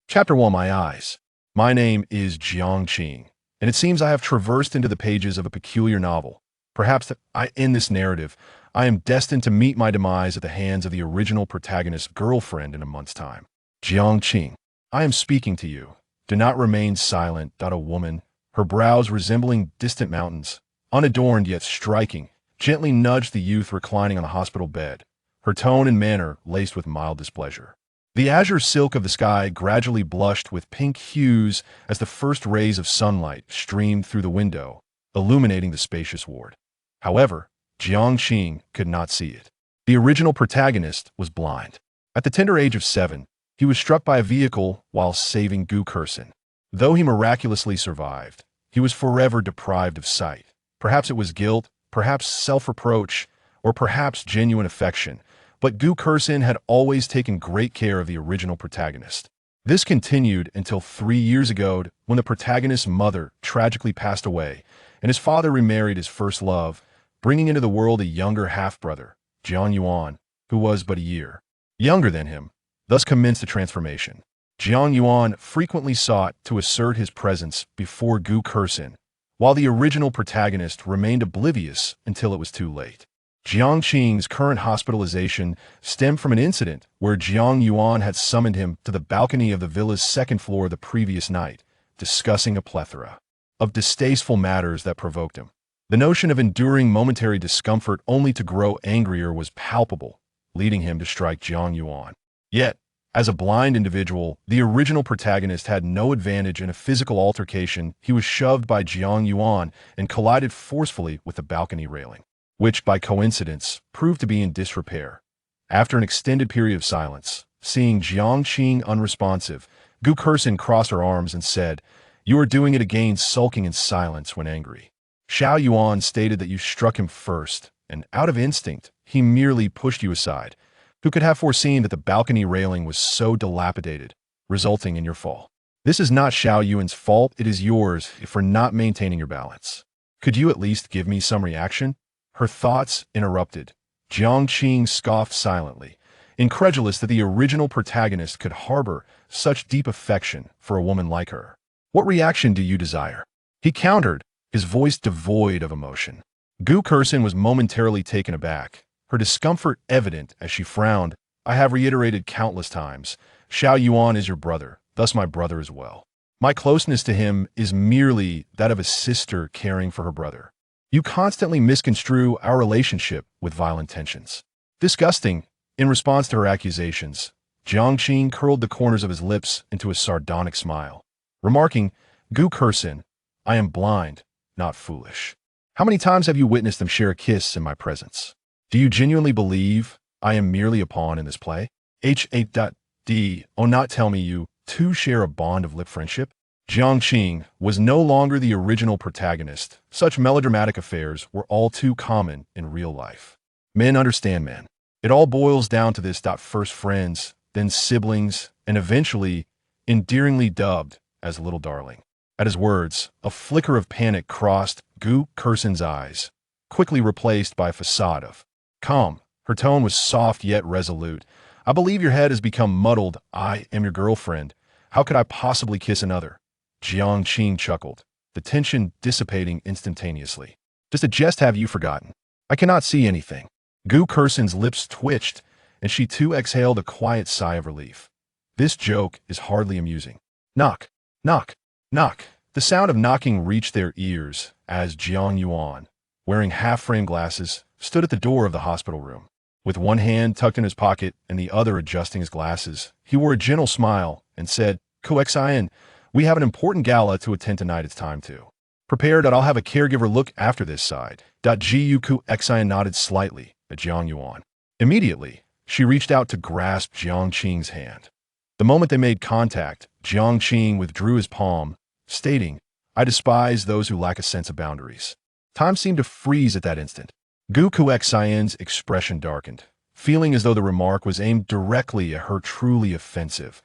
Chapter 1 My Eyes. My name is Jiang Qing, and it seems I have traversed into the pages of a peculiar novel. Perhaps in this narrative, I am destined to meet my demise at the hands of the original protagonist's girlfriend in a month's time. Jiang Qing. I am speaking to you. Do not remain silent. A woman, her brows resembling distant mountains, unadorned yet striking, gently nudged the youth reclining on the hospital bed, her tone and manner laced with mild displeasure. The azure silk of the sky gradually blushed with pink hues as the first rays of sunlight streamed through the window, illuminating the spacious ward. However, Jiang Qing could not see it. The original protagonist was blind. At the tender age of 7, he was struck by a vehicle while saving Gu Kursin. Though he miraculously survived, he was forever deprived of sight. Perhaps it was guilt, perhaps self-reproach, or perhaps genuine affection, but Gu Kursin had always taken great care of the original protagonist. This continued until 3 years ago when the protagonist's mother tragically passed away and his father remarried his first love, bringing into the world a younger half-brother, Jiang Yuan, who was but a year younger than him. Thus commenced the transformation. Jiang Yuan frequently sought to assert his presence before Gu Kursin, while the original protagonist remained oblivious until it was too late. Jiang Qing's current hospitalization stemmed from an incident where Jiang Yuan had summoned him to the balcony of the villa's second floor the previous night, discussing a plethora of distasteful matters that provoked him. The notion of enduring momentary discomfort only to grow angrier was palpable, leading him to strike Jiang Yuan. Yet, as a blind individual, the original protagonist had no advantage in a physical altercation. He was shoved by Jiang Yuan and collided forcefully with the balcony railing, which, by coincidence, proved to be in disrepair. After an extended period of silence, seeing Jiang Qing unresponsive, Gu Kursin crossed her arms and said, "You are doing it again, sulking in silence when angry." Xiao Yuan stated that you struck him first, and out of instinct, he merely pushed you aside. Who could have foreseen that the balcony railing was so dilapidated, resulting in your fall? This is not Xiao Yuan's fault, it is yours for not maintaining your balance. Could you at least give me some reaction? Her thoughts interrupted. Jiang Qing scoffed silently, incredulous that the original protagonist could harbor such deep affection for a woman like her. What reaction do you desire? He countered, his voice devoid of emotion. Gu Kursin was momentarily taken aback, her discomfort evident as she frowned. I have reiterated countless times, Xiao Yuan is your brother, thus my brother as well. My closeness to him is merely that of a sister caring for her brother. You constantly misconstrue our relationship with vile intentions. Disgusting. In response to her accusations, Jiang Qing curled the corners of his lips into a sardonic smile, remarking, Gu Kursin, I am blind, not foolish. How many times have you witnessed them share a kiss in my presence? Do you genuinely believe I am merely a pawn in this play? H8.D. Oh, not tell me you two share a bond of lip friendship? Jiang Qing was no longer the original protagonist. Such melodramatic affairs were all too common in real life. Men understand men. It all boils down to this. First friends, then siblings, and eventually endearingly dubbed as little darling. At his words, a flicker of panic crossed Gu Kursin's eyes, quickly replaced by a facade of calm. Her tone was soft yet resolute. I believe your head has become muddled. I am your girlfriend. How could I possibly kiss another? Jiang Qing chuckled, the tension dissipating instantaneously. Just a jest, have you forgotten? I cannot see anything. Gu Kursin's lips twitched, and she too exhaled a quiet sigh of relief. This joke is hardly amusing. Knock, knock, knock. The sound of knocking reached their ears as Jiang Yuan, wearing half-frame glasses, stood at the door of the hospital room. With one hand tucked in his pocket and the other adjusting his glasses, he wore a gentle smile and said, Kuxian, we have an important gala to attend tonight. It's time to prepare. I'll have a caregiver look after this side. Gu Kuxian nodded slightly at Jiang Yuan. Immediately, she reached out to grasp Jiang Qing's hand. The moment they made contact, Jiang Qing withdrew his palm, stating, I despise those who lack a sense of boundaries. Time seemed to freeze at that instant. Gu Kuxian's expression darkened, feeling as though the remark was aimed directly at her. Truly offensive.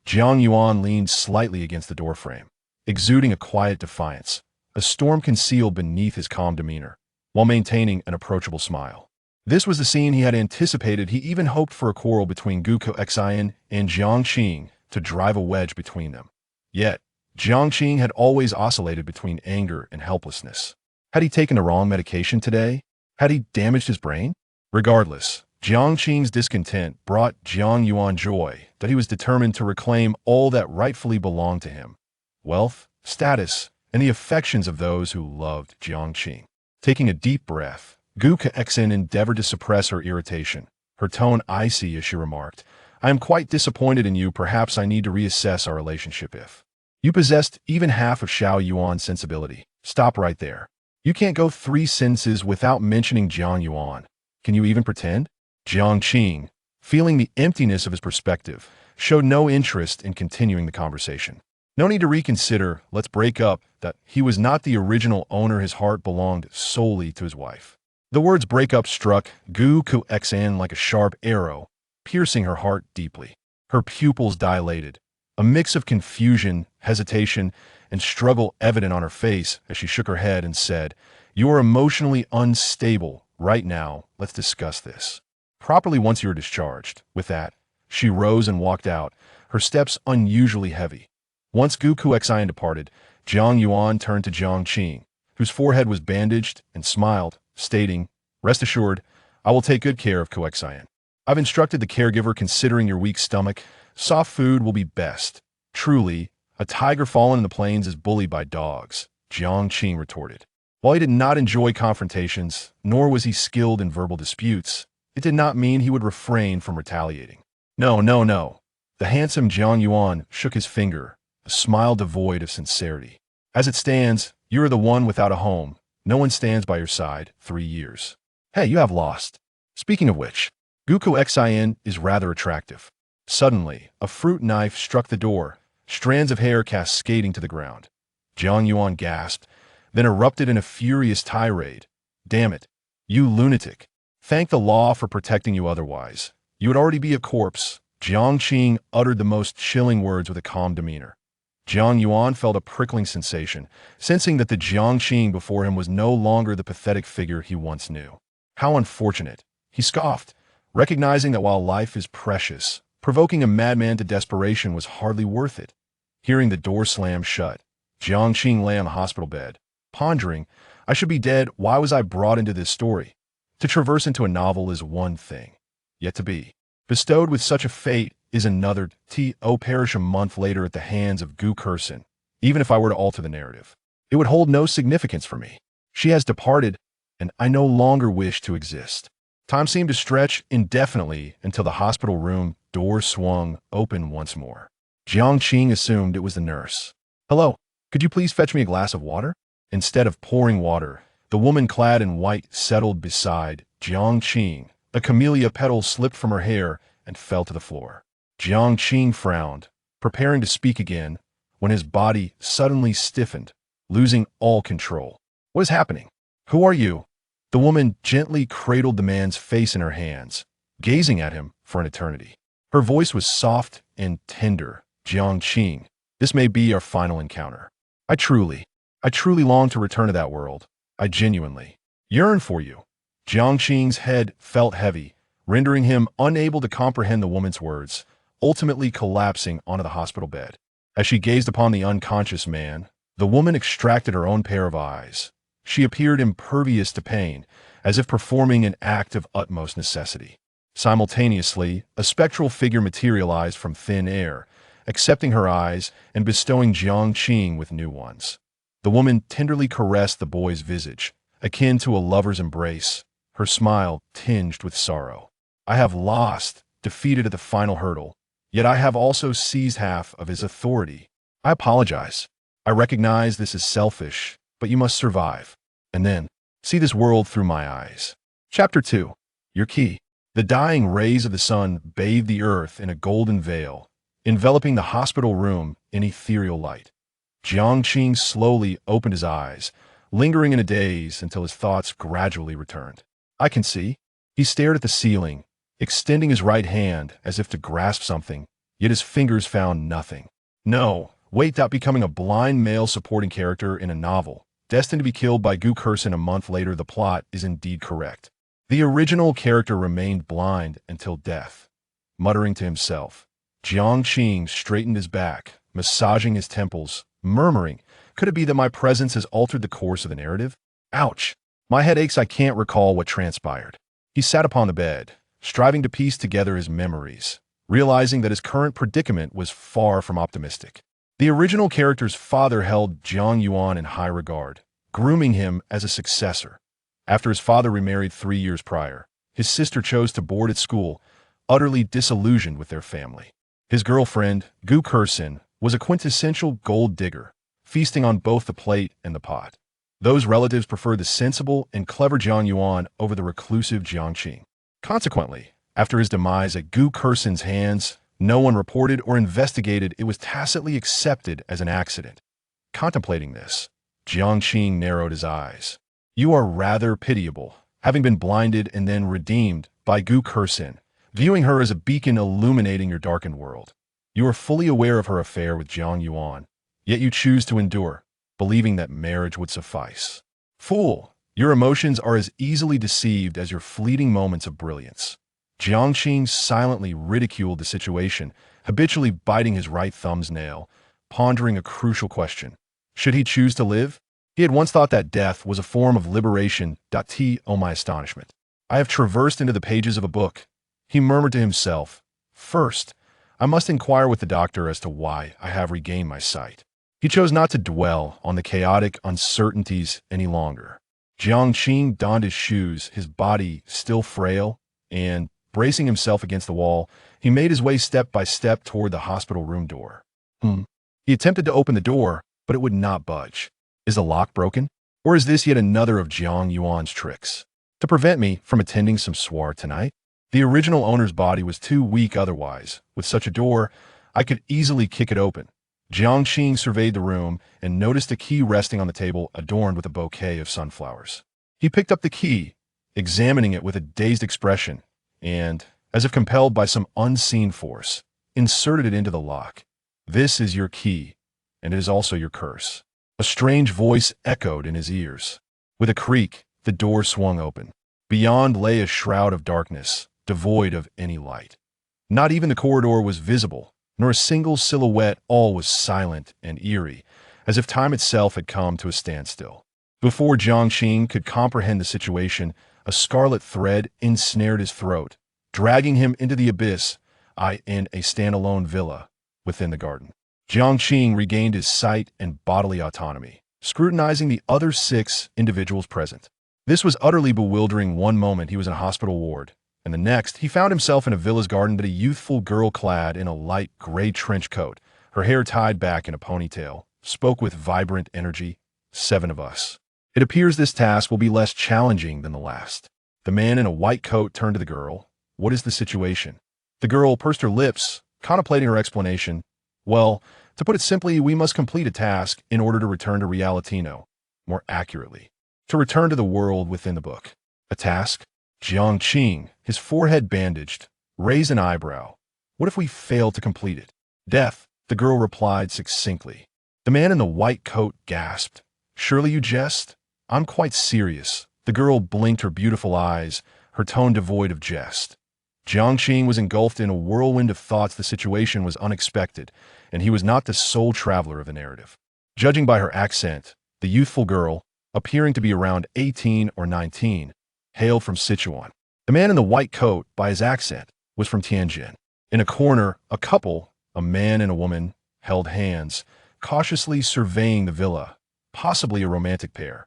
Jiang Yuan leaned slightly against the doorframe, exuding a quiet defiance, a storm concealed beneath his calm demeanor, while maintaining an approachable smile. This was the scene he had anticipated. He even hoped for a quarrel between Gu Kuxian and Jiang Qing, to drive a wedge between them. Yet, Jiang Qing had always oscillated between anger and helplessness. Had he taken the wrong medication today? Had he damaged his brain? Regardless, Jiang Qing's discontent brought Jiang Yuan joy that he was determined to reclaim all that rightfully belonged to him: wealth, status, and the affections of those who loved Jiang Qing. Taking a deep breath, Gu Kexin endeavored to suppress her irritation. Her tone icy as she remarked, "I am quite disappointed in you. Perhaps I need to reassess our relationship. If you possessed even half of Xiao Yuan's sensibility." Stop right there. You can't go 3 sentences without mentioning Jiang Yuan. Can you even pretend? Jiang Qing, feeling the emptiness of his perspective, showed no interest in continuing the conversation. No need to reconsider, let's break up, that he was not the original owner. His heart belonged solely to his wife. The words break up struck Gu Kexin like a sharp arrow, piercing her heart deeply. Her pupils dilated, a mix of confusion, hesitation, and struggle evident on her face as she shook her head and said, "You are emotionally unstable. Right now, let's discuss this properly once you are discharged." With that, she rose and walked out, her steps unusually heavy. Once Gu Kexin departed, Jiang Yuan turned to Jiang Qing, whose forehead was bandaged, and smiled, stating, "Rest assured, I will take good care of Kexin. I've instructed the caregiver. Considering your weak stomach, soft food will be best." "Truly, a tiger fallen in the plains is bullied by dogs," Jiang Qing retorted. While he did not enjoy confrontations, nor was he skilled in verbal disputes, it did not mean he would refrain from retaliating. No, no, no. The handsome Jiang Yuan shook his finger, a smile devoid of sincerity. "As it stands, you are the one without a home. No one stands by your side. 3 years. Hey, you have lost. Speaking of which, Gu Kexin is rather attractive." Suddenly, a fruit knife struck the door, strands of hair cascading to the ground. Jiang Yuan gasped, then erupted in a furious tirade. "Damn it, you lunatic. Thank the law for protecting you, otherwise you would already be a corpse." Jiang Qing uttered the most chilling words with a calm demeanor. Jiang Yuan felt a prickling sensation, sensing that the Jiang Qing before him was no longer the pathetic figure he once knew. How unfortunate, he scoffed, recognizing that while life is precious, provoking a madman to desperation was hardly worth it. Hearing the door slam shut, Jiang Qing lay on the hospital bed, pondering, "I should be dead. Why was I brought into this story? To traverse into a novel is one thing, yet to be bestowed with such a fate is another. Perish a month later at the hands of Gu Kexin. Even if I were to alter the narrative, it would hold no significance for me. She has departed, and I no longer wish to exist." Time seemed to stretch indefinitely until the hospital room door swung open once more. Jiang Qing assumed it was the nurse. "Hello, could you please fetch me a glass of water?" Instead of pouring water, the woman clad in white settled beside Jiang Qing. A camellia petal slipped from her hair and fell to the floor. Jiang Qing frowned, preparing to speak again, when his body suddenly stiffened, losing all control. "What is happening? Who are you?" The woman gently cradled the man's face in her hands, gazing at him for an eternity. Her voice was soft and tender. "Jiang Qing, this may be our final encounter. I truly long to return to that world. I genuinely yearn for you." Jiang Qing's head felt heavy, rendering him unable to comprehend the woman's words, ultimately collapsing onto the hospital bed. As she gazed upon the unconscious man, the woman extracted her own pair of eyes. She appeared impervious to pain, as if performing an act of utmost necessity. Simultaneously, a spectral figure materialized from thin air, accepting her eyes and bestowing Jiang Qing with new ones. The woman tenderly caressed the boy's visage, akin to a lover's embrace, her smile tinged with sorrow. "I have lost, defeated at the final hurdle, yet I have also seized half of his authority. I apologize. I recognize this is selfish, but you must survive, and then see this world through my eyes." Chapter 2. Your Key. The dying rays of the sun bathed the earth in a golden veil, enveloping the hospital room in ethereal light. Jiang Qing slowly opened his eyes, lingering in a daze until his thoughts gradually returned. "I can see." He stared at the ceiling, extending his right hand as if to grasp something, yet his fingers found nothing. No, wait, that becoming a blind male supporting character in a novel, destined to be killed by Gu Kexin a month later, the plot is indeed correct. The original character remained blind until death. Muttering to himself, Jiang Qing straightened his back, massaging his temples, murmuring, "Could it be that my presence has altered the course of the narrative? Ouch! My head aches. I can't recall what transpired." He sat upon the bed, striving to piece together his memories, realizing that his current predicament was far from optimistic. The original character's father held Jiang Yuan in high regard, grooming him as a successor. After his father remarried 3 years prior, his sister chose to board at school, utterly disillusioned with their family. His girlfriend, Gu Kursin, was a quintessential gold digger, feasting on both the plate and the pot. Those relatives preferred the sensible and clever Jiang Yuan over the reclusive Jiang Qing. Consequently, after his demise at Gu Kursin's hands, no one reported or investigated. It was tacitly accepted as an accident. Contemplating this, Jiang Qing narrowed his eyes. "You are rather pitiable, having been blinded and then redeemed by Gu Kursin, viewing her as a beacon illuminating your darkened world. You are fully aware of her affair with Jiang Yuan, yet you choose to endure, believing that marriage would suffice. Fool, your emotions are as easily deceived as your fleeting moments of brilliance." Jiang Qing silently ridiculed the situation, habitually biting his right thumb's nail, pondering a crucial question. Should he choose to live? He had once thought that death was a form of liberation. Oh, my astonishment. I have traversed into the pages of a book. He murmured to himself. First, I must inquire with the doctor as to why I have regained my sight. He chose not to dwell on the chaotic uncertainties any longer. Jiang Qing donned his shoes, his body still frail, and, bracing himself against the wall, he made his way step by step toward the hospital room door. He attempted to open the door, but it would not budge. Is the lock broken? Or is this yet another of Jiang Yuan's tricks? To prevent me from attending some soiree tonight? The original owner's body was too weak otherwise. With such a door, I could easily kick it open. Jiang Qing surveyed the room and noticed a key resting on the table adorned with a bouquet of sunflowers. He picked up the key, examining it with a dazed expression, and, as if compelled by some unseen force, inserted it into the lock. "This is your key, and it is also your curse." A strange voice echoed in his ears. With a creak, the door swung open. Beyond lay a shroud of darkness, devoid of any light. Not even the corridor was visible, nor a single silhouette. All was silent and eerie, as if time itself had come to a standstill. Before Jiang Qing could comprehend the situation, a scarlet thread ensnared his throat, dragging him into the abyss, in a standalone villa within the garden. Jiang Qing regained his sight and bodily autonomy, scrutinizing the other 6 individuals present. This was utterly bewildering. One moment he was in a hospital ward, and the next he found himself in a villa's garden. But a youthful girl clad in a light gray trench coat, her hair tied back in a ponytail, spoke with vibrant energy. "7 of us. It appears this task will be less challenging than the last." The man in a white coat turned to the girl. "What is the situation?" The girl pursed her lips, contemplating her explanation. "Well, to put it simply, we must complete a task in order to return to reality. No, more accurately, to return to the world within the book." "A task?" Jiang Qing, his forehead bandaged, raised an eyebrow. "What if we fail to complete it?" "Death," the girl replied succinctly. The man in the white coat gasped. "Surely you jest?" "I'm quite serious." The girl blinked her beautiful eyes, her tone devoid of jest. Jiang Qing was engulfed in a whirlwind of thoughts. The situation was unexpected, and he was not the sole traveler of the narrative. Judging by her accent, the youthful girl, appearing to be around 18 or 19, hailed from Sichuan. The man in the white coat, by his accent, was from Tianjin. In a corner, a couple, a man and a woman, held hands, cautiously surveying the villa, possibly a romantic pair.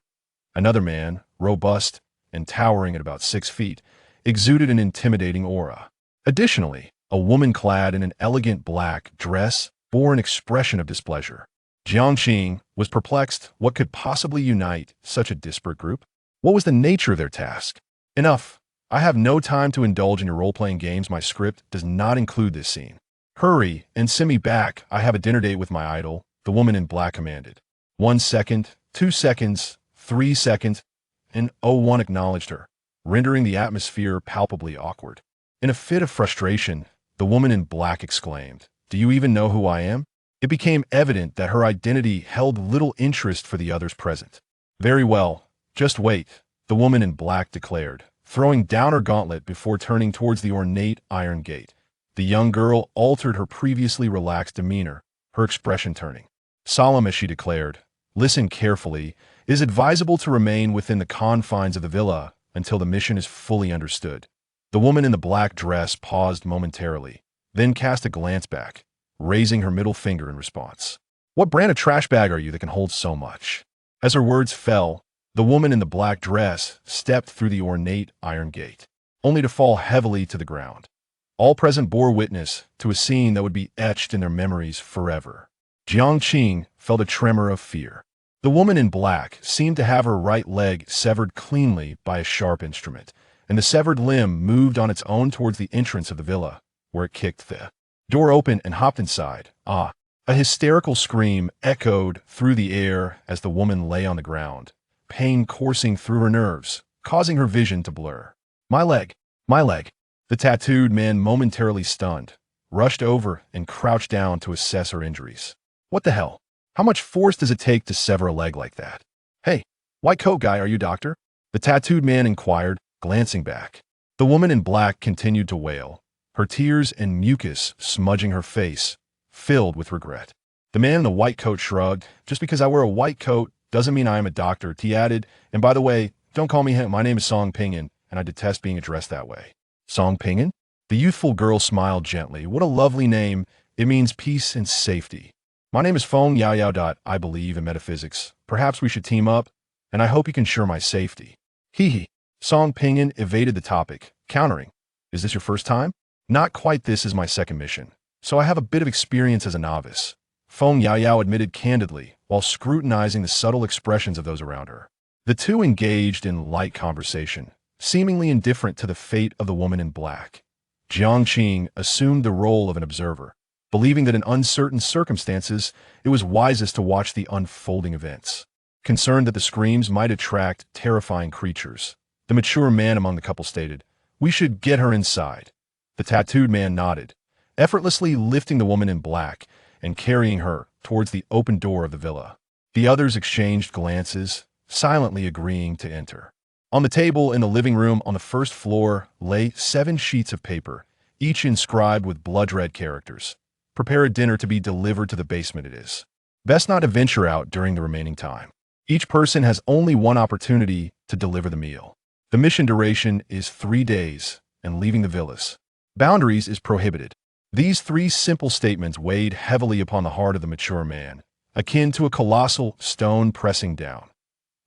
Another man, robust and towering at about 6 feet, exuded an intimidating aura. Additionally, a woman clad in an elegant black dress bore an expression of displeasure. Jiang Qing was perplexed. What could possibly unite such a disparate group? What was the nature of their task? "Enough. I have no time to indulge in your role-playing games. My script does not include this scene. Hurry and send me back. I have a dinner date with my idol," the woman in black commanded. 1 second, 2 seconds, 3 seconds, and one acknowledged her, rendering the atmosphere palpably awkward. In a fit of frustration, the woman in black exclaimed, "Do you even know who I am?" It became evident that her identity held little interest for the others present. "Very well, just wait," the woman in black declared, throwing down her gauntlet before turning towards the ornate iron gate. The young girl altered her previously relaxed demeanor, her expression turning solemn as she declared, "Listen carefully. It is advisable to remain within the confines of the villa until the mission is fully understood." The woman in the black dress paused momentarily, then cast a glance back, raising her middle finger in response. "What brand of trash bag are you that can hold so much?" As her words fell, the woman in the black dress stepped through the ornate iron gate, only to fall heavily to the ground. All present bore witness to a scene that would be etched in their memories forever. Jiang Qing felt a tremor of fear. The woman in black seemed to have her right leg severed cleanly by a sharp instrument, and the severed limb moved on its own towards the entrance of the villa, where it kicked the door open and hopped inside. Ah! A hysterical scream echoed through the air as the woman lay on the ground, pain coursing through her nerves, causing her vision to blur. My leg! My leg!" The tattooed man, momentarily stunned, rushed over and crouched down to assess her injuries. "What the hell? How much force does it take to sever a leg like that?" "Hey, white coat guy, are you doctor?" the tattooed man inquired, glancing back. The woman in black continued to wail, her tears and mucus smudging her face, filled with regret. The man in the white coat shrugged. "Just because I wear a white coat doesn't mean I am a doctor," he added. "And by the way, don't call me him. My name is Song Pingan, and I detest being addressed that way." "Song Pingan?" The youthful girl smiled gently. "What a lovely name. It means peace and safety. My name is Feng Yao Yao. I believe in metaphysics. Perhaps we should team up, and I hope you can ensure my safety." Hee hee. Song Pingan evaded the topic, countering. "Is this your first time?" "Not quite. This is my second mission, so I have a bit of experience as a novice," Feng Yao Yao admitted candidly, while scrutinizing the subtle expressions of those around her. The two engaged in light conversation, seemingly indifferent to the fate of the woman in black. Jiang Qing assumed the role of an observer, believing that in uncertain circumstances it was wisest to watch the unfolding events. Concerned that the screams might attract terrifying creatures, the mature man among the couple stated, "We should get her inside." The tattooed man nodded, effortlessly lifting the woman in black and carrying her towards the open door of the villa. The others exchanged glances, silently agreeing to enter. On the table in the living room on the first floor lay 7 sheets of paper, each inscribed with blood-red characters. "Prepare a dinner to be delivered to the basement it is. Best not to venture out during the remaining time. Each person has only one opportunity to deliver the meal. The mission duration is 3 days, and leaving the villas. Boundaries is prohibited." These 3 simple statements weighed heavily upon the heart of the mature man, akin to a colossal stone pressing down.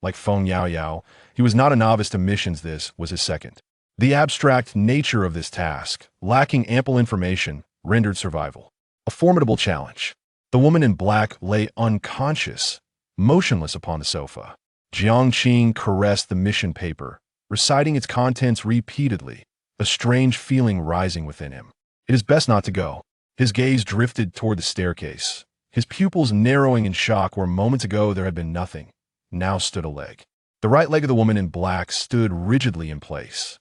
Like Feng Yao Yao, he was not a novice to missions. This was his second. The abstract nature of this task, lacking ample information, rendered survival a formidable challenge. The woman in black lay unconscious, motionless upon the sofa. Jiang Qing caressed the mission paper, reciting its contents repeatedly, a strange feeling rising within him. It is best not to go. His gaze drifted toward the staircase, his pupils narrowing in shock where moments ago there had been nothing. Now stood a leg. The right leg of the woman in black stood rigidly in place.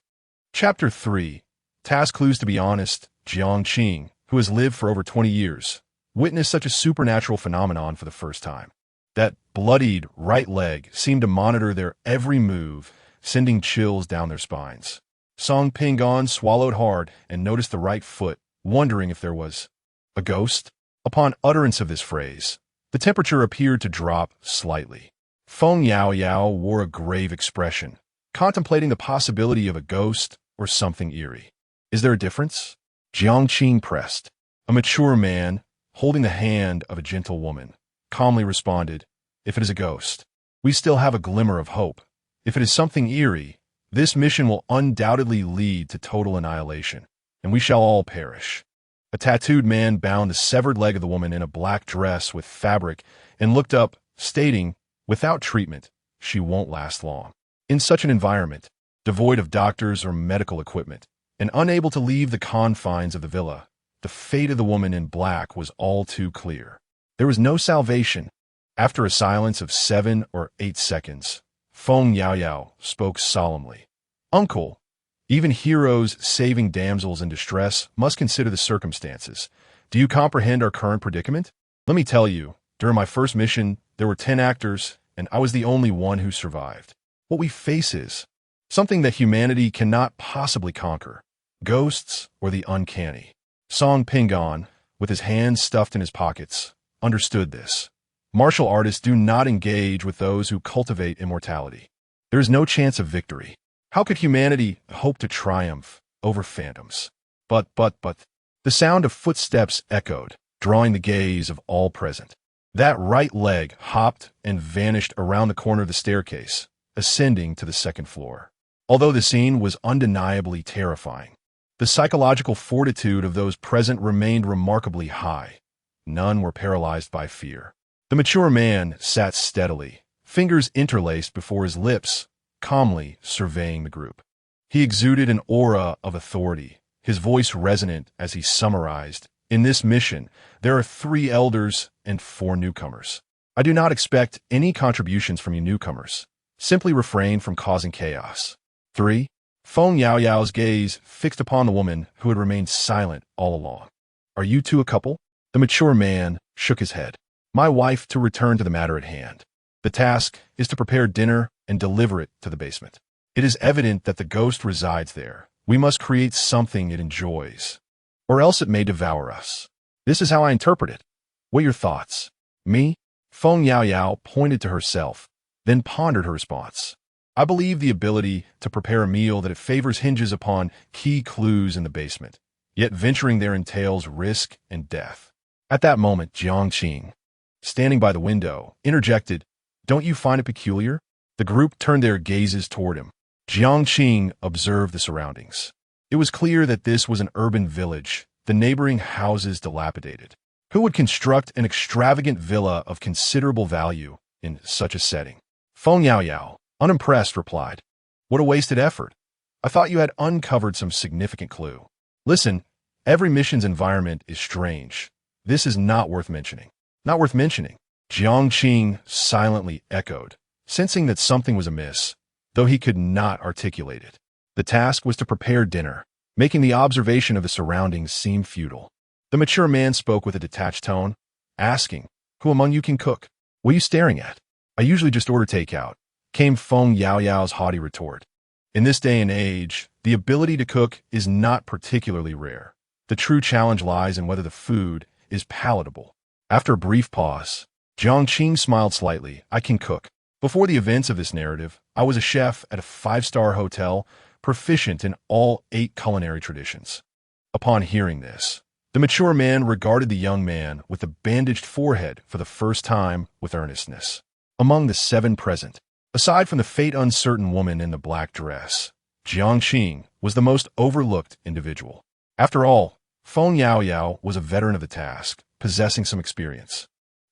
Chapter 3. Task clues. To be honest, Jiang Qing, who has lived for over 20 years, witnessed such a supernatural phenomenon for the first time. That bloodied right leg seemed to monitor their every move, sending chills down their spines. Song Pingan swallowed hard and noticed the right foot, wondering if there was a ghost. Upon utterance of this phrase, the temperature appeared to drop slightly. Feng Yao Yao wore a grave expression, contemplating the possibility of a ghost or something eerie. "Is there a difference?" Jiang Qing pressed. A mature man, holding the hand of a gentle woman, calmly responded, "If it is a ghost, we still have a glimmer of hope. If it is something eerie, this mission will undoubtedly lead to total annihilation, and we shall all perish." A tattooed man bound the severed leg of the woman in a black dress with fabric and looked up, stating, "Without treatment, she won't last long." In such an environment, devoid of doctors or medical equipment, and unable to leave the confines of the villa, the fate of the woman in black was all too clear. There was no salvation. After a silence of 7 or 8 seconds, Feng Yao Yao spoke solemnly. "Uncle, even heroes saving damsels in distress must consider the circumstances. Do you comprehend our current predicament? Let me tell you, during my first mission, there were 10 actors, and I was the only one who survived. What we face is something that humanity cannot possibly conquer: ghosts or the uncanny. Song Pingon, with his hands stuffed in his pockets, understood this. Martial artists do not engage with those who cultivate immortality. There is no chance of victory. How could humanity hope to triumph over phantoms? But, the sound of footsteps echoed, drawing the gaze of all present. That right leg hopped and vanished around the corner of the staircase, ascending to the second floor. Although the scene was undeniably terrifying, the psychological fortitude of those present remained remarkably high. None were paralyzed by fear. The mature man sat steadily, fingers interlaced before his lips, calmly surveying the group. He exuded an aura of authority, his voice resonant as he summarized, "In this mission, there are 3 elders and 4 newcomers. I do not expect any contributions from you newcomers. Simply refrain from causing chaos." 3. Feng Yaoyao's gaze fixed upon the woman who had remained silent all along. "Are you two a couple?" The mature man shook his head. "My wife, to return to the matter at hand. The task is to prepare dinner and deliver it to the basement. It is evident that the ghost resides there. We must create something it enjoys, or else it may devour us. This is how I interpret it. What are your thoughts?" "Me?" Feng Yaoyao pointed to herself, then pondered her response. "I believe the ability to prepare a meal that it favors hinges upon key clues in the basement, yet venturing there entails risk and death." At that moment, Jiang Qing, standing by the window, interjected, "Don't you find it peculiar?" The group turned their gazes toward him. Jiang Qing observed the surroundings. It was clear that this was an urban village, the neighboring houses dilapidated. Who would construct an extravagant villa of considerable value in such a setting? Feng Yaoyao, unimpressed, replied, "What a wasted effort. I thought you had uncovered some significant clue." "Listen, every mission's environment is strange. This is not worth mentioning." "Not worth mentioning," Jiang Qing silently echoed, sensing that something was amiss, though he could not articulate it. The task was to prepare dinner, making the observation of the surroundings seem futile. The mature man spoke with a detached tone, asking, "Who among you can cook? What are you staring at?" "I usually just order takeout," came Feng Yaoyao's haughty retort. In this day and age, the ability to cook is not particularly rare. The true challenge lies in whether the food is palatable. After a brief pause, Jiang Qing smiled slightly. "I can cook. Before the events of this narrative, I was a chef at a 5-star hotel, proficient in all 8 culinary traditions." Upon hearing this, the mature man regarded the young man with the bandaged forehead for the first time with earnestness. Among the 7 present, aside from the fate-uncertain woman in the black dress, Jiang Qing was the most overlooked individual. After all, Feng Yaoyao was a veteran of the task, possessing some experience.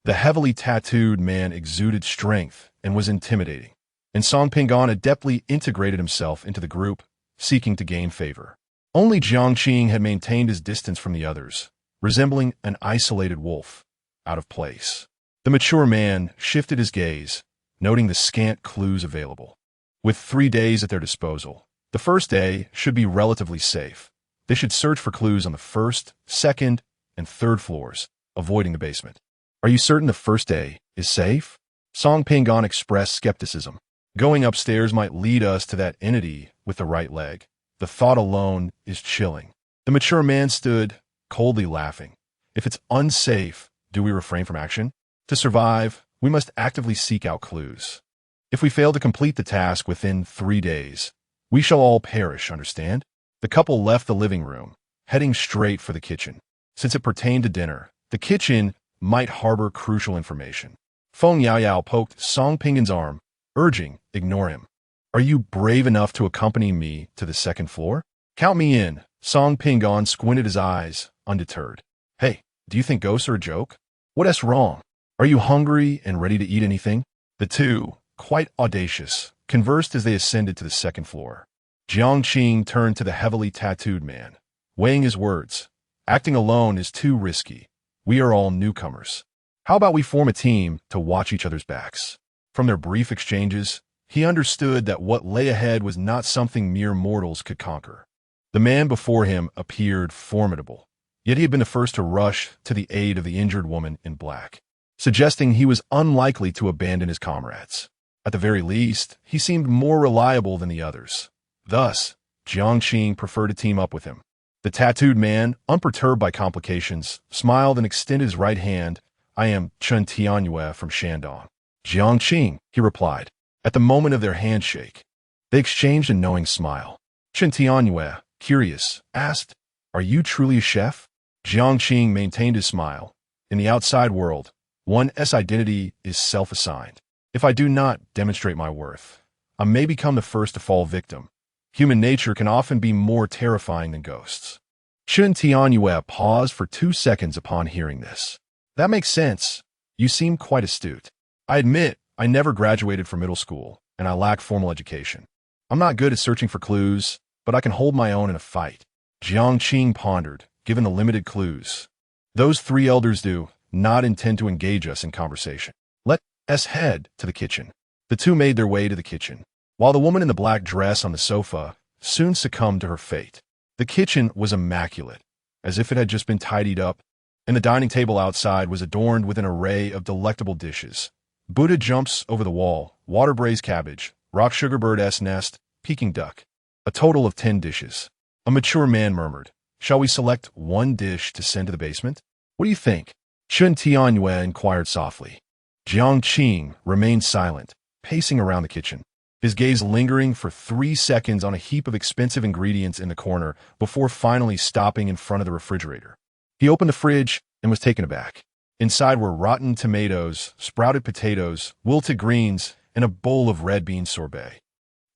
The heavily tattooed man exuded strength and was intimidating, and Song Pingon adeptly integrated himself into the group, seeking to gain favor. Only Jiang Qing had maintained his distance from the others, resembling an isolated wolf, out of place. The mature man shifted his gaze, noting the scant clues available. With 3 days at their disposal, the first day should be relatively safe. They should search for clues on the 1st, 2nd, and 3rd floors, avoiding the basement. "Are you certain the first day is safe?" Song Pingon expressed skepticism. "Going upstairs might lead us to that entity with the right leg. The thought alone is chilling." The mature man stood, coldly laughing. "If it's unsafe, do we refrain from action? To survive, we must actively seek out clues. If we fail to complete the task within 3 days, we shall all perish, understand?" The couple left the living room, heading straight for the kitchen. Since it pertained to dinner, the kitchen might harbor crucial information. Feng Yaoyao poked Song Pingon's arm, urging, "Ignore him. Are you brave enough to accompany me to the 2nd floor?" "Count me in." Song Pingon squinted his eyes, undeterred. "Hey, do you think ghosts are a joke? What's wrong? Are you hungry and ready to eat anything?" The two, quite audacious, conversed as they ascended to the 2nd floor. Jiang Qing turned to the heavily tattooed man, weighing his words. "Acting alone is too risky. We are all newcomers. How about we form a team to watch each other's backs?" From their brief exchanges, he understood that what lay ahead was not something mere mortals could conquer. The man before him appeared formidable, yet he had been the first to rush to the aid of the injured woman in black, suggesting he was unlikely to abandon his comrades. At the very least, he seemed more reliable than the others. Thus, Jiang Qing preferred to team up with him. The tattooed man, unperturbed by complications, smiled and extended his right hand. I am Chen Tianyue from Shandong. Jiang Qing, he replied. At the moment of their handshake, they exchanged a knowing smile. Chen Tianyue, curious, asked, Are you truly a chef? Jiang Qing maintained his smile. In the outside world, one's identity is self-assigned. If I do not demonstrate my worth, I may become the first to fall victim. Human nature can often be more terrifying than ghosts. Chen Tianyue paused for 2 seconds upon hearing this. That makes sense. You seem quite astute. I admit, I never graduated from middle school, and I lack formal education. I'm not good at searching for clues, but I can hold my own in a fight. Jiang Qing pondered, given the limited clues. Those 3 elders do not intend to engage us in conversation. Let us head to the kitchen. The two made their way to the kitchen, while the woman in the black dress on the sofa soon succumbed to her fate. The kitchen was immaculate, as if it had just been tidied up, and the dining table outside was adorned with an array of delectable dishes. Buddha jumps over the wall, water braised cabbage, rock sugar bird's nest, Peking duck. A total of 10 dishes. A mature man murmured, Shall we select one dish to send to the basement? What do you think? Chen Tianyue inquired softly. Jiang Qing remained silent, pacing around the kitchen, his gaze lingering for 3 seconds on a heap of expensive ingredients in the corner before finally stopping in front of the refrigerator. He opened the fridge and was taken aback. Inside were rotten tomatoes, sprouted potatoes, wilted greens, and a bowl of red bean sorbet,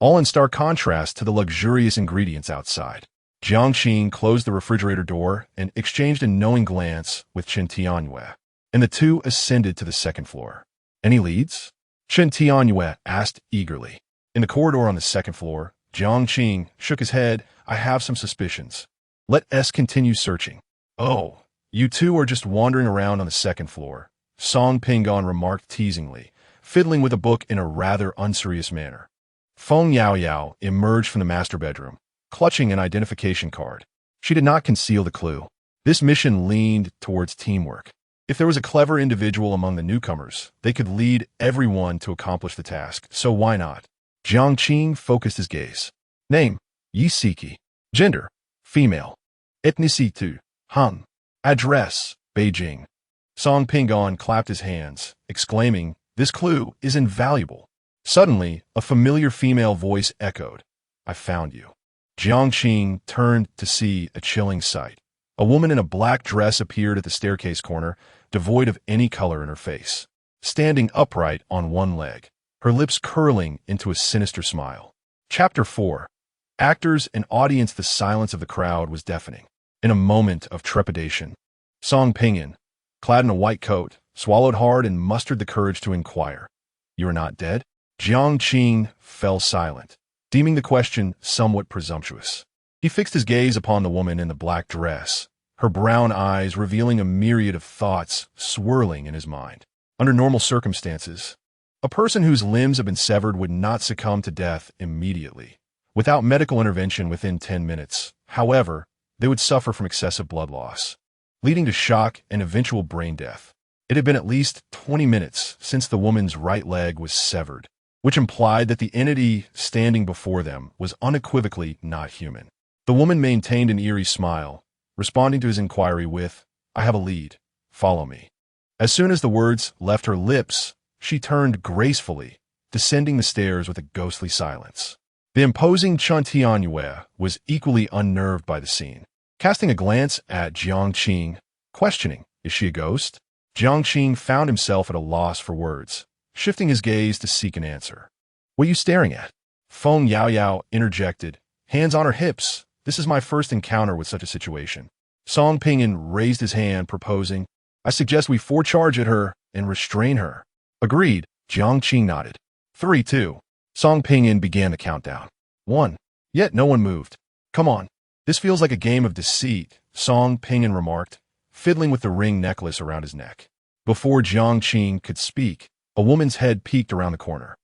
all in stark contrast to the luxurious ingredients outside. Jiang Qing closed the refrigerator door and exchanged a knowing glance with Chen Tianyue, and the two ascended to the second floor. Any leads? Chen Tianyue asked eagerly. In the corridor on the second floor, Jiang Qing shook his head. I have some suspicions. Let us continue searching. Oh, you two are just wandering around on the second floor, Song Pingon remarked teasingly, fiddling with a book in a rather unserious manner. Feng Yaoyao emerged from the master bedroom, clutching an identification card. She did not conceal the clue. This mission leaned towards teamwork. If there was a clever individual among the newcomers, they could lead everyone to accomplish the task, so why not? Jiang Qing focused his gaze. Name, Yi Siki. Gender, female. Ethnicity, Han. Address, Beijing. Song Pingon clapped his hands, exclaiming, This clue is invaluable. Suddenly, a familiar female voice echoed, I found you. Jiang Qing turned to see a chilling sight. A woman in a black dress appeared at the staircase corner, devoid of any color in her face, standing upright on one leg, her lips curling into a sinister smile. Chapter 4. Actors and audience. The silence of the crowd was deafening. In a moment of trepidation, Song Pinyin, clad in a white coat, swallowed hard and mustered the courage to inquire, You are not dead? Jiang Qing fell silent, deeming the question somewhat presumptuous. He fixed his gaze upon the woman in the black dress, her brown eyes revealing a myriad of thoughts swirling in his mind. Under normal circumstances, a person whose limbs have been severed would not succumb to death immediately. Without medical intervention within 10 minutes, however, they would suffer from excessive blood loss, leading to shock and eventual brain death. It had been at least 20 minutes since the woman's right leg was severed, which implied that the entity standing before them was unequivocally not human. The woman maintained an eerie smile, responding to his inquiry with, I have a lead. Follow me. As soon as the words left her lips, she turned gracefully, descending the stairs with a ghostly silence. The imposing Chen Tianyue was equally unnerved by the scene. Casting a glance at Jiang Qing, questioning, Is she a ghost? Jiang Qing found himself at a loss for words, shifting his gaze to seek an answer. What are you staring at? Feng Yaoyao interjected, hands on her hips. This is my first encounter with such a situation. Song Pinyin raised his hand, proposing, I suggest we forecharge at her and restrain her. Agreed, Jiang Qing nodded. 3, 2. Song Pinyin began the countdown. 1. Yet no one moved. Come on. This feels like a game of deceit, Song Pinyin remarked, fiddling with the ring necklace around his neck. Before Jiang Qing could speak, a woman's head peeked around the corner.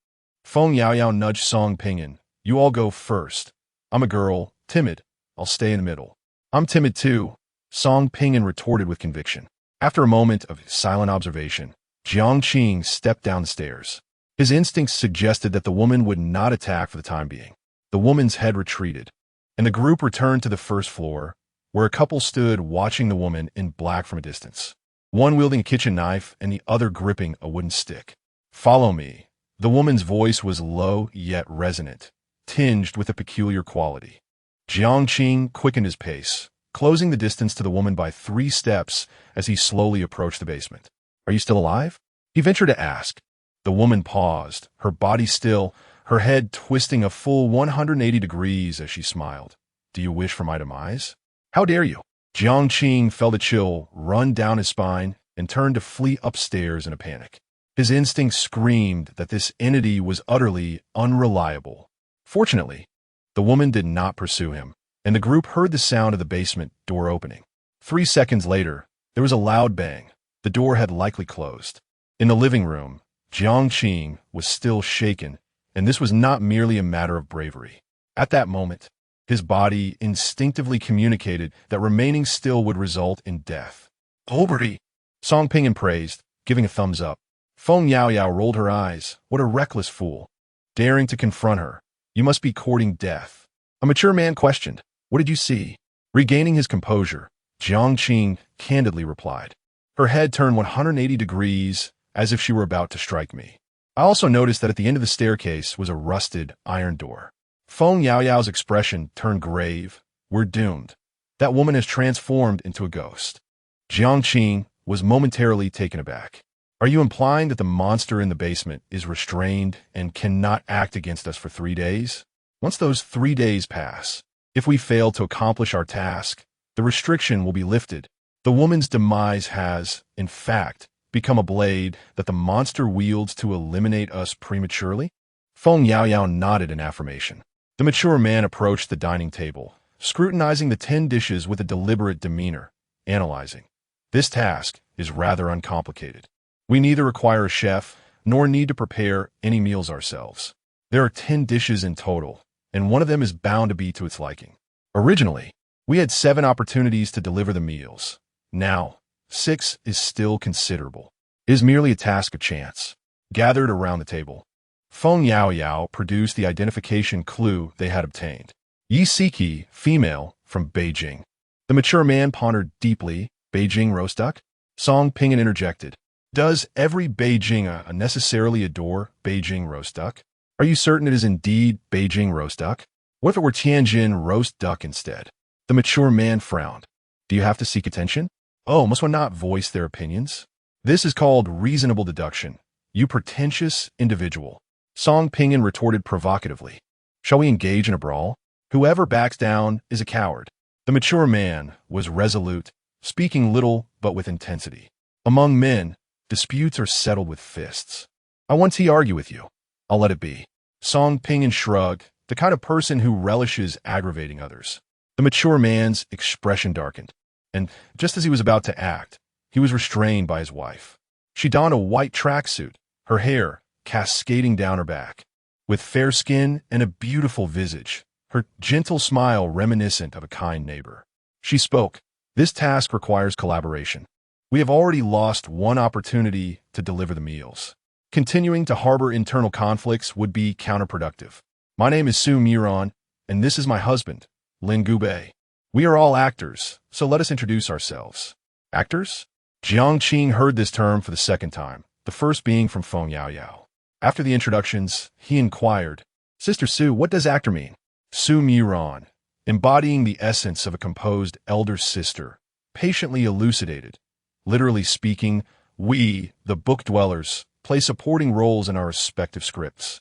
Feng Yaoyao nudged Song Pinyin. You all go first. I'm a girl, timid. I'll stay in the middle. I'm timid too, Song Pinyin retorted with conviction. After a moment of silent observation, Jiang Qing stepped down the stairs. His instincts suggested that the woman would not attack for the time being. The woman's head retreated, and the group returned to the first floor, where a couple stood watching the woman in black from a distance, one wielding a kitchen knife and the other gripping a wooden stick. "Follow me." The woman's voice was low yet resonant, tinged with a peculiar quality. Jiang Qing quickened his pace, closing the distance to the woman by 3 steps as he slowly approached the basement. "Are you still alive?" he ventured to ask. The woman paused, her body still, her head twisting a full 180 degrees as she smiled. "Do you wish for my demise?" "How dare you?" Jiang Qing felt a chill run down his spine and turned to flee upstairs in a panic. His instinct screamed that this entity was utterly unreliable. Fortunately, the woman did not pursue him, and the group heard the sound of the basement door opening. 3 seconds later, there was a loud bang. The door had likely closed. In the living room, Jiang Qing was still shaken, and this was not merely a matter of bravery. At that moment, his body instinctively communicated that remaining still would result in death. "Oberty," Song Pingan praised, giving a thumbs up. Feng Yaoyao rolled her eyes. What a reckless fool. Daring to confront her. "You must be courting death." A mature man questioned, "What did you see?" Regaining his composure, Jiang Qing candidly replied. Her head turned 180 degrees, as if she were about to strike me. I also noticed that at the end of the staircase was a rusted iron door. Feng Yaoyao's expression turned grave. "We're doomed. That woman has transformed into a ghost." Jiang Qing was momentarily taken aback. "Are you implying that the monster in the basement is restrained and cannot act against us for 3 days? Once those 3 days pass, if we fail to accomplish our task, the restriction will be lifted. The woman's demise has, in fact, become a blade that the monster wields to eliminate us prematurely?" Feng Yaoyao nodded in affirmation. The mature man approached the dining table, scrutinizing the 10 dishes with a deliberate demeanor, analyzing. "This task is rather uncomplicated. We neither require a chef nor need to prepare any meals ourselves. There are 10 dishes in total, and one of them is bound to be to its liking. Originally, we had 7 opportunities to deliver the meals. Now, 6 is still considerable. It is merely a task of chance." Gathered around the table, Feng Yaoyao produced the identification clue they had obtained. "Yi Siki, female, from Beijing." The mature man pondered deeply. "Beijing roast duck?" Song Pingan interjected. "Does every Beijing necessarily adore Beijing roast duck? Are you certain it is indeed Beijing roast duck? What if it were Tianjin roast duck instead?" The mature man frowned. "Do you have to seek attention? Oh, must one not voice their opinions? This is called reasonable deduction, you pretentious individual." Song Pingan retorted provocatively. "Shall we engage in a brawl? Whoever backs down is a coward." The mature man was resolute, speaking little but with intensity. "Among men, disputes are settled with fists. I want to argue with you. I'll let it be." Song Pingan shrugged, the kind of person who relishes aggravating others. The mature man's expression darkened, and just as he was about to act, he was restrained by his wife. She donned a white tracksuit, her hair cascading down her back. With fair skin and a beautiful visage, her gentle smile reminiscent of a kind neighbor. She spoke. "This task requires collaboration. We have already lost one opportunity to deliver the meals. Continuing to harbor internal conflicts would be counterproductive. My name is Su Miron, and this is my husband, Lin Gubei. We are all actors, so let us introduce ourselves." "Actors?" Jiang Qing heard this term for the second time, the first being from Feng Yaoyao. After the introductions, he inquired, "Sister Su, what does actor mean?" Su Miron, embodying the essence of a composed elder sister, patiently elucidated. "Literally speaking, we, the book dwellers, play supporting roles in our respective scripts,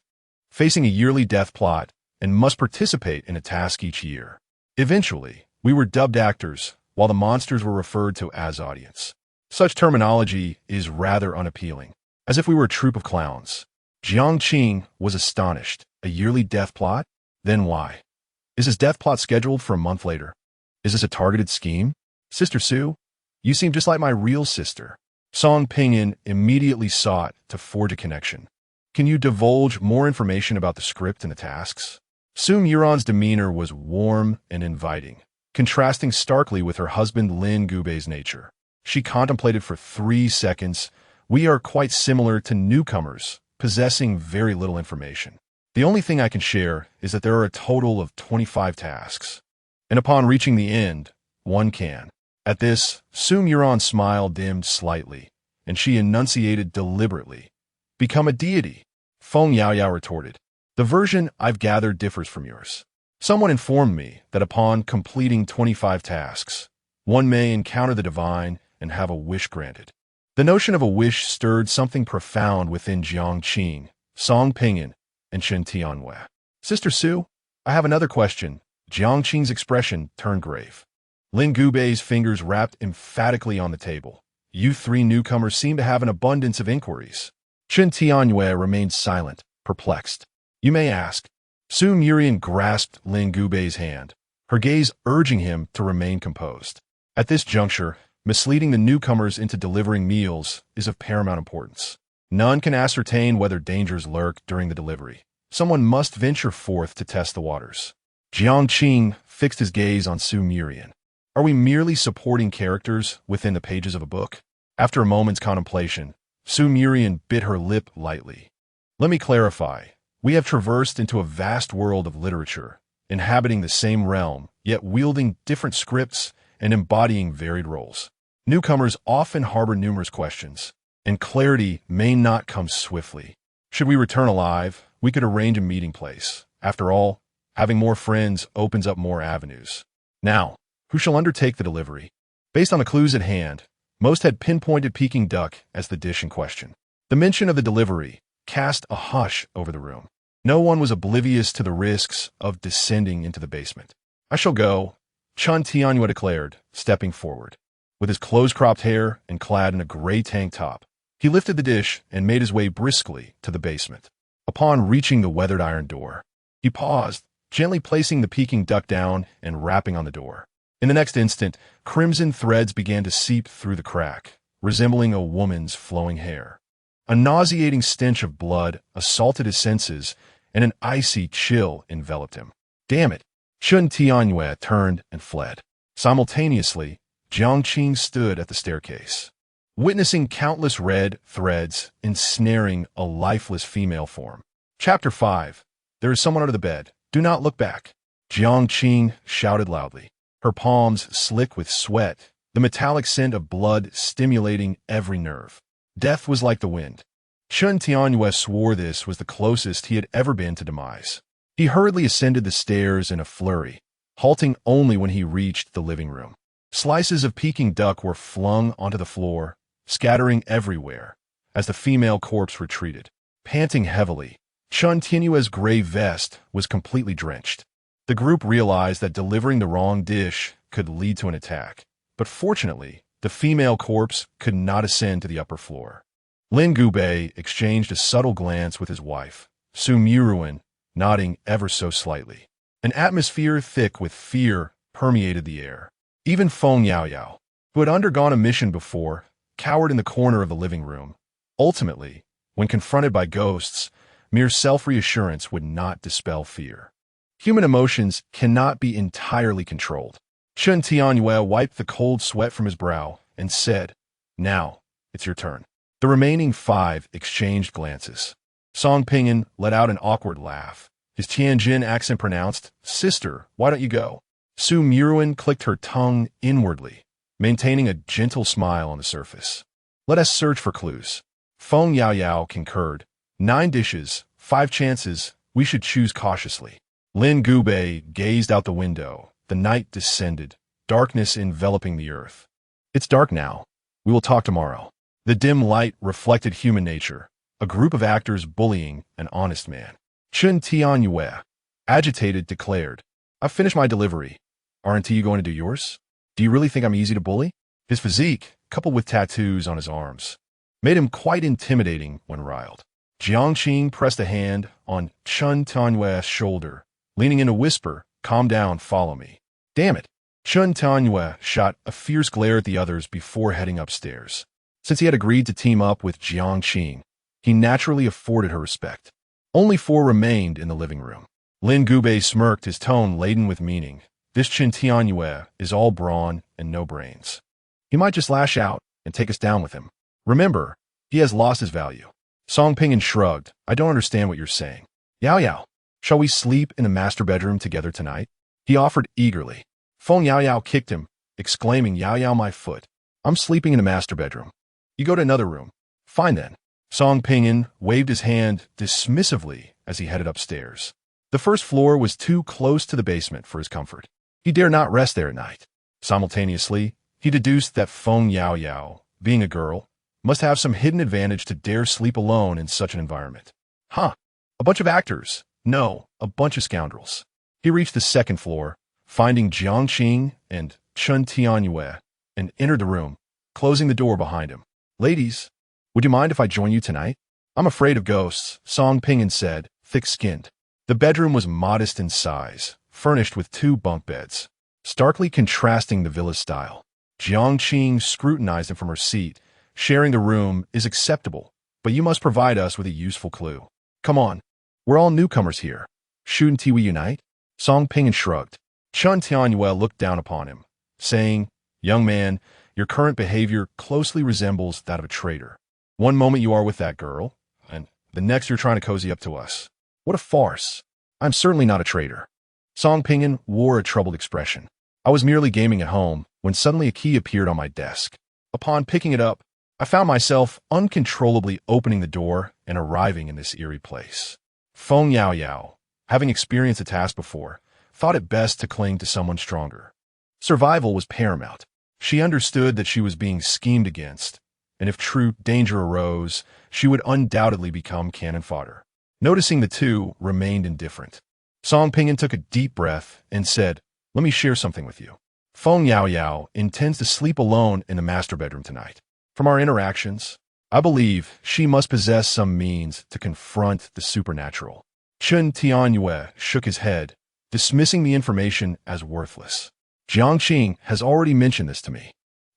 facing a yearly death plot, and must participate in a task each year. Eventually, we were dubbed actors, while the monsters were referred to as audience. Such terminology is rather unappealing, as if we were a troupe of clowns." Jiang Qing was astonished. "A yearly death plot? Then why? Is his death plot scheduled for a month later? Is this a targeted scheme? Sister Su, you seem just like my real sister." Song Pingan immediately sought to forge a connection. "Can you divulge more information about the script and the tasks?" Su Miron's demeanor was warm and inviting, contrasting starkly with her husband Lin Gubei's nature. She contemplated for 3 seconds. "We are quite similar to newcomers, possessing very little information. The only thing I can share is that there are a total of 25 tasks. And upon reaching the end, one can. At this, Su Muron's smile dimmed slightly, and she enunciated deliberately. Become a deity. Feng Yaoyao retorted. The version I've gathered differs from yours. Someone informed me that upon completing 25 tasks, one may encounter the divine and have a wish granted. The notion of a wish stirred something profound within Jiang Qing, Song Pinyin, and Shen Tianwei. Sister Su, I have another question. Jiang Qing's expression turned grave. Lin Gubei's fingers rapped emphatically on the table. You three newcomers seem to have an abundance of inquiries. Shen Tianwei remained silent, perplexed. You may ask. Su Murian grasped Lin Gubei's hand, her gaze urging him to remain composed. At this juncture, misleading the newcomers into delivering meals is of paramount importance. None can ascertain whether dangers lurk during the delivery. Someone must venture forth to test the waters. Jiang Qing fixed his gaze on Su Murian. Are we merely supporting characters within the pages of a book? After a moment's contemplation, Su Murian bit her lip lightly. Let me clarify. We have traversed into a vast world of literature, inhabiting the same realm, yet wielding different scripts and embodying varied roles. Newcomers often harbor numerous questions, and clarity may not come swiftly. Should we return alive, we could arrange a meeting place. After all, having more friends opens up more avenues. Now, who shall undertake the delivery? Based on the clues at hand, most had pinpointed Peking duck as the dish in question. The mention of the delivery cast a hush over the room. No one was oblivious to the risks of descending into the basement. I shall go, Chun Tianhua declared, stepping forward. With his close-cropped hair and clad in a gray tank top, he lifted the dish and made his way briskly to the basement. Upon reaching the weathered iron door, he paused, gently placing the Peking duck down and rapping on the door. In the next instant, crimson threads began to seep through the crack, resembling a woman's flowing hair. A nauseating stench of blood assaulted his senses, and an icy chill enveloped him. Damn it! Chun Tianhua turned and fled. Simultaneously, Jiang Qing stood at the staircase, witnessing countless red threads ensnaring a lifeless female form. Chapter 5. There is someone under the bed. Do not look back. Jiang Qing shouted loudly, her palms slick with sweat, the metallic scent of blood stimulating every nerve. Death was like the wind. Chun Tianhua swore this was the closest he had ever been to demise. He hurriedly ascended the stairs in a flurry, halting only when he reached the living room. Slices of Peking duck were flung onto the floor, scattering everywhere, as the female corpse retreated. Panting heavily, Chun Tianhua's gray vest was completely drenched. The group realized that delivering the wrong dish could lead to an attack, but fortunately, the female corpse could not ascend to the upper floor. Lin Gubei exchanged a subtle glance with his wife, Su Muruan, nodding ever so slightly. An atmosphere thick with fear permeated the air. Even Feng Yaoyao, who had undergone a mission before, cowered in the corner of the living room. Ultimately, when confronted by ghosts, mere self-reassurance would not dispel fear. Human emotions cannot be entirely controlled. Chun Tianhua wiped the cold sweat from his brow and said, Now, it's your turn. The remaining 5 exchanged glances. Song Pinyin let out an awkward laugh. His Tianjin accent pronounced, Sister, why don't you go? Su Muruan clicked her tongue inwardly, maintaining a gentle smile on the surface. Let us search for clues. Feng Yaoyao concurred. 9 dishes, 5 chances, we should choose cautiously. Lin Gubei gazed out the window. The night descended, darkness enveloping the earth. It's dark now. We will talk tomorrow. The dim light reflected human nature, a group of actors bullying an honest man. Chun Tianhua, agitated, declared, I've finished my delivery. Aren't you going to do yours? Do you really think I'm easy to bully? His physique, coupled with tattoos on his arms, made him quite intimidating when riled. Jiang Qing pressed a hand on Chun Tianhua's shoulder, leaning in to whisper, Calm down, follow me. Damn it! Chun Tianhua shot a fierce glare at the others before heading upstairs. Since he had agreed to team up with Jiang Qing, he naturally afforded her respect. Only 4 remained in the living room. Lin Gubei smirked, his tone laden with meaning. This Chun Tianhua is all brawn and no brains. He might just lash out and take us down with him. Remember, he has lost his value. Song Pinyin shrugged. I don't understand what you're saying. Yaoyao, shall we sleep in the master bedroom together tonight? He offered eagerly. Feng Yaoyao kicked him. exclaiming, "Yao Yao, my foot. I'm sleeping in a master bedroom. You go to another room. Fine then." Song Pinyin waved his hand dismissively as he headed upstairs. The first floor was too close to the basement for his comfort. He dare not rest there at night. Simultaneously, he deduced that Feng Yao Yao, being a girl, must have some hidden advantage to dare sleep alone in such an environment. Huh. A bunch of actors. No, a bunch of scoundrels. He reached the second floor, finding Jiang Qing and Chen Tianyue, and entered the room, closing the door behind him. "Ladies, would you mind if I join you tonight?" "I'm afraid of ghosts," Song Pinyin said, thick-skinned. The bedroom was modest in size, furnished with 2 bunk beds, starkly contrasting the villa's style. Jiang Qing scrutinized him from her seat. "Sharing the room is acceptable, but you must provide us with a useful clue. Come on, we're all newcomers here. Shouldn't we unite?" Song Pinyin shrugged. Chen Tianyue looked down upon him, saying, "Young man, your current behavior closely resembles that of a traitor. One moment you are with that girl, and the next you're trying to cozy up to us. What a farce. I'm certainly not a traitor." Song Pinyin wore a troubled expression. "I was merely gaming at home when suddenly a key appeared on my desk. Upon picking it up, I found myself uncontrollably opening the door and arriving in this eerie place." Feng Yao Yao, having experienced a task before, thought it best to cling to someone stronger. Survival was paramount. She understood that she was being schemed against, and if true danger arose, she would undoubtedly become cannon fodder. Noticing the two remained indifferent, Song Pinyin took a deep breath and said, "Let me share something with you. Feng Yao Yao intends to sleep alone in the master bedroom tonight. From our interactions, I believe she must possess some means to confront the supernatural." Chen Tianyue shook his head, dismissing the information as worthless. "Jiang Qing has already mentioned this to me."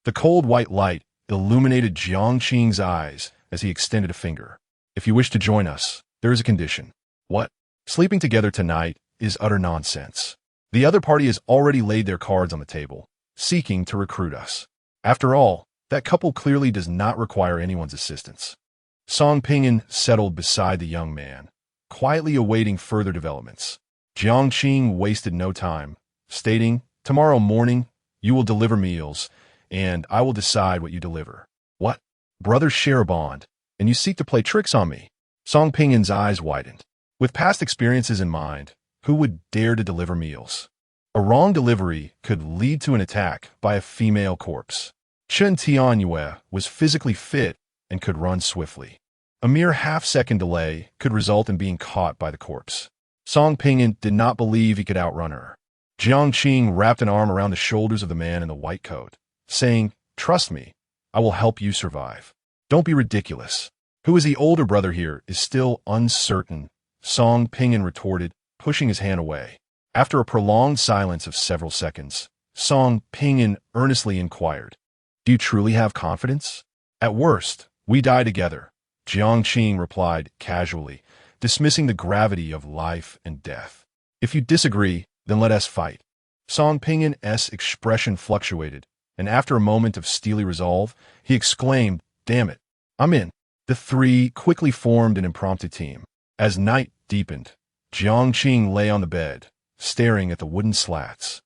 The cold white light illuminated Jiang Qing's eyes as he extended a finger. "If you wish to join us, there is a condition." "What?" "Sleeping together tonight is utter nonsense. The other party has already laid their cards on the table, seeking to recruit us. After all, that couple clearly does not require anyone's assistance." Song Pinyin settled beside the young man, quietly awaiting further developments. Jiang Qing wasted no time, stating, "Tomorrow morning, you will deliver meals, and I will decide what you deliver." "What? Brothers share a bond, and you seek to play tricks on me?" Song Pinyin's eyes widened. With past experiences in mind, who would dare to deliver meals? A wrong delivery could lead to an attack by a female corpse. Chen Tianyue was physically fit and could run swiftly. A mere half-second delay could result in being caught by the corpse. Song Pinyin did not believe he could outrun her. Jiang Qing wrapped an arm around the shoulders of the man in the white coat, saying, "Trust me, I will help you survive. Don't be ridiculous. Who is the older brother here is still uncertain," Song Pinyin retorted, pushing his hand away. After a prolonged silence of several seconds, Song Pinyin earnestly inquired, "Do you truly have confidence?" "At worst, we die together," Jiang Qing replied casually, dismissing the gravity of life and death. "If you disagree, then let us fight." Song Pinyin's expression fluctuated, and after a moment of steely resolve, he exclaimed, "Damn it, I'm in." The three quickly formed an impromptu team. As night deepened, Jiang Qing lay on the bed, staring at the wooden slats.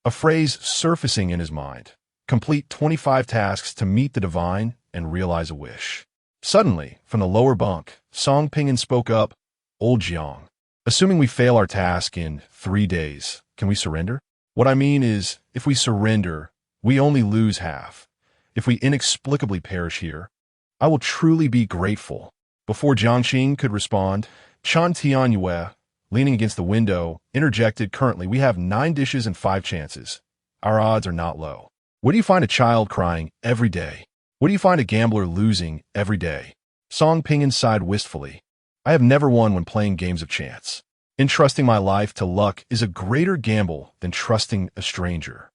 A phrase surfacing in his mind: complete 25 tasks to meet the divine and realize a wish. Suddenly, from the lower bunk, Song Pinyin spoke up, "Old Jiang, assuming we fail our task in 3 days, can we surrender?" "What I mean is, if we surrender, we only lose half. If we inexplicably perish here, I will truly be grateful." Before Jiang Qing could respond, Chen Tianyue, leaning against the window, interjected, "Currently, we have 9 dishes and 5 chances. Our odds are not low. Where do you find a child crying every day? Where do you find a gambler losing every day?" Song Pinyin sighed wistfully. "I have never won when playing games of chance. Entrusting my life to luck is a greater gamble than trusting a stranger."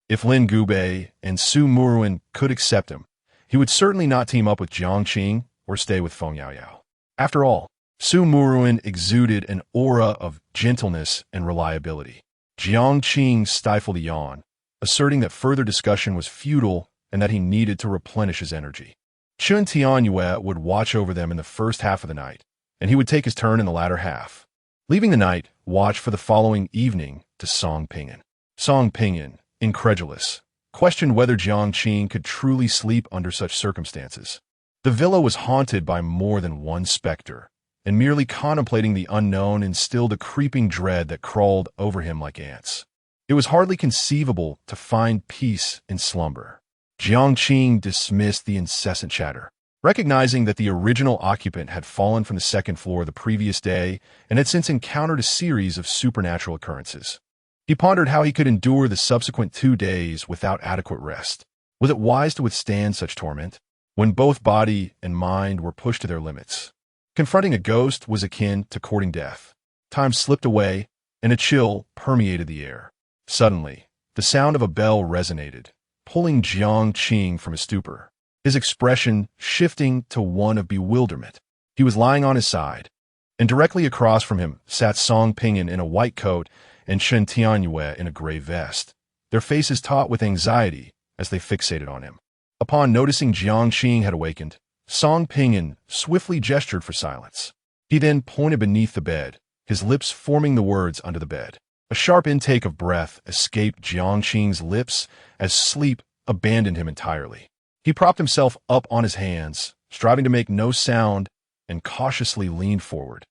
If Lin Gubei and Su Muruan could accept him, he would certainly not team up with Jiang Qing or stay with Feng Yao Yao. After all, Su Muruan exuded an aura of gentleness and reliability. Jiang Qing stifled a yawn, asserting that further discussion was futile and that he needed to replenish his energy. Chen Tianyue would watch over them in the first half of the night, and he would take his turn in the latter half, leaving the night watch for the following evening to Song Pinyin. Song Pinyin, incredulous, questioned whether Jiang Qing could truly sleep under such circumstances. The villa was haunted by more than one specter, and merely contemplating the unknown instilled a creeping dread that crawled over him like ants. It was hardly conceivable to find peace in slumber. Jiang Qing dismissed the incessant chatter, recognizing that the original occupant had fallen from the second floor the previous day and had since encountered a series of supernatural occurrences. He pondered how he could endure the subsequent 2 days without adequate rest. Was it wise to withstand such torment, when both body and mind were pushed to their limits? Confronting a ghost was akin to courting death. Time slipped away, and a chill permeated the air. Suddenly, the sound of a bell resonated, pulling Jiang Qing from his stupor, his expression shifting to one of bewilderment. He was lying on his side, and directly across from him sat Song Pinyin in a white coat and Shen Tianyue in a gray vest, their faces taut with anxiety as they fixated on him. Upon noticing Jiang Qing had awakened, Song Pinyin swiftly gestured for silence. He then pointed beneath the bed, his lips forming the words under the bed. A sharp intake of breath escaped Jiang Qing's lips as sleep abandoned him entirely. He propped himself up on his hands, striving to make no sound, and cautiously leaned forward,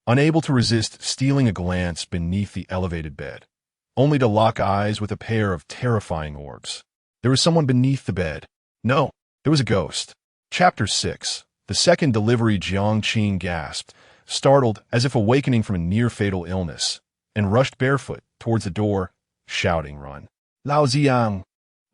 unable to resist stealing a glance beneath the elevated bed, only to lock eyes with a pair of terrifying orbs. There was someone beneath the bed. No, there was a ghost. Chapter 6. The second delivery. Jiang Qing gasped, startled as if awakening from a near-fatal illness, and rushed barefoot towards the door, shouting, "Run! Lao Ziang!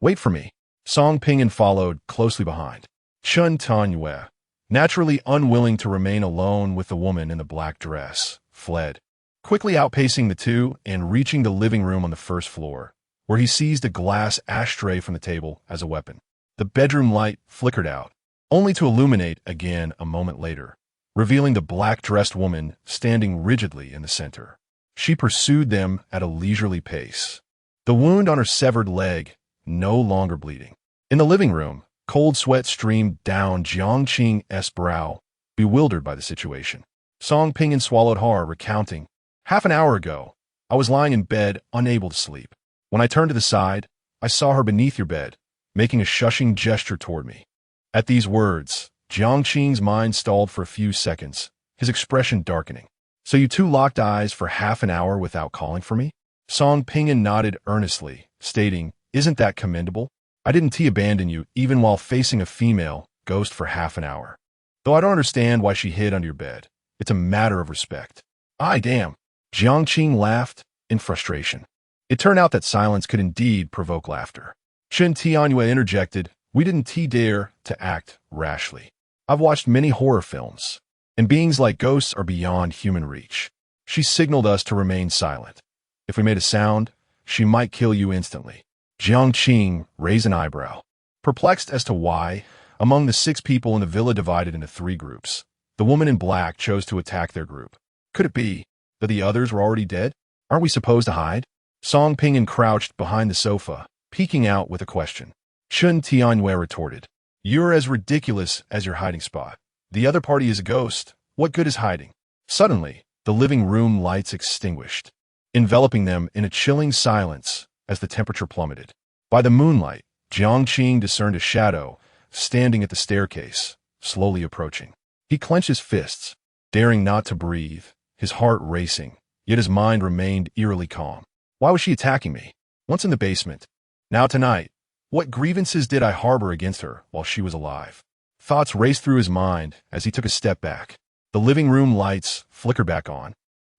Wait for me!" Song Pinyin followed closely behind. Chun Tanyue, naturally unwilling to remain alone with the woman in the black dress, fled, quickly outpacing the two and reaching the living room on the first floor, where he seized a glass ashtray from the table as a weapon. The bedroom light flickered out, only to illuminate again a moment later, revealing the black-dressed woman standing rigidly in the center. She pursued them at a leisurely pace, the wound on her severed leg no longer bleeding. In the living room, cold sweat streamed down Jiang Qing's brow, bewildered by the situation. Song Pinyin swallowed hard, recounting, "Half an hour ago, I was lying in bed, unable to sleep. When I turned to the side, I saw her beneath your bed, making a shushing gesture toward me." At these words, Jiang Qing's mind stalled for a few seconds, his expression darkening. "So you two locked eyes for half an hour without calling for me?" Song Pinyin nodded earnestly, stating, "Isn't that commendable? I didn't abandon you even while facing a female ghost for half an hour. Though I don't understand why she hid under your bed. It's a matter of respect." "Ay, damn." Jiang Qing laughed in frustration. It turned out that silence could indeed provoke laughter. Shen Tianyue interjected, "We didn't dare to act rashly. I've watched many horror films, and beings like ghosts are beyond human reach. She signaled us to remain silent. If we made a sound, she might kill you instantly." Jiang Qing raised an eyebrow, perplexed as to why, among the 6 people in the villa divided into 3 groups, the woman in black chose to attack their group. Could it be that the others were already dead? Aren't we supposed to hide? Song Pinyin crouched behind the sofa, peeking out with a question. Chun Tianyue retorted, "You're as ridiculous as your hiding spot. The other party is a ghost. What good is hiding?" Suddenly, the living room lights extinguished, enveloping them in a chilling silence as the temperature plummeted. By the moonlight, Jiang Qing discerned a shadow standing at the staircase, slowly approaching. He clenched his fists, daring not to breathe, his heart racing, yet his mind remained eerily calm. Why was she attacking me? Once in the basement, now tonight. What grievances did I harbor against her while she was alive? Thoughts raced through his mind as he took a step back. The living room lights flickered back on,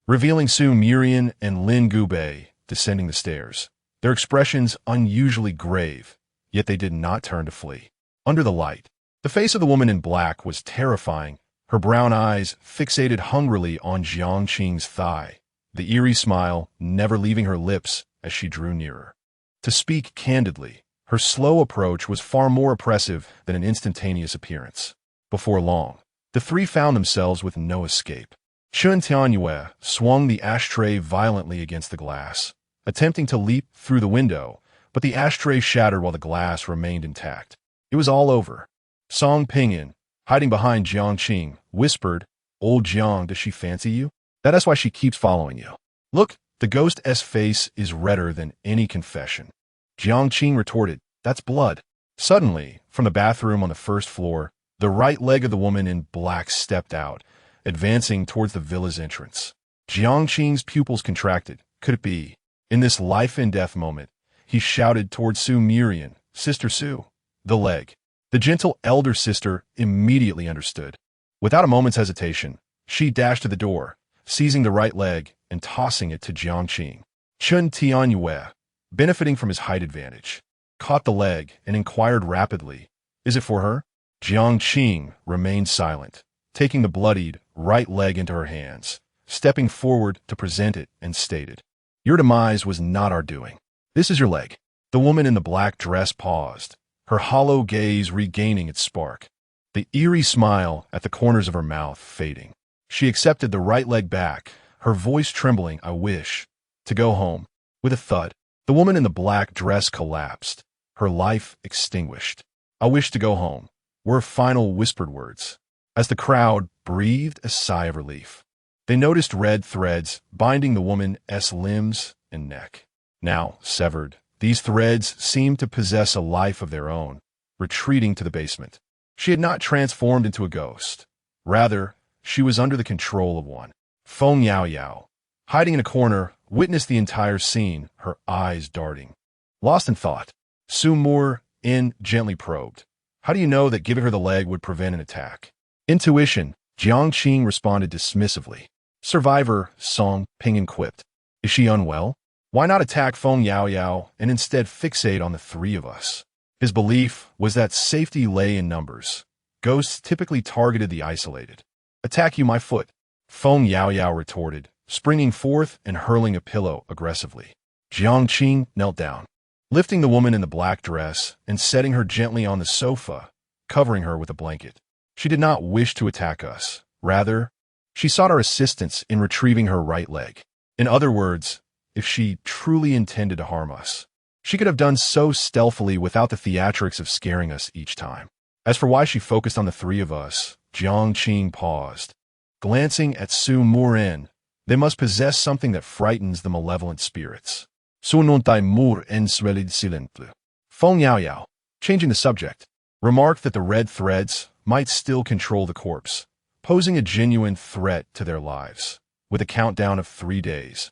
revealing Su Murian and Lin Gubei descending the stairs, their expressions unusually grave, yet they did not turn to flee. Under the light, the face of the woman in black was terrifying, her brown eyes fixated hungrily on Jiang Qing's thigh, the eerie smile never leaving her lips as she drew nearer. To speak candidly, her slow approach was far more oppressive than an instantaneous appearance. Before long, the 3 found themselves with no escape. Chun Tianyue swung the ashtray violently against the glass, attempting to leap through the window, but the ashtray shattered while the glass remained intact. It was all over. Song Pinyin, hiding behind Jiang Qing, whispered, "Old Jiang, does she fancy you? That's why she keeps following you. Look, the ghost's face is redder than any confession." Jiang Qing retorted, That's blood. Suddenly, from the bathroom on the first floor, the right leg of the woman in black stepped out, advancing towards the villa's entrance. Jiang Qing's pupils contracted. Could it be? In this life-and-death moment, he shouted towards Su Murian, Sister Su. The leg. The gentle elder sister immediately understood. Without a moment's hesitation, she dashed to the door, seizing the right leg and tossing it to Jiang Qing. Chun Tianyue, benefiting from his height advantage, caught the leg and inquired rapidly, "Is it for her?" Jiang Qing remained silent, taking the bloodied right leg into her hands, stepping forward to present it and stated, "Your demise was not our doing. This is your leg." The woman in the black dress paused, her hollow gaze regaining its spark, the eerie smile at the corners of her mouth fading. She accepted the right leg back, her voice trembling. "I wish to go home." With a thud, the woman in the black dress collapsed, her life extinguished. "I wish to go home," were her final whispered words. As the crowd breathed a sigh of relief, they noticed red threads binding the woman's limbs and neck. Now severed, these threads seemed to possess a life of their own, retreating to the basement. She had not transformed into a ghost. Rather, she was under the control of one. Feng Yao Yao, hiding in a corner, witnessed the entire scene, her eyes darting. Lost in thought, Su Murian gently probed, "How do you know that giving her the leg would prevent an attack?" "Intuition," Jiang Qing responded dismissively. Survivor Song Ping quipped, "Is she unwell? Why not attack Feng Yao Yao and instead fixate on the three of us?" His belief was that safety lay in numbers. Ghosts typically targeted the isolated. "Attack you, my foot," Feng Yao Yao retorted, springing forth and hurling a pillow aggressively. Jiang Qing knelt down, lifting the woman in the black dress and setting her gently on the sofa, covering her with a blanket. She did not wish to attack us. Rather, she sought our assistance in retrieving her right leg. In other words, if she truly intended to harm us, she could have done so stealthily without the theatrics of scaring us each time. As for why she focused on the three of us, Jiang Qing paused. Glancing at Su Murian, they must possess something that frightens the malevolent spirits. Su non tai mur en swelid silentle. Feng Yao Yao, changing the subject, remarked that the red threads might still control the corpse, posing a genuine threat to their lives. With a countdown of 3 days,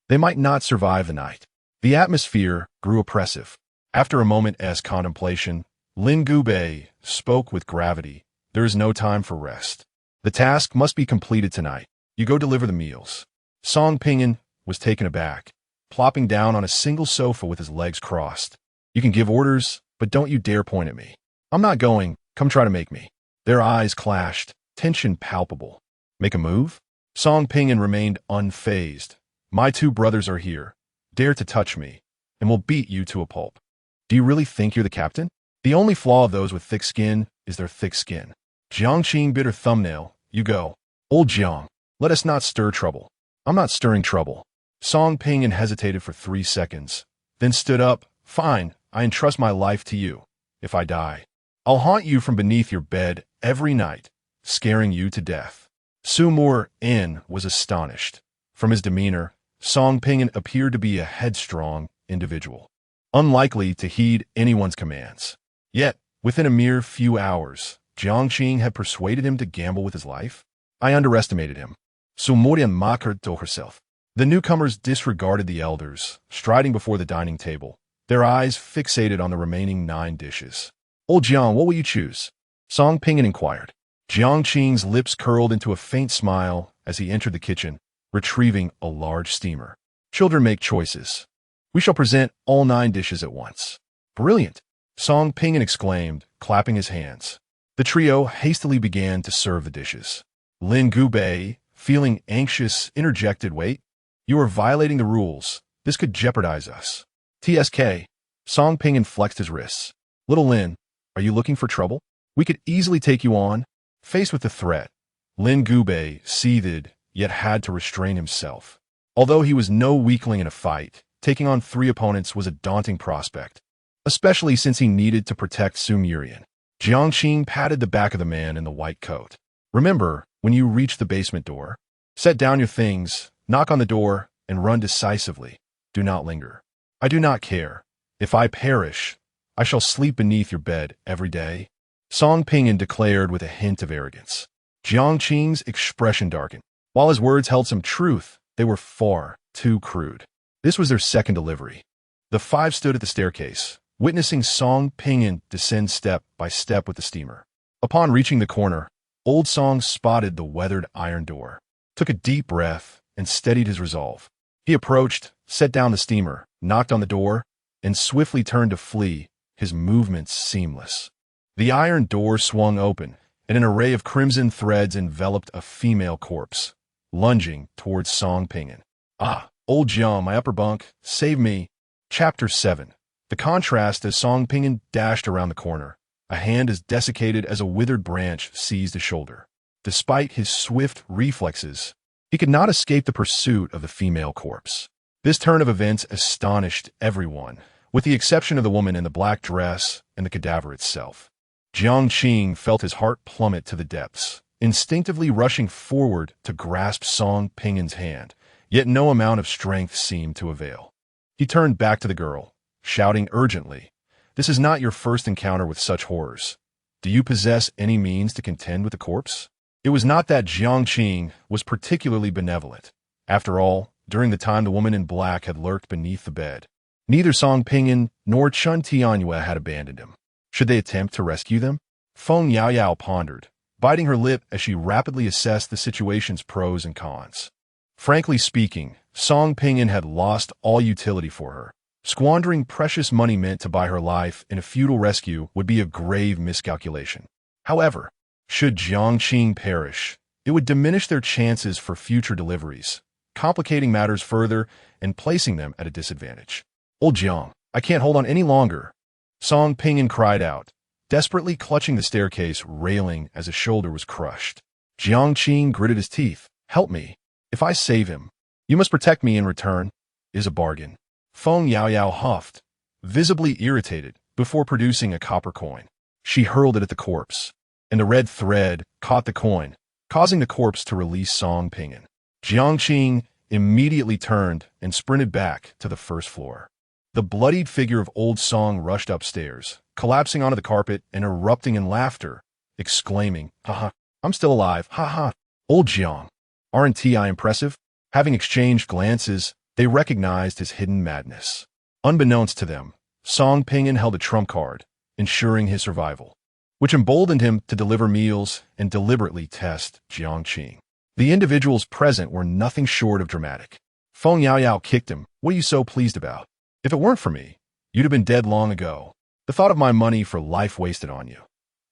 they might not survive the night. The atmosphere grew oppressive. After a moment's contemplation, Lin Gubei spoke with gravity. "There is no time for rest. The task must be completed tonight. You go deliver the meals." Song Pinyin was taken aback, plopping down on a single sofa with his legs crossed. "You can give orders, but don't you dare point at me." "I'm not going. Come try to make me." Their eyes clashed, tension palpable. "Make a move?" Song Pinyin remained unfazed. "My 2 brothers are here. Dare to touch me, and we'll beat you to a pulp." "Do you really think you're the captain?" "The only flaw of those with thick skin is their thick skin." Jiang Qing bit her thumbnail. "You go. Old Jiang, let us not stir trouble." "I'm not stirring trouble." Song Pinyin hesitated for 3 seconds, then stood up. "Fine, I entrust my life to you. If I die, I'll haunt you from beneath your bed every night, scaring you to death." Su Murian was astonished. From his demeanor, Song Pinyin appeared to be a headstrong individual, unlikely to heed anyone's commands. Yet, within a mere few hours, Jiang Qing had persuaded him to gamble with his life. "I underestimated him." Su Murian mocked to herself. The newcomers disregarded the elders, striding before the dining table, their eyes fixated on the remaining 9 dishes. "Old Jiang, what will you choose?" Song Pinyin inquired. Jiang Qing's lips curled into a faint smile as he entered the kitchen, retrieving a large steamer. "Children make choices. We shall present all 9 dishes at once." "Brilliant!" Song Pinyin exclaimed, clapping his hands. The trio hastily began to serve the dishes. Lin Gubei, feeling anxious, interjected, "Wait, you are violating the rules. This could jeopardize us." "TSK." Song Pinyin flexed his wrists. "Little Lin, are you looking for trouble? We could easily take you on." Faced with the threat, Lin Gubei seethed, yet had to restrain himself. Although he was no weakling in a fight, taking on 3 opponents was a daunting prospect, especially since he needed to protect Su Murian. Jiang Qing patted the back of the man in the white coat. "Remember, when you reach the basement door, set down your things, knock on the door, and run decisively. Do not linger. I do not care. If I perish, I shall sleep beneath your bed every day, Song Pingyan declared with a hint of arrogance. Jiang Qing's expression darkened. While his words held some truth, they were far too crude. This was their second delivery. The five stood at the staircase, witnessing Song Pingyan descend step by step with the steamer. Upon reaching the corner, Old Song spotted the weathered iron door, took a deep breath, and steadied his resolve. He approached, set down the steamer, knocked on the door, and swiftly turned to flee, his movements seamless. The iron door swung open, and an array of crimson threads enveloped a female corpse, lunging towards Song Pingyan. Ah, old Jiang, my upper bunk, save me. Chapter 7. The contrast as Song Pingyan dashed around the corner, a hand as desiccated as a withered branch seized his shoulder. Despite his swift reflexes, he could not escape the pursuit of the female corpse. This turn of events astonished everyone, with the exception of the woman in the black dress and the cadaver itself. Jiang Qing felt his heart plummet to the depths, instinctively rushing forward to grasp Song Pingyan's hand, yet no amount of strength seemed to avail. He turned back to the girl, shouting urgently, "This is not your first encounter with such horrors. Do you possess any means to contend with the corpse?" It was not that Jiang Qing was particularly benevolent. After all, during the time the woman in black had lurked beneath the bed, neither Song Pingyan nor Chun Tianyue had abandoned him. Should they attempt to rescue them? Feng Yaoyao pondered, biting her lip as she rapidly assessed the situation's pros and cons. Frankly speaking, Song Pingyan had lost all utility for her. Squandering precious money meant to buy her life in a futile rescue would be a grave miscalculation. However, should Jiang Qing perish, it would diminish their chances for future deliveries, complicating matters further and placing them at a disadvantage. "Old Jiang, I can't hold on any longer," Song Pingyan cried out, desperately clutching the staircase railing as his shoulder was crushed. Jiang Qing gritted his teeth. "Help me. If I save him, you must protect me in return. Is a bargain." Feng Yaoyao huffed, visibly irritated, before producing a copper coin. She hurled it at the corpse, and the red thread caught the coin, causing the corpse to release Song Pingyan. Jiang Qing immediately turned and sprinted back to the first floor. The bloodied figure of Old Song rushed upstairs, collapsing onto the carpet and erupting in laughter, exclaiming, "Haha, I'm still alive, haha. Old Jiang, aren't I impressive?" Having exchanged glances, they recognized his hidden madness. Unbeknownst to them, Song Pingyan held a trump card, ensuring his survival, which emboldened him to deliver meals and deliberately test Jiang Qing. The individuals present were nothing short of dramatic. Feng Yaoyao kicked him. "What are you so pleased about? If it weren't for me, you'd have been dead long ago. The thought of my money for life wasted on you.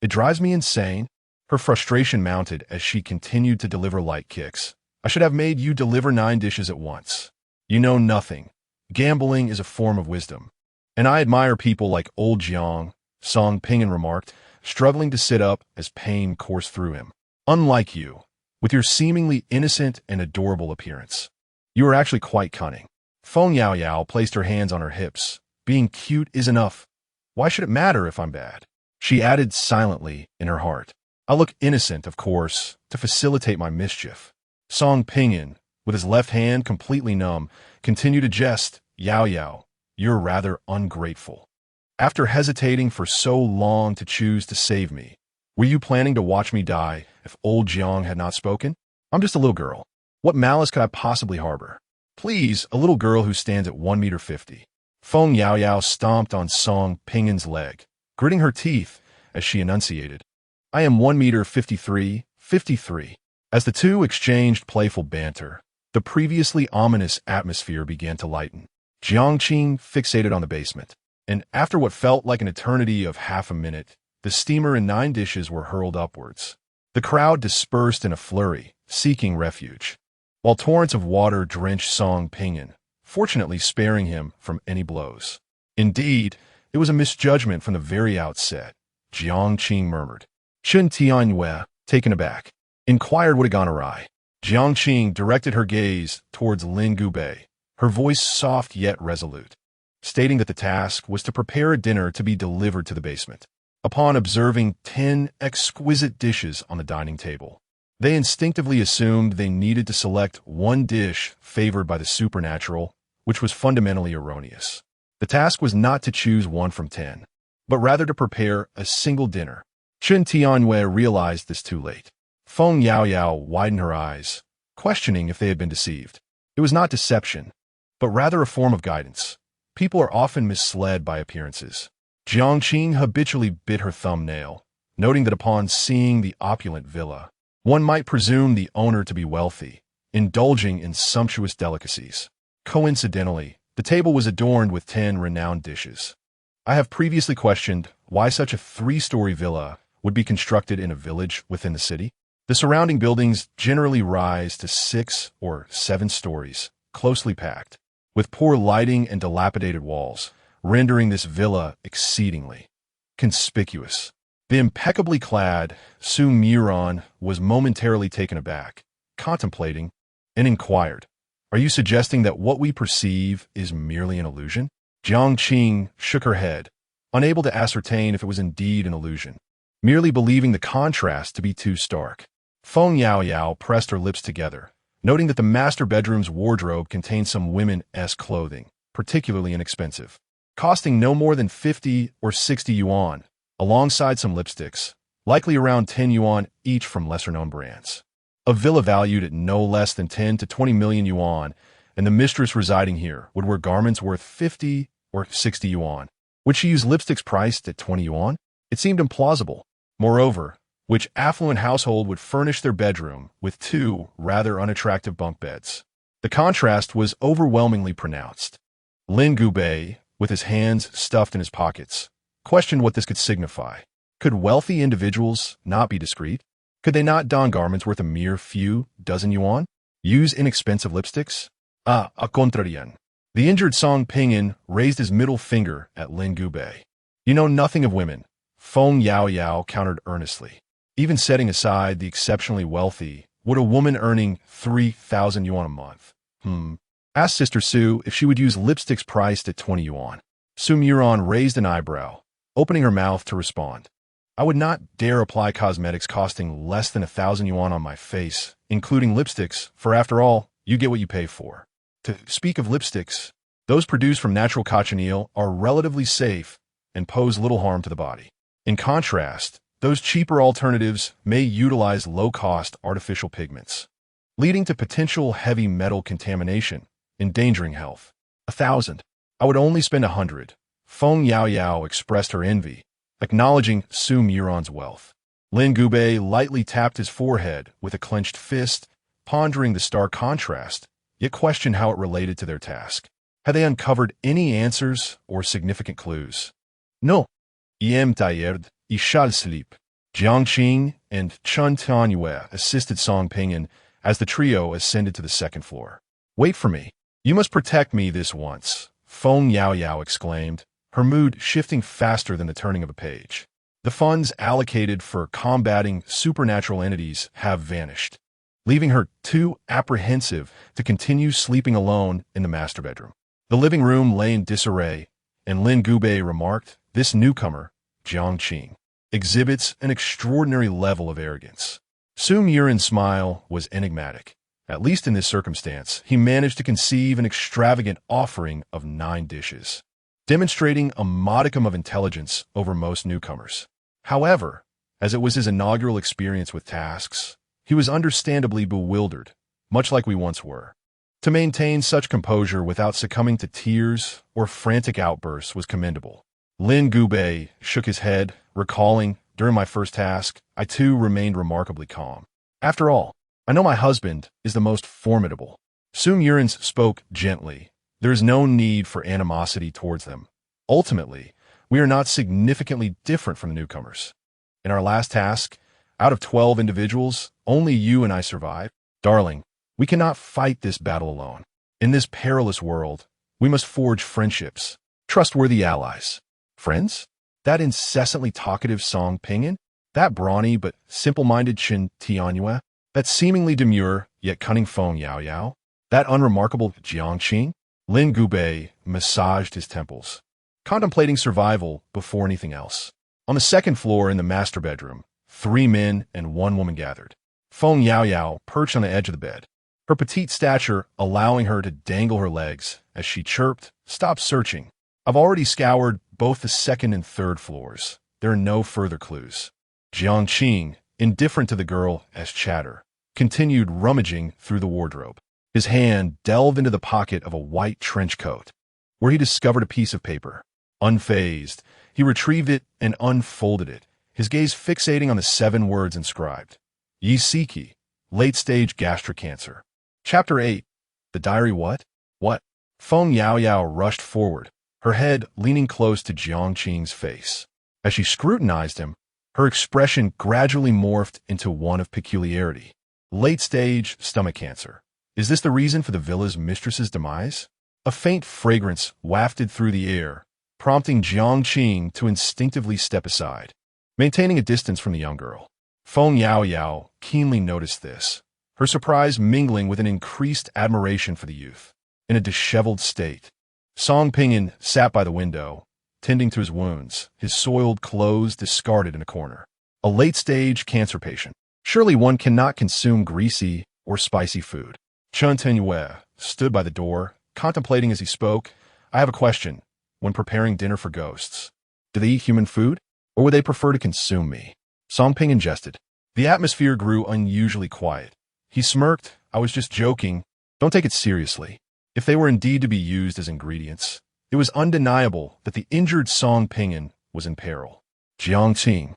It drives me insane." Her frustration mounted as she continued to deliver light kicks. "I should have made you deliver 9 dishes at once. You know nothing. Gambling is a form of wisdom. And I admire people like Old Jiang," Song Pingyan remarked, struggling to sit up as pain coursed through him. "Unlike you, with your seemingly innocent and adorable appearance. You are actually quite cunning." Feng Yaoyao placed her hands on her hips. "Being cute is enough. Why should it matter if I'm bad?" She added silently in her heart, "I look innocent, of course, to facilitate my mischief." Song Pingyan, with his left hand completely numb, continued to jest. "Yaoyao, you're rather ungrateful. After hesitating for so long to choose to save me, were you planning to watch me die if Old Jiang had not spoken? I'm just a little girl. What malice could I possibly harbor? Please, a little girl who stands at 1.50 meters. Feng Yaoyao stomped on Song Pingyan's leg, gritting her teeth as she enunciated, "I am 1.53 meters. As the two exchanged playful banter, the previously ominous atmosphere began to lighten. Jiang Qing fixated on the basement, and after what felt like an eternity of half a minute, the steamer and 9 dishes were hurled upwards. The crowd dispersed in a flurry, seeking refuge, while torrents of water drenched Song Pingyan, fortunately sparing him from any blows. Indeed, it was a misjudgment from the very outset, Jiang Qing murmured. Chun Tianyue, taken aback, inquired what had gone awry. Jiang Qing directed her gaze towards Lin Gubei, her voice soft yet resolute, stating that the task was to prepare a dinner to be delivered to the basement. Upon observing 10 exquisite dishes on the dining table, they instinctively assumed they needed to select one dish favored by the supernatural, which was fundamentally erroneous. The task was not to choose one from 10. but rather to prepare a single dinner. Chen Tianyue realized this too late. Feng Yaoyao widened her eyes, questioning if they had been deceived. It was not deception, but rather a form of guidance. People are often misled by appearances. Jiang Qing habitually bit her thumbnail, noting that upon seeing the opulent villa, one might presume the owner to be wealthy, indulging in sumptuous delicacies. Coincidentally, the table was adorned with 10 renowned dishes. I have previously questioned why such a 3-story villa would be constructed in a village within the city. The surrounding buildings generally rise to 6 or 7 stories, closely packed, with poor lighting and dilapidated walls, rendering this villa exceedingly conspicuous. The impeccably clad Su Miron was momentarily taken aback, contemplating, and inquired, "Are you suggesting that what we perceive is merely an illusion?" Jiang Qing shook her head, unable to ascertain if it was indeed an illusion, merely believing the contrast to be too stark. Feng Yaoyao pressed her lips together, noting that the master bedroom's wardrobe contained some women-esque clothing, particularly inexpensive, costing no more than 50 or 60 yuan, alongside some lipsticks, likely around 10 yuan each from lesser-known brands. A villa valued at no less than 10 to 20 million yuan, and the mistress residing here would wear garments worth 50 or 60 yuan. Would she use lipsticks priced at 20 yuan? It seemed implausible. Moreover, which affluent household would furnish their bedroom with 2 rather unattractive bunk beds? The contrast was overwhelmingly pronounced. Lin Gubei, with his hands stuffed in his pockets, questioned what this could signify. Could wealthy individuals not be discreet? Could they not don garments worth a mere few dozen yuan? Use inexpensive lipsticks? A contrarian. The injured Song Pinyin raised his middle finger at Lin Gubei. "You know nothing of women," Feng Yaoyao countered earnestly. Even setting aside the exceptionally wealthy, would a woman earning 3,000 yuan a month? Asked Sister Su if she would use lipsticks priced at 20 yuan. Su Miron raised an eyebrow, opening her mouth to respond. "I would not dare apply cosmetics costing less than 1,000 yuan on my face, including lipsticks, for after all, you get what you pay for. To speak of lipsticks, those produced from natural cochineal are relatively safe and pose little harm to the body. In contrast, those cheaper alternatives may utilize low-cost artificial pigments, leading to potential heavy metal contamination, endangering health. 1,000. I would only spend 100. Feng Yaoyao expressed her envy, acknowledging Su Miron's wealth. Lin Gubei lightly tapped his forehead with a clenched fist, pondering the stark contrast, yet questioned how it related to their task. Had they uncovered any answers or significant clues? No. Iem tired, I shall sleep. Jiang Qing and Chen Tianyue assisted Song Pinyin as the trio ascended to the second floor. "Wait for me. You must protect me this once," Feng Yaoyao exclaimed, her mood shifting faster than the turning of a page. The funds allocated for combating supernatural entities have vanished, leaving her too apprehensive to continue sleeping alone in the master bedroom. The living room lay in disarray, and Lin Gubei remarked, "This newcomer, Jiang Qing, exhibits an extraordinary level of arrogance." Su Miron's smile was enigmatic. At least in this circumstance, he managed to conceive an extravagant offering of 9 dishes, demonstrating a modicum of intelligence over most newcomers. However, as it was his inaugural experience with tasks, he was understandably bewildered, much like we once were. To maintain such composure without succumbing to tears or frantic outbursts was commendable. Lin Gubei shook his head, recalling, "During my first task, I too remained remarkably calm. After all, I know my husband is the most formidable." Su Miron spoke gently. "There is no need for animosity towards them. Ultimately, we are not significantly different from the newcomers. In our last task, out of 12 individuals, only you and I survived. Darling, we cannot fight this battle alone. In this perilous world, we must forge friendships, trustworthy allies." Friends? That incessantly talkative Song Pinyin? That brawny but simple-minded Chen Tianyue? That seemingly demure yet cunning Feng Yaoyao? That unremarkable Jiang Qing? Lin Gubei massaged his temples, contemplating survival before anything else. On the second floor in the master bedroom, 3 men and 1 woman gathered. Feng Yaoyao perched on the edge of the bed, her petite stature allowing her to dangle her legs as she chirped, "Stop searching. I've already scoured both the second and third floors. There are no further clues. Jiang Qing, indifferent to the girl's chatter, continued rummaging through the wardrobe. His hand delved into the pocket of a white trench coat, where he discovered a piece of paper. Unfazed, he retrieved it and unfolded it, his gaze fixating on the 7 words inscribed. Yi Siki, late-stage gastric cancer. Chapter 8. The diary what? What? Feng Yaoyao rushed forward, her head leaning close to Jiang Qing's face. As she scrutinized him, her expression gradually morphed into one of peculiarity. Late-stage stomach cancer. Is this the reason for the villa's mistress's demise? A faint fragrance wafted through the air, prompting Jiang Qing to instinctively step aside, maintaining a distance from the young girl. Feng Yaoyao keenly noticed this, her surprise mingling with an increased admiration for the youth. In a disheveled state, Song Pinyin sat by the window, tending to his wounds, his soiled clothes discarded in a corner. A late-stage cancer patient. Surely one cannot consume greasy or spicy food. Chen Tenyue stood by the door, contemplating as he spoke. I have a question. When preparing dinner for ghosts, do they eat human food, or would they prefer to consume me? Song Pinyin jested. The atmosphere grew unusually quiet. He smirked. I was just joking. Don't take it seriously. If they were indeed to be used as ingredients, it was undeniable that the injured Song Pinyin was in peril. Jiang Qing,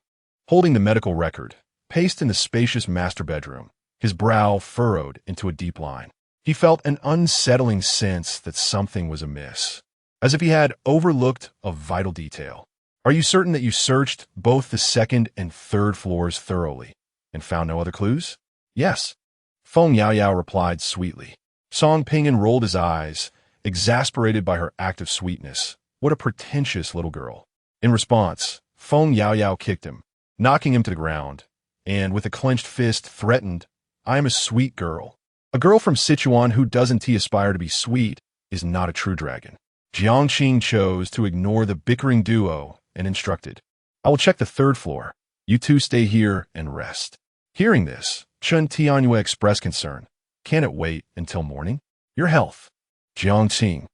holding the medical record, paced in the spacious master bedroom, his brow furrowed into a deep line. He felt an unsettling sense that something was amiss, as if he had overlooked a vital detail. Are you certain that you searched both the second and third floors thoroughly and found no other clues? Yes, Feng Yaoyao replied sweetly. Song Pinyin rolled his eyes, exasperated by her act of sweetness. What a pretentious little girl. In response, Feng Yaoyao kicked him, knocking him to the ground, and with a clenched fist threatened, I am a sweet girl. A girl from Sichuan who doesn't aspire to be sweet is not a true dragon. Jiang Qing chose to ignore the bickering duo and instructed, I will check the third floor. You two stay here and rest. Hearing this, Chen Tianyue expressed concern. Can it wait until morning? Your health. Jiang Qing,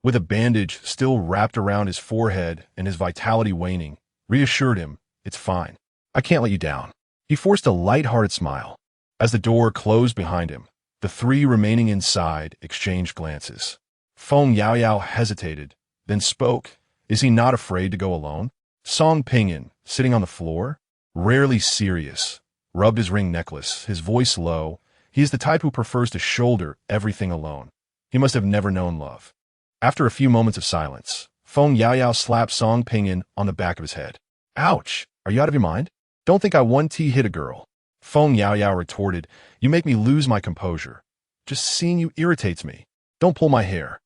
with a bandage still wrapped around his forehead and his vitality waning, reassured him, it's fine. I can't let you down. He forced a light-hearted smile. As the door closed behind him, the 3 remaining inside exchanged glances. Feng Yaoyao hesitated, then spoke. Is he not afraid to go alone? Song Pinyin, sitting on the floor, rarely serious, rubbed his ring necklace, his voice low. He is the type who prefers to shoulder everything alone. He must have never known love. After a few moments of silence, Feng Yaoyao slapped Song Pinyin on the back of his head. Ouch! Are you out of your mind? Don't think I 1T hit a girl. Feng Yaoyao retorted, you make me lose my composure. Just seeing you irritates me. Don't pull my hair.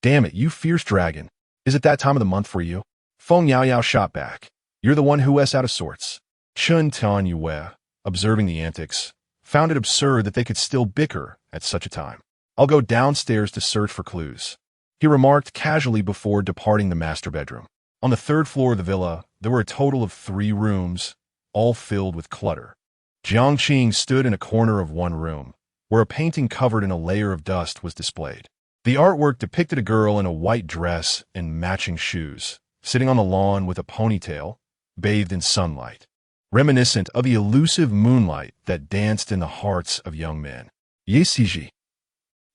Damn it, you fierce dragon. Is it that time of the month for you? Feng Yaoyao shot back. You're the one who is out of sorts. Chen Tianyue, observing the antics, found it absurd that they could still bicker at such a time. I'll go downstairs to search for clues, he remarked casually before departing the master bedroom. On the 3rd floor of the villa, there were a total of 3 rooms, all filled with clutter. Jiang Qing stood in a corner of one room, where a painting covered in a layer of dust was displayed. The artwork depicted a girl in a white dress and matching shoes, sitting on the lawn with a ponytail, bathed in sunlight, reminiscent of the elusive moonlight that danced in the hearts of young men. Yesiji.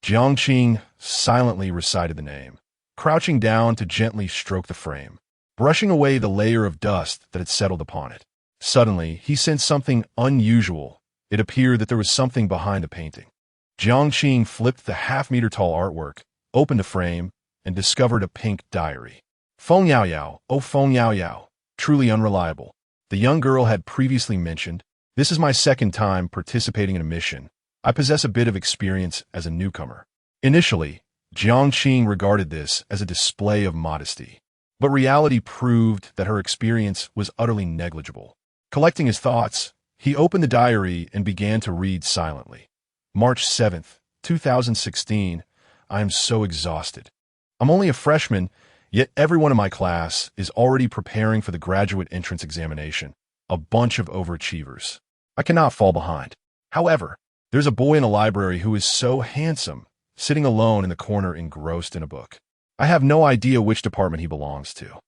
Jiang Qing silently recited the name, crouching down to gently stroke the frame, brushing away the layer of dust that had settled upon it. Suddenly, he sensed something unusual. It appeared that there was something behind the painting. Jiang Qing flipped the half-meter-tall artwork, opened the frame, and discovered a pink diary. Feng Yaoyao, oh Feng Yaoyao, truly unreliable. The young girl had previously mentioned, this is my 2nd time participating in a mission. I possess a bit of experience as a newcomer. Initially, Jiang Qing regarded this as a display of modesty, but reality proved that her experience was utterly negligible. Collecting his thoughts, he opened the diary and began to read silently. March 7th, 2016. I am so exhausted. I'm only a freshman, yet everyone in my class is already preparing for the graduate entrance examination. A bunch of overachievers. I cannot fall behind. However, there's a boy in the library who is so handsome, sitting alone in the corner engrossed in a book. I have no idea which department he belongs to.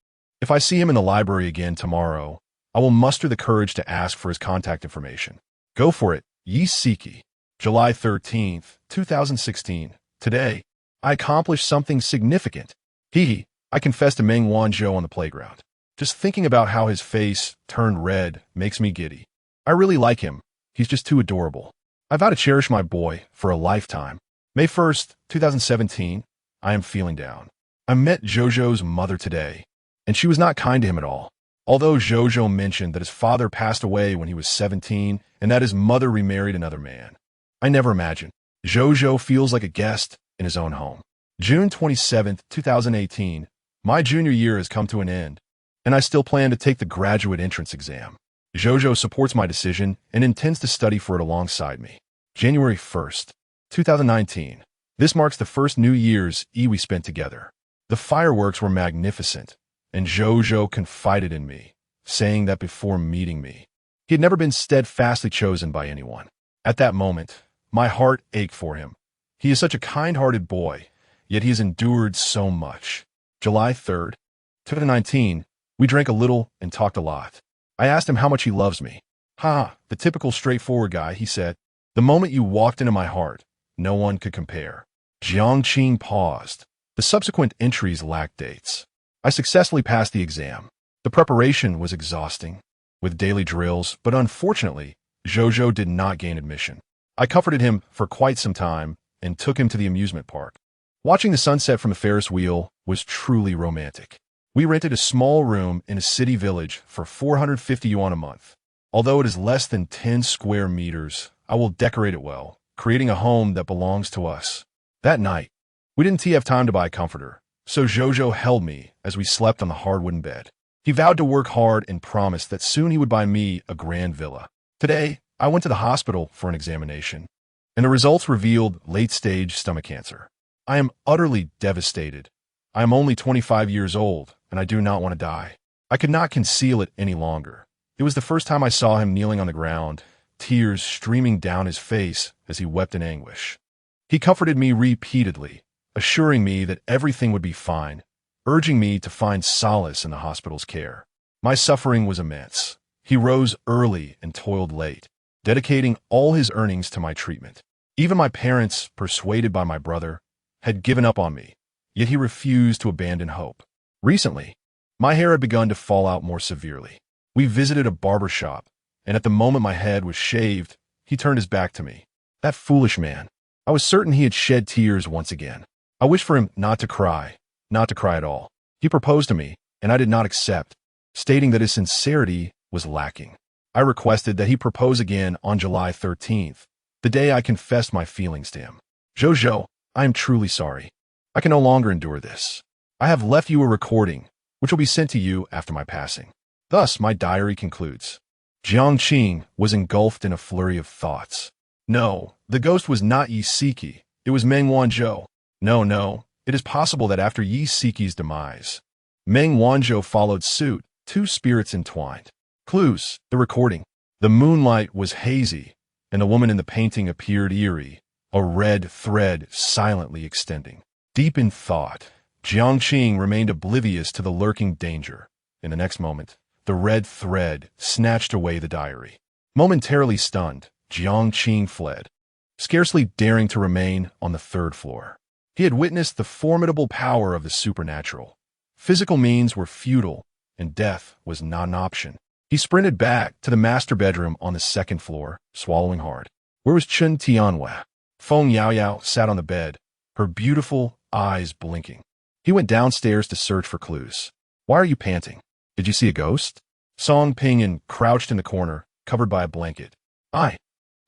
If I see him in the library again tomorrow, I will muster the courage to ask for his contact information. Go for it, Yi Siki. July 13th, 2016. Today, I accomplished something significant. I confessed to Meng Wanzhou on the playground. Just thinking about how his face turned red makes me giddy. I really like him. He's just too adorable. I vow to cherish my boy for a lifetime. May 1st, 2017. I am feeling down. I met Zhou's mother today, and she was not kind to him at all. Although Zhou mentioned that his father passed away when he was 17 and that his mother remarried another man. I never imagined. Zhou feels like a guest in his own home. June 27th, 2018. My junior year has come to an end, and I still plan to take the graduate entrance exam. Zhou supports my decision and intends to study for it alongside me. January 1st, 2019. This marks the first New Year's Eve we spent together. The fireworks were magnificent, and Zhou confided in me, saying that before meeting me, he had never been steadfastly chosen by anyone. At that moment, my heart ached for him. He is such a kind-hearted boy, yet he has endured so much. July 3rd, 2019, we drank a little and talked a lot. I asked him how much he loves me. The typical straightforward guy, he said. The moment you walked into my heart, no one could compare. Jiang Qing paused. The subsequent entries lacked dates. I successfully passed the exam. The preparation was exhausting, with daily drills, but unfortunately, Zhou did not gain admission. I comforted him for quite some time and took him to the amusement park. Watching the sunset from a Ferris wheel was truly romantic. We rented a small room in a city village for 450 yuan a month. Although it is less than 10 square meters, I will decorate it well, creating a home that belongs to us. That night, we didn't have time to buy a comforter, so Zhou held me as we slept on the hard wooden bed. He vowed to work hard and promised that soon he would buy me a grand villa. Today, I went to the hospital for an examination, and the results revealed late-stage stomach cancer. I am utterly devastated. I am only 25 years old, and I do not want to die. I could not conceal it any longer. It was the first time I saw him kneeling on the ground, tears streaming down his face as he wept in anguish. He comforted me repeatedly, assuring me that everything would be fine, urging me to find solace in the hospital's care. My suffering was immense. He rose early and toiled late, dedicating all his earnings to my treatment. Even my parents, persuaded by my brother, had given up on me, yet he refused to abandon hope. Recently, my hair had begun to fall out more severely. We visited a barber shop, and at the moment my head was shaved, he turned his back to me. That foolish man. I was certain he had shed tears once again. I wished for him not to cry at all. He proposed to me, and I did not accept, stating that his sincerity was lacking. I requested that he propose again on July 13th, the day I confessed my feelings to him. Zhou, I am truly sorry. I can no longer endure this. I have left you a recording, which will be sent to you after my passing. Thus, my diary concludes. Jiang Qing was engulfed in a flurry of thoughts. No, the ghost was not Yi Siki. It was Meng Wanzhou. No, it is possible that after Yi Siki's demise, Meng Wanzhou followed suit, two spirits entwined. Clues, the recording. The moonlight was hazy, and the woman in the painting appeared eerie, a red thread silently extending. Deep in thought, Jiang Qing remained oblivious to the lurking danger. In the next moment, the red thread snatched away the diary. Momentarily stunned, Jiang Qing fled, scarcely daring to remain on the third floor. He had witnessed the formidable power of the supernatural. Physical means were futile, and death was not an option. He sprinted back to the master bedroom on the second floor, swallowing hard. Where was Chen Tianhua? Feng Yaoyao sat on the bed, her beautiful eyes blinking. He went downstairs to search for clues. Why are you panting? Did you see a ghost? Song Pingyun crouched in the corner, covered by a blanket. Jiang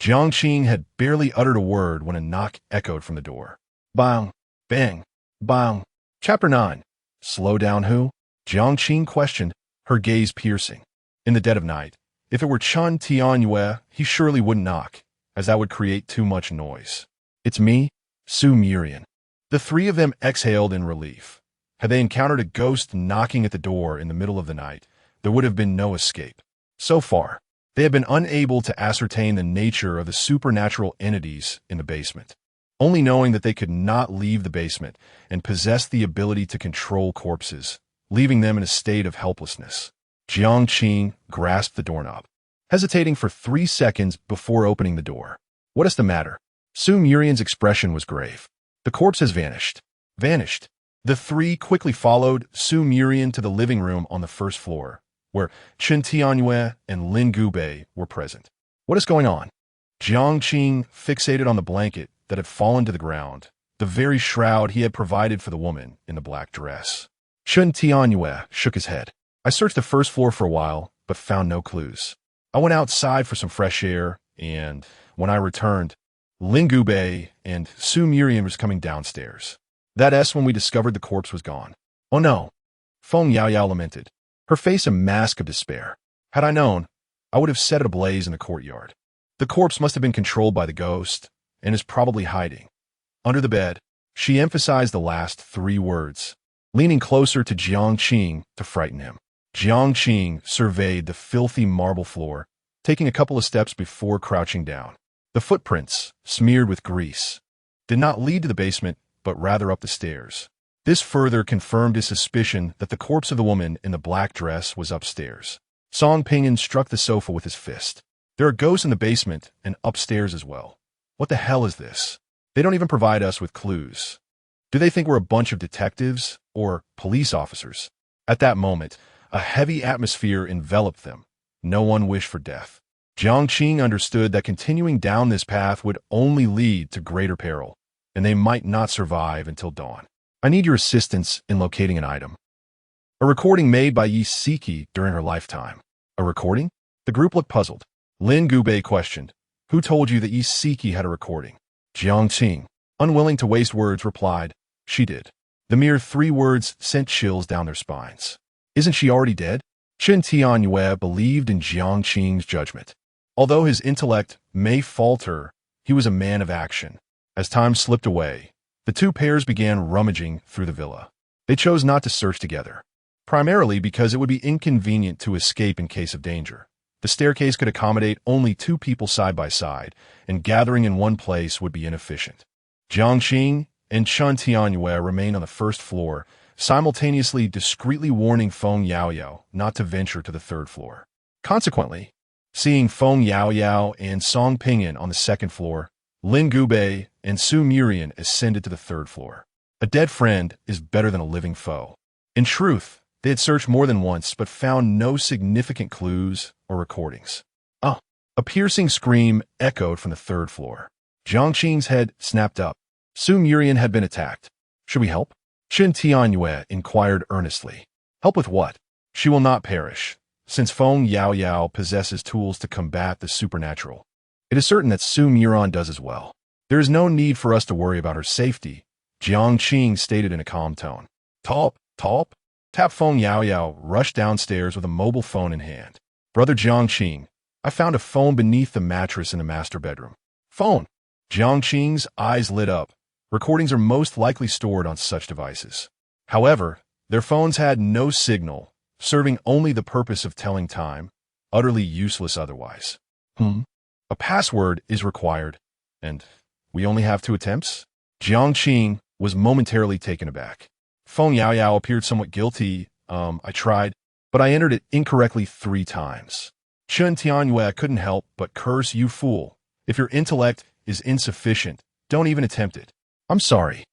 Qing had barely uttered a word when a knock echoed from the door. Bang, bang, bang. Chapter 9. Slow down who? Jiang Qing questioned, her gaze piercing. In the dead of night, if it were Chen Tianhua, he surely wouldn't knock, as that would create too much noise. It's me, Su Murian. The three of them exhaled in relief. Had they encountered a ghost knocking at the door in the middle of the night, there would have been no escape. So far, they had been unable to ascertain the nature of the supernatural entities in the basement, only knowing that they could not leave the basement and possessed the ability to control corpses, leaving them in a state of helplessness. Jiang Qing grasped the doorknob, hesitating for 3 seconds before opening the door. What is the matter? Su Murian's expression was grave. The corpse has vanished. Vanished. The three quickly followed Su Murian to the living room on the first floor, where Chen Tianyue and Lin Gubei were present. What is going on? Jiang Qing fixated on the blanket that had fallen to the ground, the very shroud he had provided for the woman in the black dress. Chen Tianyue shook his head. I searched the first floor for a while, but found no clues. I went outside for some fresh air, and when I returned, Lin Gubei and Su Murian was coming downstairs. That's when we discovered the corpse was gone. Oh no, Feng Yaoyao lamented, her face a mask of despair. Had I known, I would have set it ablaze in the courtyard. The corpse must have been controlled by the ghost, and is probably hiding. Under the bed, she emphasized the last 3 words, leaning closer to Jiang Qing to frighten him. Jiang Qing surveyed the filthy marble floor, taking a couple of steps before crouching down. The footprints, smeared with grease, did not lead to the basement, but rather up the stairs. This further confirmed his suspicion that the corpse of the woman in the black dress was upstairs. Song Pingan struck the sofa with his fist. There are ghosts in the basement and upstairs as well. What the hell is this? They don't even provide us with clues. Do they think we're a bunch of detectives or police officers? At that moment, a heavy atmosphere enveloped them. No one wished for death. Jiang Qing understood that continuing down this path would only lead to greater peril, and they might not survive until dawn. I need your assistance in locating an item. A recording made by Yi Siki during her lifetime. A recording? The group looked puzzled. Lin Gubei questioned, who told you that Yi Siki had a recording? Jiang Qing, unwilling to waste words, replied, she did. The mere 3 words sent chills down their spines. Isn't she already dead? Chen Tianyue believed in Jiang Qing's judgment. Although his intellect may falter, he was a man of action. As time slipped away, the 2 pairs began rummaging through the villa. They chose not to search together, primarily because it would be inconvenient to escape in case of danger. The staircase could accommodate only 2 people side by side, and gathering in one place would be inefficient. Jiang Qing and Chen Tianyue remained on the first floor, simultaneously discreetly warning Feng Yaoyao not to venture to the 3rd floor. Consequently, seeing Feng Yaoyao and Song Pingan on the 2nd floor, Lin Gubei and Su Murian ascended to the 3rd floor. A dead friend is better than a living foe. In truth, they had searched more than once but found no significant clues or recordings. Oh! A piercing scream echoed from the 3rd floor. Jiang Qing's head snapped up. Su Murian had been attacked. Should we help? Chen Tianyue inquired earnestly. Help with what? She will not perish, since Feng Yaoyao possesses tools to combat the supernatural. It is certain that Su Murian does as well. There is no need for us to worry about her safety, Jiang Qing stated in a calm tone. Talp, talp. Tap Feng Yaoyao rushed downstairs with a mobile phone in hand. Brother Jiang Qing, I found a phone beneath the mattress in the master bedroom. Phone! Jiang Qing's eyes lit up. Recordings are most likely stored on such devices. However, their phones had no signal, serving only the purpose of telling time, utterly useless otherwise. A password is required, and we only have 2 attempts? Jiang Qing was momentarily taken aback. Feng Yaoyao appeared somewhat guilty. I tried, but I entered it incorrectly 3 times. Chen Tianyue couldn't help but curse, you fool. If your intellect is insufficient, don't even attempt it. I'm sorry.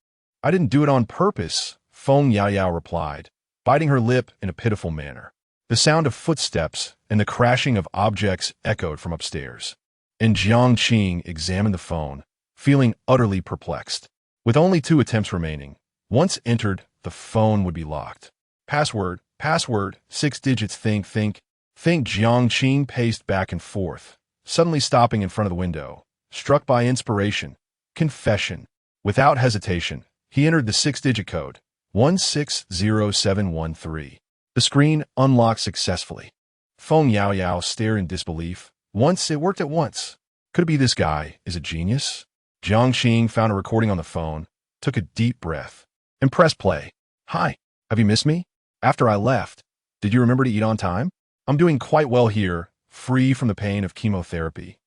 I didn't do it on purpose, Feng Yaoyao replied, biting her lip in a pitiful manner. The sound of footsteps and the crashing of objects echoed from upstairs, and Jiang Qing examined the phone, feeling utterly perplexed. With only 2 attempts remaining, once entered, the phone would be locked. Password, 6 digits, think. Jiang Qing paced back and forth, suddenly stopping in front of the window, struck by inspiration. Confession. Without hesitation, he entered the 6-digit code, 160713. The screen unlocked successfully. Feng Yaoyao stared in disbelief. It worked at once. Could it be this guy is a genius? Jiang Qing found a recording on the phone, took a deep breath, and pressed play. Hi, have you missed me? After I left, did you remember to eat on time? I'm doing quite well here, free from the pain of chemotherapy.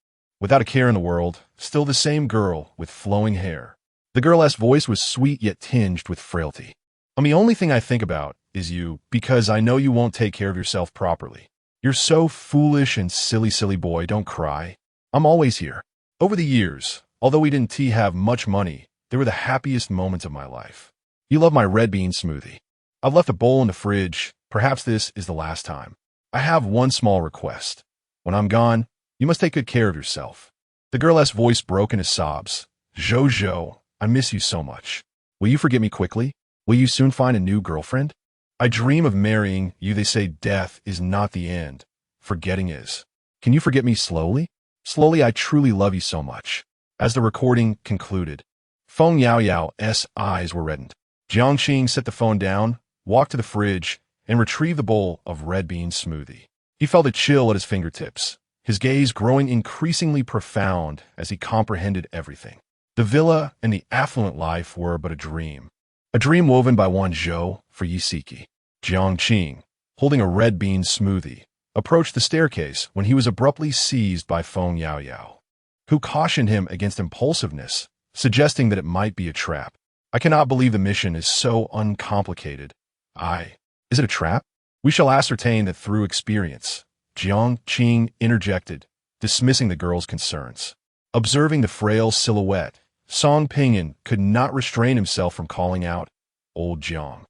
Without a care in the world, still the same girl with flowing hair. The girl's voice was sweet yet tinged with frailty. The only thing I think about is you, because I know you won't take care of yourself properly. You're so foolish and silly, silly boy, don't cry. I'm always here. Over the years, although we didn't have much money, they were the happiest moments of my life. You love my red bean smoothie. I've left a bowl in the fridge. Perhaps this is the last time. I have one small request. When I'm gone, you must take good care of yourself. The girl's voice broke into sobs. Jojo, I miss you so much. Will you forget me quickly? Will you soon find a new girlfriend? I dream of marrying you. They say death is not the end. Forgetting is. Can you forget me slowly? Slowly, I truly love you so much. As the recording concluded, Feng Yaoyao's eyes were reddened. Jiang Qing set the phone down, walked to the fridge, and retrieved the bowl of red bean smoothie. He felt a chill at his fingertips, his gaze growing increasingly profound as he comprehended everything. The villa and the affluent life were but a dream woven by one Zhou for Yisiki. Jiang Qing, holding a red bean smoothie, approached the staircase when he was abruptly seized by Feng Yaoyao, who cautioned him against impulsiveness, suggesting that it might be a trap. I cannot believe the mission is so uncomplicated. Is it a trap? We shall ascertain that through experience. Jiang Qing interjected, dismissing the girl's concerns. Observing the frail silhouette, Song Pinyin could not restrain himself from calling out, Old Jiang.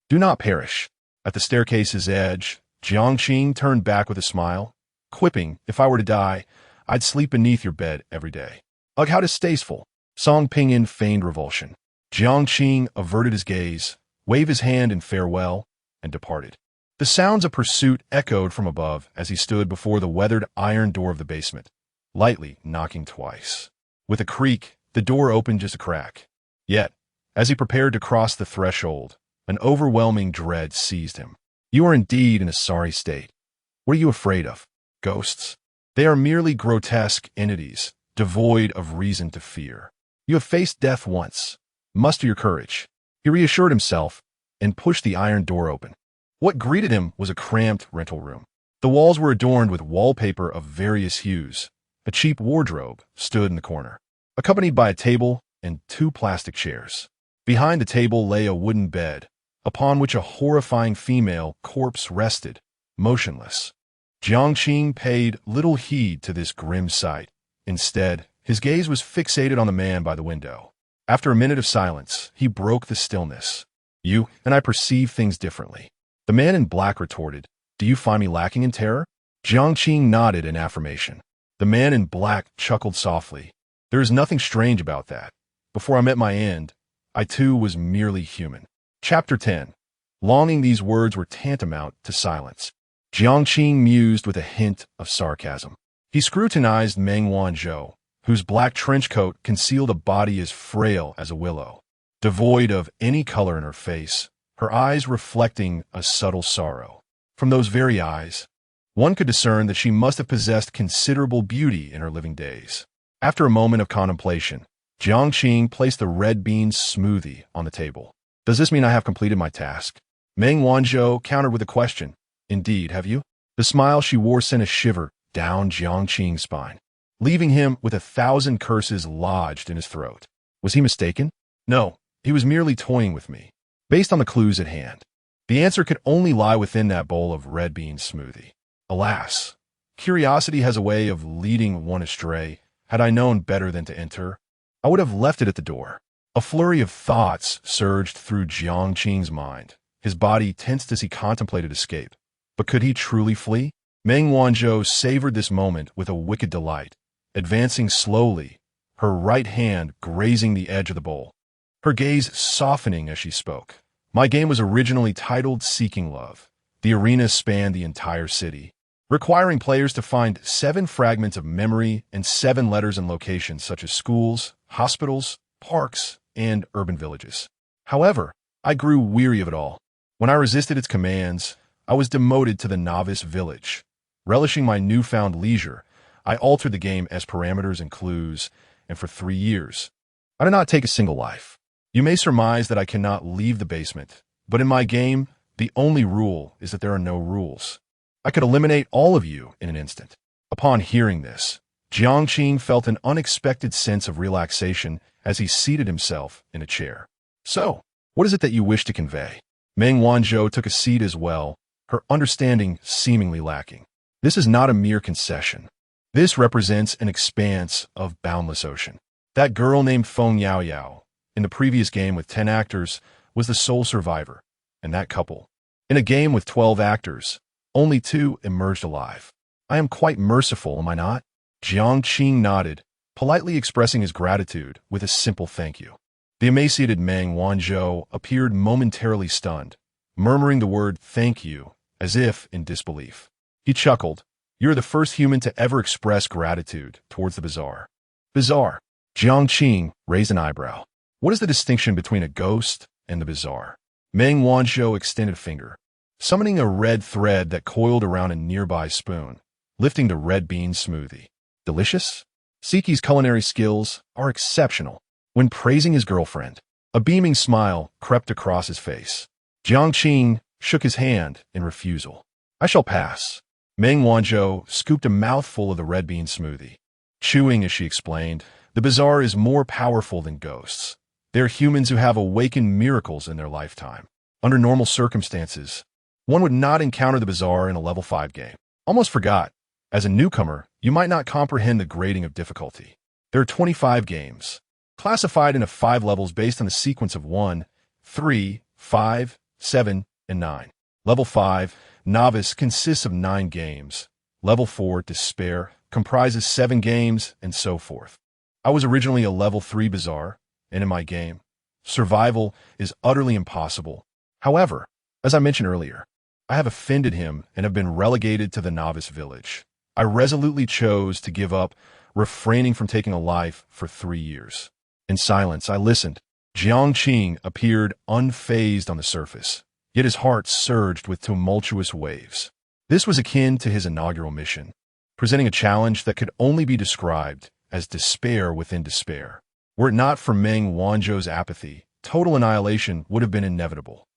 Do not perish. At the staircase's edge, Jiang Qing turned back with a smile, quipping, if I were to die, I'd sleep beneath your bed every day. Ugh, how distasteful. Song Pinyin feigned revulsion. Jiang Qing averted his gaze, waved his hand in farewell, and departed. The sounds of pursuit echoed from above as he stood before the weathered iron door of the basement, lightly knocking twice. With a creak, the door opened just a crack. Yet, as he prepared to cross the threshold, an overwhelming dread seized him. You are indeed in a sorry state. What are you afraid of? Ghosts? They are merely grotesque entities, devoid of reason to fear. You have faced death once. Muster your courage. He reassured himself and pushed the iron door open. What greeted him was a cramped rental room. The walls were adorned with wallpaper of various hues. A cheap wardrobe stood in the corner, accompanied by a table and 2 plastic chairs. Behind the table lay a wooden bed, upon which a horrifying female corpse rested, motionless. Jiang Qing paid little heed to this grim sight. Instead, his gaze was fixated on the man by the window. After a minute of silence, he broke the stillness. You and I perceive things differently. The man in black retorted, Do you find me lacking in terror? Jiang Qing nodded in affirmation. The man in black chuckled softly. There is nothing strange about that. Before I met my end, I too was merely human. Chapter 10. Longing. These words were tantamount to silence. Jiang Qing mused with a hint of sarcasm. He scrutinized Meng Wanzhou, whose black trench coat concealed a body as frail as a willow. Devoid of any color in her face, her eyes reflecting a subtle sorrow. From those very eyes, one could discern that she must have possessed considerable beauty in her living days. After a moment of contemplation, Jiang Qing placed the red bean smoothie on the table. Does this mean I have completed my task? Meng Wanzhou countered with a question. Indeed, have you? The smile she wore sent a shiver down Jiang Qing's spine, leaving him with 1,000 curses lodged in his throat. Was he mistaken? No, he was merely toying with me, based on the clues at hand. The answer could only lie within that bowl of red bean smoothie. Alas, curiosity has a way of leading one astray. Had I known better than to enter, I would have left it at the door. A flurry of thoughts surged through Jiang Qing's mind. His body tensed as he contemplated escape. But could he truly flee? Meng Wanzhou savored this moment with a wicked delight, advancing slowly, her right hand grazing the edge of the bowl, her gaze softening as she spoke. My game was originally titled Seeking Love. The arena spanned the entire city, requiring players to find 7 fragments of memory and 7 letters in locations such as schools, hospitals, parks, and urban villages. However, I grew weary of it all. When I resisted its commands, I was demoted to the novice village. Relishing my newfound leisure, I altered the game as parameters and clues, and for 3 years, I did not take a single life. You may surmise that I cannot leave the basement, but in my game, the only rule is that there are no rules. I could eliminate all of you in an instant. Upon hearing this, Jiang Qing felt an unexpected sense of relaxation as he seated himself in a chair. So, What is it that you wish to convey? Meng Wanzhou took a seat as well, her understanding seemingly lacking. This is not a mere concession. This represents an expanse of boundless ocean. That girl named Feng Yao Yao, in the previous game with 10 actors, was the sole survivor, and that couple. In a game with 12 actors, only 2 emerged alive. I am quite merciful, am I not? Jiang Qing nodded, politely expressing his gratitude with a simple thank you. The emaciated Meng Wanzhou appeared momentarily stunned, murmuring the word thank you, as if in disbelief. He chuckled. You're the first human to ever express gratitude towards the bizarre. Bizarre. Jiang Qing raised an eyebrow. What is the distinction between a ghost and the bizarre? Meng Wanzhou extended a finger, summoning a red thread that coiled around a nearby spoon, lifting the red bean smoothie. Delicious? Siki's culinary skills are exceptional. When praising his girlfriend, a beaming smile crept across his face. Jiang Qing shook his hand in refusal. I shall pass. Meng Wanzhou scooped a mouthful of the red bean smoothie. Chewing as she explained, the bizarre is more powerful than ghosts. They're humans who have awakened miracles in their lifetime. Under normal circumstances, one would not encounter the bizarre in a level 5 game. Almost forgot. As a newcomer, you might not comprehend the grading of difficulty. There are 25 games, classified into 5 levels based on the sequence of 1, 3, 5, 7, and 9. Level 5, Novice, consists of 9 games. Level 4, Despair, comprises 7 games, and so forth. I was originally a level 3 Bizarre, and in my game, survival is utterly impossible. However, as I mentioned earlier, I have offended him and have been relegated to the Novice Village. I resolutely chose to give up, refraining from taking a life for 3 years. In silence, I listened. Jiang Qing appeared unfazed on the surface, yet his heart surged with tumultuous waves. This was akin to his inaugural mission, presenting a challenge that could only be described as despair within despair. Were it not for Meng Wanzhou's apathy, total annihilation would have been inevitable.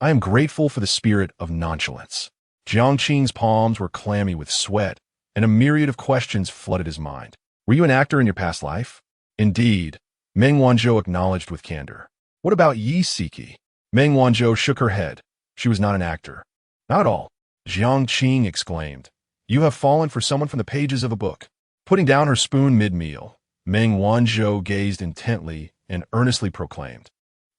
I am grateful for the spirit of nonchalance. Jiang Qing's palms were clammy with sweat, and a myriad of questions flooded his mind. Were you an actor in your past life? Indeed, Meng Wanzhou acknowledged with candor. What about Yi Siki? Meng Wanzhou shook her head. She was not an actor. Not at all. Jiang Qing exclaimed. You have fallen for someone from the pages of a book. Putting down her spoon mid-meal, Meng Wanzhou gazed intently and earnestly proclaimed.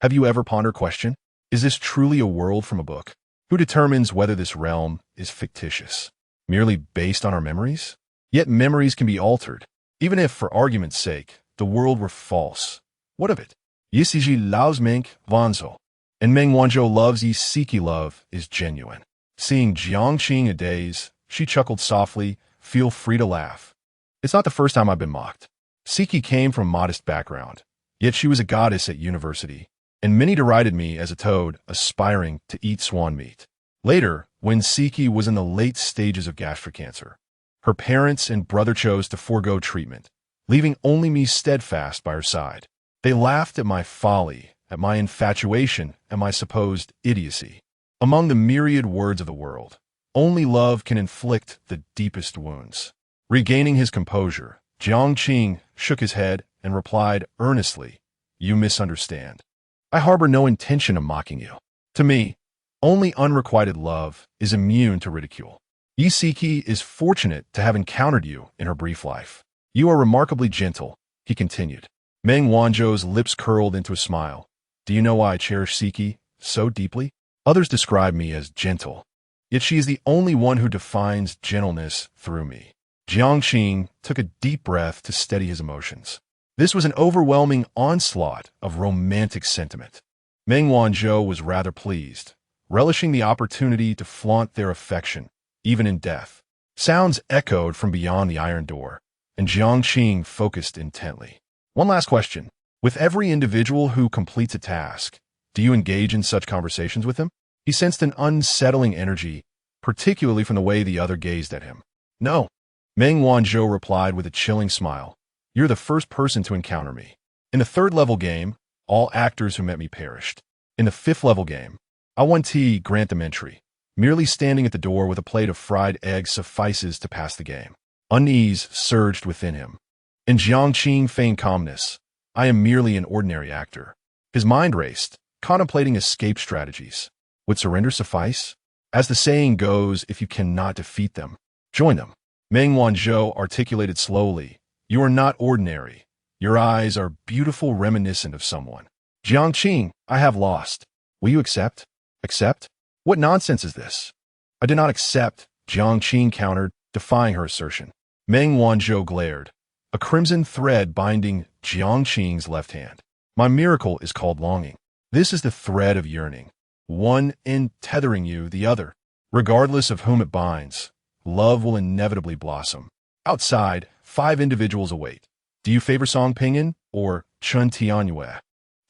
Have you ever pondered question? Is this truly a world from a book? Who determines whether this realm is fictitious? Merely based on our memories? Yet memories can be altered, even if, for argument's sake, the world were false. What of it? Yi Siki loves Meng Wanzhou, and Meng Wanzhou loves Yi Siki. Love is genuine. Seeing Jiang Qing a daze, she chuckled softly. Feel free to laugh. It's not the first time I've been mocked. Siki came from a modest background, yet she was a goddess at university, and many derided me as a toad aspiring to eat swan meat. Later, when Siki was in the late stages of gastric cancer, her parents and brother chose to forego treatment, leaving only me steadfast by her side. They laughed at my folly, at my infatuation, and my supposed idiocy. Among the myriad words of the world, only love can inflict the deepest wounds. Regaining his composure, Jiang Qing shook his head and replied earnestly, You misunderstand. I harbor no intention of mocking you. To me, only unrequited love is immune to ridicule. Yi Siki is fortunate to have encountered you in her brief life. You are remarkably gentle, he continued. Meng Wanzhou's lips curled into a smile. Do you know why I cherish Siki so deeply? Others describe me as gentle, yet she is the only one who defines gentleness through me. Jiang Qing took a deep breath to steady his emotions. This was an overwhelming onslaught of romantic sentiment. Meng Wanzhou was rather pleased, relishing the opportunity to flaunt their affection, even in death. Sounds echoed from beyond the iron door, and Jiang Qing focused intently. One last question. With every individual who completes a task, do you engage in such conversations with them? He sensed an unsettling energy, particularly from the way the other gazed at him. No. Meng Wanzhou replied with a chilling smile. You're the first person to encounter me. In the 3rd level game, all actors who met me perished. In the 5th level game, I won T grant them entry. Merely standing at the door with a plate of fried eggs suffices to pass the game. Unease surged within him. In Jiang Qing feigned calmness. I am merely an ordinary actor. His mind raced, contemplating escape strategies. Would surrender suffice? As the saying goes, if you cannot defeat them, join them. Meng Wanzhou articulated slowly, "You are not ordinary. Your eyes are beautiful, reminiscent of someone. Jiang Qing, I have lost. Will you accept?" "Accept? What nonsense is this?" "I did not accept," Jiang Qing countered, defying her assertion. Meng Wanzhou glared, a crimson thread binding Jiang Qing's left hand. "My miracle is called longing. This is the thread of yearning, one end tethering you, the other. Regardless of whom it binds, love will inevitably blossom." Outside, 5 individuals await. Do you favor Song Pinyin or Chun Tianyue?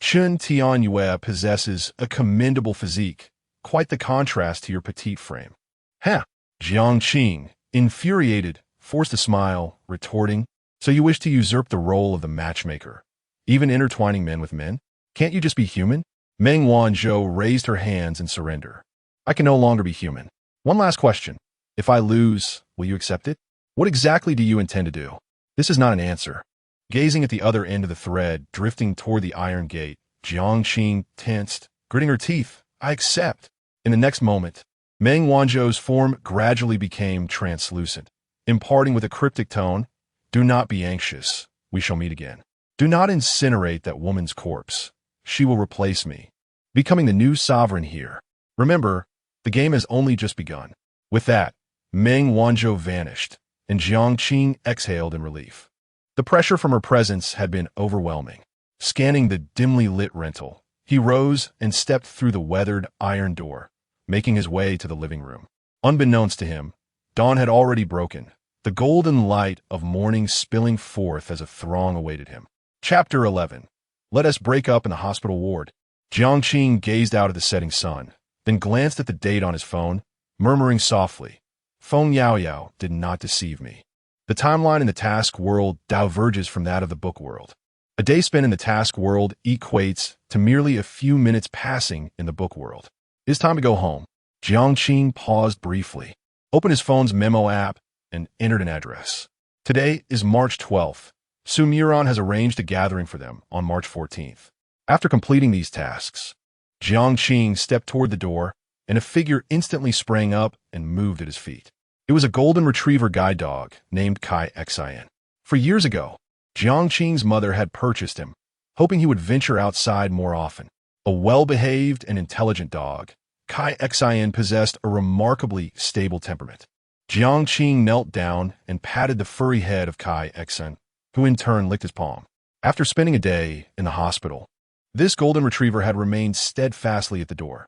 Chun Tianyue possesses a commendable physique, quite the contrast to your petite frame. "Huh!" Jiang Qing, infuriated, forced a smile, retorting, "So you wish to usurp the role of the matchmaker, even intertwining men with men? Can't you just be human?" Meng Wanzhou raised her hands in surrender. "I can no longer be human. One last question. If I lose, will you accept it? What exactly do you intend to do?" This is not an answer. Gazing at the other end of the thread, drifting toward the iron gate, Jiang Qing tensed, gritting her teeth. "I accept." In the next moment, Meng Wanzhou's form gradually became translucent, imparting with a cryptic tone, "Do not be anxious. We shall meet again. Do not incinerate that woman's corpse. She will replace me, becoming the new sovereign here. Remember, the game has only just begun." With that, Meng Wanzhou vanished, and Jiang Qing exhaled in relief. The pressure from her presence had been overwhelming. Scanning the dimly lit rental, he rose and stepped through the weathered iron door, making his way to the living room. Unbeknownst to him, dawn had already broken, the golden light of morning spilling forth as a throng awaited him. Chapter 11. Let us break up in the hospital ward. Jiang Qing gazed out at the setting sun, then glanced at the date on his phone, murmuring softly, "Feng Yao Yao did not deceive me." The timeline in the task world diverges from that of the book world. A day spent in the task world equates to merely a few minutes passing in the book world. "It is time to go home." Jiang Qing paused briefly, opened his phone's memo app, and entered an address. Today is March 12th. Su Muron has arranged a gathering for them on March 14th. After completing these tasks, Jiang Qing stepped toward the door, and a figure instantly sprang up and moved at his feet. It was a golden retriever guide dog named Kai Xian. For years ago, Jiang Qing's mother had purchased him, hoping he would venture outside more often. A well-behaved and intelligent dog, Kai Xian possessed a remarkably stable temperament. Jiang Qing knelt down and patted the furry head of Kai Xian, who in turn licked his palm. After spending a day in the hospital, this golden retriever had remained steadfastly at the door.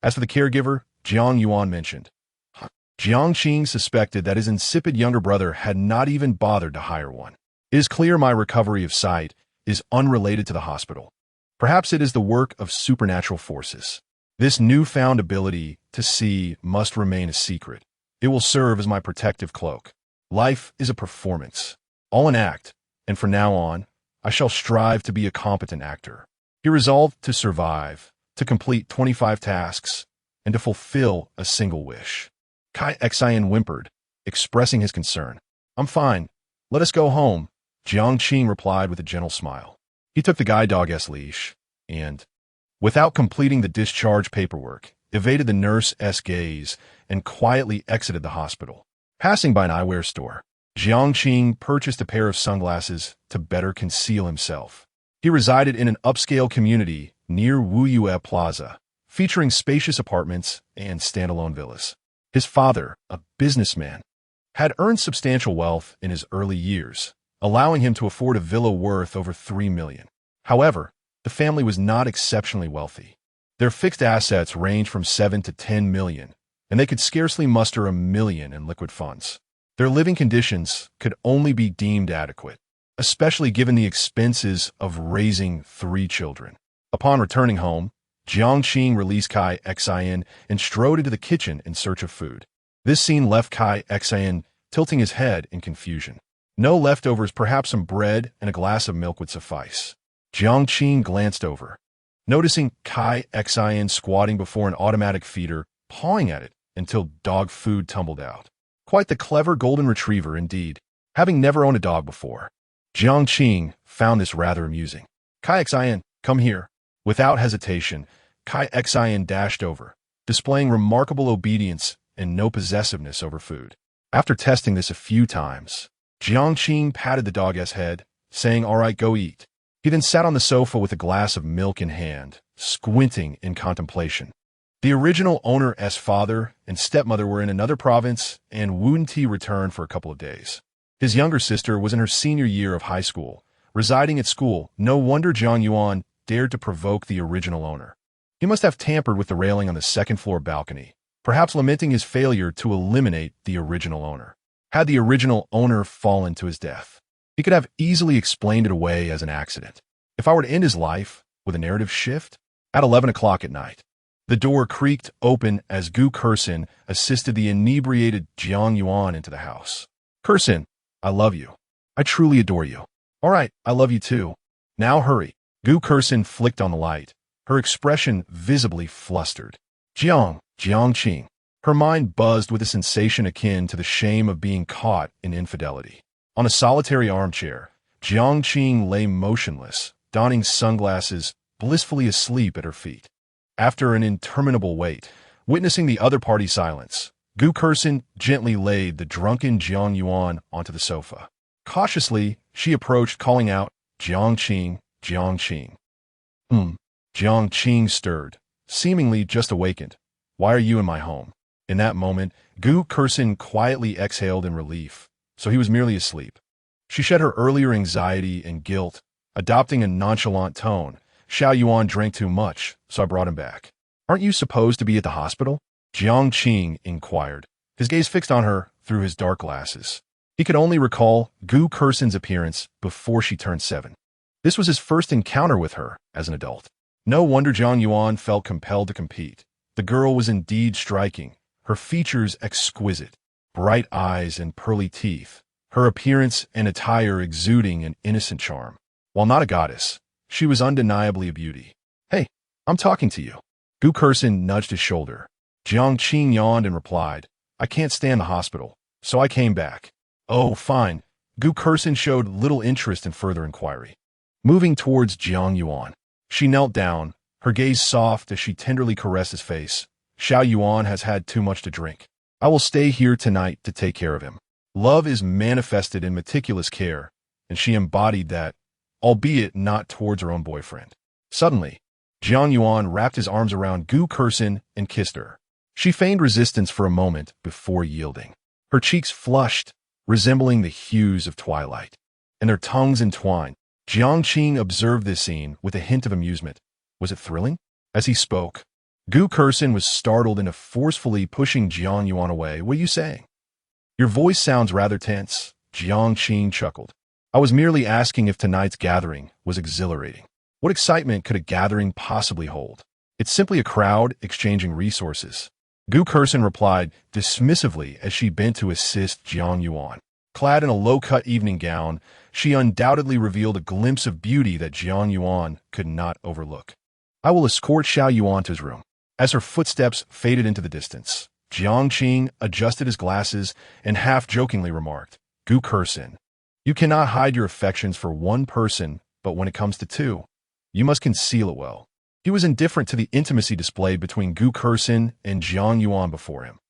As for the caregiver, Jiang Yuan mentioned, Jiang Qing suspected that his insipid younger brother had not even bothered to hire one. It is clear my recovery of sight is unrelated to the hospital. Perhaps it is the work of supernatural forces. This newfound ability to see must remain a secret. It will serve as my protective cloak. Life is a performance, all an act, and from now on, I shall strive to be a competent actor. He resolved to survive, to complete 25 tasks, and to fulfill a single wish. Kai Xian whimpered, expressing his concern. "I'm fine. Let us go home," Jiang Qing replied with a gentle smile. He took the guide dog's leash and, without completing the discharge paperwork, evaded the nurse's gaze and quietly exited the hospital. Passing by an eyewear store, Jiang Qing purchased a pair of sunglasses to better conceal himself. He resided in an upscale community near Wuyue Plaza, featuring spacious apartments and standalone villas. His father, a businessman, had earned substantial wealth in his early years, allowing him to afford a villa worth over $3 million. However, the family was not exceptionally wealthy. Their fixed assets ranged from $7 to $10 million, and they could scarcely muster $1 million in liquid funds. Their living conditions could only be deemed adequate, especially given the expenses of raising 3 children. Upon returning home, Jiang Qing released Kai Xian and strode into the kitchen in search of food. This scene left Kai Xian tilting his head in confusion. No leftovers, perhaps some bread and a glass of milk would suffice. Jiang Qing glanced over, noticing Kai Xian squatting before an automatic feeder, pawing at it until dog food tumbled out. Quite the clever golden retriever indeed, having never owned a dog before. Jiang Qing found this rather amusing. "Kai Xian, come here." Without hesitation, Kai Xian dashed over, displaying remarkable obedience and no possessiveness over food. After testing this a few times, Jiang Qing patted the dog's head, saying, "All right, go eat." He then sat on the sofa with a glass of milk in hand, squinting in contemplation. The original owner's father and stepmother were in another province, and Wu Ti returned for a couple of days. His younger sister was in her senior year of high school, residing at school. No wonder Zhang Yuan dared to provoke the original owner. He must have tampered with the railing on the second-floor balcony, perhaps lamenting his failure to eliminate the original owner. Had the original owner fallen to his death, he could have easily explained it away as an accident. If I were to end his life with a narrative shift, at 11 o'clock at night, the door creaked open as Gu Kersin assisted the inebriated Jiang Yuan into the house. "Kersin, I love you. I truly adore you." "All right, I love you too. Now hurry." Gu Kersin flicked on the light, her expression visibly flustered. Jiang Qing. Her mind buzzed with a sensation akin to the shame of being caught in infidelity. On a solitary armchair, Jiang Qing lay motionless, donning sunglasses, blissfully asleep at her feet. After an interminable wait, witnessing the other party's silence, Gu Kersin gently laid the drunken Jiang Yuan onto the sofa. Cautiously, she approached, calling out, "Jiang Qing, Jiang Qing." Jiang Qing stirred, seemingly just awakened. "Why are you in my home?" In that moment, Gu Kersin quietly exhaled in relief, so he was merely asleep. She shed her earlier anxiety and guilt, adopting a nonchalant tone. "Xiao Yuan drank too much, so I brought him back." "Aren't you supposed to be at the hospital?" Jiang Qing inquired, his gaze fixed on her through his dark glasses. He could only recall Gu Kersin's appearance before she turned 7. This was his first encounter with her as an adult. No wonder Jiang Yuan felt compelled to compete. The girl was indeed striking, her features exquisite, bright eyes and pearly teeth, her appearance and attire exuding an innocent charm. While not a goddess, she was undeniably a beauty. "Hey, I'm talking to you." Gu Kersin nudged his shoulder. Jiang Qing yawned and replied, "I can't stand the hospital, so I came back." "Oh, fine." Gu Kersin showed little interest in further inquiry. Moving towards Jiang Yuan, she knelt down, her gaze soft as she tenderly caressed his face. "Xiao Yuan has had too much to drink. I will stay here tonight to take care of him." Love is manifested in meticulous care, and she embodied that, albeit not towards her own boyfriend. Suddenly, Jiang Yuan wrapped his arms around Gu Kersin and kissed her. She feigned resistance for a moment before yielding. Her cheeks flushed, resembling the hues of twilight, and their tongues entwined. Jiang Qing observed this scene with a hint of amusement. Was it thrilling? As he spoke, Gu Kersin was startled into forcefully pushing Jiang Yuan away. "What are you saying?" "Your voice sounds rather tense." Jiang Qing chuckled. "I was merely asking if tonight's gathering was exhilarating. What excitement could a gathering possibly hold? It's simply a crowd exchanging resources." Gu Kersin replied dismissively as she bent to assist Jiang Yuan. Clad in a low-cut evening gown, she undoubtedly revealed a glimpse of beauty that Jiang Yuan could not overlook. "I will escort Xiao Yuan to his room." As her footsteps faded into the distance, Jiang Qing adjusted his glasses and half-jokingly remarked, "Gu Kersin, you cannot hide your affections for one person, but when it comes to two, you must conceal it well." He was indifferent to the intimacy displayed between Gu Kersin and Jiang Yuan before him.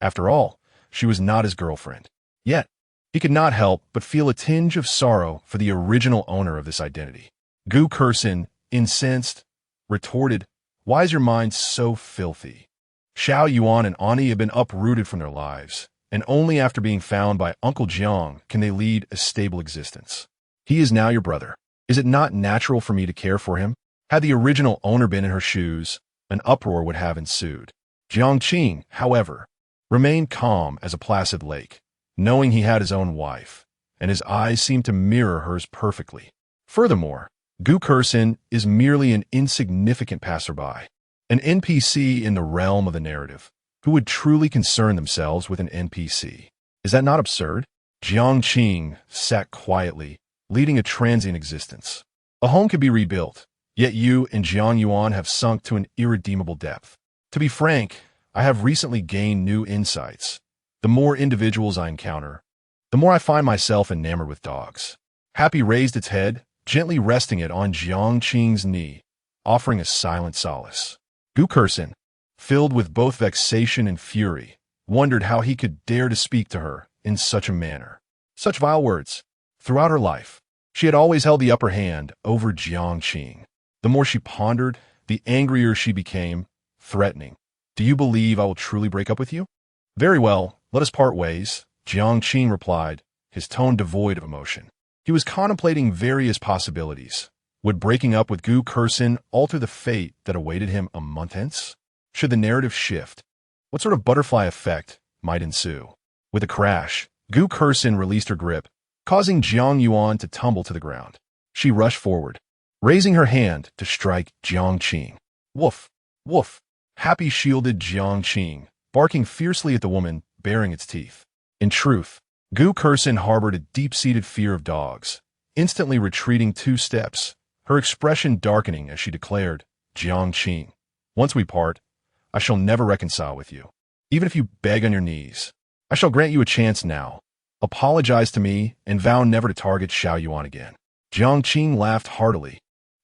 After all, she was not his girlfriend. Yet, he could not help but feel a tinge of sorrow for the original owner of this identity. Gu Kersin, incensed, retorted, "Why is your mind so filthy? Xiao Yuan and Ani have been uprooted from their lives, and only after being found by Uncle Jiang can they lead a stable existence. He is now your brother. Is it not natural for me to care for him?" Had the original owner been in her shoes, an uproar would have ensued. Jiang Qing, however, remained calm as a placid lake, knowing he had his own wife, and his eyes seemed to mirror hers perfectly. Furthermore, Gu Kersin is merely an insignificant passerby, an NPC in the realm of the narrative. Who would truly concern themselves with an NPC? Is that not absurd? Jiang Qing sat quietly, leading a transient existence. A home can be rebuilt, yet you and Jiang Yuan have sunk to an irredeemable depth. To be frank, I have recently gained new insights. The more individuals I encounter, the more I find myself enamored with dogs. Happy raised its head, gently resting it on Jiang Qing's knee, offering a silent solace. Gu Kursin, filled with both vexation and fury, wondered how he could dare to speak to her in such a manner. Such vile words. Throughout her life, she had always held the upper hand over Jiang Qing. The more she pondered, the angrier she became, threatening. Do you believe I will truly break up with you? Very well, let us part ways, Jiang Qing replied, his tone devoid of emotion. He was contemplating various possibilities. Would breaking up with Gu Kursin alter the fate that awaited him a month hence? Should the narrative shift? What sort of butterfly effect might ensue? With a crash, Gu Kursin released her grip, causing Jiang Yuan to tumble to the ground. She rushed forward, raising her hand to strike Jiang Qing. Woof! Woof! Happy shielded Jiang Qing, barking fiercely at the woman, baring its teeth. In truth, Gu Kursin harbored a deep-seated fear of dogs, instantly retreating 2 steps, her expression darkening as she declared, Jiang Qing, once we part, I shall never reconcile with you. Even if you beg on your knees, I shall grant you a chance now. Apologize to me and vow never to target Xiao Yuan again. Jiang Qing laughed heartily,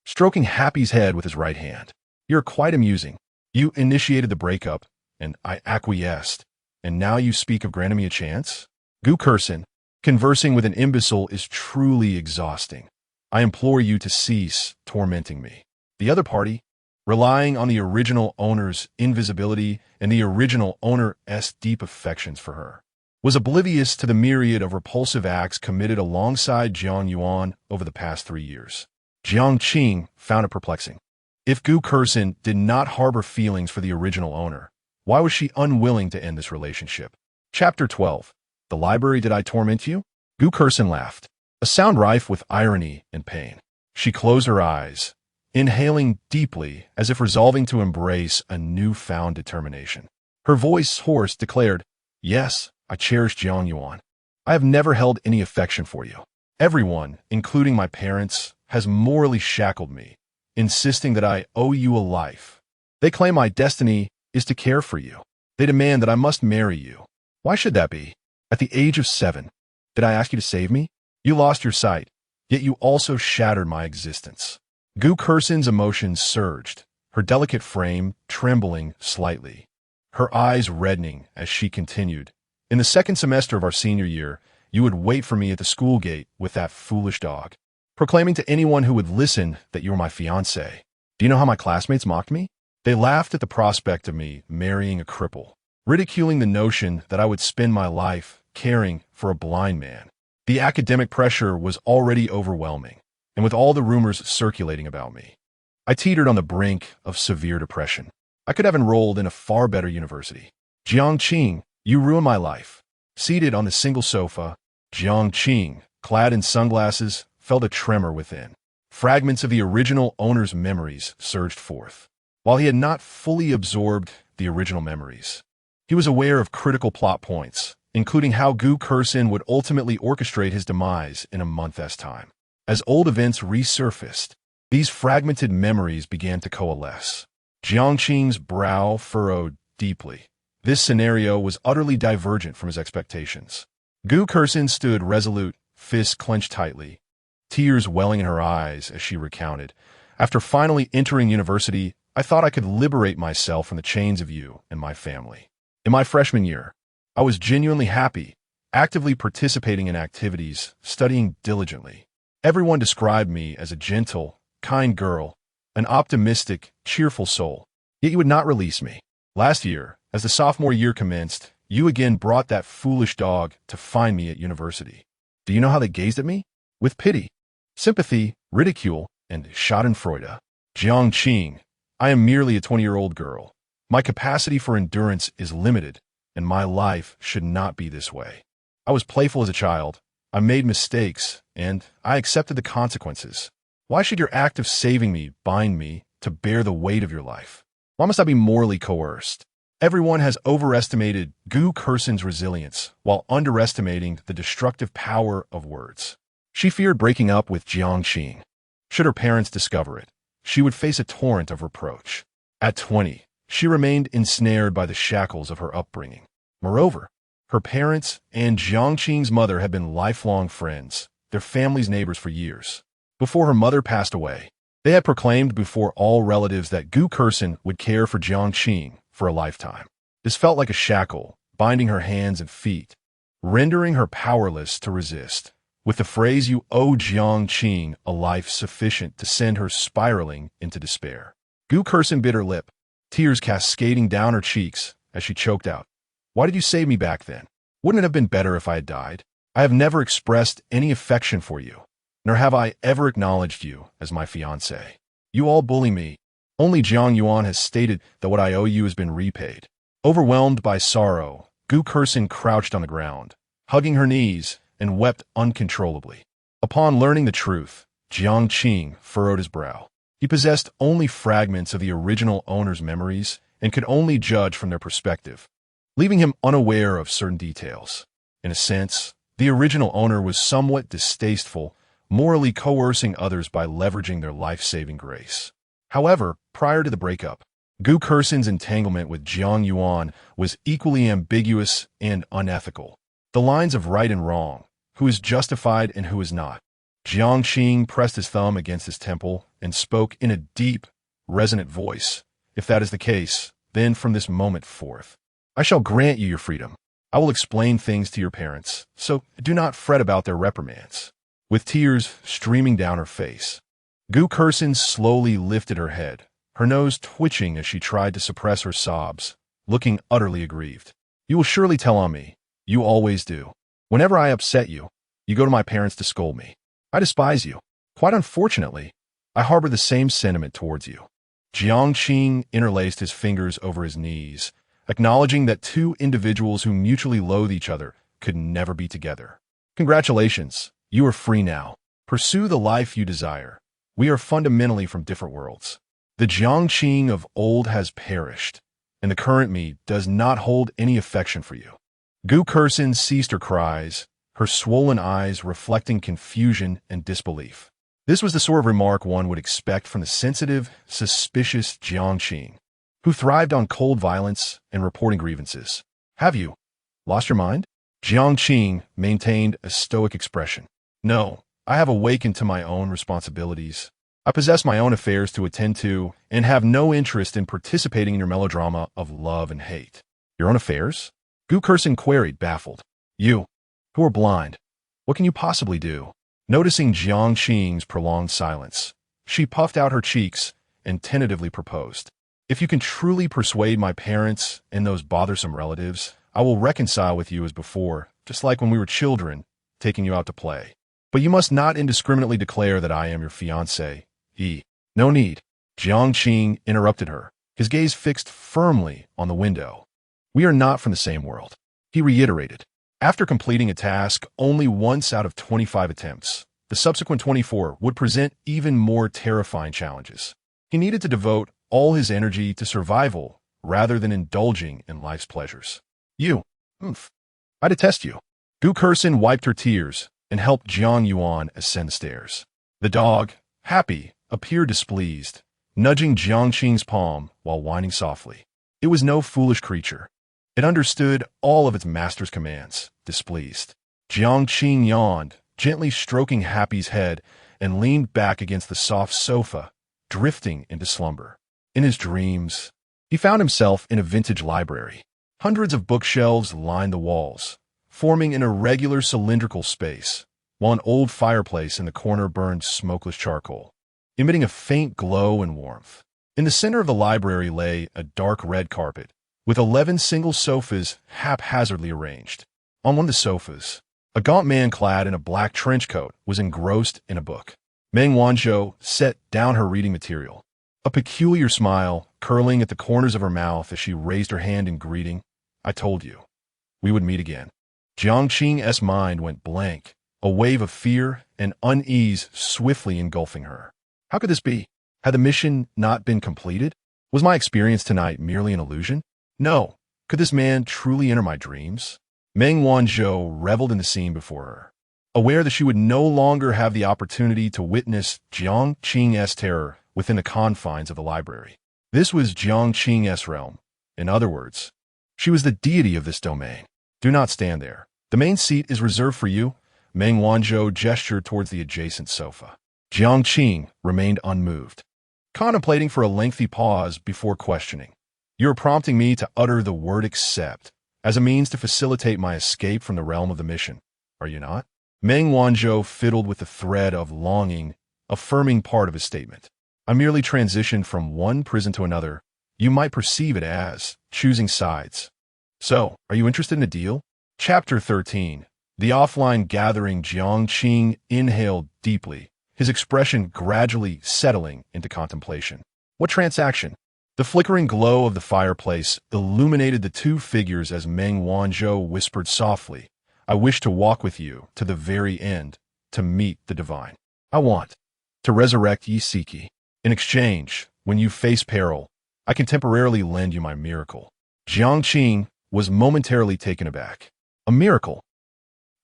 stroking Happy's head with his right hand. You're quite amusing. You initiated the breakup, and I acquiesced, and now you speak of granting me a chance? Gu Kursin, conversing with an imbecile is truly exhausting. I implore you to cease tormenting me. The other party, relying on the original owner's invisibility and the original owner's deep affections for her, was oblivious to the myriad of repulsive acts committed alongside Jiang Yuan over the past 3 years. Jiang Qing found it perplexing. If Gu Kursin did not harbor feelings for the original owner, why was she unwilling to end this relationship? Chapter 12. The library, did I torment you? Gu Kursin laughed, a sound rife with irony and pain. She closed her eyes, inhaling deeply as if resolving to embrace a newfound determination. Her voice, hoarse, declared, Yes, I cherish Jiang Yuan. I have never held any affection for you. Everyone, including my parents, has morally shackled me, insisting that I owe you a life. They claim my destiny is to care for you. They demand that I must marry you. Why should that be? At the age of 7, did I ask you to save me? You lost your sight, yet you also shattered my existence. Gu Kursin's emotions surged, her delicate frame trembling slightly, her eyes reddening as she continued. In the second semester of our senior year, you would wait for me at the school gate with that foolish dog, proclaiming to anyone who would listen that you were my fiancé. Do you know how my classmates mocked me? They laughed at the prospect of me marrying a cripple, ridiculing the notion that I would spend my life caring for a blind man. The academic pressure was already overwhelming, and with all the rumors circulating about me, I teetered on the brink of severe depression. I could have enrolled in a far better university. Jiang Qing, you ruined my life. Seated on the single sofa, Jiang Qing, clad in sunglasses, felt a tremor within. Fragments of the original owner's memories surged forth. While he had not fully absorbed the original memories, he was aware of critical plot points, including how Gu Kursin would ultimately orchestrate his demise in a month's time. As old events resurfaced, these fragmented memories began to coalesce. Jiang Qing's brow furrowed deeply. This scenario was utterly divergent from his expectations. Gu Kursin stood resolute, fists clenched tightly, tears welling in her eyes as she recounted. After finally entering university, I thought I could liberate myself from the chains of you and my family. In my freshman year, I was genuinely happy, actively participating in activities, studying diligently. Everyone described me as a gentle, kind girl, an optimistic, cheerful soul. Yet you would not release me. Last year, as the sophomore year commenced, you again brought that foolish dog to find me at university. Do you know how they gazed at me? With pity, sympathy, ridicule, and schadenfreude. Jiang Qing, I am merely a 20-year-old girl. My capacity for endurance is limited, and my life should not be this way. I was playful as a child. I made mistakes, and I accepted the consequences. Why should your act of saving me bind me to bear the weight of your life? Why must I be morally coerced? Everyone has overestimated Gu Kursin's resilience while underestimating the destructive power of words. She feared breaking up with Jiang Qing. Should her parents discover it, she would face a torrent of reproach. At 20, she remained ensnared by the shackles of her upbringing. Moreover, her parents and Jiang Qing's mother had been lifelong friends, their family's neighbors for years. Before her mother passed away, They had proclaimed before all relatives that Gu Kursin would care for Jiang Qing for a lifetime. This felt like a shackle, binding her hands and feet, rendering her powerless to resist. With the phrase, "You owe Jiang Qing a life sufficient to send her spiraling into despair." Gu Kursin bit her lip, tears cascading down her cheeks as she choked out, "Why did you save me back then? Wouldn't it have been better if I had died? I have never expressed any affection for you, nor have I ever acknowledged you as my fiancé. You all bully me. Only Jiang Yuan has stated that what I owe you has been repaid." Overwhelmed by sorrow, Gu Kursin crouched on the ground, hugging her knees, and wept uncontrollably. Upon learning the truth, Jiang Qing furrowed his brow. He possessed only fragments of the original owner's memories and could only judge from their perspective, leaving him unaware of certain details. In a sense, the original owner was somewhat distasteful, morally coercing others by leveraging their life-saving grace. However, prior to the breakup, Gu Kursin's entanglement with Jiang Yuan was equally ambiguous and unethical. The lines of right and wrong, who is justified and who is not. Jiang Qing pressed his thumb against his temple and spoke in a deep, resonant voice. "If that is the case, then from this moment forth, I shall grant you your freedom. I will explain things to your parents, so do not fret about their reprimands." With tears streaming down her face, Gu Kursin slowly lifted her head, her nose twitching as she tried to suppress her sobs, looking utterly aggrieved. "You will surely tell on me. You always do. Whenever I upset you, you go to my parents to scold me. I despise you. Quite unfortunately, I harbor the same sentiment towards you." Jiang Qing interlaced his fingers over his knees, acknowledging that two individuals who mutually loathe each other could never be together. "Congratulations. You are free now. Pursue the life you desire. We are fundamentally from different worlds. The Jiang Qing of old has perished, and the current me does not hold any affection for you." Gu Kursin ceased her cries, her swollen eyes reflecting confusion and disbelief. This was the sort of remark one would expect from the sensitive, suspicious Jiang Qing, who thrived on cold violence and reporting grievances. "Have you lost your mind?" Jiang Qing maintained a stoic expression. "No, I have awakened to my own responsibilities. I possess my own affairs to attend to and have no interest in participating in your melodrama of love and hate." "Your own affairs?" Gu Kursin queried, baffled. "You, who are blind, what can you possibly do?" Noticing Jiang Qing's prolonged silence, she puffed out her cheeks and tentatively proposed. "If you can truly persuade my parents and those bothersome relatives, I will reconcile with you as before, just like when we were children, taking you out to play. But you must not indiscriminately declare that I am your fiancé. No need." Jiang Qing interrupted her, his gaze fixed firmly on the window. "We are not from the same world," he reiterated. After completing a task only once out of 25 attempts, the subsequent 24 would present even more terrifying challenges. He needed to devote all his energy to survival rather than indulging in life's pleasures. I detest you." Gu Kursin wiped her tears and helped Jiang Yuan ascend the stairs. The dog, happy, appeared displeased, nudging Jiang Qing's palm while whining softly. It was no foolish creature. It understood all of its master's commands, displeased. Jiang Qing yawned, gently stroking Happy's head, and leaned back against the soft sofa, drifting into slumber. In his dreams, he found himself in a vintage library. Hundreds of bookshelves lined the walls, forming an irregular cylindrical space, while an old fireplace in the corner burned smokeless charcoal, emitting a faint glow and warmth. In the center of the library lay a dark red carpet, with 11 single sofas haphazardly arranged. On one of the sofas, a gaunt man clad in a black trench coat was engrossed in a book. Meng Wanzhou set down her reading material, a peculiar smile curling at the corners of her mouth as she raised her hand in greeting. "I told you, we would meet again." Jiang Qing's mind went blank, a wave of fear and unease swiftly engulfing her. How could this be? Had the mission not been completed? Was my experience tonight merely an illusion? No. Could this man truly enter my dreams? Meng Wanzhou reveled in the scene before her, aware that she would no longer have the opportunity to witness Jiang Qing's terror within the confines of the library. This was Jiang Qing's realm. In other words, she was the deity of this domain. "Do not stand there. The main seat is reserved for you." Meng Wanzhou gestured towards the adjacent sofa. Jiang Qing remained unmoved, contemplating for a lengthy pause before questioning. You are prompting me to utter the word accept as a means to facilitate my escape from the realm of the mission, are you not? Meng Wanzhou fiddled with the thread of longing, affirming part of his statement. I merely transitioned from one prison to another. You might perceive it as choosing sides. So, are you interested in a deal? Chapter 13. The offline gathering. Jiang Qing inhaled deeply, his expression gradually settling into contemplation. What transaction? The flickering glow of the fireplace illuminated the two figures as Meng Wanzhou whispered softly, I wish to walk with you to the very end, to meet the divine. I want to resurrect Yi Siki. In exchange, when you face peril, I can temporarily lend you my miracle. Jiang Qing was momentarily taken aback. A miracle?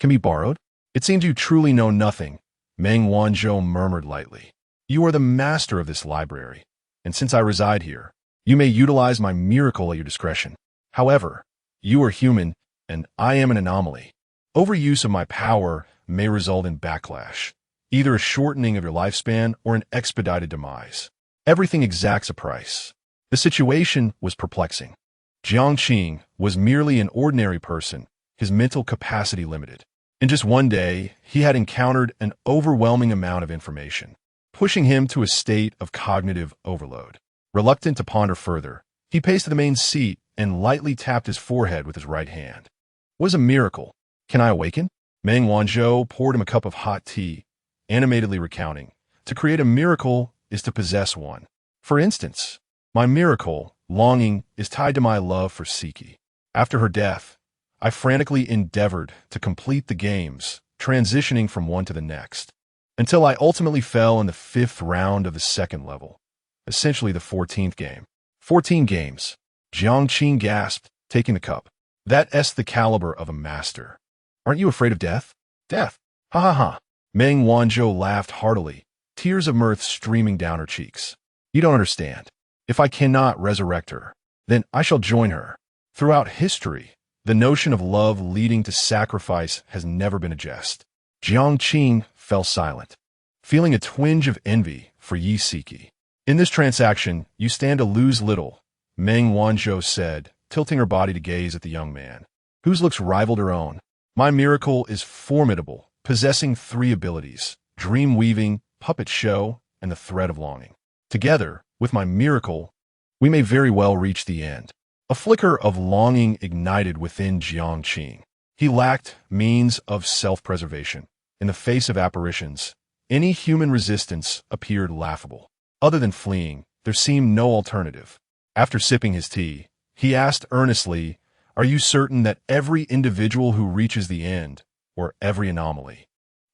Can be borrowed? It seems you truly know nothing, Meng Wanzhou murmured lightly. You are the master of this library, and since I reside here, you may utilize my miracle at your discretion. However, you are human, and I am an anomaly. Overuse of my power may result in backlash, either a shortening of your lifespan or an expedited demise. Everything exacts a price. The situation was perplexing. Jiang Qing was merely an ordinary person, his mental capacity limited. In just one day, he had encountered an overwhelming amount of information, pushing him to a state of cognitive overload. Reluctant to ponder further, he paced to the main seat and lightly tapped his forehead with his right hand. What is a miracle? Can I awaken? Meng Wanzhou poured him a cup of hot tea, animatedly recounting. To create a miracle is to possess one. For instance, my miracle, longing, is tied to my love for Siki. After her death, I frantically endeavored to complete the games, transitioning from one to the next, until I ultimately fell in the 5th round of the 2nd level, essentially the 14th game. 14 games. Jiang Qing gasped, taking the cup. That's the caliber of a master. Aren't you afraid of death? Death? Ha ha ha. Meng Wanzhou laughed heartily, tears of mirth streaming down her cheeks. You don't understand. If I cannot resurrect her, then I shall join her. Throughout history, the notion of love leading to sacrifice has never been a jest. Jiang Qing fell silent, feeling a twinge of envy for Yi Siki. In this transaction, you stand to lose little, Meng Wanzhou said, tilting her body to gaze at the young man, whose looks rivaled her own. My miracle is formidable, possessing 3 abilities, dream weaving, puppet show, and the thread of longing. Together, with my miracle, we may very well reach the end. A flicker of longing ignited within Jiang Qing. He lacked means of self-preservation. In the face of apparitions, any human resistance appeared laughable. Other than fleeing, there seemed no alternative. After sipping his tea, he asked earnestly, Are you certain that every individual who reaches the end, or every anomaly,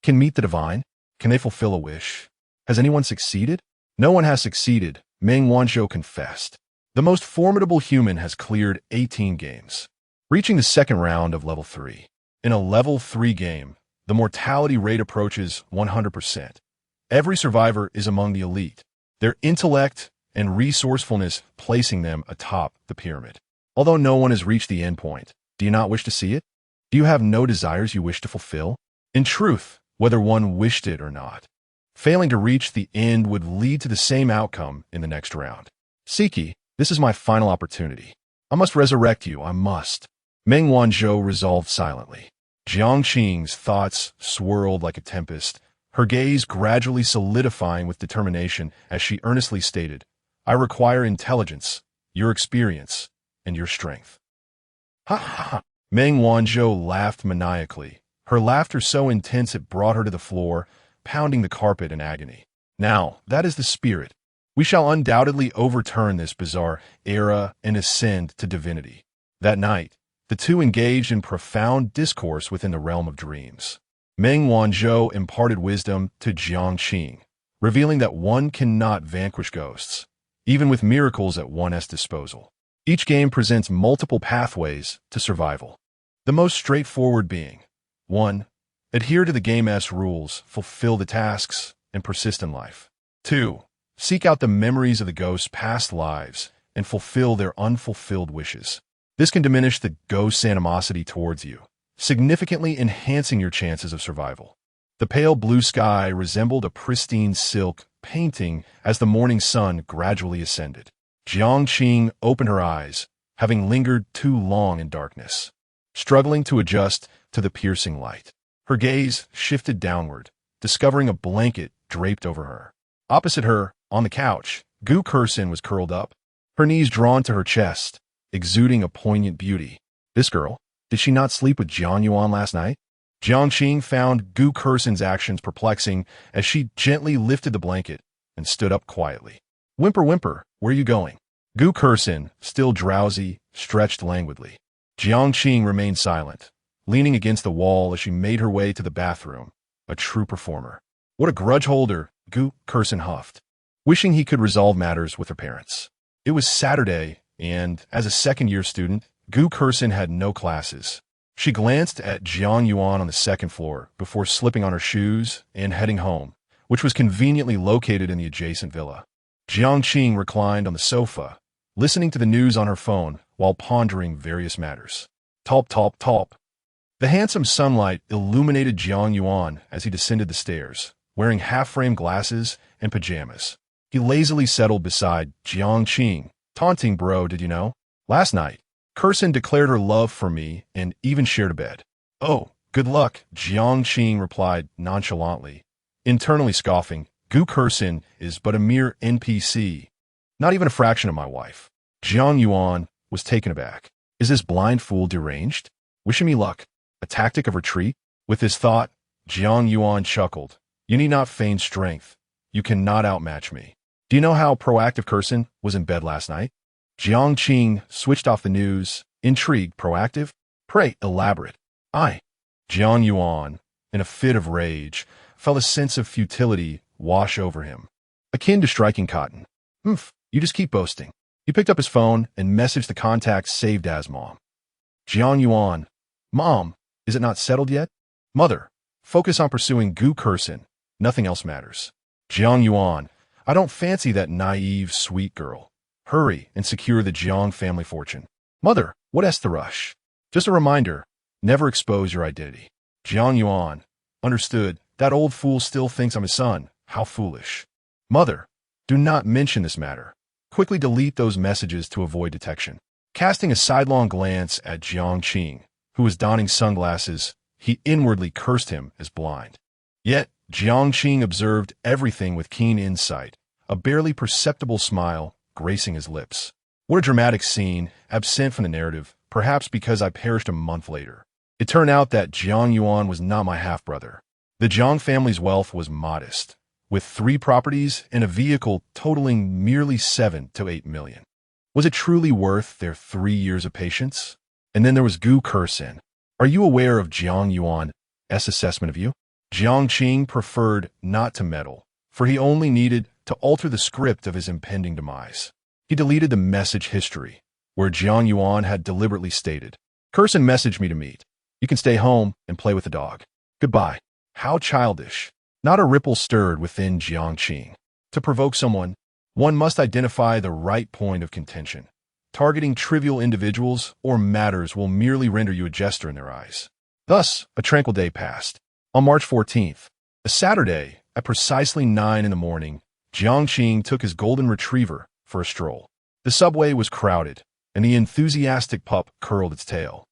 can meet the divine? Can they fulfill a wish? Has anyone succeeded? No one has succeeded, Meng Wanzhou confessed. The most formidable human has cleared 18 games, reaching the 2nd round of level 3. In a level 3 game, the mortality rate approaches 100%. Every survivor is among the elite, their intellect and resourcefulness placing them atop the pyramid. Although no one has reached the end point, do you not wish to see it? Do you have no desires you wish to fulfill? In truth, whether one wished it or not, failing to reach the end would lead to the same outcome in the next round. Siki, this is my final opportunity. I must resurrect you, I must. Meng Wanzhou resolved silently. Jiang Qing's thoughts swirled like a tempest, her gaze gradually solidifying with determination as she earnestly stated, I require intelligence, your experience, and your strength. Ha ha ha! Meng Wanzhou laughed maniacally, her laughter so intense it brought her to the floor, pounding the carpet in agony. Now, that is the spirit. We shall undoubtedly overturn this bizarre era and ascend to divinity. That night, the two engaged in profound discourse within the realm of dreams. Meng Wanzhou imparted wisdom to Jiang Qing, revealing that one cannot vanquish ghosts, even with miracles at one's disposal. Each game presents multiple pathways to survival. The most straightforward being, 1. Adhere to the game's rules, fulfill the tasks, and persist in life. 2. Seek out the memories of the ghost's past lives and fulfill their unfulfilled wishes. This can diminish the ghost's animosity towards you, significantly enhancing your chances of survival. The pale blue sky resembled a pristine silk painting as the morning sun gradually ascended. Jiang Qing opened her eyes, having lingered too long in darkness, struggling to adjust to the piercing light. Her gaze shifted downward, discovering a blanket draped over her. Opposite her, on the couch, Gu Kursin was curled up, her knees drawn to her chest, exuding a poignant beauty. This girl, did she not sleep with Jiang Yuan last night? Jiang Qing found Gu Kursin's actions perplexing as she gently lifted the blanket and stood up quietly. Whimper, whimper, where are you going? Gu Kursin, still drowsy, stretched languidly. Jiang Qing remained silent, leaning against the wall as she made her way to the bathroom, a true performer. What a grudge holder, Gu Kursin huffed, wishing he could resolve matters with her parents. It was Saturday, and as a second-year student, Gu Kursin had no classes. She glanced at Jiang Yuan on the second floor before slipping on her shoes and heading home, which was conveniently located in the adjacent villa. Jiang Qing reclined on the sofa, listening to the news on her phone while pondering various matters. Top, top, top. The handsome sunlight illuminated Jiang Yuan as he descended the stairs, wearing half-frame glasses and pajamas. He lazily settled beside Jiang Qing, taunting, bro, did you know? Last night, Kursin declared her love for me and even shared a bed. Oh, good luck, Jiang Qing replied nonchalantly, internally scoffing. Gu Kursin is but a mere NPC, not even a fraction of my wife. Jiang Yuan was taken aback. Is this blind fool deranged? Wishing me luck. A tactic of retreat? With this thought, Jiang Yuan chuckled. You need not feign strength. You cannot outmatch me. Do you know how proactive Kursin was in bed last night? Jiang Qing switched off the news, intrigued. Proactive? Pray, elaborate. Jiang Yuan, in a fit of rage, felt a sense of futility wash over him, akin to striking cotton. You just keep boasting. He picked up his phone and messaged the contacts saved as Mom. Jiang Yuan, Mom, is it not settled yet? Mother, focus on pursuing Gu Kursin. Nothing else matters. Jiang Yuan, I don't fancy that naive, sweet girl. Hurry and secure the Jiang family fortune. Mother, what's the rush? Just a reminder, never expose your identity. Jiang Yuan, understood. That old fool still thinks I'm his son. How foolish. Mother, do not mention this matter. Quickly delete those messages to avoid detection. Casting a sidelong glance at Jiang Qing, who was donning sunglasses, he inwardly cursed him as blind. Yet, Jiang Qing observed everything with keen insight, a barely perceptible smile gracing his lips. What a dramatic scene, absent from the narrative, perhaps because I perished a month later. It turned out that Jiang Yuan was not my half-brother. The Jiang family's wealth was modest, with 3 properties and a vehicle totaling merely 7 to 8 million. Was it truly worth their 3 years of patience? And then there was Gu Kursin. Are you aware of Jiang Yuan's assessment of you? Jiang Qing preferred not to meddle, for he only needed to alter the script of his impending demise. He deleted the message history, where Jiang Yuan had deliberately stated, Kursin messaged me to meet. You can stay home and play with the dog. Goodbye. How childish. Not a ripple stirred within Jiang Qing. To provoke someone, one must identify the right point of contention. Targeting trivial individuals or matters will merely render you a jester in their eyes. Thus, a tranquil day passed. On March 14th, a Saturday, at precisely 9 in the morning, Jiang Qing took his golden retriever for a stroll. The subway was crowded, and the enthusiastic pup curled its tail,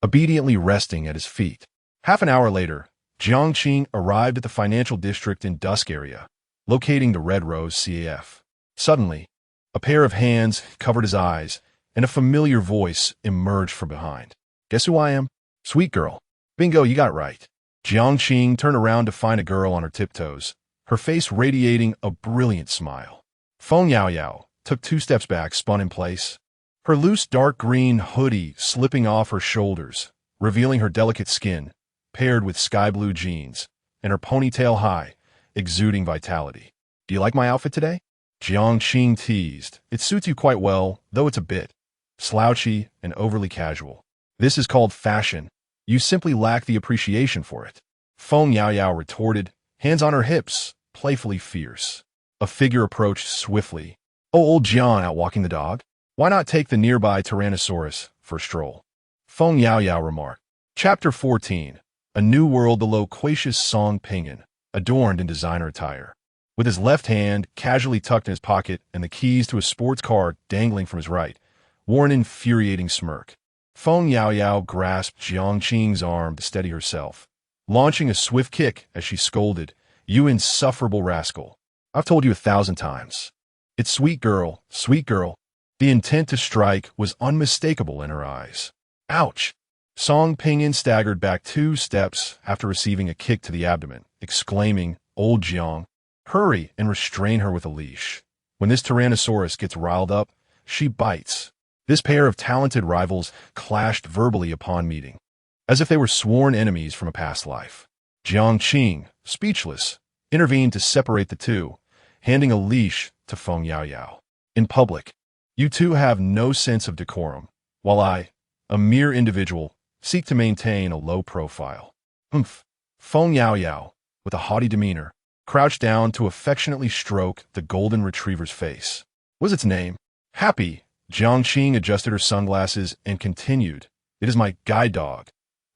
obediently resting at his feet. Half an hour later, Jiang Qing arrived at the financial district in Dusk area, locating the Red Rose CAF. Suddenly, a pair of hands covered his eyes, and a familiar voice emerged from behind. Guess who I am? Sweet girl. Bingo, you got it right. Jiang Qing turned around to find a girl on her tiptoes, her face radiating a brilliant smile. Feng Yao Yao took 2 steps back, spun in place, her loose dark green hoodie slipping off her shoulders, revealing her delicate skin, paired with sky blue jeans, and her ponytail high, exuding vitality. Do you like my outfit today? Jiang Qing teased. It suits you quite well, though it's a bit slouchy and overly casual. This is called fashion. You simply lack the appreciation for it. Feng Yao Yao retorted, hands on her hips, playfully fierce. A figure approached swiftly. Oh, old Jiang out walking the dog? Why not take the nearby Tyrannosaurus for a stroll? Feng Yao Yao remarked. Chapter 14. A new world, the loquacious Song Ping'an, adorned in designer attire. With his left hand casually tucked in his pocket and the keys to a sports car dangling from his right, wore an infuriating smirk. Feng Yaoyao grasped Jiang Qing's arm to steady herself, launching a swift kick as she scolded, "You insufferable rascal. I've told you 1,000 times. It's sweet girl, sweet girl." The intent to strike was unmistakable in her eyes. Ouch! Song Ping'an staggered back 2 steps after receiving a kick to the abdomen, exclaiming, "Old Jiang, hurry and restrain her with a leash. When this Tyrannosaurus gets riled up, she bites." This pair of talented rivals clashed verbally upon meeting, as if they were sworn enemies from a past life. Jiang Qing, speechless, intervened to separate the two, handing a leash to Feng Yaoyao. "In public, you two have no sense of decorum, while I, a mere individual, seek to maintain a low profile." "Humph." Feng Yaoyao, with a haughty demeanor, crouched down to affectionately stroke the golden retriever's face. "What's its name?" "Happy." Jiang Qing adjusted her sunglasses and continued, "It is my guide dog.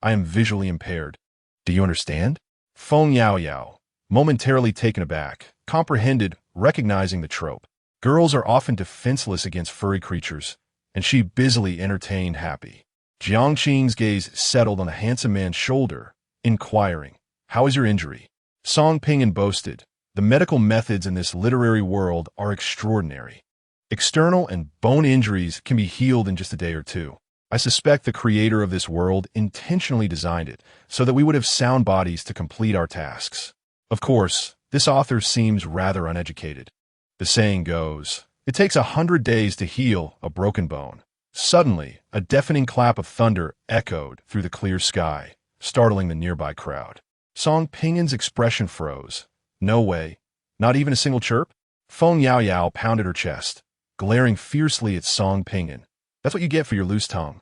I am visually impaired. Do you understand?" Feng Yaoyao, momentarily taken aback, comprehended, recognizing the trope. Girls are often defenseless against furry creatures, and she busily entertained Happy. Jiang Qing's gaze settled on the handsome man's shoulder, inquiring, "How is your injury?" Song Ping'an boasted, "The medical methods in this literary world are extraordinary. External and bone injuries can be healed in just a day or two. I suspect the creator of this world intentionally designed it so that we would have sound bodies to complete our tasks. Of course, this author seems rather uneducated. The saying goes, it takes 100 days to heal a broken bone." Suddenly, a deafening clap of thunder echoed through the clear sky, startling the nearby crowd. Song Ping'an's expression froze. "No way. Not even a single chirp?" Feng Yaoyao pounded her chest, glaring fiercely at Song Ping'an. "That's what you get for your loose tongue."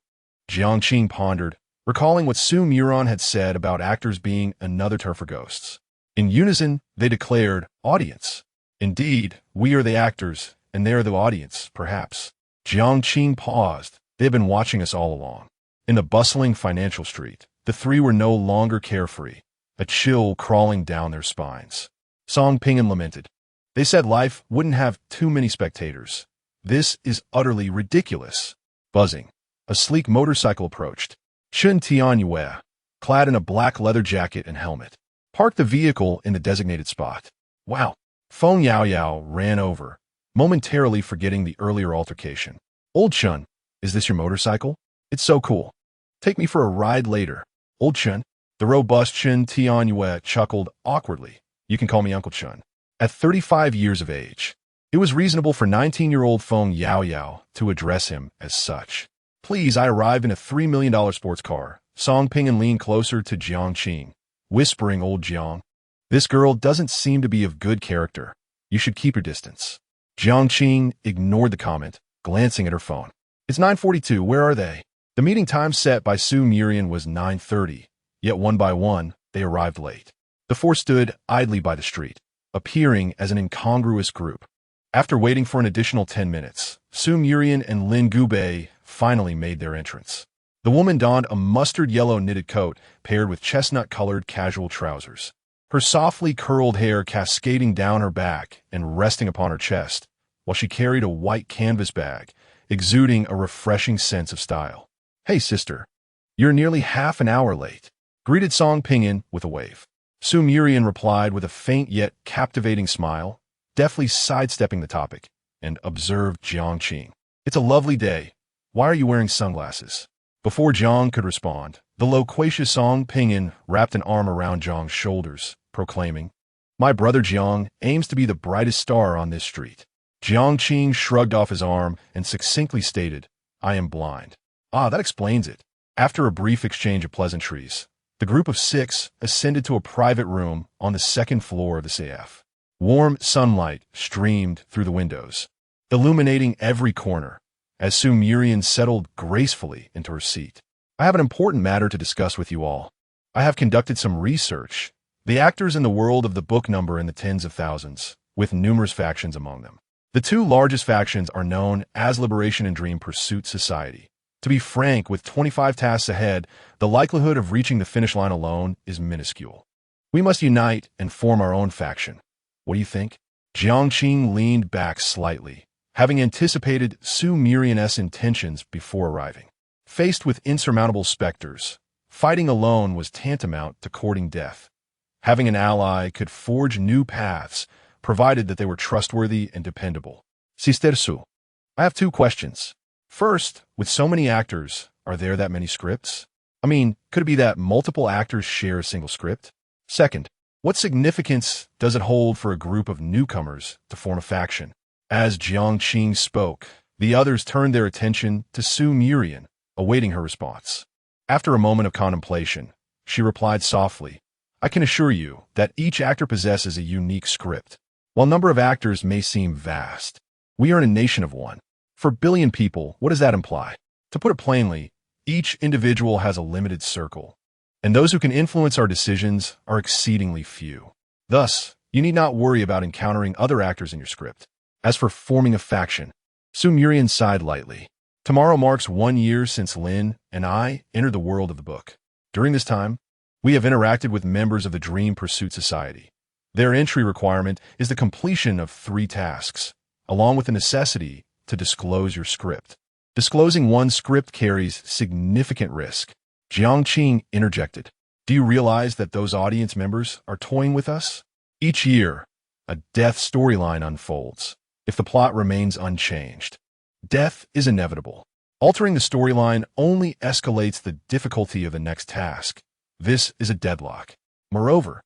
Jiang Qing pondered, recalling what Su Muron had said about actors being another term for ghosts. In unison, they declared, "Audience." "Indeed, we are the actors, and they are the audience, perhaps." Jiang Qing paused. They had been watching us all along. In the bustling financial street, the three were no longer carefree, a chill crawling down their spines. Song Ping'an lamented. "They said life wouldn't have too many spectators. This is utterly ridiculous." Buzzing, a sleek motorcycle approached. Chen Tianyue, clad in a black leather jacket and helmet, parked the vehicle in the designated spot. "Wow." Feng Yaoyao ran over, momentarily forgetting the earlier altercation. "Old Chen, is this your motorcycle? It's so cool. Take me for a ride later." "Old Chen?" The robust Chen Tianyue chuckled awkwardly. "You can call me Uncle Chen." At 35 years of age, it was reasonable for 19-year-old Feng Yaoyao to address him as such. "Please, I arrived in a $3 million sports car." Song Ping'an leaned closer to Jiang Qing, whispering, "Old Jiang, this girl doesn't seem to be of good character. You should keep your distance." Jiang Qing ignored the comment, glancing at her phone. "It's 9:42. Where are they?" The meeting time set by Su Muron was 9:30, yet one by one, they arrived late. The four stood idly by the street, appearing as an incongruous group. After waiting for an additional 10 minutes, Su Muron and Lin Gubei finally made their entrance. The woman donned a mustard yellow knitted coat paired with chestnut-colored casual trousers. Her softly curled hair cascading down her back and resting upon her chest, while she carried a white canvas bag, exuding a refreshing sense of style. "Hey, sister. You're nearly half an hour late," greeted Song Ping'an with a wave. Su Muron replied with a faint yet captivating smile, deftly sidestepping the topic, and observed Jiang Qing. "It's a lovely day. Why are you wearing sunglasses?" Before Jiang could respond, the loquacious Song Ping'an wrapped an arm around Jiang's shoulders, proclaiming, "My brother Jiang aims to be the brightest star on this street." Jiang Qing shrugged off his arm and succinctly stated, "I am blind." "Ah, that explains it." After a brief exchange of pleasantries, the group of 6 ascended to a private room on the 2nd floor of the CF. Warm sunlight streamed through the windows, illuminating every corner, as Su Muron settled gracefully into her seat. "I have an important matter to discuss with you all. I have conducted some research. The actors in the world of the book number in the tens of thousands, with numerous factions among them. The 2 largest factions are known as Liberation and Dream Pursuit Society. To be frank, with 25 tasks ahead, the likelihood of reaching the finish line alone is minuscule. We must unite and form our own faction. What do you think? Jiang Qing leaned back slightly, having anticipated Su Murian's intentions before arriving. Faced with insurmountable specters, fighting alone was tantamount to courting death. Having an ally could forge new paths, provided that they were trustworthy and dependable. Sister Su, I have 2 questions. First, with so many actors, are there that many scripts? I mean, could it be that multiple actors share a single script? Second, what significance does it hold for a group of newcomers to form a faction? As Jiang Qing spoke, the others turned their attention to Su Murian, awaiting her response. After a moment of contemplation, she replied softly, I can assure you that each actor possesses a unique script. While number of actors may seem vast, we are in a nation of one. For a billion people, what does that imply? To put it plainly, each individual has a limited circle, and those who can influence our decisions are exceedingly few. Thus, you need not worry about encountering other actors in your script. As for forming a faction, Su Murian sighed lightly. Tomorrow marks 1 year since Lin and I entered the world of the book. During this time, we have interacted with members of the Dream Pursuit Society. Their entry requirement is the completion of 3 tasks, along with the necessity to disclose your script. Disclosing one script carries significant risk. Jiang Qing interjected. Do you realize that those audience members are toying with us? Each year, a death storyline unfolds. If the plot remains unchanged, death is inevitable. Altering the storyline only escalates the difficulty of the next task. This is a deadlock. Moreover,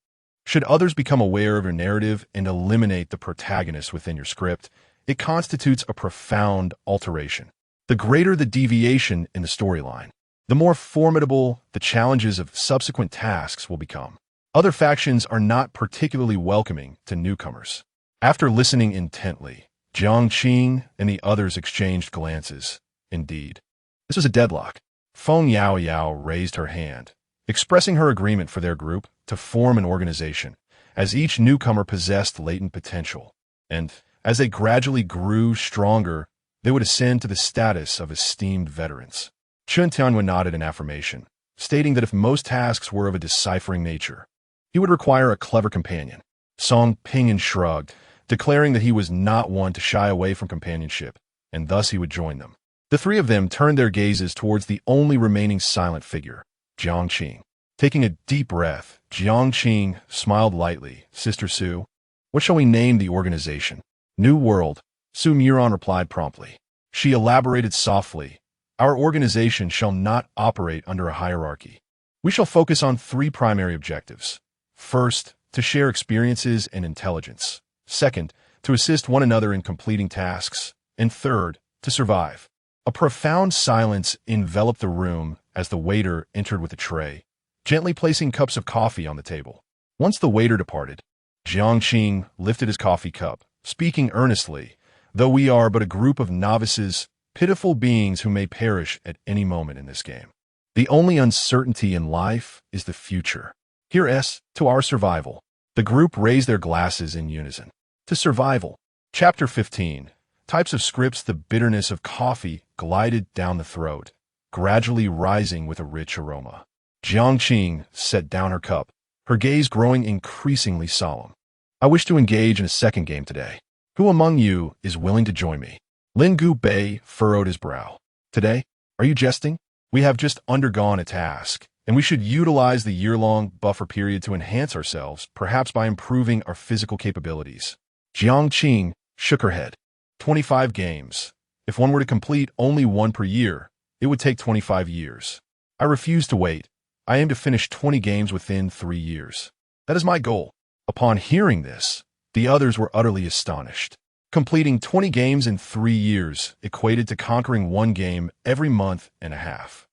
should others become aware of your narrative and eliminate the protagonist within your script, it constitutes a profound alteration. The greater the deviation in the storyline, the more formidable the challenges of subsequent tasks will become. Other factions are not particularly welcoming to newcomers. After listening intently, Jiang Qing and the others exchanged glances. Indeed, this was a deadlock. Feng Yao raised her hand, expressing her agreement for their group to form an organization, as each newcomer possessed latent potential, and as they gradually grew stronger, they would ascend to the status of esteemed veterans. Chen Tianwen nodded in affirmation, stating that if most tasks were of a deciphering nature, he would require a clever companion. Song Pingan shrugged, declaring that he was not one to shy away from companionship, and thus he would join them. The 3 of them turned their gazes towards the only remaining silent figure, Jiang Qing. Taking a deep breath, Jiang Qing smiled lightly. Sister Su, what shall we name the organization? New World, Su Murian replied promptly. She elaborated softly. Our organization shall not operate under a hierarchy. We shall focus on 3 primary objectives. First, to share experiences and intelligence. Second, to assist one another in completing tasks. And third, to survive. A profound silence enveloped the room as the waiter entered with a tray, gently placing cups of coffee on the table. Once the waiter departed, Jiang Qing lifted his coffee cup, speaking earnestly, though we are but a group of novices, pitiful beings who may perish at any moment in this game. The only uncertainty in life is the future. Here's to our survival. The group raised their glasses in unison. To survival. Chapter 15. Types of scripts. The bitterness of coffee glided down the throat, gradually rising with a rich aroma. Jiang Qing set down her cup, her gaze growing increasingly solemn. I wish to engage in a second game today. Who among you is willing to join me? Lin Gu Bei furrowed his brow. Today? Are you jesting? We have just undergone a task, and we should utilize the year-long buffer period to enhance ourselves, perhaps by improving our physical capabilities. Jiang Qing shook her head. 25 games. If one were to complete only 1 per year, it would take 25 years. I refuse to wait. I aim to finish 20 games within 3 years. That is my goal. Upon hearing this, the others were utterly astonished. Completing 20 games in 3 years equated to conquering 1 game every month and a half.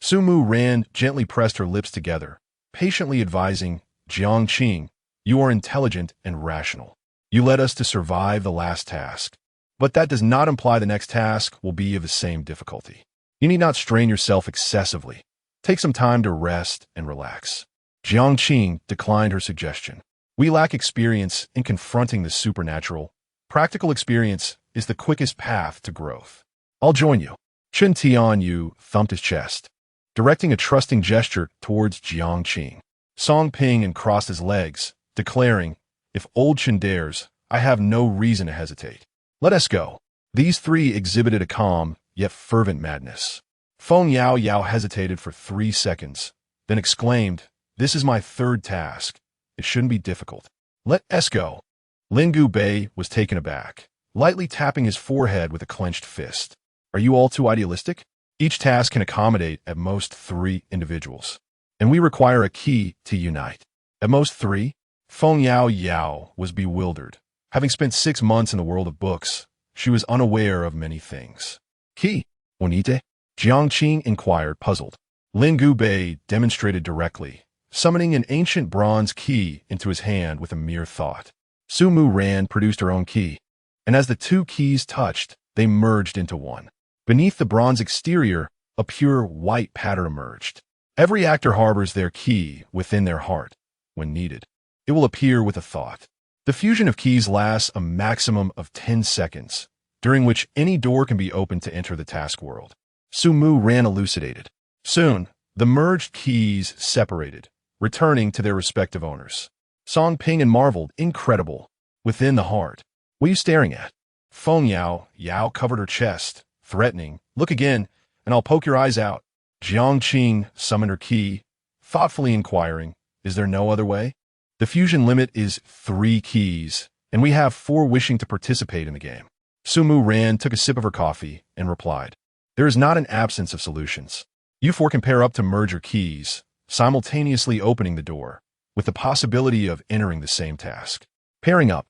Su Mu gently pressed her lips together, patiently advising, Jiang Qing, you are intelligent and rational. You led us to survive the last task. But that does not imply the next task will be of the same difficulty. You need not strain yourself excessively. Take some time to rest and relax. Jiang Qing declined her suggestion. We lack experience in confronting the supernatural. Practical experience is the quickest path to growth. I'll join you. Chen Tianyu thumped his chest, directing a trusting gesture towards Jiang Qing. Song Ping and crossed his legs, declaring, "If old Chen dares, I have no reason to hesitate. Let us go." These three exhibited a calm, yet fervent madness. Feng Yao Yao hesitated for 3 seconds, then exclaimed, "This is my third task. It shouldn't be difficult. Let us go." Lin Gu Bei was taken aback, lightly tapping his forehead with a clenched fist. "Are you all too idealistic? Each task can accommodate at most 3 individuals, and we require a key to unite. At most 3? Feng Yao Yao was bewildered. Having spent 6 months in the world of books, she was unaware of many things. "Key? Unite?" Jiang Qing inquired, puzzled. Lin Gu Bei demonstrated directly, summoning an ancient bronze key into his hand with a mere thought. Su Mu Ran produced her own key, and as the 2 keys touched, they merged into one. Beneath the bronze exterior, a pure white pattern emerged. Every actor harbors their key within their heart. When needed, it will appear with a thought. The fusion of keys lasts a maximum of 10 seconds, during which any door can be opened to enter the task world. Su Mu Ran elucidated. Soon, the merged keys separated, returning to their respective owners. Song Ping and marveled, "Incredible. Within the heart. What are you staring at?" Feng Yao Yao covered her chest, threatening, "Look again, and I'll poke your eyes out." Jiang Qing summoned her key, thoughtfully inquiring, "Is there no other way? The fusion limit is 3 keys, and we have 4 wishing to participate in the game." Su Mu Ran took a sip of her coffee and replied, "There is not an absence of solutions. You 4 can pair up to merge your keys, simultaneously opening the door, with the possibility of entering the same task. Pairing up."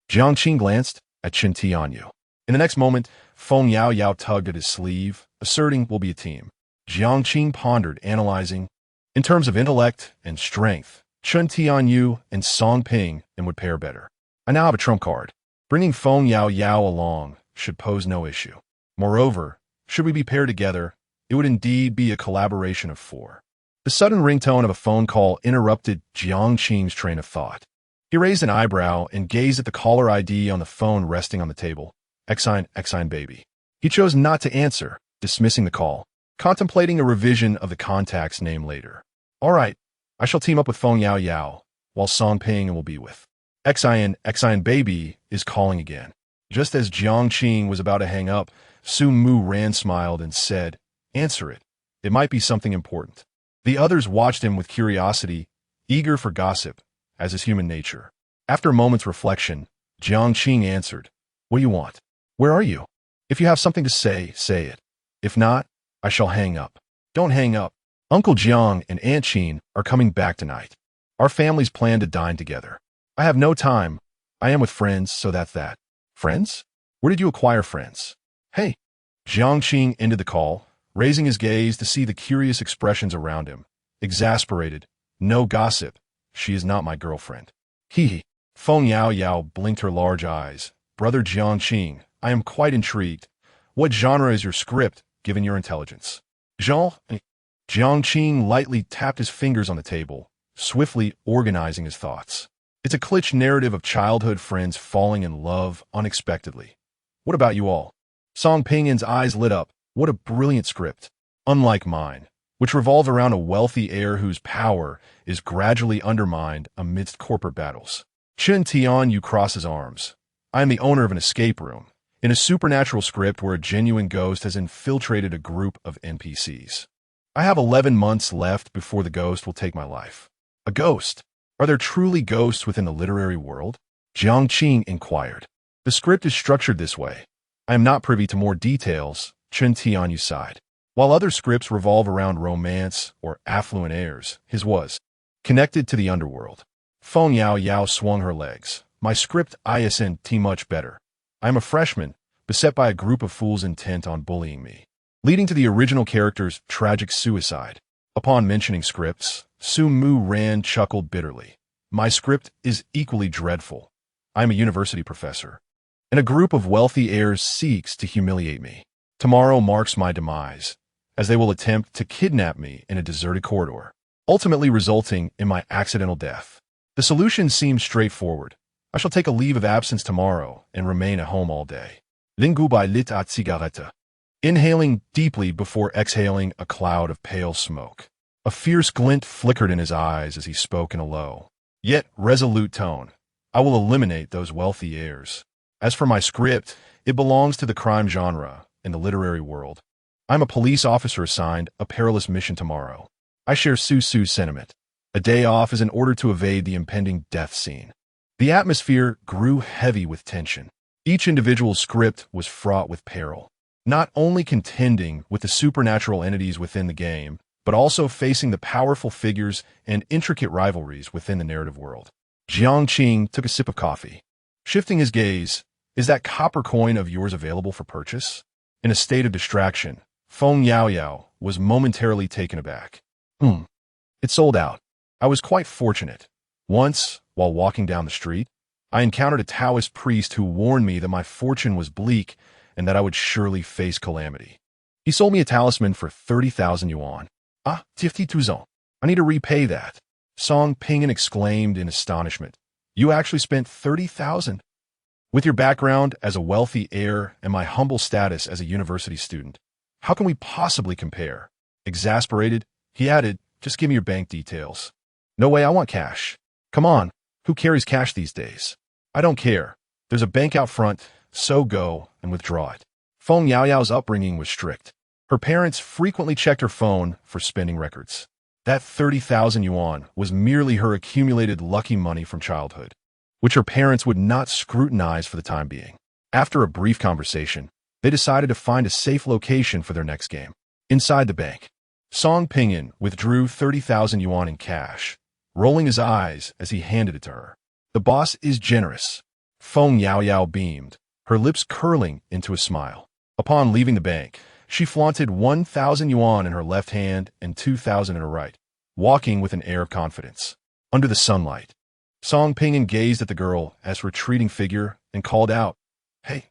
Jiang Qing glanced at Chen Tianyu. In the next moment, Feng Yao Yao tugged at his sleeve, asserting, "We'll be a team." Jiang Qing pondered, analyzing. In terms of intellect and strength, Chen Tianyu and Song Ping and would pair better. I now have a trump card. Bringing Feng Yao Yao along should pose no issue. Moreover, should we be paired together, it would indeed be a collaboration of 4. The sudden ringtone of a phone call interrupted Jiang Qing's train of thought. He raised an eyebrow and gazed at the caller ID on the phone resting on the table. Exine baby. He chose not to answer, dismissing the call, contemplating a revision of the contact's name later. "All right, I shall team up with Feng Yao Yao, while Song Ping will be with Exine baby is calling again." Just as Jiang Qing was about to hang up, Su Mu Ran smiled and said, "Answer it. It might be something important." The others watched him with curiosity, eager for gossip, as is human nature. After a moment's reflection, Jiang Qing answered, "What do you want? Where are you? If you have something to say, say it. If not, I shall hang up." "Don't hang up. Uncle Jiang and Aunt Qin are coming back tonight. Our families plan to dine together. I have no time. I am with friends, so that's that." "Friends? Where did you acquire friends?" "Hey." Jiang Qing ended the call, raising his gaze to see the curious expressions around him. Exasperated. "No gossip. She is not my girlfriend." Hee. Feng Yao Yao blinked her large eyes. "Brother Jiang Qing, I am quite intrigued. What genre is your script, given your intelligence?" Jiang Qing lightly tapped his fingers on the table, swiftly organizing his thoughts. "It's a cliché narrative of childhood friends falling in love unexpectedly. What about you all?" Song Pingin's eyes lit up. "What a brilliant script. Unlike mine, which revolves around a wealthy heir whose power is gradually undermined amidst corporate battles." Chen Tianyu crosses arms. "I am the owner of an escape room, in a supernatural script where a genuine ghost has infiltrated a group of NPCs. I have 11 months left before the ghost will take my life." "A ghost? Are there truly ghosts within the literary world?" Jiang Qing inquired. "The script is structured this way. I am not privy to more details," Chen Tianyu sighed. While other scripts revolve around romance or affluent heirs, his was connected to the underworld. Feng Yao Yao swung her legs. "My script isn't much better. I am a freshman, beset by a group of fools intent on bullying me, leading to the original character's tragic suicide." Upon mentioning scripts, Su Mu Ran chuckled bitterly. "My script is equally dreadful. I am a university professor, and a group of wealthy heirs seeks to humiliate me. Tomorrow marks my demise, as they will attempt to kidnap me in a deserted corridor, ultimately resulting in my accidental death. The solution seems straightforward. I shall take a leave of absence tomorrow and remain at home all day." Lingu by lit at cigarette. inhaling deeply before exhaling a cloud of pale smoke. A fierce glint flickered in his eyes as he spoke in a low, yet resolute tone. I will eliminate those wealthy heirs. As for my script, it belongs to the crime genre in the literary world. I'm a police officer assigned a perilous mission tomorrow. I share Susu's sentiment. A day off is in order to evade the impending death scene. The atmosphere grew heavy with tension. Each individual script was fraught with peril, not only contending with the supernatural entities within the game, but also facing the powerful figures and intricate rivalries within the narrative world. Jiang Qing took a sip of coffee. Shifting his gaze, is that copper coin of yours available for purchase? In a state of distraction, Feng Yaoyao was momentarily taken aback. It sold out. I was quite fortunate. Once, while walking down the street, I encountered a Taoist priest who warned me that my fortune was bleak and that I would surely face calamity. He sold me a talisman for 30,000 yuan. 50,000. I need to repay that. Song Ping'an exclaimed in astonishment. You actually spent 30,000? With your background as a wealthy heir and my humble status as a university student, how can we possibly compare? Exasperated, he added, just give me your bank details. No way, I want cash. Come on, who carries cash these days? I don't care. There's a bank out front, so go and withdraw it. Feng Yaoyao's upbringing was strict. Her parents frequently checked her phone for spending records. That 30,000 yuan was merely her accumulated lucky money from childhood, which her parents would not scrutinize for the time being. After a brief conversation, they decided to find a safe location for their next game. Inside the bank, Song Ping'an withdrew 30,000 yuan in cash, rolling his eyes as he handed it to her. The boss is generous. Feng Yaoyao beamed, her lips curling into a smile. Upon leaving the bank, she flaunted 1,000 yuan in her left hand and 2,000 in her right, walking with an air of confidence. Under the sunlight, Song Ping'an gazed at the girl as her retreating figure and called out, Hey,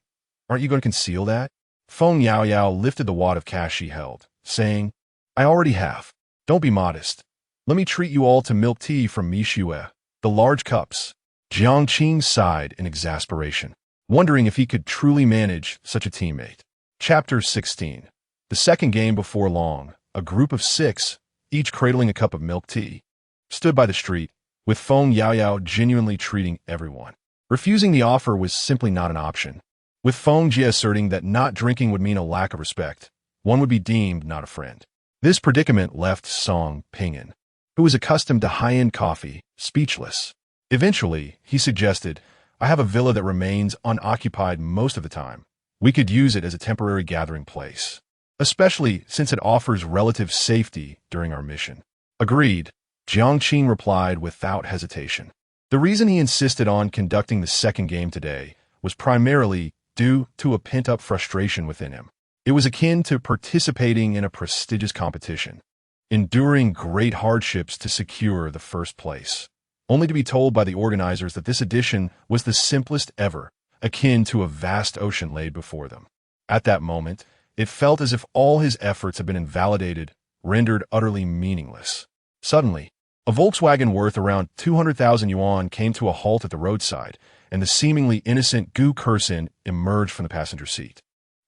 aren't you going to conceal that? Feng Yaoyao lifted the wad of cash she held, saying, I already have. Don't be modest. Let me treat you all to milk tea from Mi Xue, the large cups. Jiang Qing sighed in exasperation, wondering if he could truly manage such a teammate. Chapter 16. The second game before long, a group of 6, each cradling a cup of milk tea, stood by the street, with Feng Yaoyao genuinely treating everyone. Refusing the offer was simply not an option, with Feng Jie asserting that not drinking would mean a lack of respect. One would be deemed not a friend. This predicament left Song Ping'an, who was accustomed to high-end coffee, speechless. Eventually, he suggested, I have a villa that remains unoccupied most of the time. We could use it as a temporary gathering place, especially since it offers relative safety during our mission. Agreed, Jiang Qing replied without hesitation. The reason he insisted on conducting the second game today was primarily due to a pent-up frustration within him. It was akin to participating in a prestigious competition, enduring great hardships to secure the first place, only to be told by the organizers that this edition was the simplest ever, akin to a vast ocean laid before them. At that moment, it felt as if all his efforts had been invalidated, rendered utterly meaningless. Suddenly, a Volkswagen worth around 200,000 yuan came to a halt at the roadside, and the seemingly innocent Gu Kersin emerged from the passenger seat.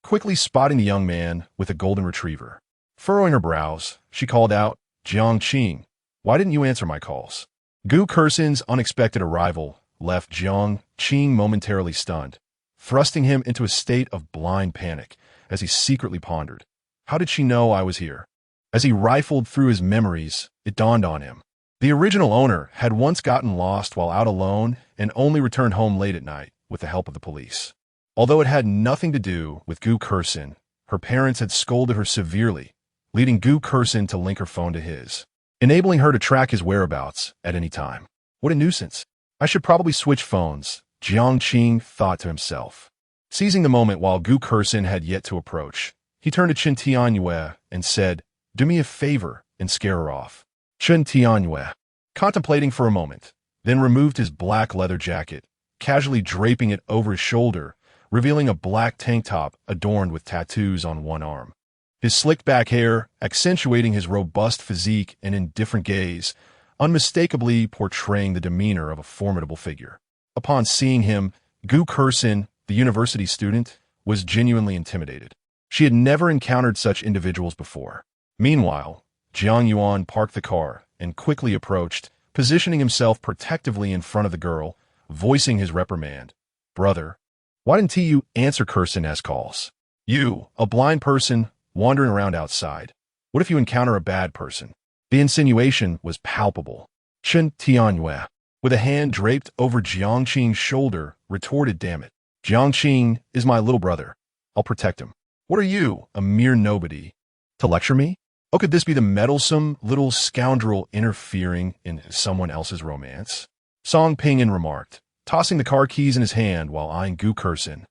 Quickly spotting the young man with a golden retriever, furrowing her brows, she called out, Jiang Qing, why didn't you answer my calls? Gu Kersin's unexpected arrival left Jiang Qing momentarily stunned, thrusting him into a state of blind panic as he secretly pondered. How did she know I was here? As he rifled through his memories, it dawned on him. The original owner had once gotten lost while out alone and only returned home late at night with the help of the police. Although it had nothing to do with Gu Kersin, her parents had scolded her severely, leading Gu Kersin to link her phone to his, enabling her to track his whereabouts at any time. What a nuisance. I should probably switch phones, Jiang Qing thought to himself. Seizing the moment while Gu Kersin had yet to approach, he turned to Chen Tianyue and said, Do me a favor and scare her off. Chen Tianyue, contemplating for a moment, then removed his black leather jacket, casually draping it over his shoulder, revealing a black tank top adorned with tattoos on one arm. His slicked back hair, accentuating his robust physique and indifferent gaze, unmistakably portraying the demeanor of a formidable figure. Upon seeing him, Gu Kersin, the university student, was genuinely intimidated. She had never encountered such individuals before. Meanwhile, Jiang Yuan parked the car and quickly approached, positioning himself protectively in front of the girl, voicing his reprimand. Brother, why didn't you answer Kirsten's calls? You, a blind person, wandering around outside. What if you encounter a bad person? The insinuation was palpable. Chen Tianyue, with a hand draped over Jiang Qing's shoulder, retorted, damn it. Jiang Qing is my little brother. I'll protect him. What are you, a mere nobody, to lecture me? Oh, could this be the meddlesome little scoundrel interfering in someone else's romance? Song Pinyin remarked, tossing the car keys in his hand while eyeing Gu Kersin.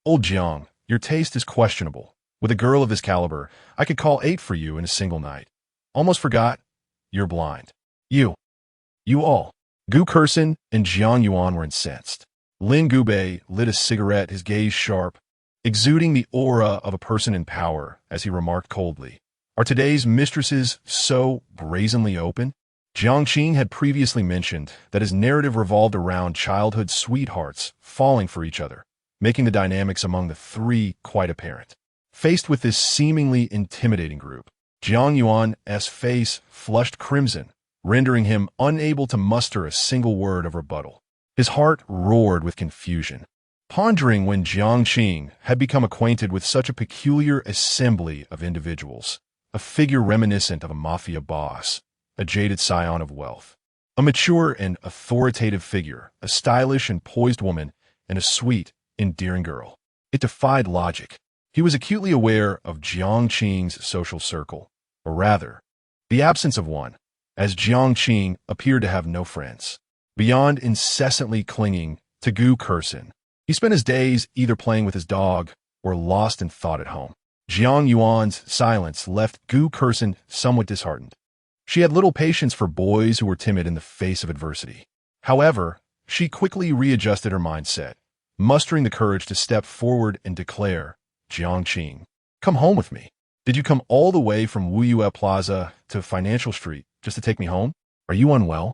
Old Jiang, your taste is questionable. With a girl of this caliber, I could call 8 for you in a single night. Almost forgot, you're blind. You all. Gu Kersin and Jiang Yuan were incensed. Lin Gubei lit a cigarette, his gaze sharp, exuding the aura of a person in power, as he remarked coldly. Are today's mistresses so brazenly open? Jiang Qing had previously mentioned that his narrative revolved around childhood sweethearts falling for each other, making the dynamics among the three quite apparent. Faced with this seemingly intimidating group, Jiang Yuan's face flushed crimson, rendering him unable to muster a single word of rebuttal. His heart roared with confusion, pondering when Jiang Qing had become acquainted with such a peculiar assembly of individuals, a figure reminiscent of a mafia boss, a jaded scion of wealth, a mature and authoritative figure, a stylish and poised woman, and a sweet, endearing girl. It defied logic. He was acutely aware of Jiang Qing's social circle, or rather, the absence of one, as Jiang Qing appeared to have no friends. Beyond incessantly clinging to Gu Kersin, he spent his days either playing with his dog or lost in thought at home. Jiang Yuan's silence left Gu Kersin somewhat disheartened. She had little patience for boys who were timid in the face of adversity. However, she quickly readjusted her mindset, mustering the courage to step forward and declare, Jiang Qing, come home with me. Did you come all the way from Wuyue Plaza to Financial Street just to take me home? Are you unwell?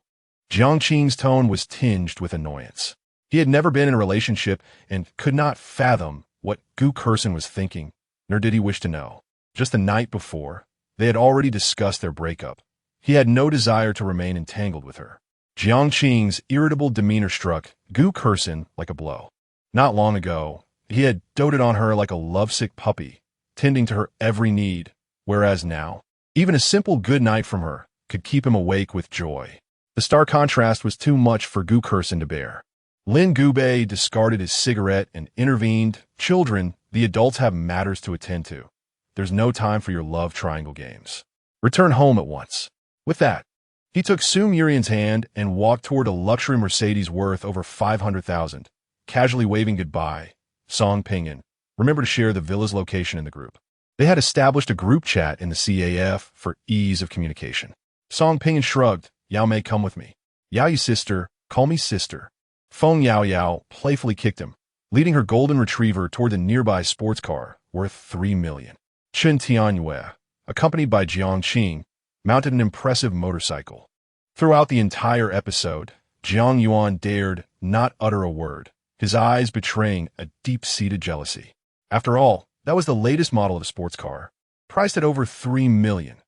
Jiang Qing's tone was tinged with annoyance. He had never been in a relationship and could not fathom what Gu Kersin was thinking, nor did he wish to know. Just the night before, they had already discussed their breakup. He had no desire to remain entangled with her. Jiang Qing's irritable demeanor struck Gu Kersin like a blow. Not long ago, he had doted on her like a lovesick puppy, tending to her every need, whereas now, even a simple good night from her could keep him awake with joy. The stark contrast was too much for Gu Kersin to bear. Lin Gubei discarded his cigarette and intervened, children, the adults have matters to attend to. There's no time for your love triangle games. Return home at once. With that, he took Su Murian's hand and walked toward a luxury Mercedes worth over 500,000, casually waving goodbye. Song Pinyin, remember to share the villa's location in the group. They had established a group chat in the CAF for ease of communication. Song Pinyin shrugged. Yao Mei, come with me. Yao Yi sister, call me sister. Feng Yao Yao playfully kicked him, leading her golden retriever toward the nearby sports car worth 3 million. Chen Tianyue, accompanied by Jiang Qing, mounted an impressive motorcycle. Throughout the entire episode, Jiang Yuan dared not utter a word, his eyes betraying a deep-seated jealousy. After all, that was the latest model of a sports car, priced at over 3 million.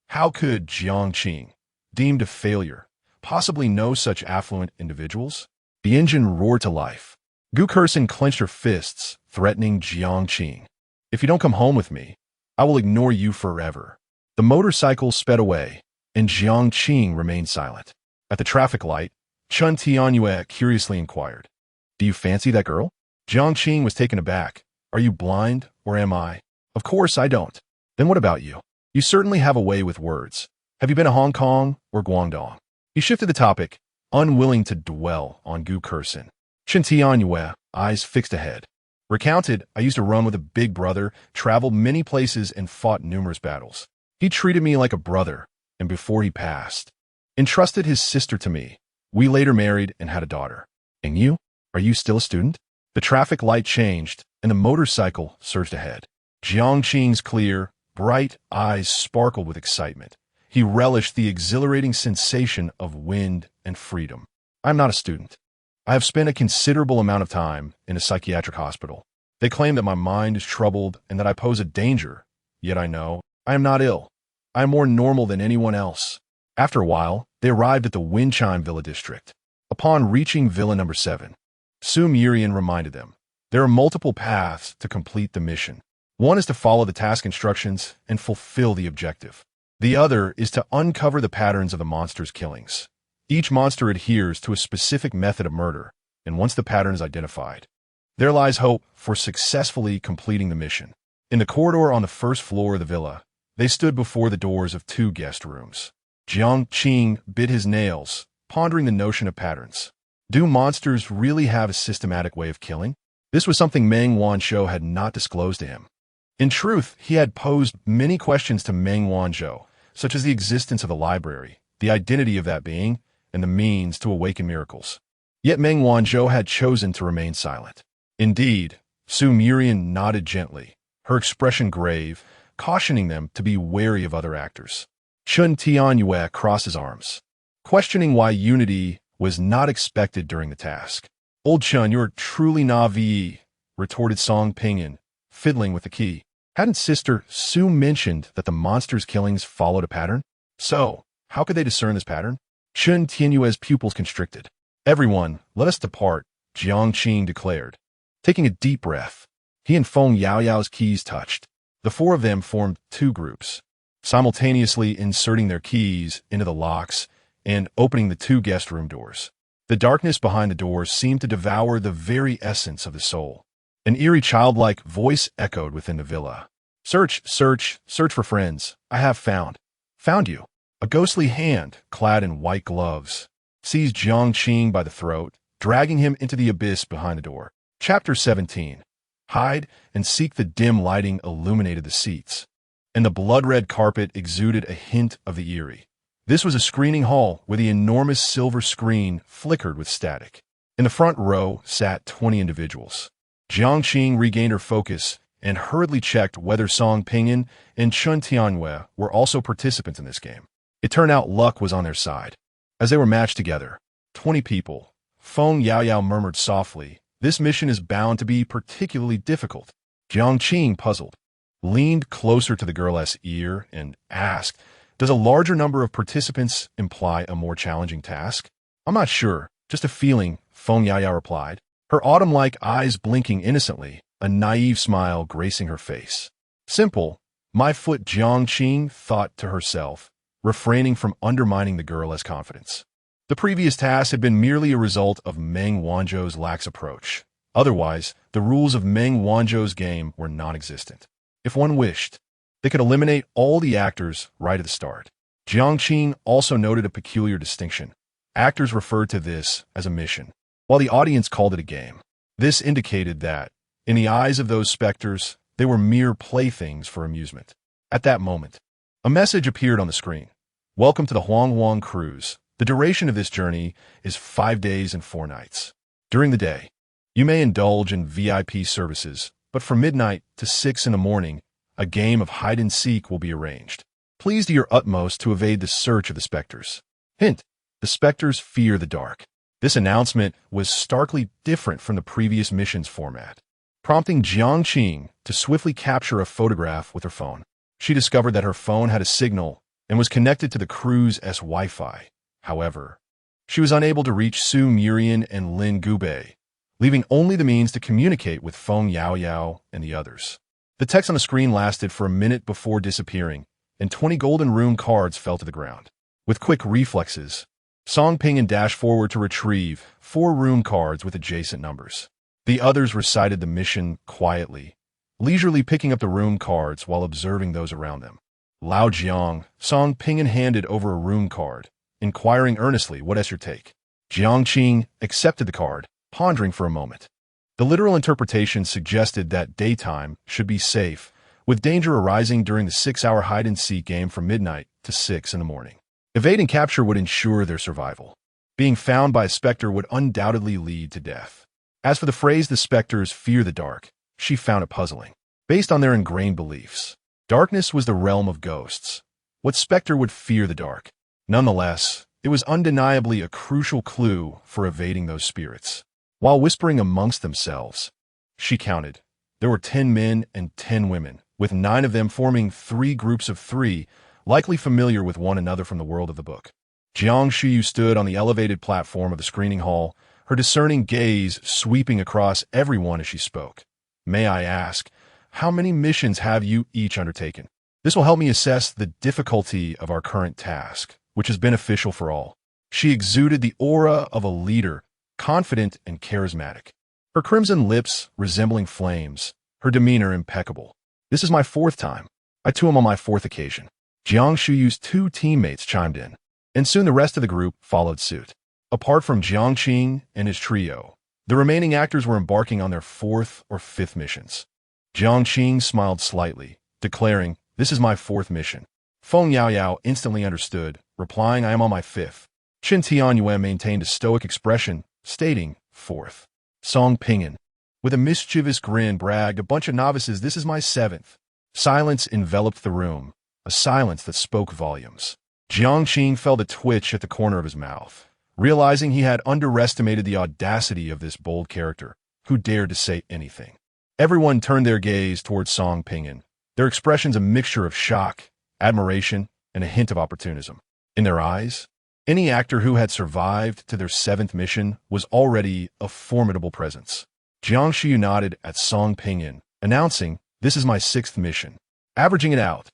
How could Jiang Qing, deemed a failure, possibly know such affluent individuals? The engine roared to life. Gu Kersin clenched her fists, threatening Jiang Qing. If you don't come home with me, I will ignore you forever. The motorcycle sped away, and Jiang Qing remained silent. At the traffic light, Chen Tianyue curiously inquired, do you fancy that girl? Jiang Qing was taken aback. Are you blind, or am I? Of course I don't. Then what about you? You certainly have a way with words. Have you been to Hong Kong or Guangdong? He shifted the topic, unwilling to dwell on Gu Kersin. Chen Tianyue, eyes fixed ahead. Recounted, I used to run with a big brother, traveled many places, and fought numerous battles. He treated me like a brother, and before he passed, entrusted his sister to me. We later married and had a daughter. And you? Are you still a student? The traffic light changed, and the motorcycle surged ahead. Jiang Qing's clear, bright eyes sparkled with excitement. He relished the exhilarating sensation of wind and freedom. I'm not a student. I have spent a considerable amount of time in a psychiatric hospital. They claim that my mind is troubled and that I pose a danger, yet I know I am not ill. I am more normal than anyone else. After a while, they arrived at the Wind Chime Villa district. Upon reaching Villa number 7, Sumerian reminded them, there are multiple paths to complete the mission. One is to follow the task instructions and fulfill the objective. The other is to uncover the patterns of the monster's killings. Each monster adheres to a specific method of murder, and once the pattern is identified, there lies hope for successfully completing the mission. In the corridor on the first floor of the villa, they stood before the doors of 2 guest rooms. Jiang Qing bit his nails, pondering the notion of patterns. Do monsters really have a systematic way of killing? This was something Meng Wanzhou had not disclosed to him. In truth, he had posed many questions to Meng Wanzhou, such as the existence of the library, the identity of that being, and the means to awaken miracles. Yet Meng Wanzhou had chosen to remain silent. Indeed, Sumerian nodded gently, her expression grave, cautioning them to be wary of other actors. Chun Tianyue crossed his arms, questioning why unity was not expected during the task. Old Chun, you're truly naive, retorted Song Pinyin, fiddling with the key. Hadn't Sister Su mentioned that the monster's killings followed a pattern? So, how could they discern this pattern? Chun Tianyue's pupils constricted. Everyone, let us depart, Jiang Qing declared. Taking a deep breath, he and Feng Yaoyao's keys touched. The 4 of them formed 2 groups, simultaneously inserting their keys into the locks and opening the 2 guest room doors. The darkness behind the doors seemed to devour the very essence of the soul. An eerie childlike voice echoed within the villa. Search, search, search for friends. I have found. Found you. A ghostly hand, clad in white gloves, seized Jiang Qing by the throat, dragging him into the abyss behind the door. Chapter 17. Hide and seek. The dim lighting illuminated the seats, and the blood-red carpet exuded a hint of the eerie. This was a screening hall where the enormous silver screen flickered with static. In the front row sat 20 individuals. Jiang Qing regained her focus and hurriedly checked whether Song Pinyin and Chun Tianyue were also participants in this game. It turned out luck was on their side. As they were matched together, 20 people, Feng Yaoyao murmured softly, this mission is bound to be particularly difficult. Jiang Qing, puzzled, leaned closer to the girl's ear and asked, does a larger number of participants imply a more challenging task? I'm not sure, just a feeling, Feng Yaoyao replied, her autumn-like eyes blinking innocently, a naive smile gracing her face. Simple, my foot, Jiang Qing thought to herself, refraining from undermining the girl's confidence. The previous task had been merely a result of Meng Wanzhou's lax approach. Otherwise, the rules of Meng Wanzhou's game were non-existent. If one wished, they could eliminate all the actors right at the start. Jiang Qing also noted a peculiar distinction. Actors referred to this as a mission, while the audience called it a game. This indicated that, in the eyes of those specters, they were mere playthings for amusement. At that moment, a message appeared on the screen. Welcome to the Huang Cruise. The duration of this journey is 5 days and 4 nights. During the day, you may indulge in VIP services, but from midnight to 6 in the morning, a game of hide-and-seek will be arranged. Please do your utmost to evade the search of the specters. Hint, the specters fear the dark. This announcement was starkly different from the previous mission's format, prompting Jiang Qing to swiftly capture a photograph with her phone. She discovered that her phone had a signal and was connected to the crew's Wi-Fi. However, she was unable to reach Su Murian and Lin Gubei, leaving only the means to communicate with Feng Yaoyao and the others. The text on the screen lasted for a minute before disappearing, and 20 golden rune cards fell to the ground. With quick reflexes, Song Pinyin dashed forward to retrieve 4 rune cards with adjacent numbers. The others recited the mission quietly, leisurely picking up the rune cards while observing those around them. Lao Jiang, Song Pinyin handed over a rune card, inquiring earnestly, what is your take? Jiang Qing accepted the card, pondering for a moment. The literal interpretation suggested that daytime should be safe, with danger arising during the 6-hour hide-and-seek game from midnight to 6 in the morning. Evading capture would ensure their survival. Being found by a specter would undoubtedly lead to death. As for the phrase, the specters fear the dark, she found it puzzling. Based on their ingrained beliefs, darkness was the realm of ghosts. What specter would fear the dark? Nonetheless, it was undeniably a crucial clue for evading those spirits. While whispering amongst themselves, she counted There were 10 men and 10 women, with 9 of them forming 3 groups of 3, likely familiar with one another from the world of the book. Jiang Qing stood on the elevated platform of the screening hall, her discerning gaze sweeping across everyone as she spoke. May I ask, how many missions have you each undertaken? This will help me assess the difficulty of our current task, which is beneficial for all. She exuded the aura of a leader, confident and charismatic. Her crimson lips resembling flames, her demeanor impeccable. This is my 4th time. I too am on my 4th occasion. Jiang Shuyu's 2 teammates chimed in, and soon the rest of the group followed suit. Apart from Jiang Qing and his trio, the remaining actors were embarking on their 4th or 5th missions. Jiang Qing smiled slightly, declaring, "This is my 4th mission." Feng Yaoyao instantly understood, replying, "I am on my 5th. Qin Tianyue maintained a stoic expression, stating, "4th. Song Pinyin, with a mischievous grin, bragged, "A bunch of novices, this is my 7th. Silence enveloped the room, a silence that spoke volumes. Jiang Qing felt a twitch at the corner of his mouth, realizing he had underestimated the audacity of this bold character, who dared to say anything. Everyone turned their gaze towards Song Pinyin, their expressions a mixture of shock, admiration, and a hint of opportunism. In their eyes, any actor who had survived to their 7th mission was already a formidable presence. Jiang Xiu nodded at Song Pinyin, announcing, "This is my 6th mission." Averaging it out,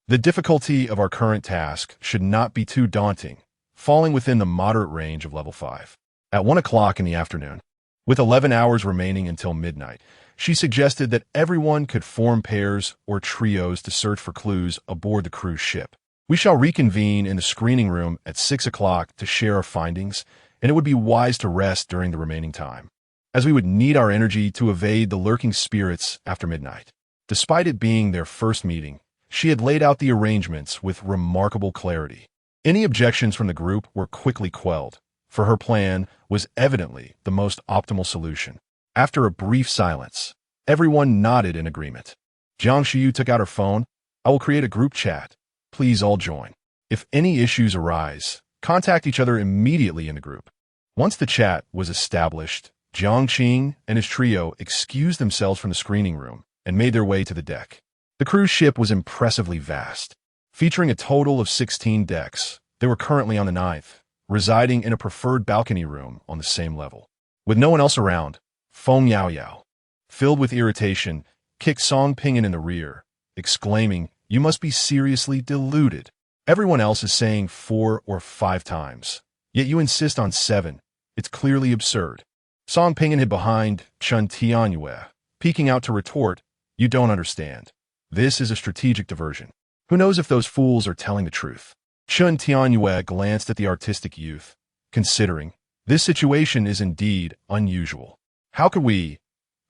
the difficulty of our current task should not be too daunting, falling within the moderate range of level 5. At 1 o'clock in the afternoon, with 11 hours remaining until midnight, she suggested that everyone could form pairs or trios to search for clues aboard the cruise ship. "We shall reconvene in the screening room at 6 o'clock to share our findings, and it would be wise to rest during the remaining time, as we would need our energy to evade the lurking spirits after midnight." Despite it being their first meeting, she had laid out the arrangements with remarkable clarity. Any objections from the group were quickly quelled, for her plan was evidently the most optimal solution. After a brief silence, everyone nodded in agreement. Jiang Xiu took out her phone. "I will create a group chat. Please all join. If any issues arise, contact each other immediately in the group." Once the chat was established, Jiang Qing and his trio excused themselves from the screening room and made their way to the deck. The cruise ship was impressively vast, featuring a total of 16 decks. They were currently on the 9th, residing in a preferred balcony room on the same level. With no one else around, Feng Yaoyao, filled with irritation, kicked Song Pinyin in the rear, exclaiming, "You must be seriously deluded. Everyone else is saying 4 or 5 times, yet you insist on 7. It's clearly absurd." Song Pinyin hid behind Chun Tianyue, peeking out to retort, "You don't understand. This is a strategic diversion. Who knows if those fools are telling the truth?" Chun Tianyue glanced at the artistic youth, considering, "This situation is indeed unusual. How could we,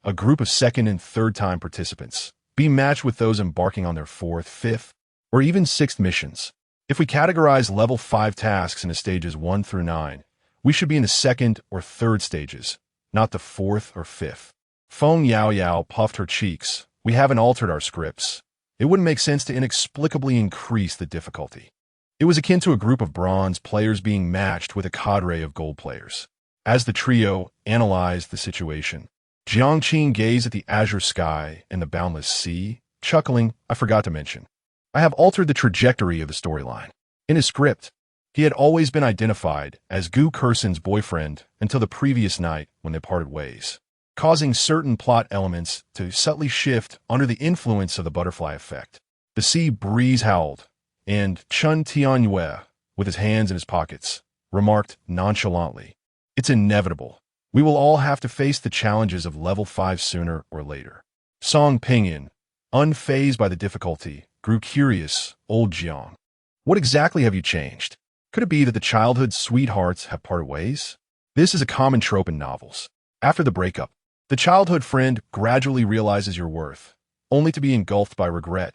a group of 2nd and 3rd time participants, be matched with those embarking on their 4th, 5th, or even 6th missions? If we categorize level 5 tasks into stages 1 through 9, we should be in the 2nd or 3rd stages, not the 4th or 5th. Feng Yaoyao puffed her cheeks. "We haven't altered our scripts. It wouldn't make sense to inexplicably increase the difficulty." It was akin to a group of bronze players being matched with a cadre of gold players. As the trio analyzed the situation, Jiang Qing gazed at the azure sky and the boundless sea, chuckling, "I forgot to mention, I have altered the trajectory of the storyline." In his script, he had always been identified as Gu Kursen's boyfriend until the previous night when they parted ways, causing certain plot elements to subtly shift under the influence of the butterfly effect. The sea breeze howled, and Chun Tianyue, with his hands in his pockets, remarked nonchalantly, "It's inevitable. We will all have to face the challenges of level 5 sooner or later." Song Pinyin, unfazed by the difficulty, grew curious. "Old Jiang, what exactly have you changed? Could it be that the childhood sweethearts have parted ways? This is a common trope in novels. After the breakup, the childhood friend gradually realizes your worth, only to be engulfed by regret,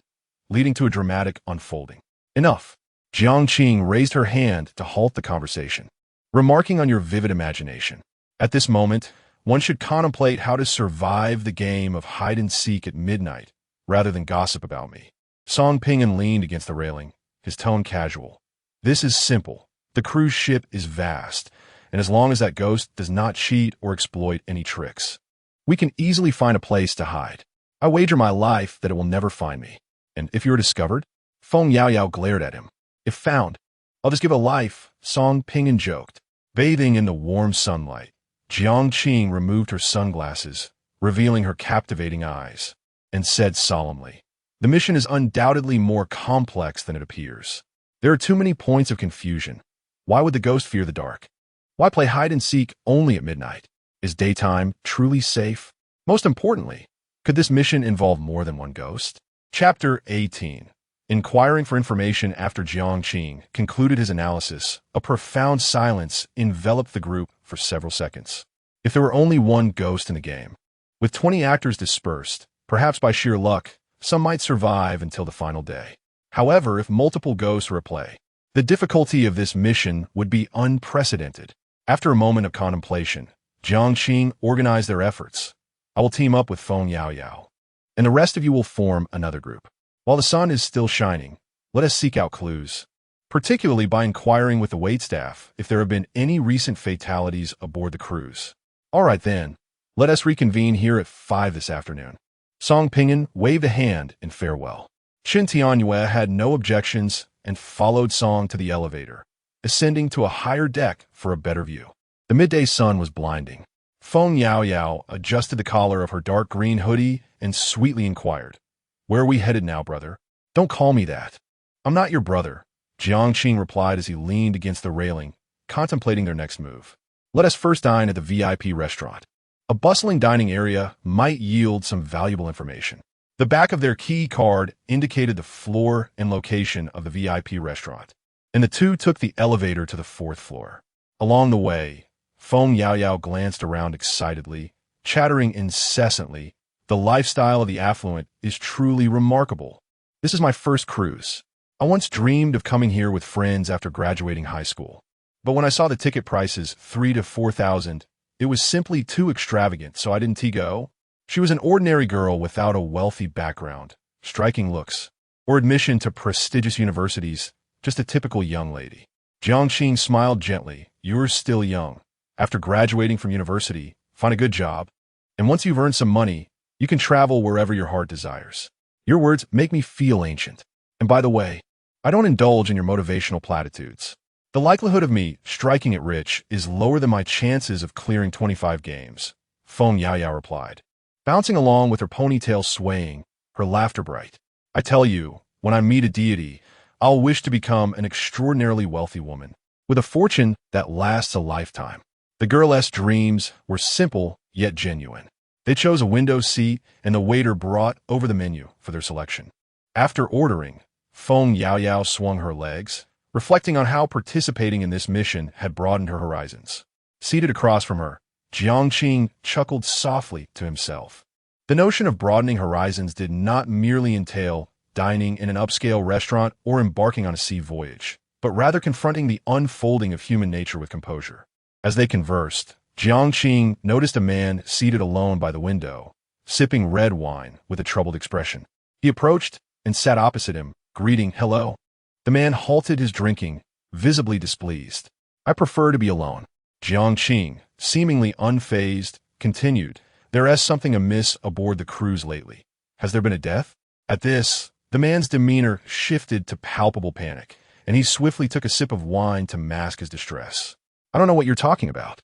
leading to a dramatic unfolding." "Enough." Jiang Qing raised her hand to halt the conversation, remarking on your vivid imagination. At this moment, one should contemplate how to survive the game of hide-and-seek at midnight, rather than gossip about me. Song Pinyin leaned against the railing, his tone casual. "This is simple. The cruise ship is vast, and as long as that ghost does not cheat or exploit any tricks, we can easily find a place to hide. I wager my life that it will never find me. And if you're discovered, Feng Yaoyao glared at him. If found, I'll just give a life, Song Ping'an joked. Bathing in the warm sunlight, Jiang Qing removed her sunglasses, revealing her captivating eyes, and said solemnly, "The mission is undoubtedly more complex than it appears. There are too many points of confusion. Why would the ghost fear the dark? Why play hide-and-seek only at midnight? Is daytime truly safe? Most importantly, could this mission involve more than one ghost?" Chapter 18. Inquiring for information after Jiang Qing concluded his analysis, a profound silence enveloped the group for several seconds. If there were only one ghost in the game, with 20 actors dispersed, perhaps by sheer luck, some might survive until the final day. However, if multiple ghosts were at play, the difficulty of this mission would be unprecedented. After a moment of contemplation, Jiang Qing organized their efforts. "I will team up with Feng Yaoyao, and the rest of you will form another group. While the sun is still shining, let us seek out clues, particularly by inquiring with the waitstaff if there have been any recent fatalities aboard the cruise. All right then, let us reconvene here at 5 this afternoon." Song Ping'an waved a hand in farewell. Qin Tianyue had no objections and followed Song to the elevator, ascending to a higher deck for a better view. The midday sun was blinding. Feng Yaoyao adjusted the collar of her dark green hoodie and sweetly inquired, "Where are we headed now, brother?" "Don't call me that. I'm not your brother," Jiang Qing replied as he leaned against the railing, contemplating their next move. "Let us first dine at the VIP restaurant. A bustling dining area might yield some valuable information." The back of their key card indicated the floor and location of the VIP restaurant, and the two took the elevator to the 4th floor. Along the way, Feng Yaoyao glanced around excitedly, chattering incessantly. "The lifestyle of the affluent is truly remarkable. This is my first cruise. I once dreamed of coming here with friends after graduating high school. But when I saw the ticket prices, 3,000 to 4,000, it was simply too extravagant, so I didn't go." She was an ordinary girl without a wealthy background, striking looks, or admission to prestigious universities, just a typical young lady. Jiang Qing smiled gently. "You're still young. After graduating from university, find a good job, and once you've earned some money, you can travel wherever your heart desires." Your words make me feel ancient. And by the way, I don't indulge in your motivational platitudes. The likelihood of me striking it rich is lower than my chances of clearing 25 games, Feng Yaoyao replied, bouncing along with her ponytail swaying, her laughter bright. "I tell you, when I meet a deity, I'll wish to become an extraordinarily wealthy woman, with a fortune that lasts a lifetime." The girl's dreams were simple yet genuine. They chose a window seat, and the waiter brought over the menu for their selection. After ordering, Feng Yaoyao swung her legs, reflecting on how participating in this mission had broadened her horizons. Seated across from her, Jiang Qing chuckled softly to himself. The notion of broadening horizons did not merely entail dining in an upscale restaurant or embarking on a sea voyage, but rather confronting the unfolding of human nature with composure. As they conversed, Jiang Qing noticed a man seated alone by the window, sipping red wine with a troubled expression. He approached and sat opposite him, greeting, "Hello." The man halted his drinking, visibly displeased. "I prefer to be alone." Jiang Qing, seemingly unfazed, continued, "There is something amiss aboard the cruise lately. Has there been a death?" At this, the man's demeanor shifted to palpable panic, and he swiftly took a sip of wine to mask his distress. "I don't know what you're talking about."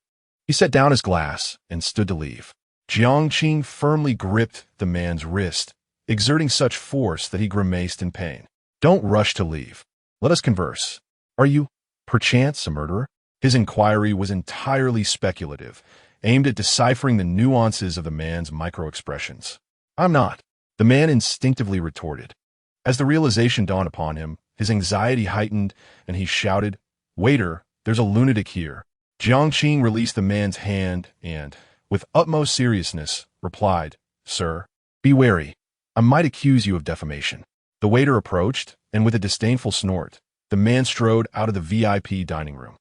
He set down his glass and stood to leave. Jiang Qing firmly gripped the man's wrist, exerting such force that he grimaced in pain. "Don't rush to leave. Let us converse. Are you, perchance, a murderer?" His inquiry was entirely speculative, aimed at deciphering the nuances of the man's micro-expressions. "I'm not," the man instinctively retorted. As the realization dawned upon him, his anxiety heightened, and he shouted, "Waiter, there's a lunatic here." Jiang Qing released the man's hand and, with utmost seriousness, replied, "Sir, be wary. I might accuse you of defamation." The waiter approached, and with a disdainful snort, the man strode out of the VIP dining room.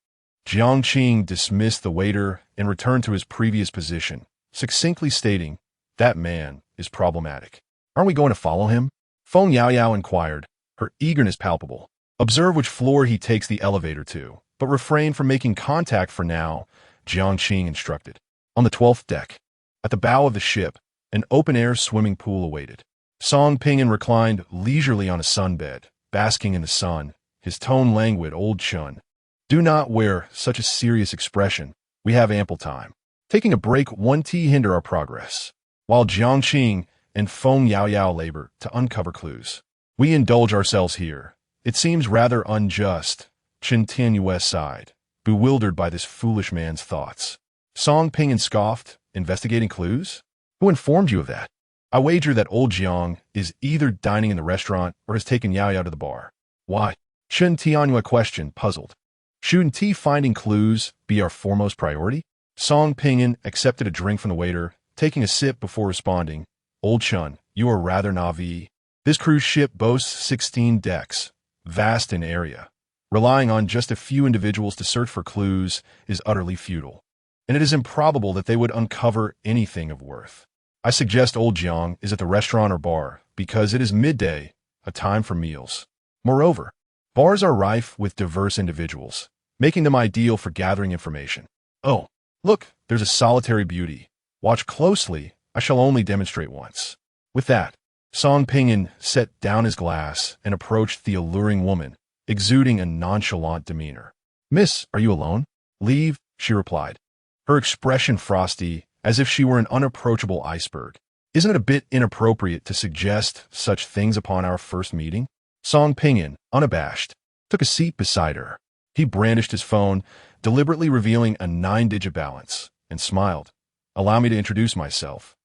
Jiang Qing dismissed the waiter and returned to his previous position, succinctly stating, "That man is problematic. Aren't we going to follow him?" Feng Yaoyao inquired, her eagerness palpable. "Observe which floor he takes the elevator to, but refrain from making contact for now," Jiang Qing instructed. "On the 12th deck, at the bow of the ship, An open-air swimming pool awaited. Song Ping'an reclined leisurely on a sunbed, basking in the sun, his tone languid. Old Chun, do not wear such a serious expression. We have ample time. Taking a break won't hinder our progress. While Jiang Qing and Feng Yaoyao labor to uncover clues, we indulge ourselves here. It seems rather unjust. Chen Tianyue sighed, bewildered by this foolish man's thoughts. Song Ping'an scoffed, investigating clues? Who informed you of that? I wager that old Jiang is either dining in the restaurant or has taken Yaoyao to the bar. Why? Chen Tianyue questioned, puzzled. Shouldn't finding clues be our foremost priority? Song Ping'an accepted a drink from the waiter, taking a sip before responding. Old Chun, you are rather naive. This cruise ship boasts 16 decks, vast in area. Relying on just a few individuals to search for clues is utterly futile, and it is improbable that they would uncover anything of worth. I suggest old Jiang is at the restaurant or bar, because it is midday, a time for meals. Moreover, bars are rife with diverse individuals, making them ideal for gathering information. Oh, look, there's a solitary beauty. Watch closely, I shall only demonstrate once. With that, Song Ping'an set down his glass and approached the alluring woman, exuding a nonchalant demeanor. Miss, are you alone? Leave, she replied, her expression frosty, as if she were an unapproachable iceberg. Isn't it a bit inappropriate to suggest such things upon our first meeting? Song Ping'an, unabashed, took a seat beside her. He brandished his phone, deliberately revealing a 9-digit balance, and smiled. Allow me to introduce myself.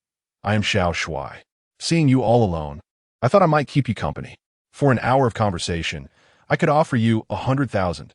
I am Xiao Shuai. Seeing you all alone, I thought I might keep you company. For an hour of conversation, I could offer you 100,000.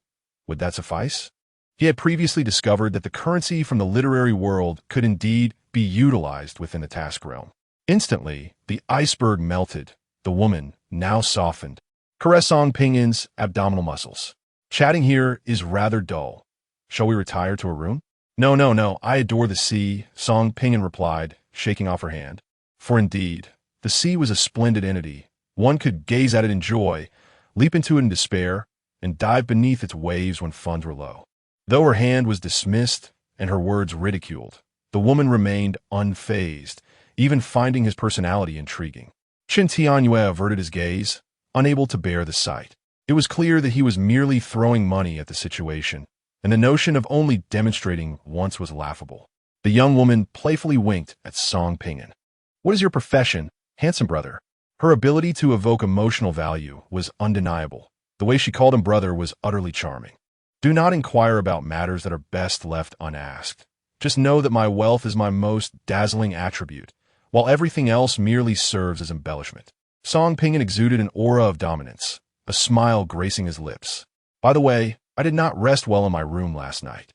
Would that suffice? He had previously discovered that the currency from the literary world could indeed be utilized within the task realm. Instantly, the iceberg melted. The woman, now softened, caressed Song Ping'an's abdominal muscles. Chatting here is rather dull. Shall we retire to a room? No, I adore the sea, Song Ping'an replied, shaking off her hand. For indeed, the sea was a splendid entity. One could gaze at it in joy, leap into it in despair, and dive beneath its waves when funds were low. Though her hand was dismissed and her words ridiculed, the woman remained unfazed, even finding his personality intriguing. Chen Tianyue averted his gaze, unable to bear the sight. It was clear that he was merely throwing money at the situation, and the notion of only demonstrating once was laughable. The young woman playfully winked at Song Ping'an. What is your profession, handsome brother? Her ability to evoke emotional value was undeniable. The way she called him brother was utterly charming. Do not inquire about matters that are best left unasked. Just know that my wealth is my most dazzling attribute, while everything else merely serves as embellishment. Song Ping'an exuded an aura of dominance, a smile gracing his lips. By the way, I did not rest well in my room last night.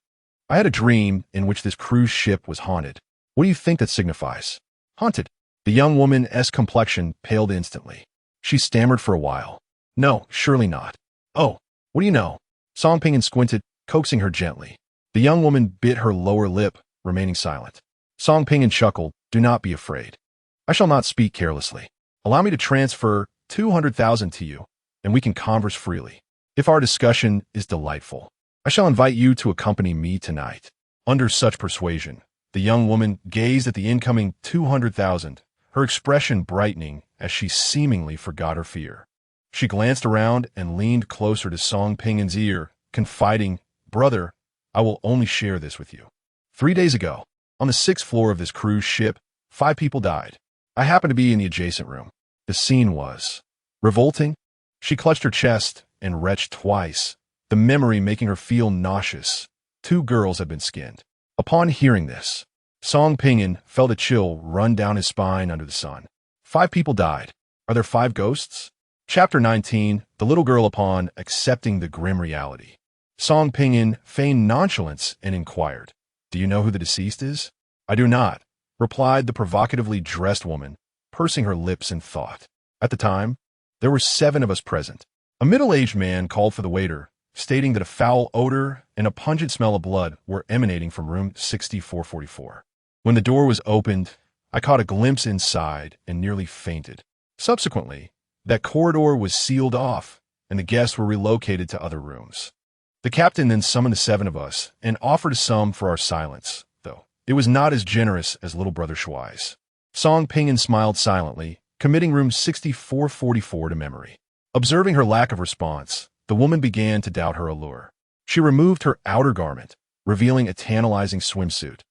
I had a dream in which this cruise ship was haunted. What do you think that signifies? Haunted. The young woman's complexion paled instantly. She stammered for a while. No, surely not. Oh, what do you know? Song Ping'an squinted, coaxing her gently. The young woman bit her lower lip, remaining silent. Song Ping'an chuckled. Do not be afraid. I shall not speak carelessly. Allow me to transfer 200,000 to you, and we can converse freely. If our discussion is delightful, I shall invite you to accompany me tonight. Under such persuasion, the young woman gazed at the incoming 200,000, her expression brightening as she seemingly forgot her fear. She glanced around and leaned closer to Song Ping'an's ear, confiding, Brother, I will only share this with you. 3 days ago, on the 6th floor of this cruise ship, 5 people died. I happened to be in the adjacent room. The scene was revolting. She clutched her chest and retched twice, the memory making her feel nauseous. 2 girls had been skinned. Upon hearing this, Song Ping'an felt a chill run down his spine under the sun. 5 people died. Are there 5 ghosts? Chapter 19, The Little Girl Upon Accepting the Grim Reality. Song Ping'an feigned nonchalance and inquired, Do you know who the deceased is? I do not, replied the provocatively dressed woman, pursing her lips in thought. At the time, there were 7 of us present. A middle-aged man called for the waiter, stating that a foul odor and a pungent smell of blood were emanating from room 6444. When the door was opened, I caught a glimpse inside and nearly fainted. Subsequently, that corridor was sealed off, and the guests were relocated to other rooms. The captain then summoned the 7 of us and offered a sum for our silence, though it was not as generous as little brother Shuai's. Song Pinyin smiled silently, committing room 6444 to memory. Observing her lack of response, the woman began to doubt her allure. She removed her outer garment, revealing a tantalizing swimsuit,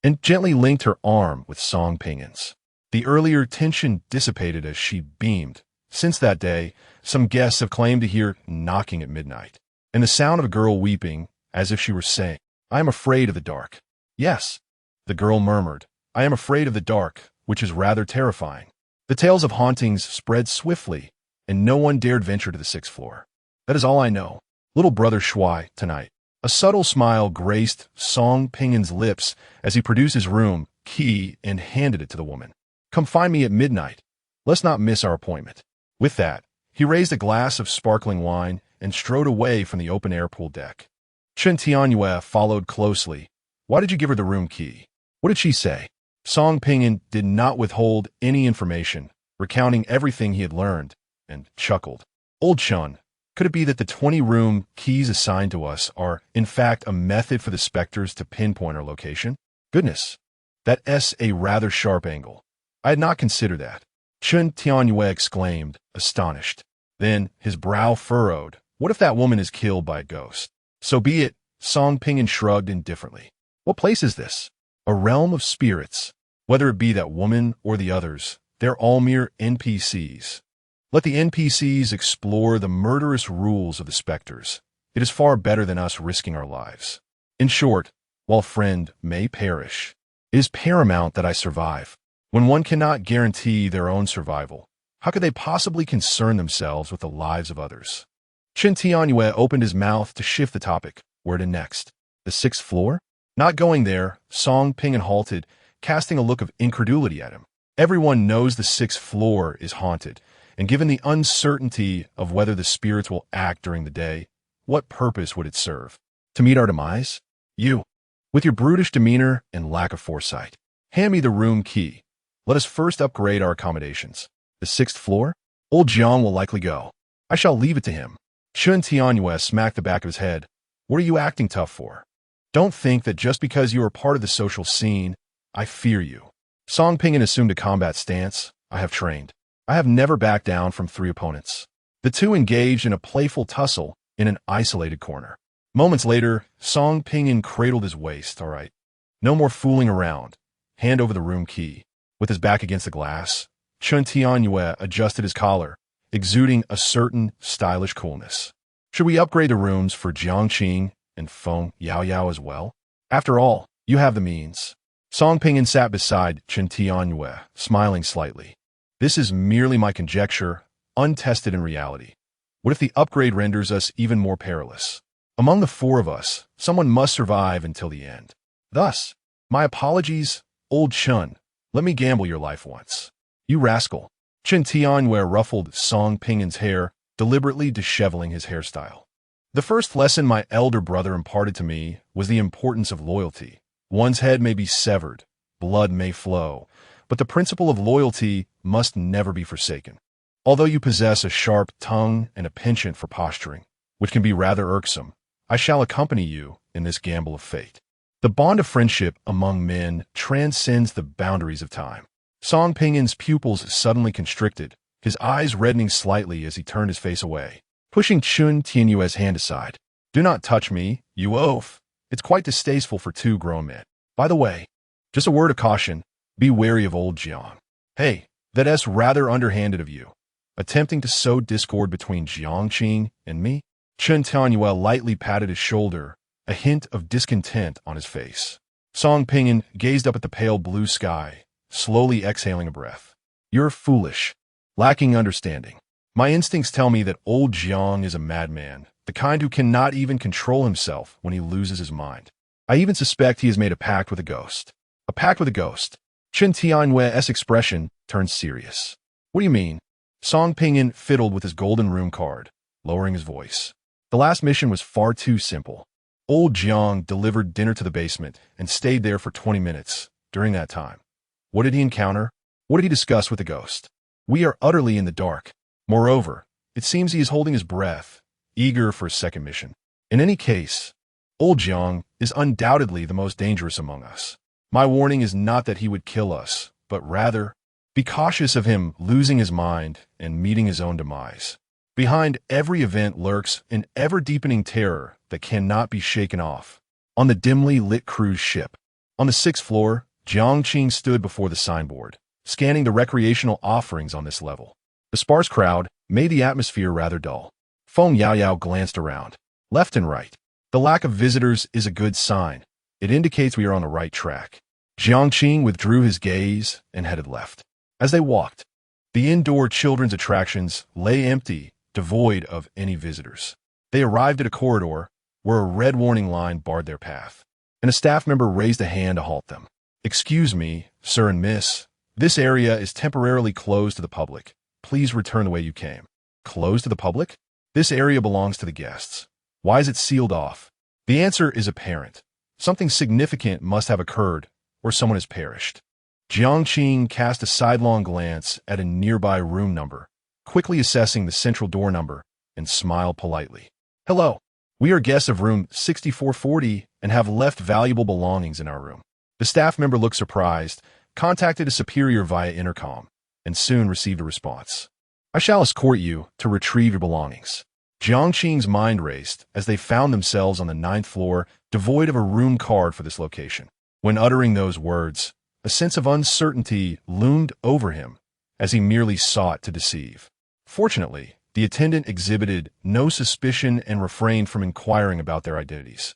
and gently linked her arm with Song Pinyin's. The earlier tension dissipated as she beamed. Since that day, some guests have claimed to hear knocking at midnight, and the sound of a girl weeping, as if she were saying, "I am afraid of the dark." "Yes," the girl murmured, "I am afraid of the dark," which is rather terrifying. The tales of hauntings spread swiftly, and no one dared venture to the sixth floor. "That is all I know. Little brother Shuai, tonight." A subtle smile graced Song Pinyin's lips as he produced his room key and handed it to the woman. "Come find me at midnight. Let's not miss our appointment." With that, he raised a glass of sparkling wine and strode away from the open-air pool deck. Chen Tianyue followed closely. "Why did you give her the room key? What did she say?" Song Pinyin did not withhold any information, recounting everything he had learned, and chuckled. "Old Chun, could it be that the 20 room keys assigned to us are, in fact, a method for the specters to pinpoint our location? Goodness, that's a rather sharp angle. I had not considered that." Chen Tianyue exclaimed, astonished. Then, his brow furrowed. "What if that woman is killed by a ghost?" "So be it," Song Pinyin shrugged indifferently. "What place is this?" "A realm of spirits. Whether it be that woman or the others, they're all mere NPCs. Let the NPCs explore the murderous rules of the specters. It is far better than us risking our lives. In short, while a friend may perish, it is paramount that I survive. When one cannot guarantee their own survival, how could they possibly concern themselves with the lives of others?" Chen Tianyue opened his mouth to shift the topic. Where to next? The sixth floor? Not going there, Song Pinyin halted, casting a look of incredulity at him. Everyone knows the sixth floor is haunted, and given the uncertainty of whether the spirits will act during the day, what purpose would it serve? To meet our demise? You, with your brutish demeanor and lack of foresight. Hand me the room key. Let us first upgrade our accommodations. The sixth floor? Old Jiang will likely go. I shall leave it to him. Chen Tianyue smacked the back of his head. What are you acting tough for? Don't think that just because you are part of the social scene, I fear you. Song Pinyin assumed a combat stance. I have trained. I have never backed down from 3 opponents. The two engaged in a playful tussle in an isolated corner. Moments later, Song Pinyin cradled his waist. All right. No more fooling around. Hand over the room key. With his back against the glass, Chen Tianyue adjusted his collar, exuding a certain stylish coolness. Should we upgrade the rooms for Jiang Qing and Feng Yaoyao as well? After all, you have the means. Song Pinyin sat beside Chen Tianyue, smiling slightly. This is merely my conjecture, untested in reality. What if the upgrade renders us even more perilous? Among the 4 of us, someone must survive until the end. Thus, my apologies, old Chun. Let me gamble your life once. You rascal. Chen Tianyue ruffled Song Pinyin's hair, deliberately disheveling his hairstyle. The first lesson my elder brother imparted to me was the importance of loyalty. One's head may be severed, blood may flow, but the principle of loyalty must never be forsaken. Although you possess a sharp tongue and a penchant for posturing, which can be rather irksome, I shall accompany you in this gamble of fate. The bond of friendship among men transcends the boundaries of time. Song Pinyin's pupils suddenly constricted, his eyes reddening slightly as he turned his face away, pushing Chen Tianyue's hand aside. "Do not touch me, you oaf. It's quite distasteful for 2 grown men. By the way, just a word of caution, be wary of old Jiang. Hey, that's rather underhanded of you. Attempting to sow discord between Jiang Qing and me?" Chen Tianyue lightly patted his shoulder, a hint of discontent on his face. Song Pinyin gazed up at the pale blue sky, slowly exhaling a breath. "You're foolish, lacking understanding. My instincts tell me that old Jiang is a madman, the kind who cannot even control himself when he loses his mind. I even suspect he has made a pact with a ghost." "A pact with a ghost?" Chen Tianyue's expression turned serious. "What do you mean?" Song Pinyin fiddled with his golden room card, lowering his voice. "The last mission was far too simple. Old Jiang delivered dinner to the basement and stayed there for 20 minutes. During that time, what did he encounter? What did he discuss with the ghost? We are utterly in the dark. Moreover, it seems he is holding his breath, eager for a second mission. In any case, old Jiang is undoubtedly the most dangerous among us. My warning is not that he would kill us, but rather, be cautious of him losing his mind and meeting his own demise. Behind every event lurks an ever-deepening terror that cannot be shaken off. On the dimly lit cruise ship, on the 6th floor, Jiang Qing stood before the signboard, scanning the recreational offerings on this level. The sparse crowd made the atmosphere rather dull. Feng Yaoyao glanced around, left and right. The lack of visitors is a good sign. It indicates we are on the right track. Jiang Qing withdrew his gaze and headed left. As they walked, the indoor children's attractions lay empty, devoid of any visitors. They arrived at a corridor where a red warning line barred their path, and a staff member raised a hand to halt them. "Excuse me, sir and miss. This area is temporarily closed to the public. Please return the way you came." "Closed to the public? This area belongs to the guests. Why is it sealed off?" The answer is apparent. Something significant must have occurred, or someone has perished. Jiang Qing cast a sidelong glance at a nearby room number, quickly assessing the central door number, and smiled politely. "Hello. We are guests of room 6440 and have left valuable belongings in our room." The staff member looked surprised, contacted a superior via intercom, and soon received a response. "I shall escort you to retrieve your belongings." Jiang Qing's mind raced as they found themselves on the 9th floor, devoid of a room card for this location. When uttering those words, a sense of uncertainty loomed over him as he merely sought to deceive. Fortunately, the attendant exhibited no suspicion and refrained from inquiring about their identities.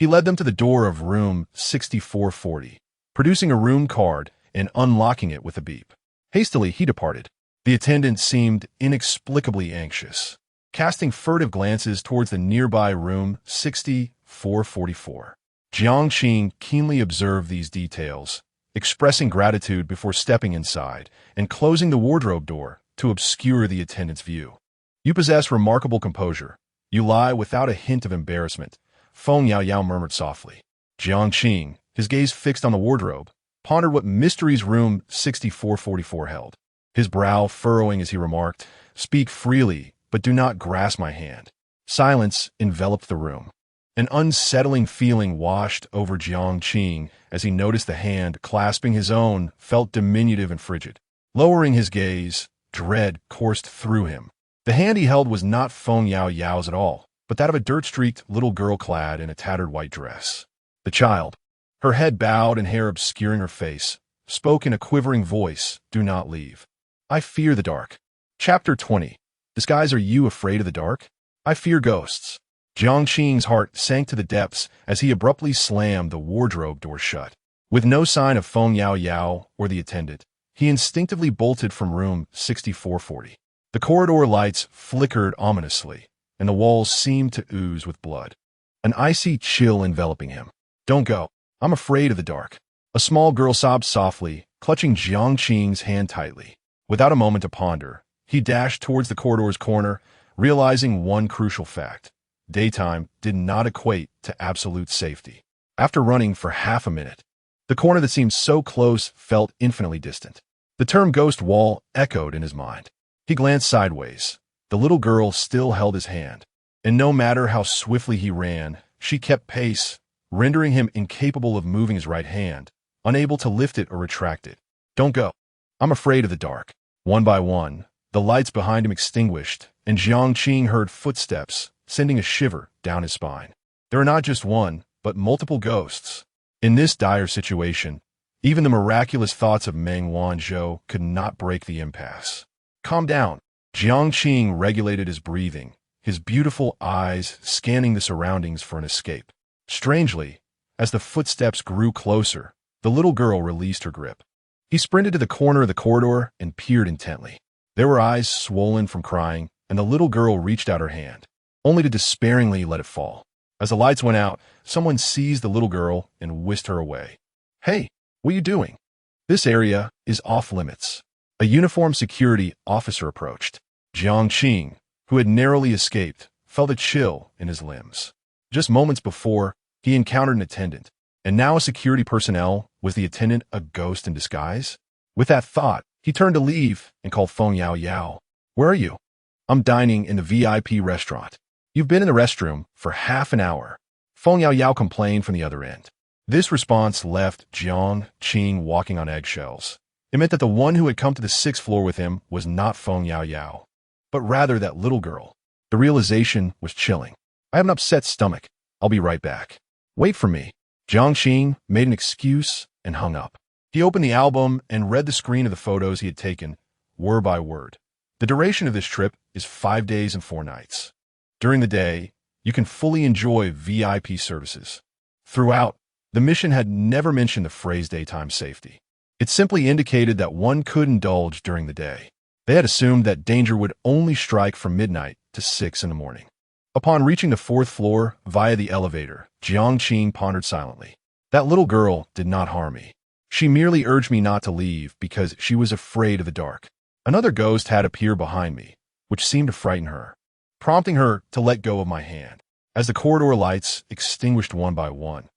He led them to the door of room 6440, producing a room card and unlocking it with a beep. Hastily, he departed. The attendant seemed inexplicably anxious, casting furtive glances towards the nearby room 6444. Jiang Qing keenly observed these details, expressing gratitude before stepping inside and closing the wardrobe door to obscure the attendant's view. "You possess remarkable composure. You lie without a hint of embarrassment," Feng Yaoyao murmured softly. Jiang Qing, his gaze fixed on the wardrobe, pondered what mysteries room 6444 held. His brow furrowing as he remarked, "Speak freely, but do not grasp my hand." Silence enveloped the room. An unsettling feeling washed over Jiang Qing as he noticed the hand clasping his own felt diminutive and frigid. Lowering his gaze, dread coursed through him. The hand he held was not Feng Yaoyao's at all, but that of a dirt-streaked little girl clad in a tattered white dress. The child, her head bowed and hair obscuring her face, spoke in a quivering voice, "Do not leave. I fear the dark." Chapter 20. Disguise, are you afraid of the dark? I fear ghosts. Jiang Qing's heart sank to the depths as he abruptly slammed the wardrobe door shut. With no sign of Feng Yaoyao or the attendant, he instinctively bolted from room 6440. The corridor lights flickered ominously, and the walls seemed to ooze with blood. An icy chill enveloping him. "Don't go. I'm afraid of the dark." A small girl sobbed softly, clutching Jiang Qing's hand tightly. Without a moment to ponder, he dashed towards the corridor's corner, realizing one crucial fact. Daytime did not equate to absolute safety. After running for half a minute, the corner that seemed so close felt infinitely distant. The term ghost wall echoed in his mind. He glanced sideways. The little girl still held his hand, and no matter how swiftly he ran, she kept pace, rendering him incapable of moving his right hand, unable to lift it or retract it. "Don't go. I'm afraid of the dark." One by one, the lights behind him extinguished, and Jiang Qing heard footsteps, sending a shiver down his spine. There are not just one, but multiple ghosts. In this dire situation, even the miraculous thoughts of Meng Wanzhou could not break the impasse. "Calm down." Jiang Qing regulated his breathing, his beautiful eyes scanning the surroundings for an escape. Strangely, as the footsteps grew closer, the little girl released her grip. He sprinted to the corner of the corridor and peered intently. There were eyes swollen from crying, and the little girl reached out her hand, only to despairingly let it fall. As the lights went out, someone seized the little girl and whisked her away. "Hey, what are you doing? This area is off limits." A uniformed security officer approached. Jiang Qing, who had narrowly escaped, felt a chill in his limbs. Just moments before, he encountered an attendant, and now a security personnel. Was the attendant a ghost in disguise? With that thought, he turned to leave and called Feng Yaoyao. "Where are you?" "I'm dining in the VIP restaurant." "You've been in the restroom for half an hour," Feng Yaoyao complained from the other end. This response left Jiang Qing walking on eggshells. It meant that the one who had come to the sixth floor with him was not Feng Yao Yao, but rather that little girl. The realization was chilling. I have an upset stomach. I'll be right back. Wait for me. Jiang Qing made an excuse and hung up. He opened the album and read the screen of the photos he had taken, word by word. The duration of this trip is 5 days and 4 nights. During the day, you can fully enjoy VIP services. Throughout, the mission had never mentioned the phrase daytime safety. It simply indicated that one could indulge during the day. They had assumed that danger would only strike from midnight to 6 in the morning. Upon reaching the 4th floor via the elevator, Jiang Qing pondered silently. That little girl did not harm me. She merely urged me not to leave because she was afraid of the dark. Another ghost had appeared behind me, which seemed to frighten her, prompting her to let go of my hand. As the corridor lights extinguished one by one,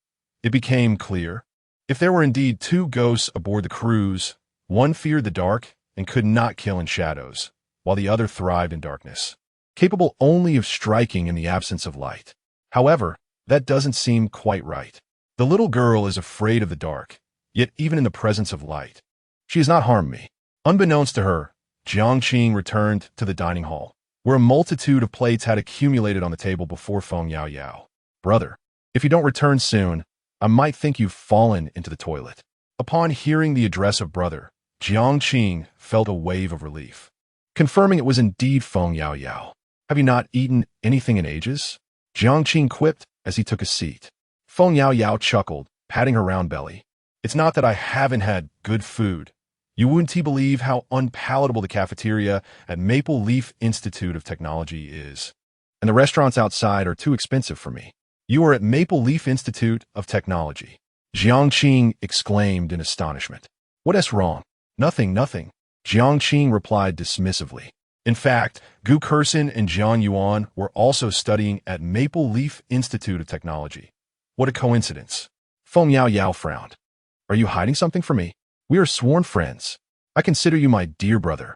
it became clear. If there were indeed 2 ghosts aboard the cruise, one feared the dark and could not kill in shadows, while the other thrived in darkness, capable only of striking in the absence of light. However, that doesn't seem quite right. The little girl is afraid of the dark, yet even in the presence of light, she has not harmed me. Unbeknownst to her, Jiang Qing returned to the dining hall, where a multitude of plates had accumulated on the table before Feng Yao Yao. Brother, if you don't return soon, I might think you've fallen into the toilet. Upon hearing the address of brother, Jiang Qing felt a wave of relief, confirming it was indeed Feng Yao Yao. Have you not eaten anything in ages? Jiang Qing quipped as he took a seat. Feng Yao Yao chuckled, patting her round belly. It's not that I haven't had good food. You wouldn't believe how unpalatable the cafeteria at Maple Leaf Institute of Technology is. And the restaurants outside are too expensive for me. You are at Maple Leaf Institute of Technology. Jiang Qing exclaimed in astonishment. What is wrong? Nothing. Jiang Qing replied dismissively. In fact, Gu Kersin and Jiang Yuan were also studying at Maple Leaf Institute of Technology. What a coincidence. Feng Yao Yao frowned. Are you hiding something from me? We are sworn friends. I consider you my dear brother.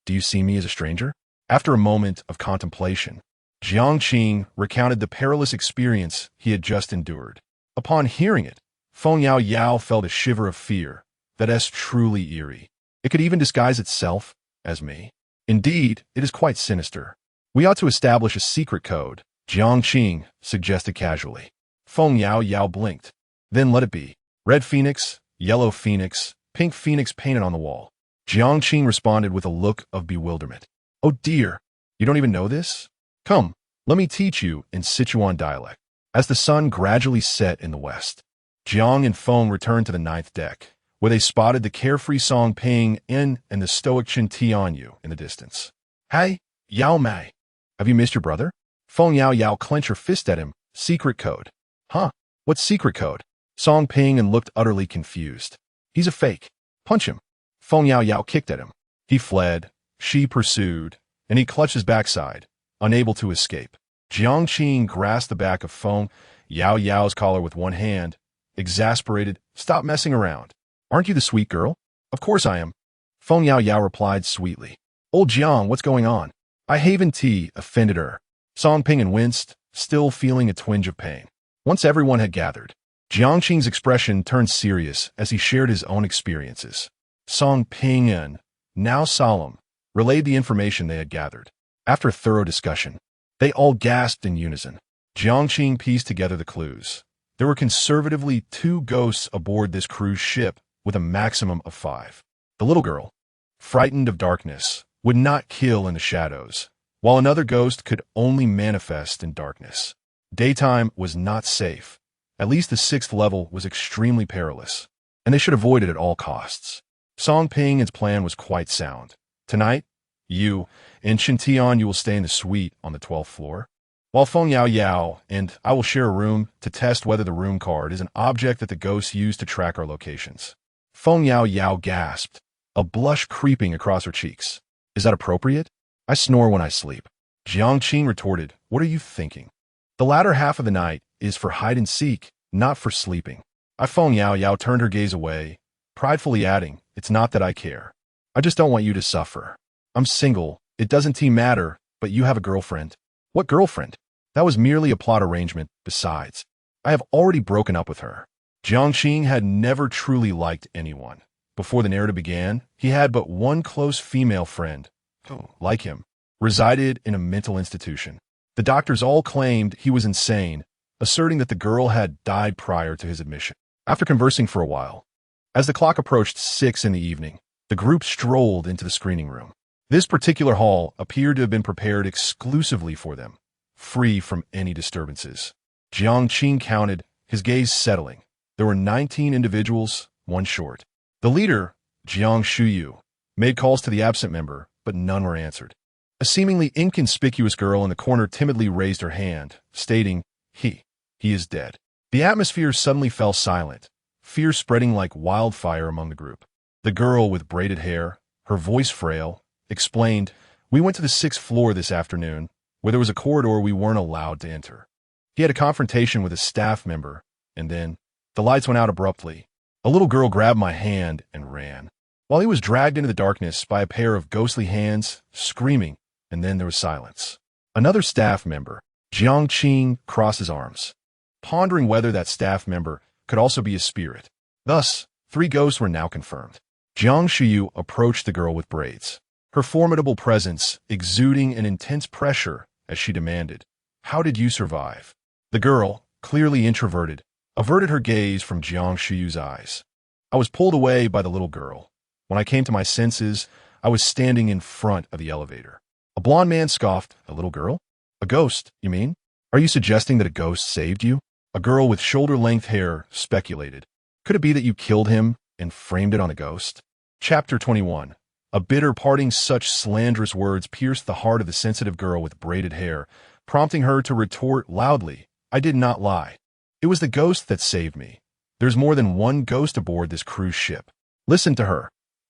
Do you see me as a stranger? After a moment of contemplation, Jiang Qing recounted the perilous experience he had just endured. Upon hearing it, Feng Yao Yao felt a shiver of fear that is truly eerie. It could even disguise itself as me. Indeed, it is quite sinister. We ought to establish a secret code, Jiang Qing suggested casually. Feng Yao Yao blinked. Then let it be. Red phoenix, yellow phoenix, pink phoenix painted on the wall. Jiang Qing responded with a look of bewilderment. Oh dear, you don't even know this? Come, let me teach you in Sichuan dialect. As the sun gradually set in the west, Jiang and Feng returned to the 9th deck, where they spotted the carefree Song Ping In and the stoic Chen Tianyu in the distance. Hey, Yao Mei, have you missed your brother? Feng Yao Yao clenched her fist at him. Secret code. Huh? What secret code? Song Ping and looked utterly confused. He's a fake. Punch him. Feng Yao Yao kicked at him. He fled, she pursued, and he clutched his backside, unable to escape. Jiang Qing grasped the back of Feng Yao Yao's collar with one hand, exasperated. Stop messing around. Aren't you the sweet girl? Of course I am. Feng Yao Yao replied sweetly. Old Jiang, what's going on? I haven't tea offended her. Song Ping and winced, still feeling a twinge of pain. Once everyone had gathered, Jiang Qing's expression turned serious as he shared his own experiences. Song Ping En, now solemn, relayed the information they had gathered. After a thorough discussion, they all gasped in unison. Jiang Qing pieced together the clues. There were conservatively 2 ghosts aboard this cruise ship with a maximum of 5. The little girl, frightened of darkness, would not kill in the shadows, while another ghost could only manifest in darkness. Daytime was not safe. At least the 6th level was extremely perilous, and they should avoid it at all costs. Song Ping's plan was quite sound. Tonight, you and Shintian, you will stay in the suite on the 12th floor, while Feng Yao Yao and I will share a room to test whether the room card is an object that the ghosts use to track our locations. Feng Yao Yao gasped, a blush creeping across her cheeks. Is that appropriate? I snore when I sleep. Jiang Qing retorted, what are you thinking? The latter half of the night is for hide and seek, not for sleeping. Feng Yao Yao turned her gaze away, pridefully adding, it's not that I care. I just don't want you to suffer. I'm single, it doesn't matter, but you have a girlfriend. What girlfriend? That was merely a plot arrangement. Besides, I have already broken up with her. Jiang Qing had never truly liked anyone, before the narrative began, he had but one close female friend, who, like him, resided in a mental institution. The doctors all claimed he was insane, asserting that the girl had died prior to his admission. After conversing for a while, as the clock approached 6 in the evening, the group strolled into the screening room. This particular hall appeared to have been prepared exclusively for them, free from any disturbances. Jiang Qing counted, his gaze settling. There were 19 individuals, one short. The leader, Jiang Shuyu, made calls to the absent member, but none were answered. A seemingly inconspicuous girl in the corner timidly raised her hand, stating, He is dead. The atmosphere suddenly fell silent, fear spreading like wildfire among the group. The girl with braided hair, her voice frail, explained, We went to the 6th floor this afternoon, where there was a corridor we weren't allowed to enter. He had a confrontation with a staff member, and then the lights went out abruptly. A little girl grabbed my hand and ran, while he was dragged into the darkness by a pair of ghostly hands, screaming, and then there was silence. Another staff member, Jiang Qing, crossed his arms, pondering whether that staff member could also be a spirit. Thus, 3 ghosts were now confirmed. Jiang Shuyu approached the girl with braids, her formidable presence exuding an intense pressure as she demanded, How did you survive? The girl, clearly introverted, averted her gaze from Jiang Shuyu's eyes. I was pulled away by the little girl. When I came to my senses, I was standing in front of the elevator. A blond man scoffed, A little girl? A ghost, you mean? Are you suggesting that a ghost saved you? A girl with shoulder-length hair speculated. Could it be that you killed him and framed it on a ghost? Chapter 21. A bitter parting. Such slanderous words pierced the heart of the sensitive girl with braided hair, prompting her to retort loudly, I did not lie. It was the ghost that saved me. There's more than one ghost aboard this cruise ship. Listen to her.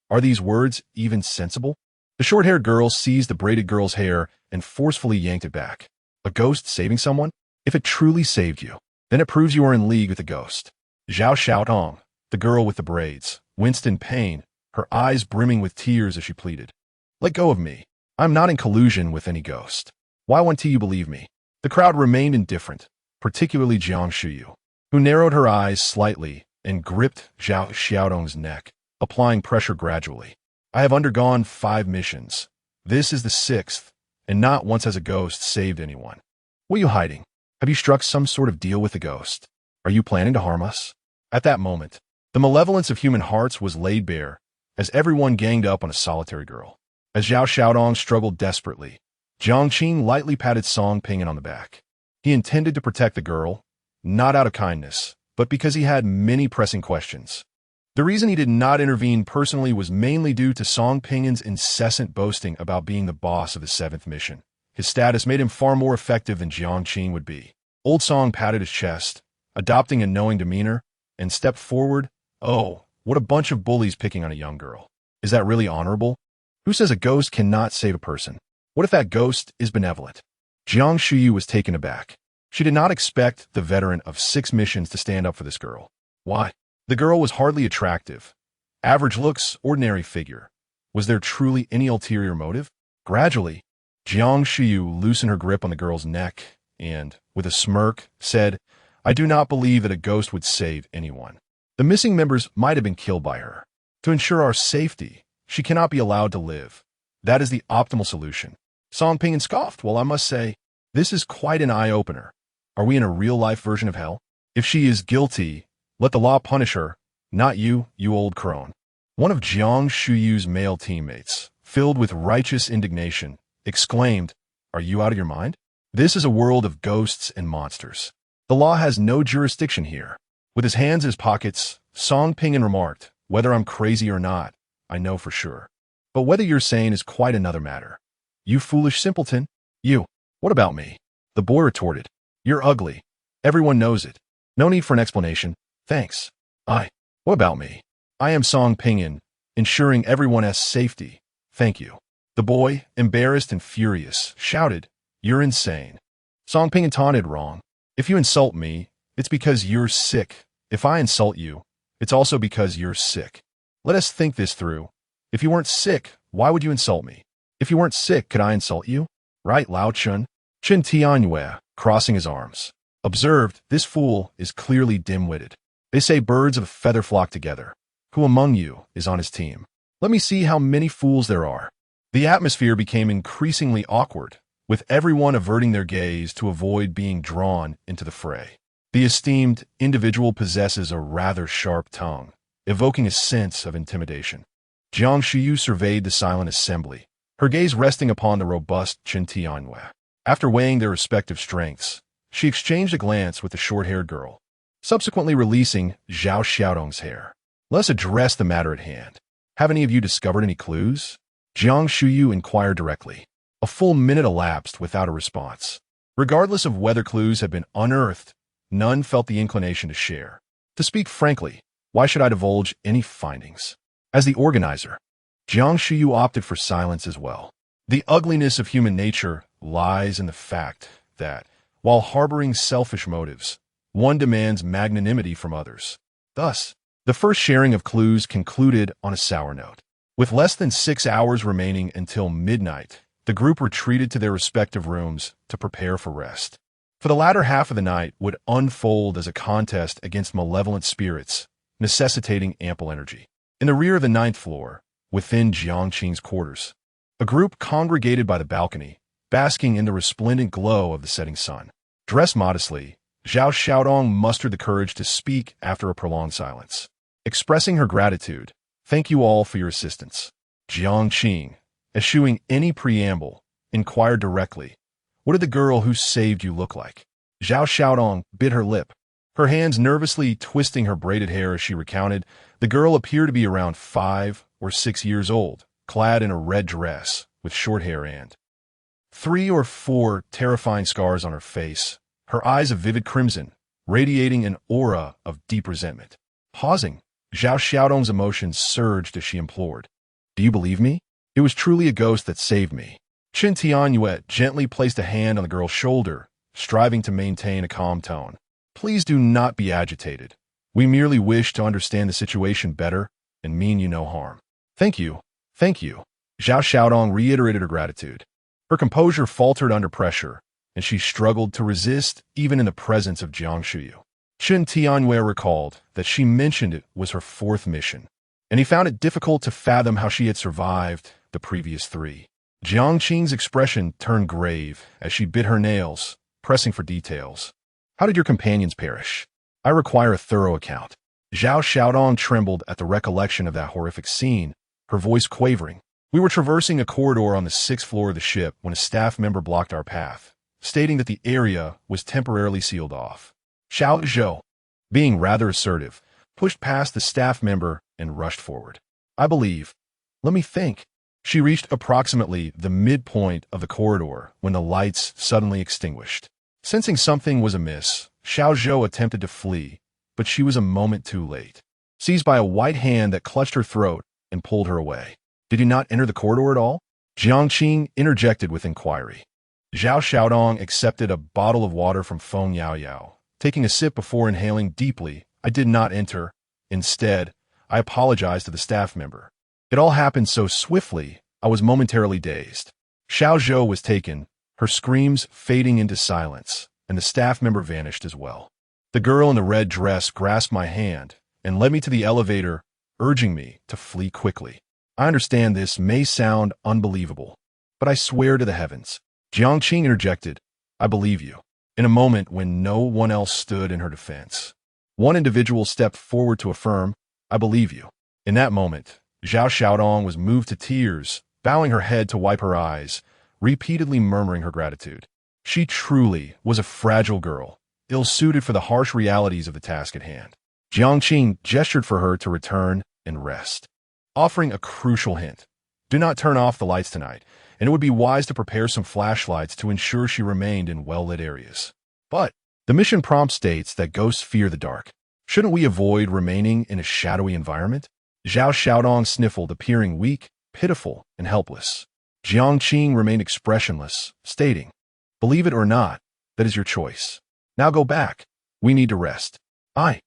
Are these words even sensible? The short-haired girl seized the braided girl's hair and forcefully yanked it back. A ghost saving someone? If it truly saved you, then it proves you are in league with the ghost. Zhao Xiaotong, the girl with the braids, winced in pain, her eyes brimming with tears as she pleaded. Let go of me. I'm not in collusion with any ghost. Why won't you believe me? The crowd remained indifferent, particularly Jiang Shuyu, who narrowed her eyes slightly and gripped Zhao Xiaotong's neck, applying pressure gradually. I have undergone 5 missions. This is the 6th, and not once has a ghost saved anyone. What are you hiding? Have you struck some sort of deal with the ghost? Are you planning to harm us? At that moment, the malevolence of human hearts was laid bare, as everyone ganged up on a solitary girl. As Zhao Xiaodong struggled desperately, Jiang Qing lightly patted Song Ping'an on the back. He intended to protect the girl, not out of kindness, but because he had many pressing questions. The reason he did not intervene personally was mainly due to Song Ping'an's incessant boasting about being the boss of the 7th mission. His status made him far more effective than Jiang Qing would be. Old Song patted his chest, adopting a knowing demeanor, and stepped forward. Oh, what a bunch of bullies picking on a young girl. Is that really honorable? Who says a ghost cannot save a person? What if that ghost is benevolent? Jiang Shuyu was taken aback. She did not expect the veteran of 6 missions to stand up for this girl. Why? The girl was hardly attractive. Average looks, ordinary figure. Was there truly any ulterior motive? Gradually, Jiang Shuyu loosened her grip on the girl's neck and, with a smirk, said, I do not believe that a ghost would save anyone. The missing members might have been killed by her. To ensure our safety, she cannot be allowed to live. That is the optimal solution. Song Ping'an scoffed. Well, I must say, this is quite an eye-opener. Are we in a real-life version of hell? If she is guilty, let the law punish her, not you, you old crone. One of Jiang Shuyu's male teammates, filled with righteous indignation, exclaimed, Are you out of your mind? This is a world of ghosts and monsters. The law has no jurisdiction here. With his hands in his pockets, Song Ping'an remarked, Whether I'm crazy or not, I know for sure. But whether you're sane is quite another matter. You foolish simpleton. You. What about me? The boy retorted. You're ugly. Everyone knows it. No need for an explanation. Thanks. What about me? I am Song Ping'an, ensuring everyone has safety. Thank you. The boy, embarrassed and furious, shouted, You're insane. Song Ping'an taunted, Wrong. If you insult me, it's because you're sick. If I insult you, it's also because you're sick. Let us think this through. If you weren't sick, why would you insult me? If you weren't sick, could I insult you? Right, Lao Chun? Chen Tianyue, crossing his arms, observed, This fool is clearly dim-witted. They say birds of a feather flock together. Who among you is on his team? Let me see how many fools there are. The atmosphere became increasingly awkward, with everyone averting their gaze to avoid being drawn into the fray. The esteemed individual possesses a rather sharp tongue, evoking a sense of intimidation. Jiang Qing surveyed the silent assembly, her gaze resting upon the robust Chen Tianyue. After weighing their respective strengths, she exchanged a glance with the short-haired girl, subsequently releasing Zhao Xiaodong's hair. Let's address the matter at hand. Have any of you discovered any clues? Jiang Qing inquired directly. A full minute elapsed without a response. Regardless of whether clues had been unearthed, none felt the inclination to share. To speak frankly, why should I divulge any findings? As the organizer, Jiang Qing opted for silence as well. The ugliness of human nature lies in the fact that, while harboring selfish motives, one demands magnanimity from others. Thus, the first sharing of clues concluded on a sour note. With less than 6 hours remaining until midnight, the group retreated to their respective rooms to prepare for rest. For the latter half of the night would unfold as a contest against malevolent spirits, necessitating ample energy. In the rear of the 9th floor, within Jiang Qing's quarters, a group congregated by the balcony, basking in the resplendent glow of the setting sun. Dressed modestly, Zhao Xiaodong mustered the courage to speak after a prolonged silence. Expressing her gratitude, "Thank you all for your assistance." Jiang Qing, eschewing any preamble, inquired directly, "What did the girl who saved you look like?" Zhao Xiaodong bit her lip, her hands nervously twisting her braided hair as she recounted. The girl appeared to be around 5 or 6 years old, clad in a red dress, with short hair and 3 or 4 terrifying scars on her face, her eyes a vivid crimson, radiating an aura of deep resentment. Pausing, Zhao Xiaodong's emotions surged as she implored, "Do you believe me? It was truly a ghost that saved me." Chen Tianyue gently placed a hand on the girl's shoulder, striving to maintain a calm tone. "Please do not be agitated. We merely wish to understand the situation better and mean you no harm." Thank you. Zhao Xiaodong reiterated her gratitude. Her composure faltered under pressure, and she struggled to resist even in the presence of Jiang Qing. Chen Tianyue recalled that she mentioned it was her 4th mission, and he found it difficult to fathom how she had survived the previous 3. Jiang Qing's expression turned grave as she bit her nails, pressing for details. "How did your companions perish? I require a thorough account." Zhao Xiaodong trembled at the recollection of that horrific scene, her voice quavering. "We were traversing a corridor on the 6th floor of the ship when a staff member blocked our path, stating that the area was temporarily sealed off. Xiao Zhou, being rather assertive, pushed past the staff member and rushed forward. I believe. Let me think." She reached approximately the midpoint of the corridor when the lights suddenly extinguished. Sensing something was amiss, Xiao Zhou attempted to flee, but she was a moment too late. Seized by a white hand that clutched her throat and pulled her away. "Did you not enter the corridor at all?" Jiang Qing interjected with inquiry. Zhao Xiaodong accepted a bottle of water from Feng Yao Yao, taking a sip before inhaling deeply. "I did not enter. Instead, I apologized to the staff member. It all happened so swiftly, I was momentarily dazed." Xiao Zhou was taken, her screams fading into silence, and the staff member vanished as well. The girl in the red dress grasped my hand and led me to the elevator, urging me to flee quickly. I understand this may sound unbelievable, but I swear to the heavens. Jiang Qing interjected, "I believe you," in a moment when no one else stood in her defense. One individual stepped forward to affirm, "I believe you." In that moment, Zhao Xiaodong was moved to tears, bowing her head to wipe her eyes, repeatedly murmuring her gratitude. She truly was a fragile girl, ill-suited for the harsh realities of the task at hand. Jiang Qing gestured for her to return and rest, offering a crucial hint. "Do not turn off the lights tonight, and it would be wise to prepare some flashlights to ensure she remained in well-lit areas." But the mission prompt states that ghosts fear the dark. Shouldn't we avoid remaining in a shadowy environment? Zhao Xiaodong sniffled, appearing weak, pitiful, and helpless. Jiang Qing remained expressionless, stating, "Believe it or not, that is your choice. Now go back. We need to rest." I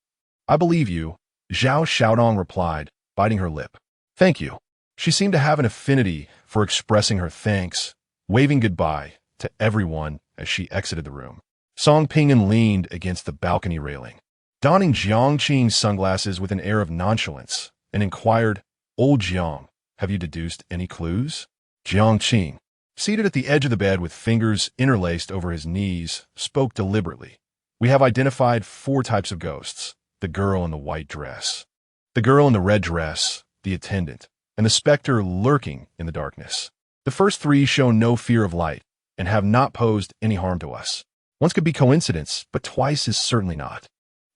believe you," Zhao Xiaodong replied, biting her lip. "Thank you." She seemed to have an affinity for expressing her thanks, waving goodbye to everyone as she exited the room. Song Ping'an leaned against the balcony railing, donning Jiang Qing's sunglasses with an air of nonchalance, and inquired, "Old Jiang, have you deduced any clues?" Jiang Qing, seated at the edge of the bed with fingers interlaced over his knees, spoke deliberately. "We have identified 4 types of ghosts: the girl in the white dress, the girl in the red dress, the attendant, and the specter lurking in the darkness. The first 3 show no fear of light and have not posed any harm to us. Once could be coincidence, but twice is certainly not.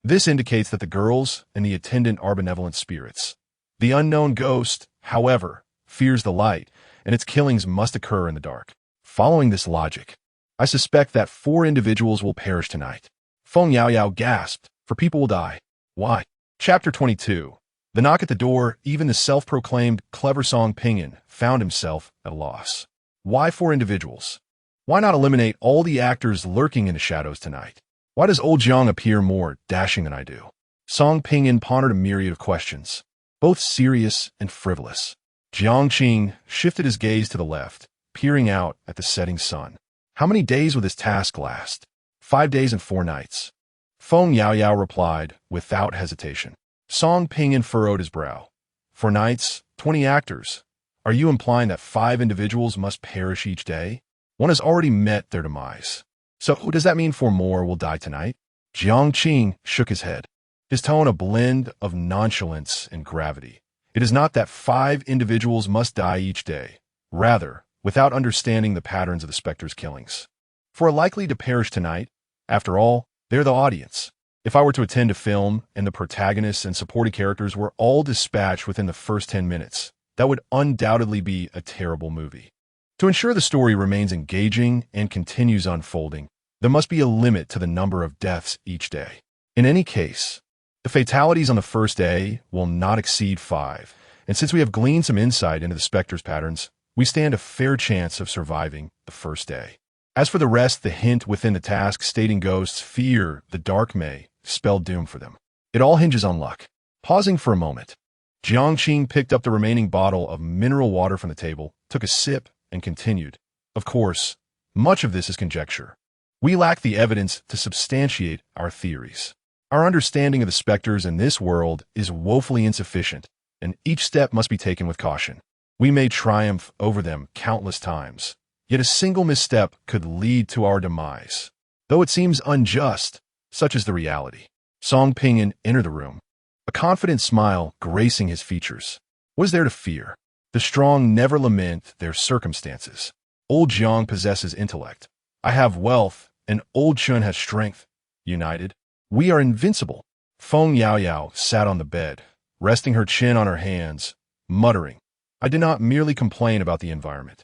This indicates that the girls and the attendant are benevolent spirits. The unknown ghost, however, fears the light, and its killings must occur in the dark. Following this logic, I suspect that 4 individuals will perish tonight." Feng Yaoyao gasped, "For people will die. Why?" Chapter 22. The knock at the door. Even the self-proclaimed clever Song Pinyin found himself at a loss. Why 4 individuals? Why not eliminate all the actors lurking in the shadows tonight? Why does old Jiang appear more dashing than I do? Song Pinyin pondered a myriad of questions, both serious and frivolous. Jiang Qing shifted his gaze to the left, peering out at the setting sun. How many days will this task last? 5 days and 4 nights. Feng Yaoyao replied without hesitation. Song Pinyin furrowed his brow. 4 nights, 20 actors. Are you implying that 5 individuals must perish each day? One has already met their demise. So does that mean 4 more will die tonight? Jiang Qing shook his head, his tone a blend of nonchalance and gravity. It is not that 5 individuals must die each day. Rather, without understanding the patterns of the specter's killings. 4 are likely to perish tonight. After all, they're the audience. If I were to attend a film and the protagonists and supporting characters were all dispatched within the first 10 minutes, that would undoubtedly be a terrible movie. To ensure the story remains engaging and continues unfolding, there must be a limit to the number of deaths each day. In any case, the fatalities on the first day will not exceed 5, and since we have gleaned some insight into the specter's patterns, we stand a fair chance of surviving the first day. As for the rest, the hint within the task stating ghosts fear the dark may spell doom for them. It all hinges on luck. Pausing for a moment, Jiang Qing picked up the remaining bottle of mineral water from the table, took a sip, and continued. Of course, much of this is conjecture. We lack the evidence to substantiate our theories. Our understanding of the specters in this world is woefully insufficient, and each step must be taken with caution. We may triumph over them countless times, yet a single misstep could lead to our demise. Though it seems unjust, such is the reality. Song Pinyin entered the room, a confident smile gracing his features. What is there to fear? The strong never lament their circumstances. Old Jiang possesses intellect. I have wealth, and Old Chun has strength. United, we are invincible. Feng Yaoyao sat on the bed, resting her chin on her hands, muttering, I do not merely complain about the environment.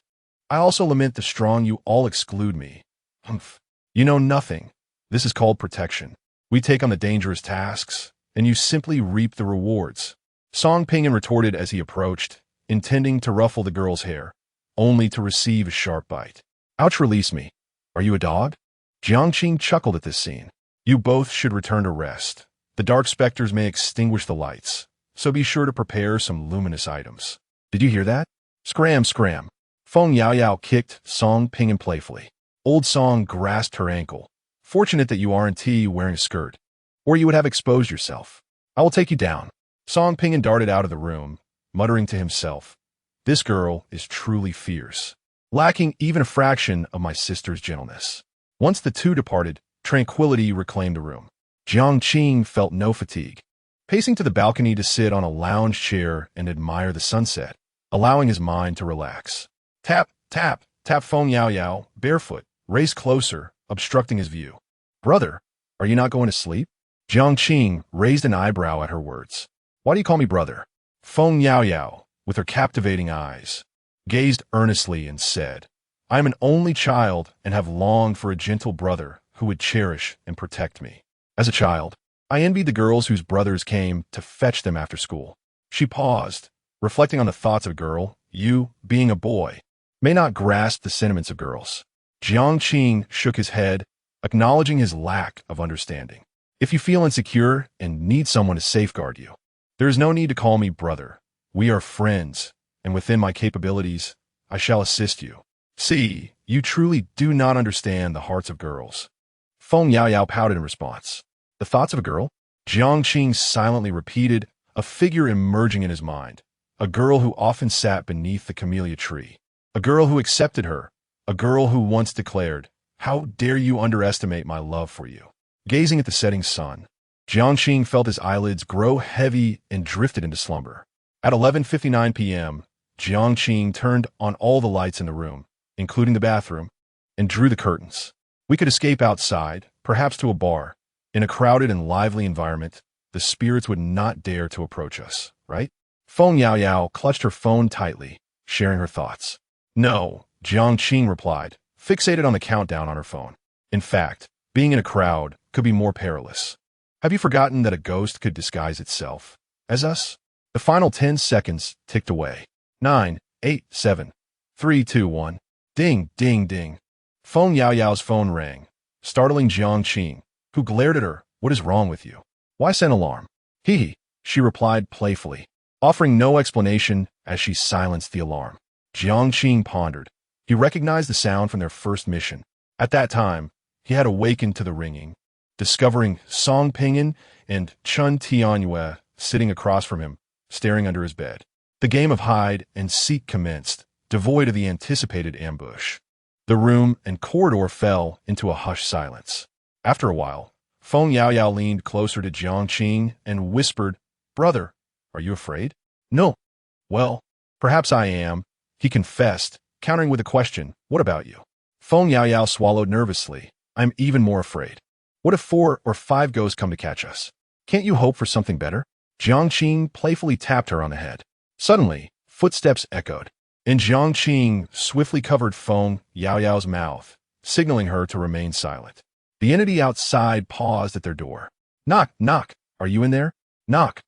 I also lament the strong. You all exclude me. Humph. You know nothing. This is called protection. We take on the dangerous tasks, and you simply reap the rewards. Song Pinyin retorted as he approached, intending to ruffle the girl's hair, only to receive a sharp bite. Ouch, release me. Are you a dog? Jiang Qing chuckled at this scene. You both should return to rest. The dark specters may extinguish the lights, so be sure to prepare some luminous items. Did you hear that? Scram, scram. Feng Yaoyao kicked Song Pinyin playfully. Old Song grasped her ankle. Fortunate that you aren't wearing a skirt, or you would have exposed yourself. I will take you down. Song Pinyin darted out of the room, muttering to himself, this girl is truly fierce, lacking even a fraction of my sister's gentleness. Once the two departed, tranquility reclaimed the room. Jiang Qing felt no fatigue, pacing to the balcony to sit on a lounge chair and admire the sunset, allowing his mind to relax. Tap, tap, tap. Feng Yaoyao, barefoot, raced closer, obstructing his view. Brother, are you not going to sleep? Jiang Qing raised an eyebrow at her words. Why do you call me brother? Feng Yaoyao, with her captivating eyes, gazed earnestly and said, I am an only child and have longed for a gentle brother who would cherish and protect me. As a child, I envied the girls whose brothers came to fetch them after school. She paused, reflecting on the thoughts of a girl. You, being a boy, may not grasp the sentiments of girls. Jiang Qing shook his head, acknowledging his lack of understanding. If you feel insecure and need someone to safeguard you, there is no need to call me brother. We are friends, and within my capabilities, I shall assist you. See, you truly do not understand the hearts of girls. Feng Yaoyao pouted in response. The thoughts of a girl? Jiang Qing silently repeated, a figure emerging in his mind, a girl who often sat beneath the camellia tree, a girl who accepted her, a girl who once declared, "How dare you underestimate my love for you?" Gazing at the setting sun, Jiang Qing felt his eyelids grow heavy and drifted into slumber. At 11:59 p.m., Jiang Qing turned on all the lights in the room, including the bathroom, and drew the curtains. We could escape outside, perhaps to a bar. In a crowded and lively environment, the spirits would not dare to approach us, right? Feng Yaoyao clutched her phone tightly, sharing her thoughts. No, Jiang Qing replied, fixated on the countdown on her phone. In fact, being in a crowd could be more perilous. Have you forgotten that a ghost could disguise itself as us? The final 10 seconds ticked away. 9, 8, 7, 3, 2, 1. Ding, ding, ding. Feng Yaoyao's phone rang, startling Jiang Qing, who glared at her. What is wrong with you? Why send alarm? Hee, she replied playfully, offering no explanation as she silenced the alarm. Jiang Qing pondered. He recognized the sound from their first mission. At that time, he had awakened to the ringing, discovering Song Pingyan and Chun Tianyue sitting across from him, staring under his bed. The game of hide and seek commenced, devoid of the anticipated ambush. The room and corridor fell into a hushed silence. After a while, Feng Yaoyao leaned closer to Jiang Qing and whispered, "Brother, are you afraid?" "No." "Well, perhaps I am," he confessed, countering with a question, "What about you?" Feng Yaoyao swallowed nervously. "I'm even more afraid. What if 4 or 5 ghosts come to catch us? Can't you hope for something better?" Jiang Qing playfully tapped her on the head. Suddenly, footsteps echoed, and Jiang Qing swiftly covered Feng Yaoyao's mouth, signaling her to remain silent. The entity outside paused at their door. "Knock, knock. Are you in there? Knock.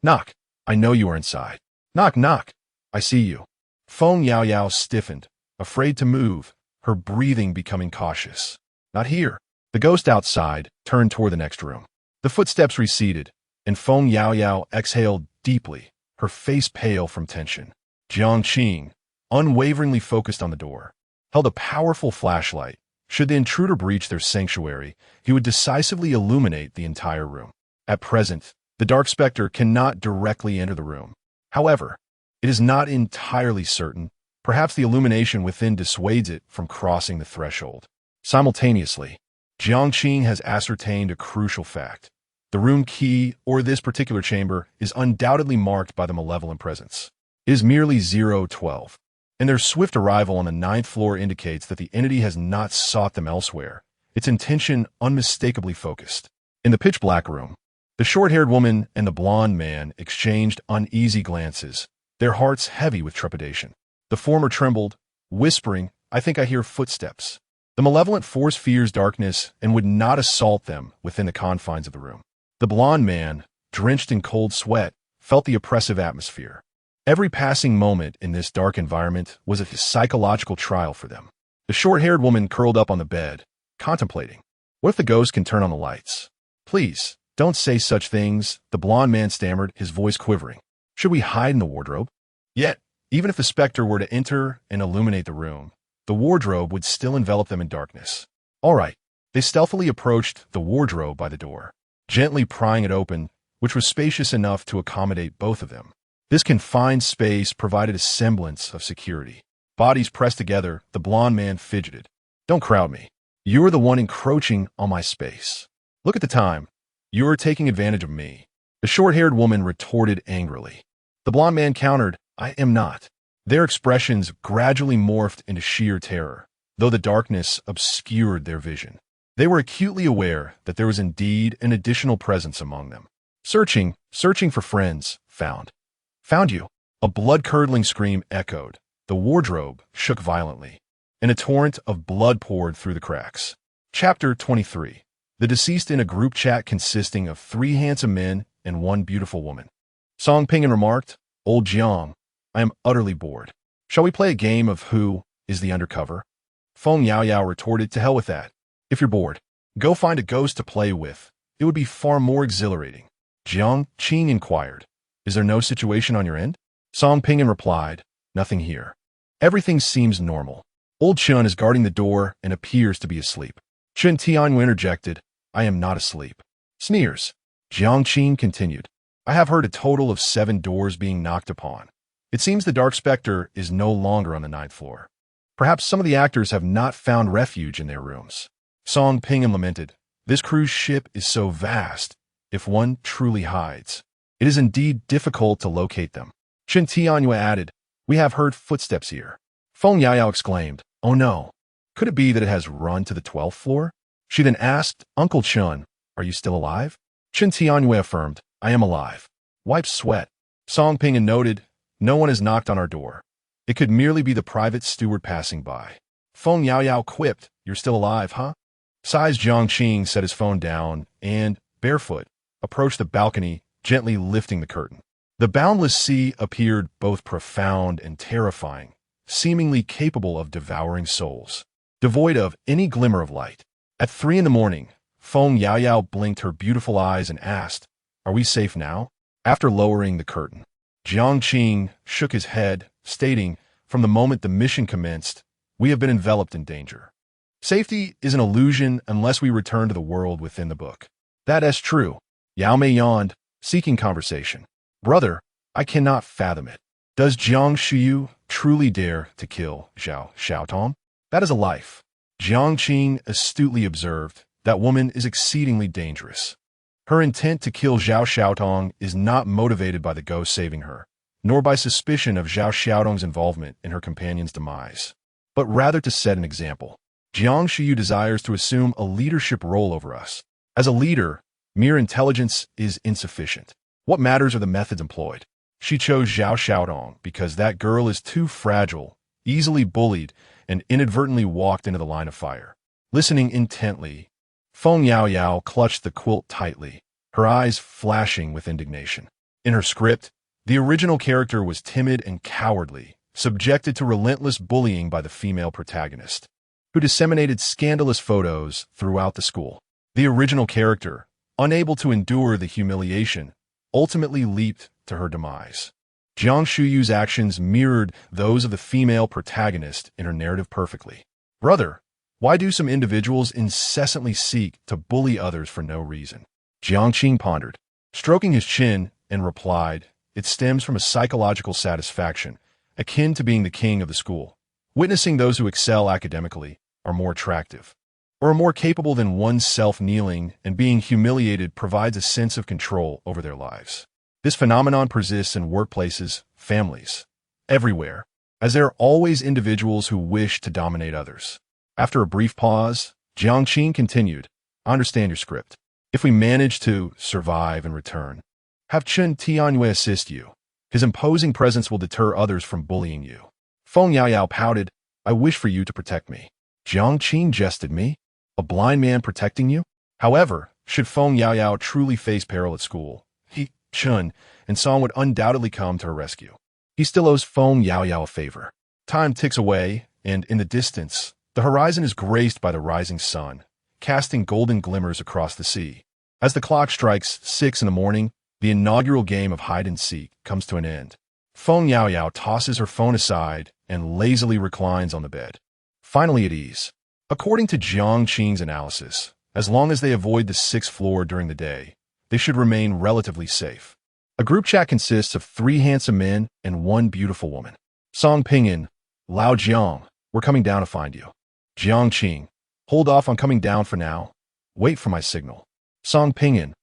Knock. I know you are inside. Knock, knock. I see you." Feng Yaoyao stiffened, afraid to move, her breathing becoming cautious. "Not here." The ghost outside turned toward the next room. The footsteps receded, and Feng Yaoyao exhaled deeply, her face pale from tension. Jiang Qing, unwaveringly focused on the door, held a powerful flashlight. Should the intruder breach their sanctuary, he would decisively illuminate the entire room. At present, the dark specter cannot directly enter the room. However, it is not entirely certain. Perhaps the illumination within dissuades it from crossing the threshold. Simultaneously, Jiang Qing has ascertained a crucial fact. The room key, or this particular chamber, is undoubtedly marked by the malevolent presence. It is merely 012, and their swift arrival on the 9th floor indicates that the entity has not sought them elsewhere, its intention unmistakably focused. In the pitch-black room, the short-haired woman and the blonde man exchanged uneasy glances, their hearts heavy with trepidation. The former trembled, whispering, "I think I hear footsteps." The malevolent force fears darkness and would not assault them within the confines of the room. The blonde man, drenched in cold sweat, felt the oppressive atmosphere. Every passing moment in this dark environment was a psychological trial for them. The short-haired woman curled up on the bed, contemplating. What if the ghost can turn on the lights? "Please, don't say such things," the blonde man stammered, his voice quivering. "Should we hide in the wardrobe?" Yet, even if the specter were to enter and illuminate the room, the wardrobe would still envelop them in darkness. All right, they stealthily approached the wardrobe by the door, gently prying it open, which was spacious enough to accommodate both of them. This confined space provided a semblance of security. Bodies pressed together, the blonde man fidgeted. "Don't crowd me. You are the one encroaching on my space. Look at the time. You are taking advantage of me." The short-haired woman retorted angrily. The blonde man countered, "I am not." Their expressions gradually morphed into sheer terror, though the darkness obscured their vision. They were acutely aware that there was indeed an additional presence among them. Searching for friends, found you." A blood-curdling scream echoed. The wardrobe shook violently, and a torrent of blood poured through the cracks. Chapter 23. The deceased in a group chat consisting of 3 handsome men and 1 beautiful woman. Song Pingyan remarked, "Old Jiang, I am utterly bored. Shall we play a game of who is the undercover?" Feng Yaoyao retorted, "To hell with that. If you're bored, go find a ghost to play with. It would be far more exhilarating." Jiang Qing inquired, "Is there no situation on your end?" Song Pingyan replied, "Nothing here. Everything seems normal. Old Chun is guarding the door and appears to be asleep." Chun Tianyue interjected, "I am not asleep." "Sneers." Jiang Qing continued, I have heard a total of 7 doors being knocked upon. It seems the Dark Spectre is no longer on the 9th floor. Perhaps some of the actors have not found refuge in their rooms. Song Ping lamented, "This cruise ship is so vast. If one truly hides, it is indeed difficult to locate them." Chen Tianyue added, "We have heard footsteps here." Feng Yaoyao exclaimed, "Oh no. Could it be that it has run to the 12th floor?" She then asked, "Uncle Chun, are you still alive?" Chen Tianyue affirmed, "I am alive." Wiped sweat. Song Ping noted, "No one has knocked on our door. It could merely be the private steward passing by." Feng Yaoyao quipped, "You're still alive, huh?" Size Jiang Qing set his phone down and, barefoot, approached the balcony, gently lifting the curtain. The boundless sea appeared both profound and terrifying, seemingly capable of devouring souls, devoid of any glimmer of light. At 3 in the morning, Feng Yaoyao blinked her beautiful eyes and asked, "Are we safe now?" After lowering the curtain, Jiang Qing shook his head, stating, "From the moment the mission commenced, we have been enveloped in danger. Safety is an illusion unless we return to the world within the book." "That is true." Yao Mei yawned, seeking conversation. "Brother, I cannot fathom it. Does Jiang Shuyu truly dare to kill Zhao Xiaotong? That is a life." Jiang Qing astutely observed, "That woman is exceedingly dangerous. Her intent to kill Zhao Xiaotong is not motivated by the ghost saving her, nor by suspicion of Zhao Xiaotong's involvement in her companion's demise, but rather to set an example. Jiang Shuyu desires to assume a leadership role over us. As a leader, mere intelligence is insufficient. What matters are the methods employed. She chose Zhao Xiaotong because that girl is too fragile, easily bullied, and inadvertently walked into the line of fire." Listening intently, Feng Yaoyao clutched the quilt tightly, her eyes flashing with indignation. In her script, the original character was timid and cowardly, subjected to relentless bullying by the female protagonist, who disseminated scandalous photos throughout the school. The original character, unable to endure the humiliation, ultimately leaped to her demise. Jiang Shuyu's actions mirrored those of the female protagonist in her narrative perfectly. "Brother, why do some individuals incessantly seek to bully others for no reason?" Jiang Qing pondered, stroking his chin, and replied, "It stems from a psychological satisfaction, akin to being the king of the school. Witnessing those who excel academically are more attractive, or are more capable than oneself kneeling and being humiliated provides a sense of control over their lives. This phenomenon persists in workplaces, families, everywhere, as there are always individuals who wish to dominate others." After a brief pause, Jiang Qing continued, "I understand your script. If we manage to survive and return, have Chen Tianyue assist you. His imposing presence will deter others from bullying you." Feng Yaoyao pouted, "I wish for you to protect me." Jiang Qing jested, "Me? A blind man protecting you?" However, should Feng Yaoyao truly face peril at school, Chun and Song would undoubtedly come to her rescue. He still owes Feng Yaoyao a favor. Time ticks away, and in the distance, the horizon is graced by the rising sun, casting golden glimmers across the sea. As the clock strikes 6 in the morning, the inaugural game of hide-and-seek comes to an end. Feng Yaoyao tosses her phone aside and lazily reclines on the bed, finally at ease. According to Jiang Qing's analysis, as long as they avoid the 6th floor during the day, they should remain relatively safe. A group chat consists of 3 handsome men and 1 beautiful woman. Song Pinyin, "Lao Jiang, we're coming down to find you." Jiang Qing, "Hold off on coming down for now. Wait for my signal." Song Pinyin,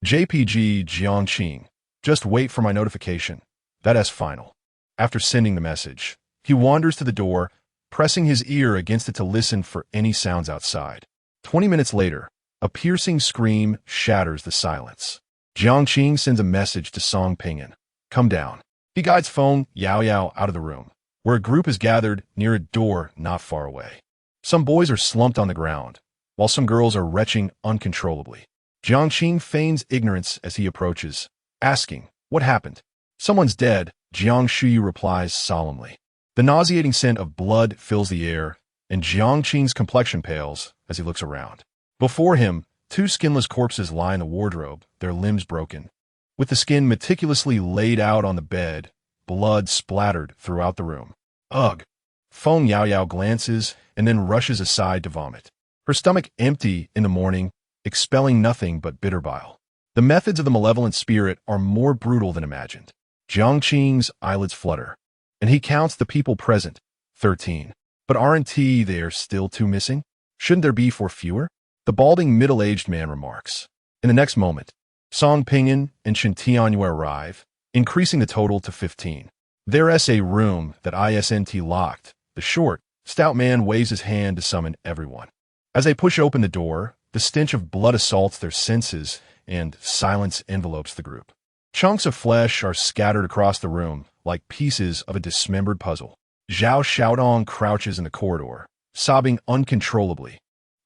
JPG Jiang Qing, "Just wait for my notification. That is final." After sending the message, he wanders to the door, pressing his ear against it to listen for any sounds outside. 20 minutes later, a piercing scream shatters the silence. Jiang Qing sends a message to Song Pinyin, "Come down." He guides Feng Yaoyao out of the room, where a group is gathered near a door not far away. Some boys are slumped on the ground, while some girls are retching uncontrollably. Jiang Qing feigns ignorance as he approaches, asking, "What happened?" "Someone's dead," Jiang Shuyu replies solemnly. The nauseating scent of blood fills the air, and Jiang Qing's complexion pales as he looks around. Before him, 2 skinless corpses lie in the wardrobe, their limbs broken. With the skin meticulously laid out on the bed, blood splattered throughout the room. Ugh! Feng Yaoyao glances and then rushes aside to vomit. Her stomach empty in the morning, expelling nothing but bitter bile. The methods of the malevolent spirit are more brutal than imagined. Jiang Qing's eyelids flutter, and he counts the people present, 13. But aren't there still 2 missing? Shouldn't there be 4 fewer? The balding middle-aged man remarks. In the next moment, Song Pinyin and Chen Tianyue arrive, increasing the total to 15. There's a room that isn't locked. The short, stout man waves his hand to summon everyone. As they push open the door, the stench of blood assaults their senses, and silence envelopes the group. Chunks of flesh are scattered across the room, like pieces of a dismembered puzzle. Zhao Xiaodong crouches in the corridor, sobbing uncontrollably,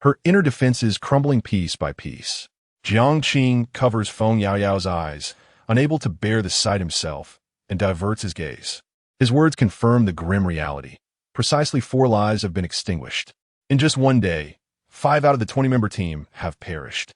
her inner defenses crumbling piece by piece. Jiang Qing covers Feng Yaoyao's eyes, unable to bear the sight himself, and diverts his gaze. His words confirm the grim reality. Precisely 4 lives have been extinguished. In just one day, 5 out of the 20-member team have perished,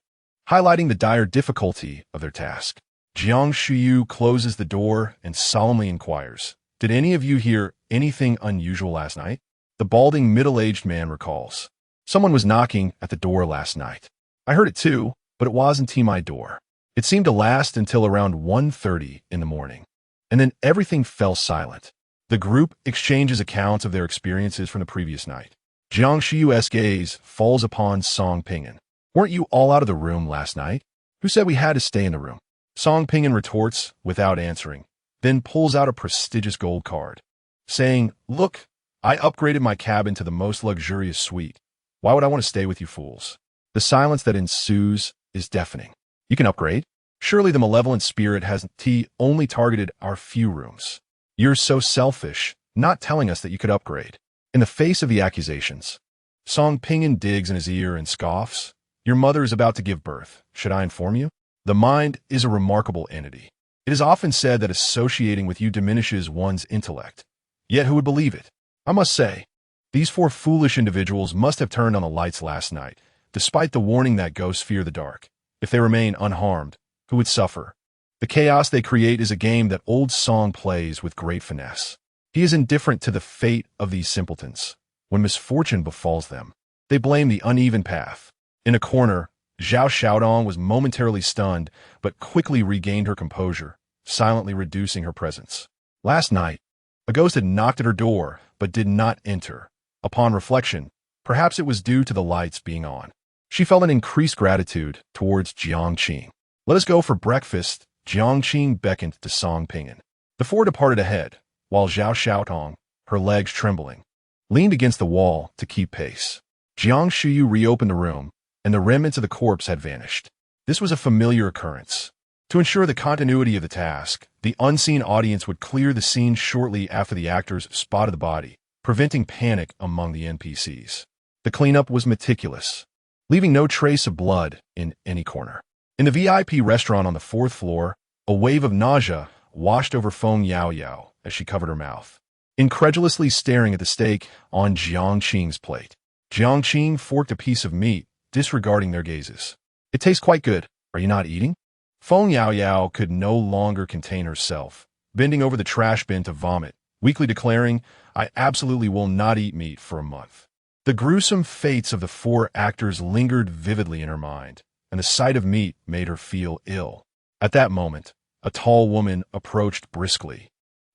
highlighting the dire difficulty of their task. Jiang Shuyu closes the door and solemnly inquires, "Did any of you hear anything unusual last night?" The balding middle-aged man recalls. "Someone was knocking at the door last night. I heard it too, but it wasn't my door. It seemed to last until around 1:30 in the morning. And then everything fell silent." The group exchanges accounts of their experiences from the previous night. Jiang Shiyu's gaze falls upon Song Pinyin. "Weren't you all out of the room last night? Who said we had to stay in the room?" Song Pinyin retorts without answering, then pulls out a prestigious gold card, saying, "Look, I upgraded my cabin to the most luxurious suite. Why would I want to stay with you fools?" The silence that ensues is deafening. "You can upgrade? Surely the malevolent spirit hasn't only targeted our few rooms. You're so selfish, not telling us that you could upgrade." In the face of the accusations, Song Pinyin digs in his ear and scoffs. "Your mother is about to give birth. Should I inform you? The mind is a remarkable entity. It is often said that associating with you diminishes one's intellect. Yet who would believe it? I must say, these 4 foolish individuals must have turned on the lights last night, despite the warning that ghosts fear the dark. If they remain unharmed, who would suffer? The chaos they create is a game that old Song plays with great finesse. He is indifferent to the fate of these simpletons. When misfortune befalls them, they blame the uneven path." In a corner, Zhao Xiaodong was momentarily stunned, but quickly regained her composure, silently reducing her presence. Last night, a ghost had knocked at her door, but did not enter. Upon reflection, perhaps it was due to the lights being on. She felt an increased gratitude towards Jiang Qing. "Let us go for breakfast." Jiang Qing beckoned to Song Pinyin. The 4 departed ahead, while Zhao Xiaotong, her legs trembling, leaned against the wall to keep pace. Jiang Shuyu reopened the room, and the remnants of the corpse had vanished. This was a familiar occurrence. To ensure the continuity of the task, the unseen audience would clear the scene shortly after the actors spotted the body, preventing panic among the NPCs. The cleanup was meticulous, leaving no trace of blood in any corner. In the VIP restaurant on the 4th floor, a wave of nausea washed over Feng Yaoyao as she covered her mouth, incredulously staring at the steak on Jiang Qing's plate. Jiang Qing forked a piece of meat, disregarding their gazes. "It tastes quite good. Are you not eating?" Feng Yaoyao could no longer contain herself, bending over the trash bin to vomit, weakly declaring, "I absolutely will not eat meat for a month." The gruesome fates of the 4 actors lingered vividly in her mind, and the sight of meat made her feel ill. At that moment, a tall woman approached briskly,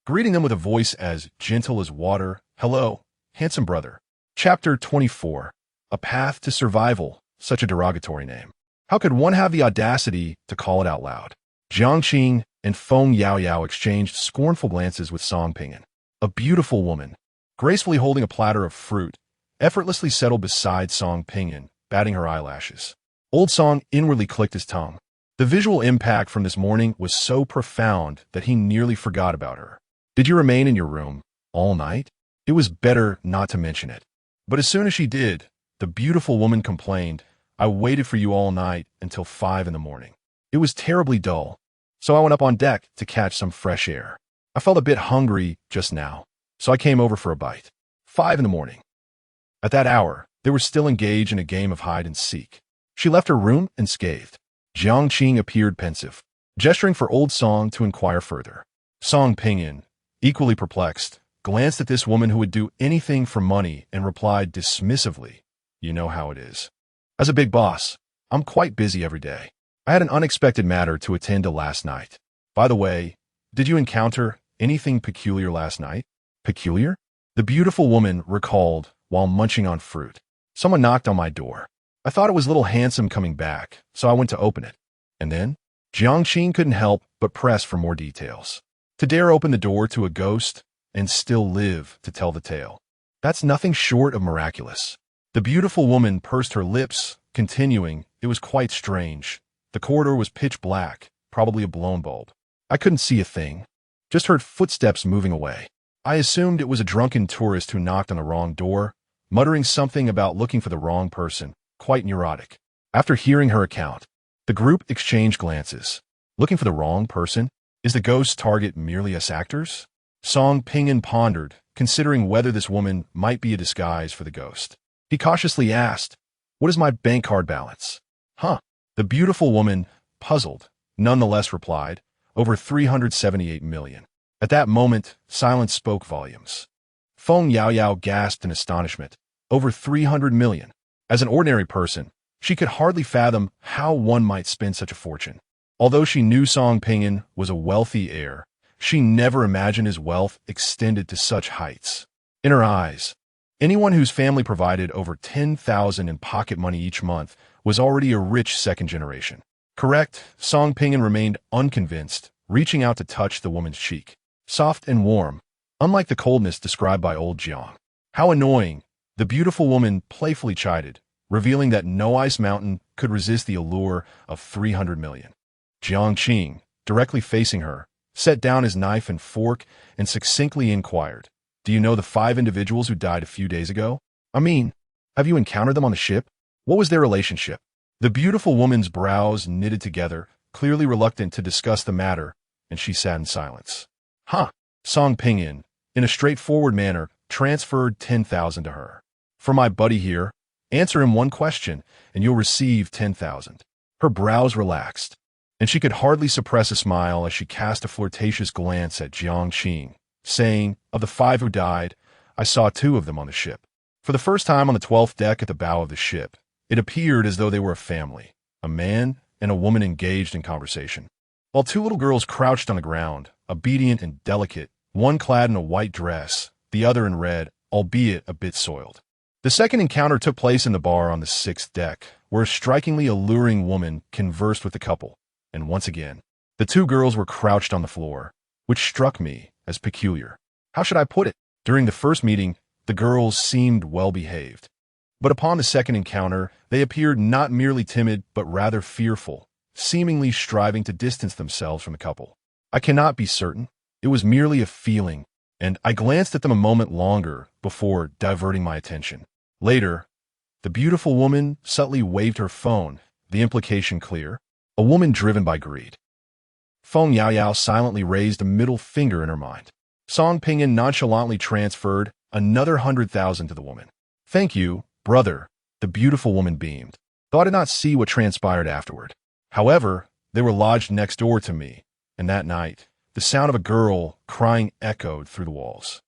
greeting them with a voice as gentle as water. "Hello, handsome brother." Chapter 24. A Path to Survival. Such a derogatory name. How could one have the audacity to call it out loud? Jiang Qing and Feng Yaoyao exchanged scornful glances with Song Pinyin. A beautiful woman, gracefully holding a platter of fruit, effortlessly settled beside Song Pinyin, batting her eyelashes. Old Song inwardly clicked his tongue. The visual impact from this morning was so profound that he nearly forgot about her. "Did you remain in your room all night?" It was better not to mention it. But as soon as she did, the beautiful woman complained, "I waited for you all night until 5 in the morning. It was terribly dull, so I went up on deck to catch some fresh air. I felt a bit hungry just now, so I came over for a bite." 5 in the morning. At that hour, they were still engaged in a game of hide and seek. She left her room unscathed. Jiang Qing appeared pensive, gesturing for old Song to inquire further. Song Pinyin, equally perplexed, glanced at this woman who would do anything for money and replied dismissively, "You know how it is. As a big boss, I'm quite busy every day. I had an unexpected matter to attend to last night. By the way, did you encounter anything peculiar last night? Peculiar? The beautiful woman recalled while munching on fruit. Someone knocked on my door. I thought it was little Handsome coming back, so I went to open it. And then, Jiang Qing couldn't help but press for more details. To dare open the door to a ghost and still live to tell the tale. That's nothing short of miraculous. The beautiful woman pursed her lips, continuing, it was quite strange. The corridor was pitch black, probably a blown bulb. I couldn't see a thing. Just heard footsteps moving away. I assumed it was a drunken tourist who knocked on the wrong door, muttering something about looking for the wrong person, quite neurotic. After hearing her account, the group exchanged glances. Looking for the wrong person? Is the ghost's target merely us actors? Song Pinyin pondered, considering whether this woman might be a disguise for the ghost. He cautiously asked, "What is my bank card balance?" "Huh." The beautiful woman, puzzled, nonetheless replied, "Over 378 million. At that moment, silence spoke volumes. Feng Yaoyao gasped in astonishment. Over 300 million. As an ordinary person, she could hardly fathom how one might spend such a fortune. Although she knew Song Pinyin was a wealthy heir, she never imagined his wealth extended to such heights. In her eyes, anyone whose family provided over 10,000 in pocket money each month was already a rich second generation. Correct, Song Pinyin remained unconvinced, reaching out to touch the woman's cheek. Soft and warm, unlike the coldness described by old Jiang. How annoying, the beautiful woman playfully chided, revealing that no ice mountain could resist the allure of 300 million. Jiang Qing, directly facing her, set down his knife and fork and succinctly inquired, "Do you know the 5 individuals who died a few days ago? I mean, have you encountered them on the ship? What was their relationship?" The beautiful woman's brows knitted together, clearly reluctant to discuss the matter, and she sat in silence. "Huh." Song Pinyin, in a straightforward manner, transferred 10,000 to her. "For my buddy here, answer him one question, and you'll receive 10,000. Her brows relaxed, and she could hardly suppress a smile as she cast a flirtatious glance at Jiang Qing, saying, "Of the 5 who died, I saw 2 of them on the ship. For the first time on the 12th deck at the bow of the ship, it appeared as though they were a family, a man and a woman engaged in conversation. While 2 little girls crouched on the ground, obedient and delicate, one clad in a white dress, the other in red, albeit a bit soiled. The second encounter took place in the bar on the 6th deck, where a strikingly alluring woman conversed with the couple, and once again, the 2 girls were crouched on the floor, which struck me as peculiar. How should I put it? During the first meeting, the girls seemed well-behaved. But upon the second encounter, they appeared not merely timid, but rather fearful, seemingly striving to distance themselves from the couple. I cannot be certain. It was merely a feeling, and I glanced at them a moment longer before diverting my attention. Later, the beautiful woman subtly waved her phone, the implication clear. A woman driven by greed. Feng Yaoyao silently raised a middle finger in her mind. Song Pinyin nonchalantly transferred another 100,000 to the woman. "Thank you, brother," the beautiful woman beamed, though I did not see what transpired afterward. However, they were lodged next door to me, and that night, the sound of a girl crying echoed through the walls.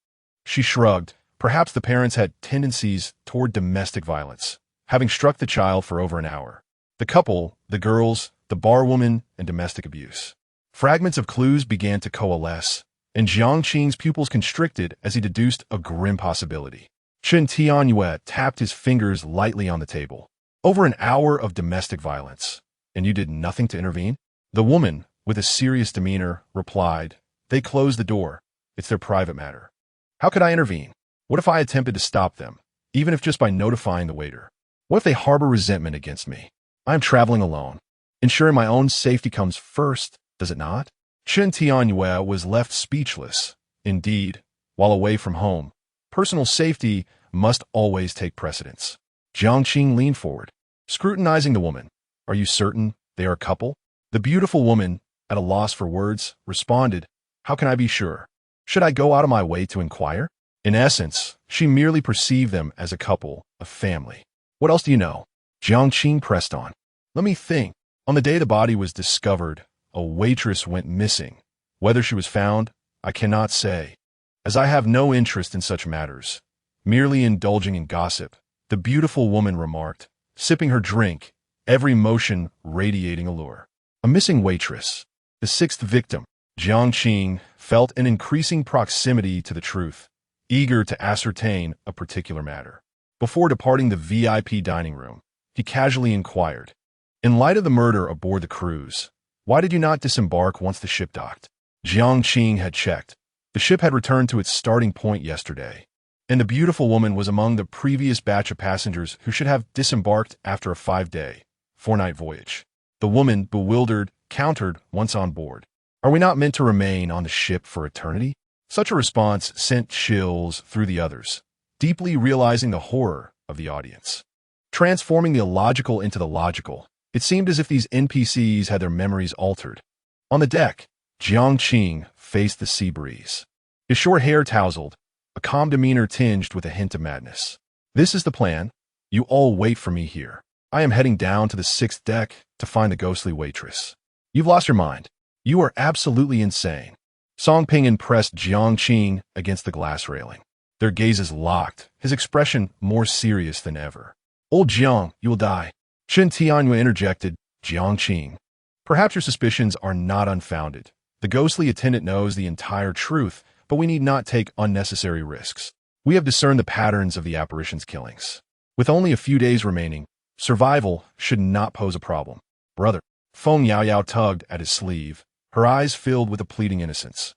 She shrugged. Perhaps the parents had tendencies toward domestic violence, having struck the child for over an hour. The couple, the girls, the barwoman, and domestic abuse. Fragments of clues began to coalesce, and Jiang Qing's pupils constricted as he deduced a grim possibility. Chen Tianyue tapped his fingers lightly on the table. "Over an hour of domestic violence, and you did nothing to intervene?" The woman, with a serious demeanor, replied, "They closed the door. It's their private matter. How could I intervene? What if I attempted to stop them, even if just by notifying the waiter? What if they harbor resentment against me? I am traveling alone. Ensuring my own safety comes first, does it not?" Chen Tianyue was left speechless. Indeed, while away from home, personal safety must always take precedence. Jiang Qing leaned forward, scrutinizing the woman. "Are you certain they are a couple?" The beautiful woman, at a loss for words, responded, "How can I be sure? Should I go out of my way to inquire?" In essence, she merely perceived them as a couple, a family. "What else do you know?" Jiang Qing pressed on. "Let me think. On the day the body was discovered, a waitress went missing. Whether she was found, I cannot say, as I have no interest in such matters. Merely indulging in gossip," the beautiful woman remarked, sipping her drink, every motion radiating allure. A missing waitress. The sixth victim, Jiang Qing, felt an increasing proximity to the truth, eager to ascertain a particular matter. Before departing the VIP dining room, he casually inquired, "In light of the murder aboard the cruise, why did you not disembark once the ship docked?" Jiang Qing had checked. The ship had returned to its starting point yesterday, and the beautiful woman was among the previous batch of passengers who should have disembarked after a 5-day, 4-night voyage. The woman, bewildered, countered once on board, "Are we not meant to remain on the ship for eternity?" Such a response sent chills through the others, deeply realizing the horror of the audience. Transforming the illogical into the logical, it seemed as if these NPCs had their memories altered. On the deck, Jiang Qing faced the sea breeze. His short hair tousled, a calm demeanor tinged with a hint of madness. "This is the plan. You all wait for me here. I am heading down to the 6th deck to find the ghostly waitress." "You've lost your mind. You are absolutely insane." Song Ping'an pressed Jiang Qing against the glass railing. Their gazes locked, his expression more serious than ever. "Old Jiang, you will die." Shen Tianyue interjected, "Jiang Qing, perhaps your suspicions are not unfounded. The ghostly attendant knows the entire truth, but we need not take unnecessary risks. We have discerned the patterns of the apparition's killings. With only a few days remaining, survival should not pose a problem." "Brother." Feng Yaoyao tugged at his sleeve, her eyes filled with a pleading innocence.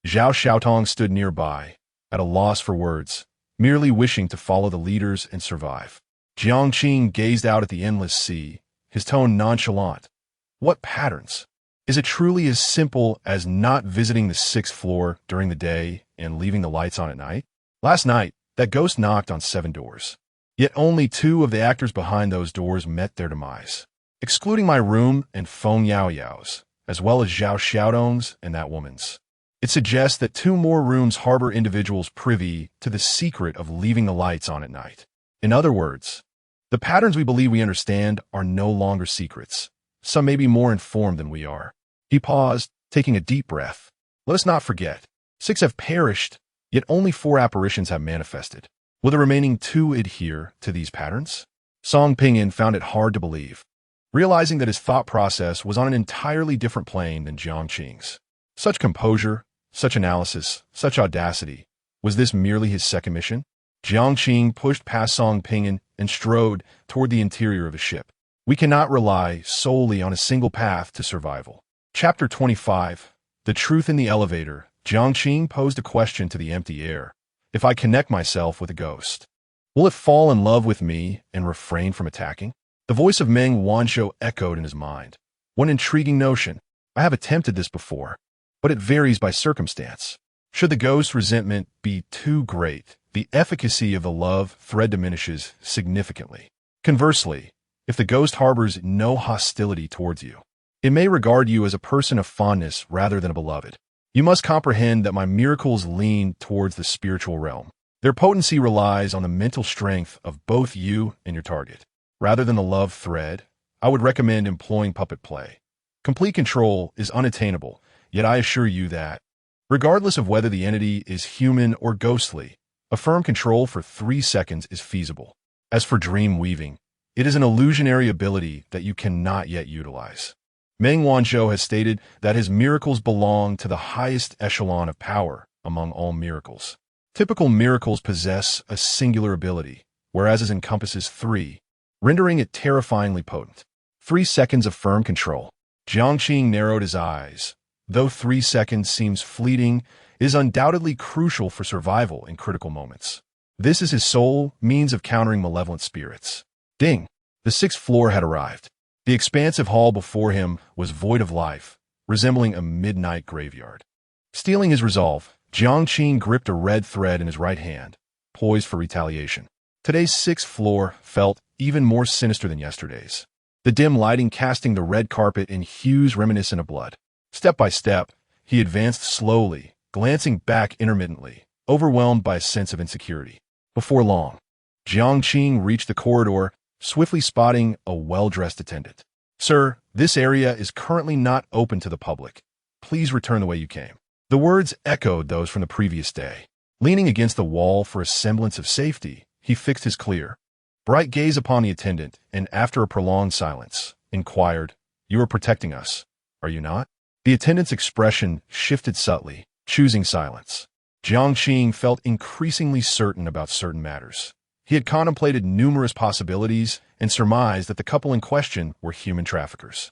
Zhao Xiaotong stood nearby, at a loss for words, merely wishing to follow the leaders and survive. Jiang Qing gazed out at the endless sea, his tone nonchalant. "What patterns? Is it truly as simple as not visiting the 6th floor during the day and leaving the lights on at night? Last night, that ghost knocked on 7 doors. Yet only 2 of the actors behind those doors met their demise. Excluding my room and Feng Yaoyao's, as well as Zhao Xiaodong's and that woman's. It suggests that 2 more rooms harbor individuals privy to the secret of leaving the lights on at night. In other words, the patterns we believe we understand are no longer secrets. Some may be more informed than we are." He paused, taking a deep breath. "Let us not forget, 6 have perished, yet only 4 apparitions have manifested. Will the remaining 2 adhere to these patterns?" Song Ping'an found it hard to believe, realizing that his thought process was on an entirely different plane than Jiang Qing's. Such composure, such analysis, such audacity. Was this merely his second mission? Jiang Qing pushed past Song Ping'an and strode toward the interior of the ship. "We cannot rely solely on a single path to survival." Chapter 25. The Truth in the Elevator. Jiang Qing posed a question to the empty air. "If I connect myself with a ghost, will it fall in love with me and refrain from attacking?" The voice of Meng Wanzhou echoed in his mind. "What an intriguing notion. I have attempted this before, but it varies by circumstance. Should the ghost's resentment be too great, the efficacy of the love thread diminishes significantly. Conversely, if the ghost harbors no hostility towards you, it may regard you as a person of fondness rather than a beloved. You must comprehend that my miracles lean towards the spiritual realm. Their potency relies on the mental strength of both you and your target. Rather than the love thread, I would recommend employing puppet play. Complete control is unattainable, yet I assure you that, regardless of whether the entity is human or ghostly, a firm control for 3 seconds is feasible. As for dream weaving, it is an illusionary ability that you cannot yet utilize. Meng Wanzhou has stated that his miracles belong to the highest echelon of power among all miracles. Typical miracles possess a singular ability, whereas it encompasses 3, rendering it terrifyingly potent. 3 seconds of firm control. Jiang Qing narrowed his eyes. Though 3 seconds seems fleeting, it is undoubtedly crucial for survival in critical moments. This is his sole means of countering malevolent spirits. Ding! The 6th floor had arrived. The expansive hall before him was void of life, resembling a midnight graveyard. Steeling his resolve, Jiang Qing gripped a red thread in his right hand, poised for retaliation. Today's 6th floor felt even more sinister than yesterday's, the dim lighting casting the red carpet in hues reminiscent of blood. Step by step, he advanced slowly, glancing back intermittently, overwhelmed by a sense of insecurity. Before long, Jiang Qing reached the corridor, swiftly spotting a well-dressed attendant. "Sir, this area is currently not open to the public. Please return the way you came." The words echoed those from the previous day. Leaning against the wall for a semblance of safety, he fixed his clear, bright gaze upon the attendant and, after a prolonged silence, inquired, "You are protecting us. are you not? The attendant's expression shifted subtly, choosing silence. Jiang Qing felt increasingly certain about certain matters. He had contemplated numerous possibilities and surmised that the couple in question were human traffickers.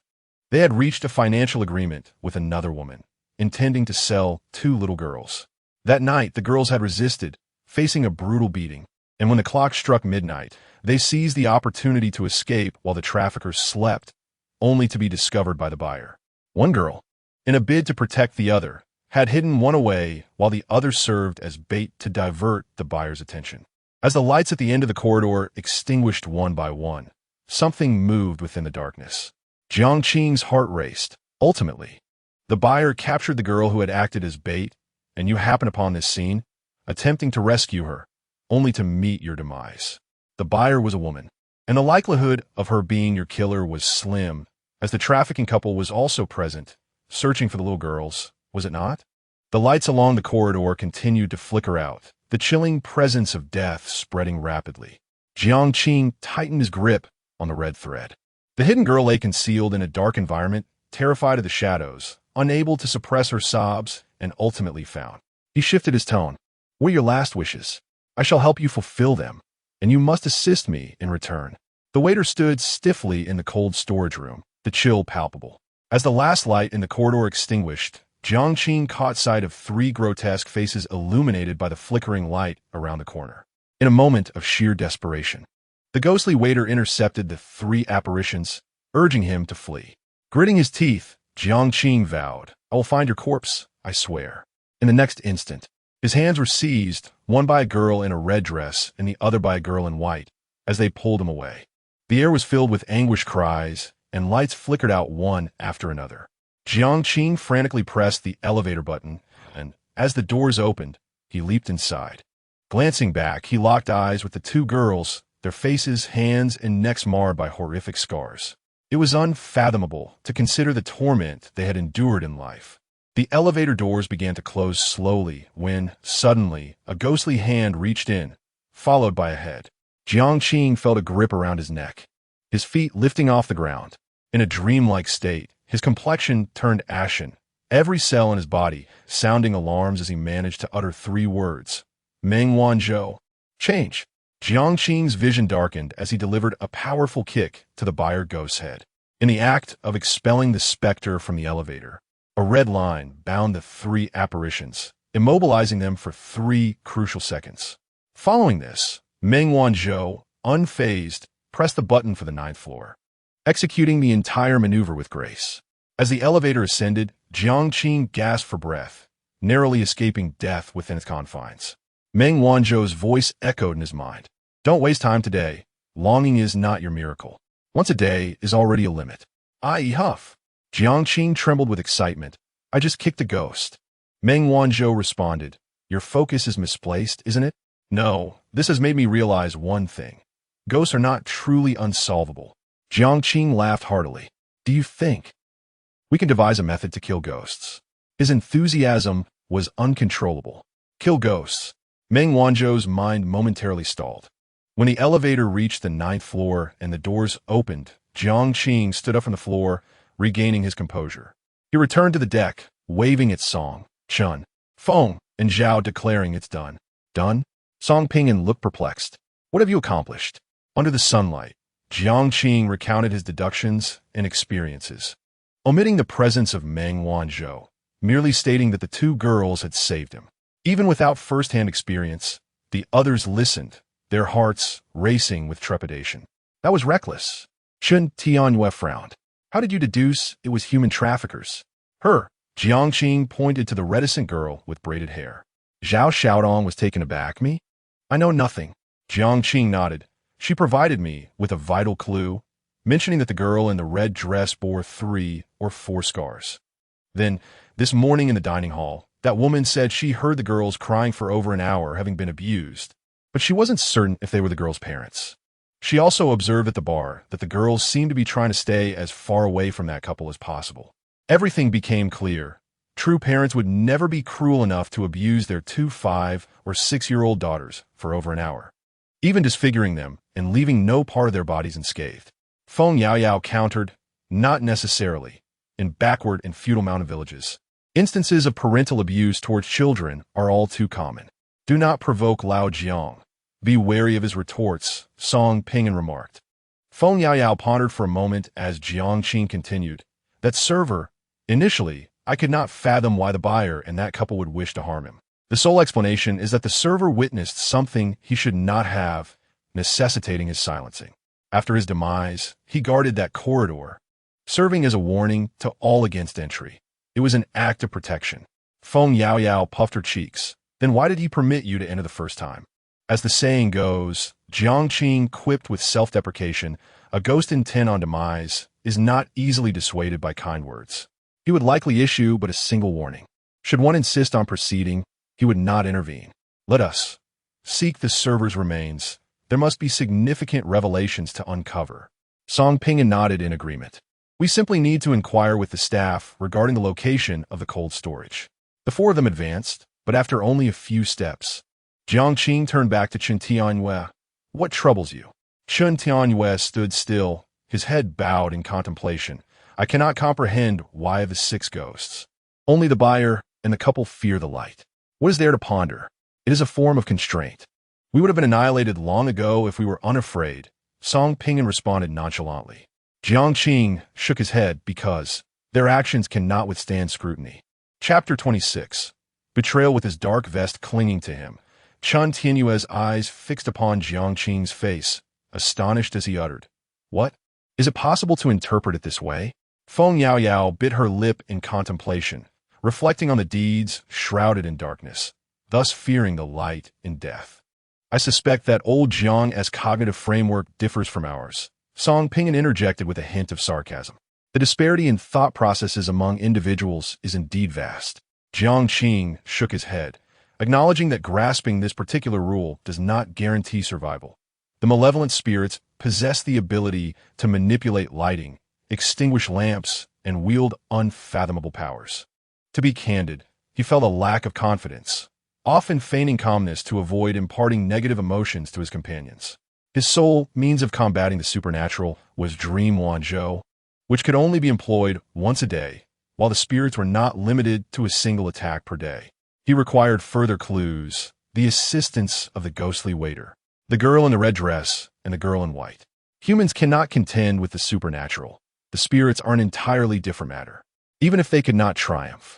They had reached a financial agreement with another woman, intending to sell 2 little girls. That night, the girls had resisted, facing a brutal beating, and when the clock struck midnight, they seized the opportunity to escape while the traffickers slept, only to be discovered by the buyer. One girl, in a bid to protect the other, had hidden one away while the other served as bait to divert the buyer's attention. As the lights at the end of the corridor extinguished one by one, something moved within the darkness. Jiang Qing's heart raced. Ultimately, the buyer captured the girl who had acted as bait, and you happen upon this scene, attempting to rescue her, only to meet your demise. The buyer was a woman, and the likelihood of her being your killer was slim, as the trafficking couple was also present, searching for the little girls, was it not? The lights along the corridor continued to flicker out, the chilling presence of death spreading rapidly. Jiang Qing tightened his grip on the red thread. The hidden girl lay concealed in a dark environment, terrified of the shadows, unable to suppress her sobs, and ultimately found. He shifted his tone. What are your last wishes? I shall help you fulfill them, and you must assist me in return. The waiter stood stiffly in the cold storage room, the chill palpable. As the last light in the corridor extinguished, Jiang Qing caught sight of 3 grotesque faces illuminated by the flickering light around the corner. In a moment of sheer desperation, the ghostly waiter intercepted the 3 apparitions, urging him to flee. Gritting his teeth, Jiang Qing vowed, I will find your corpse, I swear. In the next instant, his hands were seized, one by a girl in a red dress and the other by a girl in white, as they pulled him away. The air was filled with anguished cries, and lights flickered out one after another. Jiang Qing frantically pressed the elevator button, and as the doors opened, he leaped inside. Glancing back, he locked eyes with the 2 girls, their faces, hands, and necks marred by horrific scars. It was unfathomable to consider the torment they had endured in life. The elevator doors began to close slowly when, suddenly, a ghostly hand reached in, followed by a head. Jiang Qing felt a grip around his neck, his feet lifting off the ground. In a dreamlike state, his complexion turned ashen, every cell in his body sounding alarms as he managed to utter 3 words. Meng Wanzhou. Change. Jiang Qing's vision darkened as he delivered a powerful kick to the buyer ghost's head. In the act of expelling the specter from the elevator, a red line bound the 3 apparitions, immobilizing them for 3 crucial seconds. Following this, Meng Wanzhou, unfazed, pressed the button for the 9th floor, executing the entire maneuver with grace. As the elevator ascended, Jiang Qing gasped for breath, narrowly escaping death within its confines. Meng Wanzhou's voice echoed in his mind. Don't waste time today. Longing is not your miracle. Once a day is already a limit. I.e. huff. Jiang Qing trembled with excitement. I just kicked a ghost. Meng Wanzhou responded. Your focus is misplaced, isn't it? No, this has made me realize one thing. Ghosts are not truly unsolvable. Jiang Qing laughed heartily. Do you think we can devise a method to kill ghosts? His enthusiasm was uncontrollable. Kill ghosts. Meng Wanzhou's mind momentarily stalled. When the elevator reached the 9th floor and the doors opened, Jiang Qing stood up from the floor, regaining his composure. He returned to the deck, waving its song, Chun, Feng, and Zhao declaring it's done. Done? Song Ping'an looked perplexed. What have you accomplished? Under the sunlight, Jiang Qing recounted his deductions and experiences, omitting the presence of Meng Wanzhou, merely stating that the 2 girls had saved him. Even without first-hand experience, the others listened, their hearts racing with trepidation. That was reckless. Chen Tianyue frowned. How did you deduce it was human traffickers? Her. Jiang Qing pointed to the reticent girl with braided hair. Zhao Xiaodong was taken aback. Me? I know nothing. Jiang Qing nodded. She provided me with a vital clue, mentioning that the girl in the red dress bore 3 or 4 scars. Then, this morning in the dining hall, that woman said she heard the girls crying for over an hour having been abused, but she wasn't certain if they were the girls' parents. She also observed at the bar that the girls seemed to be trying to stay as far away from that couple as possible. Everything became clear. True parents would never be cruel enough to abuse their 2, 5, or 6-year-old daughters for over an hour, even disfiguring them and leaving no part of their bodies unscathed. Feng Yaoyao countered, not necessarily. in backward and feudal mountain villages. Instances of parental abuse towards children are all too common. Do not provoke Lao Jiang. Be wary of his retorts, Song Pingan remarked. Feng Yaoyao pondered for a moment as Jiang Qing continued. That server, initially, I could not fathom why the buyer and that couple would wish to harm him. The sole explanation is that the server witnessed something he should not have, necessitating his silencing. After his demise, he guarded that corridor, serving as a warning to all against entry. It was an act of protection. Feng Yaoyao puffed her cheeks. Then why did he permit you to enter the first time? As the saying goes, Jiang Qing quipped with self-deprecation, a ghost intent on demise is not easily dissuaded by kind words. He would likely issue but a single warning. Should one insist on proceeding, he would not intervene. Let us seek the server's remains. There must be significant revelations to uncover. Song Pingan nodded in agreement. We simply need to inquire with the staff regarding the location of the cold storage. The four of them advanced, but after only a few steps, Jiang Qing turned back to Chen Tianyue. What troubles you? Chen Tianyue stood still, his head bowed in contemplation. I cannot comprehend why the 6 ghosts. Only the buyer and the couple fear the light. What is there to ponder? It is a form of constraint. We would have been annihilated long ago if we were unafraid, Song Pingan responded nonchalantly. Jiang Qing shook his head because their actions cannot withstand scrutiny. Chapter 26. Betrayal. With his dark vest clinging to him, Chen Tianyue's eyes fixed upon Jiang Qing's face, astonished as he uttered, What? Is it possible to interpret it this way? Feng Yaoyao bit her lip in contemplation, reflecting on the deeds shrouded in darkness, thus fearing the light in death. I suspect that old Jiang's cognitive framework differs from ours, Song Pingan interjected with a hint of sarcasm. The disparity in thought processes among individuals is indeed vast. Jiang Qing shook his head, acknowledging that grasping this particular rule does not guarantee survival. The malevolent spirits possess the ability to manipulate lighting, extinguish lamps, and wield unfathomable powers. To be candid, he felt a lack of confidence, often feigning calmness to avoid imparting negative emotions to his companions. His sole means of combating the supernatural was Dream Wanzhou, which could only be employed once a day, while the spirits were not limited to a single attack per day. He required further clues, the assistance of the ghostly waiter, the girl in the red dress, and the girl in white. Humans cannot contend with the supernatural. The spirits are an entirely different matter, even if they could not triumph.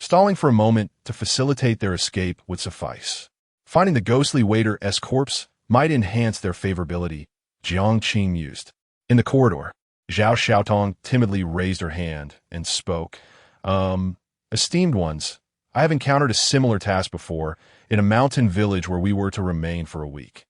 Stalling for a moment to facilitate their escape would suffice. Finding the ghostly waiter's corpse might enhance their favorability, Jiang Qing mused. In the corridor, Zhao Xiaotong timidly raised her hand and spoke. Esteemed ones, I have encountered a similar task before in a mountain village where we were to remain for a week.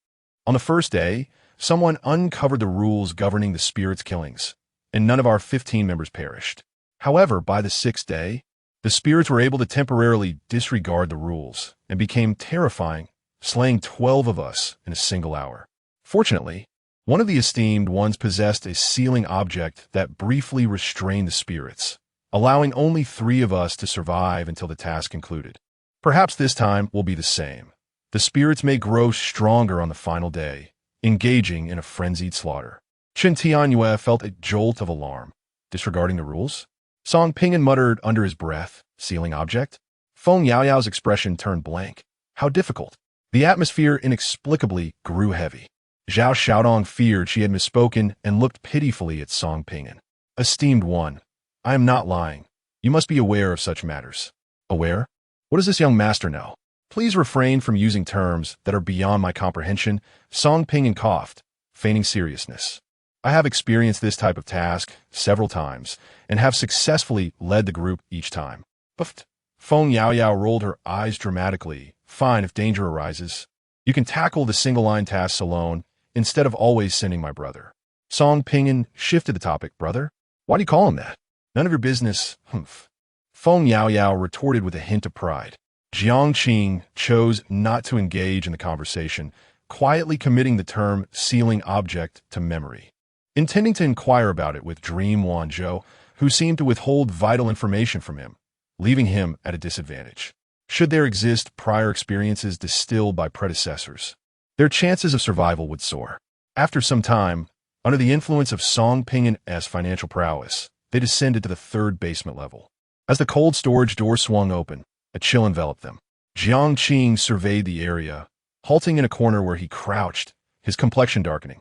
On the first day, someone uncovered the rules governing the spirits' killings, and none of our 15 members perished. However, by the 6th day, the spirits were able to temporarily disregard the rules and became terrifying, slaying 12 of us in a single hour. Fortunately, one of the esteemed ones possessed a sealing object that briefly restrained the spirits, allowing only 3 of us to survive until the task concluded. Perhaps this time will be the same. The spirits may grow stronger on the final day, engaging in a frenzied slaughter. Chen Tianyue felt a jolt of alarm. Disregarding the rules? Song Pingan muttered under his breath, sealing object? Feng Yaoyao's expression turned blank. How difficult. The atmosphere inexplicably grew heavy. Zhao Xiaodong feared she had misspoken and looked pitifully at Song Pingan. Esteemed one, I am not lying. You must be aware of such matters. Aware? What does this young master know? Please refrain from using terms that are beyond my comprehension, Song Pingan coughed, feigning seriousness. I have experienced this type of task several times and have successfully led the group each time. But Feng Yaoyao rolled her eyes dramatically. Fine if danger arises. You can tackle the single-line tasks alone instead of always sending my brother. Song Pingan shifted the topic. Brother? Why do you call him that? None of your business. Humph. Feng Yaoyao retorted with a hint of pride. Jiang Qing chose not to engage in the conversation, quietly committing the term sealing object to memory. Intending to inquire about it with Dream Wanzhou, who seemed to withhold vital information from him, leaving him at a disadvantage. Should there exist prior experiences distilled by predecessors, their chances of survival would soar. After some time, under the influence of Song Pingan's financial prowess, They descended to the third basement level. As the cold storage door swung open, a chill enveloped them. Jiang Qing surveyed the area, halting in a corner where he crouched, his complexion darkening.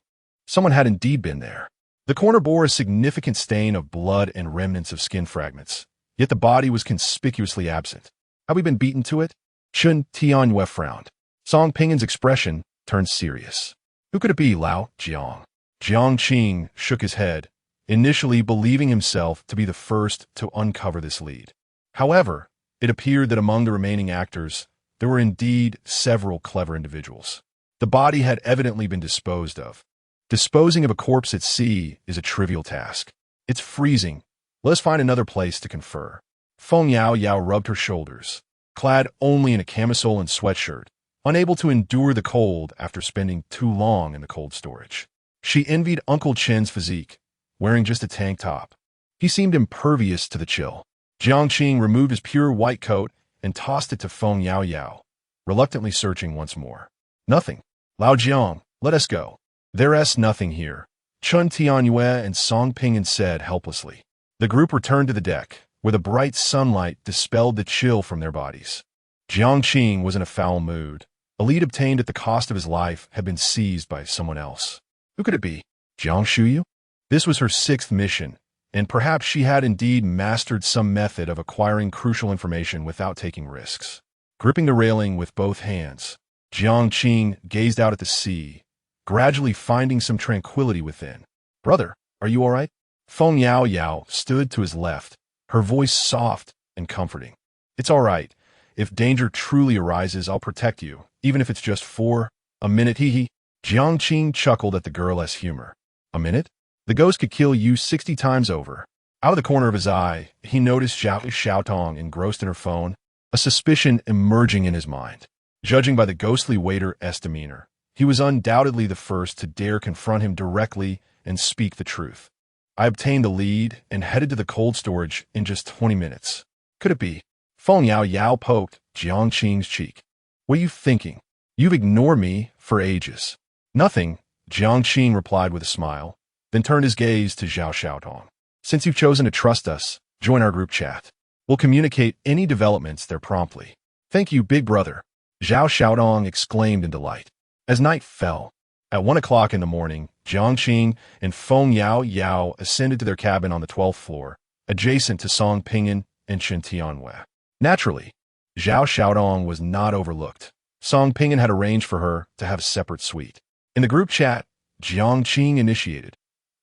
Someone had indeed been there. The corner bore a significant stain of blood and remnants of skin fragments, yet the body was conspicuously absent. Have we been beaten to it? Chun Tianyue frowned. Song Pingin's expression turned serious. Who could it be, Lao Jiang? Jiang Qing shook his head, initially believing himself to be the first to uncover this lead. However, it appeared that among the remaining actors, there were indeed several clever individuals. The body had evidently been disposed of. Disposing of a corpse at sea is a trivial task. It's freezing. Let us find another place to confer. Feng Yao Yao rubbed her shoulders, clad only in a camisole and sweatshirt, unable to endure the cold after spending too long in the cold storage. She envied Uncle Chen's physique, wearing just a tank top. He seemed impervious to the chill. Jiang Qing removed his pure white coat and tossed it to Feng Yao Yao, reluctantly searching once more. Nothing. Lao Jiang, let us go. There's nothing here, Chun Tianyue and Song Pingin said helplessly. The group returned to the deck, where the bright sunlight dispelled the chill from their bodies. Jiang Qing was in a foul mood. A lead obtained at the cost of his life had been seized by someone else. Who could it be? Jiang Shuyu? This was her 6th mission, and perhaps she had indeed mastered some method of acquiring crucial information without taking risks. Gripping the railing with both hands, Jiang Qing gazed out at the sea, gradually finding some tranquility within. Brother, are you all right? Feng Yao Yao stood to his left, her voice soft and comforting. It's all right. If danger truly arises, I'll protect you, even if it's just for a minute. Hee. Jiang Qing chuckled at the girl's humor. A minute? The ghost could kill you 60 times over. Out of the corner of his eye, he noticed Zhao Xiaotong engrossed in her phone, a suspicion emerging in his mind. Judging by the ghostly waiter's demeanor, he was undoubtedly the first to dare confront him directly and speak the truth. I obtained the lead and headed to the cold storage in just 20 minutes. Could it be? Feng Yao Yao poked Jiang Qing's cheek. What are you thinking? You've ignored me for ages. Nothing, Jiang Qing replied with a smile, then turned his gaze to Zhao Xiaotong. Since you've chosen to trust us, join our group chat. We'll communicate any developments there promptly. Thank you, big brother, Zhao Xiaotong exclaimed in delight. As night fell, at 1 o'clock in the morning, Jiang Qing and Feng Yao Yao ascended to their cabin on the 12th floor, adjacent to Song Pingin and Chen Tianwei. Naturally, Zhao Xiaotong was not overlooked. Song Pingin had arranged for her to have a separate suite. In the group chat, Jiang Qing initiated.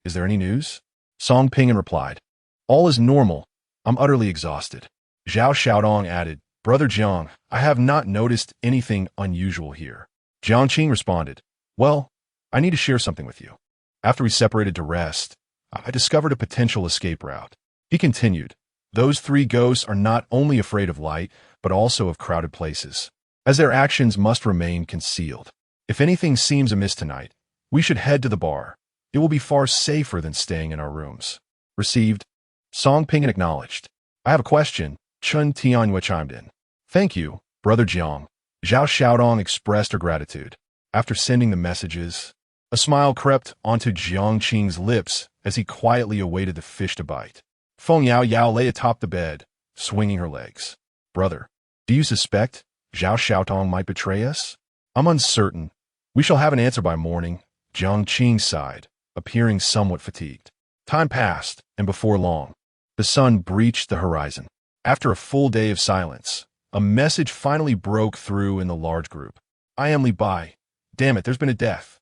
Is there any news? Song Pingin replied. All is normal. I'm utterly exhausted. Zhao Xiaotong added, Brother Jiang, I have not noticed anything unusual here. Jiang Qing responded, Well, I need to share something with you. After we separated to rest, I discovered a potential escape route. He continued, Those 3 ghosts are not only afraid of light, but also of crowded places, as their actions must remain concealed. If anything seems amiss tonight, we should head to the bar. It will be far safer than staying in our rooms. Received. Song Pingin acknowledged. I have a question, Chun Tianyue chimed in. Thank you, Brother Jiang. Zhao Xiaotong expressed her gratitude. After sending the messages, a smile crept onto Jiang Qing's lips as he quietly awaited the fish to bite. Feng Yao Yao lay atop the bed, swinging her legs. Brother, do you suspect Zhao Xiaotong might betray us? I'm uncertain. We shall have an answer by morning, Jiang Qing sighed, appearing somewhat fatigued. Time passed, and before long, the sun breached the horizon. After a full day of silence, a message finally broke through in the large group. I am Li Bai. Damn it, there's been a death.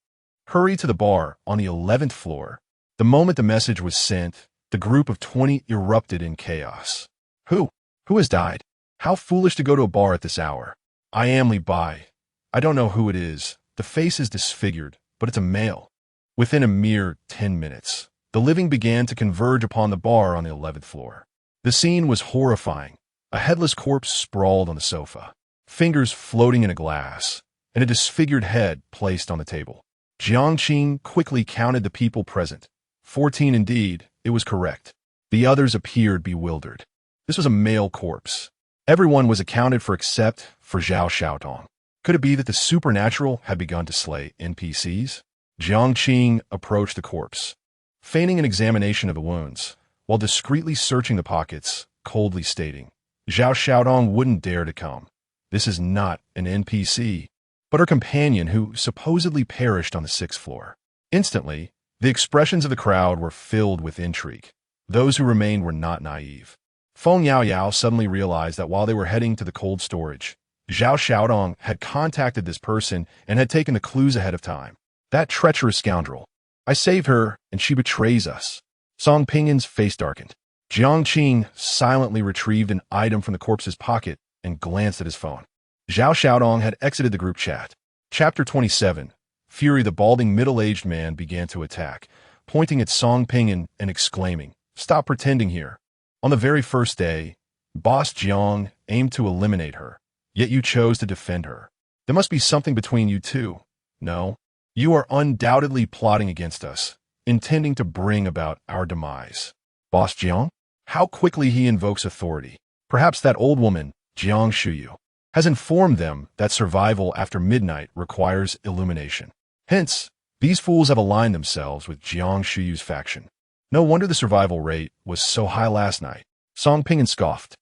Hurry to the bar on the 11th floor. The moment the message was sent, the group of 20 erupted in chaos. Who? Who has died? How foolish to go to a bar at this hour. I am Li Bai. I don't know who it is. The face is disfigured, but it's a male. Within a mere 10 minutes, the living began to converge upon the bar on the 11th floor. The scene was horrifying. A headless corpse sprawled on the sofa, fingers floating in a glass, and a disfigured head placed on the table. Jiang Qing quickly counted the people present. 14 indeed, it was correct. The others appeared bewildered. This was a male corpse. Everyone was accounted for except for Zhao Xiaotong. Could it be that the supernatural had begun to slay NPCs? Jiang Qing approached the corpse. Feigning an examination of the wounds, while discreetly searching the pockets, coldly stating, Zhao Xiaodong wouldn't dare to come. This is not an NPC, but her companion who supposedly perished on the 6th floor. Instantly, the expressions of the crowd were filled with intrigue. Those who remained were not naive. Feng Yaoyao suddenly realized that while they were heading to the cold storage, Zhao Xiaodong had contacted this person and had taken the clues ahead of time. That treacherous scoundrel. I saved her, and she betrays us. Song Pingyin's face darkened. Jiang Qing silently retrieved an item from the corpse's pocket and glanced at his phone. Zhao Xiaodong had exited the group chat. Chapter 27. Fury. The balding middle-aged man began to attack, pointing at Song Pingyin and exclaiming, Stop pretending here. On the very first day, Boss Jiang aimed to eliminate her, yet you chose to defend her. There must be something between you two. No, you are undoubtedly plotting against us, intending to bring about our demise. Boss Jiang? How quickly he invokes authority. Perhaps that old woman, Jiang Shuyu, has informed them that survival after midnight requires illumination. Hence, these fools have aligned themselves with Jiang Shuyu's faction. No wonder the survival rate was so high last night. Song Pingyin scoffed.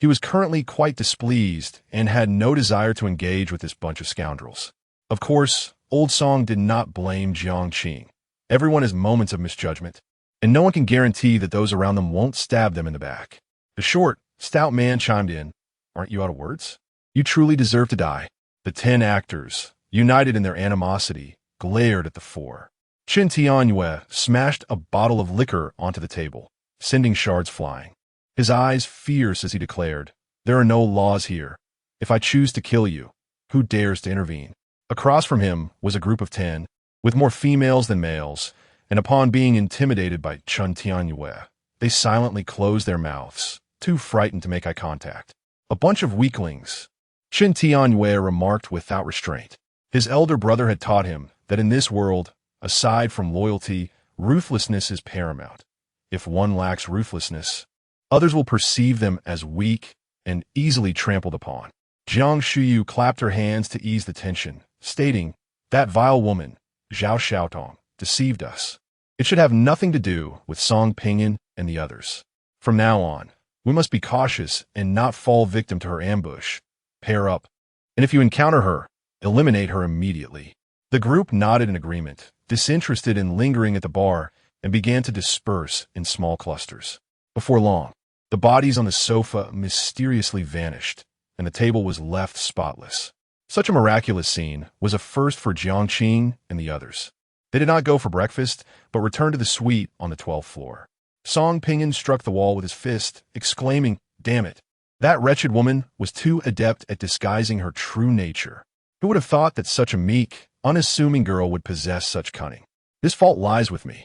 He was currently quite displeased and had no desire to engage with this bunch of scoundrels. Of course, Old Song did not blame Jiang Qing. Everyone has moments of misjudgment, and no one can guarantee that those around them won't stab them in the back. The short, stout man chimed in, Aren't you out of words? You truly deserve to die. The 10 actors, united in their animosity, glared at the 4. Qin Tianyue smashed a bottle of liquor onto the table, sending shards flying. His eyes fierce as he declared, There are no laws here. If I choose to kill you, who dares to intervene? Across from him was a group of 10, with more females than males, and upon being intimidated by Qin Tianyue, they silently closed their mouths, too frightened to make eye contact. A bunch of weaklings, Qin Tianyue remarked without restraint. His elder brother had taught him that in this world, aside from loyalty, ruthlessness is paramount. If one lacks ruthlessness, others will perceive them as weak and easily trampled upon. Jiang Shuyu clapped her hands to ease the tension, stating, That vile woman, Zhao Xiaotong, deceived us. It should have nothing to do with Song Pingyin and the others. From now on, we must be cautious and not fall victim to her ambush. Pair up, and if you encounter her, eliminate her immediately. The group nodded in agreement, disinterested in lingering at the bar, and began to disperse in small clusters. Before long, the bodies on the sofa mysteriously vanished, and the table was left spotless. Such a miraculous scene was a first for Jiang Qing and the others. They did not go for breakfast, but returned to the suite on the 12th floor. Song Pingyin struck the wall with his fist, exclaiming, Damn it! That wretched woman was too adept at disguising her true nature. Who would have thought that such a meek, unassuming girl would possess such cunning? This fault lies with me.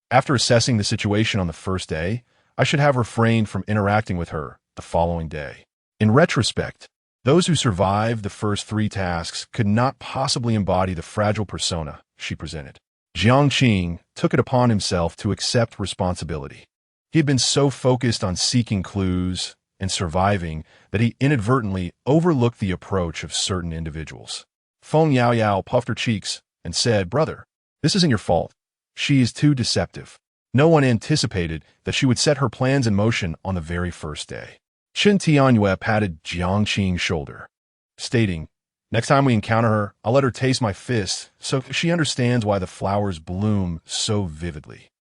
After assessing the situation on the first day, I should have refrained from interacting with her the following day. In retrospect, those who survived the first 3 tasks could not possibly embody the fragile persona she presented. Jiang Qing took it upon himself to accept responsibility. He had been so focused on seeking clues and surviving that he inadvertently overlooked the approach of certain individuals. Feng Yaoyao puffed her cheeks and said, Brother, this isn't your fault. She is too deceptive. No one anticipated that she would set her plans in motion on the very first day. Qin Tianyue patted Jiang Qing's shoulder, stating, Next time we encounter her, I'll let her taste my fist so she understands why the flowers bloom so vividly.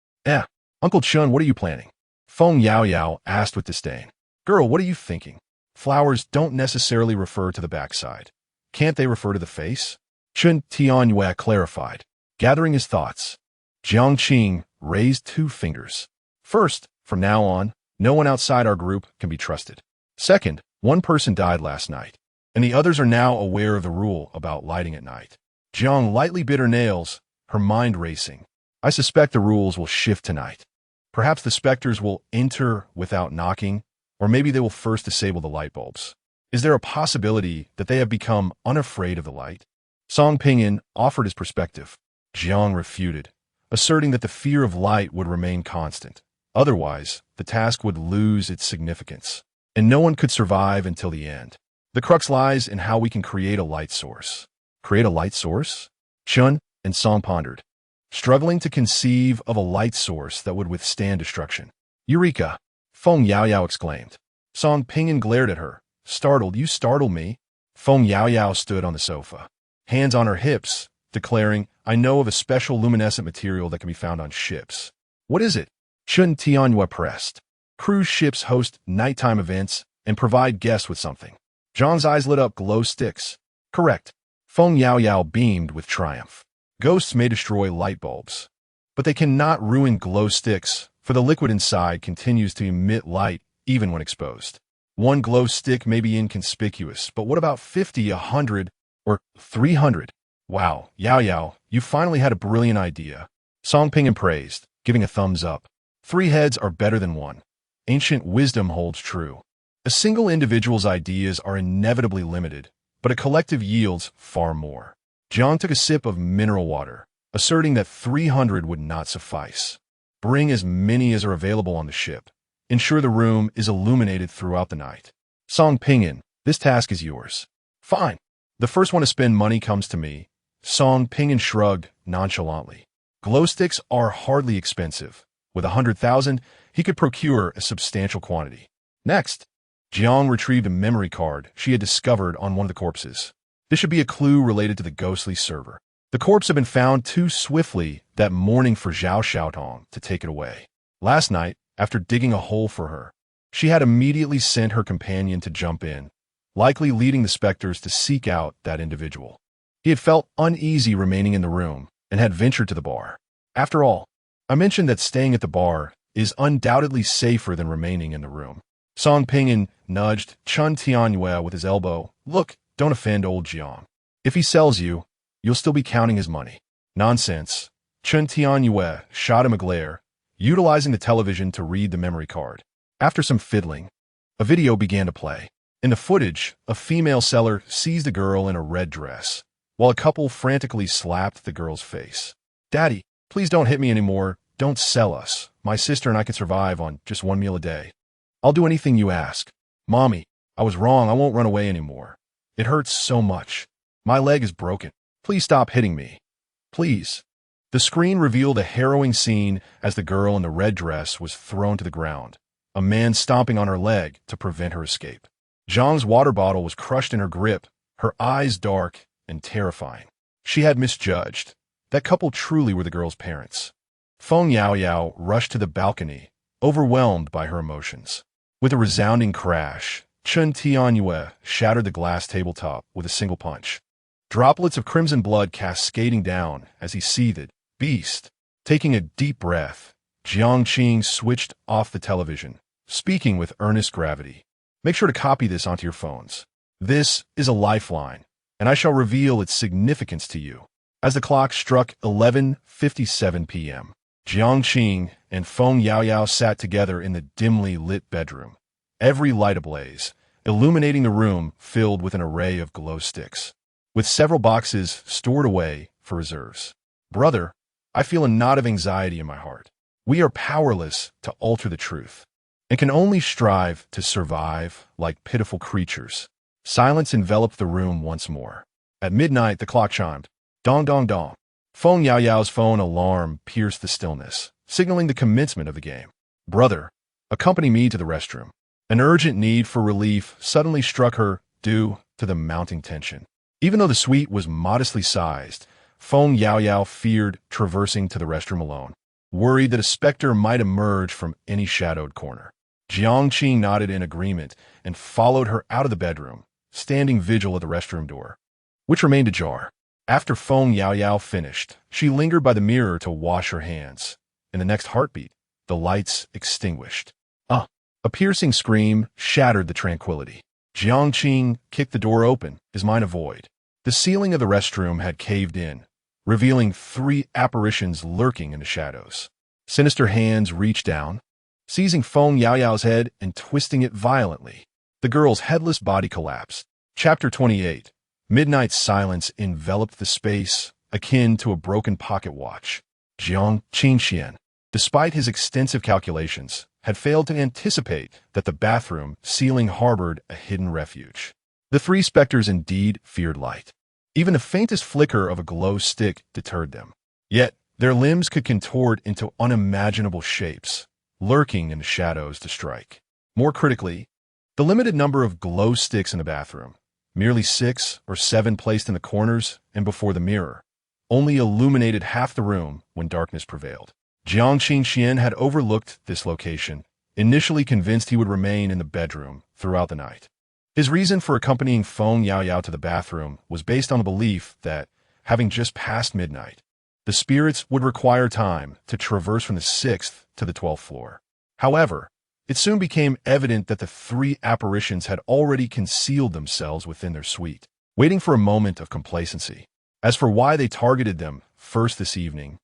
Uncle Chun, what are you planning? Feng Yaoyao asked with disdain. Girl, what are you thinking? Flowers don't necessarily refer to the backside. Can't they refer to the face? Qin Tianyue clarified, gathering his thoughts. Jiang Qing raised 2 fingers. First, from now on, no one outside our group can be trusted. Second, one person died last night, and the others are now aware of the rule about lighting at night. Jiang lightly bit her nails, her mind racing. I suspect the rules will shift tonight. Perhaps the specters will enter without knocking, or maybe they will first disable the light bulbs. Is there a possibility that they have become unafraid of the light? Song Pingyin offered his perspective. Jiang refuted, asserting that the fear of light would remain constant. Otherwise, the task would lose its significance, and no one could survive until the end. The crux lies in how we can create a light source. Create a light source? Chun and Song pondered, struggling to conceive of a light source that would withstand destruction. Eureka! Feng Yaoyao exclaimed. Song Pingyan glared at her. Startled, you startled me? Feng Yaoyao stood on the sofa, hands on her hips, declaring, I know of a special luminescent material that can be found on ships. What is it? Chun Tianhua pressed. Cruise ships host nighttime events and provide guests with something. Zhang's eyes lit up glow sticks. Correct. Feng Yaoyao beamed with triumph. Ghosts may destroy light bulbs, but they cannot ruin glow sticks, for the liquid inside continues to emit light even when exposed. One glow stick may be inconspicuous, but what about 50, 100, or 300? Wow, Yaoyao, you finally had a brilliant idea. Song Pingyan praised, giving a thumbs up. 3 heads are better than 1. Ancient wisdom holds true. A single individual's ideas are inevitably limited, but a collective yields far more. Jiang took a sip of mineral water, asserting that 300 would not suffice. Bring as many as are available on the ship. Ensure the room is illuminated throughout the night. Song Pingyan, this task is yours. Fine. The first one to spend money comes to me. Song Pingyan shrugged nonchalantly. Glow sticks are hardly expensive. With 100,000, he could procure a substantial quantity. Next, Jiang retrieved a memory card she had discovered on one of the corpses. This should be a clue related to the ghostly server. The corpse had been found too swiftly that morning for Zhao Xiaotong to take it away. Last night, after digging a hole for her, she had immediately sent her companion to jump in, likely leading the specters to seek out that individual. He had felt uneasy remaining in the room and had ventured to the bar. After all, I mentioned that staying at the bar is undoubtedly safer than remaining in the room. Song Pingyan nudged Chun Tianhua with his elbow. Look, don't offend old Jiang. If he sells you, you'll still be counting his money. Nonsense. Chun Tianhua shot him a glare, utilizing the television to read the memory card. After some fiddling, a video began to play. In the footage, a female seller seized a girl in a red dress, while a couple frantically slapped the girl's face. Daddy, please don't hit me anymore. Don't sell us. My sister and I can survive on just 1 meal a day. I'll do anything you ask. Mommy, I was wrong. I won't run away anymore. It hurts so much. My leg is broken. Please stop hitting me. Please. The screen revealed a harrowing scene as the girl in the red dress was thrown to the ground, a man stomping on her leg to prevent her escape. Zhang's water bottle was crushed in her grip, her eyes dark and terrifying. She had misjudged. That couple truly were the girl's parents. Feng Yaoyao rushed to the balcony, overwhelmed by her emotions. With a resounding crash, Chun Tianhua shattered the glass tabletop with a single punch. Droplets of crimson blood cascading down as he seethed. Beast. Taking a deep breath, Jiang Qing switched off the television, speaking with earnest gravity. Make sure to copy this onto your phones. This is a lifeline, and I shall reveal its significance to you. As the clock struck 11:57 p.m., Jiang Qing and Feng Yaoyao sat together in the dimly lit bedroom, every light ablaze, illuminating the room filled with an array of glow sticks, with several boxes stored away for reserves. Brother, I feel a knot of anxiety in my heart. We are powerless to alter the truth, and can only strive to survive like pitiful creatures. Silence enveloped the room once more. At midnight, the clock chimed. Dong dong dong. Feng Yaoyao's phone alarm pierced the stillness, signaling the commencement of the game. Brother, accompany me to the restroom. An urgent need for relief suddenly struck her due to the mounting tension. Even though the suite was modestly sized, Feng Yaoyao feared traversing to the restroom alone, worried that a specter might emerge from any shadowed corner. Jiang Qing nodded in agreement and followed her out of the bedroom, standing vigil at the restroom door, which remained ajar. After Feng Yaoyao finished, she lingered by the mirror to wash her hands. In the next heartbeat, the lights extinguished. A piercing scream shattered the tranquility. Jiang Qing kicked the door open, his mind a void. The ceiling of the restroom had caved in, revealing 3 apparitions lurking in the shadows. Sinister hands reached down, seizing Feng Yaoyao's head and twisting it violently. The girl's headless body collapsed. Chapter 28. Midnight silence enveloped the space, akin to a broken pocket watch. Jiang Qingxian, despite his extensive calculations, had failed to anticipate that the bathroom ceiling harbored a hidden refuge. The 3 specters indeed feared light. Even the faintest flicker of a glow stick deterred them. Yet, their limbs could contort into unimaginable shapes, lurking in the shadows to strike. More critically, the limited number of glow sticks in the bathroom, merely 6 or 7 placed in the corners and before the mirror, only illuminated half the room when darkness prevailed. Jiang Qing had overlooked this location, initially convinced he would remain in the bedroom throughout the night. His reason for accompanying Feng Yaoyao to the bathroom was based on the belief that, having just passed midnight, the spirits would require time to traverse from the 6th to the 12th floor. However, it soon became evident that the 3 apparitions had already concealed themselves within their suite, waiting for a moment of complacency. As for why they targeted them first this evening,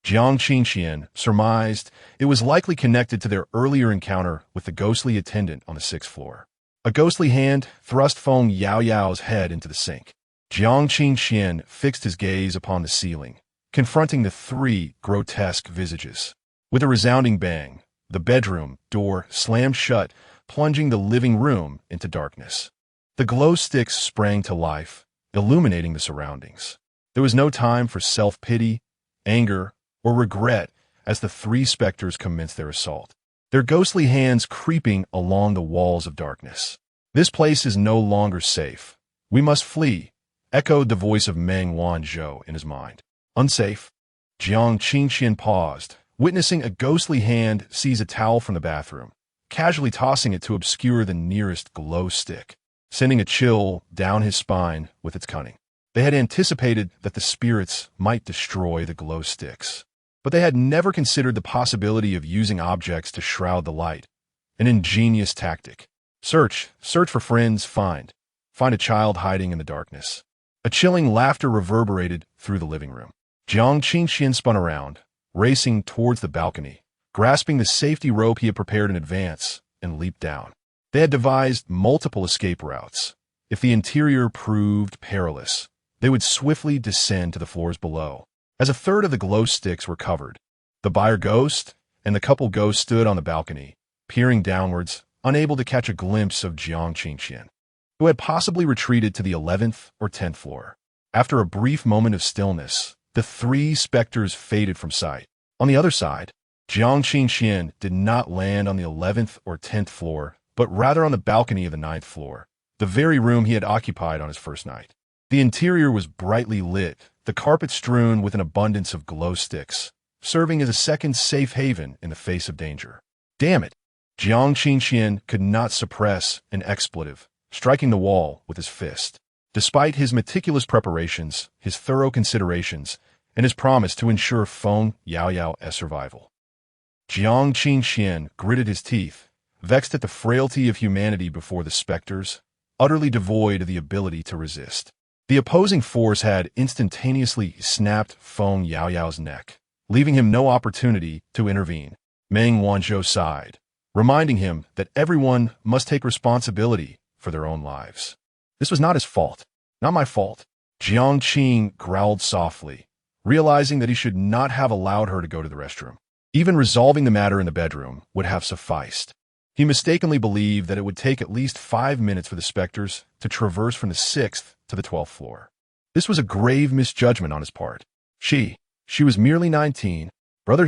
Jiang Qing surmised it was likely connected to their earlier encounter with the ghostly attendant on the 6th floor. A ghostly hand thrust Feng Yaoyao's head into the sink. Jiang Qing fixed his gaze upon the ceiling, confronting the 3 grotesque visages. With a resounding bang, the bedroom door slammed shut, plunging the living room into darkness. The glow sticks sprang to life, illuminating the surroundings. There was no time for self-pity, anger, or regret as the 3 specters commenced their assault, their ghostly hands creeping along the walls of darkness. "This place is no longer safe. We must flee," echoed the voice of Meng Wanzhou in his mind. "Unsafe?" Jiang Qing paused, witnessing a ghostly hand seize a towel from the bathroom, casually tossing it to obscure the nearest glow stick, sending a chill down his spine with its cunning. They had anticipated that the spirits might destroy the glow sticks, but they had never considered the possibility of using objects to shroud the light. An ingenious tactic. Search for friends, find a child hiding in the darkness. A chilling laughter reverberated through the living room. Jiang Qing spun around, racing towards the balcony, grasping the safety rope he had prepared in advance, and leaped down. They had devised multiple escape routes. If the interior proved perilous, they would swiftly descend to the floors below. As a third of the glow sticks were covered, the buyer ghost and the couple ghosts stood on the balcony, peering downwards, unable to catch a glimpse of Jiang Qing, who had possibly retreated to the 11th or 10th floor. After a brief moment of stillness, the 3 specters faded from sight. On the other side, Jiang Qing did not land on the 11th or 10th floor, but rather on the balcony of the 9th floor, the very room he had occupied on his first night. The interior was brightly lit, the carpet strewn with an abundance of glow sticks, serving as a second safe haven in the face of danger. Damn it! Jiang Qing could not suppress an expletive, striking the wall with his fist. Despite his meticulous preparations, his thorough considerations, and his promise to ensure Feng Yaoyao's survival, Jiang Qing gritted his teeth, vexed at the frailty of humanity before the specters, utterly devoid of the ability to resist. The opposing force had instantaneously snapped Feng Yaoyao's neck, leaving him no opportunity to intervene. Meng Wanzhou sighed, reminding him that everyone must take responsibility for their own lives. This was not his fault. Not my fault. Jiang Qing growled softly, realizing that he should not have allowed her to go to the restroom. Even resolving the matter in the bedroom would have sufficed. He mistakenly believed that it would take at least 5 minutes for the specters to traverse from the 6th to the 12th floor. This was a grave misjudgment on his part. She was merely 19. Brother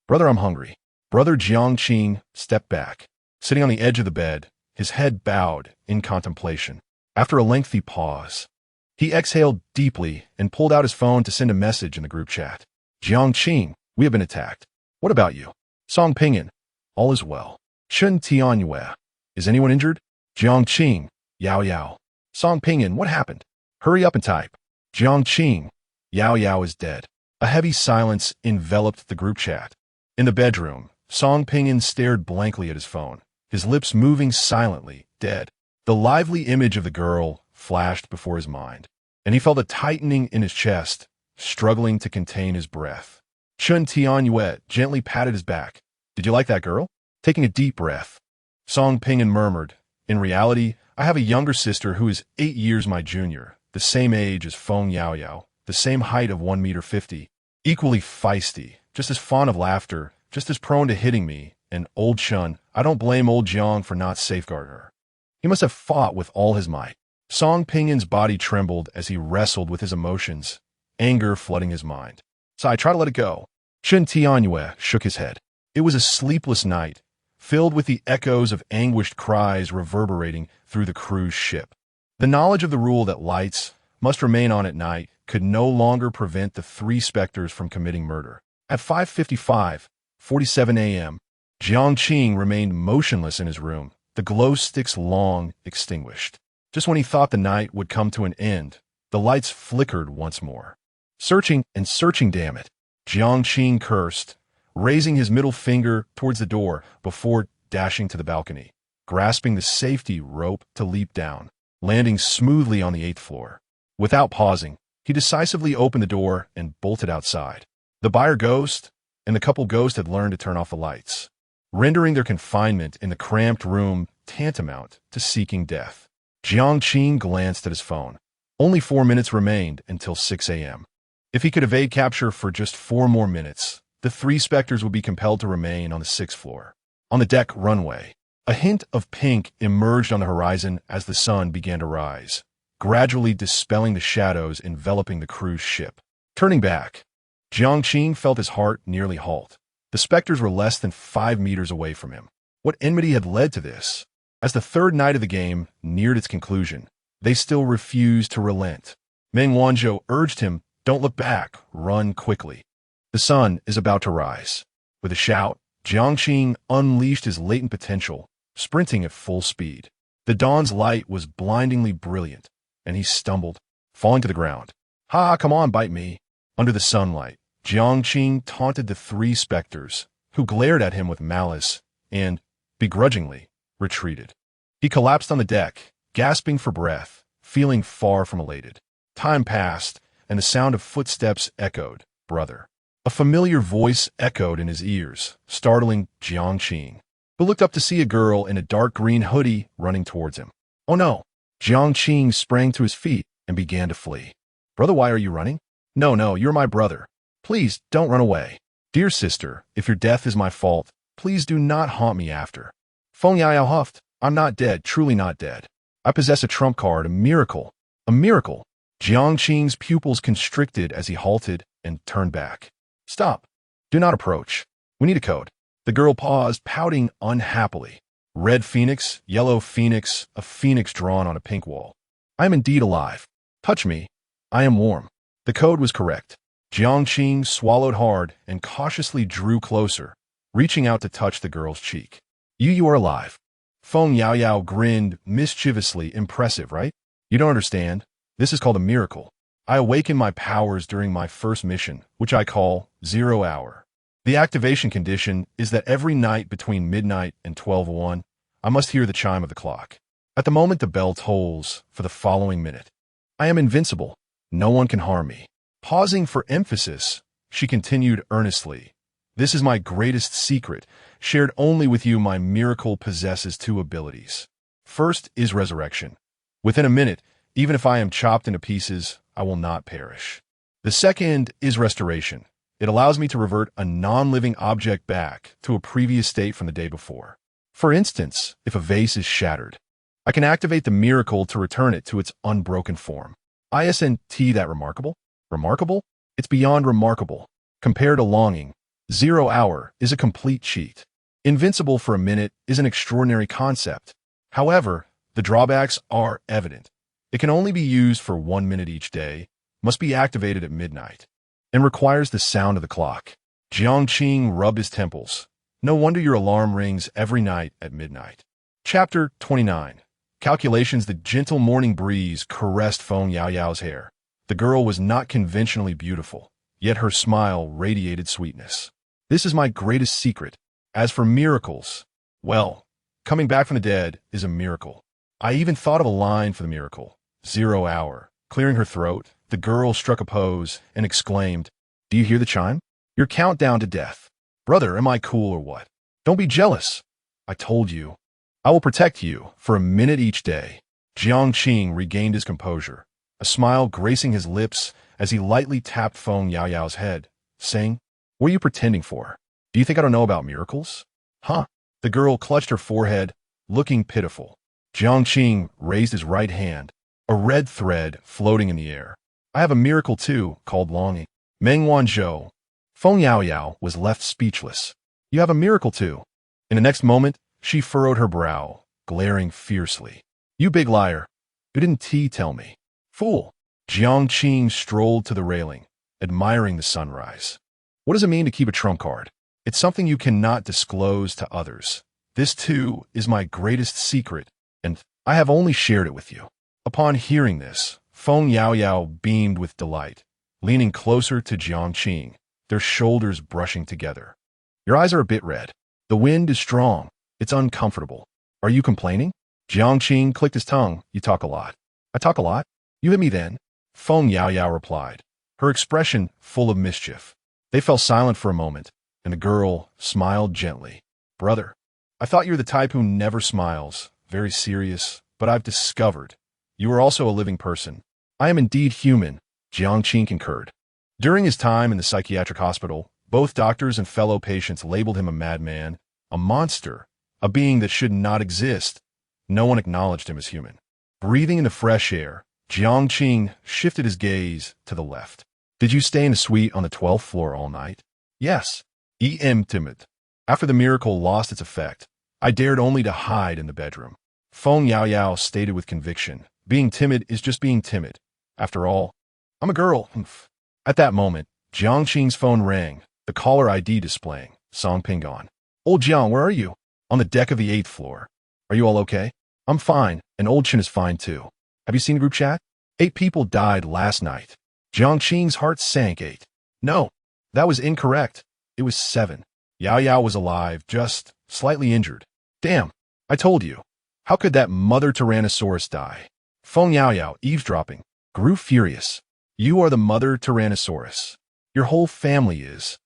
Brother, I'm hungry. Brother Jiang Qing stepped back, sitting on the edge of the bed, his head bowed in contemplation. After a lengthy pause, he exhaled deeply and pulled out his phone to send a message in the group chat. Jiang Qing, we have been attacked. What about you? Song Pinyin, all is well. Shun Tianyue, is anyone injured? Jiang Qing, Yao. Song Pinyin, what happened? Hurry up and type. Jiang Qing, Yao is dead. A heavy silence enveloped the group chat. In the bedroom, Song Pinyin stared blankly at his phone, his lips moving silently, dead. The lively image of the girl flashed before his mind, and he felt a tightening in his chest, struggling to contain his breath. Chun Tianyue gently patted his back. Did you like that girl? Taking a deep breath, Song Pinyin murmured, in reality, I have a younger sister who is 8 years my junior, the same age as Feng Yaoyao, the same height of 1.50 meters, equally feisty, just as fond of laughter, just as prone to hitting me, and old Chun, I don't blame old Jiang for not safeguarding her. He must have fought with all his might. Song Pinyin's body trembled as he wrestled with his emotions, anger flooding his mind. So I tried to let it go. Chun Tianyue shook his head. It was a sleepless night, filled with the echoes of anguished cries reverberating through the cruise ship. The knowledge of the rule that lights must remain on at night could no longer prevent the three specters from committing murder. At 5:47 a.m., Jiang Qing remained motionless in his room, the glow sticks long extinguished. Just when he thought the night would come to an end, the lights flickered once more. Searching and searching, damn it, Jiang Qing cursed, raising his middle finger towards the door before dashing to the balcony, grasping the safety rope to leap down, landing smoothly on the 8th floor. Without pausing, he decisively opened the door and bolted outside. The buyer ghost and the couple ghost had learned to turn off the lights, rendering their confinement in the cramped room tantamount to seeking death. Jiang Qing glanced at his phone. Only 4 minutes remained until 6 a.m. If he could evade capture for just 4 more minutes, the three specters would be compelled to remain on the 6th floor. On the deck runway, a hint of pink emerged on the horizon as the sun began to rise, gradually dispelling the shadows enveloping the cruise ship. Turning back, Jiang Qing felt his heart nearly halt. The specters were less than 5 meters away from him. What enmity had led to this? As the third night of the game neared its conclusion, they still refused to relent. Meng Wanzhou urged him, "Don't look back, run quickly. The sun is about to rise." With a shout, Jiang Qing unleashed his latent potential, sprinting at full speed. The dawn's light was blindingly brilliant, and he stumbled, falling to the ground. "Ha, come on, bite me." Under the sunlight, Jiang Qing taunted the three specters, who glared at him with malice and, begrudgingly, retreated. He collapsed on the deck, gasping for breath, feeling far from elated. Time passed, and the sound of footsteps echoed. "Brother." A familiar voice echoed in his ears, startling Jiang Qing, who looked up to see a girl in a dark green hoodie running towards him. "Oh no!" Jiang Qing sprang to his feet and began to flee. "Brother, why are you running?" No, you're my brother. Please, don't run away." "Dear sister, if your death is my fault, please do not haunt me after." Feng Yao huffed, "I'm not dead, truly not dead. I possess a trump card, a miracle. A miracle." Jiang Qing's pupils constricted as he halted and turned back. "Stop. Do not approach. We need a code." The girl paused, pouting unhappily. "Red phoenix, yellow phoenix, a phoenix drawn on a pink wall. I am indeed alive. Touch me. I am warm." The code was correct. Jiang Qing swallowed hard and cautiously drew closer, reaching out to touch the girl's cheek. You are alive." Feng Yao grinned mischievously. "Impressive, right? You don't understand. This is called a miracle. I awakened my powers during my first mission, which I call 0 hour. The activation condition is that every night between midnight and 12:01, I must hear the chime of the clock. At the moment the bell tolls for the following minute, I am invincible. No one can harm me." Pausing for emphasis, she continued earnestly, "This is my greatest secret, shared only with you. My miracle possesses 2 abilities. First is resurrection. Within a minute, even if I am chopped into pieces, I will not perish. The second is restoration. It allows me to revert a non-living object back to a previous state from the day before. For instance, if a vase is shattered, I can activate the miracle to return it to its unbroken form. Isn't that remarkable? Remarkable? It's beyond remarkable. Compared to longing, 0 hour is a complete cheat. Invincible for a minute is an extraordinary concept. However, the drawbacks are evident. It can only be used for 1 minute each day, must be activated at midnight, and requires the sound of the clock." Jiang Qing rubbed his temples. "No wonder your alarm rings every night at midnight." Chapter 29. Calculations. The gentle morning breeze caressed Feng Yao's hair. The girl was not conventionally beautiful, yet her smile radiated sweetness. "This is my greatest secret. As for miracles, well, coming back from the dead is a miracle. I even thought of a line for the miracle. 0 hour." Clearing her throat, the girl struck a pose and exclaimed, "Do you hear the chime? Your countdown to death. Brother, am I cool or what? Don't be jealous. I told you. I will protect you for a minute each day." Jiang Qing regained his composure, a smile gracing his lips as he lightly tapped Feng Yao's head, saying, "What are you pretending for? Do you think I don't know about miracles?" "Huh?" The girl clutched her forehead, looking pitiful. Jiang Qing raised his right hand, a red thread floating in the air. "I have a miracle too, called longing." Meng Wanzhou. Feng Yao was left speechless. You have a miracle too. In the next moment, she furrowed her brow, glaring fiercely. You big liar. You didn't tell me. Fool. Jiang Qing strolled to the railing, admiring the sunrise. What does it mean to keep a trump card? It's something you cannot disclose to others. This too is my greatest secret, and I have only shared it with you. Upon hearing this, Feng Yaoyao beamed with delight, leaning closer to Jiang Qing, their shoulders brushing together. Your eyes are a bit red. The wind is strong. It's uncomfortable. Are you complaining? Jiang Qing clicked his tongue. You talk a lot. I talk a lot? You hit me then? Feng Yaoyao replied, her expression full of mischief. They fell silent for a moment, and the girl smiled gently. Brother, I thought you were the type who never smiles, very serious, but I've discovered you are also a living person. I am indeed human, Jiang Qing concurred. During his time in the psychiatric hospital, both doctors and fellow patients labeled him a madman, a monster, a being that should not exist. No one acknowledged him as human. Breathing in the fresh air, Jiang Qing shifted his gaze to the left. Did you stay in a suite on the 12th floor all night? Yes. Timid. After the miracle lost its effect, I dared only to hide in the bedroom. Feng Yaoyao stated with conviction, being timid is just being timid. After all, I'm a girl. At that moment, Jiang Qing's phone rang, the caller ID displaying, Song Pingon. Old Jiang, where are you? On the deck of the 8th floor. Are you all okay? I'm fine, and Old Chin is fine too. Have you seen the group chat? 8 people died last night. Jiang Qing's heart sank. 8. No, that was incorrect. It was 7. Yao Yao was alive, just slightly injured. Damn, I told you. How could that mother Tyrannosaurus die? Feng Yaoyao, eavesdropping, grew furious. You are the mother Tyrannosaurus. Your whole family is.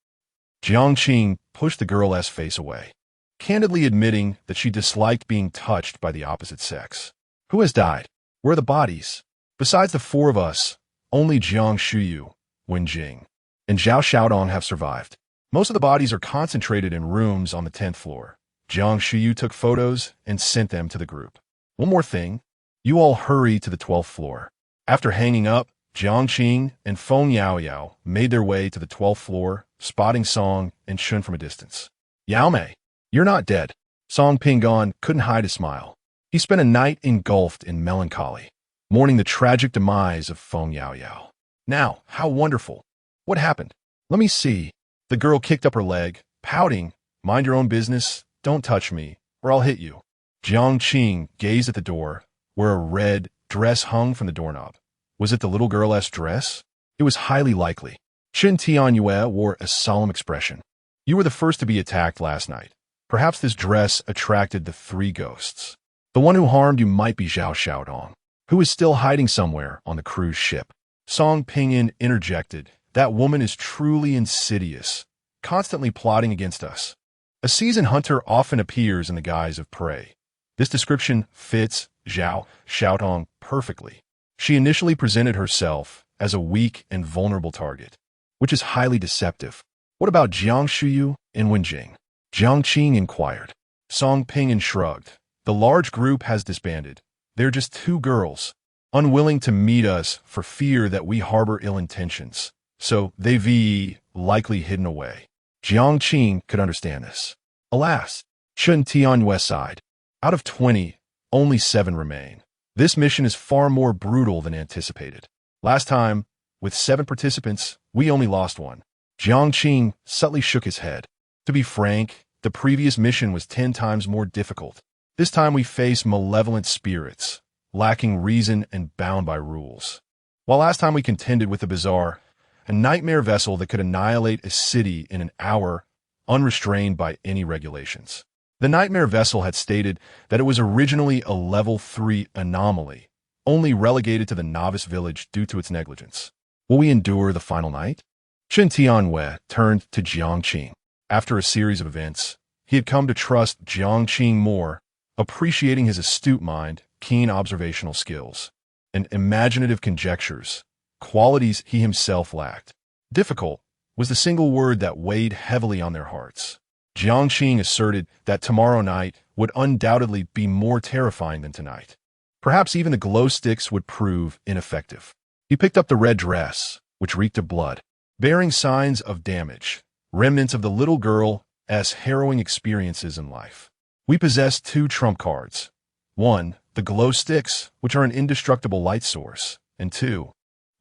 Jiang Qing pushed the girl's face away, candidly admitting that she disliked being touched by the opposite sex. Who has died? Where are the bodies? Besides the 4 of us, only Jiang Shuyu, Wen Jing, and Zhao Xiaodong have survived. Most of the bodies are concentrated in rooms on the 10th floor. Jiang Shuyu took photos and sent them to the group. One more thing. You all hurry to the 12th floor. After hanging up, Jiang Qing and Feng Yaoyao made their way to the 12th floor, spotting Song and Shun from a distance. Yao Mei, you're not dead. Song Pingon couldn't hide a smile. He spent a night engulfed in melancholy, mourning the tragic demise of Feng Yaoyao. Now, how wonderful. What happened? Let me see. The girl kicked up her leg, pouting. Mind your own business. Don't touch me, or I'll hit you. Jiang Qing gazed at the door, where a red dress hung from the doorknob. Was it the little girl's dress? It was highly likely. Chen Tianyue wore a solemn expression. You were the first to be attacked last night. Perhaps this dress attracted the 3 ghosts. The one who harmed you might be Zhao Xiaodong, who is still hiding somewhere on the cruise ship. Song Pinyin interjected, that woman is truly insidious, constantly plotting against us. A seasoned hunter often appears in the guise of prey. This description fits Zhao Xiaodong perfectly. She initially presented herself as a weak and vulnerable target, which is highly deceptive. What about Jiang Shuyu and Wenjing? Jiang Qing inquired. Song Pinyin shrugged. The large group has disbanded. They're just 2 girls, unwilling to meet us for fear that we harbor ill intentions. So they've likely hidden away. Jiang Qing could understand this. Alas, Chen Tianyue sighed. Out of 20, only 7 remain. This mission is far more brutal than anticipated. Last time, with 7 participants, we only lost 1. Jiang Qing subtly shook his head. To be frank, the previous mission was 10 times more difficult. This time we face malevolent spirits, lacking reason and bound by rules. While last time we contended with a bizarre, a nightmare vessel that could annihilate a city in an hour, unrestrained by any regulations. The nightmare vessel had stated that it was originally a level 3 anomaly, only relegated to the novice village due to its negligence. Will we endure the final night? Chen Tianyue turned to Jiang Qing. After a series of events, he had come to trust Jiang Qing more, appreciating his astute mind, keen observational skills, and imaginative conjectures, qualities he himself lacked. Difficult was the single word that weighed heavily on their hearts. Jiang Qing asserted that tomorrow night would undoubtedly be more terrifying than tonight. Perhaps even the glow sticks would prove ineffective. He picked up the red dress, which reeked of blood, bearing signs of damage, remnants of the little girl Jiang's harrowing experiences in life. We possess two trump cards. One, the glow sticks, which are an indestructible light source, and two,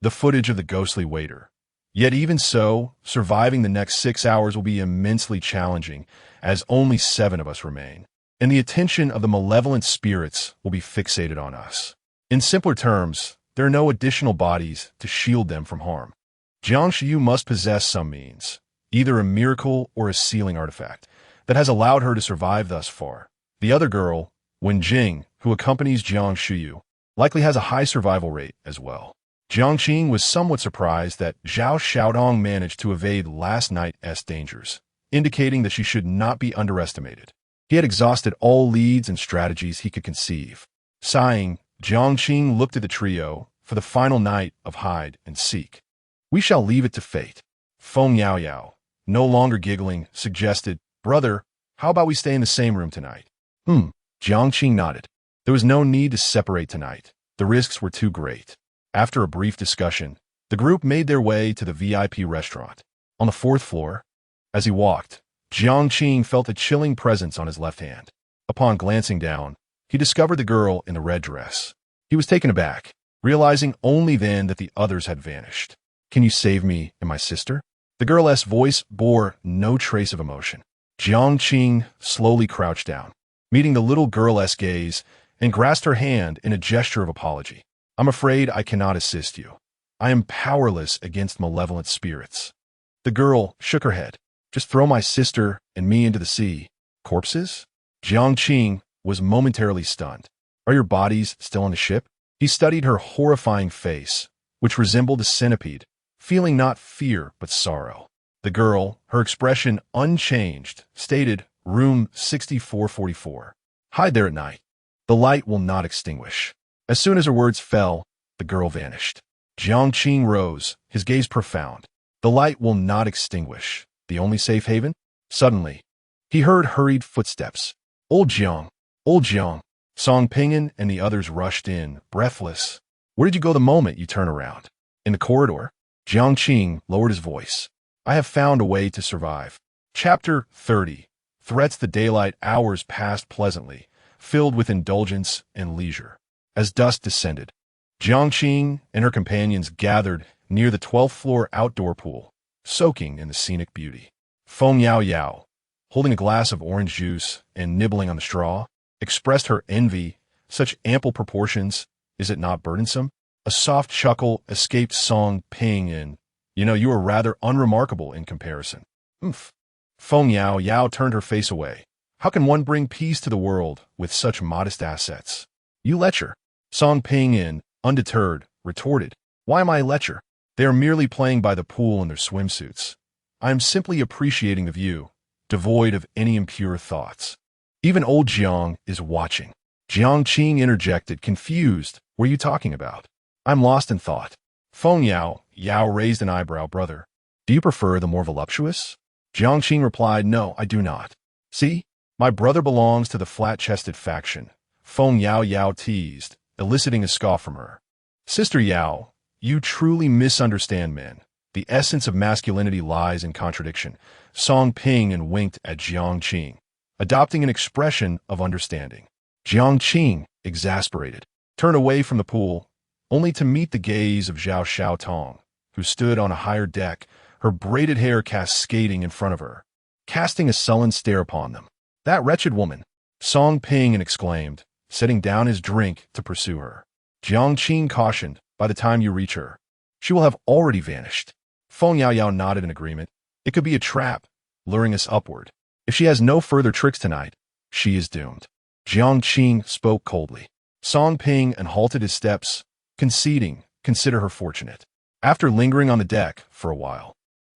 the footage of the ghostly waiter. Yet even so, surviving the next 6 hours will be immensely challenging, as only 7 of us remain, and the attention of the malevolent spirits will be fixated on us. In simpler terms, there are no additional bodies to shield them from harm. Jiang Qiyu must possess some means, either a miracle or a sealing artifact, that has allowed her to survive thus far. The other girl, Wen Jing, who accompanies Jiang Qiyu, likely has a high survival rate as well. Jiang Qing was somewhat surprised that Zhao Xiaodong managed to evade last night's dangers, indicating that she should not be underestimated. He had exhausted all leads and strategies he could conceive. Sighing, Jiang Qing looked at the trio for the final night of hide and seek. "We shall leave it to fate." Feng Yao Yao, no longer giggling, suggested, "Brother, how about we stay in the same room tonight?" Jiang Qing nodded. There was no need to separate tonight. The risks were too great. After a brief discussion, the group made their way to the VIP restaurant. On the 4th floor, as he walked, Jiang Qing felt a chilling presence on his left hand. Upon glancing down, he discovered the girl in the red dress. He was taken aback, realizing only then that the others had vanished. "Can you save me and my sister?" The girl's voice bore no trace of emotion. Jiang Qing slowly crouched down, meeting the little girl's gaze, and grasped her hand in a gesture of apology. "I'm afraid I cannot assist you. I am powerless against malevolent spirits." The girl shook her head. "Just throw my sister and me into the sea." "Corpses?" Jiang Qing was momentarily stunned. "Are your bodies still on the ship?" He studied her horrifying face, which resembled a centipede, feeling not fear but sorrow. The girl, her expression unchanged, stated, "Room 6444. Hide there at night. The light will not extinguish." As soon as her words fell, the girl vanished. Jiang Qing rose, his gaze profound. "The light will not extinguish. The only safe haven?" Suddenly, he heard hurried footsteps. Old Jiang! Old Jiang!" Song Ping'an and the others rushed in, breathless. "Where did you go the moment you turn around?" "In the corridor." Jiang Qing lowered his voice. "I have found a way to survive." Chapter 30. Threats. The daylight hours passed pleasantly, filled with indulgence and leisure. As dusk descended, Jiang Qing and her companions gathered near the 12th floor outdoor pool, soaking in the scenic beauty. Feng Yao Yao, holding a glass of orange juice and nibbling on the straw, expressed her envy. "Such ample proportions, is it not burdensome?" A soft chuckle escaped Song Ping'an. "You are rather unremarkable in comparison." "Oomph." Feng Yao Yao turned her face away. "How can one bring peace to the world with such modest assets?" "You lecture." Song Ping'an, undeterred, retorted, "Why am I a lecture? They are merely playing by the pool in their swimsuits. I am simply appreciating the view, devoid of any impure thoughts." "Even old Jiang is watching." Jiang Qing interjected, confused. "What are you talking about?" "I'm lost in thought." Feng Yao Yao raised an eyebrow. "Brother, do you prefer the more voluptuous?" Jiang Qing replied, "No, I do not." "See, my brother belongs to the flat-chested faction," Feng Yao Yao teased, eliciting a scoff from her. "Sister Yao, you truly misunderstand men. The essence of masculinity lies in contradiction." Song Ping'an winked at Jiang Qing, adopting an expression of understanding. Jiang Qing, exasperated, turned away from the pool, only to meet the gaze of Zhao Xiaotong, who stood on a higher deck, her braided hair cascading in front of her, casting a sullen stare upon them. "That wretched woman!" Song Ping'an exclaimed, setting down his drink to pursue her. Jiang Qing cautioned, "By the time you reach her, she will have already vanished." Feng Yao Yao nodded in agreement. "It could be a trap, luring us upward. If she has no further tricks tonight, she is doomed." Jiang Qing spoke coldly. Song Ping'an halted his steps, conceding, "Consider her fortunate." After lingering on the deck for a while,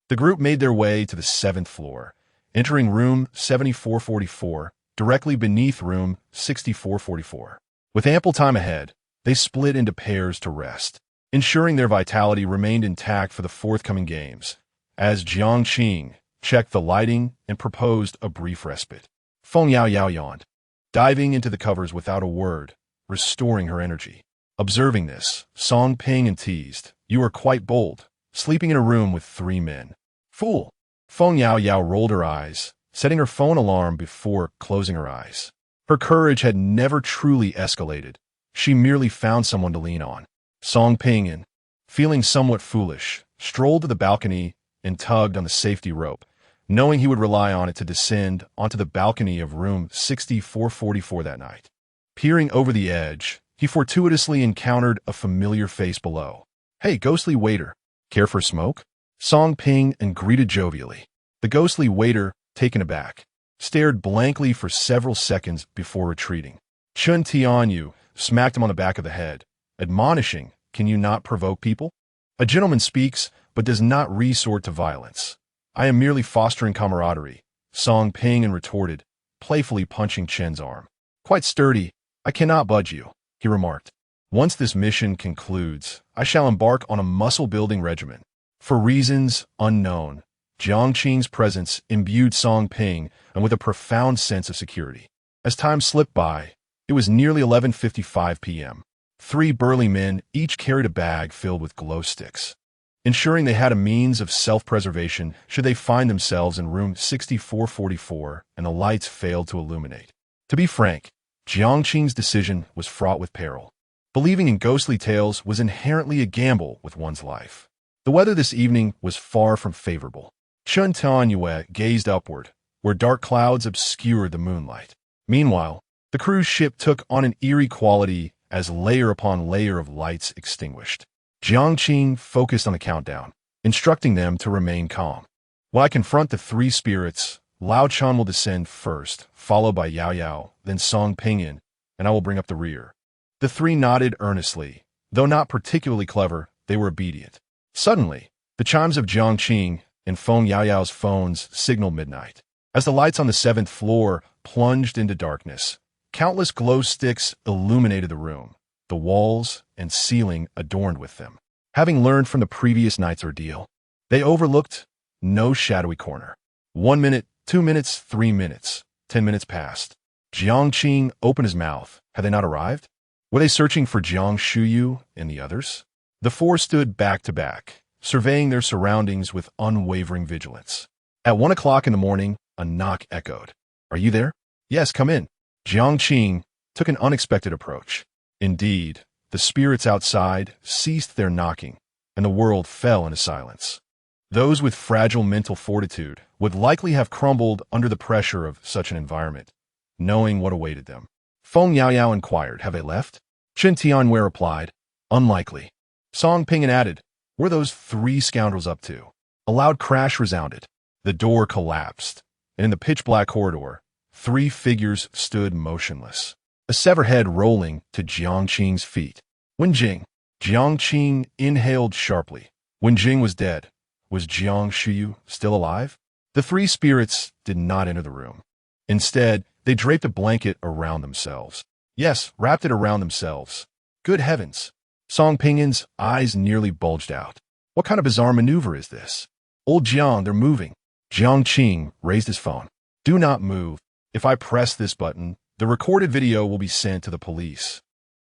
the group made their way to the 7th floor, entering room 7444, directly beneath room 6444. With ample time ahead, they split into pairs to rest, ensuring their vitality remained intact for the forthcoming games. As Jiang Qing checked the lighting and proposed a brief respite, Feng Yao Yao yawned, diving into the covers without a word, restoring her energy. Observing this, Song Ping'an teased, "You are quite bold, sleeping in a room with 3 men." "Fool!" Feng Yao Yao rolled her eyes, setting her phone alarm before closing her eyes. Her courage had never truly escalated. She merely found someone to lean on. Song Ping, feeling somewhat foolish, strolled to the balcony and tugged on the safety rope, knowing he would rely on it to descend onto the balcony of room 6444 that night. Peering over the edge, he fortuitously encountered a familiar face below. "Hey, ghostly waiter, care for a smoke?" Song Ping and greeted jovially. The ghostly waiter, taken aback, stared blankly for several seconds before retreating. Chun Tianyu smacked him on the back of the head, admonishing, "Can you not provoke people? A gentleman speaks, but does not resort to violence." "I am merely fostering camaraderie," Song Ping retorted, playfully punching Chen's arm. "Quite sturdy. I cannot budge you," he remarked. "Once this mission concludes, I shall embark on a muscle-building regimen." For reasons unknown, Jiang Qing's presence imbued Song Ping with a profound sense of security. As time slipped by, it was nearly 11:55 p.m. 3 burly men each carried a bag filled with glow sticks, ensuring they had a means of self-preservation should they find themselves in room 6444 and the lights failed to illuminate. To be frank, Jiang Qing's decision was fraught with peril. Believing in ghostly tales was inherently a gamble with one's life. The weather this evening was far from favorable. Chun Tianyue gazed upward, where dark clouds obscured the moonlight. Meanwhile, the cruise ship took on an eerie quality as layer upon layer of lights extinguished. Jiang Qing focused on the countdown, instructing them to remain calm. "While I confront the 3 spirits, Lao Chan will descend first, followed by Yao Yao, then Song Pingyan, and I will bring up the rear." The 3 nodded earnestly. Though not particularly clever, they were obedient. Suddenly, the chimes of Jiang Qing and Feng Yaoyao's phones signaled midnight. As the lights on the 7th floor plunged into darkness, countless glow sticks illuminated the room, the walls and ceiling adorned with them. Having learned from the previous night's ordeal, they overlooked no shadowy corner. 1 minute, 2 minutes, 3 minutes, 10 minutes passed. Jiang Qing opened his mouth. Had they not arrived? Were they searching for Jiang Shuyu and the others? The 4 stood back to back, surveying their surroundings with unwavering vigilance. At 1 o'clock in the morning, a knock echoed. "Are you there?" "Yes, come in." Jiang Qing took an unexpected approach. Indeed, the spirits outside ceased their knocking, and the world fell into silence. Those with fragile mental fortitude would likely have crumbled under the pressure of such an environment, knowing what awaited them. Feng Yaoyao inquired, "Have they left?" Chen Tianwei replied, "Unlikely." Song Ping added, "What are those 3 scoundrels up to?" A loud crash resounded. The door collapsed, and in the pitch-black corridor, 3 figures stood motionless, a severed head rolling to Jiang Qing's feet. "Wenjing." Jiang Qing inhaled sharply. Wenjing was dead. Was Jiang Shuyu still alive? The 3 spirits did not enter the room. Instead, they draped a blanket around themselves. Yes, wrapped it around themselves. Good heavens! Song Pingyan's eyes nearly bulged out. What kind of bizarre maneuver is this? "Old Jiang, they're moving." Jiang Qing raised his phone. "Do not move. If I press this button, the recorded video will be sent to the police,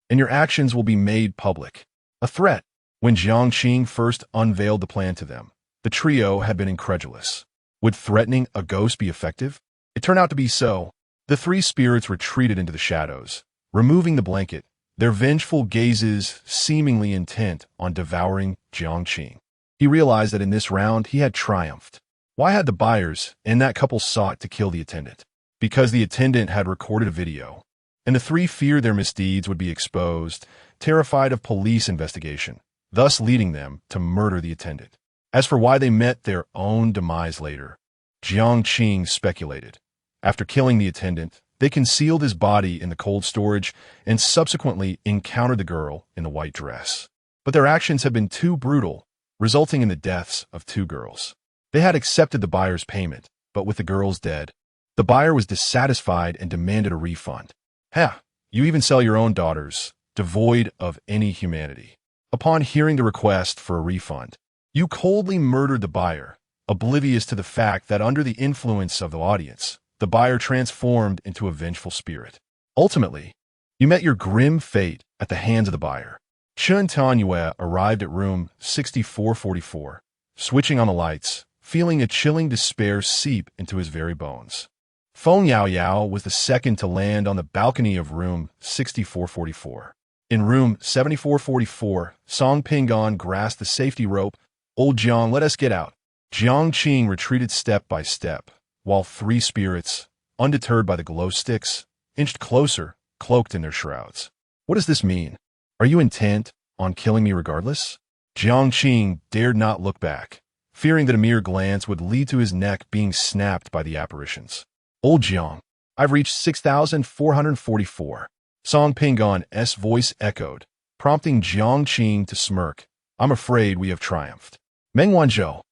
and your actions will be made public." A threat. When Jiang Qing first unveiled the plan to them, the trio had been incredulous. Would threatening a ghost be effective? It turned out to be so. The 3 spirits retreated into the shadows, removing the blanket, their vengeful gazes seemingly intent on devouring Jiang Qing. He realized that in this round he had triumphed. Why had the buyers and that couple sought to kill the attendant? Because the attendant had recorded a video, and the 3 feared their misdeeds would be exposed, terrified of police investigation, thus leading them to murder the attendant. As for why they met their own demise later, Jiang Qing speculated. After killing the attendant, they concealed his body in the cold storage and subsequently encountered the girl in the white dress. But their actions had been too brutal, resulting in the deaths of 2 girls. They had accepted the buyer's payment, but with the girls dead, the buyer was dissatisfied and demanded a refund. "Ha! You even sell your own daughters, devoid of any humanity." Upon hearing the request for a refund, you coldly murdered the buyer, oblivious to the fact that under the influence of the audience, the buyer transformed into a vengeful spirit. Ultimately, you met your grim fate at the hands of the buyer. Chun Tianyue arrived at room 6444, switching on the lights, feeling a chilling despair seep into his very bones. Feng Yao was the second to land on the balcony of room 6444. In room 7444, Song Pingon grasped the safety rope. "Old Jiang, let us get out." Jiang Qing retreated step by step, while three spirits, undeterred by the glow sticks, inched closer, cloaked in their shrouds. "What does this mean? Are you intent on killing me regardless?" Jiang Qing dared not look back, fearing that a mere glance would lead to his neck being snapped by the apparitions. "Old Jiang, I've reached 6,444. Song Pingon's voice echoed, prompting Jiang Qing to smirk. "I'm afraid we have triumphed." Meng Wanzhou.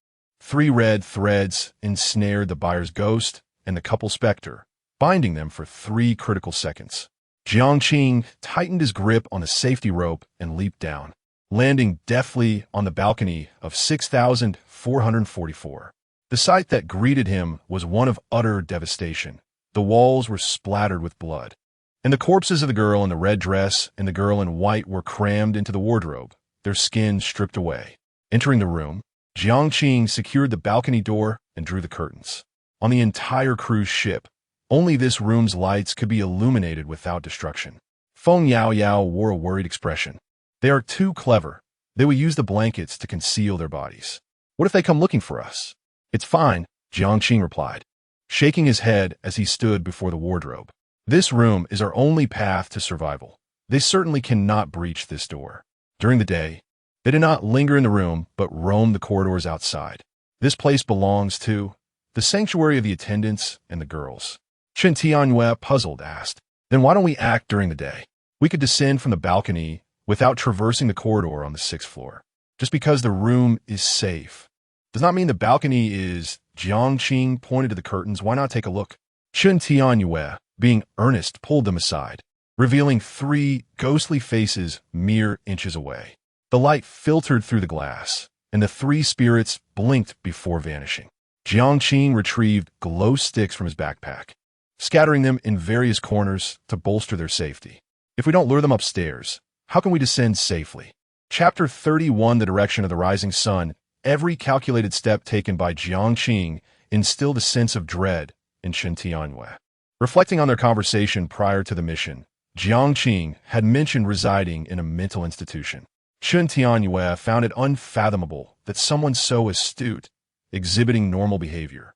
Three red threads ensnared the buyer's ghost and the couple specter, binding them for 3 critical seconds. Jiang Qing tightened his grip on the safety rope and leaped down, landing deftly on the balcony of 6,444. The sight that greeted him was one of utter devastation. The walls were splattered with blood, and the corpses of the girl in the red dress and the girl in white were crammed into the wardrobe, their skin stripped away. Entering the room, Jiang Qing secured the balcony door and drew the curtains. On the entire cruise ship, only this room's lights could be illuminated without destruction. Feng Yao wore a worried expression. "They are too clever. They will use the blankets to conceal their bodies. What if they come looking for us?" "It's fine," Jiang Qing replied, shaking his head as he stood before the wardrobe. "This room is our only path to survival. They certainly cannot breach this door." During the day, they did not linger in the room, but roamed the corridors outside. "This place belongs to the sanctuary of the attendants and the girls." Chen Tianyue, puzzled, asked, "Then why don't we act during the day? We could descend from the balcony without traversing the corridor on the 6th floor. Just because the room is safe does not mean the balcony is." Jiang Qing pointed to the curtains. "Why not take a look?" Chen Tianyue, being earnest, pulled them aside, revealing 3 ghostly faces mere inches away. The light filtered through the glass, and the 3 spirits blinked before vanishing. Jiang Qing retrieved glow sticks from his backpack, scattering them in various corners to bolster their safety. "If we don't lure them upstairs, how can we descend safely?" Chapter 31, The Direction of the Rising Sun. Every calculated step taken by Jiang Qing instilled a sense of dread in Chen Tianyue. Reflecting on their conversation prior to the mission, Jiang Qing had mentioned residing in a mental institution. Chen Tianyue found it unfathomable that someone so astute, exhibiting normal behavior,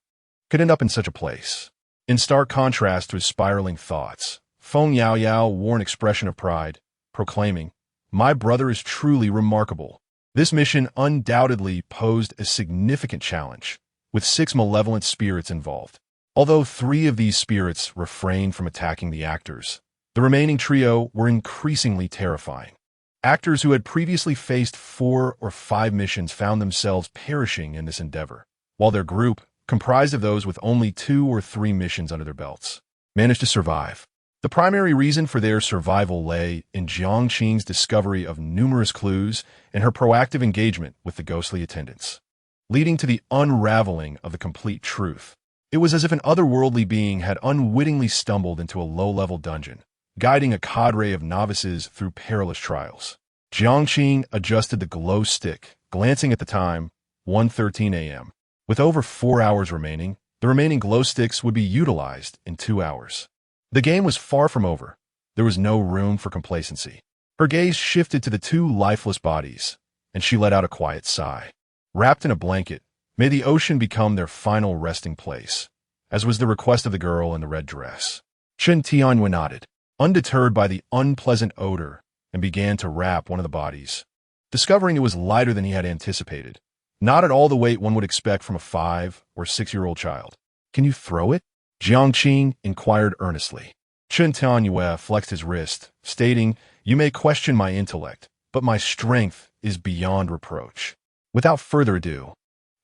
could end up in such a place. In stark contrast to his spiraling thoughts, Feng Yao wore an expression of pride, proclaiming, "My brother is truly remarkable." This mission undoubtedly posed a significant challenge, with 6 malevolent spirits involved. Although 3 of these spirits refrained from attacking the actors, the remaining trio were increasingly terrifying. Actors who had previously faced 4 or 5 missions found themselves perishing in this endeavor, while their group, comprised of those with only 2 or 3 missions under their belts, managed to survive. The primary reason for their survival lay in Jiang Qing's discovery of numerous clues and her proactive engagement with the ghostly attendants, leading to the unraveling of the complete truth. It was as if an otherworldly being had unwittingly stumbled into a low-level dungeon, guiding a cadre of novices through perilous trials. Jiang Qing adjusted the glow stick, glancing at the time, 1:13 a.m. With over 4 hours remaining, the remaining glow sticks would be utilized in 2 hours. The game was far from over. There was no room for complacency. Her gaze shifted to the 2 lifeless bodies, and she let out a quiet sigh. Wrapped in a blanket, may the ocean become their final resting place, as was the request of the girl in the red dress. Chen Tianyue nodded, undeterred by the unpleasant odor, and began to wrap one of the bodies, discovering it was lighter than he had anticipated. Not at all the weight one would expect from a 5 or 6-year-old child. "Can you throw it?" Jiang Qing inquired earnestly. Chen Tianyue flexed his wrist, stating, "You may question my intellect, but my strength is beyond reproach." Without further ado,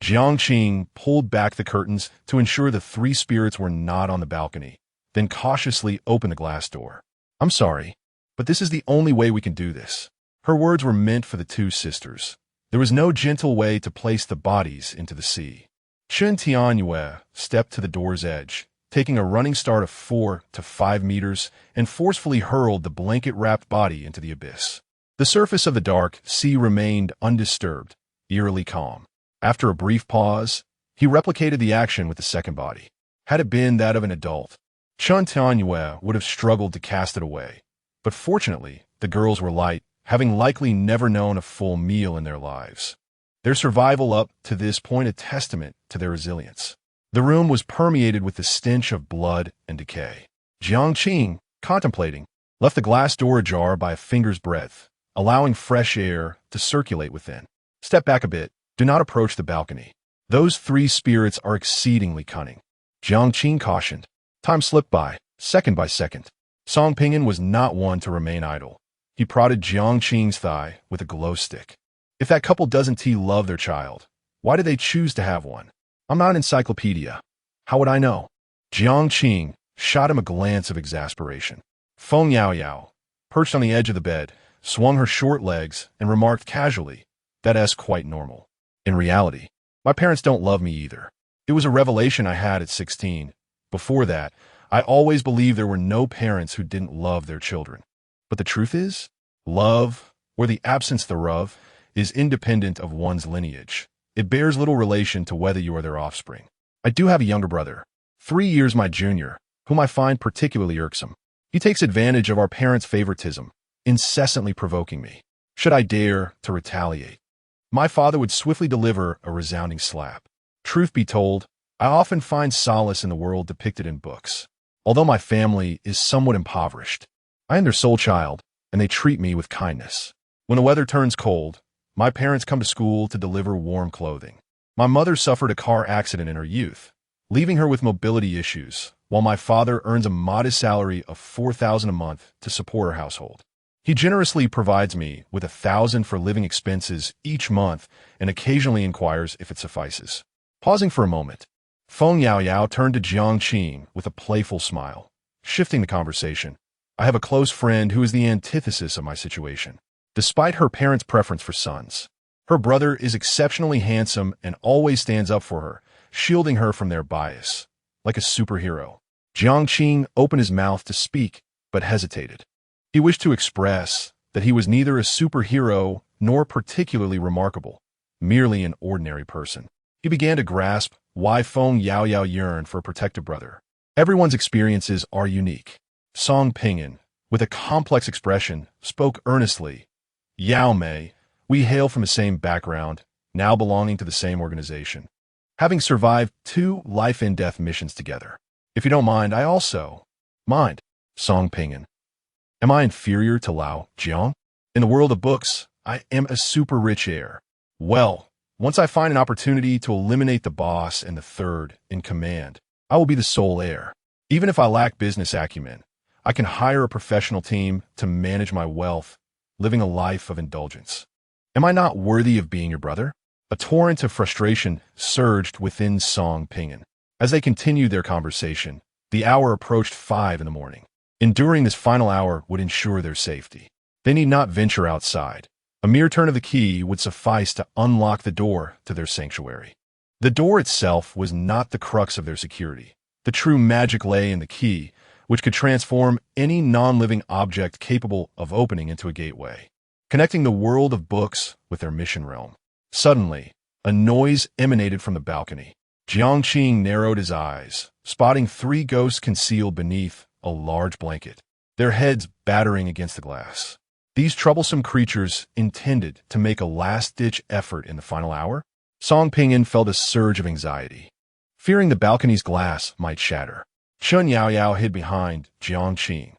Jiang Qing pulled back the curtains to ensure the 3 spirits were not on the balcony, then cautiously opened the glass door. "I'm sorry, but this is the only way we can do this." Her words were meant for the 2 sisters. There was no gentle way to place the bodies into the sea. Chen Tianyue stepped to the door's edge, taking a running start of 4 to 5 meters, and forcefully hurled the blanket-wrapped body into the abyss. The surface of the dark sea remained undisturbed, eerily calm. After a brief pause, He replicated the action with the second body. Had it been that of an adult, Chen Tianyue would have struggled to cast it away. But fortunately, the girls were light, having likely never known a full meal in their lives. Their survival up to this point a testament to their resilience. The room was permeated with the stench of blood and decay. Jiang Qing, contemplating, left the glass door ajar by a finger's breadth, allowing fresh air to circulate within. Step back a bit. Do not approach the balcony. Those three spirits are exceedingly cunning. Jiang Qing cautioned. Time slipped by second. Song Pinyin was not one to remain idle. He prodded Jiang Qing's thigh with a glow stick. If that couple doesn't love their child, why do they choose to have one? I'm not an encyclopedia. How would I know? Jiang Qing shot him a glance of exasperation. Feng Yaoyao, perched on the edge of the bed, swung her short legs and remarked casually, "That's quite normal." In reality, my parents don't love me either. It was a revelation I had at 16. Before that, I always believed there were no parents who didn't love their children. But the truth is, love, or the absence thereof, is independent of one's lineage. It bears little relation to whether you are their offspring. I do have a younger brother, 3 years my junior, whom I find particularly irksome. He takes advantage of our parents' favoritism, incessantly provoking me. Should I dare to retaliate, my father would swiftly deliver a resounding slap. Truth be told, I often find solace in the world depicted in books. Although my family is somewhat impoverished, I am their sole child, and they treat me with kindness. When the weather turns cold, my parents come to school to deliver warm clothing. My mother suffered a car accident in her youth, leaving her with mobility issues, while my father earns a modest salary of $4,000 a month to support her household. He generously provides me with $1,000 for living expenses each month and occasionally inquires if it suffices. Pausing for a moment, Feng Yaoyao turned to Jiang Qing with a playful smile. Shifting the conversation, I have a close friend who is the antithesis of my situation. Despite her parents' preference for sons, her brother is exceptionally handsome and always stands up for her, shielding her from their bias. Like a superhero. Jiang Qing opened his mouth to speak, but hesitated. He wished to express that he was neither a superhero nor particularly remarkable, merely an ordinary person. He began to grasp why Feng Yaoyao yearned for a protective brother. Everyone's experiences are unique. Song Pinyin, with a complex expression, spoke earnestly. Yao Mei, we hail from the same background, now belonging to the same organization. Having survived 2 life-and-death missions together. If you don't mind, I also mind. Song Pinyin. Am I inferior to Lao Jiang? In the world of books, I am a super rich heir. Well, once I find an opportunity to eliminate the boss and the third in command, I will be the sole heir. Even if I lack business acumen, I can hire a professional team to manage my wealth, living a life of indulgence. Am I not worthy of being your brother? A torrent of frustration surged within Song Pinyin. As they continued their conversation, the hour approached 5 in the morning. Enduring this final hour would ensure their safety. They need not venture outside. A mere turn of the key would suffice to unlock the door to their sanctuary. The door itself was not the crux of their security. The true magic lay in the key, which could transform any non-living object capable of opening into a gateway, connecting the world of books with their mission realm. Suddenly, a noise emanated from the balcony. Jiang Qing narrowed his eyes, spotting 3 ghosts concealed beneath a large blanket, their heads battering against the glass. These troublesome creatures intended to make a last-ditch effort in the final hour? Song Pinyin felt a surge of anxiety, fearing the balcony's glass might shatter. Chen Yaoyao hid behind Jiang Qing.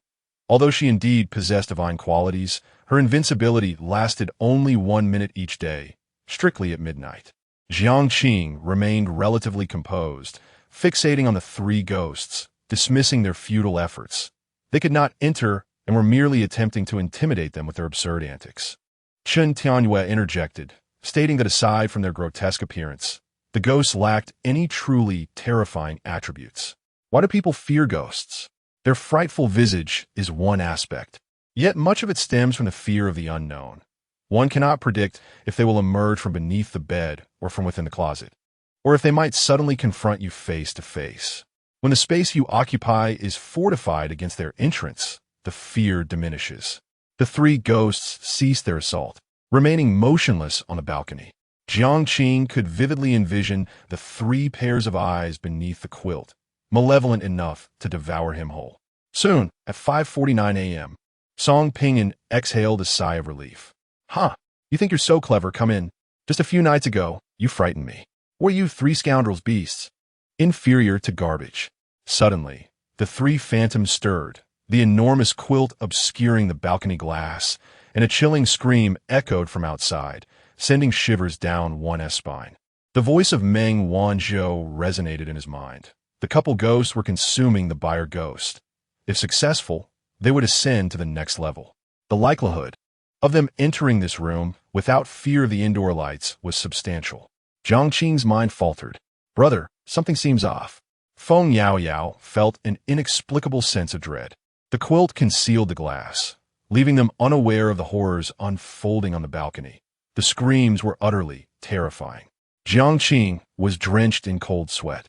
Although she indeed possessed divine qualities, her invincibility lasted only 1 minute each day, strictly at midnight. Jiang Qing remained relatively composed, fixating on the 3 ghosts, dismissing their futile efforts. They could not enter and were merely attempting to intimidate them with their absurd antics. Chen Tianyue interjected, stating that aside from their grotesque appearance, the ghosts lacked any truly terrifying attributes. Why do people fear ghosts? Their frightful visage is one aspect, yet much of it stems from the fear of the unknown. One cannot predict if they will emerge from beneath the bed or from within the closet, or if they might suddenly confront you face to face. When the space you occupy is fortified against their entrance, the fear diminishes. The 3 ghosts ceased their assault, remaining motionless on the balcony. Jiang Qing could vividly envision the 3 pairs of eyes beneath the quilt, malevolent enough to devour him whole. Soon, at 5:49 a.m., Song Pingyan exhaled a sigh of relief. Huh, you think you're so clever, come in. Just a few nights ago, you frightened me. Were you 3 scoundrels beasts? Inferior to garbage. Suddenly, the 3 phantoms stirred, the enormous quilt obscuring the balcony glass, and a chilling scream echoed from outside, sending shivers down one's spine. The voice of Meng Wanzhou resonated in his mind. The couple ghosts were consuming the buyer ghost. If successful, they would ascend to the next level. The likelihood of them entering this room without fear of the indoor lights was substantial. Jiang Qing's mind faltered. Brother, something seems off. Feng Yao felt an inexplicable sense of dread. The quilt concealed the glass, leaving them unaware of the horrors unfolding on the balcony. The screams were utterly terrifying. Jiang Qing was drenched in cold sweat,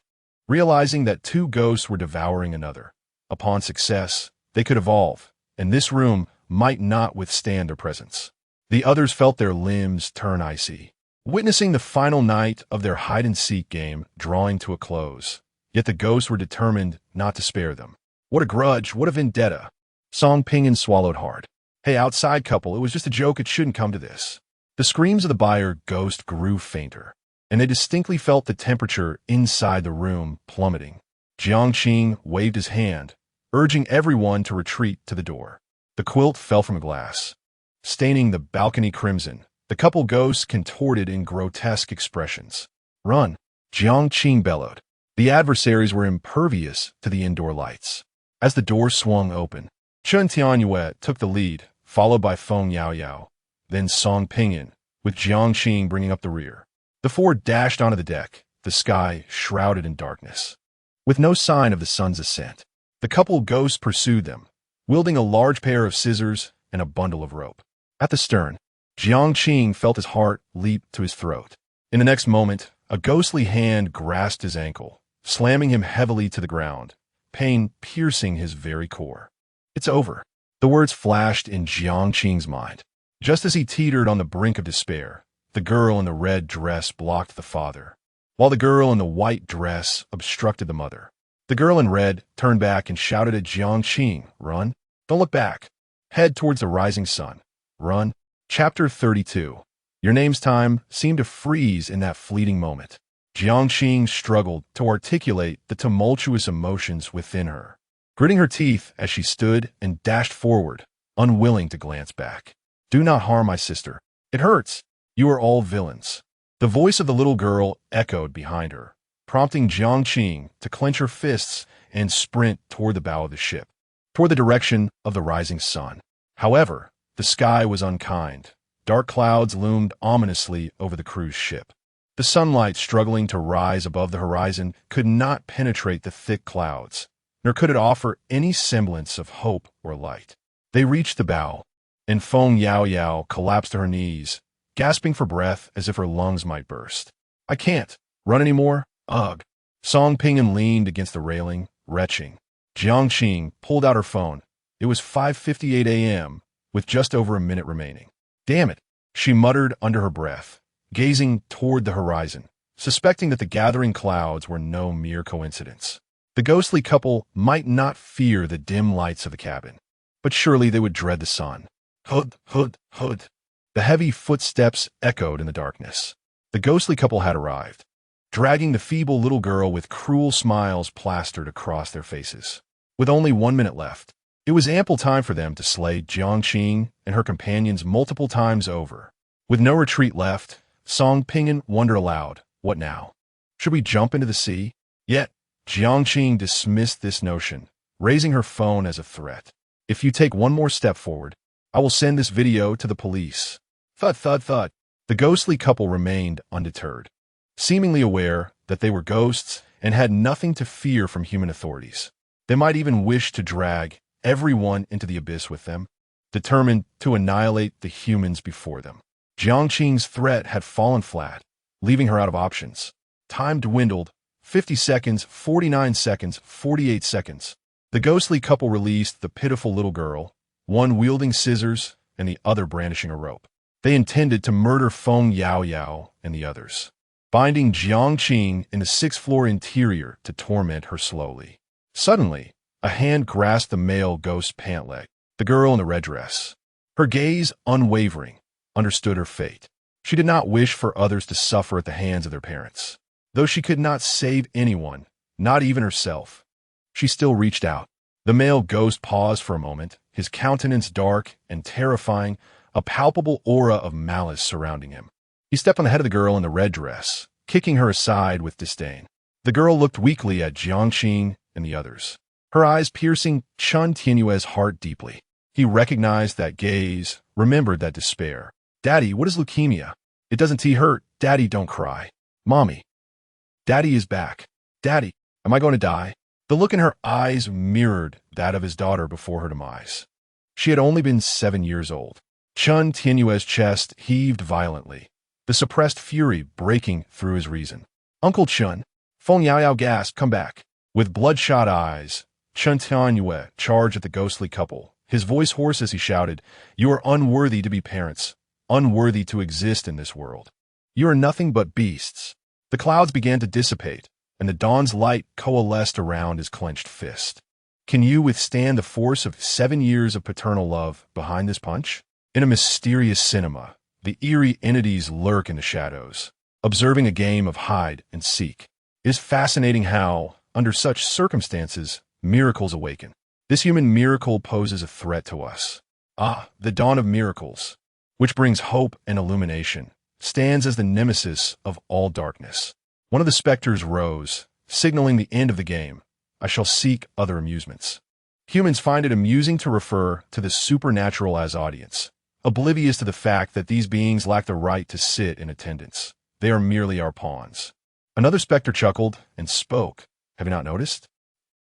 realizing that 2 ghosts were devouring another. Upon success, they could evolve, and this room might not withstand their presence. The others felt their limbs turn icy, witnessing the final night of their hide-and-seek game drawing to a close. Yet the ghosts were determined not to spare them. What a grudge, what a vendetta. Song Pingyan swallowed hard. Hey, outside couple, it was just a joke, it shouldn't come to this. The screams of the buyer ghost grew fainter, and they distinctly felt the temperature inside the room plummeting. Jiang Qing waved his hand, urging everyone to retreat to the door. The quilt fell from glass, staining the balcony crimson. The couple ghosts contorted in grotesque expressions. Run! Jiang Qing bellowed. The adversaries were impervious to the indoor lights. As the door swung open, Chen Tianyue took the lead, followed by Feng Yao, then Song Pingyan, with Jiang Qing bringing up the rear. The 4 dashed onto the deck, the sky shrouded in darkness. With no sign of the sun's ascent, the couple ghosts pursued them, wielding a large pair of scissors and a bundle of rope. At the stern, Jiang Qing felt his heart leap to his throat. In the next moment, a ghostly hand grasped his ankle, slamming him heavily to the ground, pain piercing his very core. It's over. The words flashed in Jiang Qing's mind. Just as he teetered on the brink of despair, the girl in the red dress blocked the father, while the girl in the white dress obstructed the mother. The girl in red turned back and shouted at Jiang Qing, "Run! Don't look back! Head towards the rising sun! Run!" Chapter 32. Your name's time seemed to freeze in that fleeting moment. Jiang Qing struggled to articulate the tumultuous emotions within her, gritting her teeth as she stood and dashed forward, unwilling to glance back. Do not harm my sister. It hurts. You are all villains. The voice of the little girl echoed behind her, prompting Jiang Qing to clench her fists and sprint toward the bow of the ship, toward the direction of the rising sun. However, the sky was unkind. Dark clouds loomed ominously over the cruise ship. The sunlight struggling to rise above the horizon could not penetrate the thick clouds, nor could it offer any semblance of hope or light. They reached the bow, and Feng Yao collapsed to her knees, gasping for breath as if her lungs might burst. I can't run anymore. Ugh. Song Pingyan leaned against the railing, retching. Jiang Qing pulled out her phone. It was 5:58 a.m., with just over a minute remaining. Damn it, she muttered under her breath, gazing toward the horizon, suspecting that the gathering clouds were no mere coincidence. The ghostly couple might not fear the dim lights of the cabin, but surely they would dread the sun. Hud, hud, hud. The heavy footsteps echoed in the darkness. The ghostly couple had arrived, dragging the feeble little girl with cruel smiles plastered across their faces. With only 1 minute left, it was ample time for them to slay Jiang Qing and her companions multiple times over. With no retreat left, Song Pingyan wondered aloud, what now? Should we jump into the sea? Yet, Jiang Qing dismissed this notion, raising her phone as a threat. If you take one more step forward, I will send this video to the police. Thud, thud, thud. The ghostly couple remained undeterred, seemingly aware that they were ghosts and had nothing to fear from human authorities. They might even wish to drag everyone into the abyss with them, determined to annihilate the humans before them. Jiang Qing's threat had fallen flat, leaving her out of options. Time dwindled. 50 seconds, 49 seconds, 48 seconds. The ghostly couple released the pitiful little girl, one wielding scissors and the other brandishing a rope. They intended to murder Feng Yaoyao and the others, binding Jiang Qing in the sixth-floor interior to torment her slowly. Suddenly, a hand grasped the male ghost pant leg, the girl in the red dress. Her gaze, unwavering, understood her fate. She did not wish for others to suffer at the hands of their parents. Though she could not save anyone, not even herself, she still reached out. The male ghost paused for a moment, his countenance dark and terrifying, a palpable aura of malice surrounding him. He stepped on the head of the girl in the red dress, kicking her aside with disdain. The girl looked weakly at Jiang Qing and the others, her eyes piercing Chen Tianyue's heart deeply. He recognized that gaze, remembered that despair. "Daddy, what is leukemia? It doesn't hurt. Daddy, don't cry. Mommy. Daddy is back. Daddy, am I going to die?" The look in her eyes mirrored that of his daughter before her demise. She had only been 7 years old. Chen Tianyue's chest heaved violently, the suppressed fury breaking through his reason. "Uncle Chen," Feng Yaoyao gasped, "come back." With bloodshot eyes, Chen Tianyue charged at the ghostly couple, his voice hoarse as he shouted, "You are unworthy to be parents, unworthy to exist in this world. You are nothing but beasts." The clouds began to dissipate, and the dawn's light coalesced around his clenched fist. Can you withstand the force of 7 years of paternal love behind this punch? In a mysterious cinema, the eerie entities lurk in the shadows, observing a game of hide and seek. It is fascinating how, under such circumstances, miracles awaken. This human miracle poses a threat to us. The dawn of miracles, which brings hope and illumination, stands as the nemesis of all darkness. One of the specters rose, signaling the end of the game. I shall seek other amusements. Humans find it amusing to refer to the supernatural as audience, oblivious to the fact that these beings lack the right to sit in attendance. They are merely our pawns. Another specter chuckled and spoke. Have you not noticed?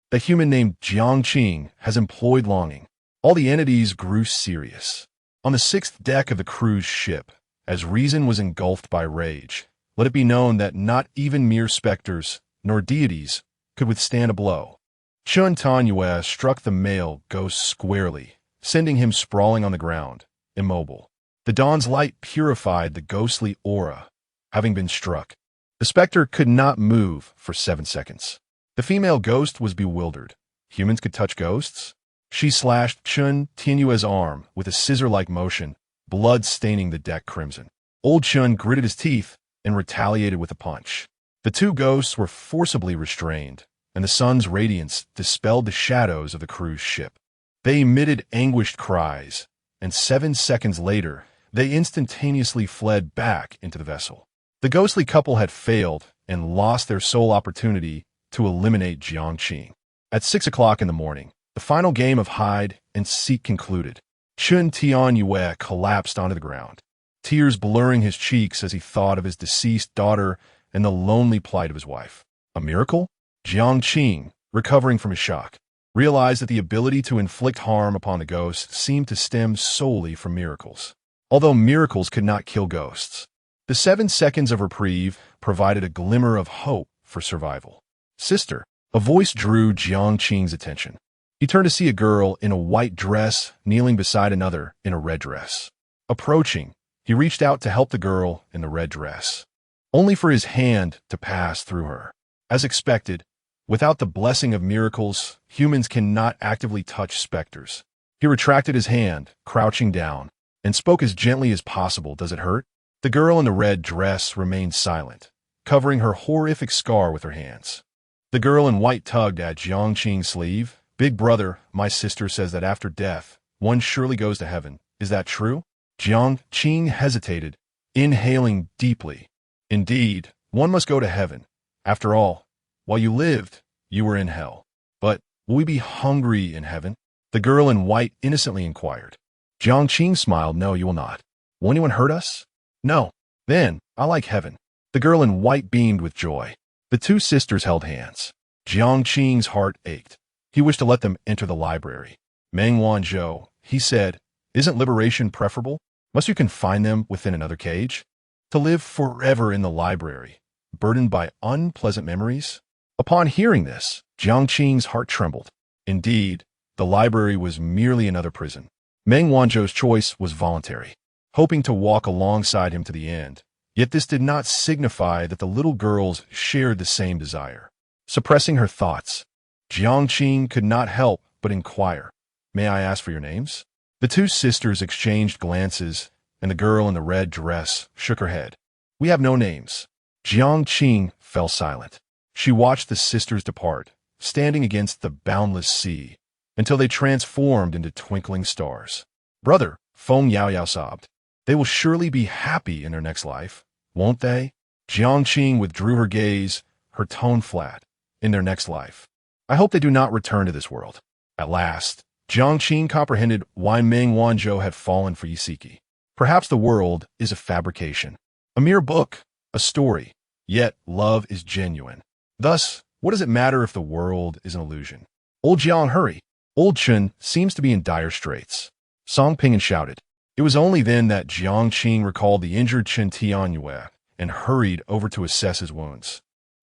The human named Jiang Qing has employed longing. All the entities grew serious. On the 6th deck of the cruise ship, as reason was engulfed by rage, let it be known that not even mere specters, nor deities, could withstand a blow. Chen Tianyue struck the male ghost squarely, sending him sprawling on the ground, immobile. The dawn's light purified the ghostly aura, having been struck. The specter could not move for 7 seconds. The female ghost was bewildered. Humans could touch ghosts? She slashed Chen Tianyue's arm with a scissor-like motion, blood staining the deck crimson. Old Chen gritted his teeth and retaliated with a punch. The two ghosts were forcibly restrained, and the sun's radiance dispelled the shadows of the cruise ship. They emitted anguished cries, and 7 seconds later, they instantaneously fled back into the vessel. The ghostly couple had failed and lost their sole opportunity to eliminate Jiang Qing. At 6 o'clock in the morning, the final game of hide and seek concluded. Chen Tianyue collapsed onto the ground, tears blurring his cheeks as he thought of his deceased daughter and the lonely plight of his wife. A miracle? Jiang Qing, recovering from his shock, realized that the ability to inflict harm upon the ghosts seemed to stem solely from miracles. Although miracles could not kill ghosts, the 7 seconds of reprieve provided a glimmer of hope for survival. "Sister," a voice drew Jiang Qing's attention. He turned to see a girl in a white dress kneeling beside another in a red dress. Approaching, he reached out to help the girl in the red dress, only for his hand to pass through her. As expected, without the blessing of miracles, humans cannot actively touch specters. He retracted his hand, crouching down, and spoke as gently as possible. "Does it hurt?" The girl in the red dress remained silent, covering her horrific scar with her hands. The girl in white tugged at Jiang Qing's sleeve. "Big brother, my sister says that after death, one surely goes to heaven. Is that true?" Jiang Qing hesitated, inhaling deeply. "Indeed, one must go to heaven. After all, while you lived, you were in hell. But will we be hungry in heaven?" The girl in white innocently inquired. Jiang Qing smiled. "No, you will not. Will anyone hurt us?" "No. Then, I like heaven." The girl in white beamed with joy. The two sisters held hands. Jiang Qing's heart ached. He wished to let them enter the library. "Meng Wanzhou," he said, "isn't liberation preferable? Must you confine them within another cage? To live forever in the library, burdened by unpleasant memories?" Upon hearing this, Jiang Qing's heart trembled. Indeed, the library was merely another prison. Meng Wanzhou's choice was voluntary. hoping to walk alongside him to the end. Yet this did not signify that the little girls shared the same desire. Suppressing her thoughts, Jiang Qing could not help but inquire, "May I ask for your names?" The two sisters exchanged glances, and the girl in the red dress shook her head. "We have no names." Jiang Qing fell silent. She watched the sisters depart, standing against the boundless sea, until they transformed into twinkling stars. "Brother," Feng Yaoyao sobbed, "they will surely be happy in their next life, won't they?" Jiang Qing withdrew her gaze, her tone flat. "In their next life. I hope they do not return to this world." At last, Jiang Qing comprehended why Meng Wanzhou had fallen for Yisiki. Perhaps the world is a fabrication, a mere book, a story, yet love is genuine. Thus, what does it matter if the world is an illusion? "Old Jiang, hurry! Old Chen seems to be in dire straits." Song Pingan shouted. It was only then that Jiang Qing recalled the injured Chen Tianyue and hurried over to assess his wounds.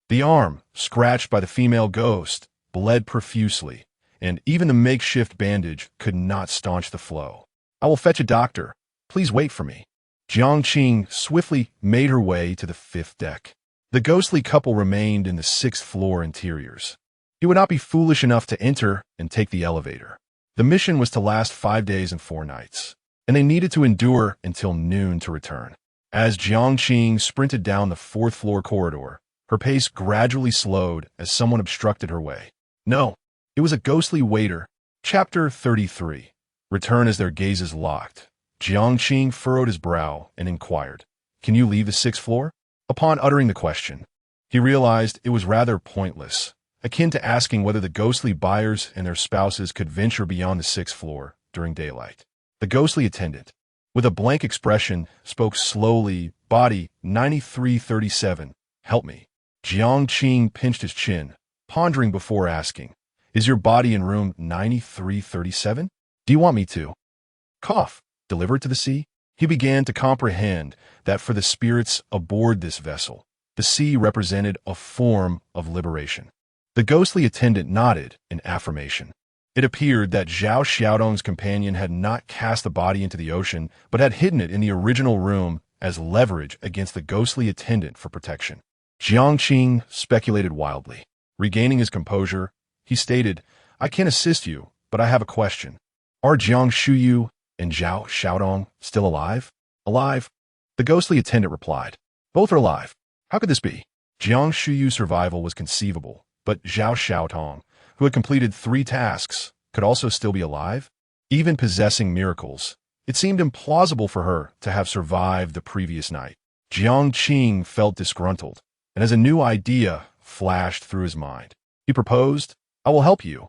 The arm, scratched by the female ghost, bled profusely, and even the makeshift bandage could not staunch the flow. "I will fetch a doctor. Please wait for me." Jiang Qing swiftly made her way to the 5th deck. The ghostly couple remained in the 6th floor interiors. He would not be foolish enough to enter and take the elevator. The mission was to last 5 days and 4 nights, and they needed to endure until noon to return. As Jiang Qing sprinted down the 4th floor corridor, her pace gradually slowed as someone obstructed her way. No, it was a ghostly waiter. Chapter 33. Return as their gazes locked. Jiang Qing furrowed his brow and inquired, "Can you leave the 6th floor?" Upon uttering the question, he realized it was rather pointless, akin to asking whether the ghostly buyers and their spouses could venture beyond the 6th floor during daylight. The ghostly attendant, with a blank expression, spoke slowly, "Body 9337, help me." Jiang Qing pinched his chin, pondering before asking, "Is your body in room 9337? Do you want me to cough, deliver it to the sea?" He began to comprehend that for the spirits aboard this vessel, the sea represented a form of liberation. The ghostly attendant nodded in affirmation. It appeared that Zhao Xiaodong's companion had not cast the body into the ocean, but had hidden it in the original room as leverage against the ghostly attendant for protection. Jiang Qing speculated wildly. Regaining his composure, he stated, "I can assist you, but I have a question. Are Jiang Shuyu and Zhao Xiaodong still alive?" "Alive," the ghostly attendant replied. "Both are alive. How could this be?" Jiang Shuyu's survival was conceivable, but Zhao Xiaotong, who had completed 3 tasks, could also still be alive? Even possessing miracles, it seemed implausible for her to have survived the previous night. Jiang Qing felt disgruntled, and as a new idea flashed through his mind, he proposed, "I will help you,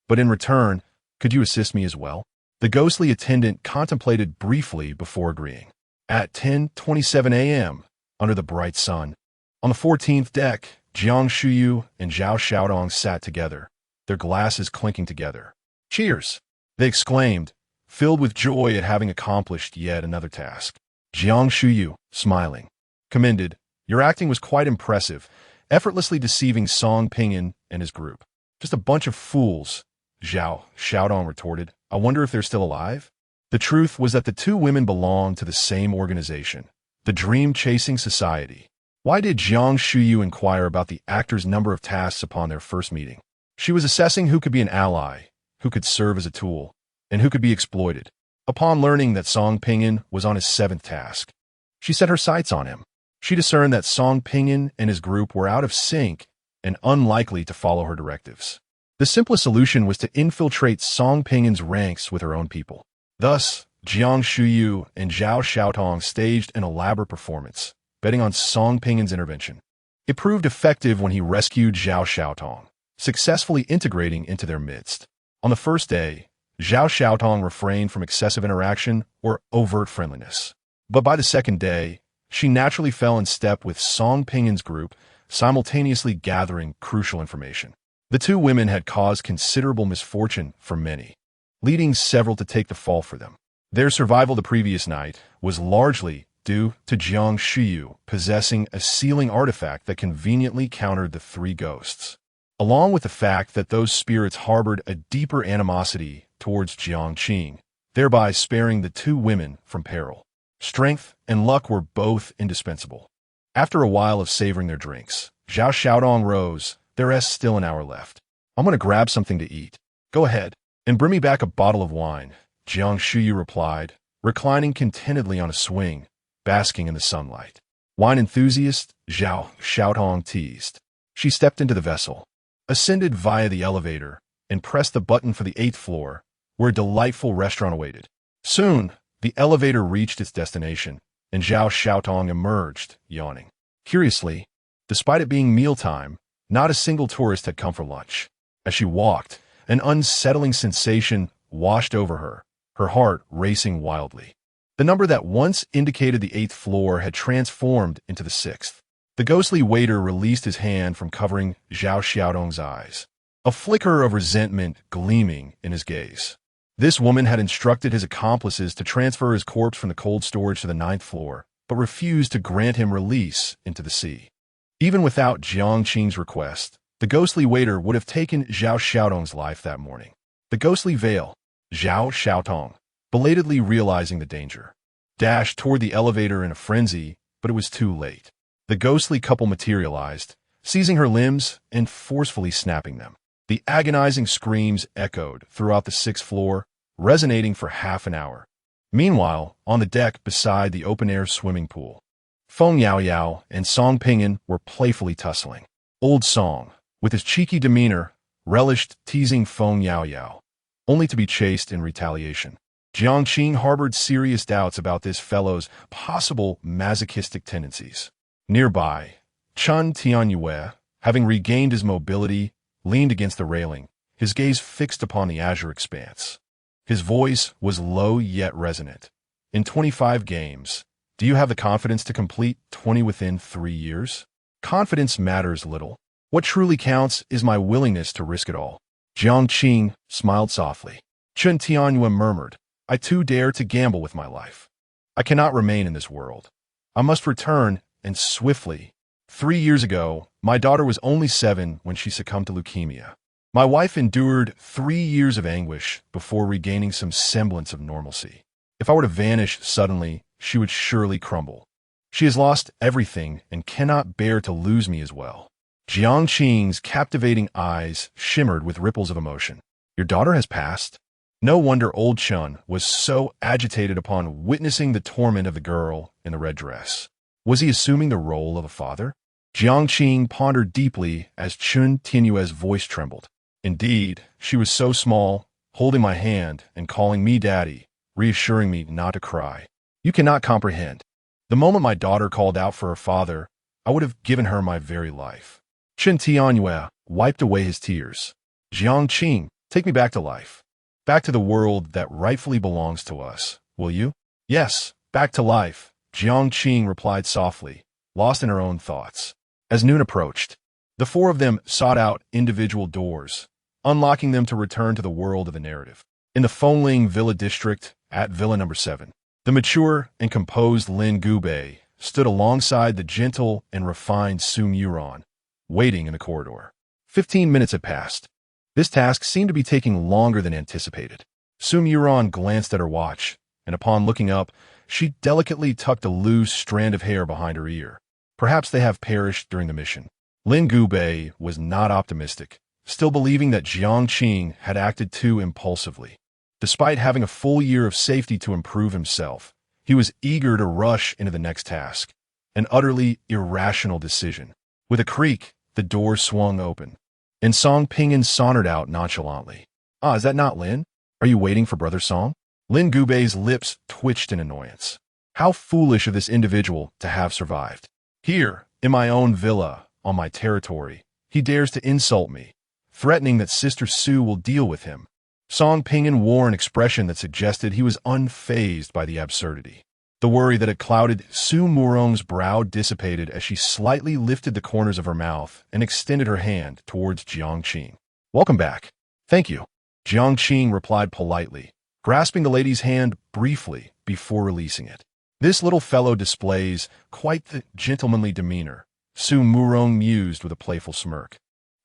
but in return, could you assist me as well?" The ghostly attendant contemplated briefly before agreeing. At 10:27 a.m., under the bright sun, on the 14th deck, Jiang Shuyu and Zhao Xiaodong sat together, their glasses clinking together. "Cheers!" they exclaimed, filled with joy at having accomplished yet another task. Jiang Shuyu, smiling, commended, "Your acting was quite impressive, effortlessly deceiving Song Pingan and his group." "Just a bunch of fools," Zhao Xiaodong retorted. "I wonder if they're still alive?" The truth was that the two women belonged to the same organization, the Dream-Chasing Society. Why did Jiang Shuyu inquire about the actors' number of tasks upon their first meeting? She was assessing who could be an ally, who could serve as a tool, and who could be exploited. Upon learning that Song Pingan was on his 7th task, she set her sights on him. She discerned that Song Pingan and his group were out of sync and unlikely to follow her directives. The simplest solution was to infiltrate Song Pingan's ranks with her own people. Thus, Jiang Shuyu and Zhao Xiaotong staged an elaborate performance, betting on Song Pingan's intervention. It proved effective when he rescued Zhao Xiaotong, successfully integrating into their midst. On the first day, Zhao Xiaotong refrained from excessive interaction or overt friendliness. But by the second day, she naturally fell in step with Song Pingan's group, simultaneously gathering crucial information. The two women had caused considerable misfortune for many, leading several to take the fall for them. Their survival the previous night was largely due to Jiang Shuyu possessing a sealing artifact that conveniently countered the 3 ghosts, along with the fact that those spirits harbored a deeper animosity towards Jiang Qing, thereby sparing the two women from peril. Strength and luck were both indispensable. After a while of savoring their drinks, Zhao Xiaodong rose. There is still an hour left. I'm going to grab something to eat. Go ahead, and bring me back a bottle of wine, Jiang Shuyu replied, reclining contentedly on a swing, basking in the sunlight. Wine enthusiast, Zhao Xiaodong teased. She stepped into the vessel, ascended via the elevator, and pressed the button for the 8th floor, where a delightful restaurant awaited. Soon, the elevator reached its destination, and Zhao Xiaodong emerged, yawning. Curiously, despite it being mealtime, not a single tourist had come for lunch. As she walked, an unsettling sensation washed over her, her heart racing wildly. The number that once indicated the 8th floor had transformed into the 6th. The ghostly waiter released his hand from covering Zhao Xiaodong's eyes, a flicker of resentment gleaming in his gaze. This woman had instructed his accomplices to transfer his corpse from the cold storage to the 9th floor, but refused to grant him release into the sea. Even without Jiang Qing's request, the ghostly waiter would have taken Zhao Xiaodong's life that morning. The ghostly veil, Zhao Xiaodong, belatedly realizing the danger, dashed toward the elevator in a frenzy, but it was too late. The ghostly couple materialized, seizing her limbs and forcefully snapping them. The agonizing screams echoed throughout the 6th floor, resonating for half an hour. Meanwhile, on the deck beside the open-air swimming pool, Feng Yaoyao and Song Ping'an were playfully tussling. Old Song, with his cheeky demeanor, relished teasing Feng Yaoyao, only to be chased in retaliation. Jiang Qing harbored serious doubts about this fellow's possible masochistic tendencies. Nearby, Chun Tianyue, having regained his mobility, leaned against the railing, his gaze fixed upon the azure expanse. His voice was low yet resonant. In 25 games, do you have the confidence to complete 20 within 3 years? Confidence matters little. What truly counts is my willingness to risk it all. Jiang Qing smiled softly. Chun Tianyue murmured, I too dare to gamble with my life. I cannot remain in this world. I must return, and swiftly. 3 years ago, my daughter was only 7 when she succumbed to leukemia. My wife endured 3 years of anguish before regaining some semblance of normalcy. If I were to vanish suddenly, she would surely crumble. She has lost everything and cannot bear to lose me as well. Jiang Qing's captivating eyes shimmered with ripples of emotion. Your daughter has passed? No wonder old Chun was so agitated upon witnessing the torment of the girl in the red dress. Was he assuming the role of a father? Jiang Qing pondered deeply as Chun Tianyue's voice trembled. Indeed, she was so small, holding my hand and calling me daddy, reassuring me not to cry. You cannot comprehend. The moment my daughter called out for her father, I would have given her my very life. Chun Tianyue wiped away his tears. Jiang Qing, take me back to life. Back to the world that rightfully belongs to us, will you? Yes, back to life, Jiang Qing replied softly, lost in her own thoughts. As noon approached, the 4 of them sought out individual doors, unlocking them to return to the world of the narrative. In the Fengling Villa district, at Villa number 7, the mature and composed Lin Gubei stood alongside the gentle and refined Su Muron, waiting in the corridor. 15 minutes had passed. This task seemed to be taking longer than anticipated. Su Muron glanced at her watch, and upon looking up, she delicately tucked a loose strand of hair behind her ear. Perhaps they have perished during the mission. Lin Gubei was not optimistic, still believing that Jiang Qing had acted too impulsively. Despite having a full year of safety to improve himself, he was eager to rush into the next task, an utterly irrational decision. With a creak, the door swung open, and Song Ping'an sauntered out nonchalantly. Ah, is that not Lin? Are you waiting for Brother Song? Lin Gubei's lips twitched in annoyance. How foolish of this individual to have survived. Here, in my own villa, on my territory, he dares to insult me, threatening that Sister Su will deal with him. Song Ping'an wore an expression that suggested he was unfazed by the absurdity. The worry that had clouded Su Murong's brow dissipated as she slightly lifted the corners of her mouth and extended her hand towards Jiang Qing. Welcome back. Thank you. Jiang Qing replied politely, grasping the lady's hand briefly before releasing it. This little fellow displays quite the gentlemanly demeanor, Su Murong mused with a playful smirk,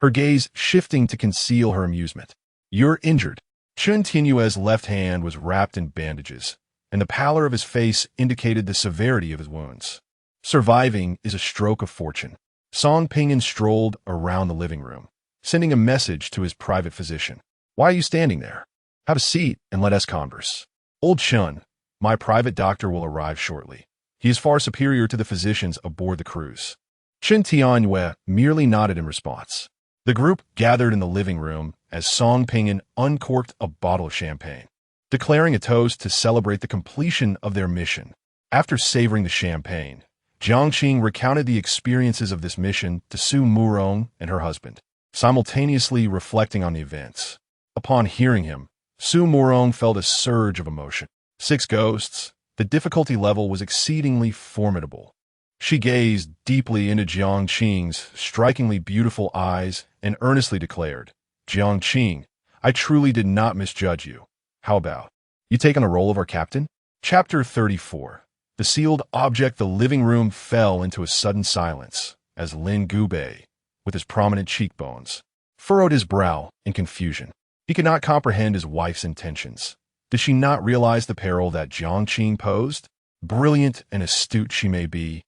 her gaze shifting to conceal her amusement. You're injured. Chun Tianyue's left hand was wrapped in bandages, and the pallor of his face indicated the severity of his wounds. Surviving is a stroke of fortune. Song Pinyin strolled around the living room, sending a message to his private physician. Why are you standing there? Have a seat and let us converse. Old Chun, my private doctor will arrive shortly. He is far superior to the physicians aboard the cruise. Chen Tianyue merely nodded in response. The group gathered in the living room as Song Pinyin uncorked a bottle of champagne, declaring a toast to celebrate the completion of their mission. After savoring the champagne, Jiang Qing recounted the experiences of this mission to Su Murong and her husband, simultaneously reflecting on the events. Upon hearing him, Su Murong felt a surge of emotion. 6 ghosts. The difficulty level was exceedingly formidable. She gazed deeply into Jiang Qing's strikingly beautiful eyes and earnestly declared, Jiang Qing, I truly did not misjudge you. How about you take on the role of our captain? Chapter 34. The sealed object. The living room fell into a sudden silence as Lin Gubei, with his prominent cheekbones, furrowed his brow in confusion. He could not comprehend his wife's intentions. Did she not realize the peril that Jiang Qing posed? Brilliant and astute she may be,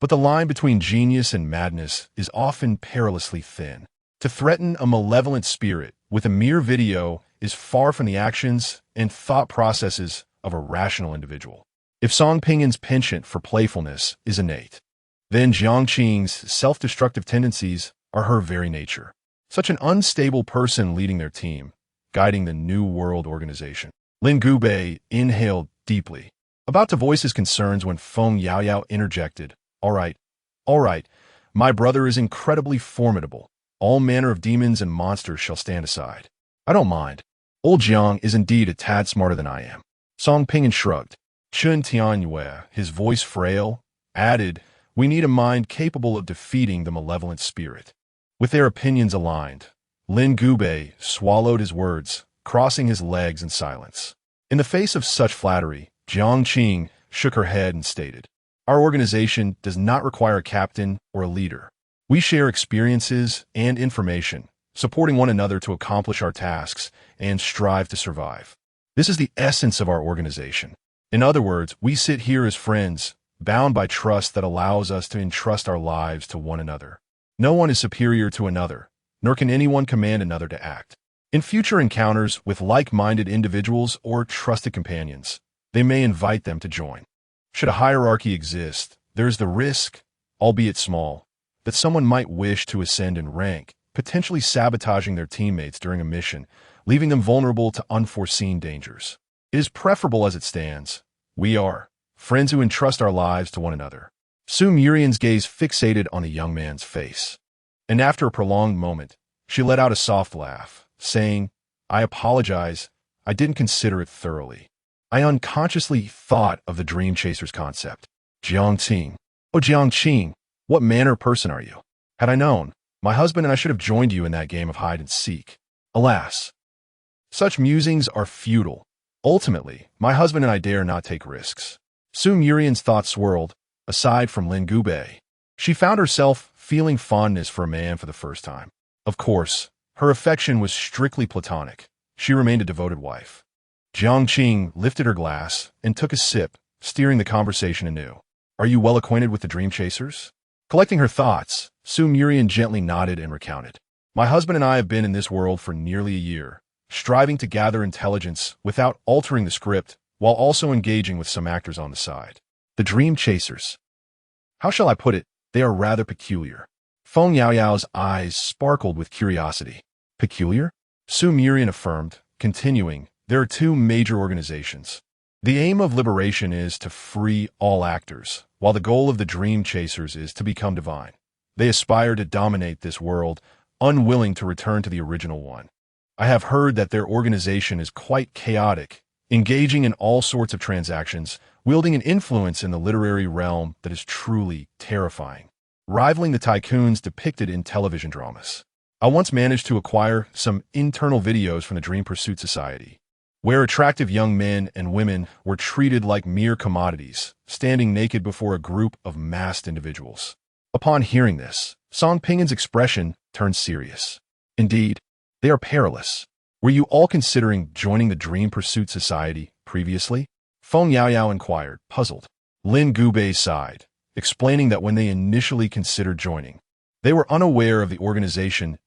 but the line between genius and madness is often perilously thin. To threaten a malevolent spirit with a mere video is far from the actions and thought processes of a rational individual. If Song Pingyin's penchant for playfulness is innate, then Jiang Qing's self-destructive tendencies are her very nature. Such an unstable person leading their team, guiding the New World Organization. Lin Gubei inhaled deeply, about to voice his concerns when Feng Yaoyao interjected. All right, my brother is incredibly formidable. All manner of demons and monsters shall stand aside. I don't mind. Old Jiang is indeed a tad smarter than I am. Song Pinyin shrugged. Chun Tianyue, his voice frail, added, we need a mind capable of defeating the malevolent spirit. With their opinions aligned, Lin Gubei swallowed his words, crossing his legs in silence. In the face of such flattery, Jiang Qing shook her head and stated, our organization does not require a captain or a leader. We share experiences and information, supporting one another to accomplish our tasks and strive to survive. This is the essence of our organization. In other words, we sit here as friends, bound by trust that allows us to entrust our lives to one another. No one is superior to another, nor can anyone command another to act. In future encounters with like-minded individuals or trusted companions, they may invite them to join. Should a hierarchy exist, there is the risk, albeit small, that someone might wish to ascend in rank, potentially sabotaging their teammates during a mission, leaving them vulnerable to unforeseen dangers. It is preferable as it stands. We are friends who entrust our lives to one another. Su Murian's gaze fixated on the young man's face, and after a prolonged moment, she let out a soft laugh, saying, I apologize, I didn't consider it thoroughly. I unconsciously thought of the Dream Chasers concept. Jiang Qing. Oh, Jiang Qing, what manner of person are you? Had I known, my husband and I should have joined you in that game of hide and seek. Alas, such musings are futile. Ultimately, my husband and I dare not take risks. Su Murian's thoughts swirled, aside from Lin Gubei. She found herself feeling fondness for a man for the first time. Of course, her affection was strictly platonic. She remained a devoted wife. Jiang Qing lifted her glass and took a sip, steering the conversation anew. Are you well acquainted with the Dream Chasers? Collecting her thoughts, Su Murian gently nodded and recounted. My husband and I have been in this world for nearly a year, striving to gather intelligence without altering the script, while also engaging with some actors on the side. The Dream Chasers. How shall I put it? They are rather peculiar. Feng Yaoyao's eyes sparkled with curiosity. Peculiar? Su Murian affirmed, continuing, there are 2 major organizations. The aim of liberation is to free all actors, while the goal of the Dream Chasers is to become divine. They aspire to dominate this world, unwilling to return to the original one. I have heard that their organization is quite chaotic, engaging in all sorts of transactions, wielding an influence in the literary realm that is truly terrifying, rivaling the tycoons depicted in television dramas. I once managed to acquire some internal videos from the Dream Pursuit Society, where attractive young men and women were treated like mere commodities, standing naked before a group of masked individuals. Upon hearing this, Song Pingyin's expression turned serious. Indeed, they are perilous. Were you all considering joining the Dream Pursuit Society previously? Feng Yaoyao inquired, puzzled. Lin Gubei sighed, explaining that when they initially considered joining, they were unaware of the organization's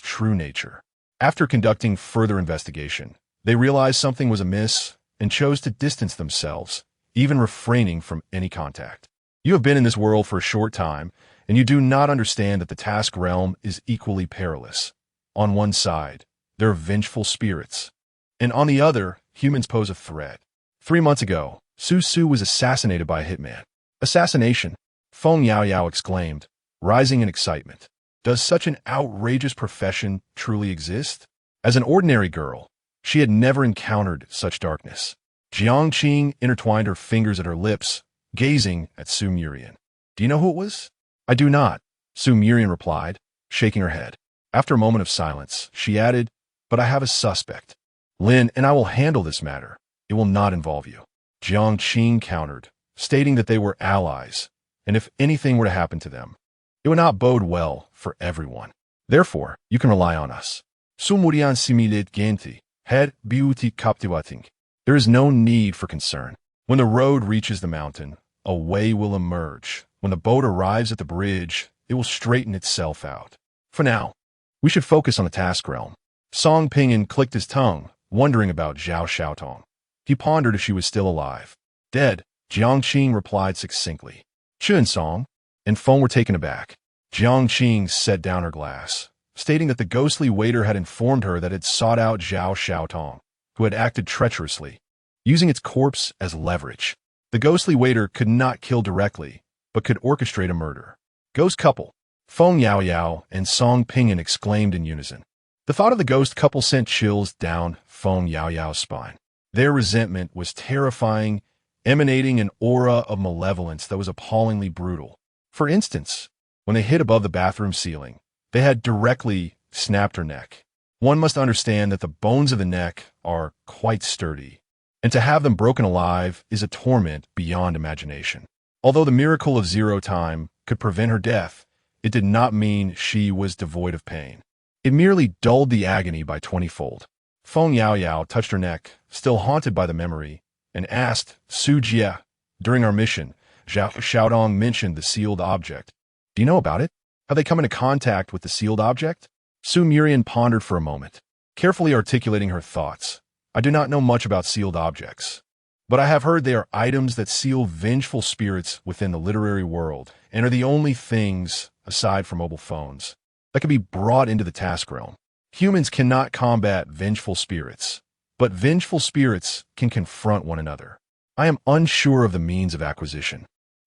true nature. After conducting further investigation, they realized something was amiss and chose to distance themselves, even refraining from any contact. You have been in this world for a short time, and you do not understand that the task realm is equally perilous. On one side, there are vengeful spirits, and on the other, humans pose a threat. 3 months ago, Su Su was assassinated by a hitman. Assassination, Feng Yaoyao exclaimed, rising in excitement. Does such an outrageous profession truly exist? As an ordinary girl, she had never encountered such darkness. Jiang Qing intertwined her fingers at her lips, gazing at Su Murian. Do you know who it was? I do not, Su Murian replied, shaking her head. After a moment of silence, she added, but I have a suspect. Lin and I will handle this matter. It will not involve you. Jiang Qing countered, stating that they were allies, and if anything were to happen to them, it would not bode well for everyone. Therefore, you can rely on us. Su Murian similit genti, head beauty captivating. There is no need for concern. When the road reaches the mountain, a way will emerge. When the boat arrives at the bridge, it will straighten itself out. For now, we should focus on the task realm. Song Pinyin clicked his tongue, wondering about Zhao Xiaotong. He pondered if she was still alive. Dead, Jiang Qing replied succinctly. Chun Song and Feng were taken aback. Jiang Qing set down her glass, stating that the ghostly waiter had informed her that it sought out Zhao Xiaotong, who had acted treacherously, using its corpse as leverage. The ghostly waiter could not kill directly, but could orchestrate a murder. Ghost couple, Feng Yaoyao and Song Pinyin exclaimed in unison. The thought of the ghost couple sent chills down Feng Yaoyao's spine. Their resentment was terrifying, emanating an aura of malevolence that was appallingly brutal. For instance, when they hit above the bathroom ceiling, they had directly snapped her neck. One must understand that the bones of the neck are quite sturdy, and to have them broken alive is a torment beyond imagination. Although the miracle of zero time could prevent her death, it did not mean she was devoid of pain. It merely dulled the agony by 20-fold. Feng Yaoyao touched her neck, still haunted by the memory, and asked, Su Jie, during our mission, Zhao Xiaodong mentioned the sealed object. Do you know about it? Have they come into contact with the sealed object? Su Murian pondered for a moment, carefully articulating her thoughts. I do not know much about sealed objects, but I have heard they are items that seal vengeful spirits within the literary world and are the only things, aside from mobile phones, that can be brought into the task realm. Humans cannot combat vengeful spirits, but vengeful spirits can confront one another. I am unsure of the means of acquisition,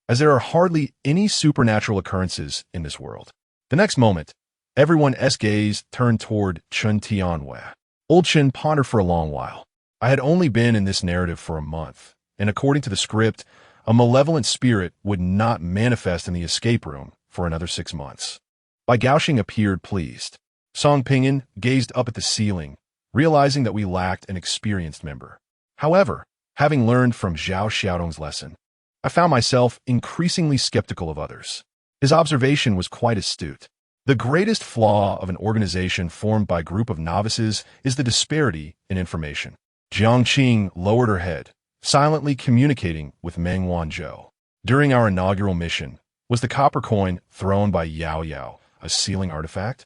as there are hardly any supernatural occurrences in this world. The next moment, everyone's gaze turned toward Chun Tianwei. Old Chen pondered for a long while. I had only been in this narrative for a month, and according to the script, a malevolent spirit would not manifest in the escape room for another 6 months. Bai Gaoxing appeared pleased. Song Pinyin gazed up at the ceiling, realizing that we lacked an experienced member. However, having learned from Zhao Xiaodong's lesson, I found myself increasingly skeptical of others. His observation was quite astute. The greatest flaw of an organization formed by a group of novices is the disparity in information. Jiang Qing lowered her head, silently communicating with Meng Wanzhou. During our inaugural mission, was the copper coin thrown by Yao Yao a sealing artifact?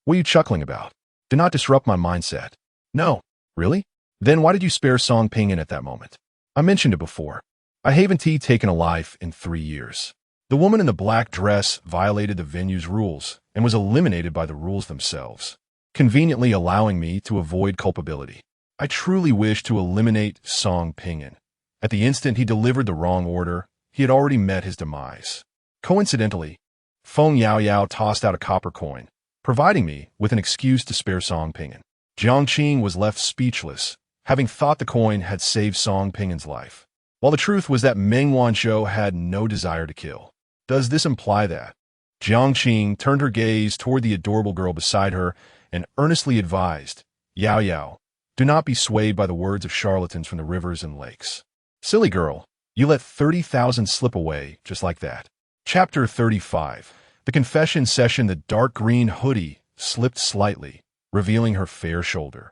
What are you chuckling about? Do not disrupt my mindset. No, really? Then why did you spare Song Pinyin at that moment? I mentioned it before. I haven't taken a life in 3 years. The woman in the black dress violated the venue's rules and was eliminated by the rules themselves, conveniently allowing me to avoid culpability. I truly wish to eliminate Song Pinyin. At the instant he delivered the wrong order, he had already met his demise. Coincidentally, Feng Yaoyao tossed out a copper coin, providing me with an excuse to spare Song Pinyin. Jiang Qing was left speechless, having thought the coin had saved Song Pinyin's life, while the truth was that Meng Wanzhou had no desire to kill. Does this imply that? Jiang Qing turned her gaze toward the adorable girl beside her and earnestly advised, Yao Yao, do not be swayed by the words of charlatans from the rivers and lakes. Silly girl, you let 30,000 slip away just like that. Chapter 35. The confession session. The dark green hoodie slipped slightly, revealing her fair shoulder,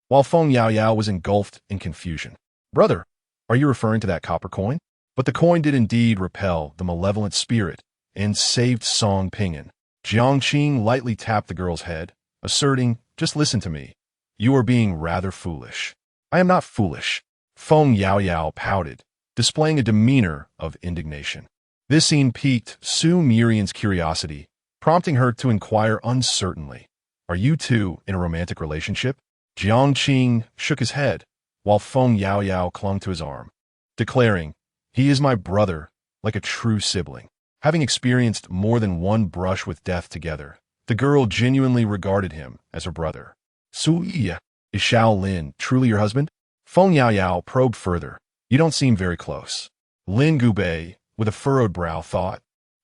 while Feng Yaoyao was engulfed in confusion. Brother, Are you referring to that copper coin? But the coin did indeed repel the malevolent spirit and saved Song Ping'an. Jiang Qing lightly tapped the girl's head, asserting, "Just listen to me. You are being rather foolish." "I am not foolish." Feng Yaoyao pouted, displaying a demeanor of indignation. This scene piqued Su Murian's curiosity, prompting her to inquire uncertainly, "Are you two in a romantic relationship?" Jiang Qing shook his head, while Feng Yaoyao clung to his arm, declaring, "He is my brother, like a true sibling." Having experienced more than one brush with death together, the girl genuinely regarded him as her brother. "Su Yi, is Xiao Lin truly your husband?" Feng Yaoyao probed further. "You don't seem very close." Lin Gubei, with a furrowed brow, thought,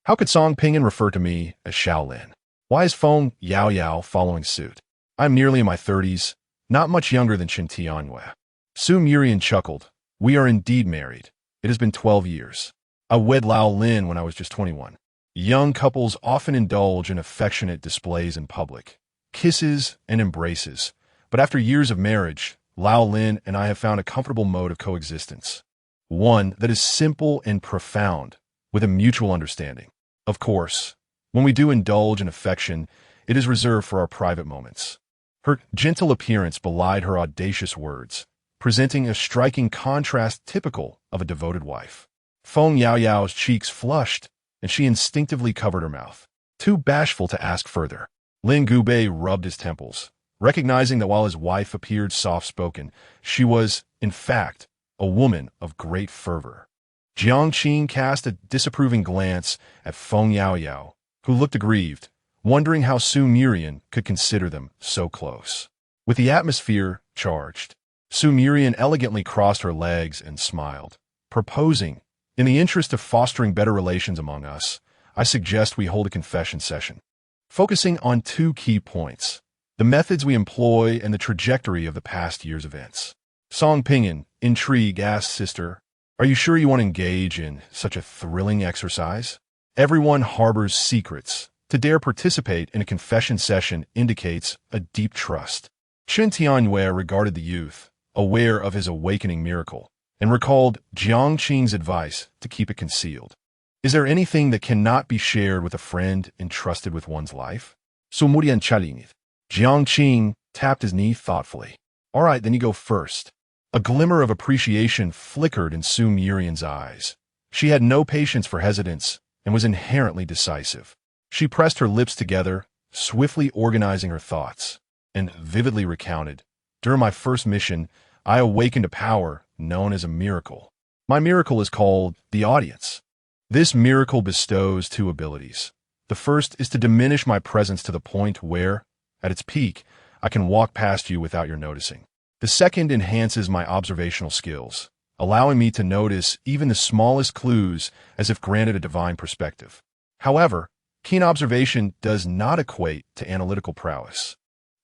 "How could Song Ping'an refer to me as Xiao Lin? Why is Feng Yaoyao following suit? I'm nearly in my 30s, not much younger than Qin Tianyue." Su Murian chuckled. "We are indeed married. It has been 12 years. I wed Lao Lin when I was just 21. Young couples often indulge in affectionate displays in public, kisses and embraces, but after years of marriage, Lao Lin and I have found a comfortable mode of coexistence. One that is simple and profound, with a mutual understanding. Of course, when we do indulge in affection, it is reserved for our private moments." Her gentle appearance belied her audacious words, presenting a striking contrast typical of a devoted wife. Feng Yaoyao's cheeks flushed, and she instinctively covered her mouth, too bashful to ask further. Lin Gubei rubbed his temples, recognizing that while his wife appeared soft-spoken, she was, in fact, a woman of great fervor. Jiang Qing cast a disapproving glance at Feng Yaoyao, who looked aggrieved, wondering how Su Murian could consider them so close. With the atmosphere charged, Su Murian elegantly crossed her legs and smiled, proposing, "In the interest of fostering better relations among us, I suggest we hold a confession session, focusing on two key points: the methods we employ and the trajectory of the past year's events." Song Ping'an, intrigued, asked, "Sister, are you sure you want to engage in such a thrilling exercise? Everyone harbors secrets. To dare participate in a confession session indicates a deep trust." Qin Tianyue regarded the youth, aware of his awakening miracle, and recalled Jiang Qing's advice to keep it concealed. "Is there anything that cannot be shared with a friend entrusted with one's life?" Sumurian Chalinith. Jiang Qing tapped his knee thoughtfully. "All right, then you go first." A glimmer of appreciation flickered in Su Murian's eyes. She had no patience for hesitance and was inherently decisive. She pressed her lips together, swiftly organizing her thoughts, and vividly recounted, "During my first mission, I awakened a power known as a miracle. My miracle is called the audience. This miracle bestows two abilities. The first is to diminish my presence to the point where, at its peak, I can walk past you without your noticing. The second enhances my observational skills, allowing me to notice even the smallest clues as if granted a divine perspective. However, keen observation does not equate to analytical prowess.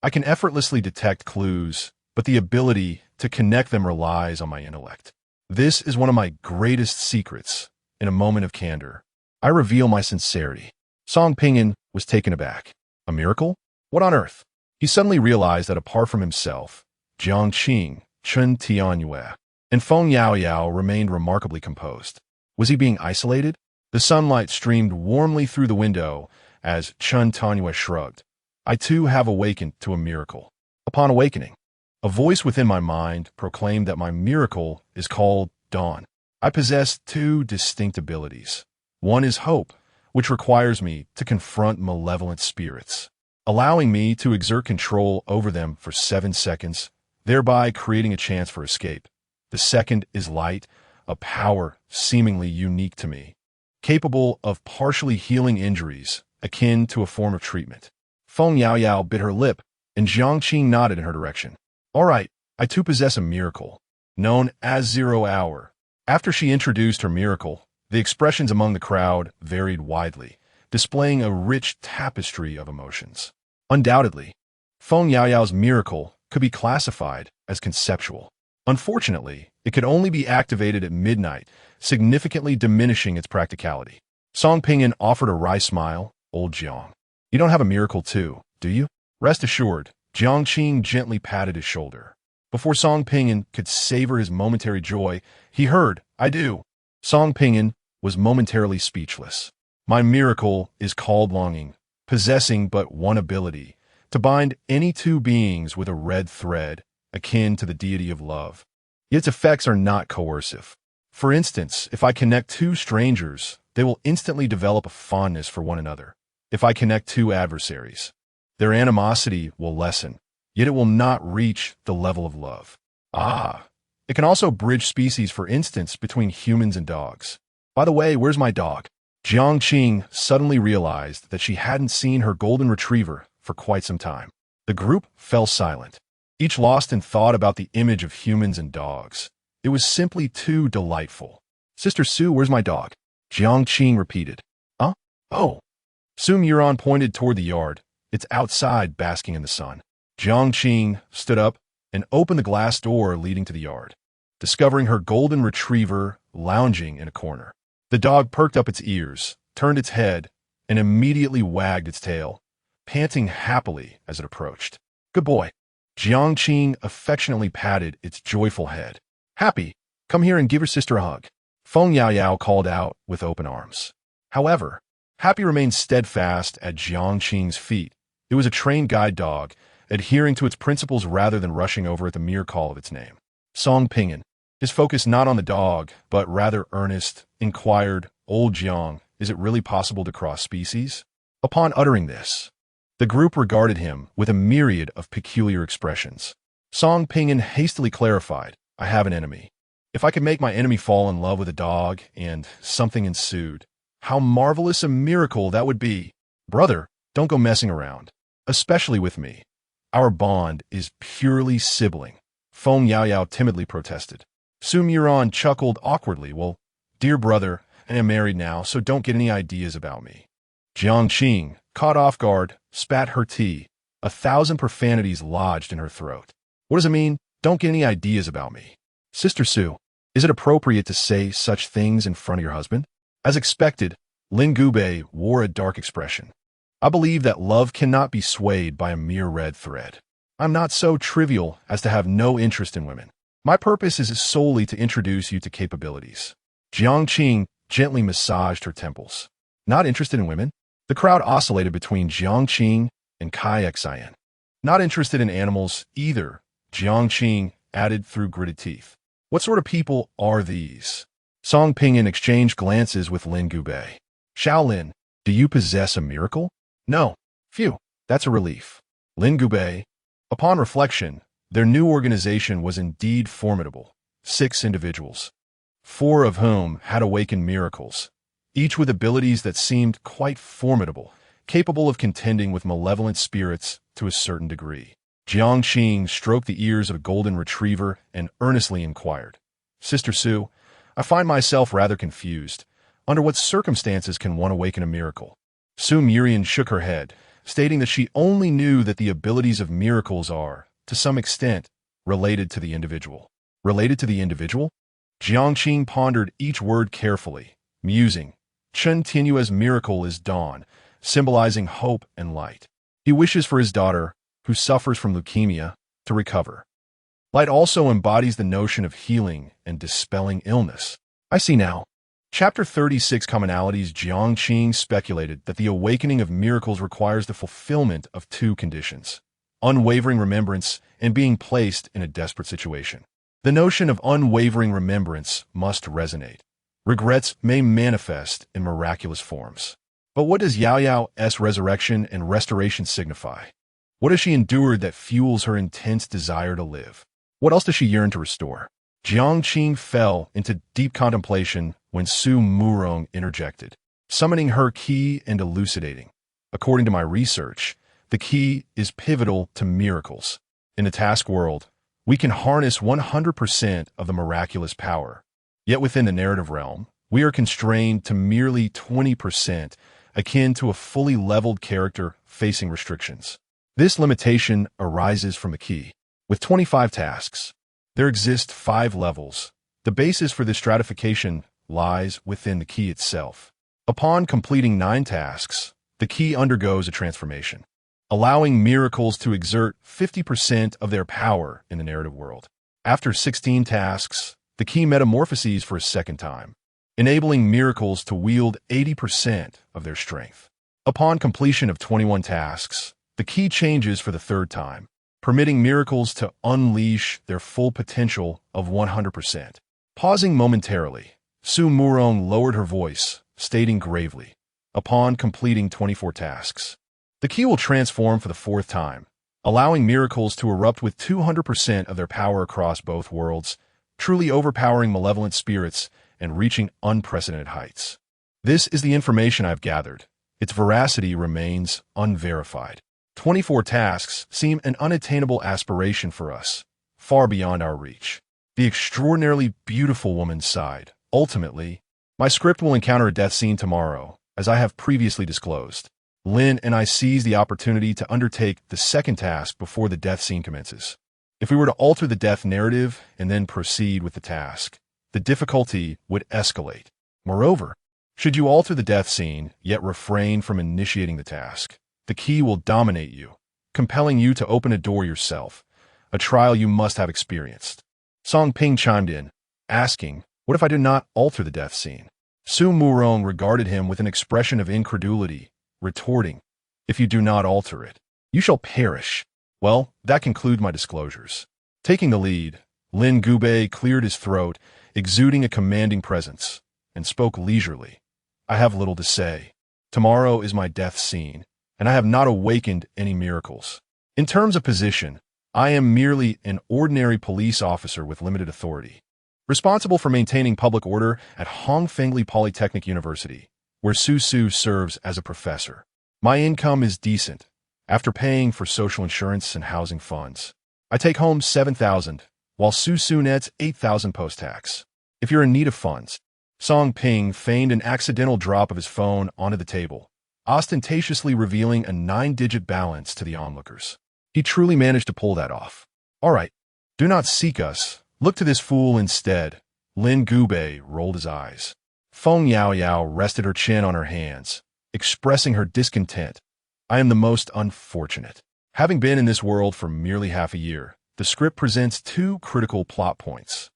I can effortlessly detect clues, but the ability to connect them relies on my intellect. This is one of my greatest secrets. In a moment of candor, I reveal my sincerity." Song Ping'an was taken aback. A miracle? What on earth? He suddenly realized that apart from himself, Jiang Qing, Qin Tianyue, and Feng Yaoyao remained remarkably composed. Was he being isolated? The sunlight streamed warmly through the window as Qin Tianyue shrugged. "I too have awakened to a miracle." Upon awakening, a voice within my mind proclaimed that my miracle is called dawn. I possess two distinct abilities. One is hope, which requires me to confront malevolent spirits, allowing me to exert control over them for 7 seconds, thereby creating a chance for escape. The second is light, a power seemingly unique to me, capable of partially healing injuries, akin to a form of treatment. Feng Yaoyao bit her lip, and Jiang Qing nodded in her direction. "All right, I too possess a miracle, known as 0 Hour." After she introduced her miracle, the expressions among the crowd varied widely, displaying a rich tapestry of emotions. Undoubtedly, Feng Yaoyao's miracle could be classified as conceptual. Unfortunately, it could only be activated at midnight, significantly diminishing its practicality. Song Ping'an offered a wry smile. "Old Jiang, you don't have a miracle too, do you?" "Rest assured," Jiang Qing gently patted his shoulder. Before Song Pinyin could savor his momentary joy, he heard, "I do." Song Pinyin was momentarily speechless. My miracle is called longing, possessing but one ability, to bind any two beings with a red thread, akin to the deity of love. Yet its effects are not coercive. For instance, if I connect two strangers, they will instantly develop a fondness for one another. If I connect two adversaries, their animosity will lessen, yet it will not reach the level of love. It can also bridge species, for instance, between humans and dogs. By the way, where's my dog? Jiang Qing suddenly realized that she hadn't seen her golden retriever for quite some time. The group fell silent, each lost in thought about the image of humans and dogs. It was simply too delightful. "Sister Sue, where's my dog?" Jiang Qing repeated. "Huh? Oh." Su Muron pointed toward the yard. "It's outside, basking in the sun." Jiang Qing stood up and opened the glass door leading to the yard, discovering her golden retriever lounging in a corner. The dog perked up its ears, turned its head, and immediately wagged its tail, panting happily as it approached. "Good boy." Jiang Qing affectionately patted its joyful head. "Happy, come here and give your sister a hug." Feng Yaoyao called out with open arms. However, Happy remained steadfast at Jiang Qing's feet. It was a trained guide dog, adhering to its principles rather than rushing over at the mere call of its name. Song Pinyin, his focus not on the dog, but rather earnest, inquired, "Old Jiang, is it really possible to cross species?" Upon uttering this, the group regarded him with a myriad of peculiar expressions. Song Pinyin hastily clarified, "I have an enemy. If I could make my enemy fall in love with a dog," and something ensued. "How marvelous a miracle that would be! Brother, don't go messing around, especially with me. Our bond is purely sibling." Feng Yaoyao timidly protested. Su Muron chuckled awkwardly. "Well, dear brother, I am married now, so don't get any ideas about me." Jiang Qing, caught off guard, spat her tea. 1,000 profanities lodged in her throat. "What does it mean? Don't get any ideas about me? Sister Su, is it appropriate to say such things in front of your husband?" As expected, Lin Gubei wore a dark expression. "I believe that love cannot be swayed by a mere red thread. I'm not so trivial as to have no interest in women. My purpose is solely to introduce you to capabilities." Jiang Qing gently massaged her temples. "Not interested in women?" The crowd oscillated between Jiang Qing and Kai Xian. "Not interested in animals either," Jiang Qing added through gritted teeth. "What sort of people are these?" Song Pinyin exchanged glances with Lin Gubei. "Shaolin, do you possess a miracle?" "No." "Phew, that's a relief." Lin Gubei. Upon reflection, their new organization was indeed formidable. 6 individuals, 4 of whom had awakened miracles, each with abilities that seemed quite formidable, capable of contending with malevolent spirits to a certain degree. Jiang Qing stroked the ears of a golden retriever and earnestly inquired, "Sister Su, I find myself rather confused. Under what circumstances can one awaken a miracle?" Su Murian shook her head, stating that she only knew that the abilities of miracles are, to some extent, related to the individual. Related to the individual? Jiang Qing pondered each word carefully, musing. Chen Tianyu's miracle is dawn, symbolizing hope and light. He wishes for his daughter, who suffers from leukemia, to recover. Light also embodies the notion of healing and dispelling illness. I see now. Chapter 36 Commonalities. Jiang Qing speculated that the awakening of miracles requires the fulfillment of 2 conditions: unwavering remembrance and being placed in a desperate situation. The notion of unwavering remembrance must resonate. Regrets may manifest in miraculous forms. But what does Yao Yao's resurrection and restoration signify? What has she endured that fuels her intense desire to live? What else does she yearn to restore? Jiang Qing fell into deep contemplation when Su Murong interjected, summoning her key and elucidating. According to my research, the key is pivotal to miracles. In the task world, we can harness 100% of the miraculous power. Yet within the narrative realm, we are constrained to merely 20%, akin to a fully leveled character facing restrictions. This limitation arises from the key. With 25 tasks, there exist 5 levels. The basis for this stratification lies within the key itself. Upon completing 9 tasks, the key undergoes a transformation. allowing miracles to exert 50% of their power in the narrative world. After 16 tasks, the key metamorphoses for a second time, enabling miracles to wield 80% of their strength. Upon completion of 21 tasks, the key changes for the third time, permitting miracles to unleash their full potential of 100%. Pausing momentarily, Su Murong lowered her voice, stating gravely, upon completing 24 tasks, the key will transform for the fourth time, allowing miracles to erupt with 200% of their power across both worlds, truly overpowering malevolent spirits and reaching unprecedented heights. This is the information I've gathered. Its veracity remains unverified. 24 tasks seem an unattainable aspiration for us, far beyond our reach. The extraordinarily beautiful woman sighed. Ultimately, my script will encounter a death scene tomorrow, as I have previously disclosed. Lin and I seize the opportunity to undertake the second task before the death scene commences. If we were to alter the death narrative and then proceed with the task, the difficulty would escalate. Moreover, should you alter the death scene, yet refrain from initiating the task, the key will dominate you, compelling you to open a door yourself, a trial you must have experienced. Song Ping chimed in, asking, what if I do not alter the death scene? Su Murong regarded him with an expression of incredulity, retorting, if you do not alter it, you shall perish. Well, that concludes my disclosures. Taking the lead, Lin Gubei cleared his throat, exuding a commanding presence, and spoke leisurely. I have little to say. Tomorrow is my death scene, and I have not awakened any miracles. In terms of position, I am merely an ordinary police officer with limited authority, responsible for maintaining public order at Hongfengli Polytechnic University, where Su Su serves as a professor. My income is decent. After paying for social insurance and housing funds, I take home 7,000, while Su Su nets 8,000 post-tax. If you're in need of funds, Song Ping feigned an accidental drop of his phone onto the table, ostentatiously revealing a 9-digit balance to the onlookers. He truly managed to pull that off. All right, do not seek us. Look to this fool instead. Lin Gubei rolled his eyes. Feng Yaoyao rested her chin on her hands, expressing her discontent. I am the most unfortunate. Having been in this world for merely half a year, the script presents two critical plot points.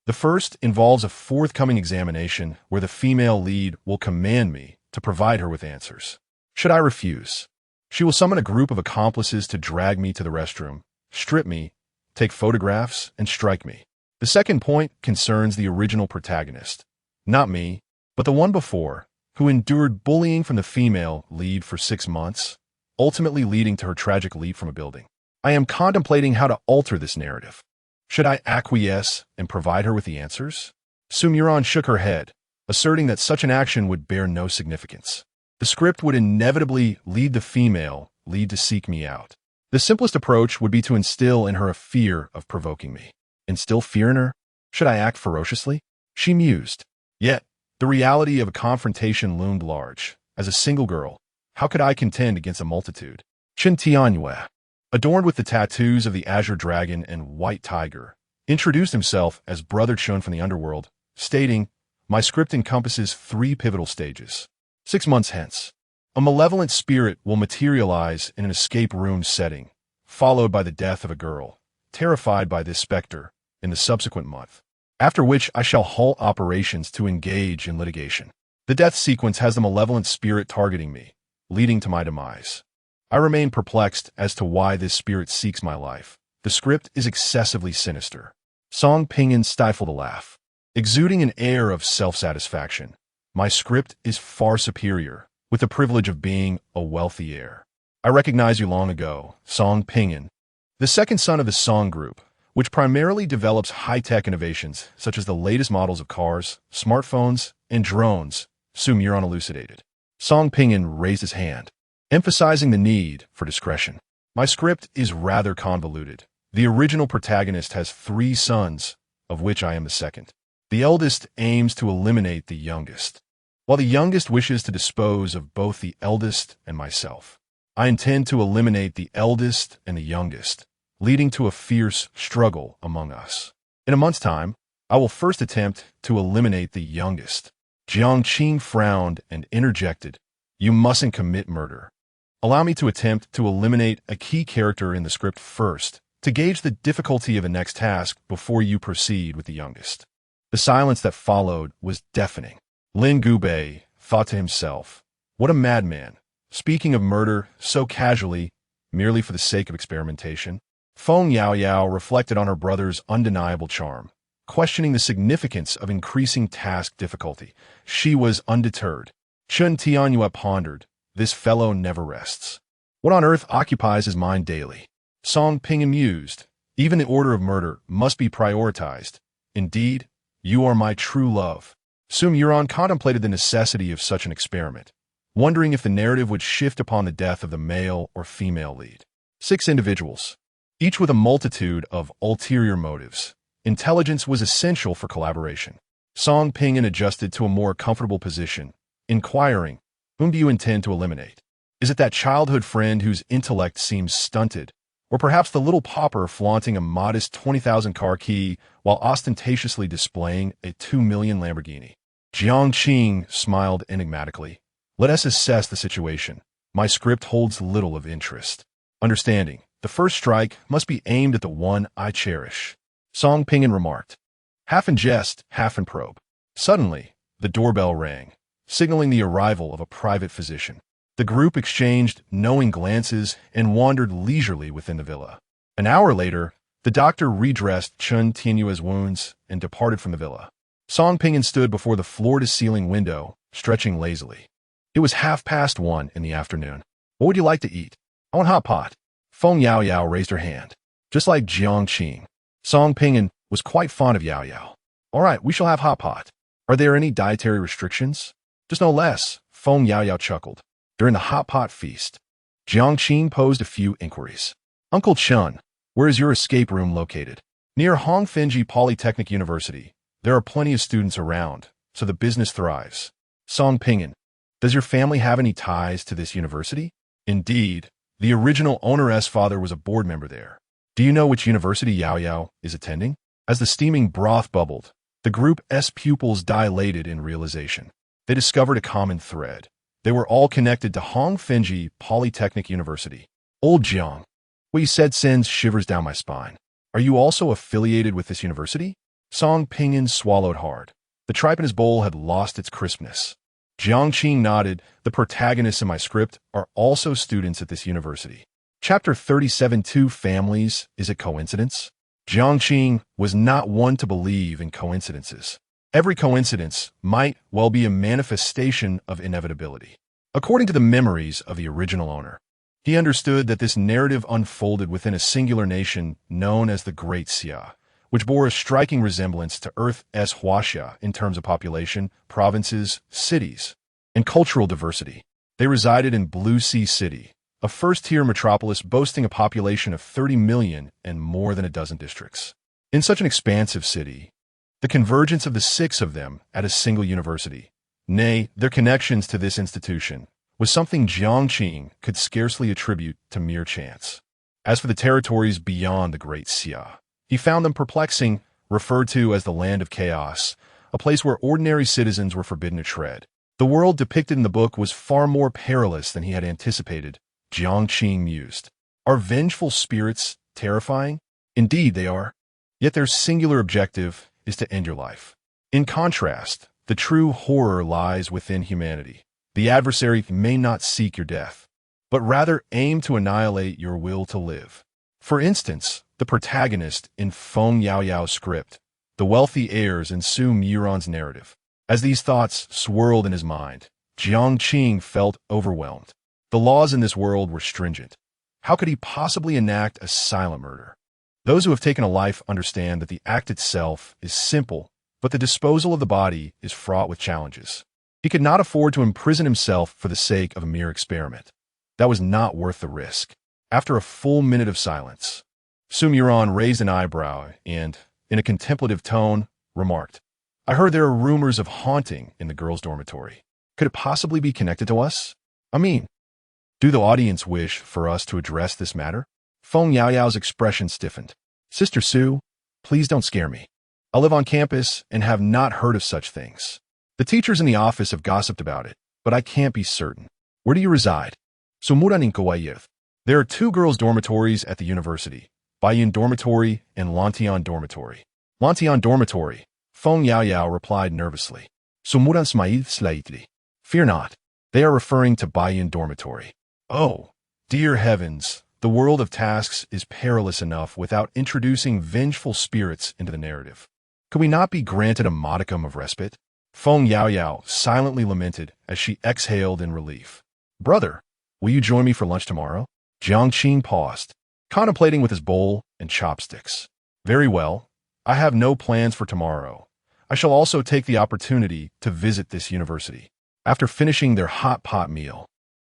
The first involves a forthcoming examination where the female lead will command me to provide her with answers. Should I refuse, she will summon a group of accomplices to drag me to the restroom, strip me, take photographs, and strike me. The second point concerns the original protagonist, not me, but the one before, who endured bullying from the female lead for 6 months, ultimately leading to her tragic leap from a building. I am contemplating how to alter this narrative. Should I acquiesce and provide her with the answers? Su Muron shook her head, asserting that such an action would bear no significance. The script would inevitably lead the female lead to seek me out. The simplest approach would be to instill in her a fear of provoking me. Instill fear in her? Should I act ferociously? She mused. Yet, the reality of a confrontation loomed large. As a single girl, how could I contend against a multitude? Chen Tianyue, adorned with the tattoos of the Azure Dragon and White Tiger, introduced himself as Brother Chun from the underworld, stating, my script encompasses 3 pivotal stages. 6 months hence, a malevolent spirit will materialize in an escape room setting, followed by the death of a girl, terrified by this specter, in the subsequent month, after which I shall halt operations to engage in litigation. The death sequence has the malevolent spirit targeting me, leading to my demise. I remain perplexed as to why this spirit seeks my life. The script is excessively sinister. Song Pinyin stifled a laugh. Exuding an air of self-satisfaction, my script is far superior, with the privilege of being a wealthy heir. I recognized you long ago, Song Pinyin, the second son of the Song Group, which primarily develops high-tech innovations such as the latest models of cars, smartphones, and drones, Su Muron elucidated. Song Pinyin raised his hand, emphasizing the need for discretion. My script is rather convoluted. The original protagonist has 3 sons, of which I am the second. The eldest aims to eliminate the youngest, while the youngest wishes to dispose of both the eldest and myself. I intend to eliminate the eldest and the youngest, leading to a fierce struggle among us. In a month's time, I will first attempt to eliminate the youngest. Jiang Qing frowned and interjected, you mustn't commit murder. Allow me to attempt to eliminate a key character in the script first, to gauge the difficulty of a next task before you proceed with the youngest. The silence that followed was deafening. Lin Gubei thought to himself, what a madman, speaking of murder so casually, merely for the sake of experimentation. Feng Yaoyao reflected on her brother's undeniable charm, questioning the significance of increasing task difficulty. She was undeterred. Chun Tianyue pondered, this fellow never rests. What on earth occupies his mind daily? Song Ping mused, even the order of murder must be prioritized. Indeed, you are my true love. Sum Yuron contemplated the necessity of such an experiment, wondering if the narrative would shift upon the death of the male or female lead. 6 individuals, each with a multitude of ulterior motives. Intelligence was essential for collaboration. Song Ping adjusted to a more comfortable position, inquiring, whom do you intend to eliminate? Is it that childhood friend whose intellect seems stunted, or perhaps the little pauper flaunting a modest 20,000 car key while ostentatiously displaying a 2 million Lamborghini? Jiang Qing smiled enigmatically. Let us assess the situation. My script holds little of interest. Understanding, the first strike must be aimed at the one I cherish. Song Ping remarked, half in jest, half in probe. Suddenly, the doorbell rang, signaling the arrival of a private physician. The group exchanged knowing glances and wandered leisurely within the villa. An hour later, the doctor redressed Chun Tianyue's wounds and departed from the villa. Song Ping stood before the floor-to-ceiling window, stretching lazily. It was 1:30 in the afternoon. What would you like to eat? I want hot pot. Feng Yaoyao raised her hand. Just like Jiang Qing, Song Ping was quite fond of Yaoyao. All right, we shall have hot pot. Are there any dietary restrictions? Just no less, Feng Yaoyao chuckled. During the hot pot feast, Jiang Qing posed a few inquiries. Uncle Chun, where is your escape room located? Near Hongfenji Polytechnic University. There are plenty of students around, so the business thrives. Song Ping, does your family have any ties to this university? Indeed, the original owner's father was a board member there. Do you know which university Yaoyao is attending? As the steaming broth bubbled, the group's pupils dilated in realization. They discovered a common thread. They were all connected to Hongfenji Polytechnic University. Old Jiang, what you said sends shivers down my spine. Are you also affiliated with this university? Song Ping swallowed hard. The tripe in his bowl had lost its crispness. Jiang Qing nodded. The protagonists in my script are also students at this university. Chapter 37. 2 Families. Is it coincidence? Jiang Qing was not one to believe in coincidences. Every coincidence might well be a manifestation of inevitability. According to the memories of the original owner, he understood that this narrative unfolded within a singular nation known as the Great Xia, which bore a striking resemblance to Earth's Huaxia in terms of population, provinces, cities, and cultural diversity. They resided in Blue Sea City, a first-tier metropolis boasting a population of 30 million and more than a dozen districts. In such an expansive city, the convergence of the 6 of them at a single university, nay, their connections to this institution, was something Jiang Qing could scarcely attribute to mere chance. As for the territories beyond the Great Xia, he found them perplexing, referred to as the land of chaos, a place where ordinary citizens were forbidden to tread. The world depicted in the book was far more perilous than he had anticipated, Jiang Qing mused. Are vengeful spirits terrifying? Indeed they are. Yet their singular objective is to end your life. In contrast, the true horror lies within humanity. The adversary may not seek your death, but rather aim to annihilate your will to live. For instance, the protagonist in Feng Yaoyao's script, the wealthy heirs in Su Muron's narrative. As these thoughts swirled in his mind, Jiang Qing felt overwhelmed. The laws in this world were stringent. How could he possibly enact a silent murder? Those who have taken a life understand that the act itself is simple, but the disposal of the body is fraught with challenges. He could not afford to imprison himself for the sake of a mere experiment. That was not worth the risk. After a full minute of silence, Su Muron raised an eyebrow and, in a contemplative tone, remarked, I heard there are rumors of haunting in the girls' dormitory. Could it possibly be connected to us? I mean, do the audience wish for us to address this matter? Feng Yaoyao's expression stiffened. Sister Su, please don't scare me. I live on campus and have not heard of such things. The teachers in the office have gossiped about it, but I can't be certain. Where do you reside? Sumuran Kawayith. There are two girls' dormitories at the university, Bayan Dormitory and Lantian Dormitory. Lantian Dormitory, Feng Yao Yao replied nervously. Sumuran Smaith slightly. Fear not. They are referring to Bayan Dormitory. Oh, dear heavens, the world of tasks is perilous enough without introducing vengeful spirits into the narrative. Could we not be granted a modicum of respite? Feng Yao Yao silently lamented as she exhaled in relief. Brother, will you join me for lunch tomorrow? Jiang Qing paused, contemplating with his bowl and chopsticks. Very well. I have no plans for tomorrow. I shall also take the opportunity to visit this university. After finishing their hot pot meal,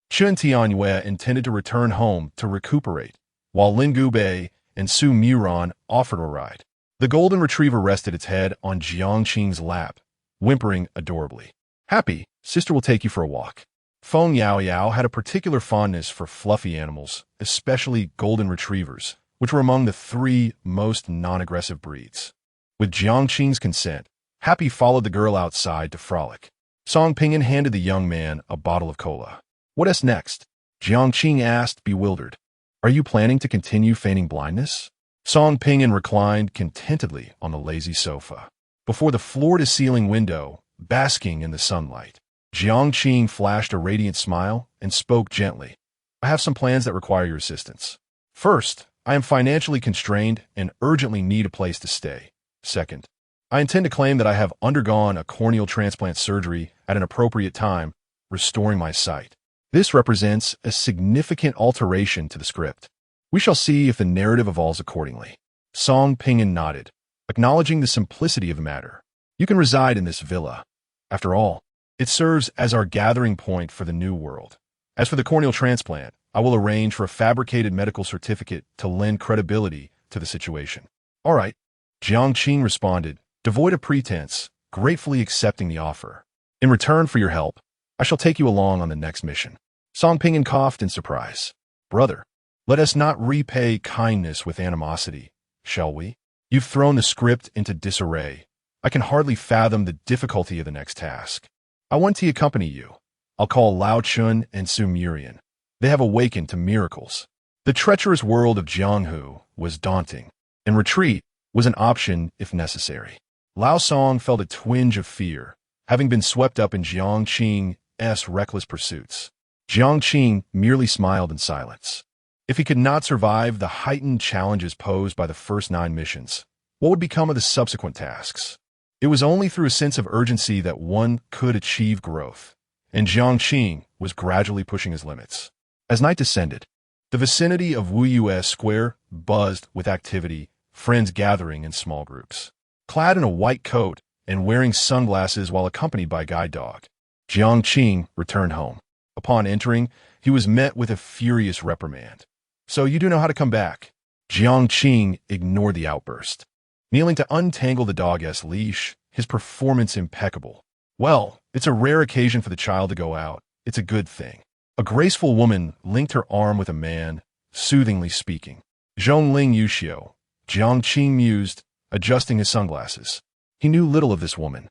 Chun Tianyue intended to return home to recuperate, while Lin Gubei and Su Muran offered a ride. The golden retriever rested its head on Jiang Qing's lap, whimpering adorably. Happy, sister will take you for a walk. Feng Yao Yao had a particular fondness for fluffy animals, especially golden retrievers, which were among the three most non-aggressive breeds. With Jiang Qing's consent, Happy followed the girl outside to frolic. Song Pinyin handed the young man a bottle of cola. What is next? Jiang Qing asked, bewildered. Are you planning to continue feigning blindness? Song Pinyin reclined contentedly on the lazy sofa, before the floor-to-ceiling window, basking in the sunlight. Jiang Qing flashed a radiant smile and spoke gently. I have some plans that require your assistance. First, I am financially constrained and urgently need a place to stay. Second, I intend to claim that I have undergone a corneal transplant surgery at an appropriate time, restoring my sight. This represents a significant alteration to the script. We shall see if the narrative evolves accordingly. Song Pinyin nodded, acknowledging the simplicity of the matter. You can reside in this villa. After all, it serves as our gathering point for the new world. As for the corneal transplant, I will arrange for a fabricated medical certificate to lend credibility to the situation. All right, Jiang Qing responded, devoid of pretense, gratefully accepting the offer. In return for your help, I shall take you along on the next mission. Song Pinyin coughed in surprise. Brother, let us not repay kindness with animosity, shall we? You've thrown the script into disarray. I can hardly fathom the difficulty of the next task. I want to accompany you. I'll call Lao Chun and Su Murian. They have awakened to miracles. The treacherous world of Jianghu was daunting, and retreat was an option if necessary. Lao Song felt a twinge of fear, having been swept up in Jiang Qing's reckless pursuits. Jiang Qing merely smiled in silence. If he could not survive the heightened challenges posed by the first 9 missions, what would become of the subsequent tasks? It was only through a sense of urgency that one could achieve growth, and Jiang Qing was gradually pushing his limits. As night descended, the vicinity of Wuyue Square buzzed with activity, friends gathering in small groups. Clad in a white coat and wearing sunglasses while accompanied by a guide dog, Jiang Qing returned home. Upon entering, he was met with a furious reprimand. So you do know how to come back? Jiang Qing ignored the outburst. Kneeling to untangle the dog's leash, his performance impeccable. Well, it's a rare occasion for the child to go out. It's a good thing. A graceful woman linked her arm with a man, soothingly speaking. Zhongling Yuxiu, Jiang Qing mused, adjusting his sunglasses. He knew little of this woman,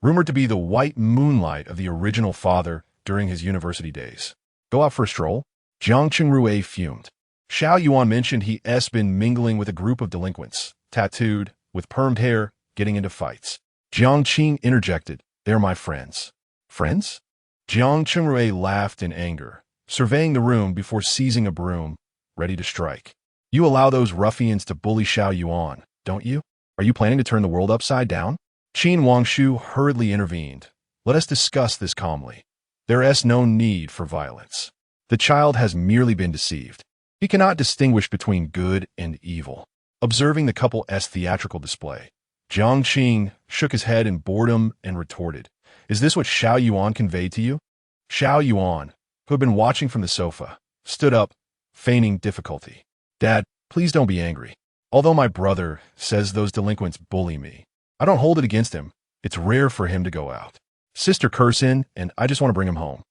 rumored to be the white moonlight of the original father during his university days. Go out for a stroll? Jiang Qingrui fumed. Xiao Yuan mentioned he's been mingling with a group of delinquents, tattooed, with permed hair, getting into fights. Jiang Qing interjected, they're my friends. Friends? Jiang Qingrui laughed in anger, surveying the room before seizing a broom, ready to strike. You allow those ruffians to bully Xiao Yuan, don't you? Are you planning to turn the world upside down? Qin Wangshu hurriedly intervened. Let us discuss this calmly. There is no need for violence. The child has merely been deceived. He cannot distinguish between good and evil. Observing the couple's theatrical display, Jiang Qing shook his head in boredom and retorted, is this what Xiao Yuan conveyed to you? Xiao Yuan, who had been watching from the sofa, stood up, feigning difficulty. Dad, please don't be angry. Although my brother says those delinquents bully me, I don't hold it against him. It's rare for him to go out. Sister curse in, and I just want to bring him home.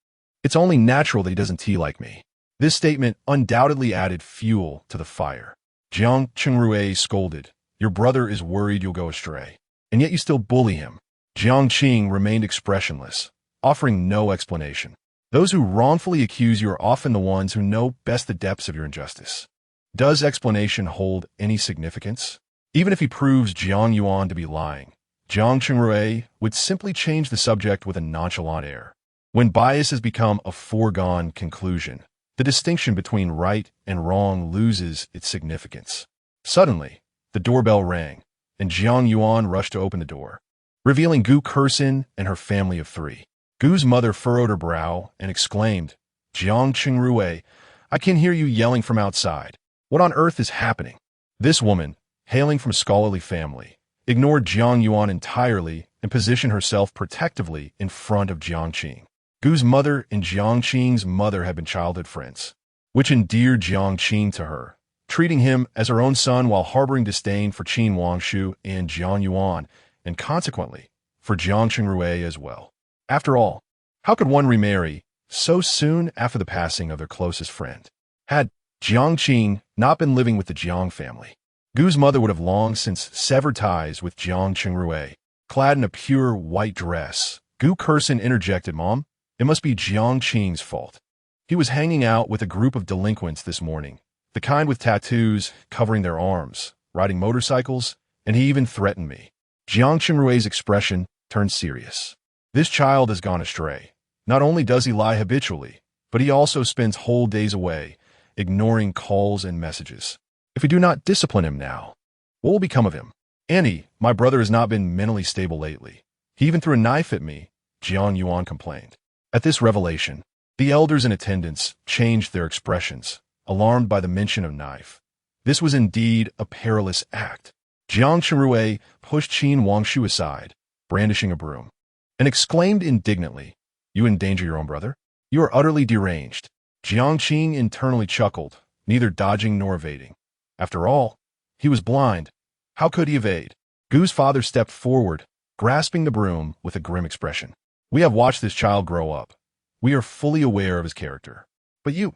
It's only natural that he doesn't tea like me. This statement undoubtedly added fuel to the fire. Jiang Qingrui scolded, your brother is worried you'll go astray, and yet you still bully him. Jiang Qing remained expressionless, offering no explanation. Those who wrongfully accuse you are often the ones who know best the depths of your injustice. Does explanation hold any significance? Even if he proves Jiang Yuan to be lying, Jiang Qing would simply change the subject with a nonchalant air. When bias has become a foregone conclusion, the distinction between right and wrong loses its significance. Suddenly, the doorbell rang, and Jiang Yuan rushed to open the door, revealing Gu Kersin and her family of 3. Gu's mother furrowed her brow and exclaimed, "Jiang Qing, I can hear you yelling from outside. What on earth is happening?" This woman, hailing from a scholarly family, ignored Jiang Yuan entirely and positioned herself protectively in front of Jiang Qing. Gu's mother and Jiang Qing's mother had been childhood friends, which endeared Jiang Qing to her, treating him as her own son while harboring disdain for Qin Wangshu and Jiang Yuan, and consequently, for Jiang Qing as well. After all, how could one remarry so soon after the passing of their closest friend? Had Jiang Qing not been living with the Jiang family, Gu's mother would have long since severed ties with Jiang Qing. Clad in a pure white dress, Gu Kersin interjected, "Mom, it must be Jiang Qing's fault. He was hanging out with a group of delinquents this morning, the kind with tattoos covering their arms, riding motorcycles, and he even threatened me." Jiang Qing's expression turned serious. This child has gone astray. Not only does he lie habitually, but he also spends whole days away, ignoring calls and messages. If we do not discipline him now, what will become of him? "Annie, my brother has not been mentally stable lately. He even threw a knife at me," Jiang Yuan complained. At this revelation, the elders in attendance changed their expressions, alarmed by the mention of knife. This was indeed a perilous act. Jiang Qing pushed Qin Wangshu aside, brandishing a broom, and exclaimed indignantly, "You endanger your own brother? You are utterly deranged." Jiang Qing internally chuckled, neither dodging nor evading. After all, he was blind. How could he evade? Gu's father stepped forward, grasping the broom with a grim expression. "We have watched this child grow up. We are fully aware of his character. But you,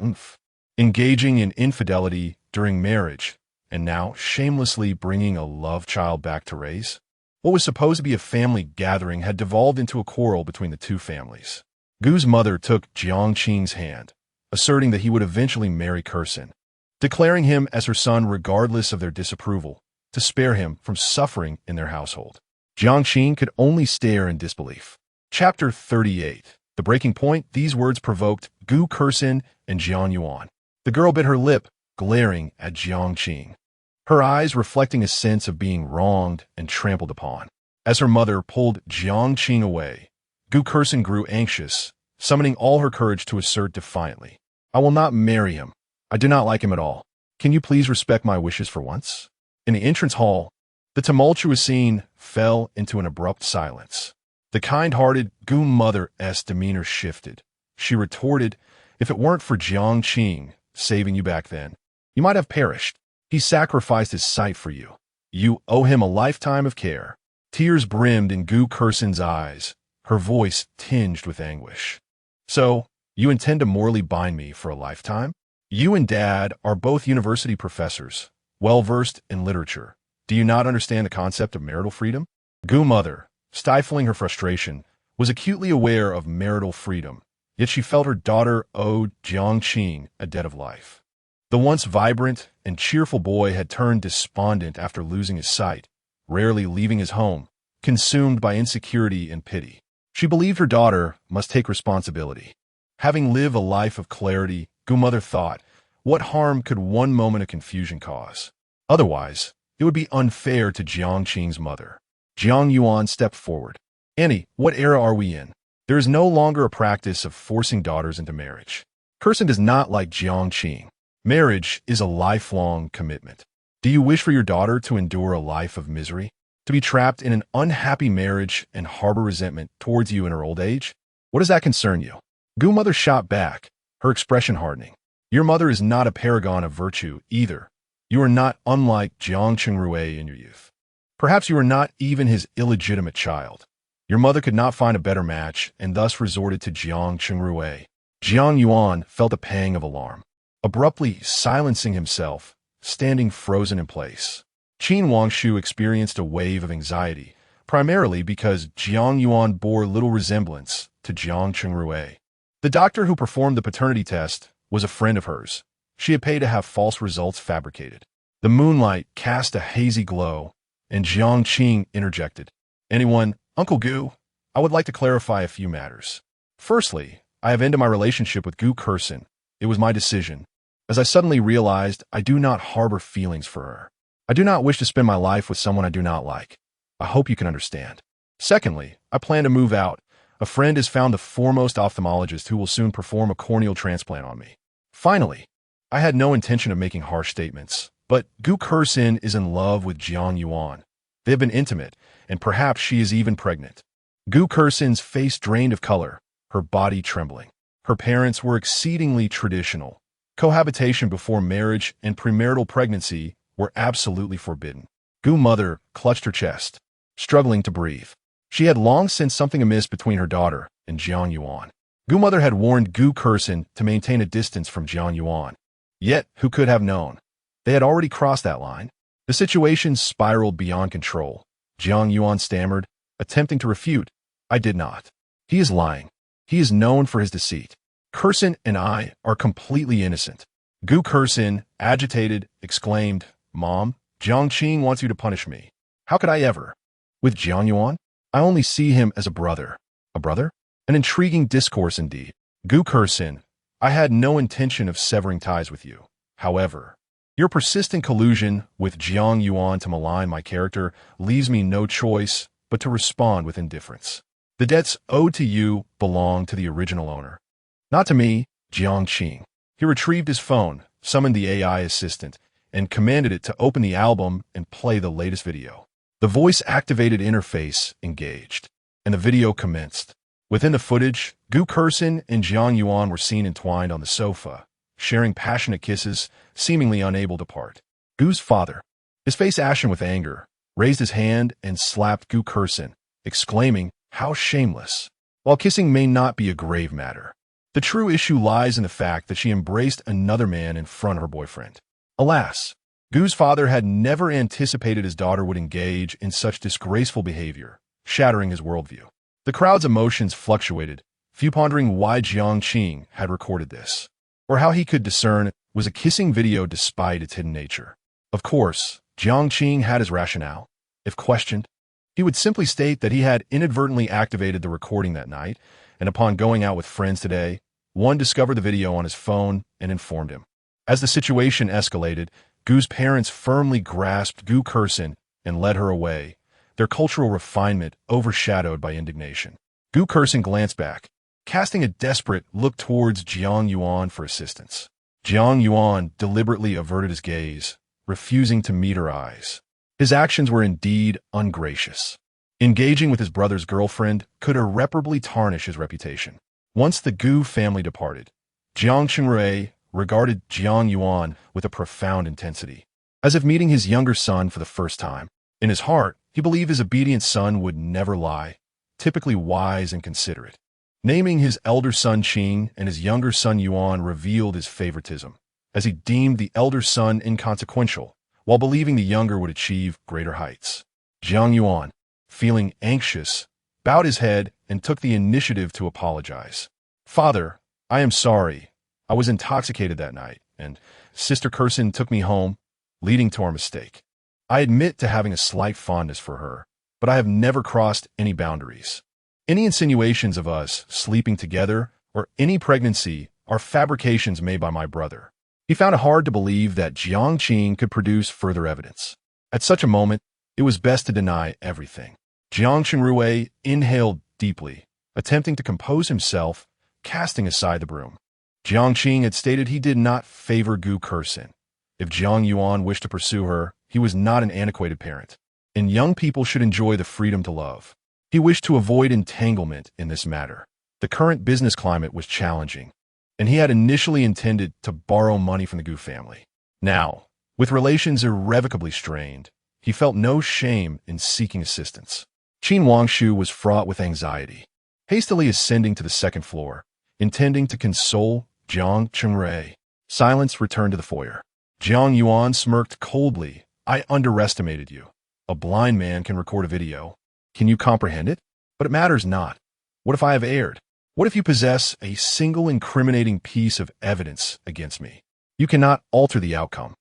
engaging in infidelity during marriage, and now shamelessly bringing a love child back to raise?" What was supposed to be a family gathering had devolved into a quarrel between the two families. Gu's mother took Jiang Qing's hand, asserting that he would eventually marry Kersin, declaring him as her son regardless of their disapproval, to spare him from suffering in their household. Jiang Qing could only stare in disbelief. Chapter 38. The breaking point. These words provoked Gu Kersin and Jiang Yuan. The girl bit her lip, glaring at Jiang Qing, her eyes reflecting a sense of being wronged and trampled upon. As her mother pulled Jiang Qing away, Gu Kersin grew anxious, summoning all her courage to assert defiantly, "I will not marry him. I do not like him at all. Can you please respect my wishes for once?" In the entrance hall, the tumultuous scene fell into an abrupt silence. The kind-hearted Gu mother's demeanor shifted. She retorted, "If it weren't for Jiang Qing saving you back then, you might have perished. He sacrificed his sight for you. You owe him a lifetime of care." Tears brimmed in Gu Kersin's eyes, her voice tinged with anguish. "So, you intend to morally bind me for a lifetime? You and Dad are both university professors, well-versed in literature. Do you not understand the concept of marital freedom?" Gu mother, stifling her frustration, was acutely aware of marital freedom, yet she felt her daughter owed Jiang Qing a debt of life. The once vibrant and cheerful boy had turned despondent after losing his sight, rarely leaving his home, consumed by insecurity and pity. She believed her daughter must take responsibility. Having lived a life of clarity, Gu mother thought, what harm could one moment of confusion cause? Otherwise, it would be unfair to Jiang Qing's mother. Jiang Yuan stepped forward. "Annie, what era are we in? There is no longer a practice of forcing daughters into marriage. Kersin does not like Jiang Qing. Marriage is a lifelong commitment. Do you wish for your daughter to endure a life of misery? To be trapped in an unhappy marriage and harbor resentment towards you in her old age? What does that concern you?" Gu mother shot back, her expression hardening. "Your mother is not a paragon of virtue either. You are not unlike Jiang Qing in your youth. Perhaps you are not even his illegitimate child. Your mother could not find a better match and thus resorted to Jiang Qing. Jiang Yuan felt a pang of alarm, abruptly silencing himself, standing frozen in place. Qin Wangshu experienced a wave of anxiety, primarily because Jiang Yuan bore little resemblance to Jiang Qing. The doctor who performed the paternity test was a friend of hers. She had paid to have false results fabricated. The moonlight cast a hazy glow, and Jiang Qing interjected. Anyone, Uncle Gu, I would like to clarify a few matters. Firstly, I have ended my relationship with Gu Kursin. It was my decision, as I suddenly realized I do not harbor feelings for her. I do not wish to spend my life with someone I do not like. I hope you can understand. Secondly, I plan to move out. A friend has found the foremost ophthalmologist who will soon perform a corneal transplant on me. Finally, I had no intention of making harsh statements, but Gu Kursin is in love with Jiang Yuan. They have been intimate, and perhaps she is even pregnant. Gu Kursin's face drained of color, her body trembling. Her parents were exceedingly traditional. Cohabitation before marriage and premarital pregnancy were absolutely forbidden. Gu mother clutched her chest, struggling to breathe. She had long sensed something amiss between her daughter and Jiang Yuan. Gu mother had warned Gu Kursin to maintain a distance from Jiang Yuan. Yet, who could have known? They had already crossed that line. The situation spiraled beyond control. Jiang Yuan stammered, attempting to refute. I did not. He is lying. He is known for his deceit. Kursin and I are completely innocent. Gu Kursin, agitated, exclaimed, Mom, Jiang Qing wants you to punish me. How could I ever? With Jiang Yuan? I only see him as a brother. A brother? An intriguing discourse indeed. Gu Kursin, I had no intention of severing ties with you. However, your persistent collusion with Jiang Yuan to malign my character leaves me no choice but to respond with indifference. The debts owed to you belong to the original owner. Not to me, Jiang Qing. He retrieved his phone, summoned the AI assistant, and commanded it to open the album and play the latest video. The voice-activated interface engaged, and the video commenced. Within the footage, Gu Kursin and Jiang Yuan were seen entwined on the sofa, sharing passionate kisses, seemingly unable to part. Gu's father, his face ashen with anger, raised his hand and slapped Gu Kursin, exclaiming, How shameless! While kissing may not be a grave matter, the true issue lies in the fact that she embraced another man in front of her boyfriend. Alas, Gu's father had never anticipated his daughter would engage in such disgraceful behavior, shattering his worldview. The crowd's emotions fluctuated, few pondering why Jiang Qing had recorded this, or how he could discern it was a kissing video despite its hidden nature. Of course, Jiang Qing had his rationale. If questioned, he would simply state that he had inadvertently activated the recording that night, and upon going out with friends today, one discovered the video on his phone and informed him. As the situation escalated, Gu's parents firmly grasped Gu Kursin and led her away, their cultural refinement overshadowed by indignation. Gu Kursin glanced back, casting a desperate look towards Jiang Yuan for assistance. Jiang Yuan deliberately averted his gaze, refusing to meet her eyes. His actions were indeed ungracious. Engaging with his brother's girlfriend could irreparably tarnish his reputation. Once the Gu family departed, Jiang Qing regarded Jiang Yuan with a profound intensity, as if meeting his younger son for the first time. In his heart, he believed his obedient son would never lie, typically wise and considerate. Naming his elder son Qing and his younger son Yuan revealed his favoritism, as he deemed the elder son inconsequential, while believing the younger would achieve greater heights. Jiang Yuan, feeling anxious, bowed his head and took the initiative to apologize. Father, I am sorry. I was intoxicated that night, and Sister Kursin took me home, leading to our mistake. I admit to having a slight fondness for her, but I have never crossed any boundaries. Any insinuations of us sleeping together or any pregnancy are fabrications made by my brother. He found it hard to believe that Jiang Qing could produce further evidence. At such a moment, it was best to deny everything. Jiang Qing inhaled deeply, attempting to compose himself, casting aside the broom. Jiang Qing had stated he did not favor Gu Kursin. If Jiang Yuan wished to pursue her, he was not an antiquated parent, and young people should enjoy the freedom to love. He wished to avoid entanglement in this matter. The current business climate was challenging, and he had initially intended to borrow money from the Gu family. Now, with relations irrevocably strained, he felt no shame in seeking assistance. Qin Wangshu was fraught with anxiety, hastily ascending to the second floor, intending to console Jiang Qing. Silence returned to the foyer. Jiang Yuan smirked coldly. I underestimated you. A blind man can record a video. Can you comprehend it? But it matters not. What if I have erred? What if you possess a single incriminating piece of evidence against me? You cannot alter the outcome.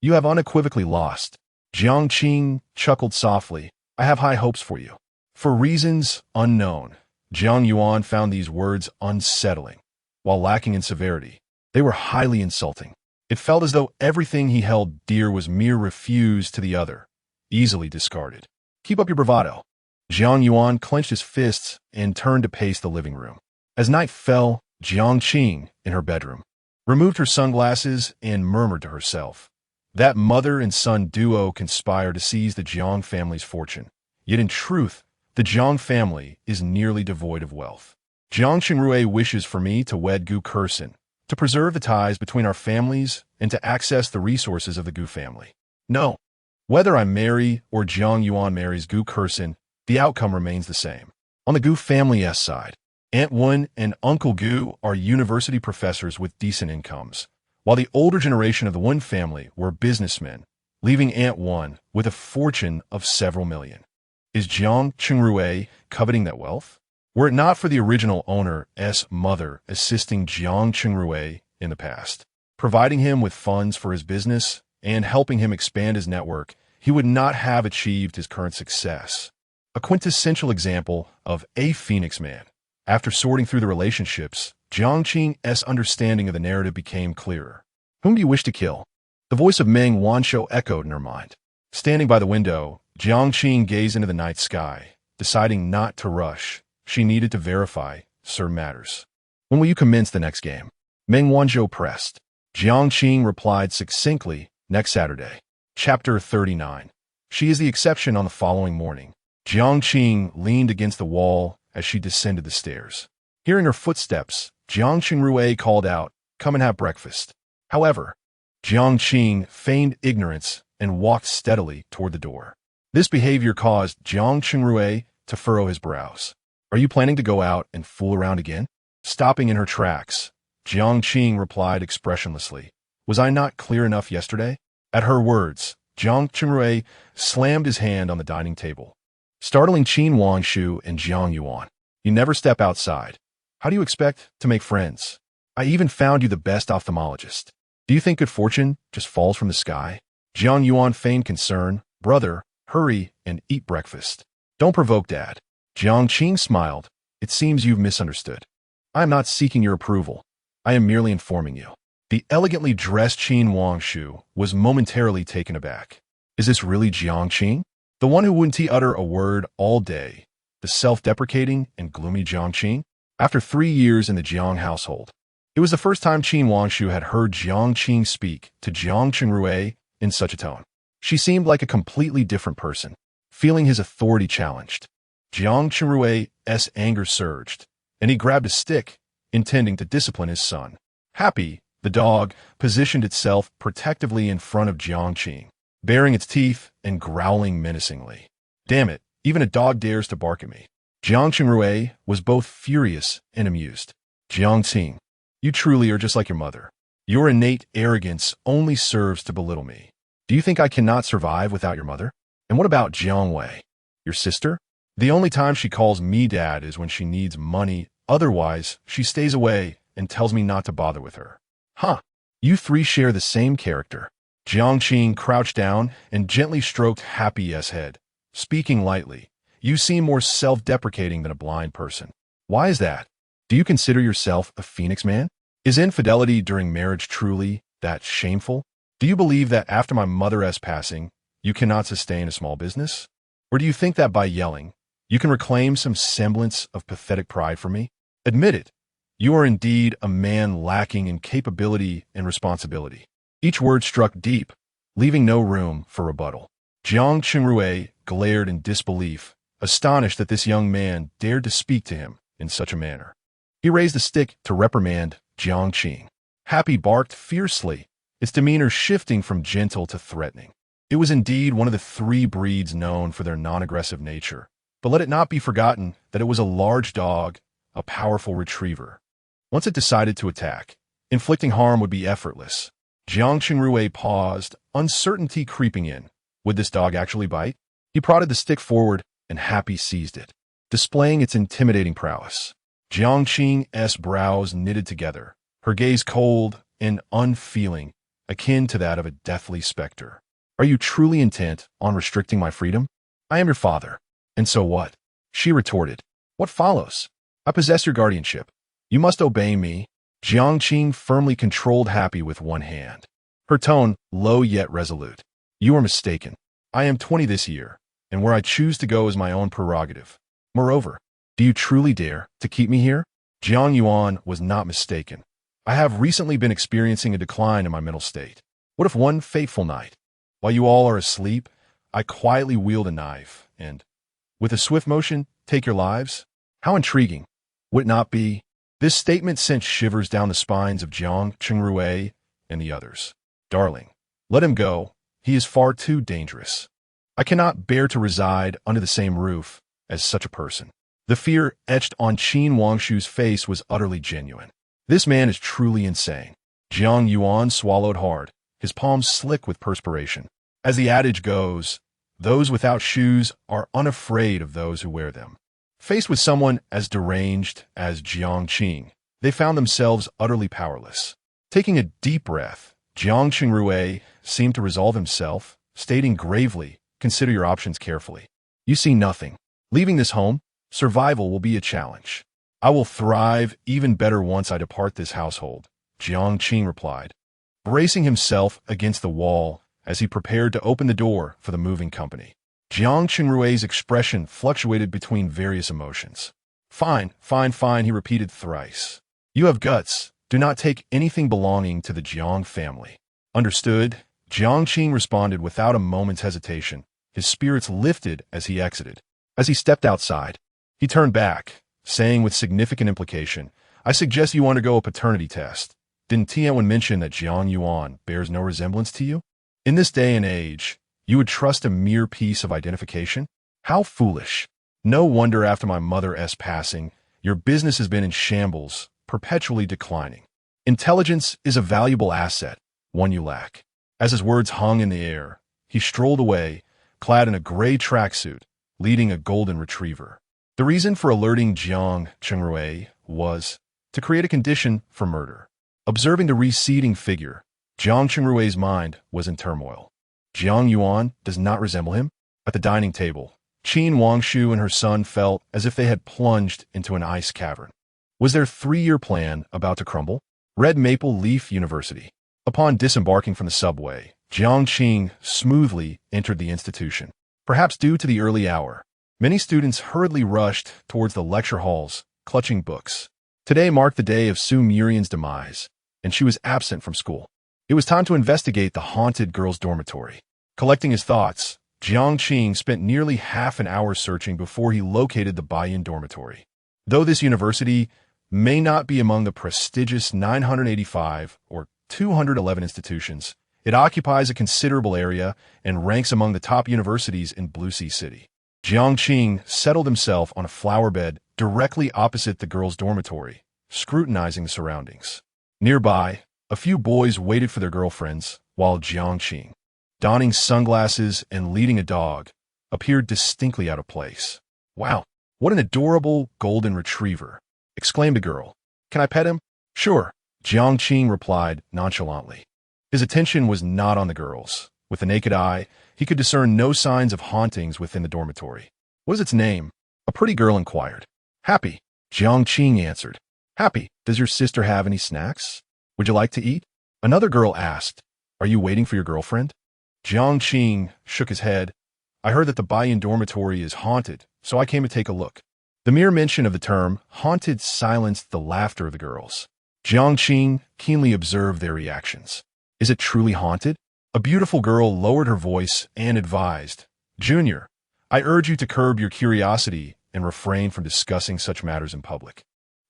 You have unequivocally lost. Jiang Qing chuckled softly. I have high hopes for you. For reasons unknown, Jiang Yuan found these words unsettling. While lacking in severity, they were highly insulting. It felt as though everything he held dear was mere refuse to the other, easily discarded. Keep up your bravado. Jiang Yuan clenched his fists and turned to pace the living room. As night fell, Jiang Qing, in her bedroom, removed her sunglasses and murmured to herself. That mother and son duo conspire to seize the Jiang family's fortune. Yet in truth, the Jiang family is nearly devoid of wealth. Jiang Qingrui wishes for me to wed Gu Kursin, to preserve the ties between our families and to access the resources of the Gu family. No. Whether I marry or Jiang Yuan marries Gu Kursin, the outcome remains the same. On the Gu family's side, Aunt Wen and Uncle Gu are university professors with decent incomes, while the older generation of the Wen family were businessmen, leaving Aunt Wen with a fortune of several million. Is Jiang Qingrui coveting that wealth? Were it not for the original owner's mother assisting Jiang Qingrui in the past, providing him with funds for his business and helping him expand his network, he would not have achieved his current success. A quintessential example of a Phoenix man. After sorting through the relationships, Jiang Qing's understanding of the narrative became clearer. Whom do you wish to kill? The voice of Meng Wanshou echoed in her mind. Standing by the window, Jiang Qing gazed into the night sky, deciding not to rush. She needed to verify certain matters. When will you commence the next game? Meng Wanshou pressed. Jiang Qing replied succinctly, next Saturday. Chapter 39. She is the exception on the following morning. Jiang Qing leaned against the wall as she descended the stairs. Hearing her footsteps, Jiang Qingrui called out, "Come and have breakfast." However, Jiang Qing feigned ignorance and walked steadily toward the door. This behavior caused Jiang Qingrui to furrow his brows. Are you planning to go out and fool around again? Stopping in her tracks, Jiang Qing replied expressionlessly, "Was I not clear enough yesterday?" At her words, Jiang Qingrui slammed his hand on the dining table, startling Qin Wangshu and Jiang Yuan. You never step outside. How do you expect to make friends? I even found you the best ophthalmologist. Do you think good fortune just falls from the sky? Jiang Yuan feigned concern. Brother, hurry and eat breakfast. Don't provoke Dad. Jiang Qing smiled. It seems you've misunderstood. I am not seeking your approval. I am merely informing you. The elegantly dressed Qin Wangshu was momentarily taken aback. Is this really Jiang Qing? The one who wouldn't utter a word all day, the self-deprecating and gloomy Jiang Qing? After 3 years in the Jiang household, it was the first time Qin Wangshu had heard Jiang Qing speak to Jiang Qingrui in such a tone. She seemed like a completely different person, feeling his authority challenged. Jiang Qinrui's anger surged, and he grabbed a stick, intending to discipline his son. Happy, the dog positioned itself protectively in front of Jiang Qing, baring its teeth and growling menacingly. Damn it, even a dog dares to bark at me. Jiang Qingrui was both furious and amused. Jiang Qing, you truly are just like your mother. Your innate arrogance only serves to belittle me. Do you think I cannot survive without your mother? And what about Jiang Wei, your sister? The only time she calls me dad is when she needs money. Otherwise, she stays away and tells me not to bother with her. Huh, you three share the same character. Jiang Qing crouched down and gently stroked Happy's head. Speaking lightly, you seem more self-deprecating than a blind person. Why is that? Do you consider yourself a Phoenix man? Is infidelity during marriage truly that shameful? Do you believe that after my mother's passing, you cannot sustain a small business? Or do you think that by yelling, you can reclaim some semblance of pathetic pride for me? Admit it. You are indeed a man lacking in capability and responsibility. Each word struck deep, leaving no room for rebuttal. Jiang Qingrui glared in disbelief, astonished that this young man dared to speak to him in such a manner. He raised a stick to reprimand Jiang Qing. Happy barked fiercely, its demeanor shifting from gentle to threatening. It was indeed one of the 3 breeds known for their non-aggressive nature, but let it not be forgotten that it was a large dog, a powerful retriever. Once it decided to attack, inflicting harm would be effortless. Jiang Qingrui paused, uncertainty creeping in. Would this dog actually bite? He prodded the stick forward, and Happy seized it, displaying its intimidating prowess. Jiang Qing's brows knitted together, her gaze cold and unfeeling, akin to that of a deathly specter. Are you truly intent on restricting my freedom? I am your father. And so what? She retorted. What follows? I possess your guardianship. You must obey me. Jiang Qing firmly controlled Happy with one hand, her tone low yet resolute. You are mistaken. I am 20 this year, and where I choose to go is my own prerogative. Moreover, do you truly dare to keep me here? Jiang Yuan was not mistaken. I have recently been experiencing a decline in my mental state. What if one fateful night, while you all are asleep, I quietly wield a knife and, with a swift motion, take your lives? How intriguing. Would it not be? This statement sent shivers down the spines of Jiang Qing and the others. Darling, let him go. He is far too dangerous. I cannot bear to reside under the same roof as such a person. The fear etched on Qin Wangshu's face was utterly genuine. This man is truly insane. Jiang Yuan swallowed hard, his palms slick with perspiration. As the adage goes, those without shoes are unafraid of those who wear them. Faced with someone as deranged as Jiang Qing, they found themselves utterly powerless. Taking a deep breath, Jiang Qing seemed to resolve himself, stating gravely, consider your options carefully. You see nothing. Leaving this home, survival will be a challenge. I will thrive even better once I depart this household, Jiang Qing replied, bracing himself against the wall as he prepared to open the door for the moving company. Jiang Qing's expression fluctuated between various emotions. Fine, fine, fine, he repeated thrice. You have guts. Do not take anything belonging to the Jiang family. Understood? Jiang Qing responded without a moment's hesitation, his spirits lifted as he exited. As he stepped outside, he turned back, saying with significant implication, I suggest you undergo a paternity test. Didn't Tianwen mention that Jiang Yuan bears no resemblance to you? In this day and age, you would trust a mere piece of identification? How foolish. No wonder after my mother's passing, your business has been in shambles, perpetually declining. Intelligence is a valuable asset, one you lack. As his words hung in the air, he strolled away, clad in a gray tracksuit, leading a golden retriever. The reason for alerting Jiang Qing was to create a condition for murder. Observing the receding figure, Jiang Qing's mind was in turmoil. Jiang Yuan does not resemble him. At the dining table, Qin Wangshu and her son felt as if they had plunged into an ice cavern. Was their 3-year plan about to crumble? Red Maple Leaf University. Upon disembarking from the subway, Jiang Qing smoothly entered the institution. Perhaps due to the early hour, many students hurriedly rushed towards the lecture halls, clutching books. Today marked the day of Su Murian's demise, and she was absent from school. It was time to investigate the haunted girls' dormitory. Collecting his thoughts, Jiang Qing spent nearly half an hour searching before he located the Baiyin dormitory. Though this university may not be among the prestigious 985 or 211 institutions, it occupies a considerable area and ranks among the top universities in Blue Sea City. Jiang Qing settled himself on a flower bed directly opposite the girls' dormitory, scrutinizing the surroundings. Nearby, a few boys waited for their girlfriends, while Jiang Qing, donning sunglasses and leading a dog, appeared distinctly out of place. Wow, what an adorable golden retriever, exclaimed a girl. Can I pet him? Sure, Jiang Qing replied nonchalantly. His attention was not on the girls. With the naked eye, he could discern no signs of hauntings within the dormitory. What is its name? A pretty girl inquired. Happy, Jiang Qing answered. Happy, does your sister have any snacks? Would you like to eat? Another girl asked. Are you waiting for your girlfriend? Jiang Qing shook his head. I heard that the Baiyin dormitory is haunted, so I came to take a look. The mere mention of the term haunted silenced the laughter of the girls. Jiang Qing keenly observed their reactions. Is it truly haunted? A beautiful girl lowered her voice and advised, Junior, I urge you to curb your curiosity and refrain from discussing such matters in public.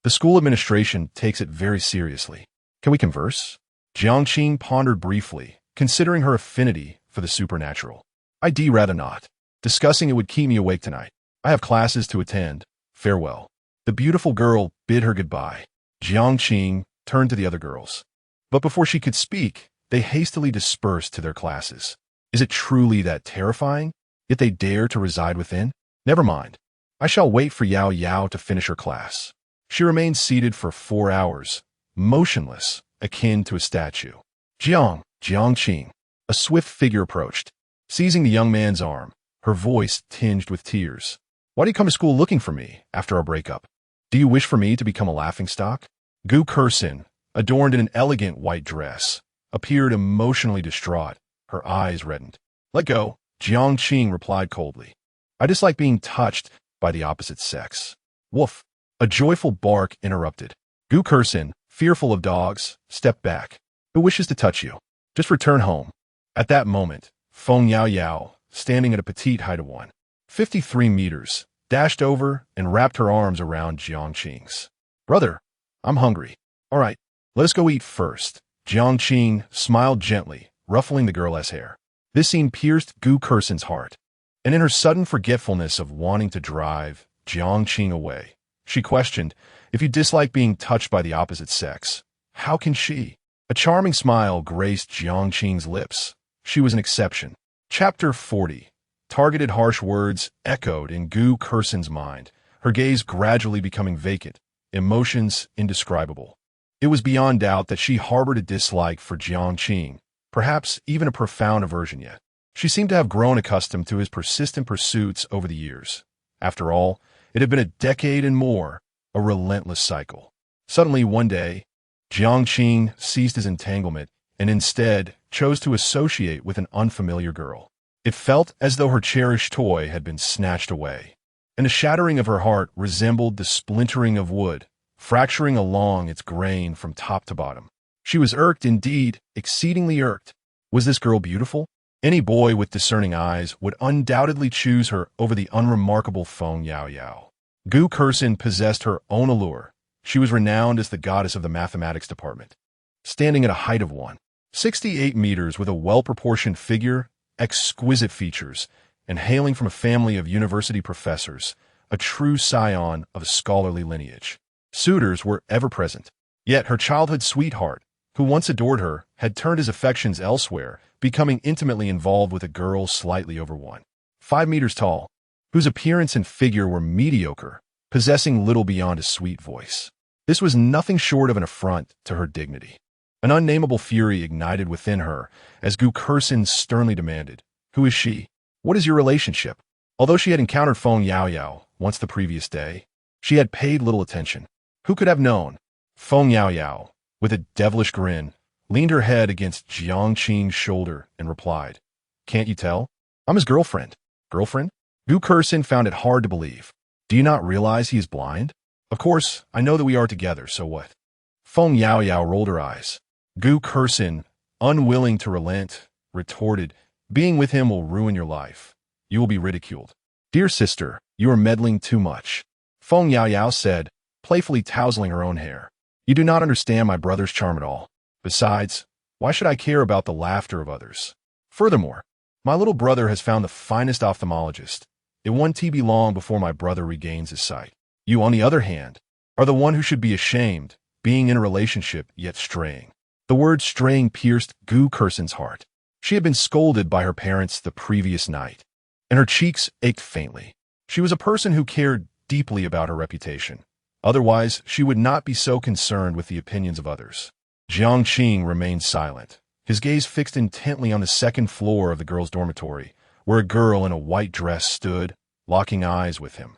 The school administration takes it very seriously. Can we converse? Jiang Qing pondered briefly, considering her affinity for the supernatural. I'd rather not. Discussing it would keep me awake tonight. I have classes to attend. Farewell. The beautiful girl bid her goodbye. Jiang Qing turned to the other girls. But before she could speak, they hastily dispersed to their classes. Is it truly that terrifying? Yet they dare to reside within? Never mind. I shall wait for Yao Yao to finish her class. She remained seated for 4 hours, motionless, akin to a statue. Jiang Qing. A swift figure approached, seizing the young man's arm, her voice tinged with tears. Why do you come to school looking for me after our breakup? Do you wish for me to become a laughingstock? Gu Kursin, adorned in an elegant white dress, appeared emotionally distraught, her eyes reddened. Let go, Jiang Qing replied coldly. I dislike being touched by the opposite sex. Woof. A joyful bark interrupted. Gu Kursin, fearful of dogs, stepped back. Who wishes to touch you? Just return home. At that moment, Feng Yao, standing at a petite height of 153 meters, dashed over and wrapped her arms around Jiang Qing's. Brother, I'm hungry. All right, let us go eat first. Jiang Qing smiled gently, ruffling the girl's hair. This scene pierced Gu Kursin's heart, and in her sudden forgetfulness of wanting to drive Jiang Qing away, she questioned, if you dislike being touched by the opposite sex, how can she? A charming smile graced Jiang Qing's lips. She was an exception. Chapter 40. Targeted harsh words echoed in Gu Kursin's mind, her gaze gradually becoming vacant, emotions indescribable. It was beyond doubt that she harbored a dislike for Jiang Qing, perhaps even a profound aversion yet. She seemed to have grown accustomed to his persistent pursuits over the years. After all, it had been a decade and more, a relentless cycle. Suddenly, one day, Jiang Qing ceased his entanglement and instead chose to associate with an unfamiliar girl. It felt as though her cherished toy had been snatched away, and the shattering of her heart resembled the splintering of wood, fracturing along its grain from top to bottom. She was irked indeed, exceedingly irked. Was this girl beautiful? Any boy with discerning eyes would undoubtedly choose her over the unremarkable Feng Yao. Gu Kursin possessed her own allure. She was renowned as the goddess of the mathematics department. Standing at a height of 168 meters with a well-proportioned figure, exquisite features, and hailing from a family of university professors, a true scion of a scholarly lineage. Suitors were ever present. Yet her childhood sweetheart, who once adored her, had turned his affections elsewhere, becoming intimately involved with a girl slightly over 5 meters tall, whose appearance and figure were mediocre, possessing little beyond a sweet voice. This was nothing short of an affront to her dignity. An unnameable fury ignited within her as Gu Kursin sternly demanded, Who is she? What is your relationship? Although she had encountered Feng Yao once the previous day, she had paid little attention. Who could have known? Feng Yao, with a devilish grin, leaned her head against Jiang Qing's shoulder and replied, Can't you tell? I'm his girlfriend. Girlfriend? Gu Kursin found it hard to believe. Do you not realize he is blind? Of course, I know that we are together, so what? Feng Yao rolled her eyes. Gu Kursin, unwilling to relent, retorted, Being with him will ruin your life. You will be ridiculed. Dear sister, you are meddling too much. Feng Yao said, playfully tousling her own hair. You do not understand my brother's charm at all. Besides, why should I care about the laughter of others? Furthermore, my little brother has found the finest ophthalmologist. It won't be long before my brother regains his sight. You, on the other hand, are the one who should be ashamed, being in a relationship yet straying. The word straying pierced Gu Kursin's heart. She had been scolded by her parents the previous night, and her cheeks ached faintly. She was a person who cared deeply about her reputation. Otherwise, she would not be so concerned with the opinions of others. Jiang Qing remained silent, his gaze fixed intently on the second floor of the girls' dormitory, where a girl in a white dress stood, locking eyes with him.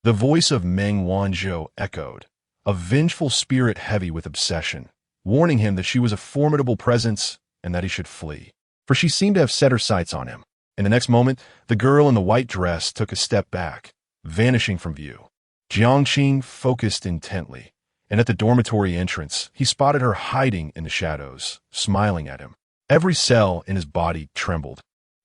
The voice of Meng Wanzhou echoed, a vengeful spirit heavy with obsession, warning him that she was a formidable presence and that he should flee. For she seemed to have set her sights on him. In the next moment, the girl in the white dress took a step back, vanishing from view. Jiang Qing focused intently, and at the dormitory entrance, he spotted her hiding in the shadows, smiling at him. Every cell in his body trembled,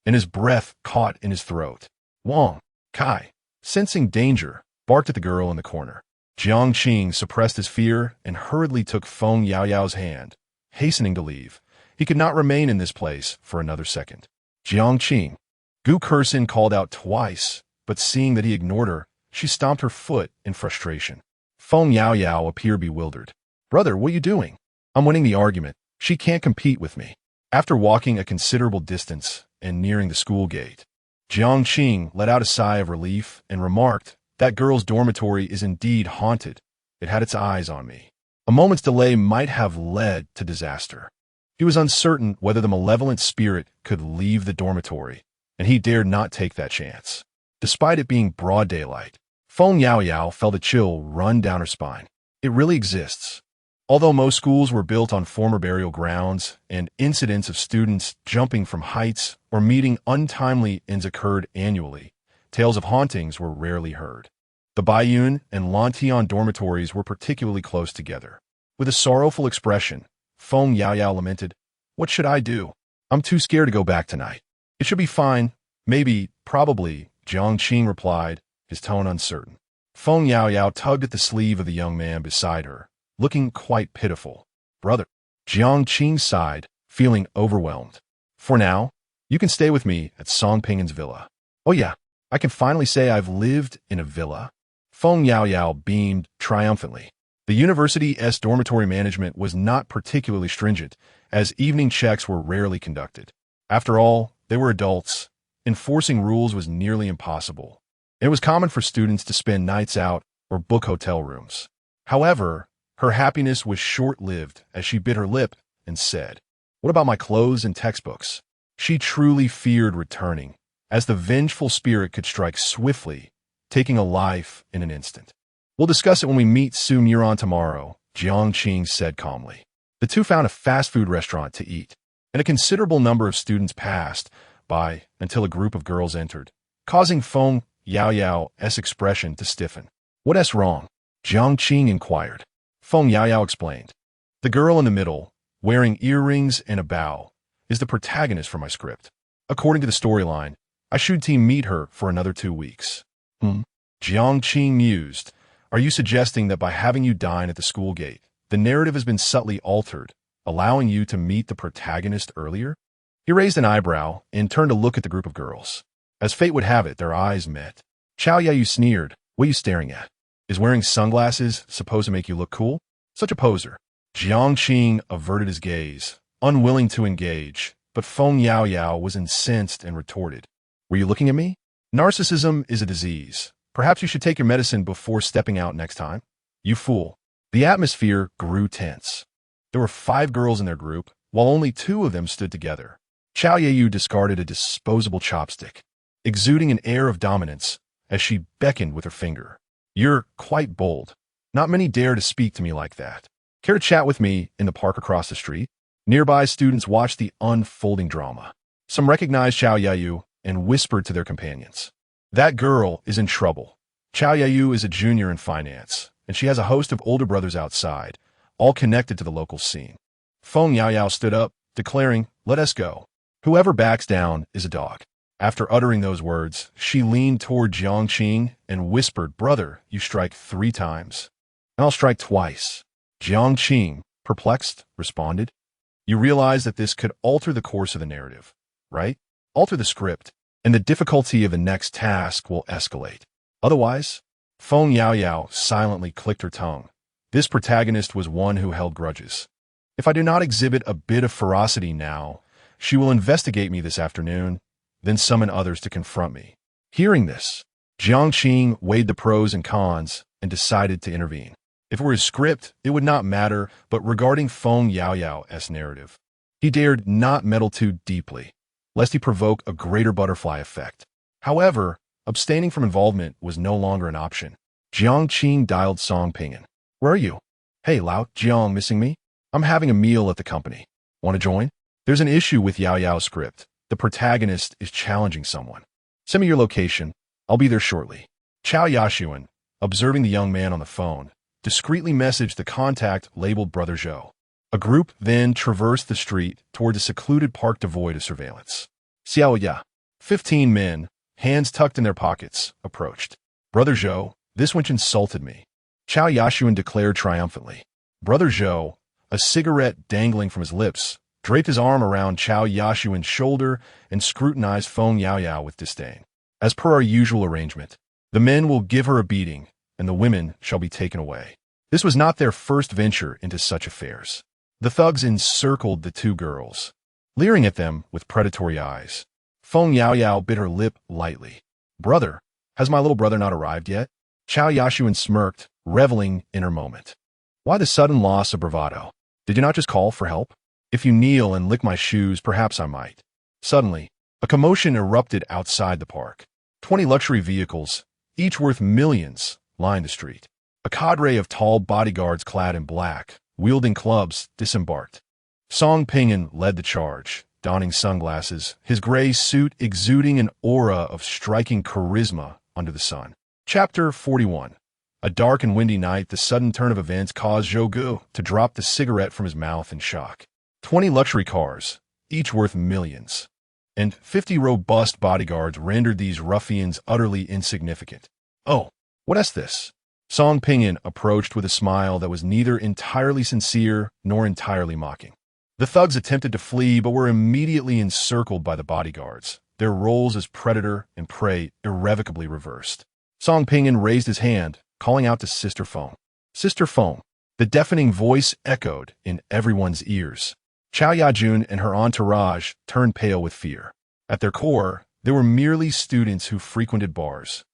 and his breath caught in his throat. Wang Kai, sensing danger, barked at the girl in the corner. Jiang Qing suppressed his fear and hurriedly took Feng Yao's hand, hastening to leave. He could not remain in this place for another second. Jiang Qing. Gu Kursin called out twice, but seeing that he ignored her, she stomped her foot in frustration. Feng Yao appeared bewildered. Brother, what are you doing? I'm winning the argument. She can't compete with me. After walking a considerable distance and nearing the school gate, Jiang Qing let out a sigh of relief and remarked, That girl's dormitory is indeed haunted, It had its eyes on me. A moment's delay might have led to disaster. He was uncertain whether the malevolent spirit could leave the dormitory, and he dared not take that chance. Despite it being broad daylight, Feng Yaoyao felt a chill run down her spine. It really exists. Although most schools were built on former burial grounds and incidents of students jumping from heights or meeting untimely ends occurred annually, tales of hauntings were rarely heard. The Baiyun and Lantian dormitories were particularly close together. With a sorrowful expression, Feng Yaoyao lamented, "What should I do? I'm too scared to go back tonight." "It should be fine. Maybe, probably," Jiang Qing replied, his tone uncertain. Feng Yaoyao tugged at the sleeve of the young man beside her, looking quite pitiful. "Brother," Jiang Qing sighed, feeling overwhelmed. "For now, you can stay with me at Songpingen's villa." "Oh yeah, I can finally say I've lived in a villa." Feng Yaoyao beamed triumphantly. The university's dormitory management was not particularly stringent, as evening checks were rarely conducted. After all, they were adults. Enforcing rules was nearly impossible. It was common for students to spend nights out or book hotel rooms. However, her happiness was short-lived as she bit her lip and said, "What about my clothes and textbooks?" She truly feared returning, as the vengeful spirit could strike swiftly, taking a life in an instant. "We'll discuss it when we meet Su Muron tomorrow," Jiang Qing said calmly. The two found a fast food restaurant to eat, and a considerable number of students passed by until a group of girls entered, causing Feng Yaoyao's expression to stiffen. "What's wrong?" Jiang Qing inquired. Feng Yaoyao explained. "The girl in the middle, wearing earrings and a bow, is the protagonist for my script. According to the storyline, I should team meet her for another 2 weeks." Jiang Qing mused. "Are you suggesting that by having you dine at the school gate, the narrative has been subtly altered, allowing you to meet the protagonist earlier?" He raised an eyebrow and turned to look at the group of girls. As fate would have it, their eyes met. Chao Yayu sneered. "What are you staring at? Is wearing sunglasses supposed to make you look cool? Such a poser." Jiang Qing averted his gaze, unwilling to engage, but Feng Yaoyao was incensed and retorted. "Were you looking at me? Narcissism is a disease. Perhaps you should take your medicine before stepping out next time." "You fool." The atmosphere grew tense. There were 5 girls in their group, while only 2 of them stood together. Chao Yayu discarded a disposable chopstick, exuding an air of dominance as she beckoned with her finger. "You're quite bold. Not many dare to speak to me like that. Care to chat with me in the park across the street?" Nearby students watched the unfolding drama. Some recognized Chao Yayu and whispered to their companions. "That girl is in trouble. Chao Yayu is a junior in finance, and she has a host of older brothers outside, all connected to the local scene." Feng Yaoyao stood up, declaring, "Let us go. Whoever backs down is a dog." After uttering those words, she leaned toward Jiang Qing and whispered, "Brother, you strike 3 times, and I'll strike twice." Jiang Qing, perplexed, responded, "You realize that this could alter the course of the narrative, right? Alter the script, and the difficulty of the next task will escalate. Otherwise," Feng Yaoyao silently clicked her tongue. This protagonist was one who held grudges. "If I do not exhibit a bit of ferocity now, she will investigate me this afternoon, then summon others to confront me." Hearing this, Jiang Qing weighed the pros and cons and decided to intervene. If it were his script, it would not matter, but regarding Feng Yaoyao's narrative, he dared not meddle too deeply, lest he provoke a greater butterfly effect. However, abstaining from involvement was no longer an option. Jiang Qing dialed Song Pingen. "Where are you?" "Hey, Lao, Jiang, missing me? I'm having a meal at the company. Want to join?" "There's an issue with Yao Yao's script. The protagonist is challenging someone. Send me your location. I'll be there shortly." Chao Yashuan, observing the young man on the phone, discreetly messaged the contact labeled Brother Zhou. A group then traversed the street toward a secluded park devoid of surveillance. Xiao Ya, 15 men, hands tucked in their pockets, approached. "Brother Zhou, this wench insulted me," Chao Yashuan declared triumphantly. Brother Zhou, a cigarette dangling from his lips, draped his arm around Chao Yashuan's shoulder and scrutinized Feng Yaoyao with disdain. "As per our usual arrangement, the men will give her a beating, and the women shall be taken away." This was not their first venture into such affairs. The thugs encircled the 2 girls, leering at them with predatory eyes. Feng Yaoyao bit her lip lightly. "Brother, has my little brother not arrived yet?" Chao Yashuan smirked, reveling in her moment. Why the sudden loss of bravado? Did you not just call for help? If you kneel and lick my shoes, perhaps I might. Suddenly, a commotion erupted outside the park. 20 luxury vehicles, each worth millions, lined the street. A cadre of tall bodyguards clad in black, wielding clubs, disembarked. Song Pinyin led the charge, donning sunglasses, his gray suit exuding an aura of striking charisma under the sun. Chapter 41. A dark and windy night, the sudden turn of events caused Zhou Gu to drop the cigarette from his mouth in shock. 20 luxury cars, each worth millions, and 50 robust bodyguards rendered these ruffians utterly insignificant. Oh, what is this? Song Pinyin approached with a smile that was neither entirely sincere nor entirely mocking. The thugs attempted to flee but were immediately encircled by the bodyguards, their roles as predator and prey irrevocably reversed. Song Pinyin raised his hand, calling out to Sister Feng. Sister Feng. The deafening voice echoed in everyone's ears. Chao Yajun and her entourage turned pale with fear. At their core, they were merely students who frequented bars,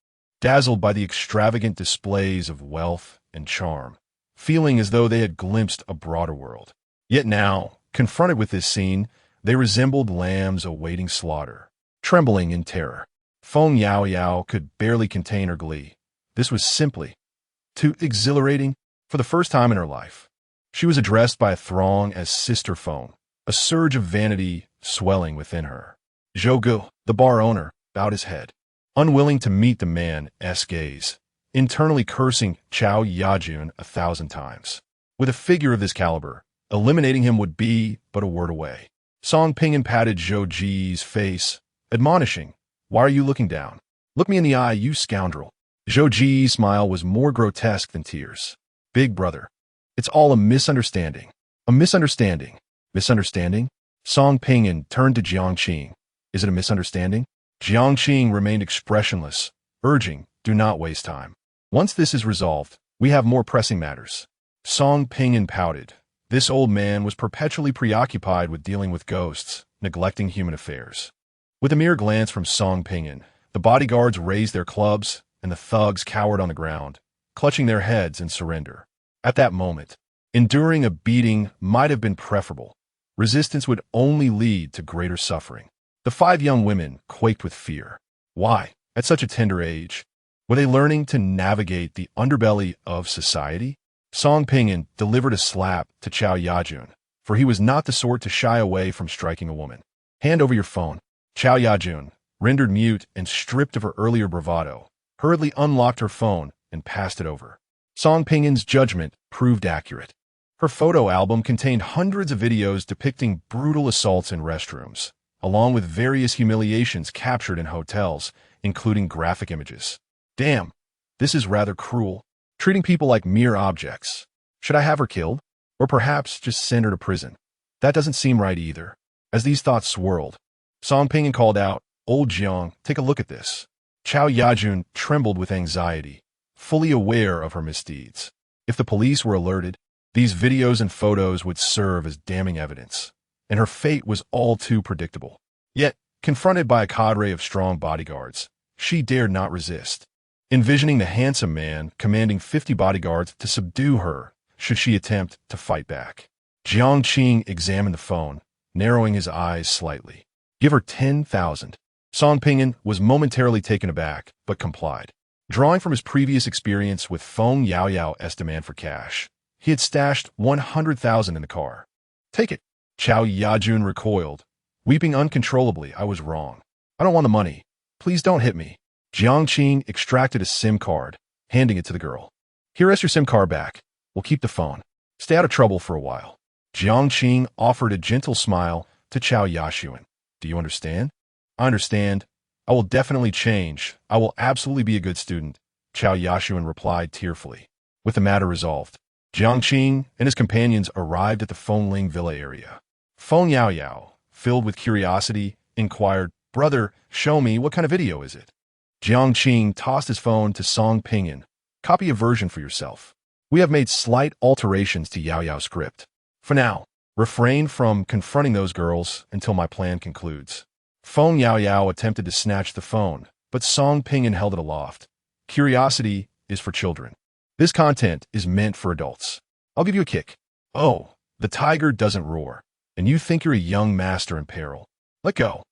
dazzled by the extravagant displays of wealth and charm, feeling as though they had glimpsed a broader world. Yet now, confronted with this scene, they resembled lambs awaiting slaughter, trembling in terror. Feng Yao Yao could barely contain her glee. This was simply too exhilarating. For the first time in her life, she was addressed by a throng as Sister Feng, a surge of vanity swelling within her. Zhou Gu, the bar owner, bowed his head, unwilling to meet the man's gaze, internally cursing Chao Yajun 1,000 times. With a figure of this caliber, eliminating him would be but a word away. Song Pinyin patted Zhou Ji's face, admonishing, "Why are you looking down? Look me in the eye, you scoundrel." Zhou Ji's smile was more grotesque than tears. "Big brother, it's all a misunderstanding." "A misunderstanding? Misunderstanding?" Song Pinyin turned to Jiang Qing. "Is it a misunderstanding?" Jiang Qing remained expressionless, urging, "Do not waste time. Once this is resolved, we have more pressing matters." Song Pinyin pouted. This old man was perpetually preoccupied with dealing with ghosts, neglecting human affairs. With a mere glance from Song Pinyin, the bodyguards raised their clubs, and the thugs cowered on the ground, clutching their heads in surrender. At that moment, enduring a beating might have been preferable. Resistance would only lead to greater suffering. The 5 young women quaked with fear. Why, at such a tender age, were they learning to navigate the underbelly of society? Song Pinyin delivered a slap to Chao Yajun, for he was not the sort to shy away from striking a woman. "Hand over your phone." Chao Yajun, rendered mute and stripped of her earlier bravado, hurriedly unlocked her phone and passed it over. Song Pingyin's judgment proved accurate. Her photo album contained hundreds of videos depicting brutal assaults in restrooms, along with various humiliations captured in hotels, including graphic images. Damn, this is rather cruel, treating people like mere objects. Should I have her killed? Or perhaps just send her to prison? That doesn't seem right either. As these thoughts swirled, Song Pinyin called out, "Old Jiang, take a look at this." Chao Yajun trembled with anxiety, fully aware of her misdeeds. If the police were alerted, these videos and photos would serve as damning evidence, and her fate was all too predictable. Yet, confronted by a cadre of strong bodyguards, she dared not resist, envisioning the handsome man commanding 50 bodyguards to subdue her should she attempt to fight back. Jiang Qing examined the phone, narrowing his eyes slightly. "Give her 10,000. Song Pinyin was momentarily taken aback, but complied. Drawing from his previous experience with Feng Yaoyao's demand for cash, he had stashed 100,000 in the car. "Take it." Chao Yajun recoiled, weeping uncontrollably. "I was wrong. I don't want the money. Please don't hit me." Jiang Qing extracted a SIM card, handing it to the girl. "Here is your SIM card back. We'll keep the phone. Stay out of trouble for a while." Jiang Qing offered a gentle smile to Chao Yashuan. "Do you understand?" "I understand. I will definitely change. I will absolutely be a good student," Chao Yashuan replied tearfully. With the matter resolved, Jiang Qing and his companions arrived at the Fengling Villa area. Feng Yaoyao, filled with curiosity, inquired, "Brother, show me, what kind of video is it?" Jiang Qing tossed his phone to Song Pinyin. "Copy a version for yourself. We have made slight alterations to Yaoyao's script. For now, refrain from confronting those girls until my plan concludes." Feng Yaoyao attempted to snatch the phone, but Song Pinyin held it aloft. "Curiosity is for children." This content is meant for adults. I'll give you a kick. Oh, the tiger doesn't roar, and you think you're a young master in peril. Let go.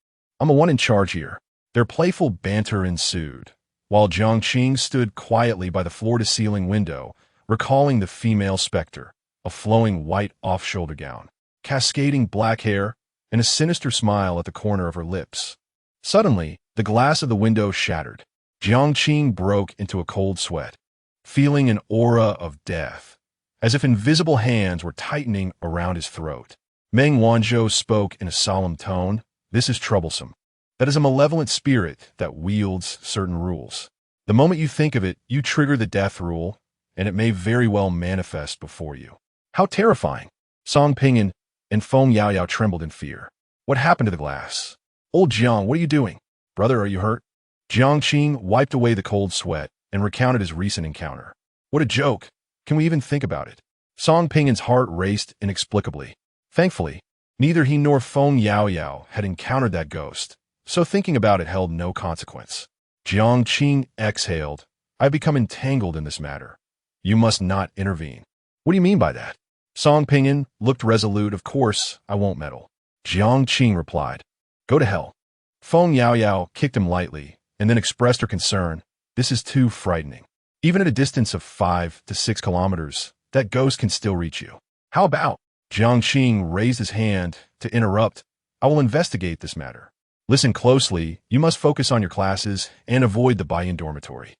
I'm a one in charge here. Their playful banter ensued, while Jiang Qing stood quietly by the floor-to-ceiling window, recalling the female specter, a flowing white off-shoulder gown, cascading black hair, and a sinister smile at the corner of her lips. Suddenly, the glass of the window shattered. Jiang Qing broke into a cold sweat, feeling an aura of death, as if invisible hands were tightening around his throat. Meng Wanzhou spoke in a solemn tone. This is troublesome. That is a malevolent spirit that wields certain rules. The moment you think of it, you trigger the death rule, and it may very well manifest before you. How terrifying! Song Pinyin and Feng Yaoyao trembled in fear. What happened to the glass? Old Jiang, what are you doing? Brother, are you hurt? Jiang Qing wiped away the cold sweat and recounted his recent encounter. What a joke! Can we even think about it? Song Pingyin's heart raced inexplicably. Thankfully, neither he nor Feng Yaoyao had encountered that ghost, so thinking about it held no consequence. Jiang Qing exhaled. I've become entangled in this matter. You must not intervene. What do you mean by that? Song Pinyin looked resolute. Of course, I won't meddle. Jiang Qing replied. Go to hell. Feng Yaoyao kicked him lightly, and then expressed her concern. This is too frightening. Even at a distance of 5 to 6 kilometers, that ghost can still reach you. How about? Jiang Qing raised his hand to interrupt. I will investigate this matter. Listen closely. You must focus on your classes and avoid the Baiyan dormitory.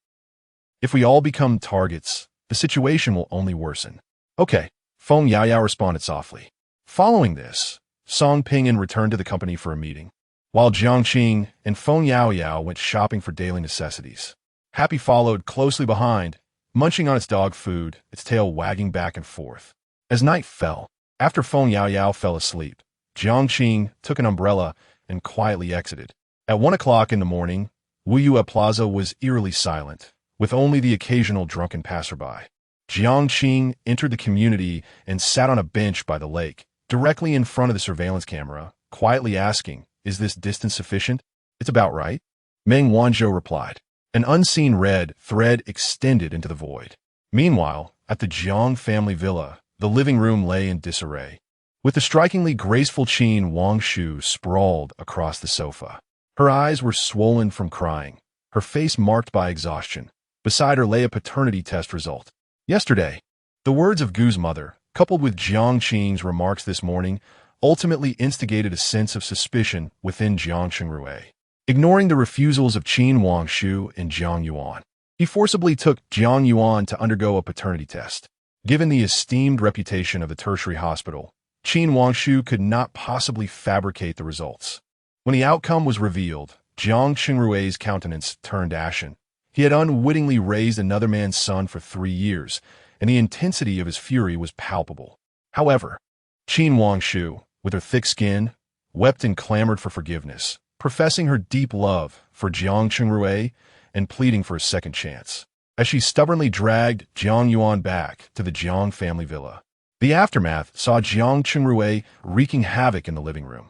If we all become targets, the situation will only worsen. Okay, Feng Yaoyao responded softly. Following this, Song Pinyin returned to the company for a meeting, while Jiang Qing and Feng Yaoyao went shopping for daily necessities. Happy followed closely behind, munching on its dog food, its tail wagging back and forth. As night fell, after Feng Yaoyao fell asleep, Jiang Qing took an umbrella and quietly exited. At 1 o'clock in the morning, Wuyue Plaza was eerily silent, with only the occasional drunken passerby. Jiang Qing entered the community and sat on a bench by the lake, directly in front of the surveillance camera, quietly asking, is this distance sufficient? It's about right. Meng Wanzhou replied. An unseen red thread extended into the void. Meanwhile, at the Jiang family villa, the living room lay in disarray, with the strikingly graceful Qin Wangshu sprawled across the sofa. Her eyes were swollen from crying, her face marked by exhaustion. Beside her lay a paternity test result. Yesterday, the words of Gu's mother, coupled with Jiang Qing's remarks this morning, ultimately instigated a sense of suspicion within Jiang Qingrui. Ignoring the refusals of Qin Wangshu and Jiang Yuan, he forcibly took Jiang Yuan to undergo a paternity test. Given the esteemed reputation of the tertiary hospital, Qin Wangshu could not possibly fabricate the results. When the outcome was revealed, Jiang Qingrui's countenance turned ashen. He had unwittingly raised another man's son for 3 years, and the intensity of his fury was palpable. However, Qin Wangshu, with her thick skin, wept and clamored for forgiveness, professing her deep love for Jiang Qingrui and pleading for a second chance, as she stubbornly dragged Jiang Yuan back to the Jiang family villa. The aftermath saw Jiang Qingrui wreaking havoc in the living room,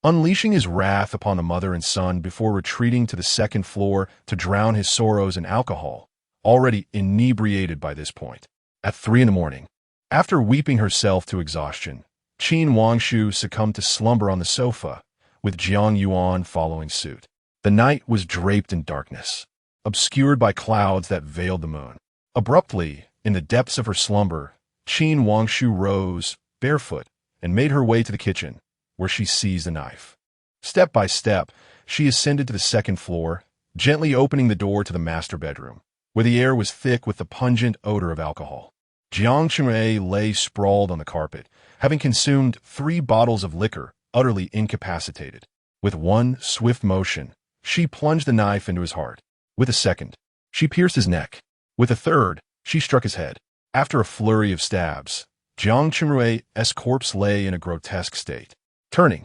unleashing his wrath upon the mother and son before retreating to the second floor to drown his sorrows in alcohol, already inebriated by this point. At 3 a.m, after weeping herself to exhaustion, Qin Wangshu succumbed to slumber on the sofa, with Jiang Yuan following suit. The night was draped in darkness, obscured by clouds that veiled the moon. Abruptly, in the depths of her slumber, Qin Wangshu rose, barefoot, and made her way to the kitchen, where she seized a knife. Step by step, she ascended to the second floor, gently opening the door to the master bedroom, where the air was thick with the pungent odor of alcohol. Jiang Qingrui lay sprawled on the carpet, having consumed 3 bottles of liquor, utterly incapacitated. With one swift motion, she plunged the knife into his heart. With a second, she pierced his neck. With a third, she struck his head. After a flurry of stabs, Jiang Qinrui's corpse lay in a grotesque state. Turning,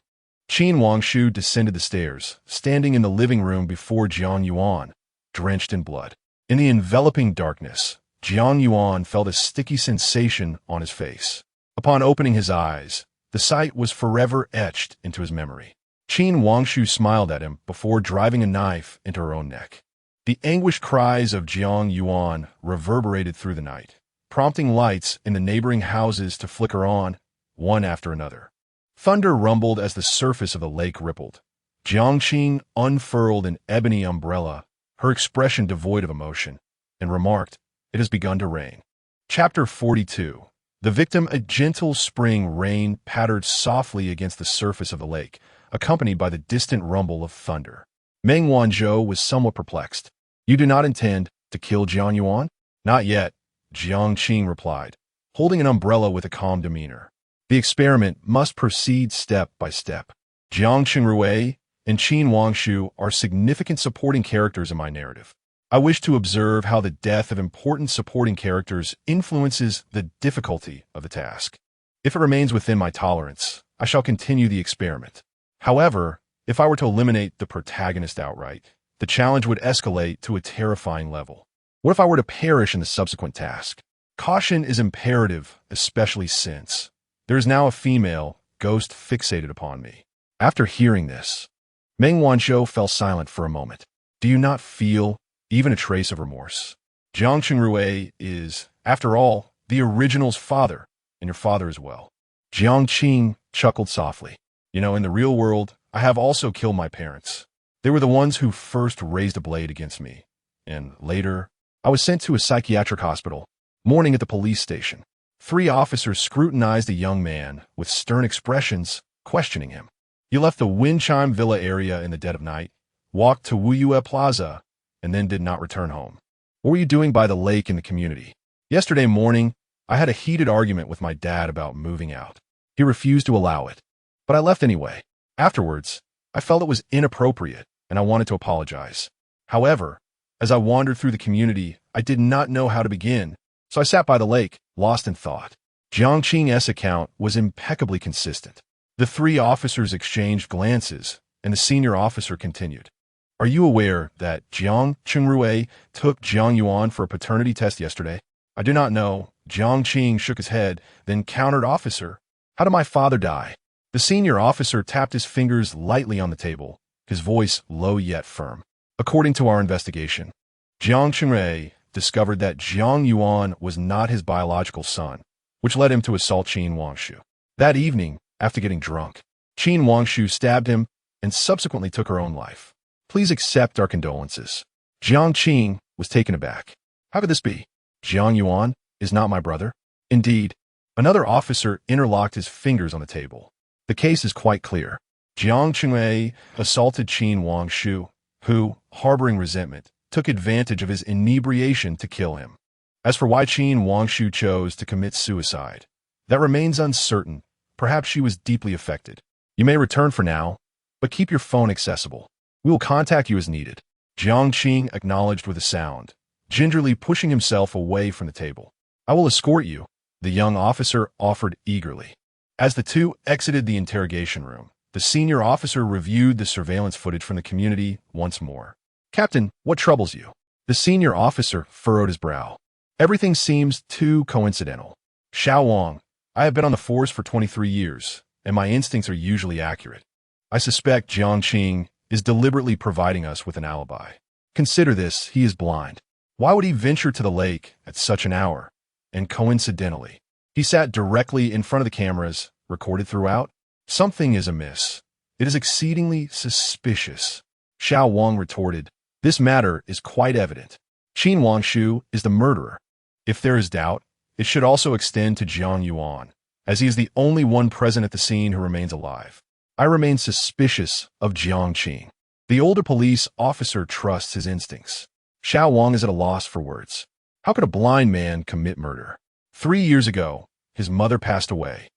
Qin Wangshu descended the stairs, standing in the living room before Jiang Yuan, drenched in blood. In the enveloping darkness, Jiang Yuan felt a sticky sensation on his face. Upon opening his eyes, the sight was forever etched into his memory. Qin Wangshu smiled at him before driving a knife into her own neck. The anguished cries of Jiang Yuan reverberated through the night, prompting lights in the neighboring houses to flicker on, one after another. Thunder rumbled as the surface of the lake rippled. Jiang Qing unfurled an ebony umbrella, her expression devoid of emotion, and remarked, "It has begun to rain." Chapter 42. The victim. A gentle spring rain pattered softly against the surface of the lake, accompanied by the distant rumble of thunder. Meng Wanzhou was somewhat perplexed. "You do not intend to kill Jiang Yuan?" "Not yet," Jiang Qing replied, holding an umbrella with a calm demeanor. "The experiment must proceed step by step. Jiang Qingrui and Qin Wangshu are significant supporting characters in my narrative. I wish to observe how the death of important supporting characters influences the difficulty of the task. If it remains within my tolerance, I shall continue the experiment. However, if I were to eliminate the protagonist outright, the challenge would escalate to a terrifying level. What if I were to perish in the subsequent task? Caution is imperative, especially since there is now a female ghost fixated upon me." After hearing this, Meng Wanzhou fell silent for a moment. "Do you not feel even a trace of remorse? Jiang Qingrui is, after all, the original's father, and your father as well." Jiang Qing chuckled softly. "You know, in the real world, I have also killed my parents. They were the ones who first raised a blade against me. And later, I was sent to a psychiatric hospital, mourning at the police station." 3 officers scrutinized the young man with stern expressions, questioning him. "You left the Windchime Villa area in the dead of night, walked to Wuyue Plaza, and then did not return home. What were you doing by the lake in the community?" "Yesterday morning, I had a heated argument with my dad about moving out. He refused to allow it, but I left anyway. Afterwards, I felt it was inappropriate, and I wanted to apologize. However, as I wandered through the community, I did not know how to begin, so I sat by the lake, lost in thought." Jiang Qing's account was impeccably consistent. The 3 officers exchanged glances, and the senior officer continued. "Are you aware that Jiang Qingrui took Jiang Yuan for a paternity test yesterday?" "I do not know." Jiang Qing shook his head, then countered, "Officer, how did my father die?" The senior officer tapped his fingers lightly on the table, his voice low yet firm. "According to our investigation, Jiang Qingrui discovered that Jiang Yuan was not his biological son, which led him to assault Qin Wangshu. That evening, after getting drunk, Qin Wangshu stabbed him and subsequently took her own life. Please accept our condolences." Jiang Qing was taken aback. "How could this be? Jiang Yuan is not my brother." "Indeed." Another officer interlocked his fingers on the table. "The case is quite clear. Jiang Qingrui assaulted Qin Wangshu, who, harboring resentment, took advantage of his inebriation to kill him. As for why Qin Wangshu chose to commit suicide, that remains uncertain. Perhaps she was deeply affected. You may return for now, but keep your phone accessible. We will contact you as needed." Jiang Qing acknowledged with a sound, gingerly pushing himself away from the table. "I will escort you," the young officer offered eagerly. As the 2 exited the interrogation room, the senior officer reviewed the surveillance footage from the community once more. "Captain, what troubles you?" The senior officer furrowed his brow. "Everything seems too coincidental. Xiao Wang, I have been on the force for 23 years, and my instincts are usually accurate. I suspect Jiang Qing is deliberately providing us with an alibi. Consider this, he is blind. Why would he venture to the lake at such an hour? And coincidentally, he sat directly in front of the cameras, recorded throughout. Something is amiss. It is exceedingly suspicious." Xiao Wang retorted, "This matter is quite evident. Qin Wangshu is the murderer. If there is doubt, it should also extend to Jiang Yuan, as he is the only one present at the scene who remains alive. I remain suspicious of Jiang Qing." The older police officer trusts his instincts. Xiao Wang is at a loss for words. How could a blind man commit murder? 3 years ago, his mother passed away,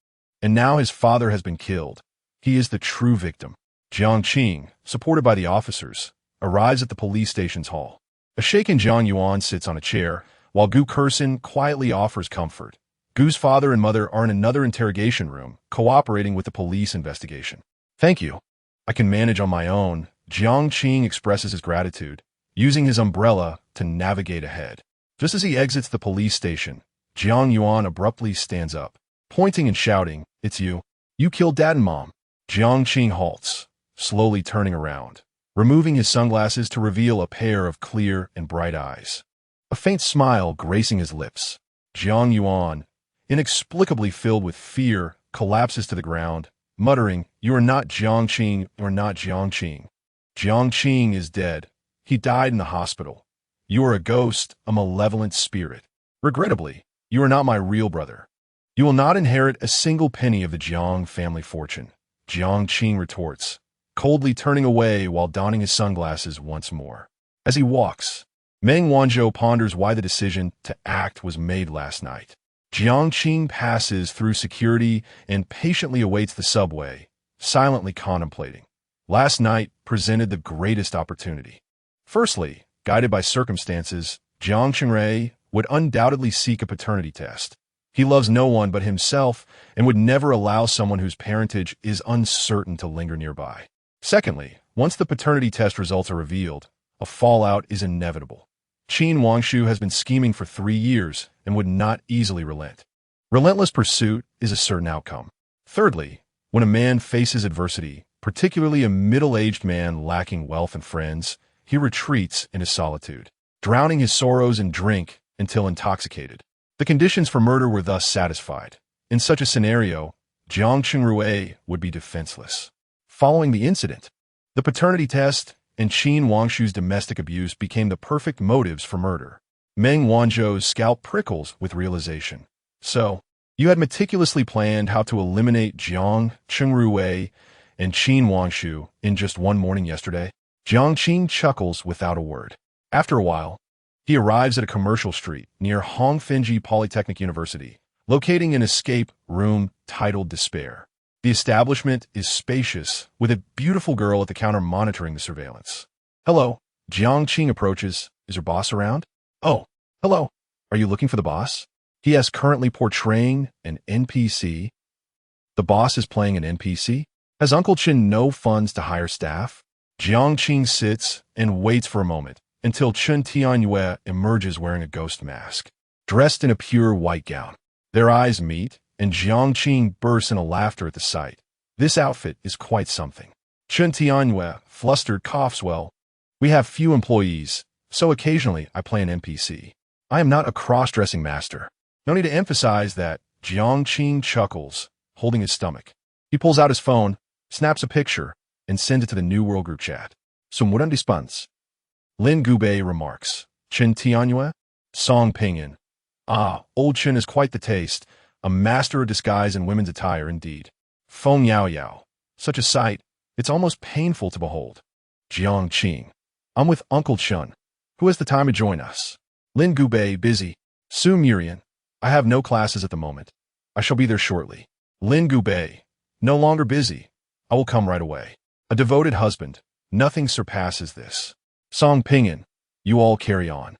and now his father has been killed. He is the true victim. Jiang Qing, supported by the officers, arrives at the police station's hall. A shaken Jiang Yuan sits on a chair, while Gu Kersin quietly offers comfort. Gu's father and mother are in another interrogation room, cooperating with the police investigation. "Thank you. I can manage on my own." Jiang Qing expresses his gratitude, using his umbrella to navigate ahead. Just as he exits the police station, Jiang Yuan abruptly stands up, pointing and shouting, "It's you. You killed Dad and Mom." Jiang Qing halts, slowly turning around, removing his sunglasses to reveal a pair of clear and bright eyes. A faint smile gracing his lips. Jiang Yuan, inexplicably filled with fear, collapses to the ground, muttering, "You are not Jiang Qing, you are not Jiang Qing. Jiang Qing is dead. He died in the hospital. You are a ghost, a malevolent spirit. Regrettably, you are not my real brother. You will not inherit a single penny of the Jiang family fortune," Jiang Qing retorts, coldly turning away while donning his sunglasses once more. As he walks, Meng Wanzhou ponders why the decision to act was made last night. Jiang Qing passes through security and patiently awaits the subway, silently contemplating. Last night presented the greatest opportunity. Firstly, guided by circumstances, Jiang Qingrui would undoubtedly seek a paternity test. He loves no one but himself and would never allow someone whose parentage is uncertain to linger nearby. Secondly, once the paternity test results are revealed, a fallout is inevitable. Qin Wangshu has been scheming for 3 years and would not easily relent. Relentless pursuit is a certain outcome. Thirdly, when a man faces adversity, particularly a middle-aged man lacking wealth and friends, he retreats in his solitude, drowning his sorrows in drink until intoxicated. The conditions for murder were thus satisfied. In such a scenario, Jiang Qingrui would be defenseless. Following the incident, the paternity test and Qin Wangshu's domestic abuse became the perfect motives for murder. Meng Wanzhou's scalp prickles with realization. So, you had meticulously planned how to eliminate Jiang Qingrui and Qin Wangshu in just one morning yesterday? Jiang Qing chuckles without a word. After a while, he arrives at a commercial street near Hongfenji Polytechnic University, locating an escape room titled Despair. The establishment is spacious, with a beautiful girl at the counter monitoring the surveillance. "Hello." Jiang Qing approaches. "Is your boss around?" "Oh, hello. Are you looking for the boss?" He is currently portraying an NPC. The boss is playing an NPC? Has Uncle Chen no funds to hire staff? Jiang Qing sits and waits for a moment until Chen Tianyue emerges wearing a ghost mask, dressed in a pure white gown. Their eyes meet, and Jiang Qing bursts into laughter at the sight. This outfit is quite something. Chen Tianyue, flustered, coughs. "Well, we have few employees, so occasionally I play an NPC. I am not a cross-dressing master." No need to emphasize that. Jiang Qing chuckles, holding his stomach. He pulls out his phone, snaps a picture, and sends it to the New World group chat. "Sumuran dispans." Lin Gubei remarks. "Chen Tianyue?" Song Pinyin. "Ah, old Chen is quite the taste. A master of disguise in women's attire indeed." Feng Yao Yao. "Such a sight, it's almost painful to behold." Jiang Qing. "I'm with Uncle Chen. Who has the time to join us?" Lin Gubei. "Busy." Su Murian. "I have no classes at the moment. I shall be there shortly." Lin Gubei. "No longer busy. I will come right away." A devoted husband. Nothing surpasses this. Song Pinyin. "You all carry on.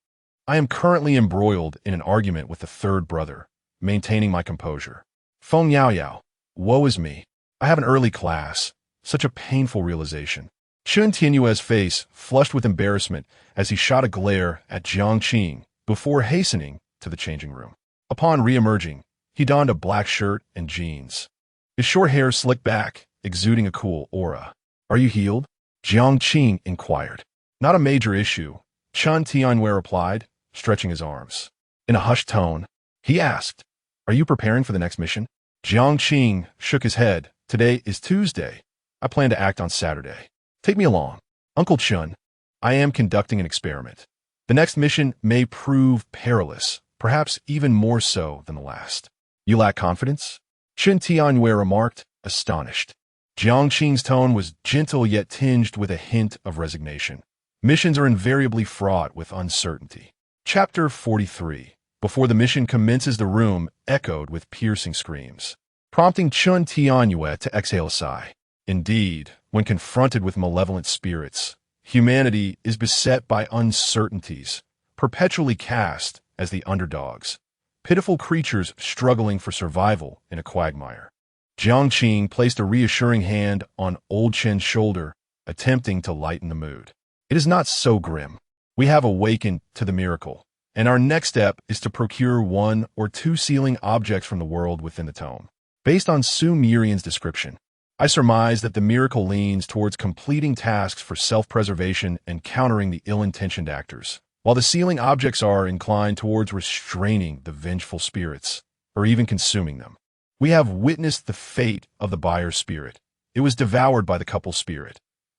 I am currently embroiled in an argument with the third brother, maintaining my composure." Feng Yao Yao. "Woe is me. I have an early class. Such a painful realization." Chen Tianyue's face flushed with embarrassment as he shot a glare at Jiang Qing before hastening to the changing room. Upon re-emerging, he donned a black shirt and jeans. His short hair slicked back, exuding a cool aura. "Are you healed?" Jiang Qing inquired. "Not a major issue," Chen Tianyue replied, stretching his arms. In a hushed tone, he asked, "Are you preparing for the next mission?" Jiang Qing shook his head. "Today is Tuesday. I plan to act on Saturday. Take me along." "Uncle Chen, I am conducting an experiment. The next mission may prove perilous, perhaps even more so than the last." "You lack confidence?" Chen Tianyue remarked, astonished. Jiang Qing's tone was gentle yet tinged with a hint of resignation. Missions are invariably fraught with uncertainty. Chapter 43. Before the mission commences, the room echoed with piercing screams, prompting Chen Tianyue to exhale a sigh. Indeed, when confronted with malevolent spirits, humanity is beset by uncertainties, perpetually cast as the underdogs, pitiful creatures struggling for survival in a quagmire. Jiang Qing placed a reassuring hand on old Chen's shoulder, attempting to lighten the mood. "It is not so grim. We have awakened to the miracle, and our next step is to procure 1 or 2 sealing objects from the world within the tome." Based on Su Murian's description, I surmise that the miracle leans towards completing tasks for self-preservation and countering the ill-intentioned actors, while the sealing objects are inclined towards restraining the vengeful spirits, or even consuming them. We have witnessed the fate of the buyer's spirit. It was devoured by the couple's spirit.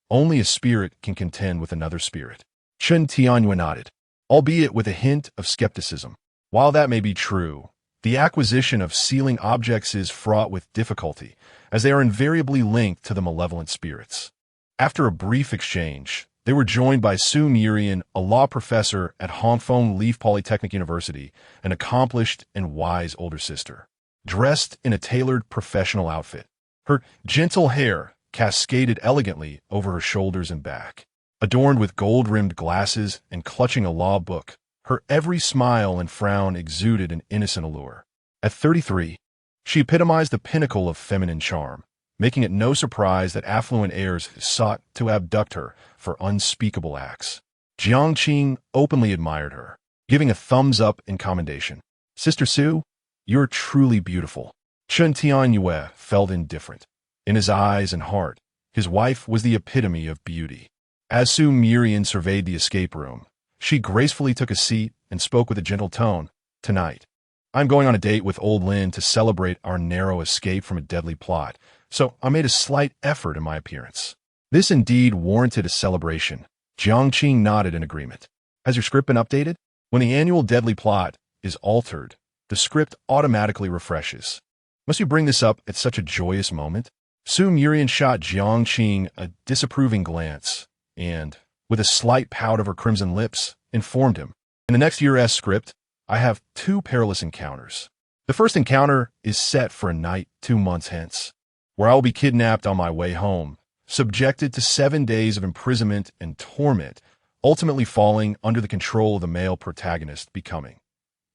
Only a spirit can contend with another spirit. Chen Tianyue nodded, albeit with a hint of skepticism. While that may be true, the acquisition of sealing objects is fraught with difficulty, as they are invariably linked to the malevolent spirits. After a brief exchange, they were joined by Su Murian, a law professor at Hongfeng Leaf Polytechnic University, an accomplished and wise older sister, dressed in a tailored professional outfit. Her gentle hair cascaded elegantly over her shoulders and back. Adorned with gold-rimmed glasses and clutching a law book, her every smile and frown exuded an innocent allure. At 33, she epitomized the pinnacle of feminine charm, making it no surprise that affluent heirs sought to abduct her for unspeakable acts. Jiang Qing openly admired her, giving a thumbs-up in commendation. "Sister Su, you're truly beautiful." Chen Tianyue felt indifferent. In his eyes and heart, his wife was the epitome of beauty. As Su Murian surveyed the escape room, she gracefully took a seat and spoke with a gentle tone. "Tonight, I'm going on a date with old Lin to celebrate our narrow escape from a deadly plot, so I made a slight effort in my appearance." This indeed warranted a celebration. Jiang Qing nodded in agreement. "Has your script been updated?" When the annual deadly plot is altered, the script automatically refreshes. "Must you bring this up at such a joyous moment?" Su Murian shot Jiang Qing a disapproving glance and, with a slight pout of her crimson lips, informed him, "In the next year's script, I have 2 perilous encounters. The first encounter is set for a night 2 months hence, where I will be kidnapped on my way home, subjected to 7 days of imprisonment and torment, ultimately falling under the control of the male protagonist, becoming—"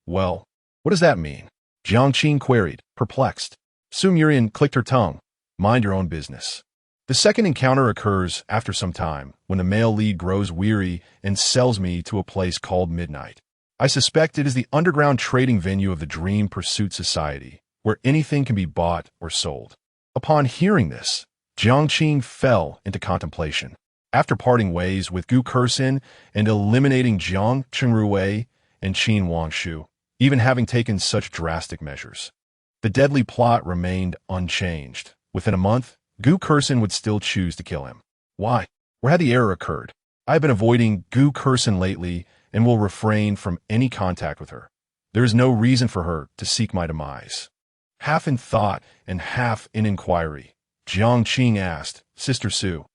"Well, what does that mean?" Jiang Qing queried, perplexed. Su Murian clicked her tongue. "Mind your own business." The second encounter occurs after some time, when the male lead grows weary and sells me to a place called Midnight. I suspect it is the underground trading venue of the Dream Pursuit Society, where anything can be bought or sold. Upon hearing this, Jiang Qing fell into contemplation. After parting ways with Gu Kersin and eliminating Jiang Chengrui and Qin Wangshu, even having taken such drastic measures, the deadly plot remained unchanged. Within a month, Gu Kersin would still choose to kill him. Why? Where had the error occurred? I have been avoiding Gu Kersin lately and will refrain from any contact with her. There is no reason for her to seek my demise. Half in thought and half in inquiry, Jiang Qing asked, "Sister Su,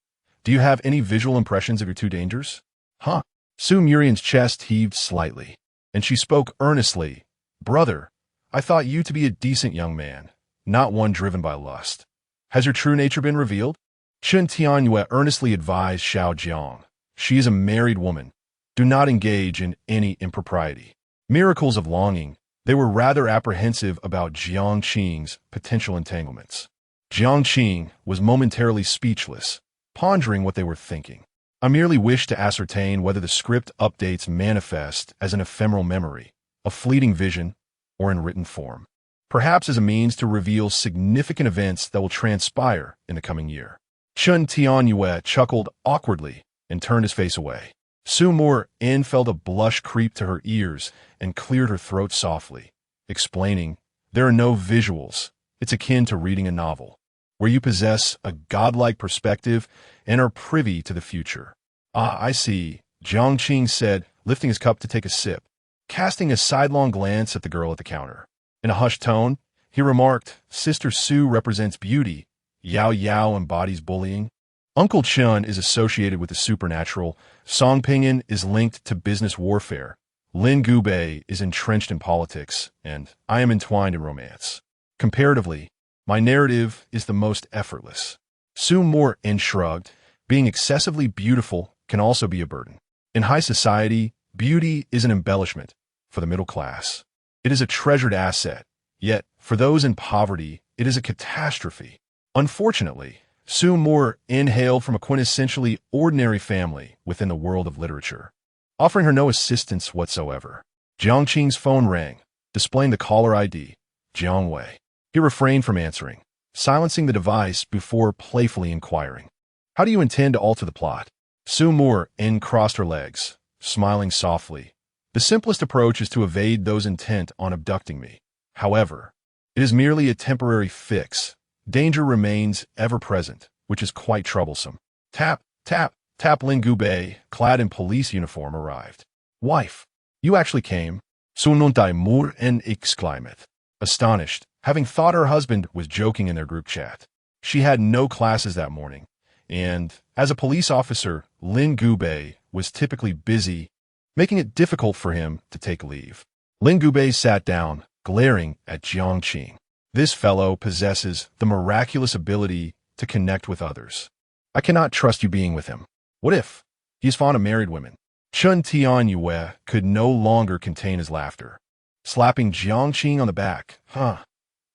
do you have any visual impressions of your 2 dangers?" "Huh?" Su Murian's chest heaved slightly, and she spoke earnestly. "Brother, I thought you to be a decent young man, not one driven by lust. Has your true nature been revealed?" Chen Tianyue earnestly advised Xiao Jiang. "She is a married woman. Do not engage in any impropriety." Miracles of longing, they were rather apprehensive about Jiang Qing's potential entanglements. Jiang Qing was momentarily speechless, pondering what they were thinking. "I merely wish to ascertain whether the script updates manifest as an ephemeral memory, a fleeting vision, or in written form. Perhaps as a means to reveal significant events that will transpire in the coming year." Chen Tianyue chuckled awkwardly and turned his face away. Su Murian felt a blush creep to her ears and cleared her throat softly, explaining, "There are no visuals. It's akin to reading a novel, where you possess a godlike perspective and are privy to the future." "Ah, I see," Jiang Qing said, lifting his cup to take a sip, casting a sidelong glance at the girl at the counter. In a hushed tone, he remarked, "Sister Su represents beauty. Yao Yao embodies bullying. Uncle Chun is associated with the supernatural. Song Pinyin is linked to business warfare. Lin Gubei is entrenched in politics, and I am entwined in romance. Comparatively, my narrative is the most effortless." Su Murian shrugged. "Being excessively beautiful can also be a burden. In high society, beauty is an embellishment for the middle class. It is a treasured asset, yet for those in poverty, it is a catastrophe." Unfortunately, Su Murian hailed from a quintessentially ordinary family within the world of literature, offering her no assistance whatsoever. Jiang Qing's phone rang, displaying the caller ID, Jiang Wei. He refrained from answering. silencing the device before playfully inquiring. How do you intend to alter the plot? Su Mu crossed her legs, smiling softly. The simplest approach is to evade those intent on abducting me. However, it is merely a temporary fix. Danger remains ever present, which is quite troublesome. Tap, tap, tap. Lin Gubei, clad in police uniform, arrived. Wife, you actually came? Sununtai Mur en exclaimed, astonished, having thought her husband was joking in their group chat. She had no classes that morning, and, as a police officer, Lin Gubei was typically busy, making it difficult for him to take leave. Lin Gubei sat down, glaring at Jiang Qing. This fellow possesses the miraculous ability to connect with others. I cannot trust you being with him. What if he is fond of married women? Chun Tianyue could no longer contain his laughter, slapping Jiang Qing on the back.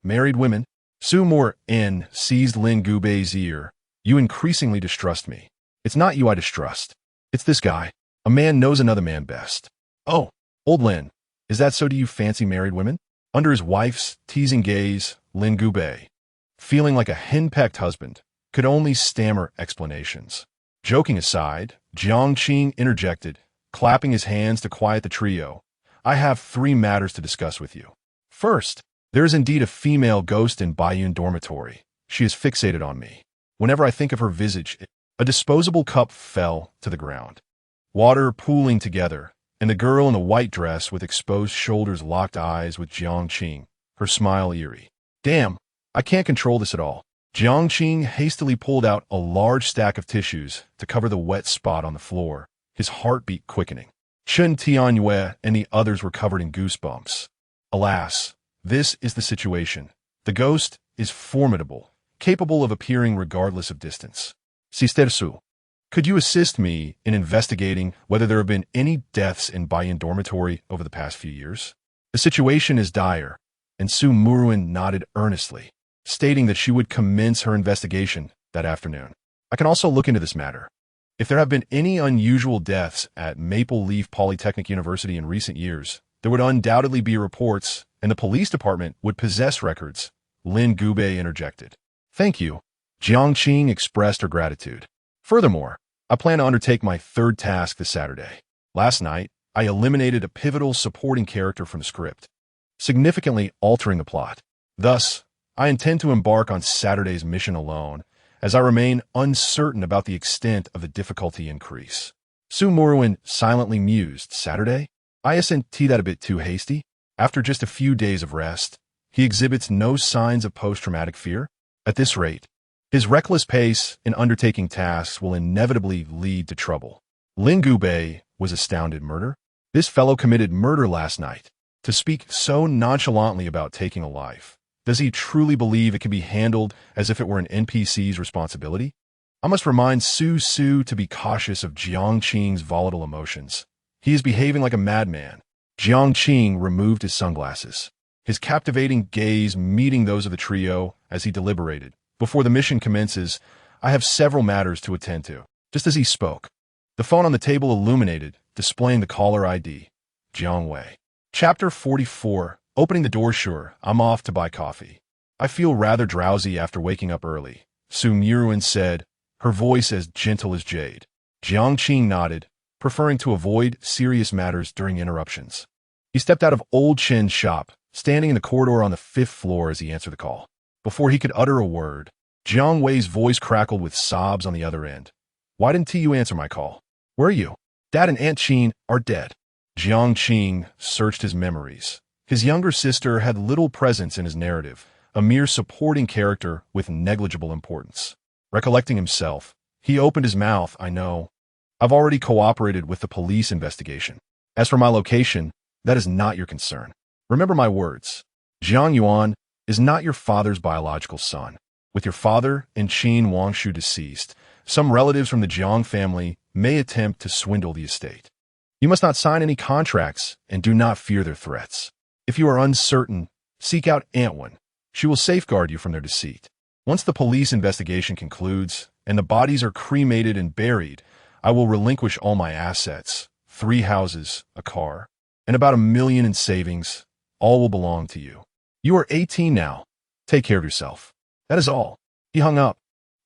Married women? Su Mu seized Lin Gubei's ear. You increasingly distrust me. It's not you I distrust. It's this guy. A man knows another man best. Oh, old Lin, is that so? Do you fancy married women? Under his wife's teasing gaze, Lin Gubei, feeling like a henpecked husband, could only stammer explanations. Joking aside, Jiang Qing interjected, clapping his hands to quiet the trio. I have 3 matters to discuss with you. First, there is indeed a female ghost in Baiyun dormitory. She is fixated on me. Whenever I think of her visage, a disposable cup fell to the ground. Water pooling together, and the girl in the white dress with exposed shoulders locked eyes with Jiang Qing, her smile eerie. Damn, I can't control this at all. Jiang Qing hastily pulled out a large stack of tissues to cover the wet spot on the floor, his heartbeat quickening. Chun Tianyue and the others were covered in goosebumps. Alas, this is the situation. The ghost is formidable, capable of appearing regardless of distance. Sister Su, could you assist me in investigating whether there have been any deaths in Baiyun dormitory over the past few years? The situation is dire, and Su Mu nodded earnestly, stating that she would commence her investigation that afternoon. I can also look into this matter. If there have been any unusual deaths at Maple Leaf Polytechnic University in recent years, there would undoubtedly be reports, and the police department would possess records, Lin Gubei interjected. Thank you. Jiang Qing expressed her gratitude. Furthermore, I plan to undertake my 3rd task this Saturday. Last night, I eliminated a pivotal supporting character from the script, significantly altering the plot. Thus, I intend to embark on Saturday's mission alone, as I remain uncertain about the extent of the difficulty increase. Su Mu silently mused. Saturday? Isn't that a bit too hasty? After just a few days of rest, he exhibits no signs of post-traumatic fear? At this rate, his reckless pace in undertaking tasks will inevitably lead to trouble. Lin Gubei was astounded. Murder? This fellow committed murder last night. To speak so nonchalantly about taking a life. Does he truly believe it can be handled as if it were an NPC's responsibility? I must remind Su to be cautious of Jiang Qing's volatile emotions. He is behaving like a madman. Jiang Qing removed his sunglasses, his captivating gaze meeting those of the trio as he deliberated. Before the mission commences, I have several matters to attend to. Just as he spoke, the phone on the table illuminated, displaying the caller ID, Jiang Wei. Chapter 44. Opening the door. Sure, I'm off to buy coffee. I feel rather drowsy after waking up early, Su Mu said, her voice as gentle as jade. Jiang Qing nodded, preferring to avoid serious matters during interruptions. He stepped out of Old Chen's shop, standing in the corridor on the 5th floor as he answered the call. Before he could utter a word, Jiang Wei's voice crackled with sobs on the other end. Why didn't you answer my call? Where are you? Dad and Aunt Qing are dead. Jiang Qing searched his memories. His younger sister had little presence in his narrative, a mere supporting character with negligible importance. Recollecting himself, he opened his mouth. I know. I've already cooperated with the police investigation. As for my location, that is not your concern. Remember my words. Jiang Yuan is not your father's biological son. With your father and Qin Wangshu deceased, some relatives from the Jiang family may attempt to swindle the estate. You must not sign any contracts and do not fear their threats. If you are uncertain, seek out Aunt Wen. She will safeguard you from their deceit. Once the police investigation concludes and the bodies are cremated and buried, I will relinquish all my assets, 3 houses, a car, and about $1 million in savings. All will belong to you. You are 18 now. Take care of yourself. That is all. He hung up,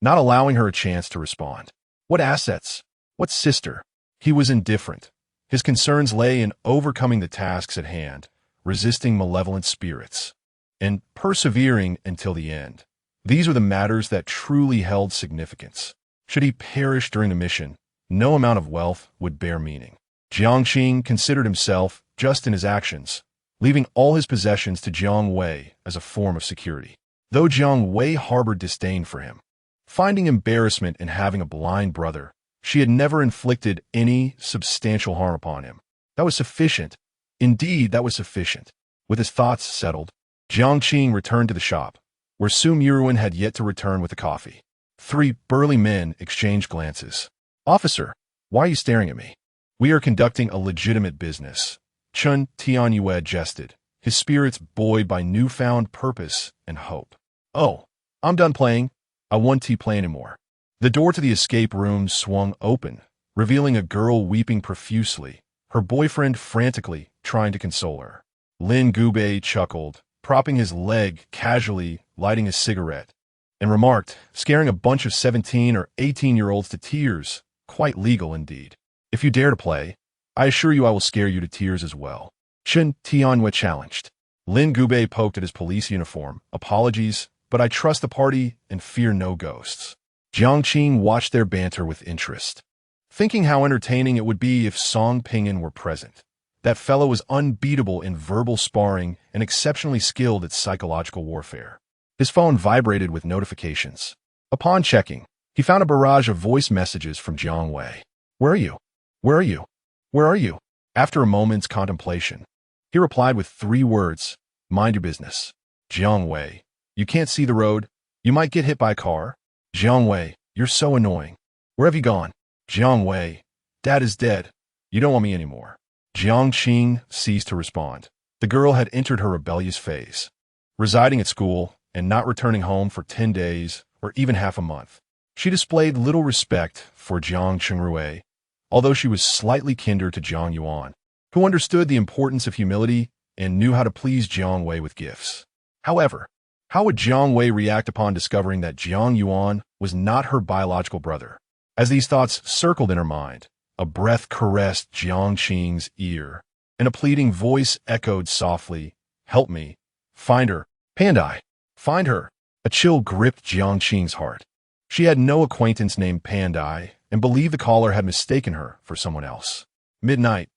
not allowing her a chance to respond. What assets? What sister? He was indifferent. His concerns lay in overcoming the tasks at hand, resisting malevolent spirits, and persevering until the end. These were the matters that truly held significance. Should he perish during the mission, no amount of wealth would bear meaning. Jiang Qing considered himself just in his actions, leaving all his possessions to Jiang Wei as a form of security. Though Jiang Wei harbored disdain for him, finding embarrassment in having a blind brother, she had never inflicted any substantial harm upon him. That was sufficient. Indeed, that was sufficient. With his thoughts settled, Jiang Qing returned to the shop, where Su Miruan had yet to return with the coffee. 3 burly men exchanged glances. "Officer, why are you staring at me?" "We are conducting a legitimate business," Chun Tianyue jested, his spirits buoyed by newfound purpose and hope. "Oh, I'm done playing. I won't play anymore." The door to the escape room swung open, revealing a girl weeping profusely, her boyfriend frantically trying to console her. Lin Gubei chuckled, propping his leg casually, lighting a cigarette, and remarked, scaring a bunch of 17 or 18-year-olds to tears, quite legal indeed. "If you dare to play, I assure you I will scare you to tears as well," Chun Tianyue challenged. Lin Gubei poked at his police uniform. "Apologies, but I trust the party and fear no ghosts." Jiang Qing watched their banter with interest, thinking how entertaining it would be if Song Pingan were present. That fellow was unbeatable in verbal sparring and exceptionally skilled at psychological warfare. His phone vibrated with notifications. Upon checking, he found a barrage of voice messages from Jiang Wei. "Where are you? Where are you? Where are you?" After a moment's contemplation, he replied with 3 words, "Mind your business." "Jiang Wei, you can't see the road. You might get hit by a car." "Jiang Wei, you're so annoying. Where have you gone?" "Jiang Wei, Dad is dead. You don't want me anymore." Jiang Qing ceased to respond. The girl had entered her rebellious phase, residing at school and not returning home for 10 days or even half a month. She displayed little respect for Jiang Qingrui, although she was slightly kinder to Jiang Yuan, who understood the importance of humility and knew how to please Jiang Wei with gifts. However, how would Jiang Wei react upon discovering that Jiang Yuan was not her biological brother? As these thoughts circled in her mind, a breath caressed Jiang Qing's ear, and a pleading voice echoed softly, "Help me. Find her. Pandai. Find her." A chill gripped Jiang Qing's heart. She had no acquaintance named Pandai and believed the caller had mistaken her for someone else. "Midnight.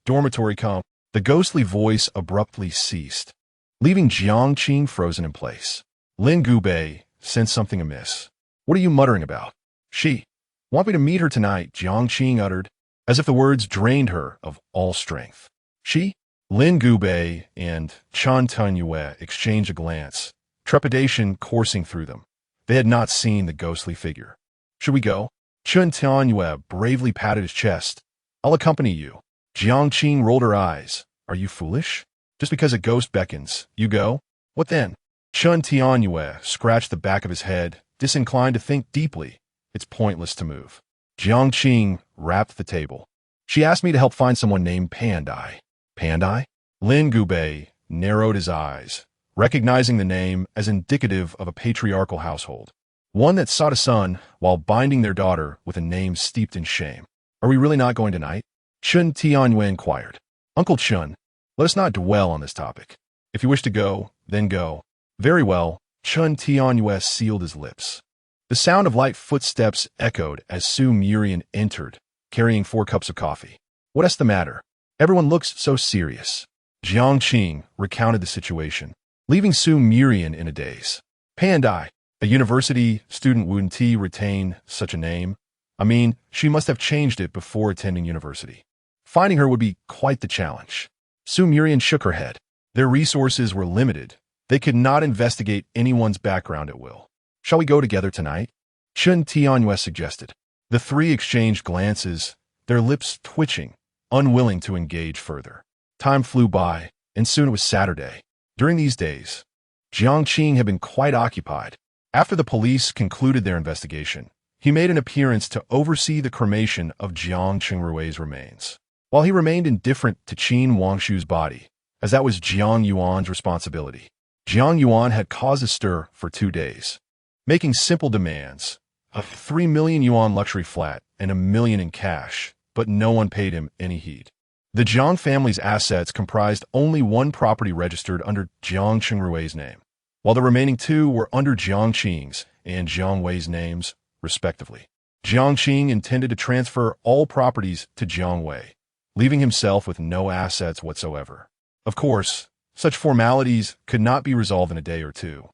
Dormitory come." The ghostly voice abruptly ceased, leaving Jiang Qing frozen in place. Lin Gubei sensed something amiss. "What are you muttering about?" "She. Want me to meet her tonight," Jiang Qing uttered, as if the words drained her of all strength. "She?" Lin Gubei and Chun Tianyue exchanged a glance, trepidation coursing through them. They had not seen the ghostly figure. "Should we go?" Chun Tianyue bravely patted his chest. "I'll accompany you." Jiang Qing rolled her eyes. "Are you foolish? Just because a ghost beckons, you go? What then?" Chun Tianyue scratched the back of his head, disinclined to think deeply. "It's pointless to move." Jiang Qing rapped the table. "She asked me to help find someone named Pandai." "Pandai?" Lin Gubei narrowed his eyes, recognizing the name as indicative of a patriarchal household, one that sought a son while binding their daughter with a name steeped in shame. "Are we really not going tonight?" Chun Tianyue inquired. "Uncle Chun, let us not dwell on this topic. If you wish to go, then go." "Very well." Chun Tianyue sealed his lips. The sound of light footsteps echoed as Su Murian entered, carrying 4 cups of coffee. "What's the matter? Everyone looks so serious." Jiang Qing recounted the situation, leaving Su Murian in a daze. "Pandai, a university student wouldn't retain such a name. I mean, she must have changed it before attending university. Finding her would be quite the challenge." Su Murian shook her head. Their resources were limited. They could not investigate anyone's background at will. "Shall we go together tonight?" Chun Tianyue suggested. The 3 exchanged glances, their lips twitching, unwilling to engage further. Time flew by, and soon it was Saturday. During these days, Jiang Qing had been quite occupied. After the police concluded their investigation, he made an appearance to oversee the cremation of Jiang Qingrui's remains. While he remained indifferent to Qin Wangshu's body, as that was Jiang Yuan's responsibility, Jiang Yuan had caused a stir for 2 days. making simple demands. A 3 million yuan luxury flat and a million in cash, but no one paid him any heed. The Jiang family's assets comprised only one property registered under Jiang Qing's name, while the remaining two were under Jiang Qing's and Jiang Wei's names, respectively. Jiang Qing intended to transfer all properties to Jiang Wei, leaving himself with no assets whatsoever. Of course, such formalities could not be resolved in a day or two,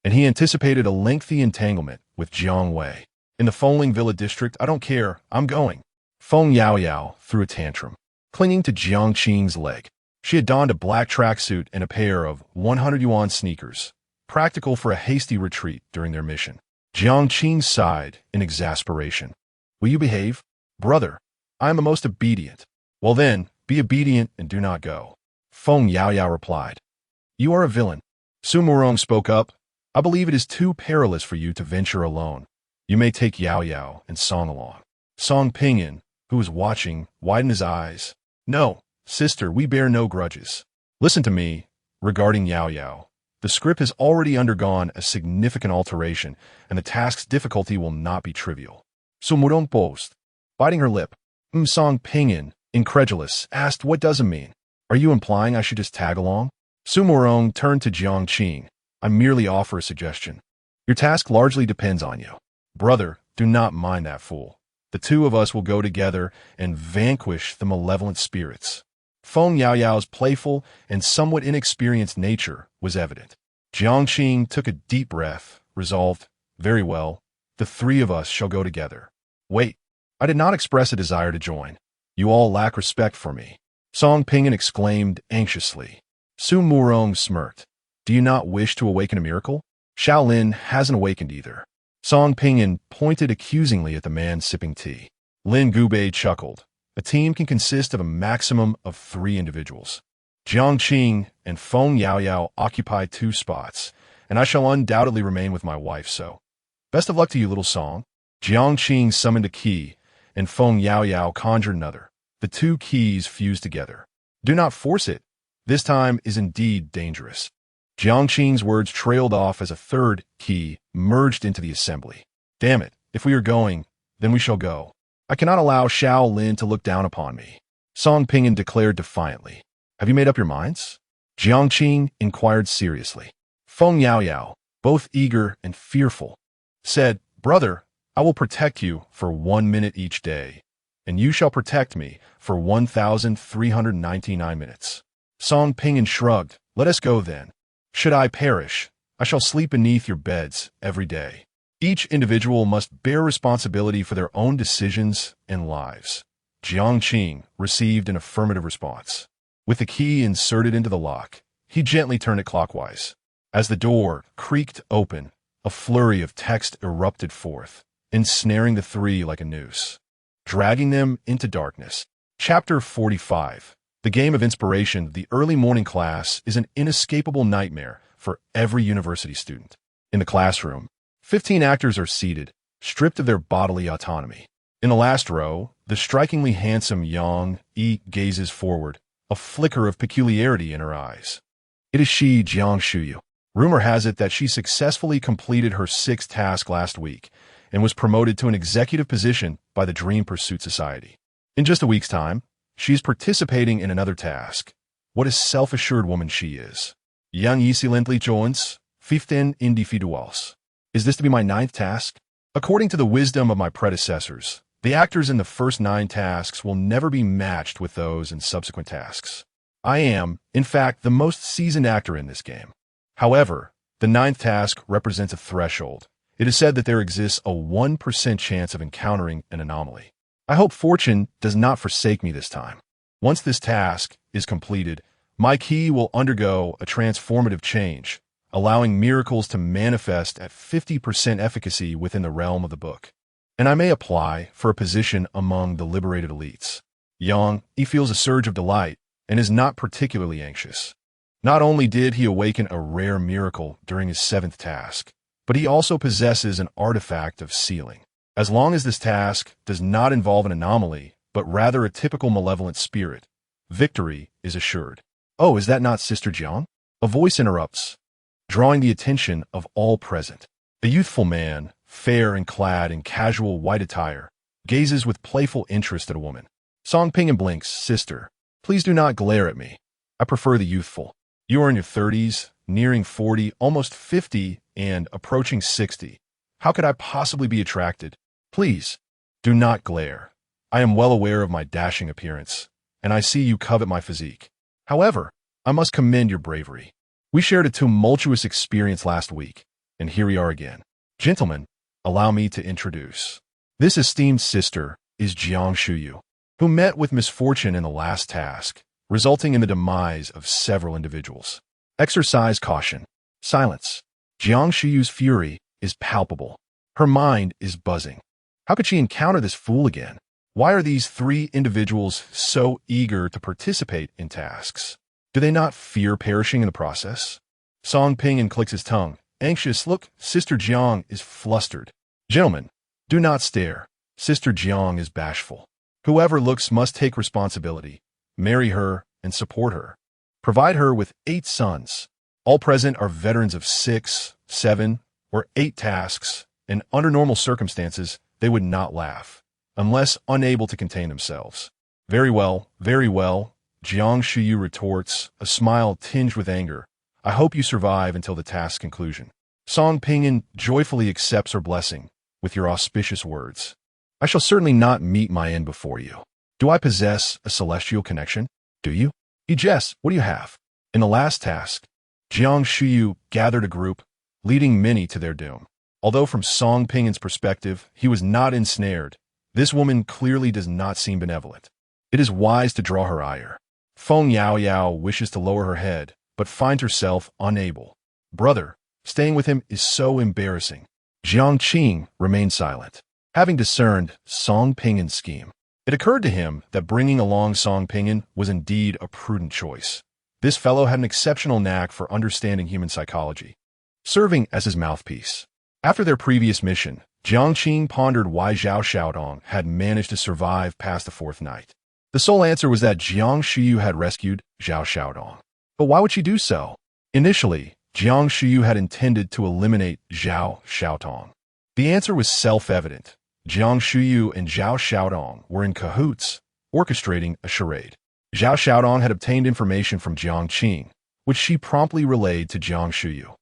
and he anticipated a lengthy entanglement with Jiang Wei. In the Fengling Villa district, I don't care, I'm going. Feng Yaoyao threw a tantrum, clinging to Jiang Qing's leg. She had donned a black tracksuit and a pair of 100 yuan sneakers, practical for a hasty retreat during their mission. Jiang Qing sighed in exasperation. Will you behave? Brother, I am a most obedient. Well then, be obedient and do not go. Feng Yaoyao replied. You are a villain. Su Murong spoke up. I believe it is too perilous for you to venture alone. You may take Yaoyao and Song along. Song Pinyin, who was watching, widened his eyes. No, sister, we bear no grudges. Listen to me, regarding Yaoyao. The script has already undergone a significant alteration, and the task's difficulty will not be trivial. Su Murong boast. Biting her lip, Song Pinyin, incredulous, asked what does it mean? Are you implying I should just tag along? Su Murong turned to Jiang Qing. I merely offer a suggestion. Your task largely depends on you. Brother, do not mind that fool. The two of us will go together and vanquish the malevolent spirits. Feng Yaoyao's playful and somewhat inexperienced nature was evident. Jiang Qing took a deep breath, resolved, very well, the three of us shall go together. Wait, I did not express a desire to join. You all lack respect for me. Song Pinyin exclaimed anxiously. Su Murong smirked. Do you not wish to awaken a miracle? Shaolin hasn't awakened either. Song Pinyin pointed accusingly at the man sipping tea. Lin Gubei chuckled. A team can consist of a maximum of 3 individuals. Jiang Qing and Feng Yaoyao occupy 2 spots, and I shall undoubtedly remain with my wife, so. Best of luck to you, little Song. Jiang Qing summoned a key, and Feng Yaoyao conjured another. The 2 keys fused together. Do not force it. This time is indeed dangerous. Jiang Qing's words trailed off as a 3rd key merged into the assembly. Damn it, if we are going, then we shall go. I cannot allow Xiao Lin to look down upon me. Song Pinyin declared defiantly. Have you made up your minds? Jiang Qing inquired seriously. Feng Yaoyao, both eager and fearful, said, Brother, I will protect you for 1 minute each day, and you shall protect me for 1,399 minutes. Song Pinyin shrugged. Let us go then. Should I perish, I shall sleep beneath your beds every day. Each individual must bear responsibility for their own decisions and lives. Jiang Qing received an affirmative response. With the key inserted into the lock, he gently turned it clockwise. As the door creaked open, a flurry of text erupted forth, ensnaring the 3 like a noose, dragging them into darkness. Chapter 45. The game of inspiration, the early morning class, is an inescapable nightmare for every university student. In the classroom, 15 actors are seated, stripped of their bodily autonomy. In the last row, the strikingly handsome Yang Yi gazes forward, a flicker of peculiarity in her eyes. It is she, Jiang Shuyu. Rumor has it that she successfully completed her 6th task last week and was promoted to an executive position by the Dream Pursuit Society. In just a week's time, she's participating in another task. What a self-assured woman she is. Yang Yi silently joins, 15 individuals. Is this to be my 9th task? According to the wisdom of my predecessors, the actors in the first 9 tasks will never be matched with those in subsequent tasks. I am, in fact, the most seasoned actor in this game. However, the 9th task represents a threshold. It is said that there exists a 1% chance of encountering an anomaly. I hope fortune does not forsake me this time. Once this task is completed, my key will undergo a transformative change, allowing miracles to manifest at 50% efficacy within the realm of the book. And I may apply for a position among the liberated elites. Yang, he feels a surge of delight and is not particularly anxious. Not only did he awaken a rare miracle during his 7th task, but he also possesses an artifact of sealing. As long as this task does not involve an anomaly, but rather a typical malevolent spirit, victory is assured. Oh, is that not Sister Jiang? A voice interrupts, drawing the attention of all present. A youthful man, fair and clad in casual white attire, gazes with playful interest at a woman. Song Ping blinks, "Sister, please do not glare at me. I prefer the youthful. You are in your 30s, nearing 40, almost 50, and approaching 60. How could I possibly be attracted? Please, do not glare. I am well aware of my dashing appearance, and I see you covet my physique. However, I must commend your bravery. We shared a tumultuous experience last week, and here we are again. Gentlemen, allow me to introduce. This esteemed sister is Jiang Qing, who met with misfortune in the last task, resulting in the demise of several individuals. Exercise caution. Silence. Jiang Qing's fury is palpable. Her mind is buzzing. How could she encounter this fool again? Why are these three individuals so eager to participate in tasks? Do they not fear perishing in the process? Song Ping clicks his tongue. Anxious. Look, Sister Jiang is flustered. Gentlemen, do not stare. Sister Jiang is bashful. Whoever looks must take responsibility. Marry her and support her. Provide her with 8 sons. All present are veterans of 6, 7, or 8 tasks, and under normal circumstances, they would not laugh, unless unable to contain themselves. Very well, Jiang Qing retorts, a smile tinged with anger. I hope you survive until the task's conclusion. Song Ping joyfully accepts her blessing with your auspicious words. I shall certainly not meet my end before you. Do I possess a celestial connection? Do you? Yes, what do you have? In the last task, Jiang Qing gathered a group, leading many to their doom. Although from Song Ping's perspective, he was not ensnared, this woman clearly does not seem benevolent. It is wise to draw her ire. Feng Yaoyao wishes to lower her head, but finds herself unable. Brother, staying with him is so embarrassing. Jiang Qing remained silent. Having discerned Song Ping's scheme, it occurred to him that bringing along Song Ping was indeed a prudent choice. This fellow had an exceptional knack for understanding human psychology, serving as his mouthpiece. After their previous mission, Jiang Qing pondered why Zhao Xiaodong had managed to survive past the 4th night. The sole answer was that Jiang Qing had rescued Zhao Xiaodong. But why would she do so? Initially, Jiang Qing had intended to eliminate Zhao Xiaodong. The answer was self-evident. Jiang Qing and Zhao Xiaodong were in cahoots, orchestrating a charade. Zhao Xiaodong had obtained information from Jiang Qing, which she promptly relayed to Jiang Qing.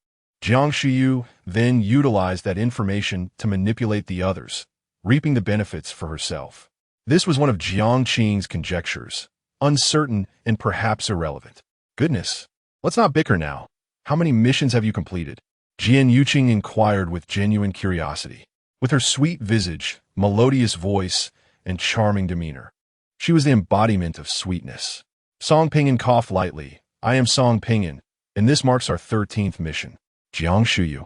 Jiang Qing then utilized that information to manipulate the others, reaping the benefits for herself. This was one of Jiang Qing's conjectures, uncertain and perhaps irrelevant. Goodness, let's not bicker now. How many missions have you completed? Jian Yuqing inquired with genuine curiosity. With her sweet visage, melodious voice, and charming demeanor, she was the embodiment of sweetness. Song Ping coughed lightly. I am Song Ping, and this marks our 13th mission. Jiang Qing.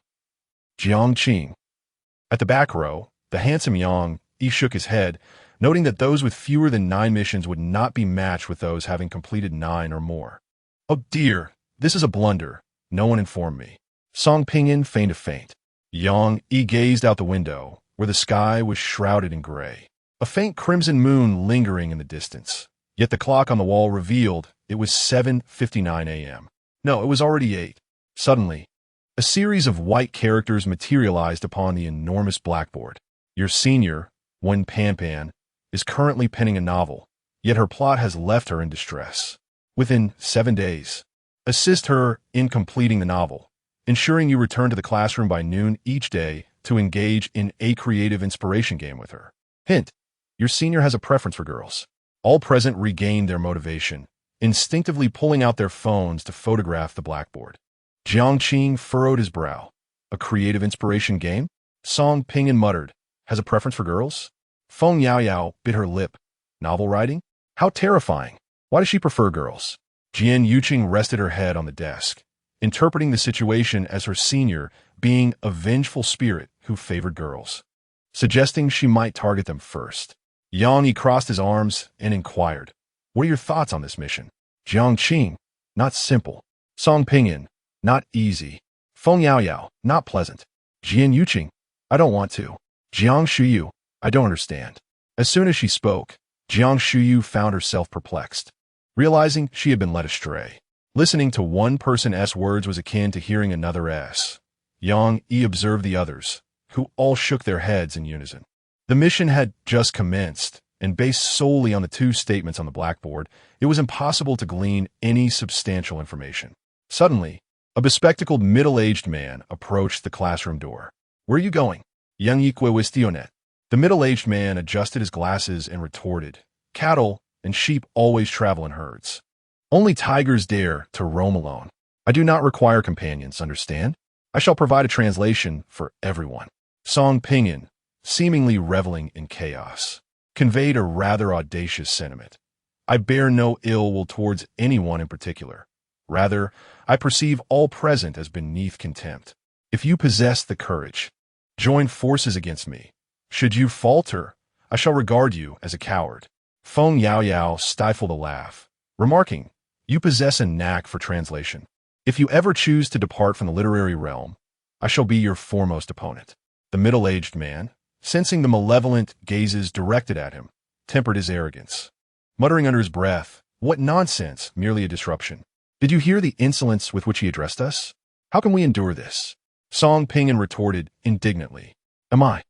Jiang Qing. At the back row, the handsome Yang Yi shook his head, noting that those with fewer than 9 missions would not be matched with those having completed 9 or more. Oh dear, this is a blunder. No one informed me. Song Ping feigned a faint. Yang Yi gazed out the window, where the sky was shrouded in gray, a faint crimson moon lingering in the distance. Yet the clock on the wall revealed it was 7:59 a.m. No, it was already 8. Suddenly, a series of white characters materialized upon the enormous blackboard. Your senior, Wen Pan, is currently penning a novel, yet her plot has left her in distress. Within 7 days, assist her in completing the novel, ensuring you return to the classroom by noon each day to engage in a creative inspiration game with her. Hint, your senior has a preference for girls. All present regained their motivation, instinctively pulling out their phones to photograph the blackboard. Jiang Qing furrowed his brow. A creative inspiration game? Song Ping muttered. Has a preference for girls? Feng Yaoyao bit her lip. Novel writing? How terrifying. Why does she prefer girls? Jian Yuqing rested her head on the desk, interpreting the situation as her senior being a vengeful spirit who favored girls, suggesting she might target them first. Yang Yi crossed his arms and inquired, what are your thoughts on this mission? Jiang Qing, not simple. Song Ping, not easy. Feng Yaoyao, not pleasant. Jian Yuqing, I don't want to. Jiang Qing, I don't understand. As soon as she spoke, Jiang Qing found herself perplexed, realizing she had been led astray. Listening to one person's words was akin to hearing another's. Yang Yi observed the others, who all shook their heads in unison. The mission had just commenced, and based solely on the two statements on the blackboard, it was impossible to glean any substantial information. Suddenly, a bespectacled middle-aged man approached the classroom door. "Where are you going?" Yang Yi questioned. The middle-aged man adjusted his glasses and retorted, "Cattle and sheep always travel in herds. Only tigers dare to roam alone. I do not require companions, understand? I shall provide a translation for everyone." Song Pinyin, seemingly reveling in chaos, conveyed a rather audacious sentiment. "I bear no ill will towards anyone in particular. Rather, I perceive all present as beneath contempt. If you possess the courage, join forces against me. Should you falter, I shall regard you as a coward." Feng Yaoyao stifled a laugh, remarking, "You possess a knack for translation. If you ever choose to depart from the literary realm, I shall be your foremost opponent." The middle-aged man, sensing the malevolent gazes directed at him, tempered his arrogance, muttering under his breath, "What nonsense, merely a disruption. Did you hear the insolence with which he addressed us? How can we endure this?" Song Pinyin retorted indignantly, "Am I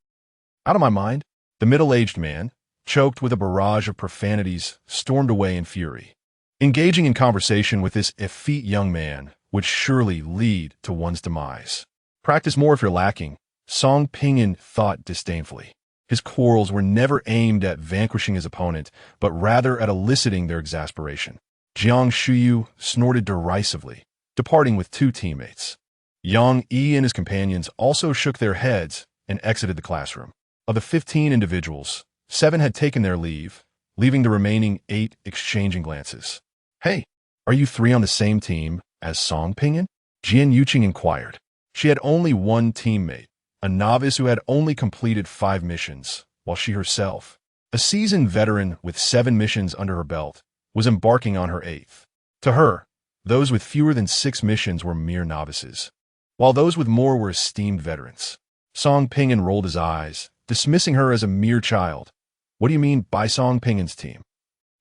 out of my mind?" The middle-aged man, choked with a barrage of profanities, stormed away in fury. Engaging in conversation with this effete young man would surely lead to one's demise. "Practice more if you're lacking," Song Pinyin thought disdainfully. His quarrels were never aimed at vanquishing his opponent, but rather at eliciting their exasperation. Jiang Shuyu snorted derisively, departing with two teammates. Yang Yi and his companions also shook their heads and exited the classroom. Of the 15 individuals, 7 had taken their leave, leaving the remaining 8 exchanging glances. "Hey, are you 3 on the same team as Song Pinyin?" Jian Yuqing inquired. She had only one teammate, a novice who had only completed 5 missions, while she herself, a seasoned veteran with 7 missions under her belt, was embarking on her 8th. To her, those with fewer than 6 missions were mere novices, while those with more were esteemed veterans. Song Pinyin rolled his eyes, dismissing her as a mere child. "What do you mean by Song Pinyin's team?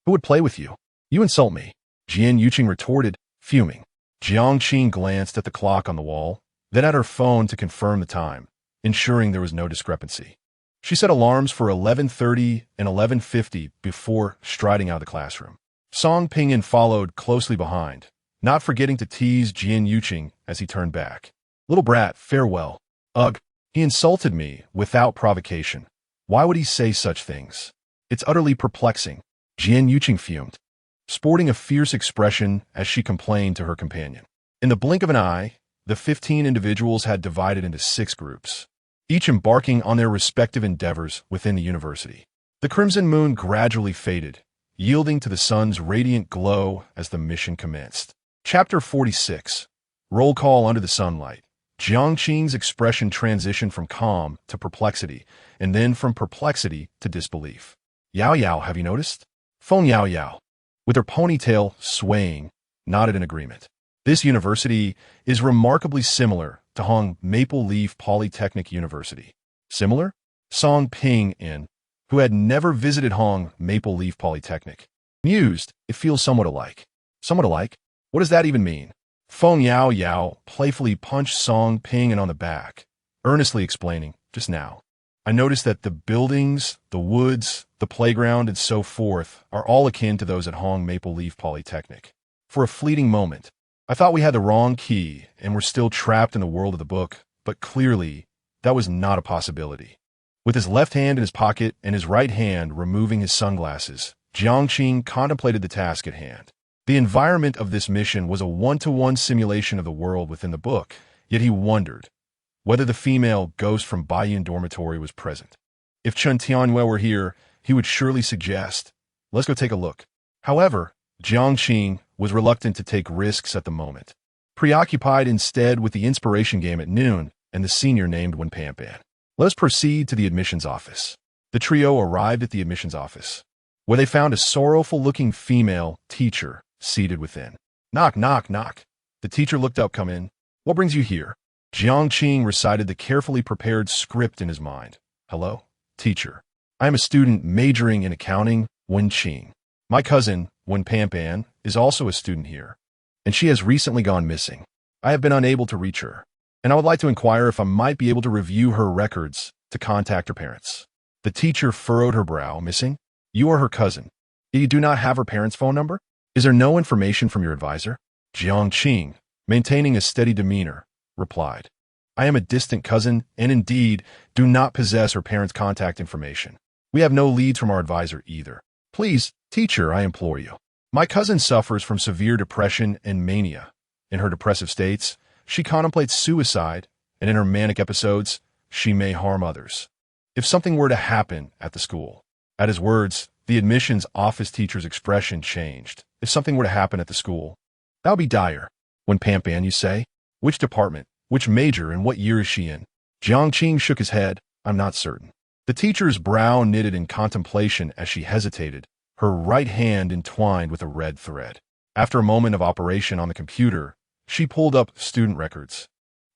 Who would play with you? You insult me," Jian Yuqing retorted, fuming. Jiang Qing glanced at the clock on the wall, then at her phone to confirm the time, ensuring there was no discrepancy. She set alarms for 11:30 and 11:50 before striding out of the classroom. Song Pinyin followed closely behind, not forgetting to tease Jian Yuqing as he turned back. "Little brat, farewell." "Ugh, he insulted me without provocation. Why would he say such things? It's utterly perplexing," Jian Yuqing fumed, sporting a fierce expression as she complained to her companion. In the blink of an eye, the 15 individuals had divided into 6 groups, each embarking on their respective endeavors within the university. The crimson moon gradually faded, yielding to the sun's radiant glow as the mission commenced. Chapter 46. Roll call under the sunlight. Jiang Qing's expression transitioned from calm to perplexity, and then from perplexity to disbelief. "Yao Yao, have you noticed?" Feng Yao Yao, with her ponytail swaying, nodded in agreement. "This university is remarkably similar to Hong Maple Leaf Polytechnic University." Similar? Song Pinyin, who had never visited Hong Maple Leaf Polytechnic, mused, "It feels somewhat alike." "Somewhat alike? What does that even mean?" Feng Yao Yao playfully punched Song Pinyin on the back, earnestly explaining, "Just now, I noticed that the buildings, the woods, the playground, and so forth are all akin to those at Hong Maple Leaf Polytechnic. For a fleeting moment, I thought we had the wrong key and were still trapped in the world of the book, but clearly, that was not a possibility." With his left hand in his pocket and his right hand removing his sunglasses, Jiang Qing contemplated the task at hand. The environment of this mission was a one-to-one simulation of the world within the book, yet he wondered whether the female ghost from Baiyun Dormitory was present. If Chen Tianhua were here, he would surely suggest, "Let's go take a look." However, Jiang Qing was reluctant to take risks at the moment, preoccupied instead with the inspiration game at noon and the senior named Wen Pampan. "Let us proceed to the admissions office." The trio arrived at the admissions office, where they found a sorrowful-looking female teacher seated within. "Knock, knock, knock." The teacher looked up. "Come in. What brings you here?" Jiang Qing recited the carefully prepared script in his mind. "Hello, teacher. I am a student majoring in accounting, Wen Qing. My cousin, Wen Pampan, is also a student here, and she has recently gone missing. I have been unable to reach her. and I would like to inquire if I might be able to review her records to contact her parents. The teacher furrowed her brow. Missing? You are her cousin. You do not have her parents' phone number? Is there no information from your advisor? Jiang Qing, maintaining a steady demeanor, replied. I am a distant cousin and indeed do not possess her parents' contact information. We have no leads from our advisor either. Please, teacher, I implore you. My cousin suffers from severe depression and mania. In her depressive states, she contemplates suicide, and in her manic episodes, she may harm others. If something were to happen at the school. At his words, the admissions office teacher's expression changed. If something were to happen at the school, that would be dire. When Pampan, you say? Which department? Which major and what year is she in? Jiang Qing shook his head. I'm not certain. The teacher's brow knitted in contemplation as she hesitated, her right hand entwined with a red thread. After a moment of operation on the computer, she pulled up student records.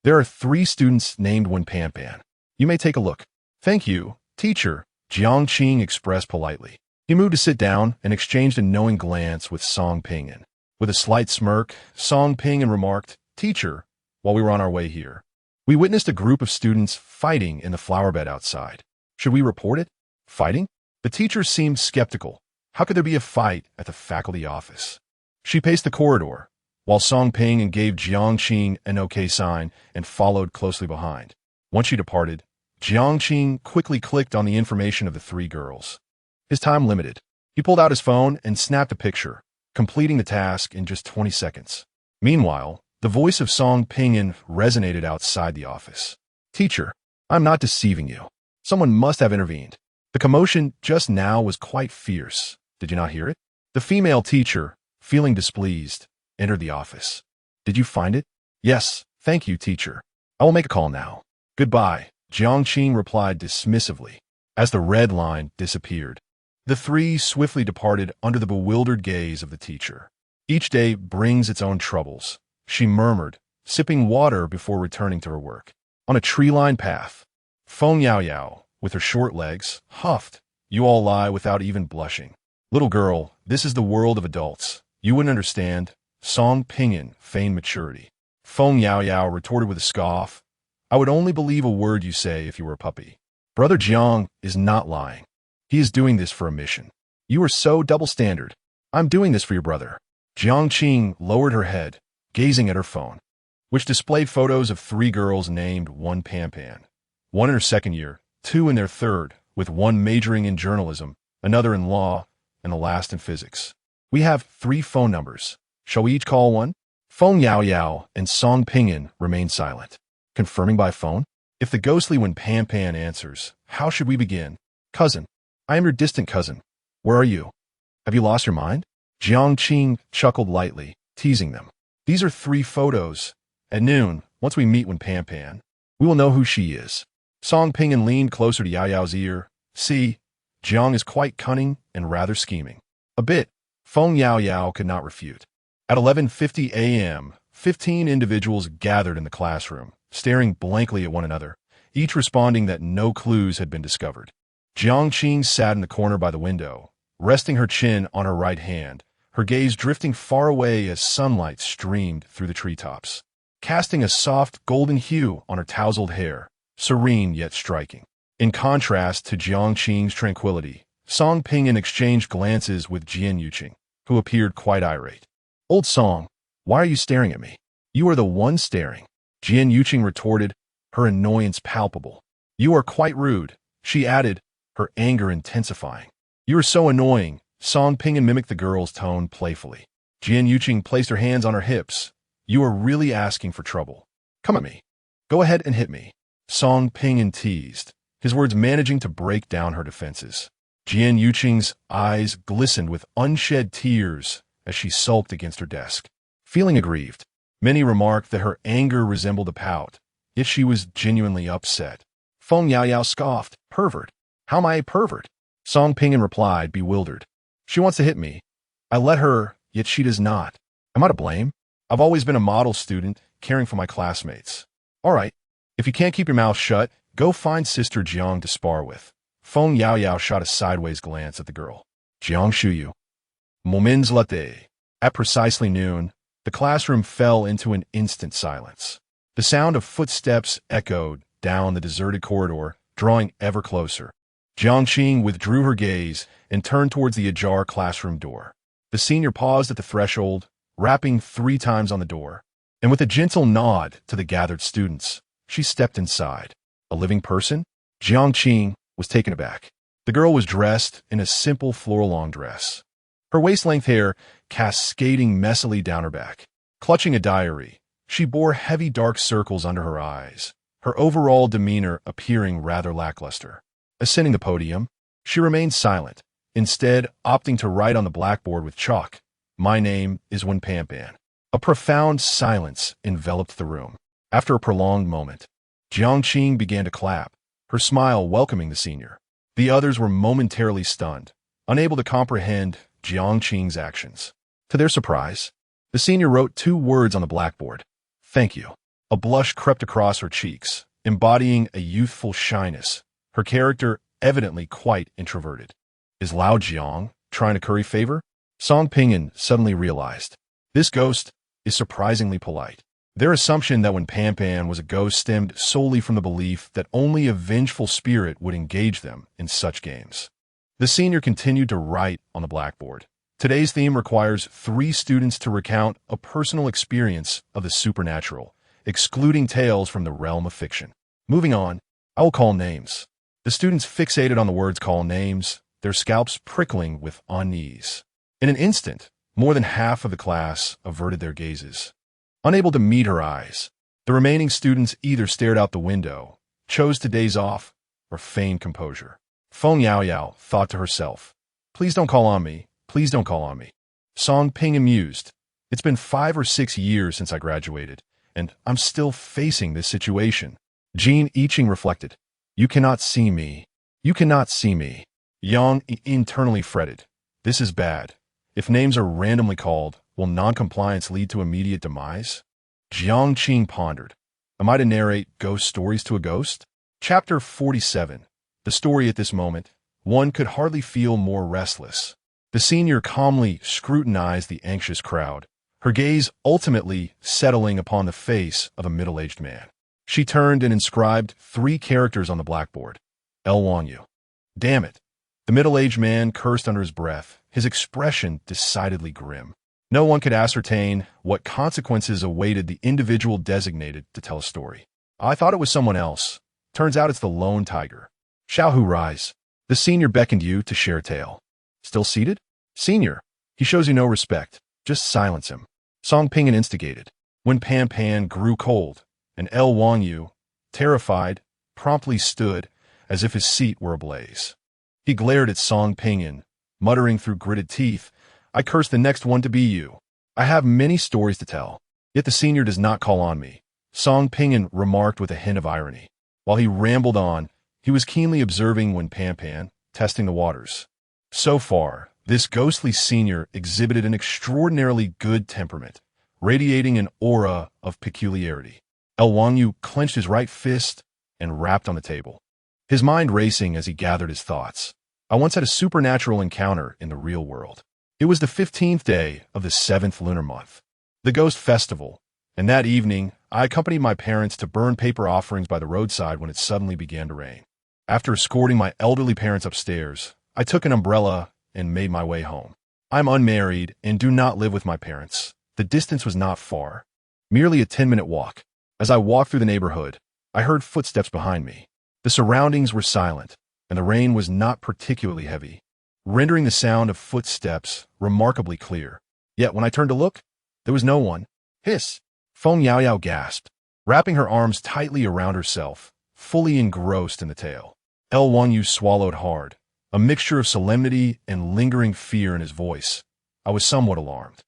There are 3 students named Wen Pampan. You may take a look. Thank you, teacher, Jiang Qing expressed politely. He moved to sit down and exchanged a knowing glance with Song Pingan. With a slight smirk, Song Pingan remarked, Teacher, while we were on our way here, we witnessed a group of students fighting in the flower bed outside. Should we report it? Fighting? The teacher seemed skeptical. How could there be a fight at the faculty office? She paced the corridor, while Song Pingan gave Jiang Qing an okay sign and followed closely behind. Once she departed, Jiang Qing quickly clicked on the information of the 3 girls. His time limited. He pulled out his phone and snapped a picture, completing the task in just 20 seconds. Meanwhile, the voice of Song Pingan resonated outside the office. Teacher, I'm not deceiving you. Someone must have intervened. The commotion just now was quite fierce. Did you not hear it? The female teacher, feeling displeased, entered the office. Did you find it? Yes, thank you, teacher. I will make a call now. Goodbye, Jiang Qing replied dismissively, as the red line disappeared. The 3 swiftly departed under the bewildered gaze of the teacher. Each day brings its own troubles, she murmured, sipping water before returning to her work. On a tree-lined path, Feng Yao Yao, with her short legs, huffed. You all lie without even blushing. Little girl, this is the world of adults. You wouldn't understand. Song Pingan feigned maturity. Feng Yao Yao retorted with a scoff. I would only believe a word you say if you were a puppy. Brother Jiang is not lying. He is doing this for a mission. You are so double-standard. I'm doing this for your brother. Jiang Qing lowered her head, gazing at her phone, which displayed photos of 3 girls named Wen Pampan. 1 in her 2nd year, 2 in their 3rd, with 1 majoring in journalism, another in law, and the last in physics. We have 3 phone numbers. Shall we each call one? Feng Yao Yao and Song Pingan remained silent. Confirming by phone? If the ghostly Wen Pampan answers, how should we begin? Cousin. I am your distant cousin. Where are you? Have you lost your mind? Jiang Qing chuckled lightly, teasing them. These are 3 photos. At noon, once we meet Wen Pampan, we will know who she is. Song Pingan leaned closer to Yao Yao's ear. See, Jiang is quite cunning and rather scheming. A bit. Feng Yao Yao could not refute. At 11:50 a.m., 15 individuals gathered in the classroom, staring blankly at one another, each responding that no clues had been discovered. Jiang Qing sat in the corner by the window, resting her chin on her right hand, her gaze drifting far away as sunlight streamed through the treetops, casting a soft golden hue on her tousled hair, serene yet striking. In contrast to Jiang Qing's tranquility, Song Pingan exchanged glances with Jian Yuqing, who appeared quite irate. Old Song, why are you staring at me? You are the one staring. Jian Yuqing retorted, her annoyance palpable. You are quite rude, she added, her anger intensifying. You are so annoying, Song Pingan mimicked the girl's tone playfully. Jian Yuqing placed her hands on her hips. You are really asking for trouble. Come at me. Go ahead and hit me. Song Pingan teased, his words managing to break down her defenses. Jian Yuqing's eyes glistened with unshed tears as she sulked against her desk. Feeling aggrieved, many remarked that her anger resembled a pout, yet she was genuinely upset. Feng Yao Yao scoffed, pervert. How am I a pervert? Song Pingan replied, bewildered. She wants to hit me. I let her, yet she does not. Am I to blame? I've always been a model student, caring for my classmates. All right, if you can't keep your mouth shut, go find Sister Jiang to spar with. Feng Yao Yao shot a sideways glance at the girl. Jiang Shuyu. Moments latte. At precisely noon, the classroom fell into an instant silence. The sound of footsteps echoed down the deserted corridor, drawing ever closer. Jiang Qing withdrew her gaze and turned towards the ajar classroom door. The senior paused at the threshold, rapping 3 times on the door, and with a gentle nod to the gathered students, she stepped inside. A living person? Jiang Qing was taken aback. The girl was dressed in a simple floor-long dress, her waist-length hair cascading messily down her back. Clutching a diary, she bore heavy dark circles under her eyes, her overall demeanor appearing rather lackluster. Ascending the podium, she remained silent, instead opting to write on the blackboard with chalk, "My name is Wen Pan. A profound silence enveloped the room. After a prolonged moment, Jiang Qing began to clap, her smile welcoming the senior. The others were momentarily stunned, unable to comprehend Jiang Qing's actions. To their surprise, the senior wrote 2 words on the blackboard. "Thank you." A blush crept across her cheeks, embodying a youthful shyness, her character evidently quite introverted. Is Lao Jiang trying to curry favor? Song Pinyin suddenly realized. This ghost is surprisingly polite. Their assumption that Wen Pan was a ghost stemmed solely from the belief that only a vengeful spirit would engage them in such games. The senior continued to write on the blackboard. Today's theme requires 3 students to recount a personal experience of the supernatural, excluding tales from the realm of fiction. Moving on, I will call names. The students fixated on the words "call names," their scalps prickling with unease. In an instant, more than half of the class averted their gazes. Unable to meet her eyes, the remaining students either stared out the window, chose to daze off, or feigned composure. Feng Yaoyao thought to herself, "Please don't call on me. Please don't call on me." Song Ping amused. "It's been 5 or 6 years since I graduated, and I'm still facing this situation." Jean Yiqing reflected, "You cannot see me. You cannot see me." Yang internally fretted. "This is bad. If names are randomly called, will non-compliance lead to immediate demise?" Jiang Qing pondered. Am I to narrate ghost stories to a ghost? Chapter 47. The story at this moment, one could hardly feel more restless. The senior calmly scrutinized the anxious crowd, her gaze ultimately settling upon the face of a middle-aged man. She turned and inscribed 3 characters on the blackboard. El Wang Yu. Damn it. The middle-aged man cursed under his breath, his expression decidedly grim. No one could ascertain what consequences awaited the individual designated to tell a story. I thought it was someone else. Turns out it's the lone tiger. Xiaohu, rise. The senior beckoned you to share a tale. Still seated? Senior. He shows you no respect. Just silence him. Song Pinyin instigated. Wen Pan grew cold, and El Wang Yu, terrified, promptly stood as if his seat were ablaze. He glared at Song Pinyin, muttering through gritted teeth, "I curse the next one to be you. I have many stories to tell. Yet the senior does not call on me," Song Pinyin remarked with a hint of irony. While he rambled on, he was keenly observing Wen Pan, testing the waters. So far, this ghostly senior exhibited an extraordinarily good temperament, radiating an aura of peculiarity. El Wang Yu clenched his right fist and rapped on the table, his mind racing as he gathered his thoughts. I once had a supernatural encounter in the real world. It was the 15th day of the 7th lunar month, the Ghost Festival, and that evening I accompanied my parents to burn paper offerings by the roadside when it suddenly began to rain. After escorting my elderly parents upstairs, I took an umbrella and made my way home. I'm unmarried and do not live with my parents. The distance was not far, merely a 10-minute walk. As I walked through the neighborhood, I heard footsteps behind me. The surroundings were silent, and the rain was not particularly heavy, rendering the sound of footsteps remarkably clear. Yet when I turned to look, there was no one. Hiss! Feng Yaoyao gasped, wrapping her arms tightly around herself, fully engrossed in the tale. El Wang Yu swallowed hard, a mixture of solemnity and lingering fear in his voice. I was somewhat alarmed.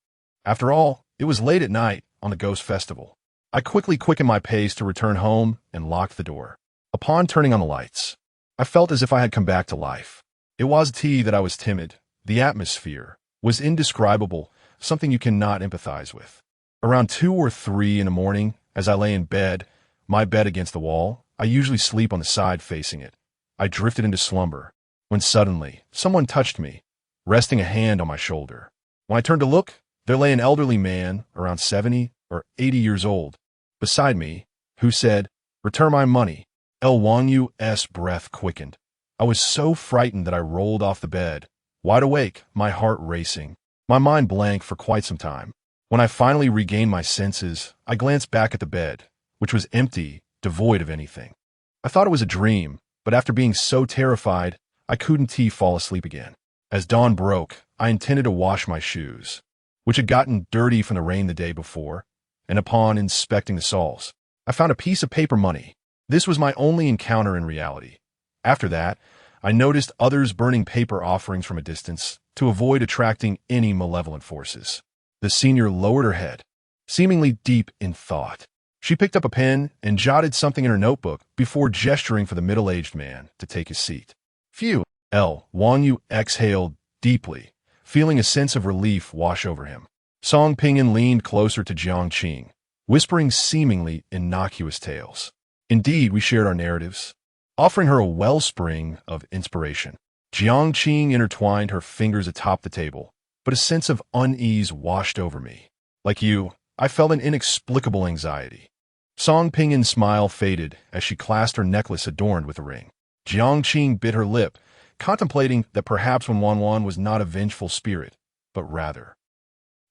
After all, it was late at night on the Ghost Festival. I quickly quickened my pace to return home and locked the door. Upon turning on the lights, I felt as if I had come back to life. It was that I was timid. The atmosphere was indescribable, something you cannot empathize with. Around 2 or 3 in the morning, as I lay in bed, my bed against the wall, I usually sleep on the side facing it. I drifted into slumber, when suddenly, someone touched me, resting a hand on my shoulder. When I turned to look, there lay an elderly man, around 70 or 80 years old. Beside me, Who said, "Return my money." Wang Yu's breath quickened. I was so frightened that I rolled off the bed, wide awake, my heart racing, my mind blank for quite some time. When I finally regained my senses, I glanced back at the bed, which was empty, devoid of anything. I thought it was a dream, but after being so terrified, I couldn't fall asleep again. As dawn broke, I intended to wash my shoes, which had gotten dirty from the rain the day before, and upon inspecting the soles, I found a piece of paper money. This was my only encounter in reality. After that, I noticed others burning paper offerings from a distance to avoid attracting any malevolent forces. The senior lowered her head, seemingly deep in thought. She picked up a pen and jotted something in her notebook before gesturing for the middle-aged man to take his seat. Phew! Wang Yu exhaled deeply, feeling a sense of relief wash over him. Song Pingyan leaned closer to Jiang Qing, whispering seemingly innocuous tales. Indeed, we shared our narratives, offering her a wellspring of inspiration. Jiang Qing intertwined her fingers atop the table, but a sense of unease washed over me. Like you, I felt an inexplicable anxiety. Song Pingyan's smile faded as she clasped her necklace adorned with a ring. Jiang Qing bit her lip, contemplating that perhaps Wan was not a vengeful spirit, but rather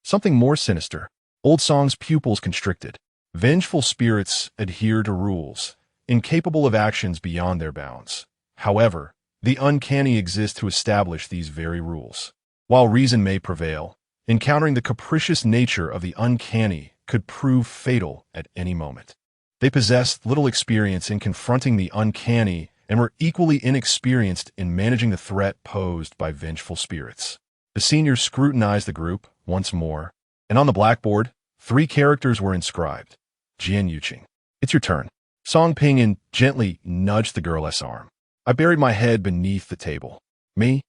something more sinister. Old Song's pupils constricted. Vengeful spirits adhere to rules, incapable of actions beyond their bounds. However, the uncanny exists to establish these very rules. While reason may prevail, encountering the capricious nature of the uncanny could prove fatal at any moment. They possessed little experience in confronting the uncanny and were equally inexperienced in managing the threat posed by vengeful spirits. The seniors scrutinized the group once more, and on the blackboard, 3 characters were inscribed. Jiang Qing. It's your turn. Song Pingyan gently nudged the girl's arm. I buried my head beneath the table. Me?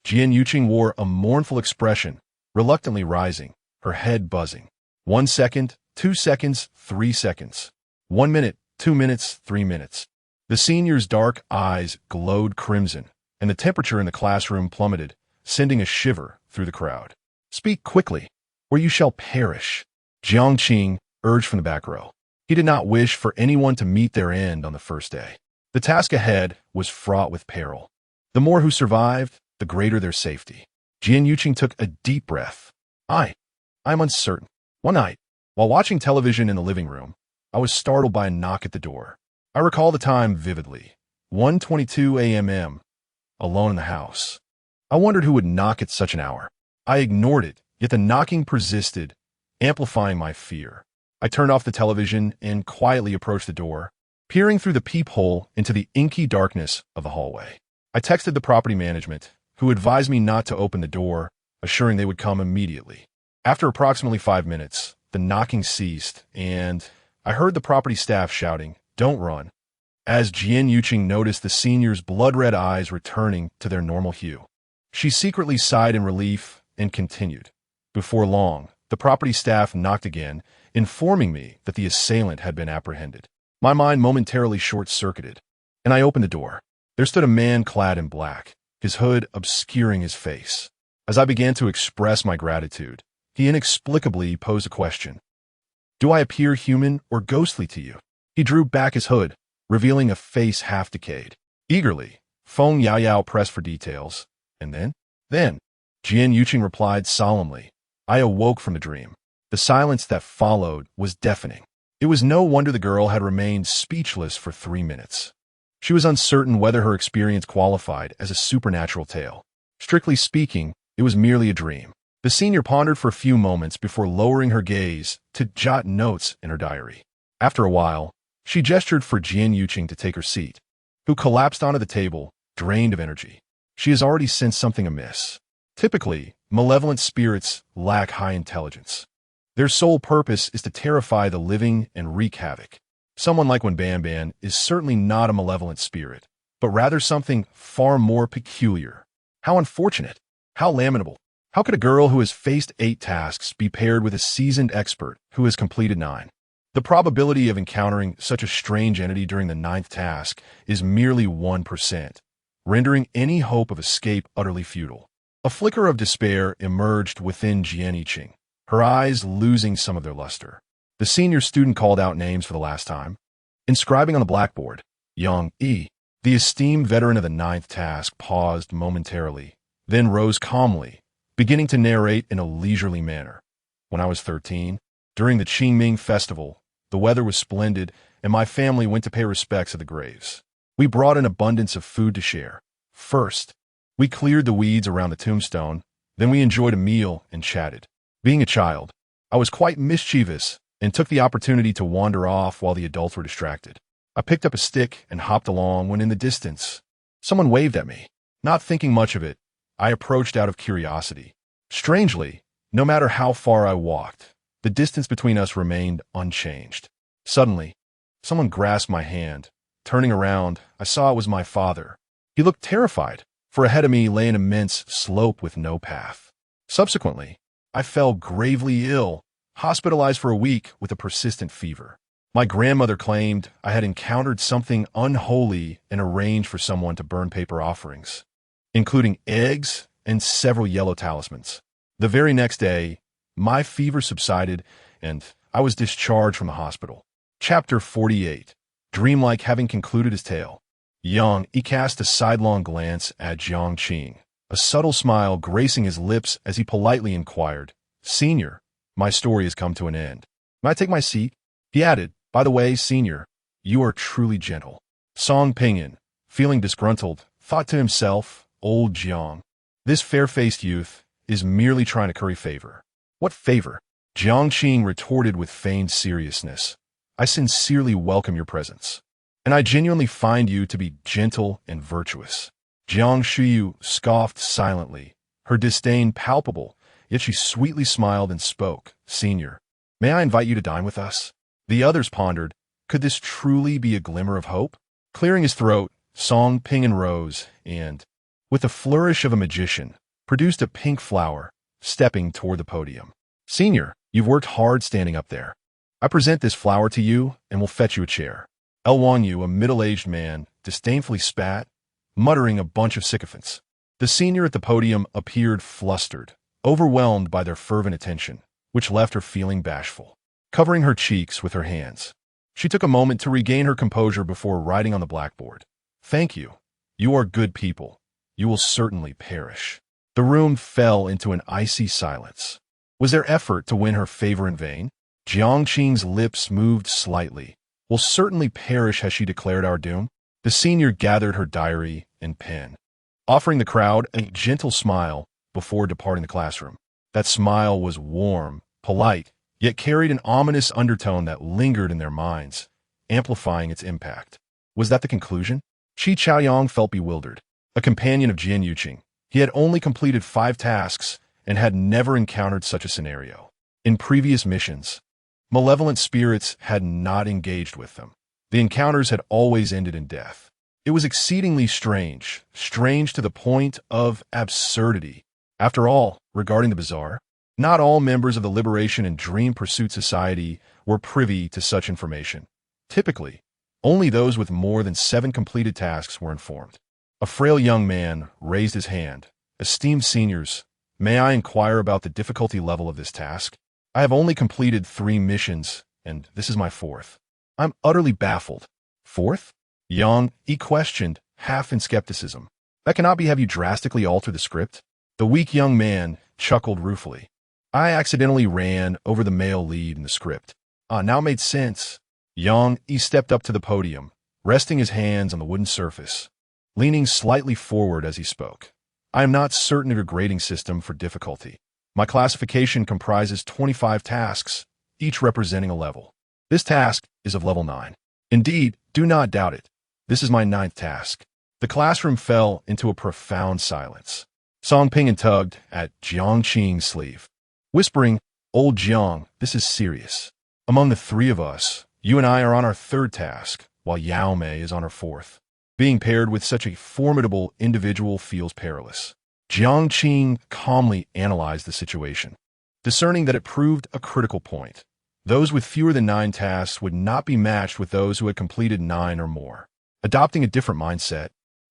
Jiang Qing wore a mournful expression, reluctantly rising, her head buzzing. 1 second, 2 seconds, 3 seconds. 1 minute, 2 minutes, 3 minutes. The senior's dark eyes glowed crimson, and the temperature in the classroom plummeted, sending a shiver through the crowd. Speak quickly, or you shall perish. Jiang Qing urged from the back row. He did not wish for anyone to meet their end on the first day. The task ahead was fraught with peril. The more who survived, the greater their safety. Jiang Qing took a deep breath. I'm uncertain. One night, while watching television in the living room, I was startled by a knock at the door. I recall the time vividly. 1:22 a.m. Alone in the house. I wondered who would knock at such an hour. I ignored it, yet the knocking persisted, amplifying my fear. I turned off the television and quietly approached the door, peering through the peephole into the inky darkness of the hallway. I texted the property management, who advised me not to open the door, assuring they would come immediately. After approximately 5 minutes, the knocking ceased, and I heard the property staff shouting, "Don't run," as Jiang Qing noticed the senior's blood-red eyes returning to their normal hue. She secretly sighed in relief and continued. Before long, the property staff knocked again, informing me that the assailant had been apprehended. My mind momentarily short-circuited, and I opened the door. There stood a man clad in black, his hood obscuring his face. As I began to express my gratitude, he inexplicably posed a question. "Do I appear human or ghostly to you?" He drew back his hood, revealing a face half decayed. Eagerly, Feng Yaoyao pressed for details, and then, Jiang Qing replied solemnly. I awoke from the dream. The silence that followed was deafening. It was no wonder the girl had remained speechless for 3 minutes. She was uncertain whether her experience qualified as a supernatural tale. Strictly speaking, it was merely a dream. The senior pondered for a few moments before lowering her gaze to jot notes in her diary. After a while, she gestured for Jiang Qing to take her seat, who collapsed onto the table, drained of energy. She has already sensed something amiss. Typically, malevolent spirits lack high intelligence. Their sole purpose is to terrify the living and wreak havoc. Someone like Ban is certainly not a malevolent spirit, but rather something far more peculiar. How unfortunate. How lamentable. How could a girl who has faced 8 tasks be paired with a seasoned expert who has completed 9? The probability of encountering such a strange entity during the 9th task is merely 1%, rendering any hope of escape utterly futile. A flicker of despair emerged within Jiang Qing, her eyes losing some of their luster. The senior student called out names for the last time, inscribing on the blackboard, Jiang Qing. The esteemed veteran of the ninth task paused momentarily, then rose calmly, beginning to narrate in a leisurely manner. When I was 13, during the Qingming festival, the weather was splendid, and my family went to pay respects at the graves. We brought an abundance of food to share. First, we cleared the weeds around the tombstone, then we enjoyed a meal and chatted. Being a child, I was quite mischievous and took the opportunity to wander off while the adults were distracted. I picked up a stick and hopped along when in the distance, someone waved at me. Not thinking much of it, I approached out of curiosity. Strangely, no matter how far I walked, the distance between us remained unchanged. Suddenly, someone grasped my hand. Turning around, I saw it was my father. He looked terrified, for ahead of me lay an immense slope with no path. Subsequently, I fell gravely ill, hospitalized for a week with a persistent fever. My grandmother claimed I had encountered something unholy and arranged for someone to burn paper offerings, including eggs and several yellow talismans. The very next day, my fever subsided and I was discharged from the hospital. Chapter 48. Dreamlike having concluded his tale, Jiang Qing cast a sidelong glance at Jiang Qing, a subtle smile gracing his lips as he politely inquired, "Senior, my story has come to an end. May I take my seat?" He added, "By the way, Senior, you are truly gentle." Song Pingyan, feeling disgruntled, thought to himself, "Old Jiang, this fair-faced youth is merely trying to curry favor." "What favor?" Jiang Qing retorted with feigned seriousness. "I sincerely welcome your presence, and I genuinely find you to be gentle and virtuous." Jiang Shiyu scoffed silently, her disdain palpable, yet she sweetly smiled and spoke, "Senior, may I invite you to dine with us?" The others pondered, could this truly be a glimmer of hope? Clearing his throat, Song Pingyan rose and, with the flourish of a magician, produced a pink flower, stepping toward the podium. "Senior, you've worked hard standing up there. I present this flower to you and will fetch you a chair." El Wanyu, a middle-aged man, disdainfully spat, muttering a bunch of sycophants. The senior at the podium appeared flustered, overwhelmed by their fervent attention, which left her feeling bashful. Covering her cheeks with her hands, she took a moment to regain her composure before writing on the blackboard, "Thank you. You are good people. You will certainly perish." The room fell into an icy silence. Was their effort to win her favor in vain? Jiang Qing's lips moved slightly. "Will certainly perish, has she declared our doom?" The senior gathered her diary and pen, offering the crowd a gentle smile before departing the classroom. That smile was warm, polite, yet carried an ominous undertone that lingered in their minds, amplifying its impact. Was that the conclusion? Qi Chaoyang felt bewildered. A companion of Jian Yuqing, he had only completed 5 tasks and had never encountered such a scenario. In previous missions, malevolent spirits had not engaged with them. The encounters had always ended in death. It was exceedingly strange to the point of absurdity. After all, regarding the bizarre, not all members of the Liberation and Dream Pursuit Society were privy to such information. Typically, only those with more than 7 completed tasks were informed. A frail young man raised his hand. "Esteemed seniors, may I inquire about the difficulty level of this task? I have only completed 3 missions, and this is my 4th. I'm utterly baffled." "4th? Jiang Qing questioned, half in skepticism. "That cannot be. Have you drastically altered the script?" The weak young man chuckled ruefully. "I accidentally ran over the male lead in the script." Now it made sense." Jiang Qing stepped up to the podium, resting his hands on the wooden surface, leaning slightly forward as he spoke. "I am not certain of your grading system for difficulty. My classification comprises 25 tasks, each representing a level. This task is of level 9. Indeed, do not doubt it. This is my 9th task." The classroom fell into a profound silence. Song Pingyan tugged at Jiang Qing's sleeve, whispering, "Old Jiang, this is serious. Among the 3 of us, you and I are on our 3rd task, while Yao Mei is on her 4th. Being paired with such a formidable individual feels perilous." Jiang Qing calmly analyzed the situation, discerning that it proved a critical point. Those with fewer than 9 tasks would not be matched with those who had completed 9 or more. Adopting a different mindset,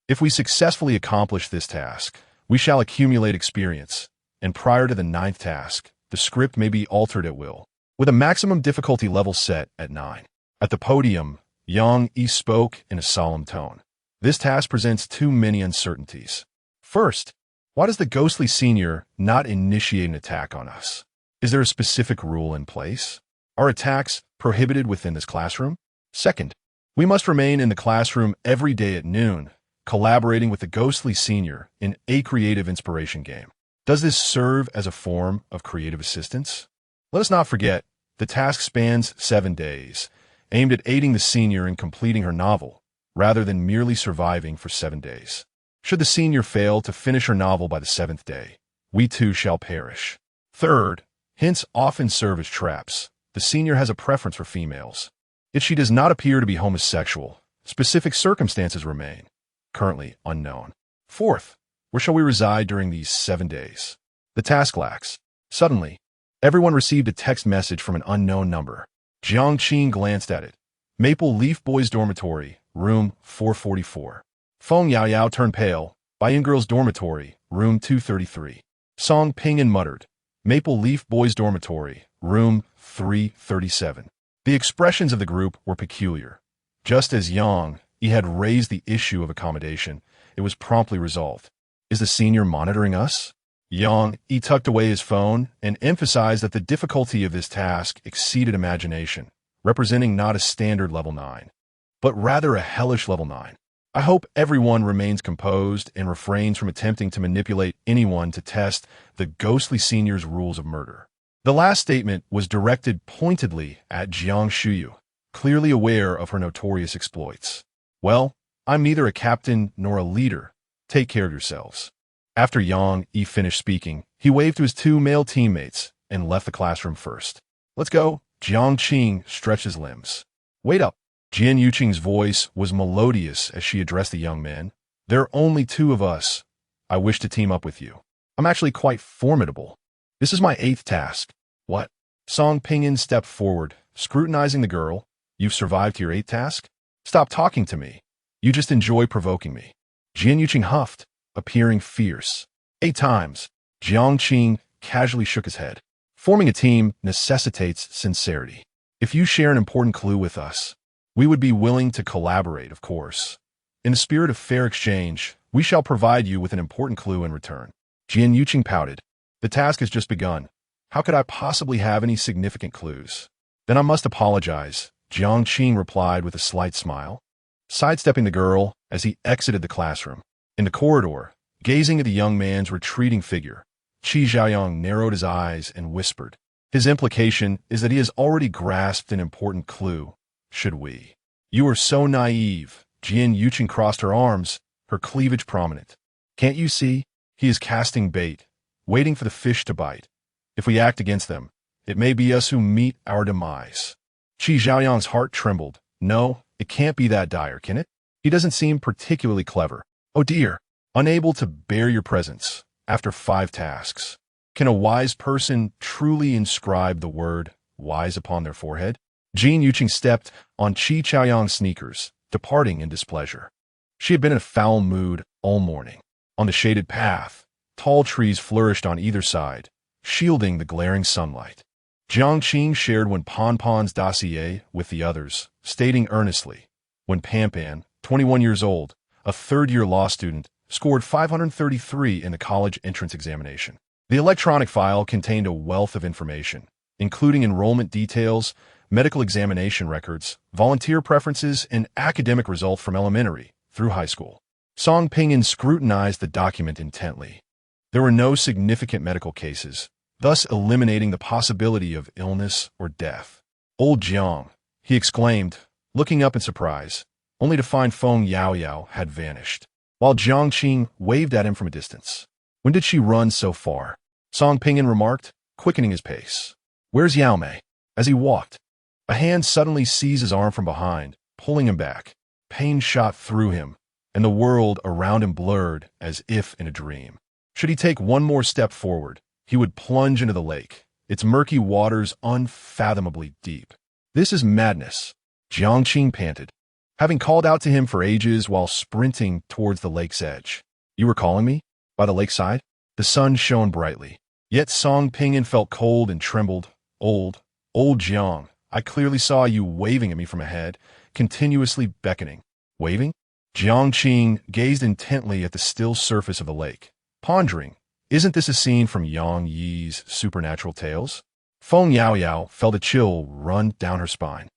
if we successfully accomplish this task, we shall accumulate experience, and prior to the 9th task, the script may be altered at will. with a maximum difficulty level set at 9. At the podium, Jiang Qing spoke in a solemn tone. This task presents too many uncertainties. First, why does the ghostly senior not initiate an attack on us? Is there a specific rule in place? Are attacks prohibited within this classroom? Second, we must remain in the classroom every day at noon, collaborating with the ghostly senior in a creative inspiration game. Does this serve as a form of creative assistance? Let us not forget, the task spans 7 days, aimed at aiding the senior in completing her novel, rather than merely surviving for 7 days. Should the senior fail to finish her novel by the 7th day, we too shall perish. Third, hints often serve as traps. The senior has a preference for females. Yet she does not appear to be homosexual. Specific circumstances remain, currently unknown. Fourth, where shall we reside during these 7 days? The task lacks. Suddenly, everyone received a text message from an unknown number. Jiang Qing glanced at it. Maple Leaf Boys Dormitory, room 444. Feng Yaoyao turned pale. Bayan Girls Dormitory, room 233. Song Ping'an muttered. Maple Leaf Boys Dormitory, room 337. The expressions of the group were peculiar. Just as Jiang Qing had raised the issue of accommodation, it was promptly resolved. Is the senior monitoring us? Jiang Qing tucked away his phone and emphasized that the difficulty of this task exceeded imagination, representing not a standard level 9, but rather a hellish level 9. I hope everyone remains composed and refrains from attempting to manipulate anyone to test the ghostly senior's rules of murder. The last statement was directed pointedly at Jiang Shuyu, clearly aware of her notorious exploits. Well, I'm neither a captain nor a leader. Take care of yourselves. After Jiang Qing finished speaking, he waved to his 2 male teammates and left the classroom first. Let's go. Jiang Qing stretched his limbs. Wait up. Jian Yuqing's voice was melodious as she addressed the young men. There are only 2 of us. I wish to team up with you. I'm actually quite formidable. This is my 8th task. What? Song Ping'an stepped forward, scrutinizing the girl. You've survived to your 8th task? Stop talking to me. You just enjoy provoking me. Jian Yuqing huffed, appearing fierce. 8 times. Jiang Qing casually shook his head. Forming a team necessitates sincerity. If you share an important clue with us, we would be willing to collaborate, of course. In the spirit of fair exchange, we shall provide you with an important clue in return. Jian Yuqing pouted. The task has just begun. How could I possibly have any significant clues? Then I must apologize, Jiang Qing replied with a slight smile, sidestepping the girl as he exited the classroom. In the corridor, gazing at the young man's retreating figure, Qi Xiaoyang narrowed his eyes and whispered. His implication is that he has already grasped an important clue. Should we? You are so naive. Jian Yuqing crossed her arms, her cleavage prominent. Can't you see? He is casting bait, waiting for the fish to bite. If we act against them, it may be us who meet our demise. Qi Xiaoyang's heart trembled. No, it can't be that dire, can it? He doesn't seem particularly clever. Oh dear, unable to bear your presence after 5 tasks. Can a wise person truly inscribe the word wise upon their forehead? Jian Yuqing stepped on Qi Xiaoyang's sneakers, departing in displeasure. She had been in a foul mood all morning. On the shaded path, tall trees flourished on either side, shielding the glaring sunlight. Jiang Qing shared Pan's dossier with the others, stating earnestly, when Pan, 21 years old, a third-year law student, scored 533 in the college entrance examination. The electronic file contained a wealth of information, including enrollment details, medical examination records, volunteer preferences, and academic results from elementary through high school. Song Ping'an scrutinized the document intently. There were no significant medical cases, thus eliminating the possibility of illness or death. Old Jiang, he exclaimed, looking up in surprise, only to find Feng Yaoyao had vanished, while Jiang Qing waved at him from a distance. When did she run so far? Song Ping'an remarked, quickening his pace. Where's Yao Mei? As he walked, a hand suddenly seized his arm from behind, pulling him back. Pain shot through him, and the world around him blurred as if in a dream. Should he take one more step forward, he would plunge into the lake, its murky waters unfathomably deep. This is madness, Jiang Qing panted, having called out to him for ages while sprinting towards the lake's edge. You were calling me? By the lakeside? The sun shone brightly, yet Song Ping'an felt cold and trembled, old, Old Jiang, I clearly saw you waving at me from ahead, continuously beckoning. Waving? Jiang Qing gazed intently at the still surface of the lake, pondering, isn't this a scene from Yang Yi's supernatural tales? Feng Yaoyao felt a chill run down her spine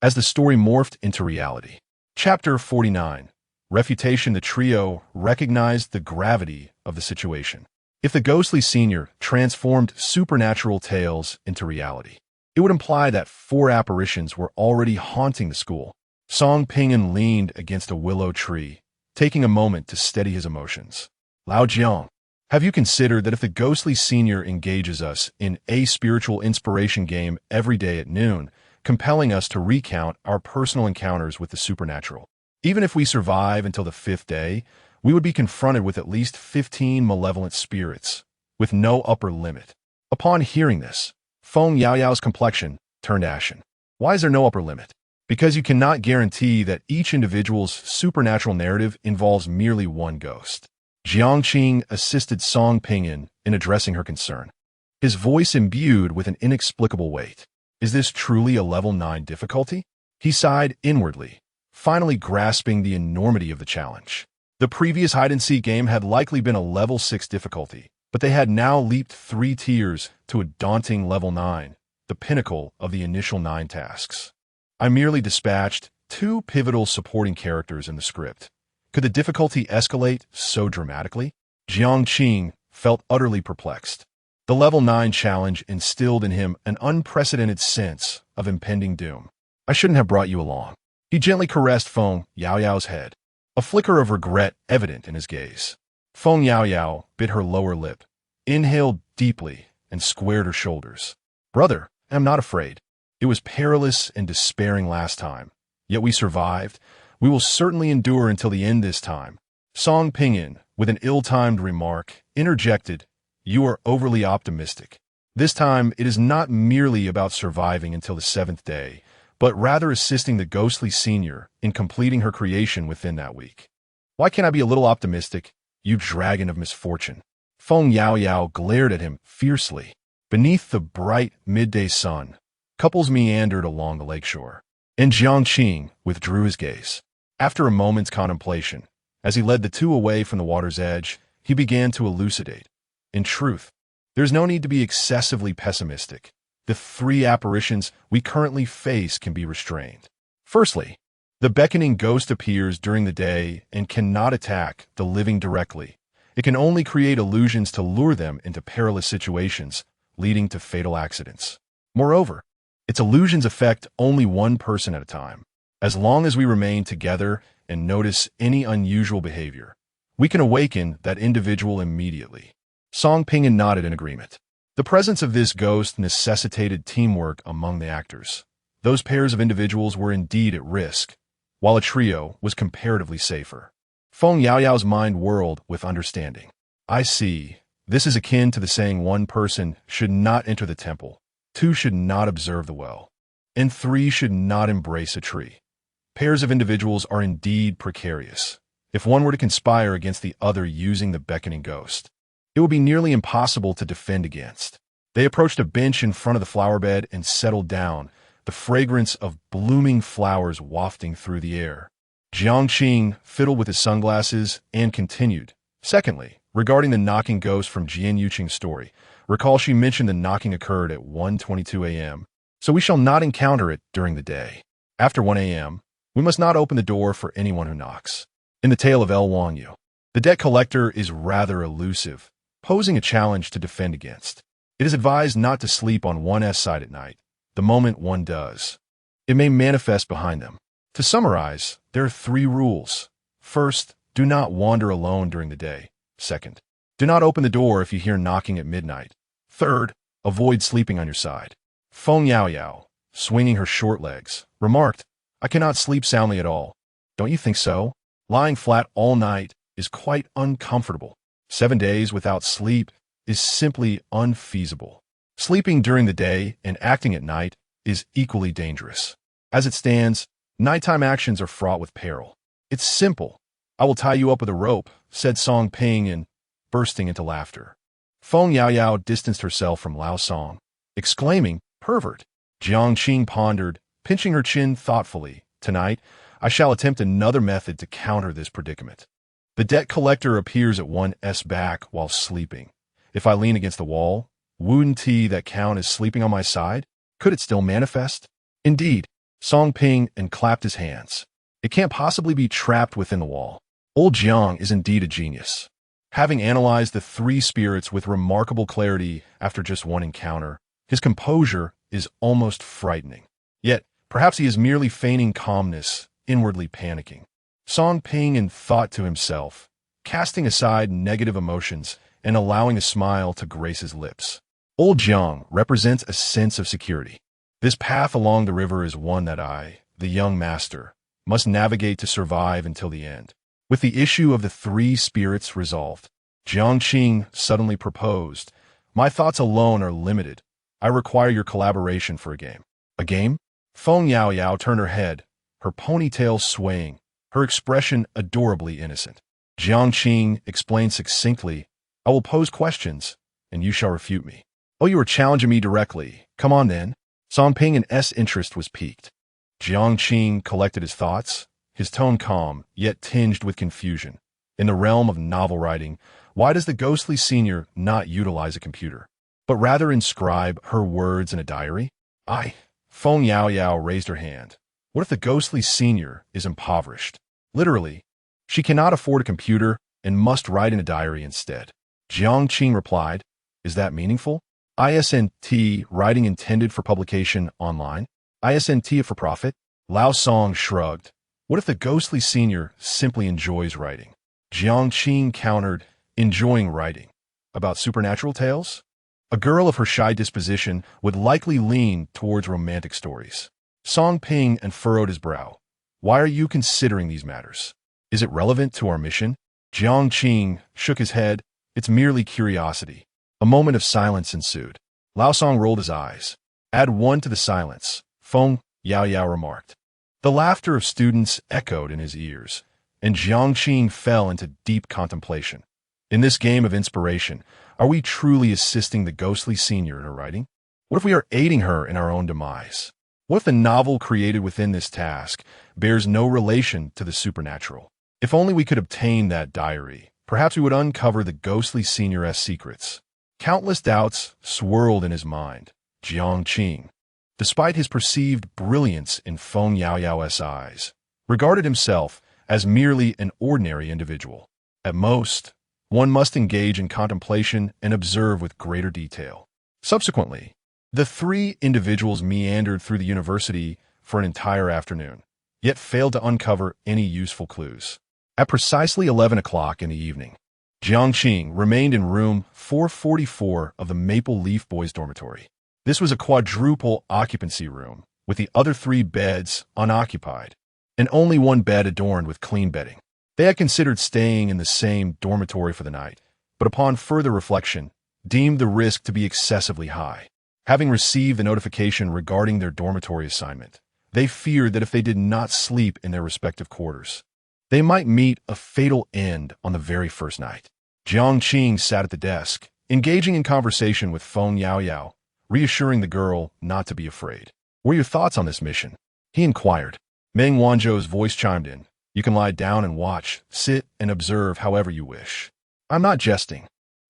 as the story morphed into reality. Chapter 49. Refutation. The trio recognized the gravity of the situation. If the ghostly senior transformed supernatural tales into reality, it would imply that 4 apparitions were already haunting the school. Song Ping'an leaned against a willow tree, taking a moment to steady his emotions. Lao Jiang, have you considered that if the ghostly senior engages us in a spiritual inspiration game every day at noon, compelling us to recount our personal encounters with the supernatural, even if we survive until the 5th day, we would be confronted with at least 15 malevolent spirits, with no upper limit. Upon hearing this, Feng Yaoyao's complexion turned ashen. Why is there no upper limit? Because you cannot guarantee that each individual's supernatural narrative involves merely one ghost. Jiang Qing assisted Song Ping'an in addressing her concern, his voice imbued with an inexplicable weight. Is this truly a level 9 difficulty? He sighed inwardly, finally grasping the enormity of the challenge. The previous hide-and-seek game had likely been a level 6 difficulty, but they had now leaped 3 tiers to a daunting level 9, the pinnacle of the initial 9 tasks. I merely dispatched 2 pivotal supporting characters in the script. Could the difficulty escalate so dramatically? Jiang Qing felt utterly perplexed. The level 9 challenge instilled in him an unprecedented sense of impending doom. I shouldn't have brought you along. He gently caressed Feng Yaoyao's head, a flicker of regret evident in his gaze. Feng Yaoyao bit her lower lip, inhaled deeply, and squared her shoulders. Brother, I'm not afraid. It was perilous and despairing last time, yet we survived. We will certainly endure until the end this time. Song Ping'an, with an ill-timed remark, interjected, You are overly optimistic. This time, it is not merely about surviving until the 7th day, but rather assisting the ghostly senior in completing her creation within that week. Why can't I be a little optimistic, you dragon of misfortune? Feng Yaoyao glared at him fiercely. Beneath the bright midday sun, couples meandered along the lakeshore, and Jiang Qing withdrew his gaze. After a moment's contemplation, as he led the 2 away from the water's edge, he began to elucidate. In truth, there's no need to be excessively pessimistic. The 3 apparitions we currently face can be restrained. Firstly, the beckoning ghost appears during the day and cannot attack the living directly. It can only create illusions to lure them into perilous situations, leading to fatal accidents. Moreover, its illusions affect only one person at a time. As long as we remain together and notice any unusual behavior, we can awaken that individual immediately. Song Ping'an nodded in agreement. The presence of this ghost necessitated teamwork among the actors. Those pairs of individuals were indeed at risk, while a trio was comparatively safer. Feng Yaoyao's mind whirled with understanding. I see. This is akin to the saying 1 person should not enter the temple, 2 should not observe the well, and 3 should not embrace a tree. Pairs of individuals are indeed precarious. If one were to conspire against the other using the beckoning ghost, it would be nearly impossible to defend against. They approached a bench in front of the flower bed and settled down, the fragrance of blooming flowers wafting through the air. Jiang Qing fiddled with his sunglasses and continued. Secondly, regarding the knocking ghost from Jian Yuqing's story, recall she mentioned the knocking occurred at 1:22 a.m., so we shall not encounter it during the day. After 1 a.m., we must not open the door for anyone who knocks. In the tale of El Wangyu, the debt collector is rather elusive, posing a challenge to defend against. It is advised not to sleep on one's side at night. The moment one does, it may manifest behind them. To summarize, there are 3 rules. First, do not wander alone during the day. Second, do not open the door if you hear knocking at midnight. Third, avoid sleeping on your side. Feng Yaoyao, swinging her short legs, remarked, I cannot sleep soundly at all. Don't you think so? Lying flat all night is quite uncomfortable. 7 days without sleep is simply unfeasible. Sleeping during the day and acting at night is equally dangerous. As it stands, nighttime actions are fraught with peril. It's simple. I will tie you up with a rope, said Song Ping'an, bursting into laughter. Feng Yaoyao distanced herself from Lao Song, exclaiming, Pervert! Jiang Qing pondered, pinching her chin thoughtfully. Tonight, I shall attempt another method to counter this predicament. The debt collector appears at one's back while sleeping. If I lean against the wall, wouldn't that count as sleeping on my side? Could it still manifest? Indeed, Song Ping and clapped his hands. It can't possibly be trapped within the wall. Old Jiang is indeed a genius. Having analyzed the three spirits with remarkable clarity after just one encounter, his composure is almost frightening. Yet, perhaps he is merely feigning calmness, inwardly panicking. Song Ping thought to himself, casting aside negative emotions and allowing a smile to grace his lips. Old Jiang represents a sense of security. This path along the river is one that I, the young master, must navigate to survive until the end. With the issue of the three spirits resolved, Jiang Qing suddenly proposed, "My thoughts alone are limited. I require your collaboration for a game." A game? Feng Yaoyao turned her head, her ponytail swaying, her expression adorably innocent. Jiang Qing explained succinctly, "I will pose questions, and you shall refute me." "Oh, you are challenging me directly. Come on then." Song Ping's interest was piqued. Jiang Qing collected his thoughts, his tone calm, yet tinged with confusion. In the realm of novel writing, why does the ghostly senior not utilize a computer, but rather inscribe her words in a diary? Feng Yaoyao raised her hand. What if the ghostly senior is impoverished? Literally, she cannot afford a computer and must write in a diary instead. Jiang Qing replied, "Is that meaningful? Isn't writing intended for publication online? Isn't for profit?" Lao Song shrugged. What if the ghostly senior simply enjoys writing? Jiang Qing countered, enjoying writing. About supernatural tales? A girl of her shy disposition would likely lean towards romantic stories. Song Ping furrowed his brow. Why are you considering these matters? Is it relevant to our mission? Jiang Qing shook his head. It's merely curiosity. A moment of silence ensued. Lao Song rolled his eyes. Add one to the silence, Feng Yaoyao remarked. The laughter of students echoed in his ears, and Jiang Qing fell into deep contemplation. In this game of inspiration, are we truly assisting the ghostly senior in her writing? What if we are aiding her in our own demise? What if the novel created within this task bears no relation to the supernatural? If only we could obtain that diary, perhaps we would uncover the ghostly senior's secrets. Countless doubts swirled in his mind. Jiang Qing, despite his perceived brilliance in Feng Yaoyao's eyes, regarded himself as merely an ordinary individual. At most, one must engage in contemplation and observe with greater detail. Subsequently, the three individuals meandered through the university for an entire afternoon, yet failed to uncover any useful clues. At precisely 11 o'clock in the evening, Jiang Qing remained in room 444 of the Maple Leaf Boys' dormitory. This was a quadruple occupancy room, with the other three beds unoccupied, and only one bed adorned with clean bedding. They had considered staying in the same dormitory for the night, but upon further reflection, deemed the risk to be excessively high. Having received the notification regarding their dormitory assignment, they feared that if they did not sleep in their respective quarters, they might meet a fatal end on the very first night. Jiang Qing sat at the desk, engaging in conversation with Feng Yaoyao, reassuring the girl not to be afraid. "What are your thoughts on this mission?" he inquired. Meng Wanzhou's voice chimed in. "You can lie down and watch, sit and observe however you wish." "I'm not jesting,"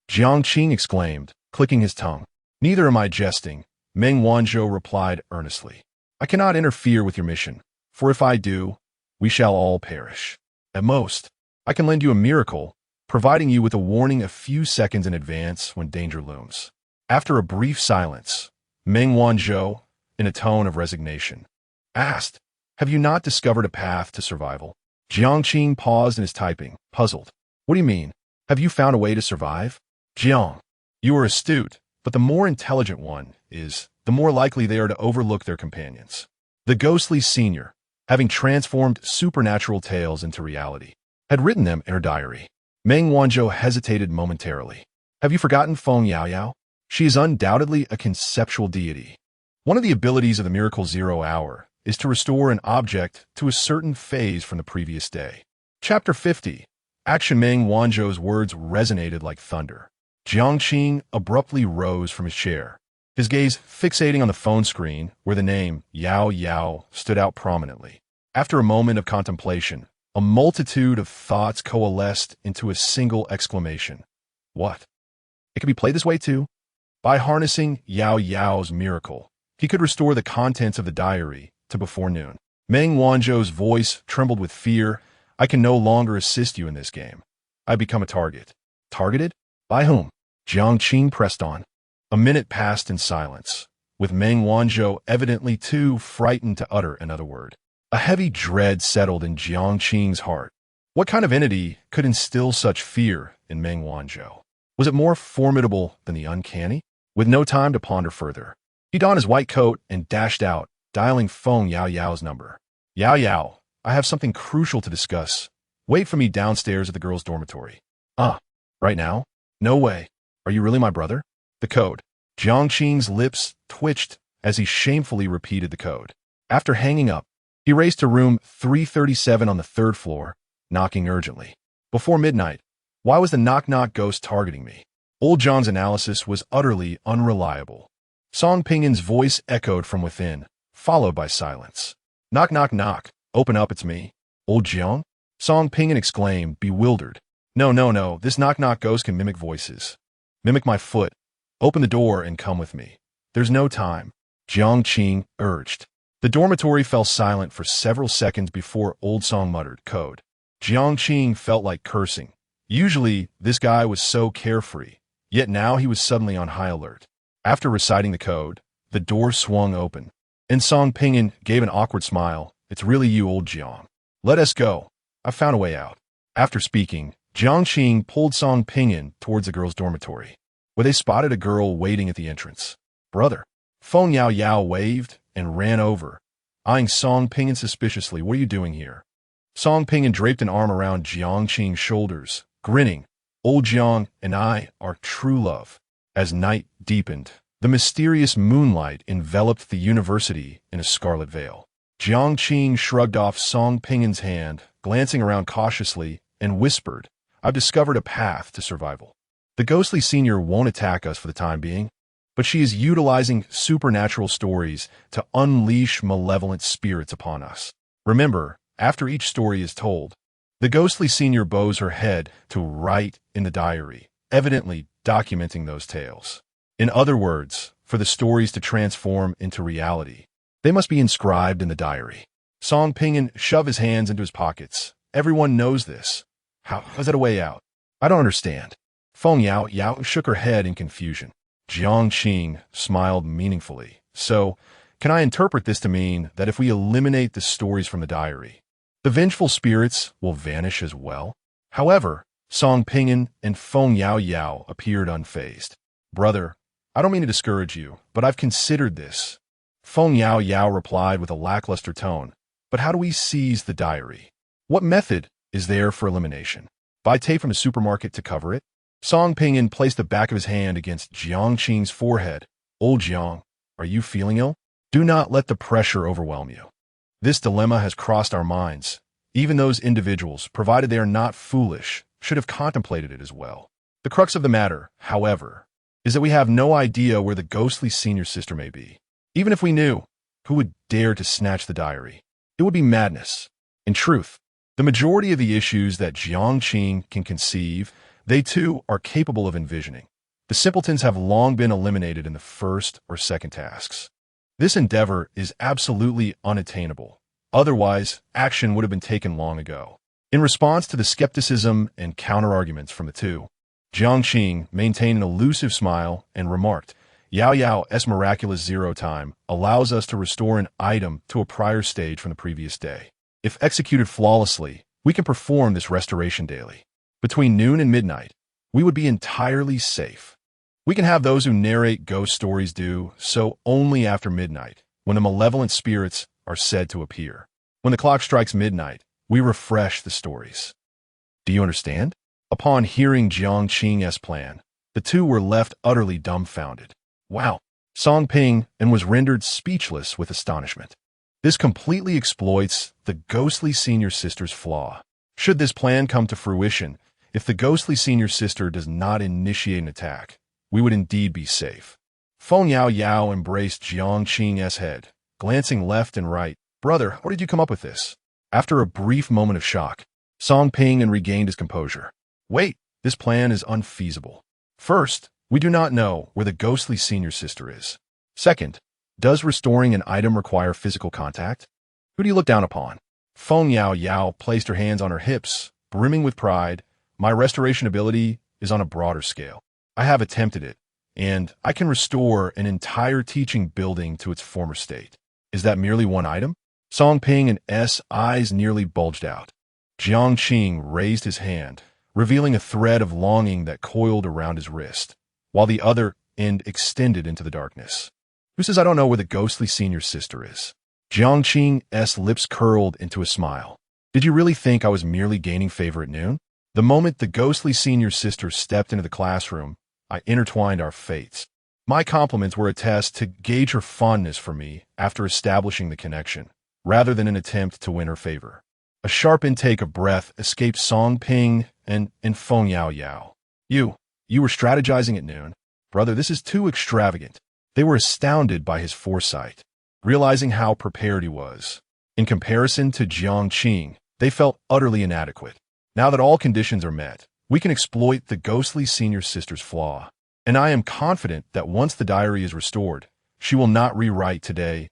Jiang Qing exclaimed, clicking his tongue. "Neither am I jesting," Meng Wanzhou replied earnestly. "I cannot interfere with your mission, for if I do, we shall all perish. At most, I can lend you a miracle, providing you with a warning a few seconds in advance when danger looms." After a brief silence, Meng Wanzhou, in a tone of resignation, asked, "Have you not discovered a path to survival?" Jiang Qing paused in his typing, puzzled. "What do you mean? Have you found a way to survive?" "Jiang, you are astute, but the more intelligent one is, the more likely they are to overlook their companions. The ghostly senior, having transformed supernatural tales into reality, had written them in her diary." Meng Wanzhou hesitated momentarily. "Have you forgotten Feng Yaoyao? She is undoubtedly a conceptual deity. One of the abilities of the Miracle Zero Hour is to restore an object to a certain phase from the previous day." Chapter 50. Action. Meng Wanzhou's words resonated like thunder. Jiang Qing abruptly rose from his chair. his gaze fixating on the phone screen where the name Yao Yao stood out prominently. After a moment of contemplation, a multitude of thoughts coalesced into a single exclamation. What? It could be played this way too. By harnessing Yao Yao's miracle, he could restore the contents of the diary to before noon. Meng Wanzhou's voice trembled with fear. I can no longer assist you in this game. I become a target. Targeted? By whom? Jiang Qing pressed on. A minute passed in silence, with Meng Wanzhou evidently too frightened to utter another word. A heavy dread settled in Jiang Qing's heart. What kind of entity could instill such fear in Meng Wanzhou? Was it more formidable than the uncanny? With no time to ponder further, he donned his white coat and dashed out, dialing Feng Yao Yao's number. Yao Yao, I have something crucial to discuss. Wait for me downstairs at the girls' dormitory. Right now? No way. Are you really my brother? The code. Jiang Qing's lips twitched as he shamefully repeated the code. After hanging up, he raced to room 337 on the third floor, knocking urgently. Before midnight, why was the knock-knock ghost targeting me? Old John's analysis was utterly unreliable. Song Pingin's voice echoed from within, followed by silence. Knock, knock, knock. Open up, it's me. Old Jiang? Song Pingin exclaimed, bewildered. No, this knock-knock ghost can mimic voices. Mimic my foot. Open the door and come with me. There's no time, Jiang Qing urged. The dormitory fell silent for several seconds before Old Song muttered, code. Jiang Qing felt like cursing. Usually, this guy was so carefree, yet now he was suddenly on high alert. After reciting the code, the door swung open, and Song Pingin gave an awkward smile. It's really you, Old Jiang. Let us go. I've found a way out. After speaking, Jiang Qing pulled Song Pingin towards the girls' dormitory, where they spotted a girl waiting at the entrance. Brother. Feng Yao Yao waved and ran over, eyeing Song Pingin suspiciously. What are you doing here? Song Pingin draped an arm around Jiang Qing's shoulders, grinning. Old Jiang and I are true love. As night deepened, the mysterious moonlight enveloped the university in a scarlet veil. Jiang Qing shrugged off Song Pingin's hand, glancing around cautiously, and whispered, I've discovered a path to survival. The ghostly senior won't attack us for the time being, but she is utilizing supernatural stories to unleash malevolent spirits upon us. Remember, after each story is told, the ghostly senior bows her head to write in the diary, evidently documenting those tales. In other words, for the stories to transform into reality, they must be inscribed in the diary. Song Pingin shoved his hands into his pockets. Everyone knows this. How is that a way out? I don't understand. Feng Yao Yao shook her head in confusion. Jiang Qing smiled meaningfully. So, can I interpret this to mean that if we eliminate the stories from the diary, the vengeful spirits will vanish as well? However, Song Pingin and Feng Yao Yao appeared unfazed. Brother, I don't mean to discourage you, but I've considered this. Feng Yao Yao replied with a lackluster tone. But how do we seize the diary? What method is there for elimination? Buy tape from a supermarket to cover it? Song Pingin placed the back of his hand against Jiang Qing's forehead. Old Jiang, are you feeling ill? Do not let the pressure overwhelm you. This dilemma has crossed our minds. Even those individuals, provided they are not foolish, should have contemplated it as well. The crux of the matter, however, is that we have no idea where the ghostly senior sister may be. Even if we knew, who would dare to snatch the diary? It would be madness. In truth, the majority of the issues that Jiang Qing can conceive, they too are capable of envisioning. The simpletons have long been eliminated in the first or second tasks. This endeavor is absolutely unattainable. Otherwise, action would have been taken long ago. In response to the skepticism and counter-arguments from the two, Jiang Qing maintained an elusive smile and remarked, Yao Yao's miraculous zero time allows us to restore an item to a prior stage from the previous day. If executed flawlessly, we can perform this restoration daily. Between noon and midnight, we would be entirely safe. We can have those who narrate ghost stories do so only after midnight, when the malevolent spirits are said to appear. When the clock strikes midnight, we refresh the stories. Do you understand? Upon hearing Jiang Qing's plan, the two were left utterly dumbfounded. Wow! Song Ping and was rendered speechless with astonishment. This completely exploits the ghostly senior sister's flaw. Should this plan come to fruition, if the ghostly senior sister does not initiate an attack, we would indeed be safe. Feng Yao Yao embraced Jiang Qing's head, glancing left and right. Brother, where did you come up with this? After a brief moment of shock, Song Ping regained his composure. Wait, this plan is unfeasible. First, we do not know where the ghostly senior sister is. Second, does restoring an item require physical contact? Who do you look down upon? Feng Yao Yao placed her hands on her hips, brimming with pride. My restoration ability is on a broader scale. I have attempted it, and I can restore an entire teaching building to its former state. Is that merely one item? Song Ping eyes nearly bulged out. Jiang Qing raised his hand, revealing a thread of longing that coiled around his wrist, while the other end extended into the darkness. Who says I don't know where the ghostly senior sister is? Jiang Qing's lips curled into a smile. Did you really think I was merely gaining favor at noon? The moment the ghostly senior sister stepped into the classroom, I intertwined our fates. My compliments were a test to gauge her fondness for me after establishing the connection, rather than an attempt to win her favor. A sharp intake of breath escaped Song Ping and Feng Yao Yao. You were strategizing at noon? Brother, this is too extravagant. They were astounded by his foresight, realizing how prepared he was. In comparison to Jiang Qing, they felt utterly inadequate. Now that all conditions are met, we can exploit the ghostly senior sister's flaw. And I am confident that once the diary is restored, she will not rewrite today's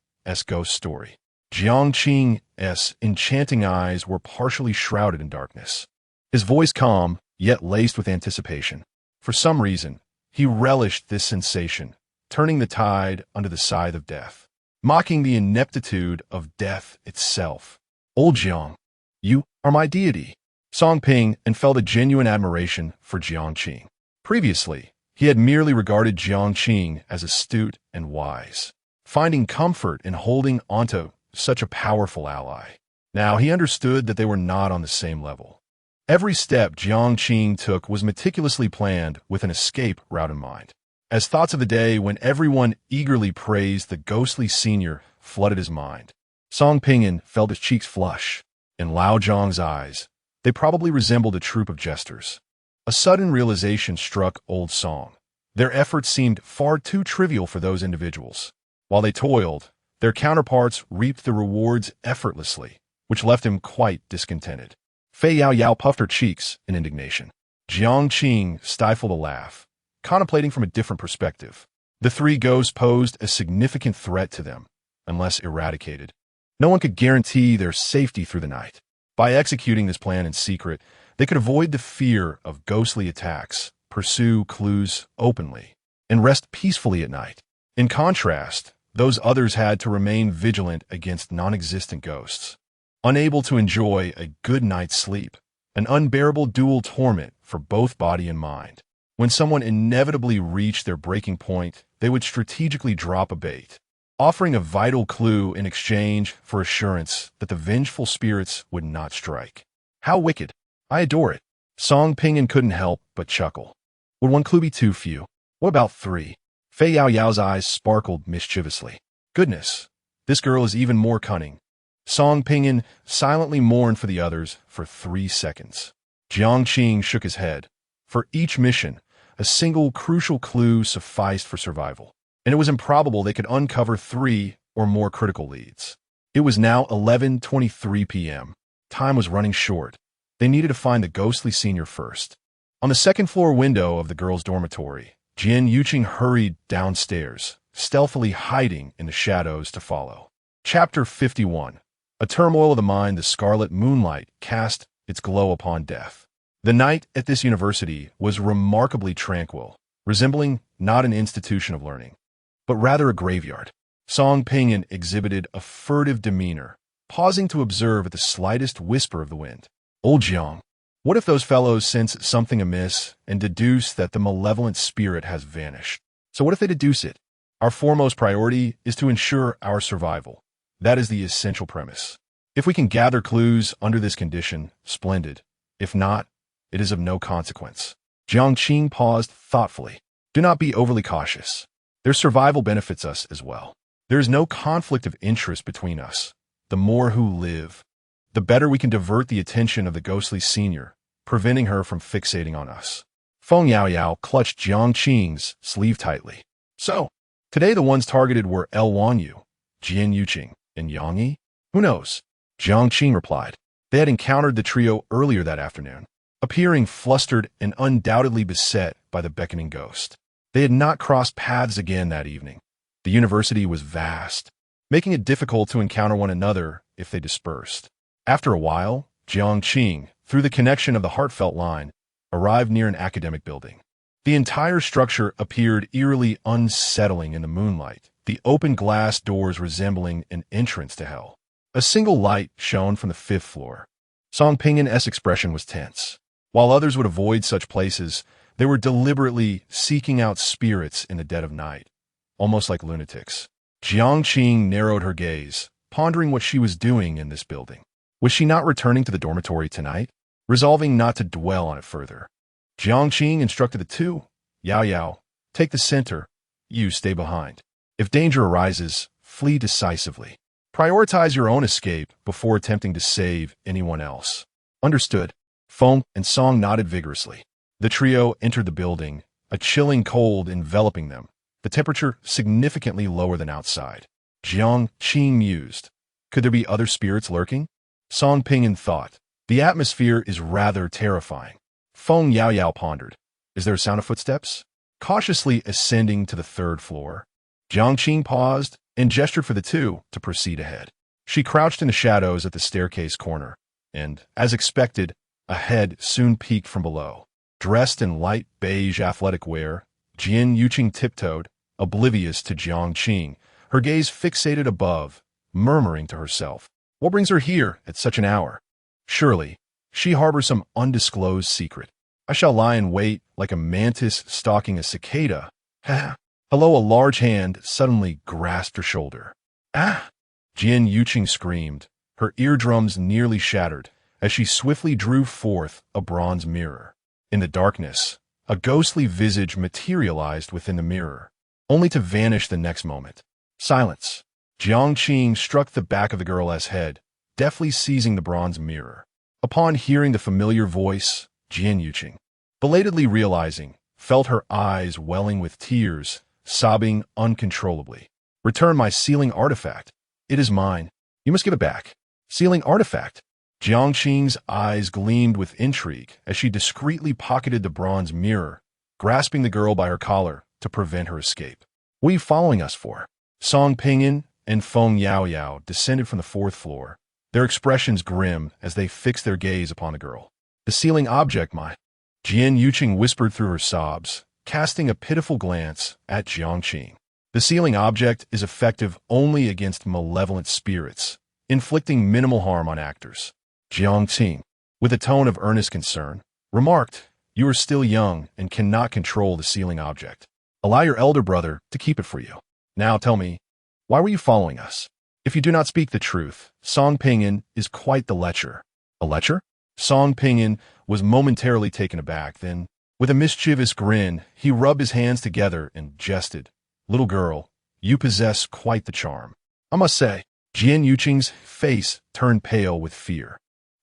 ghost story. Jiang Qing's enchanting eyes were partially shrouded in darkness. His voice calm, yet laced with anticipation. For some reason, he relished this sensation, turning the tide under the scythe of death, mocking the ineptitude of death itself. Old Jiang, you are my deity. Song Ping felt a genuine admiration for Jiang Qing. Previously, he had merely regarded Jiang Qing as astute and wise, finding comfort in holding onto such a powerful ally. Now he understood that they were not on the same level. Every step Jiang Qing took was meticulously planned with an escape route in mind. As thoughts of the day when everyone eagerly praised the ghostly senior flooded his mind, Song Ping felt his cheeks flush. In Lao Zhang's eyes, they probably resembled a troop of jesters. A sudden realization struck old Song. Their efforts seemed far too trivial for those individuals. While they toiled, their counterparts reaped the rewards effortlessly, which left him quite discontented. Fei Yao Yao puffed her cheeks in indignation. Jiang Qing stifled a laugh, contemplating from a different perspective. The three ghosts posed a significant threat to them, unless eradicated. No one could guarantee their safety through the night. By executing this plan in secret, they could avoid the fear of ghostly attacks, pursue clues openly, and rest peacefully at night. In contrast, those others had to remain vigilant against non-existent ghosts, unable to enjoy a good night's sleep, an unbearable dual torment for both body and mind. When someone inevitably reached their breaking point, they would strategically drop a bait, offering a vital clue in exchange for assurance that the vengeful spirits would not strike. How wicked! I adore it. Song Ping couldn't help but chuckle. Would one clue be too few? What about 3? Fei Yao Yao's eyes sparkled mischievously. Goodness, this girl is even more cunning. Song Ping silently mourned for the others for 3 seconds. Jiang Qing shook his head. For each mission, a single crucial clue sufficed for survival, and it was improbable they could uncover 3 or more critical leads. It was now 11:23 p.m. Time was running short. They needed to find the ghostly senior first. On the second-floor window of the girls' dormitory, Jian Yuqing hurried downstairs, stealthily hiding in the shadows to follow. Chapter 51. A turmoil of the mind, the scarlet moonlight cast its glow upon death. The night at this university was remarkably tranquil, resembling not an institution of learning, but rather a graveyard. Song Ping exhibited a furtive demeanor, pausing to observe at the slightest whisper of the wind. Old Jiang, what if those fellows sense something amiss and deduce that the malevolent spirit has vanished? So what if they deduce it? Our foremost priority is to ensure our survival. That is the essential premise. If we can gather clues under this condition, splendid. If not, it is of no consequence. Jiang Qing paused thoughtfully. Do not be overly cautious. Their survival benefits us as well. There is no conflict of interest between us. The more who live, the better we can divert the attention of the ghostly senior, preventing her from fixating on us. Feng Yao Yao clutched Jiang Qing's sleeve tightly. So, Today the ones targeted were El Wanyu, Jian Yuqing, and Yang Yi. Who knows? Jiang Qing replied. They had encountered the trio earlier that afternoon, appearing flustered and undoubtedly beset by the beckoning ghost. They had not crossed paths again that evening. The university was vast, making it difficult to encounter one another if they dispersed. After a while, Jiang Qing, through the connection of the heartfelt line, arrived near an academic building. The entire structure appeared eerily unsettling in the moonlight, the open glass doors resembling an entrance to hell. A single light shone from the 5th floor. Song Pingyan's expression was tense. While others would avoid such places, they were deliberately seeking out spirits in the dead of night, almost like lunatics. Jiang Qing narrowed her gaze, pondering what she was doing in this building. Was she not returning to the dormitory tonight? Resolving not to dwell on it further, Jiang Qing instructed the two, Yao Yao, take the center, you stay behind. If danger arises, flee decisively. Prioritize your own escape before attempting to save anyone else. Understood. Feng and Song nodded vigorously. The trio entered the building, a chilling cold enveloping them, the temperature significantly lower than outside. Jiang Qing mused. Could there be other spirits lurking? Song Pingyan thought. The atmosphere is rather terrifying. Feng Yao Yao pondered. Is there a sound of footsteps? Cautiously ascending to the 3rd floor, Jiang Qing paused and gestured for the two to proceed ahead. She crouched in the shadows at the staircase corner, and, as expected, a head soon peeked from below. Dressed in light beige athletic wear, Jian Yuqing tiptoed, oblivious to Jiang Qing, her gaze fixated above, murmuring to herself, what brings her here at such an hour? Surely, she harbors some undisclosed secret. I shall lie in wait like a mantis stalking a cicada. Hello, a large hand suddenly grasped her shoulder. Ah! Jian Yuqing screamed, her eardrums nearly shattered, as she swiftly drew forth a bronze mirror. In the darkness, a ghostly visage materialized within the mirror, only to vanish the next moment. Silence. Jiang Qing struck the back of the girl's head, deftly seizing the bronze mirror. Upon hearing the familiar voice, Jian Yuqing, belatedly realizing, felt her eyes welling with tears, sobbing uncontrollably. Return my sealing artifact. It is mine. You must give it back. Sealing artifact. Jiang Qing's eyes gleamed with intrigue as she discreetly pocketed the bronze mirror, grasping the girl by her collar to prevent her escape. What are you following us for? Song Pingyan and Feng Yao Yao descended from the 4th floor, their expressions grim as they fixed their gaze upon the girl. The sealing object, my... Jian Yuqing whispered through her sobs, casting a pitiful glance at Jiang Qing. The sealing object is effective only against malevolent spirits, inflicting minimal harm on actors. Jiang Qing, with a tone of earnest concern, remarked, you are still young and cannot control the sealing object. Allow your elder brother to keep it for you. Now tell me, why were you following us? If you do not speak the truth, Song Pingyan is quite the lecher. A lecher? Song Pingyan was momentarily taken aback, then, with a mischievous grin, he rubbed his hands together and jested. Little girl, you possess quite the charm. I must say, Jian Yuqing's face turned pale with fear.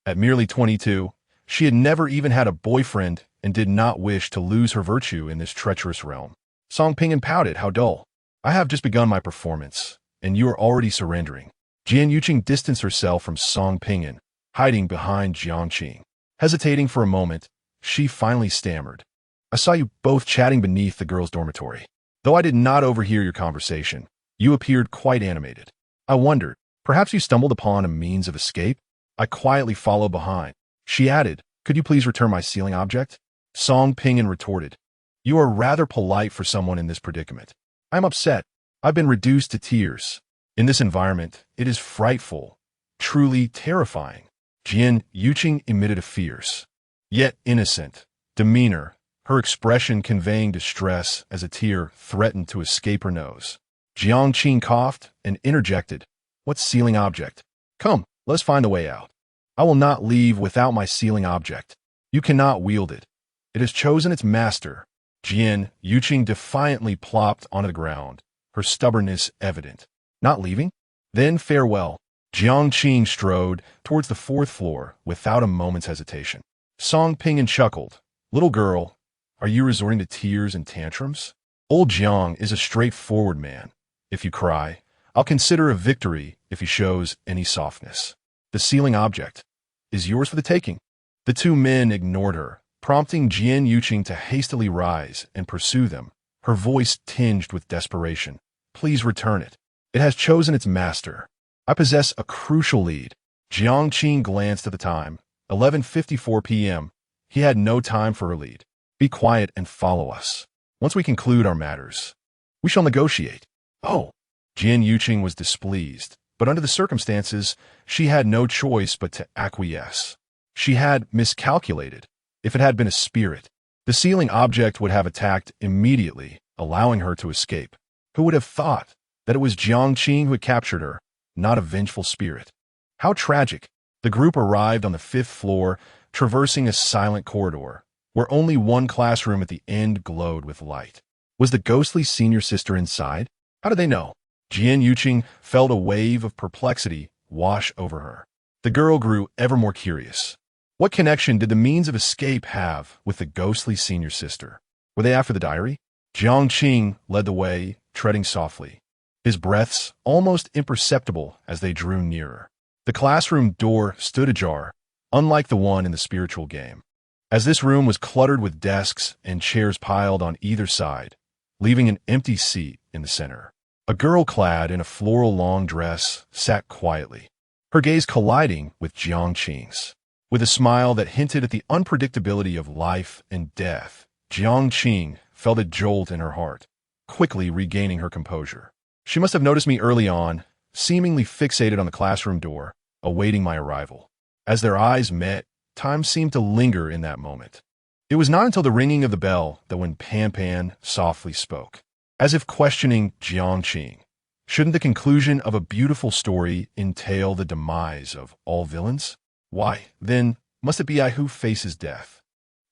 At merely 22, she had never even had a boyfriend and did not wish to lose her virtue in this treacherous realm. Song Pingyan pouted, how dull. I have just begun my performance, and you are already surrendering. Jian Yuqing distanced herself from Song Pingyan, hiding behind Jiang Qing. Hesitating for a moment, she finally stammered. I saw you both chatting beneath the girls' dormitory. Though I did not overhear your conversation, you appeared quite animated. I wondered, perhaps you stumbled upon a means of escape? I quietly followed behind. She added, could you please return my sealing object? Song Pingyan retorted, you are rather polite for someone in this predicament. I'm upset. I've been reduced to tears. In this environment, it is frightful, truly terrifying. Jian Yuqing emitted a fierce, yet innocent, demeanor, her expression conveying distress as a tear threatened to escape her nose. Jiang Qing coughed and interjected, what sealing object? Come, let's find a way out. I will not leave without my sealing object. You cannot wield it. It has chosen its master. Jian Yuqing defiantly plopped onto the ground, her stubbornness evident. Not leaving? Then farewell. Jiang Qing strode towards the 4th floor without a moment's hesitation. Song Pingyan chuckled. Little girl, are you resorting to tears and tantrums? Old Jiang is a straightforward man. If you cry, I'll consider a victory if he shows any softness. The ceiling object is yours for the taking. The two men ignored her, prompting Jiang Qing to hastily rise and pursue them, her voice tinged with desperation. Please return it. It has chosen its master. I possess a crucial lead. Jiang Qing glanced at the time. 11:54 p.m. He had no time for her lead. Be quiet and follow us. Once we conclude our matters, we shall negotiate. Oh. Jiang Qing was displeased, but under the circumstances, she had no choice but to acquiesce. She had miscalculated. If it had been a spirit, the ceiling object would have attacked immediately, allowing her to escape. Who would have thought that it was Jiang Qing who had captured her, not a vengeful spirit? How tragic. The group arrived on the 5th floor, traversing a silent corridor, where only one classroom at the end glowed with light. Was the ghostly senior sister inside? How did they know? Jiang Qing felt a wave of perplexity wash over her. The girl grew ever more curious. What connection did the means of escape have with the ghostly senior sister? Were they after the diary? Jiang Qing led the way, treading softly, his breaths almost imperceptible as they drew nearer. The classroom door stood ajar, unlike the one in the spiritual game, as this room was cluttered with desks and chairs piled on either side, leaving an empty seat in the center. A girl clad in a floral long dress sat quietly, her gaze colliding with Jiang Qing's. With a smile that hinted at the unpredictability of life and death, Jiang Qing felt a jolt in her heart, quickly regaining her composure. She must have noticed me early on, seemingly fixated on the classroom door, awaiting my arrival. As their eyes met, time seemed to linger in that moment. It was not until the ringing of the bell that when Pan Pan softly spoke, as if questioning Jiang Qing. Shouldn't the conclusion of a beautiful story entail the demise of all villains? Why, then, must it be I who faces death?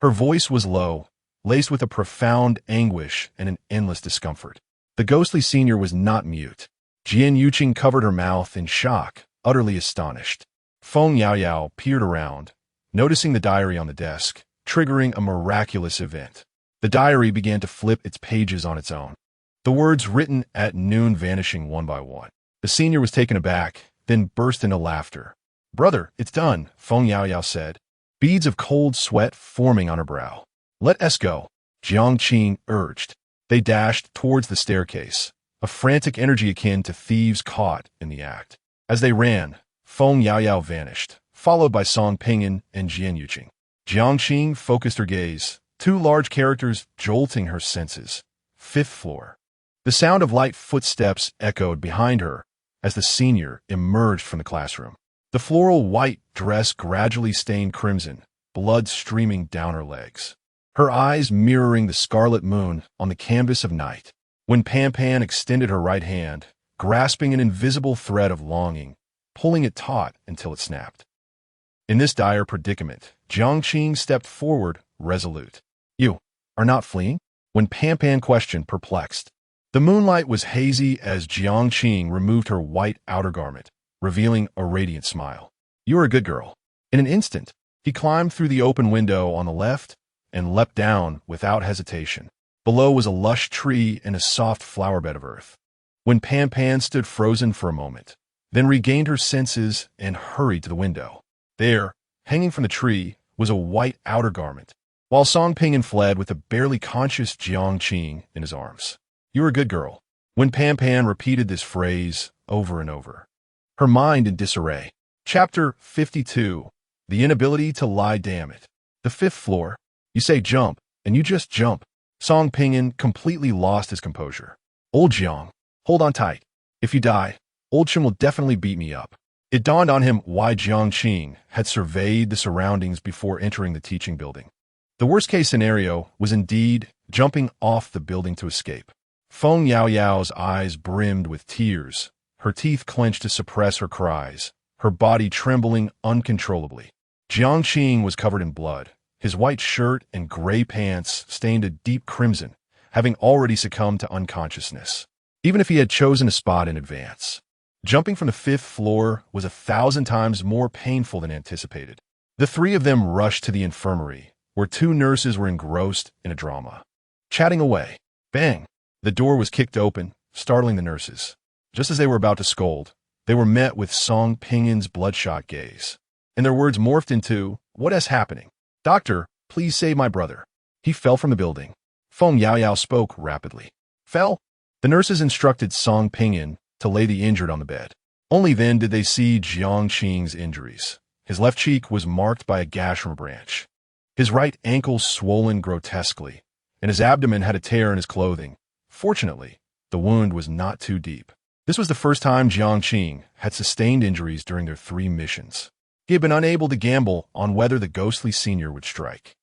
Her voice was low, laced with a profound anguish and an endless discomfort. The ghostly senior was not mute. Jiang Qing covered her mouth in shock, utterly astonished. Feng Yaoyao peered around, noticing the diary on the desk, triggering a miraculous event. The diary began to flip its pages on its own, the words written at noon vanishing one by one. The senior was taken aback, then burst into laughter. Brother, it's done, Feng Yaoyao said, beads of cold sweat forming on her brow. Let us go, Jiang Qing urged. They dashed towards the staircase, a frantic energy akin to thieves caught in the act. As they ran, Feng Yaoyao vanished, followed by Song Pinyin and Jiang Qing. Jiang Qing focused her gaze, two large characters jolting her senses. 5th floor. The sound of light footsteps echoed behind her as the senior emerged from the classroom. The floral white dress gradually stained crimson, blood streaming down her legs, her eyes mirroring the scarlet moon on the canvas of night. When Pan Pan extended her right hand, grasping an invisible thread of longing, pulling it taut until it snapped. In this dire predicament, Jiang Qing stepped forward, resolute. You are not fleeing? When Pan Pan questioned, perplexed. The moonlight was hazy as Jiang Qing removed her white outer garment, revealing a radiant smile. You are a good girl. In an instant, he climbed through the open window on the left and leapt down without hesitation. Below was a lush tree and a soft flower bed of earth. When Pan Pan stood frozen for a moment, then regained her senses and hurried to the window. There, hanging from the tree, was a white outer garment, while Song Pinyin fled with the barely conscious Jiang Qing in his arms. You're a good girl. When Pan Pan repeated this phrase over and over, her mind in disarray. Chapter 52. The inability to lie, damn it. The 5th floor. You say jump, and you just jump. Song Pinyin completely lost his composure. Old Jiang, hold on tight. If you die, Old Chen will definitely beat me up. It dawned on him why Jiang Qing had surveyed the surroundings before entering the teaching building. The worst-case scenario was indeed jumping off the building to escape. Feng Yaoyao's eyes brimmed with tears, her teeth clenched to suppress her cries, her body trembling uncontrollably. Jiang Qing was covered in blood, his white shirt and gray pants stained a deep crimson, having already succumbed to unconsciousness, even if he had chosen a spot in advance. Jumping from the 5th floor was 1,000 times more painful than anticipated. The three of them rushed to the infirmary, where two nurses were engrossed in a drama. Chatting away. Bang! The door was kicked open, startling the nurses. Just as they were about to scold, they were met with Song Pingyin's bloodshot gaze. And their words morphed into, "What is happening? Doctor, please save my brother. He fell from the building." Feng Yaoyao spoke rapidly. "Fell?" The nurses instructed Song Pinyin to lay the injured on the bed. Only then did they see Jiang Qing's injuries. His left cheek was marked by a gash from a branch. His right ankle swollen grotesquely, and his abdomen had a tear in his clothing. Fortunately, the wound was not too deep. This was the first time Jiang Qing had sustained injuries during their 3 missions. He had been unable to gamble on whether the ghostly senior would strike.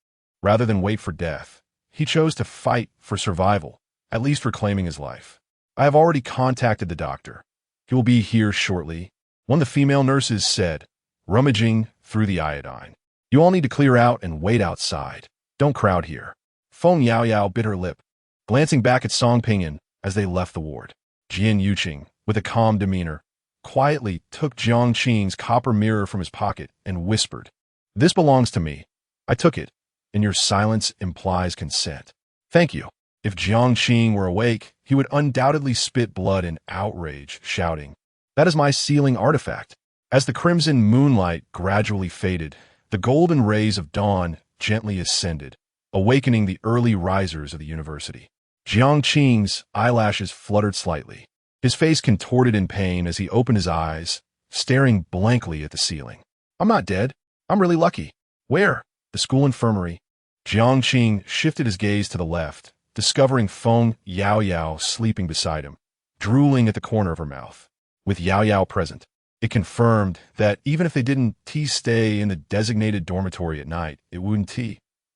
Rather than wait for death, he chose to fight for survival, at least reclaiming his life. "I have already contacted the doctor. He will be here shortly," one of the female nurses said, rummaging through the iodine. "You all need to clear out and wait outside. Don't crowd here." Feng Yaoyao bit her lip, glancing back at Song Pinyin as they left the ward. Jian Yuqing, with a calm demeanor, quietly took Jiang Qing's copper mirror from his pocket and whispered, "This belongs to me. I took it, and your silence implies consent." "Thank you." If Jiang Qing were awake, he would undoubtedly spit blood in outrage, shouting, "That is my sealing artifact." As the crimson moonlight gradually faded, the golden rays of dawn gently ascended, awakening the early risers of the university. Jiang Qing's eyelashes fluttered slightly. His face contorted in pain as he opened his eyes, staring blankly at the ceiling. "I'm not dead. I'm really lucky." "Where?" "The school infirmary." Jiang Qing shifted his gaze to the left, discovering Feng Yaoyao sleeping beside him, drooling at the corner of her mouth. With Yaoyao present, it confirmed that even if they didn't stay in the designated dormitory at night, it wouldn't.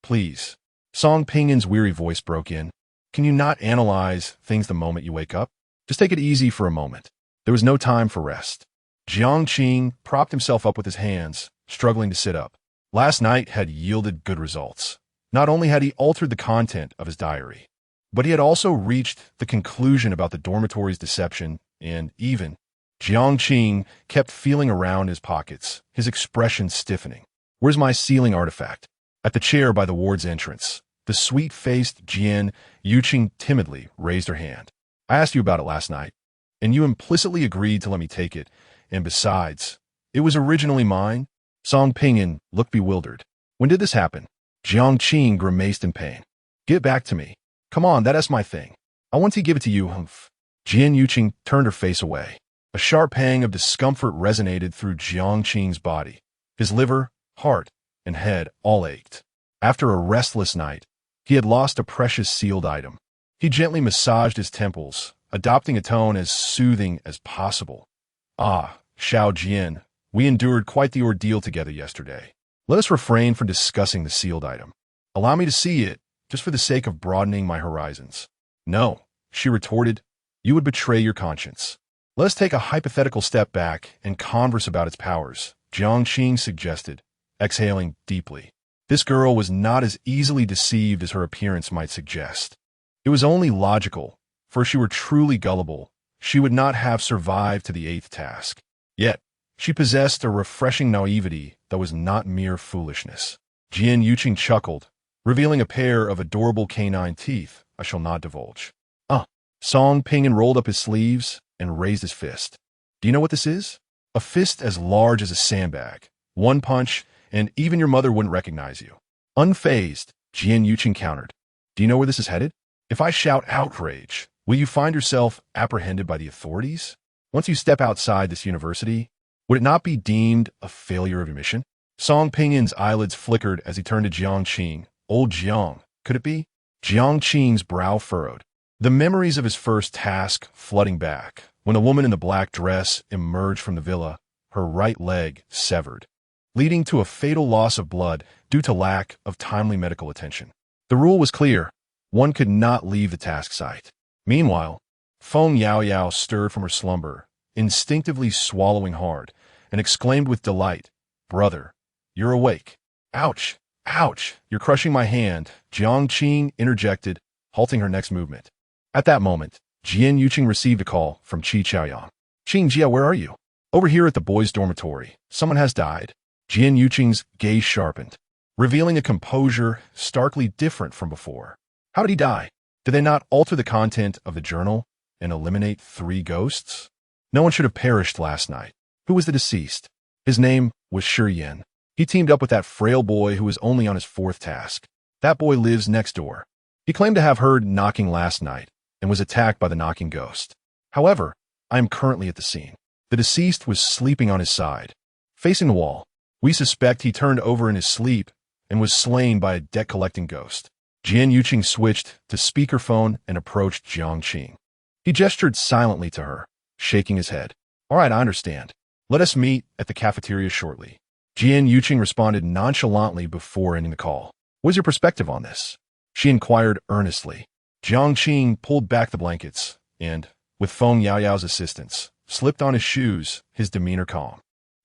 "Please." Song Pingyin's weary voice broke in. "Can you not analyze things the moment you wake up? Just take it easy for a moment." There was no time for rest. Jiang Qing propped himself up with his hands, struggling to sit up. Last night had yielded good results. Not only had he altered the content of his diary, but he had also reached the conclusion about the dormitory's deception, and even Jiang Qing kept feeling around his pockets, his expression stiffening. "Where's my sealing artifact?" At the chair by the ward's entrance, the sweet-faced Jian Yuqing timidly raised her hand. "I asked you about it last night, and you implicitly agreed to let me take it, and besides, it was originally mine." Song Pinyin looked bewildered. "When did this happen?" Jiang Qing grimaced in pain. "Get back to me. Come on, that's my thing. I want to give it to you, humph." Jian Yuqing turned her face away. A sharp pang of discomfort resonated through Jiang Qing's body. His liver, heart, and head all ached. After a restless night, he had lost a precious sealed item. He gently massaged his temples, adopting a tone as soothing as possible. "Ah, Xiao Jian, we endured quite the ordeal together yesterday. Let us refrain from discussing the sealed item. Allow me to see it, just for the sake of broadening my horizons." "No," she retorted, "you would betray your conscience. Let us take a hypothetical step back and converse about its powers," Jiang Qing suggested, exhaling deeply. This girl was not as easily deceived as her appearance might suggest. It was only logical, for if she were truly gullible, she would not have survived to the 8th task. Yet, she possessed a refreshing naivety that was not mere foolishness. Jian Yuqing chuckled, revealing a pair of adorable canine teeth I shall not divulge. Song Pinyin rolled up his sleeves and raised his fist. "Do you know what this is?" "A fist as large as a sandbag. One punch, and even your mother wouldn't recognize you." Unfazed, Jian Yuqing countered. "Do you know where this is headed? If I shout outrage, will you find yourself apprehended by the authorities? Once you step outside this university, would it not be deemed a failure of your mission?" Song Pingyin's eyelids flickered as he turned to Jiang Qing. "Old Jiang, could it be?" Jiang Qing's brow furrowed. The memories of his first task flooding back, when the woman in the black dress emerged from the villa, her right leg severed, leading to a fatal loss of blood due to lack of timely medical attention. The rule was clear. One could not leave the task site. Meanwhile, Feng Yaoyao stirred from her slumber, instinctively swallowing hard, and exclaimed with delight, "Brother, you're awake." "Ouch! Ouch! You're crushing my hand," Jiang Qing interjected, halting her next movement. At that moment, Jian Yuqing received a call from Qi Chaoyang. "Qing Jia, where are you?" "Over here at the boys' dormitory. Someone has died." Jian Yuqing's gaze sharpened, revealing a composure starkly different from before. "How did he die?" Did they not alter the content of the journal and eliminate 3 ghosts? No one should have perished last night. Who was the deceased? His name was Yen. He teamed up with that frail boy who was only on his 4th task. That boy lives next door. He claimed to have heard knocking last night and was attacked by the knocking ghost. However, I am currently at the scene. The deceased was sleeping on his side, facing the wall. We suspect he turned over in his sleep and was slain by a debt-collecting ghost. Jiang Qing switched to speakerphone and approached Jiang Qing. He gestured silently to her, shaking his head. All right, I understand. Let us meet at the cafeteria shortly. Jiang Qing responded nonchalantly before ending the call. What is your perspective on this? She inquired earnestly. Jiang Qing pulled back the blankets and, with Feng Yaoyao's assistance, slipped on his shoes, his demeanor calm.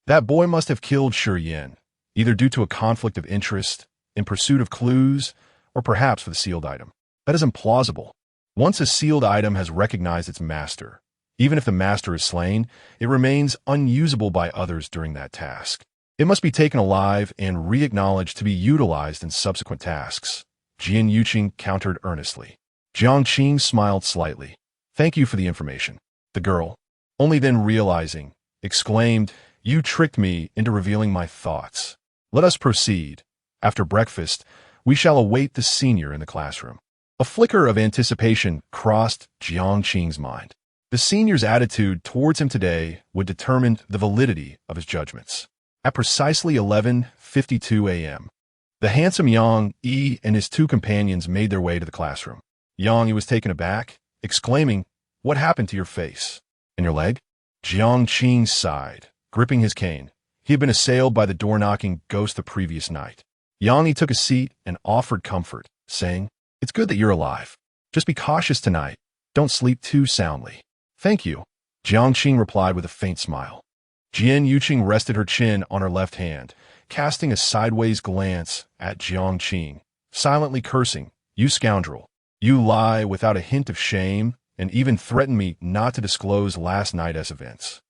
That boy must have killed Yen, either due to a conflict of interest, in pursuit of clues, or perhaps for the sealed item. That is implausible. Once a sealed item has recognized its master, even if the master is slain, it remains unusable by others during that task. It must be taken alive and re-acknowledged to be utilized in subsequent tasks. Jiang Qing countered earnestly. Jiang Qing smiled slightly. Thank you for the information. The girl, only then realizing, exclaimed, You tricked me into revealing my thoughts. Let us proceed. After breakfast, we shall await the senior in the classroom. A flicker of anticipation crossed Jiang Qing's mind. The senior's attitude towards him today would determine the validity of his judgments. At precisely 11:52 a.m., the handsome Yang Yi and his 2 companions made their way to the classroom. Yang Yi was taken aback, exclaiming, What happened to your face? And your leg? Jiang Qing sighed, gripping his cane. He had been assailed by the door-knocking ghost the previous night. Yang Yi took a seat and offered comfort, saying, It's good that you're alive. Just be cautious tonight. Don't sleep too soundly. Thank you, Jiang Qing replied with a faint smile. Jiang Qing rested her chin on her left hand, casting a sideways glance at Jiang Qing, silently cursing, You scoundrel. You lie without a hint of shame and even threaten me not to disclose last night's events.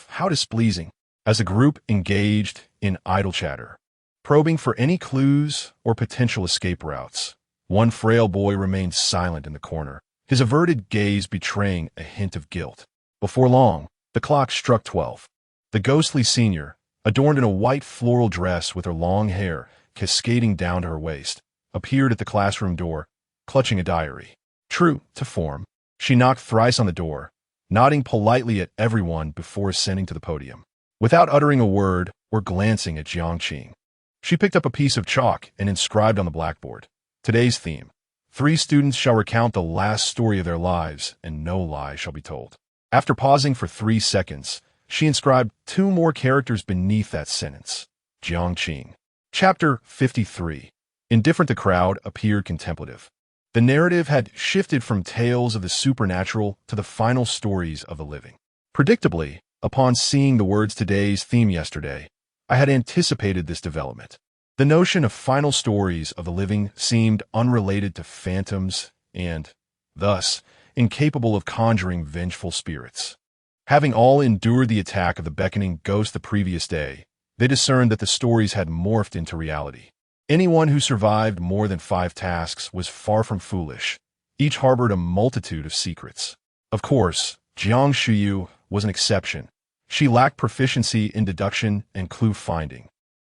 How displeasing. As the group engaged in idle chatter, probing for any clues or potential escape routes, one frail boy remained silent in the corner, his averted gaze betraying a hint of guilt. Before long, the clock struck 12. The ghostly senior, adorned in a white floral dress with her long hair cascading down to her waist, appeared at the classroom door, clutching a diary. True to form, she knocked thrice on the door, nodding politely at everyone before ascending to the podium. Without uttering a word or glancing at Jiang Qing, she picked up a piece of chalk and inscribed on the blackboard, Today's theme. 3 students shall recount the last story of their lives, and no lie shall be told. After pausing for 3 seconds, she inscribed 2 more characters beneath that sentence. Jiang Qing. Chapter 53. Indifferent the crowd appeared contemplative. The narrative had shifted from tales of the supernatural to the final stories of the living. Predictably, upon seeing the words Today's theme yesterday, I had anticipated this development. The notion of final stories of the living seemed unrelated to phantoms and, thus, incapable of conjuring vengeful spirits. Having all endured the attack of the beckoning ghost the previous day, they discerned that the stories had morphed into reality. Anyone who survived more than 5 tasks was far from foolish. Each harbored a multitude of secrets. Of course, Jiang Shuyu was an exception. She lacked proficiency in deduction and clue finding,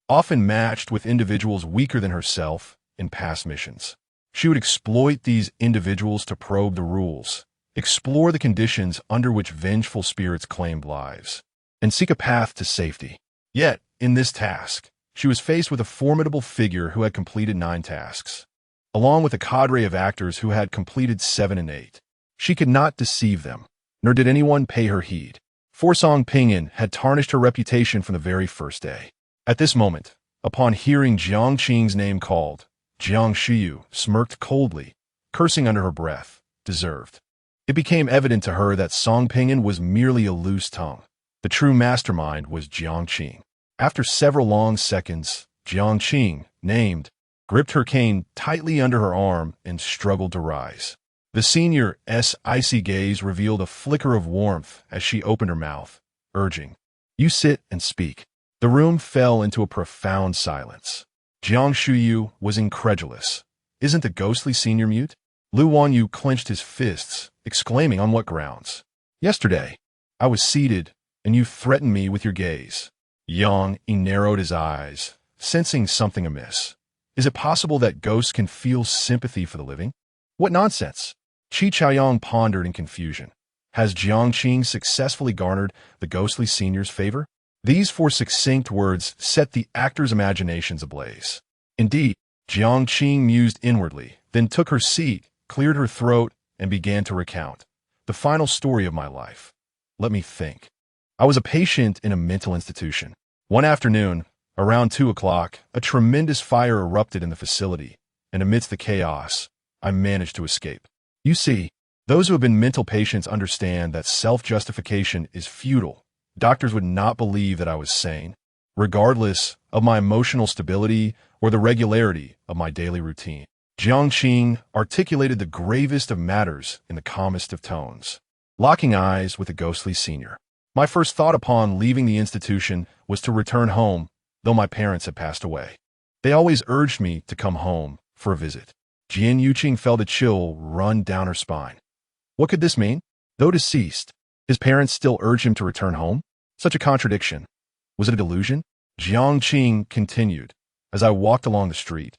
often matched with individuals weaker than herself in past missions. She would exploit these individuals to probe the rules, explore the conditions under which vengeful spirits claimed lives, and seek a path to safety. Yet, in this task, she was faced with a formidable figure who had completed 9 tasks, along with a cadre of actors who had completed 7 and 8. She could not deceive them, nor did anyone pay her heed. Forsong Pinyin had tarnished her reputation from the very first day. At this moment, upon hearing Jiang Qing's name called, Jiang Shuyu smirked coldly, cursing under her breath, deserved. It became evident to her that Song Pinyin was merely a loose tongue. The true mastermind was Jiang Qing. After several long seconds, Jiang Qing, named, gripped her cane tightly under her arm and struggled to rise. The senior's icy gaze revealed a flicker of warmth as she opened her mouth, urging, You sit and speak. The room fell into a profound silence. Jiang Shuyu was incredulous. Isn't the ghostly senior mute? Lu Wanyu clenched his fists, exclaiming, "On what grounds? Yesterday, I was seated, and you threatened me with your gaze." Yang narrowed his eyes, sensing something amiss. Is it possible that ghosts can feel sympathy for the living? What nonsense! Qi Chaoyang pondered in confusion. Has Jiang Qing successfully garnered the ghostly senior's favor? These four succinct words set the actor's imaginations ablaze. Indeed, Jiang Qing mused inwardly, then took her seat, cleared her throat, and began to recount the final story of my life. Let me think. I was a patient in a mental institution. One afternoon, around 2 o'clock, a tremendous fire erupted in the facility, and amidst the chaos, I managed to escape. You see, those who have been mental patients understand that self-justification is futile. Doctors would not believe that I was sane, regardless of my emotional stability or the regularity of my daily routine. Jiang Qing articulated the gravest of matters in the calmest of tones, locking eyes with the ghostly senior. My first thought upon leaving the institution was to return home, though my parents had passed away. They always urged me to come home for a visit. Jian Yuqing felt a chill run down her spine. What could this mean? Though deceased, his parents still urged him to return home? Such a contradiction. Was it a delusion? Jiang Qing continued, as I walked along the street.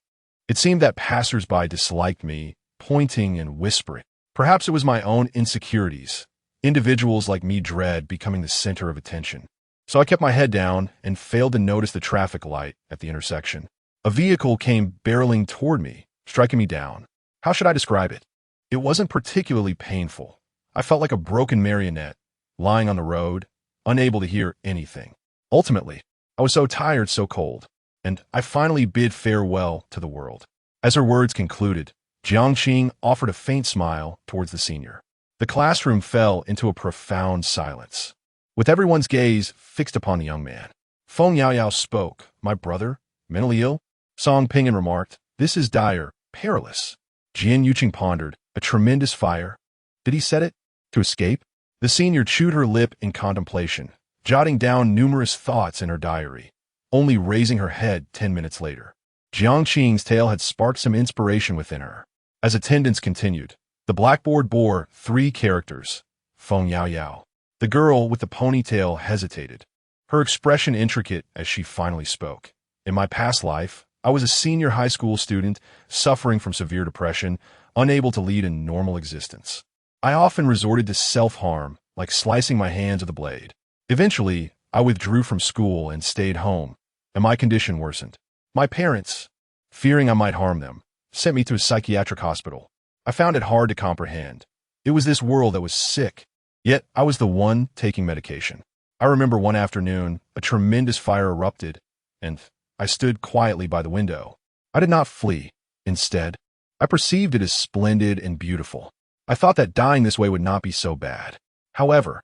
It seemed that passers-by disliked me, pointing and whispering. Perhaps it was my own insecurities. Individuals like me dread becoming the center of attention. So I kept my head down and failed to notice the traffic light at the intersection. A vehicle came barreling toward me, striking me down. How should I describe it? It wasn't particularly painful. I felt like a broken marionette, lying on the road, unable to hear anything. Ultimately, I was so tired, so cold, and I finally bid farewell to the world. As her words concluded, Jiang Qing offered a faint smile towards the senior. The classroom fell into a profound silence, with everyone's gaze fixed upon the young man. Feng Yaoyao spoke. "My brother? Mentally ill?" Song Pingan remarked, "This is dire, perilous." Jian Yuqing pondered. A tremendous fire. Did he set it? To escape? The senior chewed her lip in contemplation, jotting down numerous thoughts in her diary, only raising her head 10 minutes later. Jiang Qing's tale had sparked some inspiration within her. As attendance continued, the blackboard bore 3 characters. Feng Yaoyao. The girl with the ponytail hesitated, her expression intricate as she finally spoke. In my past life, I was a senior high school student suffering from severe depression, unable to lead a normal existence. I often resorted to self-harm, like slicing my hands with a blade. Eventually, I withdrew from school and stayed home, and my condition worsened. My parents, fearing I might harm them, sent me to a psychiatric hospital. I found it hard to comprehend. It was this world that was sick, yet I was the one taking medication. I remember one afternoon, a tremendous fire erupted, and I stood quietly by the window. I did not flee. Instead, I perceived it as splendid and beautiful. I thought that dying this way would not be so bad. However,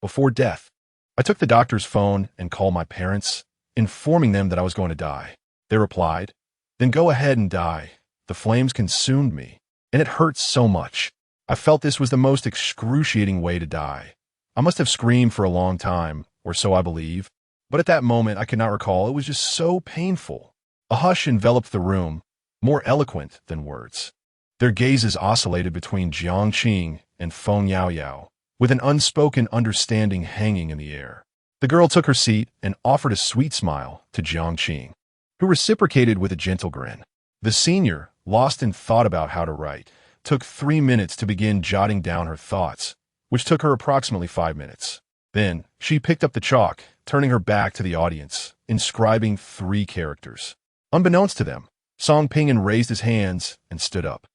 before death, I took the doctor's phone and called my parents, informing them that I was going to die. They replied, "Then go ahead and die." The flames consumed me, and it hurt so much. I felt this was the most excruciating way to die. I must have screamed for a long time, or so I believe, but at that moment I could not recall. It was just so painful. A hush enveloped the room, more eloquent than words. Their gazes oscillated between Jiang Qing and Feng Yaoyao, with an unspoken understanding hanging in the air. The girl took her seat and offered a sweet smile to Jiang Qing, who reciprocated with a gentle grin. The senior, lost in thought about how to write, took 3 minutes to begin jotting down her thoughts, which took her approximately 5 minutes. Then, she picked up the chalk, turning her back to the audience, inscribing 3 characters. Unbeknownst to them, Song Pingan raised his hands and stood up.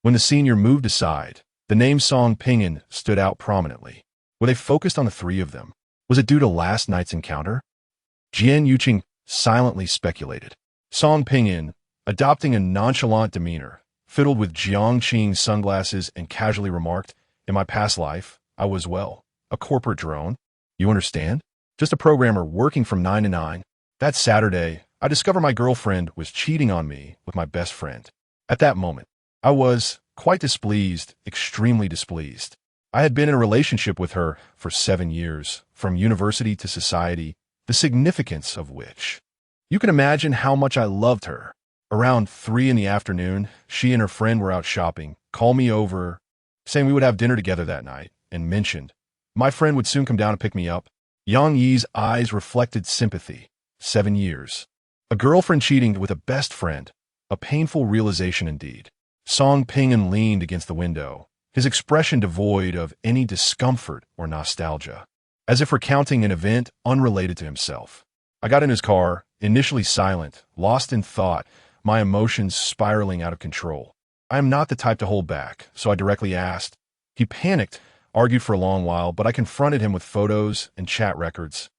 When the senior moved aside, the name Song Pingan stood out prominently. Were they focused on the 3 of them? Was it due to last night's encounter? Jian Yuqing silently speculated. Song Pingan, adopting a nonchalant demeanor, fiddled with Jiang Qing's sunglasses and casually remarked, "In my past life, I was, well, a corporate drone. You understand? Just a programmer working from 9 to 9. That Saturday, I discovered my girlfriend was cheating on me with my best friend. At that moment, I was quite displeased, extremely displeased. I had been in a relationship with her for 7 years, from university to society, the significance of which. You can imagine how much I loved her. Around 3 in the afternoon, she and her friend were out shopping, called me over, saying we would have dinner together that night, and mentioned my friend would soon come down and pick me up. Yang Yi's eyes reflected sympathy. 7 years. A girlfriend cheating with a best friend. A painful realization indeed. Song Ping'an leaned against the window, his expression devoid of any discomfort or nostalgia, as if recounting an event unrelated to himself. I got in his car, initially silent, lost in thought, my emotions spiraling out of control. I am not the type to hold back, so I directly asked. He panicked, argued for a long while, but I confronted him with photos and chat records,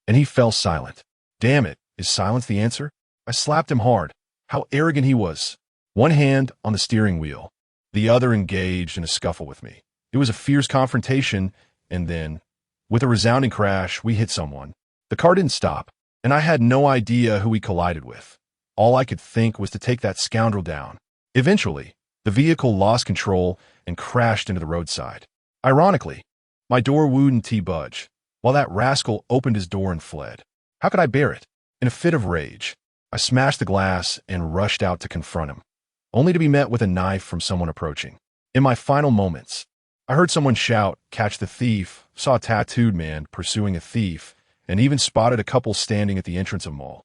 and he fell silent. Damn it, is silence the answer? I slapped him hard. How arrogant he was. One hand on the steering wheel, the other engaged in a scuffle with me. It was a fierce confrontation, and then, with a resounding crash, we hit someone. The car didn't stop, and I had no idea who we collided with. All I could think was to take that scoundrel down. Eventually, the vehicle lost control and crashed into the roadside. Ironically, my door wouldn't budge, while that rascal opened his door and fled. How could I bear it? In a fit of rage, I smashed the glass and rushed out to confront him, only to be met with a knife from someone approaching. In my final moments, I heard someone shout, "Catch the thief," saw a tattooed man pursuing a thief, and even spotted a couple standing at the entrance of a mall.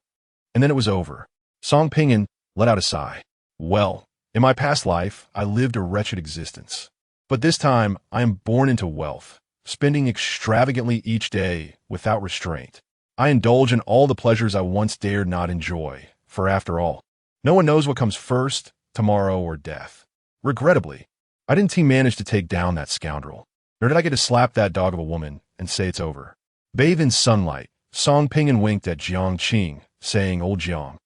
And then it was over. Song Ping'an let out a sigh. Well, in my past life, I lived a wretched existence. But this time, I am born into wealth, spending extravagantly each day without restraint. I indulge in all the pleasures I once dared not enjoy, for after all, no one knows what comes first, tomorrow or death. Regrettably, I didn't manage to take down that scoundrel, nor did I get to slap that dog of a woman and say it's over. Bathe in sunlight, Song Ping'an winked at Jiang Qing, saying, "Old Jiang,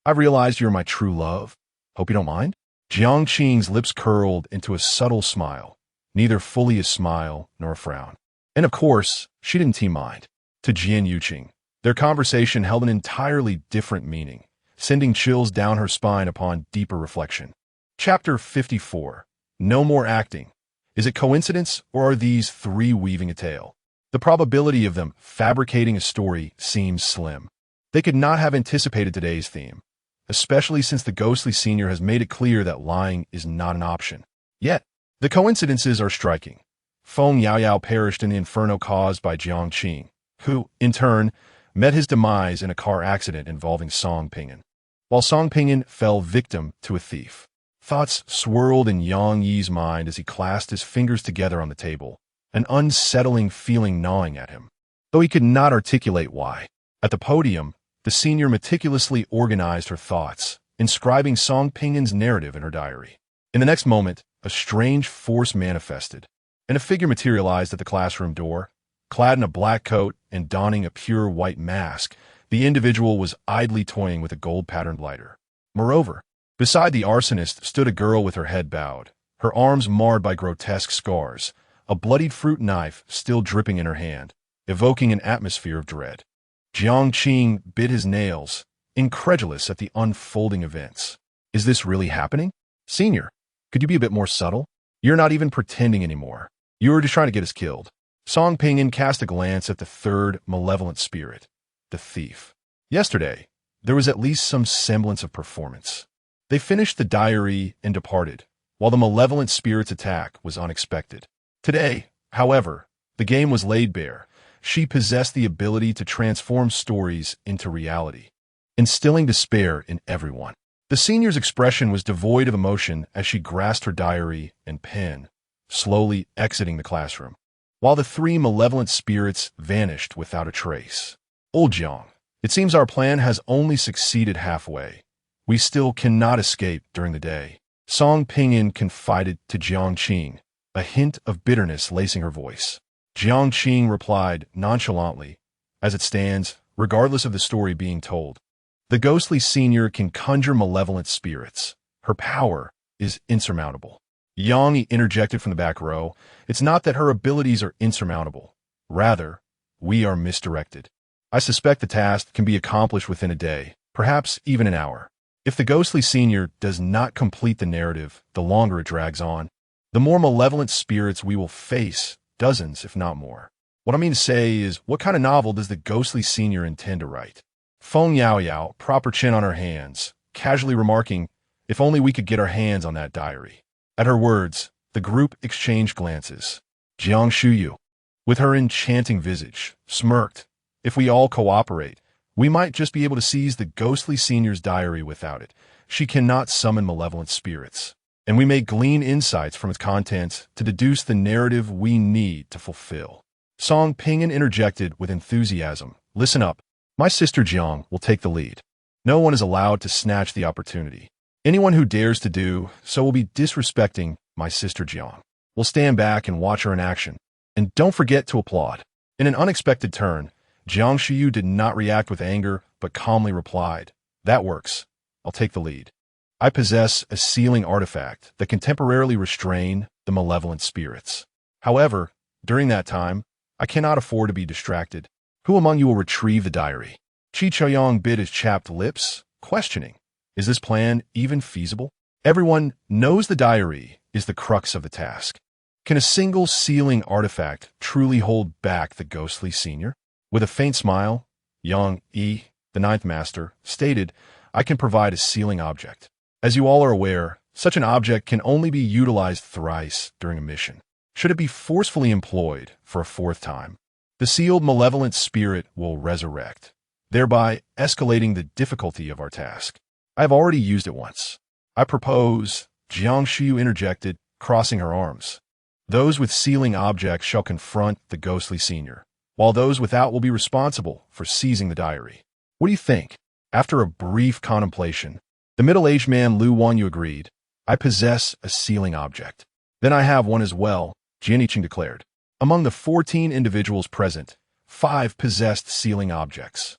I realized you're my true love. Hope you don't mind?" Jiang Qing's lips curled into a subtle smile, neither fully a smile nor a frown. And of course, she didn't mind. To Jiang Qing, their conversation held an entirely different meaning, sending chills down her spine upon deeper reflection. Chapter 54. No more acting. Is it coincidence, or are these three weaving a tale? The probability of them fabricating a story seems slim. They could not have anticipated today's theme, especially since the ghostly senior has made it clear that lying is not an option. Yet, the coincidences are striking. Feng Yaoyao perished in the inferno caused by Jiang Qing, who, in turn, met his demise in a car accident involving Song Ping'an, while Song Ping'an fell victim to a thief. Thoughts swirled in Yang Yi's mind as he clasped his fingers together on the table, an unsettling feeling gnawing at him, though he could not articulate why. At the podium, the senior meticulously organized her thoughts, inscribing Song Ping'an's narrative in her diary. In the next moment, a strange force manifested, and a figure materialized at the classroom door. Clad in a black coat and donning a pure white mask, the individual was idly toying with a gold-patterned lighter. Moreover, beside the arsonist stood a girl with her head bowed, her arms marred by grotesque scars, a bloodied fruit knife still dripping in her hand, evoking an atmosphere of dread. Jiang Qing bit his nails, incredulous at the unfolding events. Is this really happening? Senior, could you be a bit more subtle? You're not even pretending anymore. You were just trying to get us killed. Song Ping'an cast a glance at the third malevolent spirit, the thief. Yesterday, there was at least some semblance of performance. They finished the diary and departed, while the malevolent spirit's attack was unexpected. Today, however, the game was laid bare. She possessed the ability to transform stories into reality, instilling despair in everyone. The senior's expression was devoid of emotion as she grasped her diary and pen, slowly exiting the classroom, while the three malevolent spirits vanished without a trace. Old Jiang, it seems our plan has only succeeded halfway. We still cannot escape during the day. Song Ping'an confided to Jiang Qing, a hint of bitterness lacing her voice. Jiang Qing replied nonchalantly, as it stands, regardless of the story being told. The ghostly senior can conjure malevolent spirits. Her power is insurmountable. Yang interjected from the back row. It's not that her abilities are insurmountable. Rather, we are misdirected. I suspect the task can be accomplished within a day, perhaps even an hour. If the ghostly senior does not complete the narrative, the longer it drags on, the more malevolent spirits we will face, dozens if not more. What I mean to say is, what kind of novel does the ghostly senior intend to write? Feng Yaoyao, proper chin on her hands, casually remarking, if only we could get our hands on that diary. At her words, the group exchanged glances. Jiang Shuyu, with her enchanting visage, smirked. If we all cooperate, we might just be able to seize the ghostly senior's diary without it. She cannot summon malevolent spirits, and we may glean insights from its contents to deduce the narrative we need to fulfill. Song Pingan interjected with enthusiasm. Listen up. My sister Jiang will take the lead. No one is allowed to snatch the opportunity. Anyone who dares to do so will be disrespecting my sister Jiang. We'll stand back and watch her in action. And don't forget to applaud. In an unexpected turn, Jiang Shuyu did not react with anger, but calmly replied, "That works. I'll take the lead. I possess a sealing artifact that can temporarily restrain the malevolent spirits. However, during that time, I cannot afford to be distracted. Who among you will retrieve the diary?" Chi Chaoyang bit his chapped lips, questioning, is this plan even feasible? Everyone knows the diary is the crux of the task. Can a single sealing artifact truly hold back the ghostly senior? With a faint smile, Yang Yi, the ninth master, stated, "I can provide a sealing object. As you all are aware, such an object can only be utilized thrice during a mission. Should it be forcefully employed for a fourth time, the sealed malevolent spirit will resurrect, thereby escalating the difficulty of our task. I have already used it once. I propose," Jiang Shu interjected, crossing her arms. "Those with sealing objects shall confront the ghostly senior, while those without will be responsible for seizing the diary. What do you think?" After a brief contemplation, the middle-aged man Lu Wanyu agreed, "I possess a sealing object." "Then I have one as well," Jiang Qing declared. Among the 14 individuals present, 5 possessed sealing objects.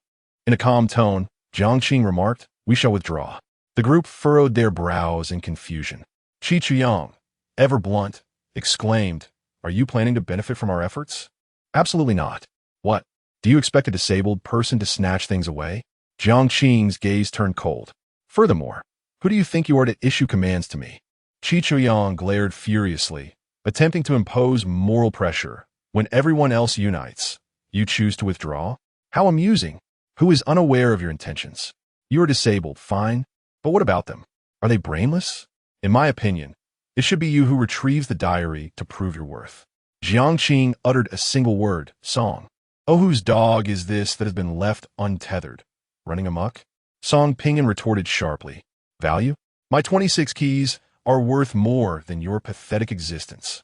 In a calm tone, Jiang Qing remarked, "We shall withdraw." The group furrowed their brows in confusion. Chi Chuyang, ever blunt, exclaimed, "Are you planning to benefit from our efforts?" "Absolutely not." "What? Do you expect a disabled person to snatch things away?" Jiang Qing's gaze turned cold. "Furthermore, who do you think you are to issue commands to me?" Chi Chuyang glared furiously, attempting to impose moral pressure. "When everyone else unites, you choose to withdraw? How amusing. Who is unaware of your intentions? You are disabled, fine, but what about them? Are they brainless? In my opinion, it should be you who retrieves the diary to prove your worth." Jiang Qing uttered a single word, "Song." "Oh, whose dog is this that has been left untethered? Running amok?" Song Pingan retorted sharply, "Value? My 26 keys are worth more than your pathetic existence.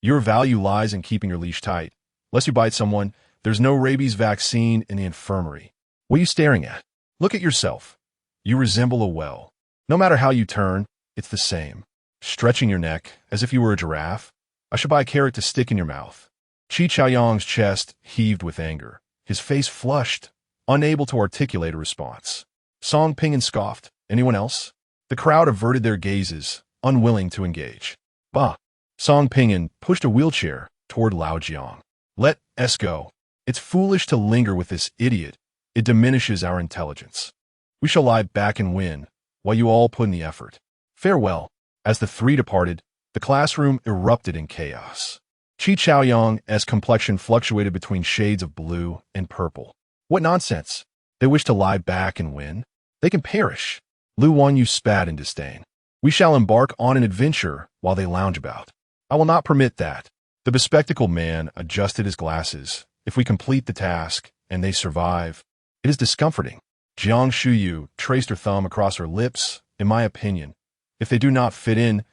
Your value lies in keeping your leash tight. Lest you bite someone, there's no rabies vaccine in the infirmary. What are you staring at? Look at yourself. You resemble a well. No matter how you turn, it's the same. Stretching your neck as if you were a giraffe. I should buy a carrot to stick in your mouth." Chi Chaoyang's chest heaved with anger. His face flushed, unable to articulate a response. Song Pingan scoffed. "Anyone else?" The crowd averted their gazes, unwilling to engage. "Bah!" Song Pingan pushed a wheelchair toward Lao Jiang. "Let us go. It's foolish to linger with this idiot. It diminishes our intelligence. We shall lie back and win, while you all put in the effort. Farewell." As the three departed, the classroom erupted in chaos. Chi Chaoyang's complexion fluctuated between shades of blue and purple. "What nonsense! They wish to lie back and win? They can perish." Lu Wanyu spat in disdain. "We shall embark on an adventure while they lounge about. I will not permit that." The bespectacled man adjusted his glasses. "If we complete the task, and they survive, it is discomforting." Jiang Shuyu traced her thumb across her lips. "In my opinion, if they do not fit in,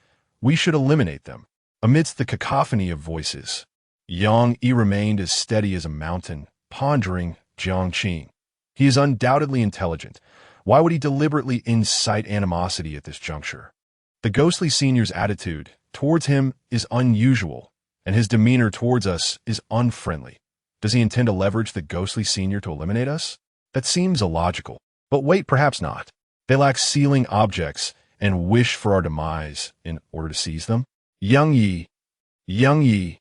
we should eliminate them." Amidst the cacophony of voices, Yang Yi remained as steady as a mountain, pondering Jiang Qing. He is undoubtedly intelligent. Why would he deliberately incite animosity at this juncture? The ghostly senior's attitude towards him is unusual, and his demeanor towards us is unfriendly. Does he intend to leverage the ghostly senior to eliminate us? That seems illogical. But wait, perhaps not. They lack sealing objects and wish for our demise in order to seize them? Yang Yi.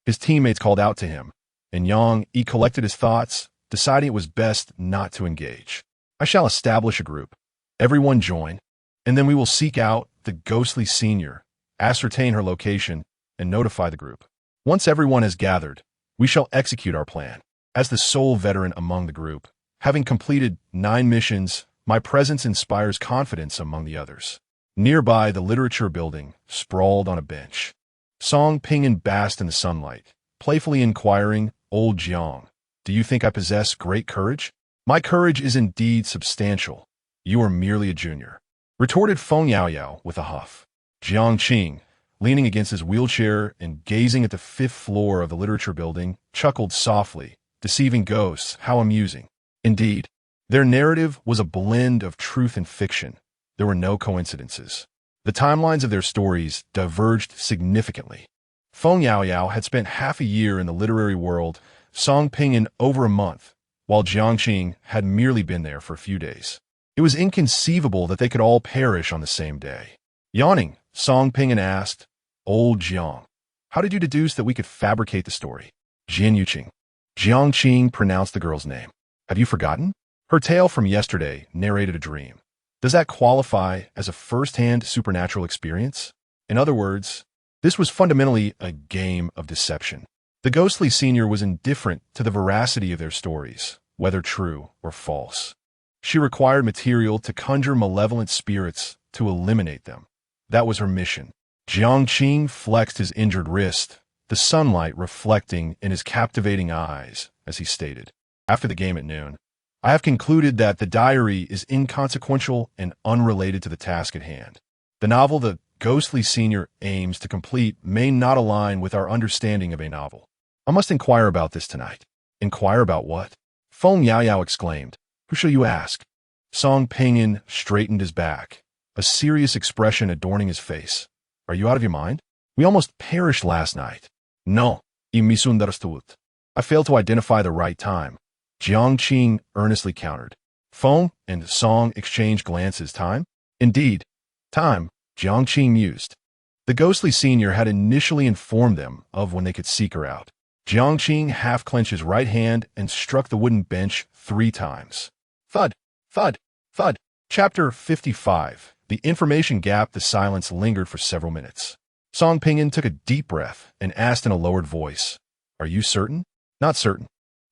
His teammates called out to him, and Yang Yi collected his thoughts, deciding it was best not to engage. "I shall establish a group. Everyone join, and then we will seek out the ghostly senior, ascertain her location, and notify the group. Once everyone has gathered, we shall execute our plan." As the sole veteran among the group, having completed 9 missions, my presence inspires confidence among the others. Nearby, the literature building sprawled on a bench. Song Ping'an basked in the sunlight, playfully inquiring, "Old Jiang, do you think I possess great courage?" "My courage is indeed substantial. You are merely a junior," retorted Feng Yaoyao with a huff. Jiang Qing, leaning against his wheelchair and gazing at the fifth floor of the literature building, chuckled softly. Deceiving ghosts, how amusing. Indeed, their narrative was a blend of truth and fiction. There were no coincidences. The timelines of their stories diverged significantly. Feng Yaoyao had spent half a year in the literary world, Song Ping'an over a month, while Jiang Qing had merely been there for a few days. It was inconceivable that they could all perish on the same day. Yawning, Song Ping'an asked, "Old Jiang, how did you deduce that we could fabricate the story?" Jiang Qing pronounced the girl's name. "Have you forgotten? Her tale from yesterday narrated a dream. Does that qualify as a first-hand supernatural experience? In other words, this was fundamentally a game of deception." The ghostly senior was indifferent to the veracity of their stories, whether true or false. She required material to conjure malevolent spirits to eliminate them. That was her mission. Jiang Qing flexed his injured wrist, the sunlight reflecting in his captivating eyes, as he stated. After the game at noon, "I have concluded that the diary is inconsequential and unrelated to the task at hand. The novel the ghostly senior aims to complete may not align with our understanding of a novel. I must inquire about this tonight." "Inquire about what?" Feng Yaoyao exclaimed. "Who shall you ask?" Song Ping'an straightened his back, a serious expression adorning his face. "Are you out of your mind? We almost perished last night." "No, I misunderstood. I failed to identify the right time," Jiang Qing earnestly countered. Feng and Song exchanged glances. "Time?" "Indeed, time," Jiang Qing mused. The ghostly senior had initially informed them of when they could seek her out. Jiang Qing half-clenched his right hand and struck the wooden bench 3 times. Thud, thud, thud. Chapter 55. The information gap. The silence lingered for several minutes. Song Ping'an took a deep breath and asked in a lowered voice, "Are you certain?" "Not certain,"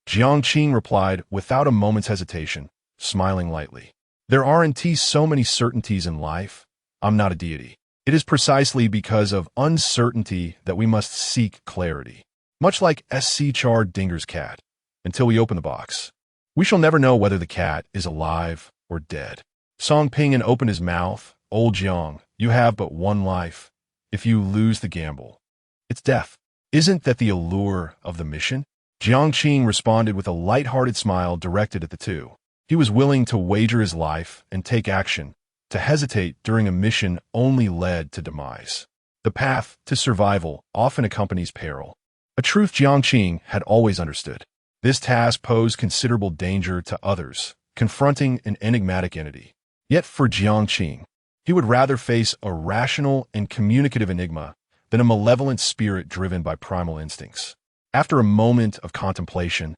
Jiang Qing replied without a moment's hesitation, smiling lightly. "There aren't so many certainties in life. I'm not a deity. It is precisely because of uncertainty that we must seek clarity. Much like S.C. Dinger's cat. Until we open the box, we shall never know whether the cat is alive or dead." Song Ping'an opened his mouth. "Old Jiang, you have but one life. If you lose the gamble, it's death. Isn't that the allure of the mission?" Jiang Qing responded with a light-hearted smile directed at the two. He was willing to wager his life and take action. To hesitate during a mission only led to demise. The path to survival often accompanies peril. A truth Jiang Qing had always understood. This task posed considerable danger to others, confronting an enigmatic entity. Yet for Jiang Qing, he would rather face a rational and communicative enigma than a malevolent spirit driven by primal instincts. After a moment of contemplation,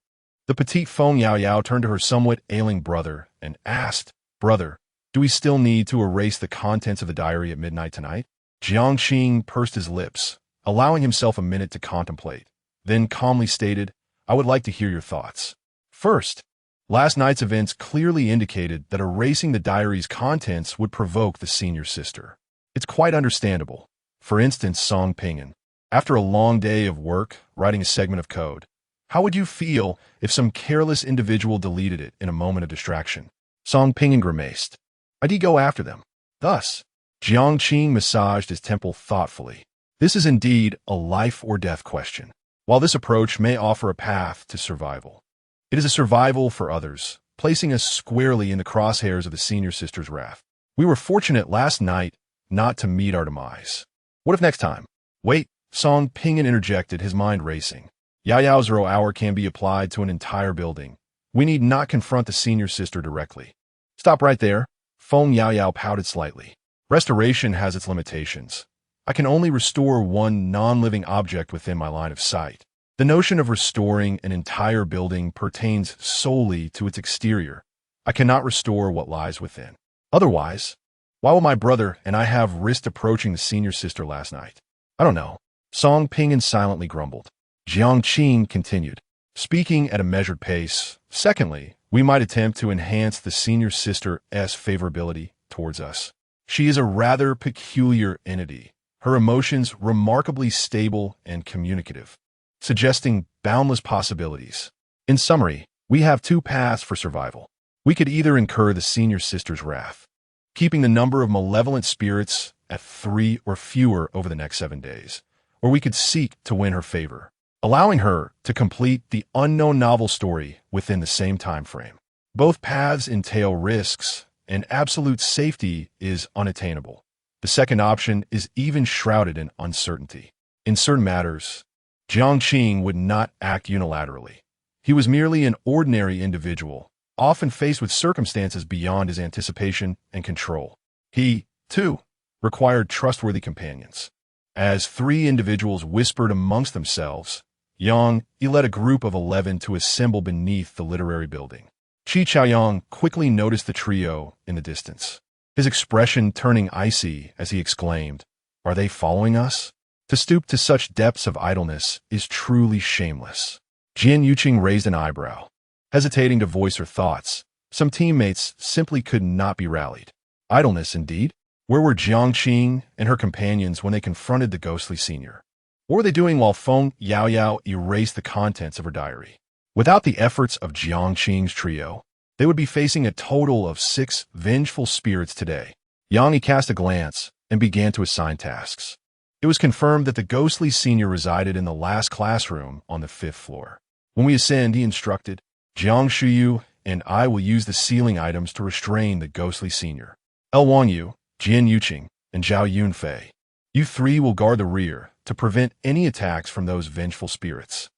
the petite Feng Yaoyao turned to her somewhat ailing brother and asked, "Brother, do we still need to erase the contents of the diary at midnight tonight?" Jiang Qing pursed his lips, allowing himself a minute to contemplate, then calmly stated, "I would like to hear your thoughts." First, last night's events clearly indicated that erasing the diary's contents would provoke the senior sister. It's quite understandable. For instance, Song Ping'an, after a long day of work writing a segment of code, how would you feel if some careless individual deleted it in a moment of distraction? Song Ping'an grimaced. "I'd go after them." Thus, Jiang Qing massaged his temple thoughtfully. This is indeed a life or death question. While this approach may offer a path to survival, it is a survival for others, placing us squarely in the crosshairs of the senior sister's wrath. We were fortunate last night not to meet our demise. What if next time? Wait, Song Ping'an interjected, his mind racing. Yaoyao 0 hour can be applied to an entire building. We need not confront the senior sister directly. Stop right there. Feng Yaoyao pouted slightly. Restoration has its limitations. I can only restore one non-living object within my line of sight. The notion of restoring an entire building pertains solely to its exterior. I cannot restore what lies within. Otherwise, why would my brother and I have risked approaching the senior sister last night? I don't know. Song Ping'an silently grumbled. Jiang Qing continued, speaking at a measured pace. Secondly, we might attempt to enhance the senior sister's favorability towards us. She is a rather peculiar entity, her emotions remarkably stable and communicative, suggesting boundless possibilities. In summary, we have two paths for survival. We could either incur the senior sister's wrath, keeping the number of malevolent spirits at 3 or fewer over the next 7 days, or we could seek to win her favor, allowing her to complete the unknown novel story within the same time frame. Both paths entail risks, and absolute safety is unattainable. The second option is even shrouded in uncertainty. In certain matters, Jiang Qing would not act unilaterally. He was merely an ordinary individual, often faced with circumstances beyond his anticipation and control. He, too, required trustworthy companions. As 3 individuals whispered amongst themselves, he led a group of 11 to assemble beneath the literary building. Qi Chaoyang quickly noticed the trio in the distance, his expression turning icy as he exclaimed, "Are they following us?" To stoop to such depths of idleness is truly shameless. Jian Yuqing raised an eyebrow, hesitating to voice her thoughts. Some teammates simply could not be rallied. Idleness, indeed? Where were Jiang Qing and her companions when they confronted the ghostly senior? What were they doing while Feng Yaoyao erased the contents of her diary? Without the efforts of Jiang Qing's trio, they would be facing a total of 6 vengeful spirits today. Yang cast a glance and began to assign tasks. It was confirmed that the ghostly senior resided in the last classroom on the 5th floor. When we ascend, he instructed, Jiang Shuyu and I will use the ceiling items to restrain the ghostly senior. El Wangyu, Jian Yuqing, and Zhao Yunfei. You 3 will guard the rear to prevent any attacks from those vengeful spirits.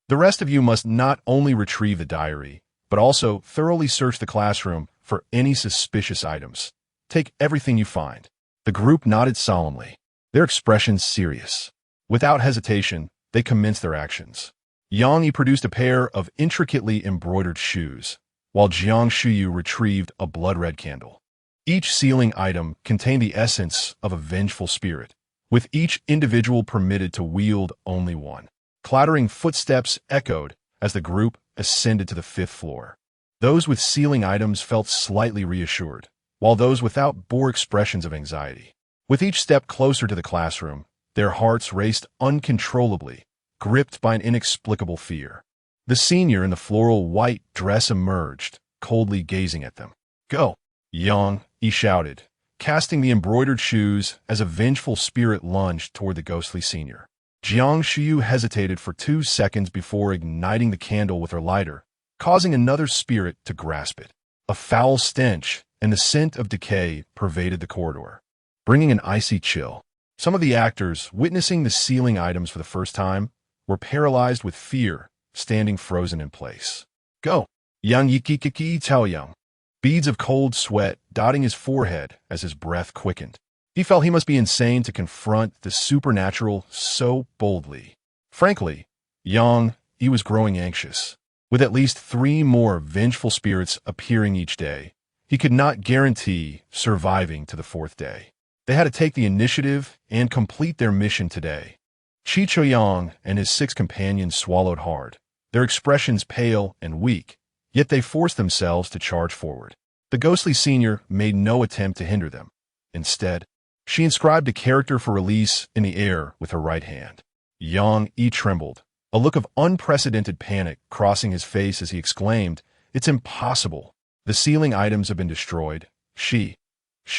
The rest of you must not only retrieve the diary, but also thoroughly search the classroom for any suspicious items. Take everything you find. The group nodded solemnly, their expressions serious. Without hesitation, they commenced their actions. Yang produced a pair of intricately embroidered shoes, while Jiang Shuyu retrieved a blood-red candle. Each sealing item contained the essence of a vengeful spirit, with each individual permitted to wield only one. Clattering footsteps echoed as the group ascended to the 5th floor. Those with sealing items felt slightly reassured, while those without bore expressions of anxiety. With each step closer to the classroom, their hearts raced uncontrollably, gripped by an inexplicable fear. The senior in the floral white dress emerged, coldly gazing at them. "Go!" Yang, he shouted, casting the embroidered shoes as a vengeful spirit lunged toward the ghostly senior. Jiang Shuyu hesitated for 2 seconds before igniting the candle with her lighter, causing another spirit to grasp it. A foul stench and the scent of decay pervaded the corridor, bringing an icy chill. Some of the actors, witnessing the sealing items for the first time, were paralyzed with fear, standing frozen in place. "Go!" Yang Yikikiki Taoyang. Beads of cold sweat dotting his forehead as his breath quickened. He felt he must be insane to confront the supernatural so boldly. Frankly, he was growing anxious. With at least 3 more vengeful spirits appearing each day, he could not guarantee surviving to the 4th day. They had to take the initiative and complete their mission today. Qi Chaoyang and his 6 companions swallowed hard, their expressions pale and weak, yet they forced themselves to charge forward. The ghostly senior made no attempt to hinder them. Instead, she inscribed a character for release in the air with her right hand. Yang trembled, a look of unprecedented panic crossing his face as he exclaimed, "It's impossible. The sealing items have been destroyed. She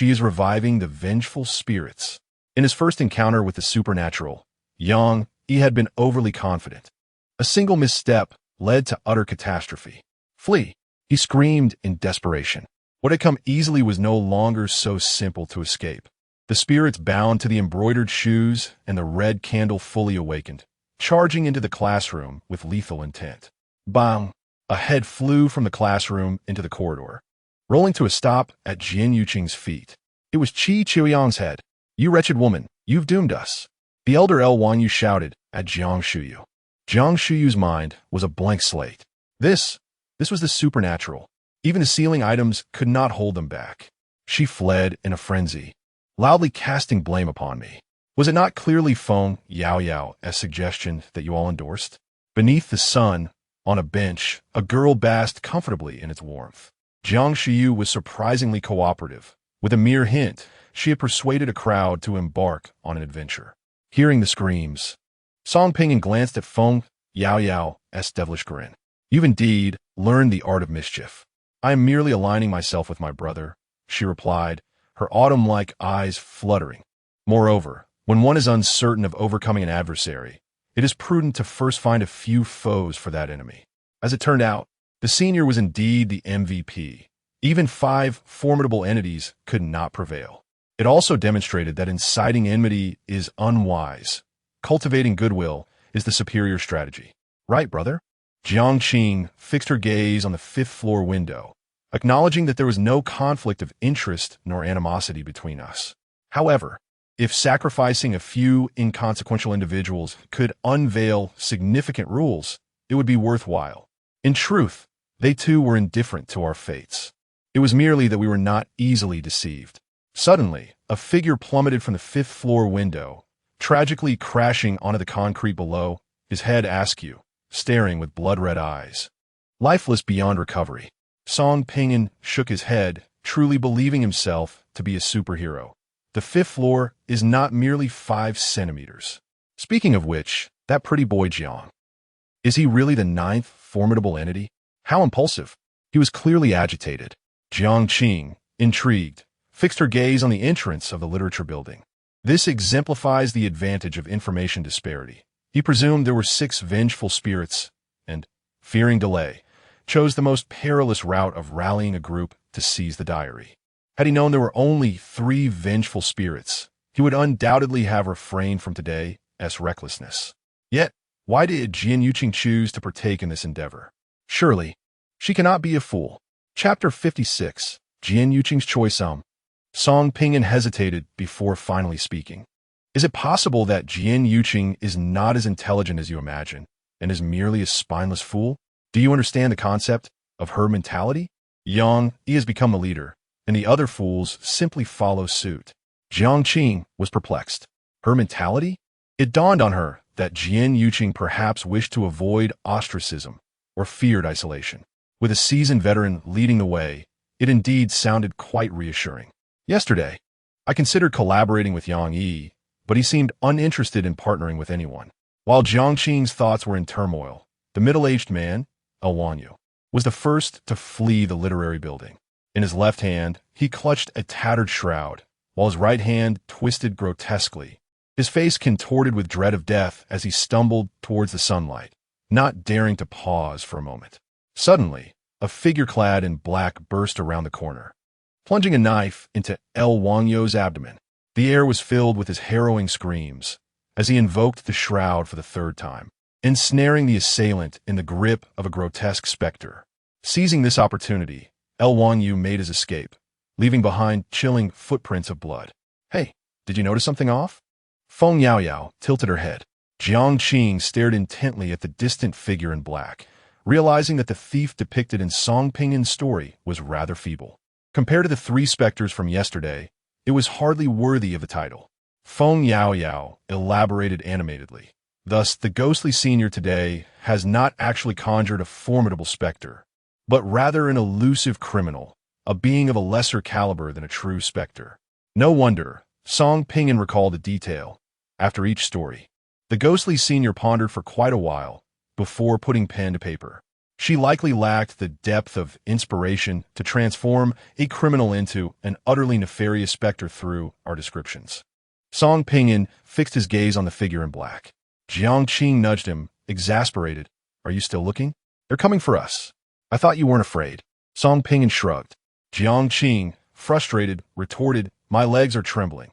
is reviving the vengeful spirits." In his first encounter with the supernatural, he had been overly confident. A single misstep led to utter catastrophe. "Flee!" he screamed in desperation. What had come easily was no longer so simple to escape. The spirits bound to the embroidered shoes and the red candle fully awakened, charging into the classroom with lethal intent. Bang! A head flew from the classroom into the corridor, rolling to a stop at Jian Yuqing's feet. It was Qi Chaoyang's head. "You wretched woman, you've doomed us." The elder El Wangyu shouted at Jiang Shuyu. Jiang Shuyu's mind was a blank slate. This was the supernatural. Even the sealing items could not hold them back. She fled in a frenzy, loudly casting blame upon me. Was it not clearly Feng Yaoyao's suggestion that you all endorsed? Beneath the sun, on a bench, a girl basked comfortably in its warmth. Jiang Shuyu was surprisingly cooperative. With a mere hint, she had persuaded a crowd to embark on an adventure. Hearing the screams, Song Pingyan glanced at Feng Yao's devilish grin. "You've indeed learned the art of mischief." "I am merely aligning myself with my brother," she replied, her autumn-like eyes fluttering. "Moreover, when one is uncertain of overcoming an adversary, it is prudent to first find a few foes for that enemy." As it turned out, the senior was indeed the MVP. Even 5 formidable entities could not prevail. It also demonstrated that inciting enmity is unwise. Cultivating goodwill is the superior strategy. "Right, brother?" Jiang Qing fixed her gaze on the 5th-floor window, acknowledging that there was no conflict of interest nor animosity between us. However, if sacrificing a few inconsequential individuals could unveil significant rules, it would be worthwhile. In truth, they too were indifferent to our fates. It was merely that we were not easily deceived. Suddenly, a figure plummeted from the 5th-floor window, tragically crashing onto the concrete below, his head askew, staring with blood-red eyes. Lifeless beyond recovery, Song Pingyan shook his head, truly believing himself to be a superhero. The 5th floor is not merely 5 centimeters. Speaking of which, that pretty boy Jiang. Is he really the 9th formidable entity? How impulsive. He was clearly agitated. Jiang Qing, intrigued, fixed her gaze on the entrance of the literature building. This exemplifies the advantage of information disparity. He presumed there were 6 vengeful spirits, and, fearing delay, chose the most perilous route of rallying a group to seize the diary. Had he known there were only 3 vengeful spirits, he would undoubtedly have refrained from today's recklessness. Yet, why did Jiang Qing choose to partake in this endeavor? Surely, she cannot be a fool. Chapter 56, Jiang Qing's Choice. Song Pingyan hesitated before finally speaking. Is it possible that Jiang Qing is not as intelligent as you imagine, and is merely a spineless fool? Do you understand the concept of her mentality? He has become the leader, and the other fools simply follow suit. Jiang Qing was perplexed. Her mentality? It dawned on her that Jiang Qing perhaps wished to avoid ostracism or feared isolation. With a seasoned veteran leading the way, it indeed sounded quite reassuring. Yesterday, I considered collaborating with Yang, but he seemed uninterested in partnering with anyone. While Jiang Qing's thoughts were in turmoil, the middle-aged man, Wanyu, was the first to flee the literary building. In his left hand, he clutched a tattered shroud, while his right hand twisted grotesquely. His face contorted with dread of death as he stumbled towards the sunlight, not daring to pause for a moment. Suddenly, a figure clad in black burst around the corner, plunging a knife into Wanyu's abdomen. The air was filled with his harrowing screams as he invoked the shroud for the 3rd time, ensnaring the assailant in the grip of a grotesque specter. Seizing this opportunity, Wanyu made his escape, leaving behind chilling footprints of blood. "Hey, did you notice something off?" Feng Yao tilted her head. Jiang Qing stared intently at the distant figure in black, realizing that the thief depicted in Song Pingyan's story was rather feeble. Compared to the 3 specters from yesterday, it was hardly worthy of the title. Feng Yao elaborated animatedly. Thus, the ghostly senior today has not actually conjured a formidable specter, but rather an elusive criminal, a being of a lesser caliber than a true specter. No wonder, Song Pingyan recalled a detail. After each story, the ghostly senior pondered for quite a while before putting pen to paper. She likely lacked the depth of inspiration to transform a criminal into an utterly nefarious specter through our descriptions. Song Pingyan fixed his gaze on the figure in black. Jiang Qing nudged him, exasperated. "Are you still looking? They're coming for us. I thought you weren't afraid." Song Pingyan shrugged. Jiang Qing, frustrated, retorted, "My legs are trembling.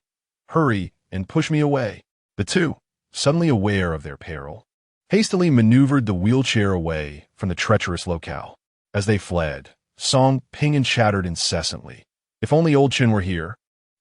Hurry and push me away." The two, suddenly aware of their peril, hastily maneuvered the wheelchair away from the treacherous locale. As they fled, Song Pingyan chattered incessantly. If only Old Chin were here.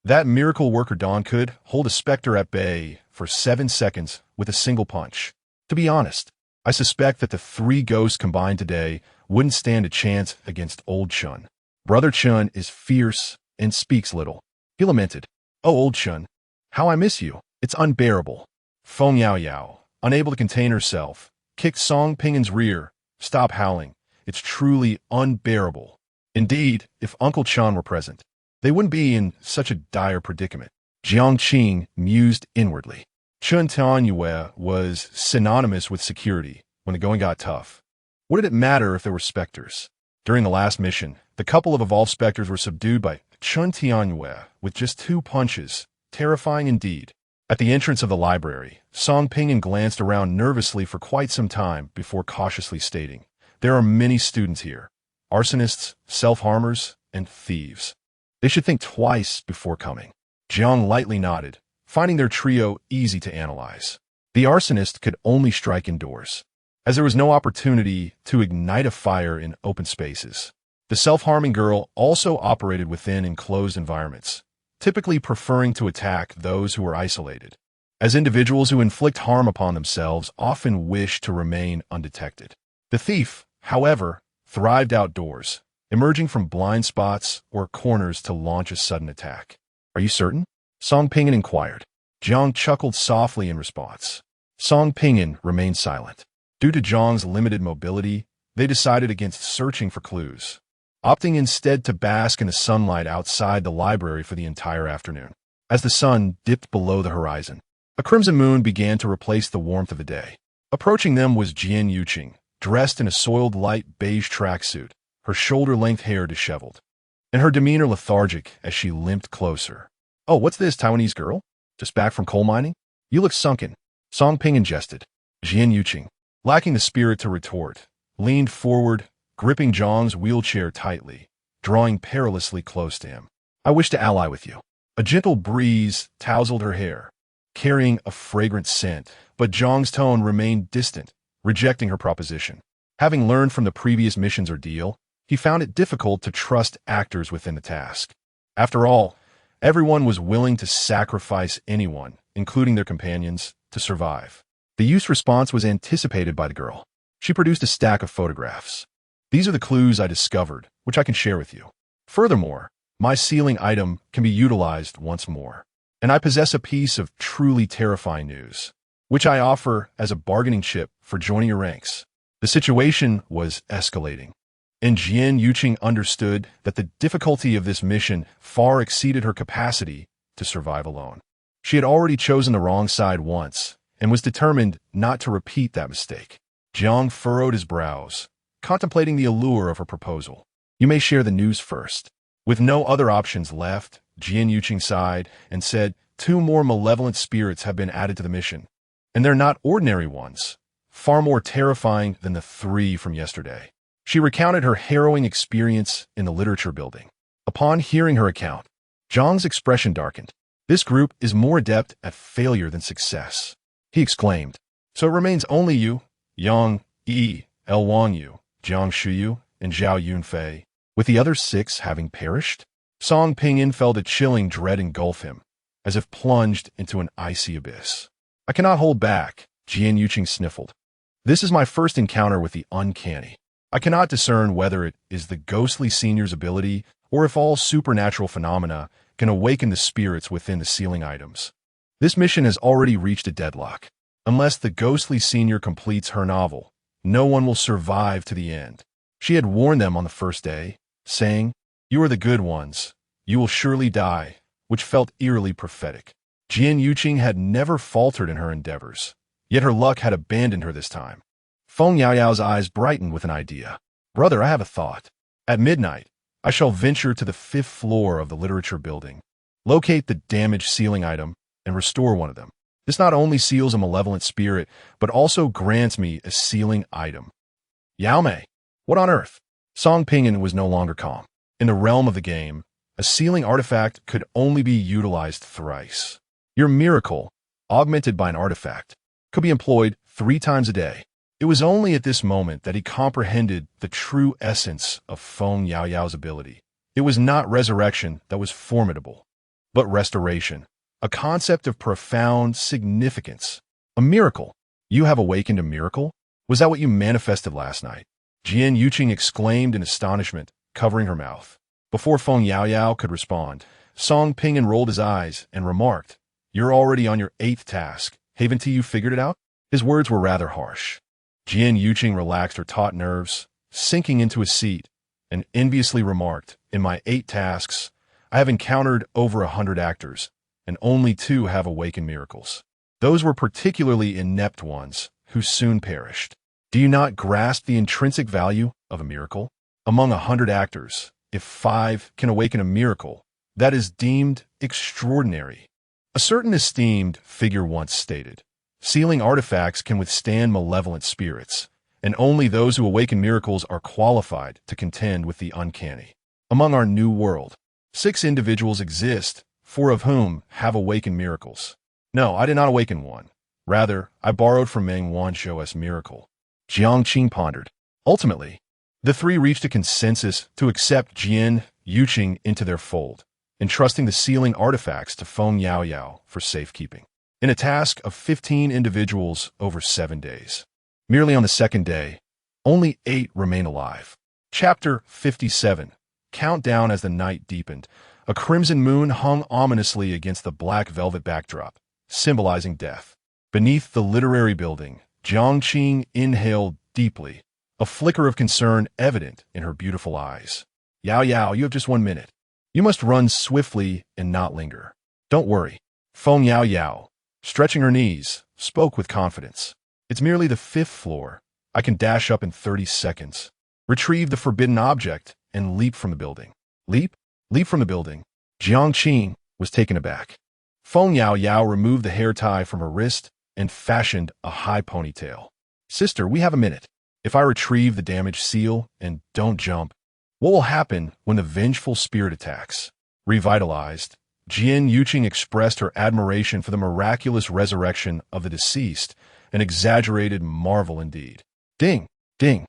That miracle worker Don could hold a specter at bay for 7 seconds with a single punch. To be honest, I suspect that the 3 ghosts combined today wouldn't stand a chance against Old Chun. Brother Chun is fierce and speaks little. He lamented, "Oh, Old Chun, how I miss you. It's unbearable." Feng Yao, unable to contain herself, kicked Song Pingyan's rear. "Stop howling. It's truly unbearable." Indeed, if Uncle Chan were present, they wouldn't be in such a dire predicament. Jiang Qing mused inwardly. Chun Tianyue was synonymous with security when the going got tough. What did it matter if there were specters? During the last mission, the couple of evolved specters were subdued by Chun Tianyue with just 2 punches. Terrifying indeed. At the entrance of the library, Song Pinyin glanced around nervously for quite some time before cautiously stating, "There are many students here. Arsonists, self-harmers, and thieves. They should think twice before coming." Jiang lightly nodded, finding their trio easy to analyze. The arsonist could only strike indoors, as there was no opportunity to ignite a fire in open spaces. The self-harming girl also operated within enclosed environments, typically preferring to attack those who were isolated, as individuals who inflict harm upon themselves often wish to remain undetected. The thief, however, thrived outdoors, emerging from blind spots or corners to launch a sudden attack. "Are you certain?" Song Pinyin inquired. Jiang chuckled softly in response. Song Pinyin remained silent. Due to Jiang's limited mobility, they decided against searching for clues, opting instead to bask in the sunlight outside the library for the entire afternoon. As the sun dipped below the horizon, a crimson moon began to replace the warmth of the day. Approaching them was Jiang Qing, dressed in a soiled light beige tracksuit, her shoulder-length hair disheveled, and her demeanor lethargic as she limped closer. "Oh, what's this, Taiwanese girl? Just back from coal mining? You look sunken." Song Pinyin jested. Jiang Qing, lacking the spirit to retort, leaned forward, gripping Zhang's wheelchair tightly, drawing perilously close to him. "I wish to ally with you." A gentle breeze tousled her hair, carrying a fragrant scent, but Zhang's tone remained distant, rejecting her proposition. Having learned from the previous mission's ordeal, he found it difficult to trust actors within the task. After all, everyone was willing to sacrifice anyone, including their companions, to survive. The youth's response was anticipated by the girl. She produced a stack of photographs. "These are the clues I discovered, which I can share with you. Furthermore, my sealing item can be utilized once more. And I possess a piece of truly terrifying news, which I offer as a bargaining chip for joining your ranks." The situation was escalating, and Jiang Qing understood that the difficulty of this mission far exceeded her capacity to survive alone. She had already chosen the wrong side once, and was determined not to repeat that mistake. Jiang furrowed his brows, contemplating the allure of her proposal. "You may share the news first." With no other options left, Jiang Qing sighed and said, "2 more malevolent spirits have been added to the mission, and they're not ordinary ones, far more terrifying than the 3 from yesterday." She recounted her harrowing experience in the literature building. Upon hearing her account, Zhang's expression darkened. "This group is more adept at failure than success," he exclaimed. "So it remains only you, Yang Yi, El Wang Yu, Jiang Shuyu, and Zhao Yunfei, with the other 6 having perished?" Song Pinyin felt a chilling dread engulf him, as if plunged into an icy abyss. "I cannot hold back," Jiang Qing sniffled. "This is my first encounter with the uncanny. I cannot discern whether it is the ghostly senior's ability or if all supernatural phenomena can awaken the spirits within the sealing items. This mission has already reached a deadlock. Unless the ghostly senior completes her novel, no one will survive to the end." She had warned them on the first day, saying, "You are the good ones. You will surely die," which felt eerily prophetic. Jiang Qing had never faltered in her endeavors, yet her luck had abandoned her this time. Feng Yaoyao's eyes brightened with an idea. "Brother, I have a thought. At midnight, I shall venture to the 5th floor of the literature building, locate the damaged sealing item, and restore one of them. This not only seals a malevolent spirit, but also grants me a sealing item." "Yao Mei, what on earth?" Song Pinyin was no longer calm. In the realm of the game, a sealing artifact could only be utilized thrice. Your miracle, augmented by an artifact, could be employed 3 times a day. It was only at this moment that he comprehended the true essence of Feng Yaoyao's ability. It was not resurrection that was formidable, but restoration, a concept of profound significance. A miracle. "You have awakened a miracle? Was that what you manifested last night?" Jiang Qing exclaimed in astonishment, covering her mouth. Before Feng Yaoyao could respond, Song Pinyin rolled his eyes and remarked, "You're already on your 8th task. Haven't you figured it out?" His words were rather harsh. Jiang Qing relaxed her taut nerves, sinking into his seat, and enviously remarked, "In my 8 tasks, I have encountered over 100 actors, and only 2 have awakened miracles. Those were particularly inept ones, who soon perished. Do you not grasp the intrinsic value of a miracle? Among 100 actors, if 5 can awaken a miracle, that is deemed extraordinary. A certain esteemed figure once stated, "Sealing artifacts can withstand malevolent spirits, and only those who awaken miracles are qualified to contend with the uncanny." Among our new world, 6 individuals exist, 4 of whom have awakened miracles. No, I did not awaken one. Rather, I borrowed from Meng Wanshou's miracle. Jiang Qing pondered. Ultimately, the 3 reached a consensus to accept Jiang Qing into their fold, entrusting the sealing artifacts to Feng Yao for safekeeping. In a task of 15 individuals over 7 days. Merely on the 2nd day, only 8 remain alive. Chapter 57. Countdown. As the night deepened, a crimson moon hung ominously against the black velvet backdrop, symbolizing death. Beneath the literary building, Jiang Qing inhaled deeply, a flicker of concern evident in her beautiful eyes. Yao, you have just 1 minute. You must run swiftly and not linger. Don't worry. Feng Yao, stretching her knees, spoke with confidence. It's merely the 5th floor. I can dash up in 30 seconds. Retrieve the forbidden object and leap from the building. Leap from the building. Jiang Qing was taken aback. Feng Yao removed the hair tie from her wrist and fashioned a high ponytail. Sister, we have a minute. If I retrieve the damaged seal and don't jump, what will happen when the vengeful spirit attacks? Revitalized, Jiang Qing expressed her admiration for the miraculous resurrection of the deceased, an exaggerated marvel indeed. Ding, ding.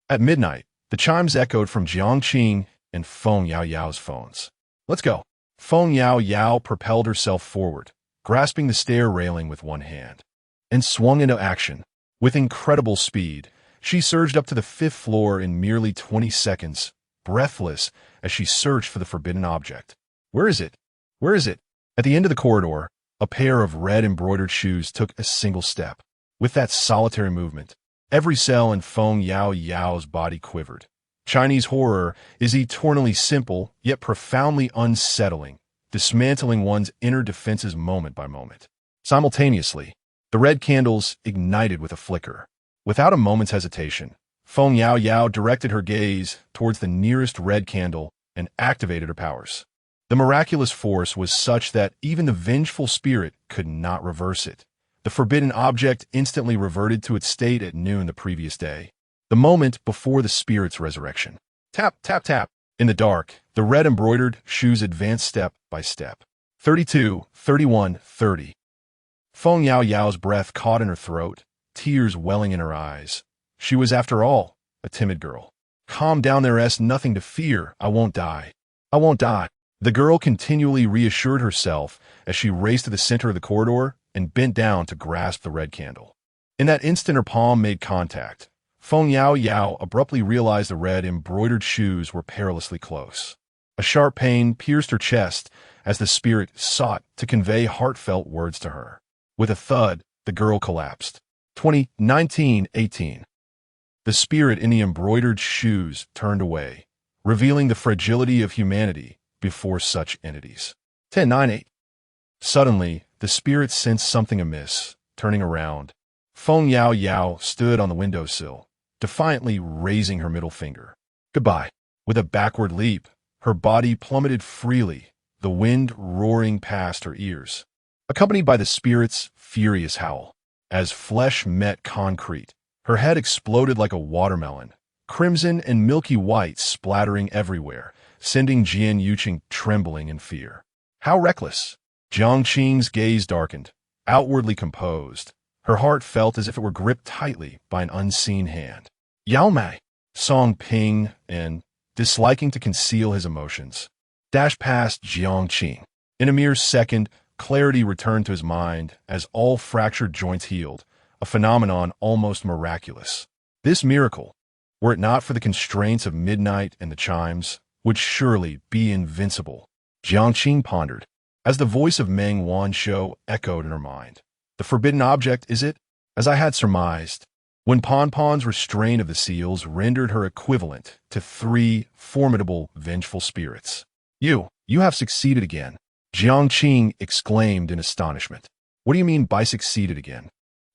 At midnight, the chimes echoed from Jiang Qing and Feng Yao's phones. Let's go. Feng Yao propelled herself forward, grasping the stair railing with one hand, and swung into action. With incredible speed, she surged up to the 5th floor in merely 20 seconds, breathless as she searched for the forbidden object. Where is it? Where is it? At the end of the corridor, a pair of red embroidered shoes took a single step. With that solitary movement, every cell in Feng Yao's body quivered. Chinese horror is eternally simple, yet profoundly unsettling, dismantling one's inner defenses moment by moment. Simultaneously, the red candles ignited with a flicker. Without a moment's hesitation, Feng Yao directed her gaze towards the nearest red candle and activated her powers. The miraculous force was such that even the vengeful spirit could not reverse it. The forbidden object instantly reverted to its state at noon the previous day, the moment before the spirit's resurrection. Tap, tap, tap. In the dark, the red embroidered shoes advanced step by step. 32, 31, 30. Feng Yao's breath caught in her throat, tears welling in her eyes. She was, after all, a timid girl. Calm down, there's nothing to fear. I won't die. I won't die. The girl continually reassured herself as she raced to the center of the corridor and bent down to grasp the red candle. In that instant, her palm made contact. Feng Yao abruptly realized the red embroidered shoes were perilously close. A sharp pain pierced her chest as the spirit sought to convey heartfelt words to her. With a thud, the girl collapsed. 19:18. The spirit in the embroidered shoes turned away, revealing the fragility of humanity before such entities. 10:98. Suddenly, the spirit sensed something amiss. Turning around, Feng Yao stood on the windowsill, defiantly raising her middle finger. Goodbye. With a backward leap, her body plummeted freely, the wind roaring past her ears, accompanied by the spirit's furious howl. As flesh met concrete, her head exploded like a watermelon, crimson and milky white splattering everywhere, sending Jiang Qing trembling in fear. How reckless! Jiang Qing's gaze darkened, outwardly composed. Her heart felt as if it were gripped tightly by an unseen hand. Yao Mei, Song Ping, and, disliking to conceal his emotions, dashed past Jiang Qing. In a mere second, clarity returned to his mind as all fractured joints healed, a phenomenon almost miraculous. This miracle, were it not for the constraints of midnight and the chimes, would surely be invincible. Jiang Qing pondered, as the voice of Meng Wanshou echoed in her mind. The forbidden object, is it? As I had surmised, when Ponpon's restraint of the seals rendered her equivalent to 3 formidable vengeful spirits. You You have succeeded again. Jiang Qing exclaimed in astonishment. What do you mean by succeeded again?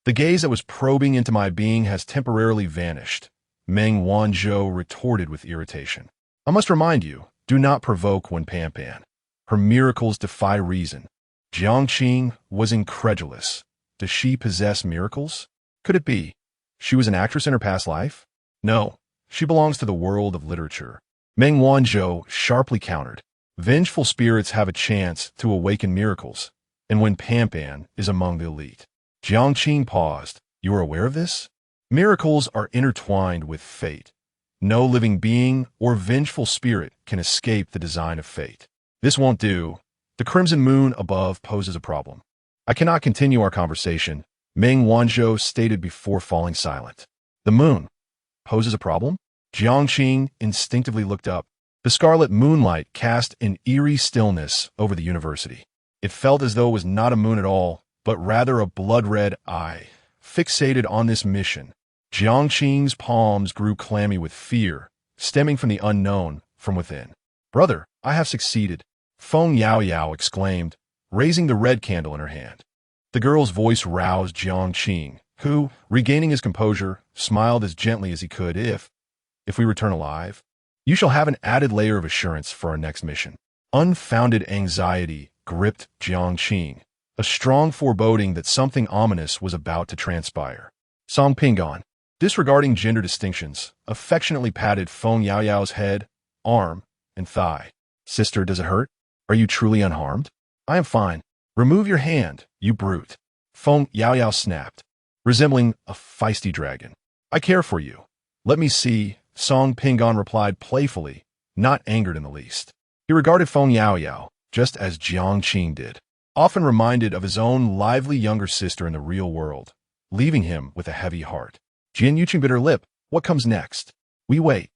The gaze that was probing into my being has temporarily vanished, Meng Wanzhou retorted with irritation. I must remind you, do not provoke when Pan. Her miracles defy reason. Jiang Qing was incredulous. Does she possess miracles? Could it be? She was an actress in her past life? No, she belongs to the world of literature. Meng Wanzhou sharply countered. Vengeful spirits have a chance to awaken miracles, and when Pan is among the elite. Jiang Qing paused. You are aware of this? Miracles are intertwined with fate. No living being or vengeful spirit can escape the design of fate. This won't do. The crimson moon above poses a problem. I cannot continue our conversation, Meng Wanzhou stated before falling silent. The moon poses a problem? Jiang Qing instinctively looked up. The scarlet moonlight cast an eerie stillness over the university. It felt as though it was not a moon at all, but rather a blood-red eye. Fixated on this mission, Jiang Qing's palms grew clammy with fear, stemming from the unknown from within. Brother, I have succeeded, Feng Yaoyao exclaimed, raising the red candle in her hand. The girl's voice roused Jiang Qing, who, regaining his composure, smiled as gently as he could. If we return alive, you shall have an added layer of assurance for our next mission. Unfounded anxiety gripped Jiang Qing, a strong foreboding that something ominous was about to transpire. Song Pingon, disregarding gender distinctions, affectionately patted Feng Yaoyao's head, arm, and thigh. Sister, does it hurt? Are you truly unharmed? I am fine. Remove your hand, you brute. Feng Yaoyao snapped, resembling a feisty dragon. I care for you. Let me see, Song Pingon replied playfully, not angered in the least. He regarded Feng Yaoyao, just as Jiang Qing did, often reminded of his own lively younger sister in the real world, leaving him with a heavy heart. Jian Yuqing bit her lip. What comes next? We wait.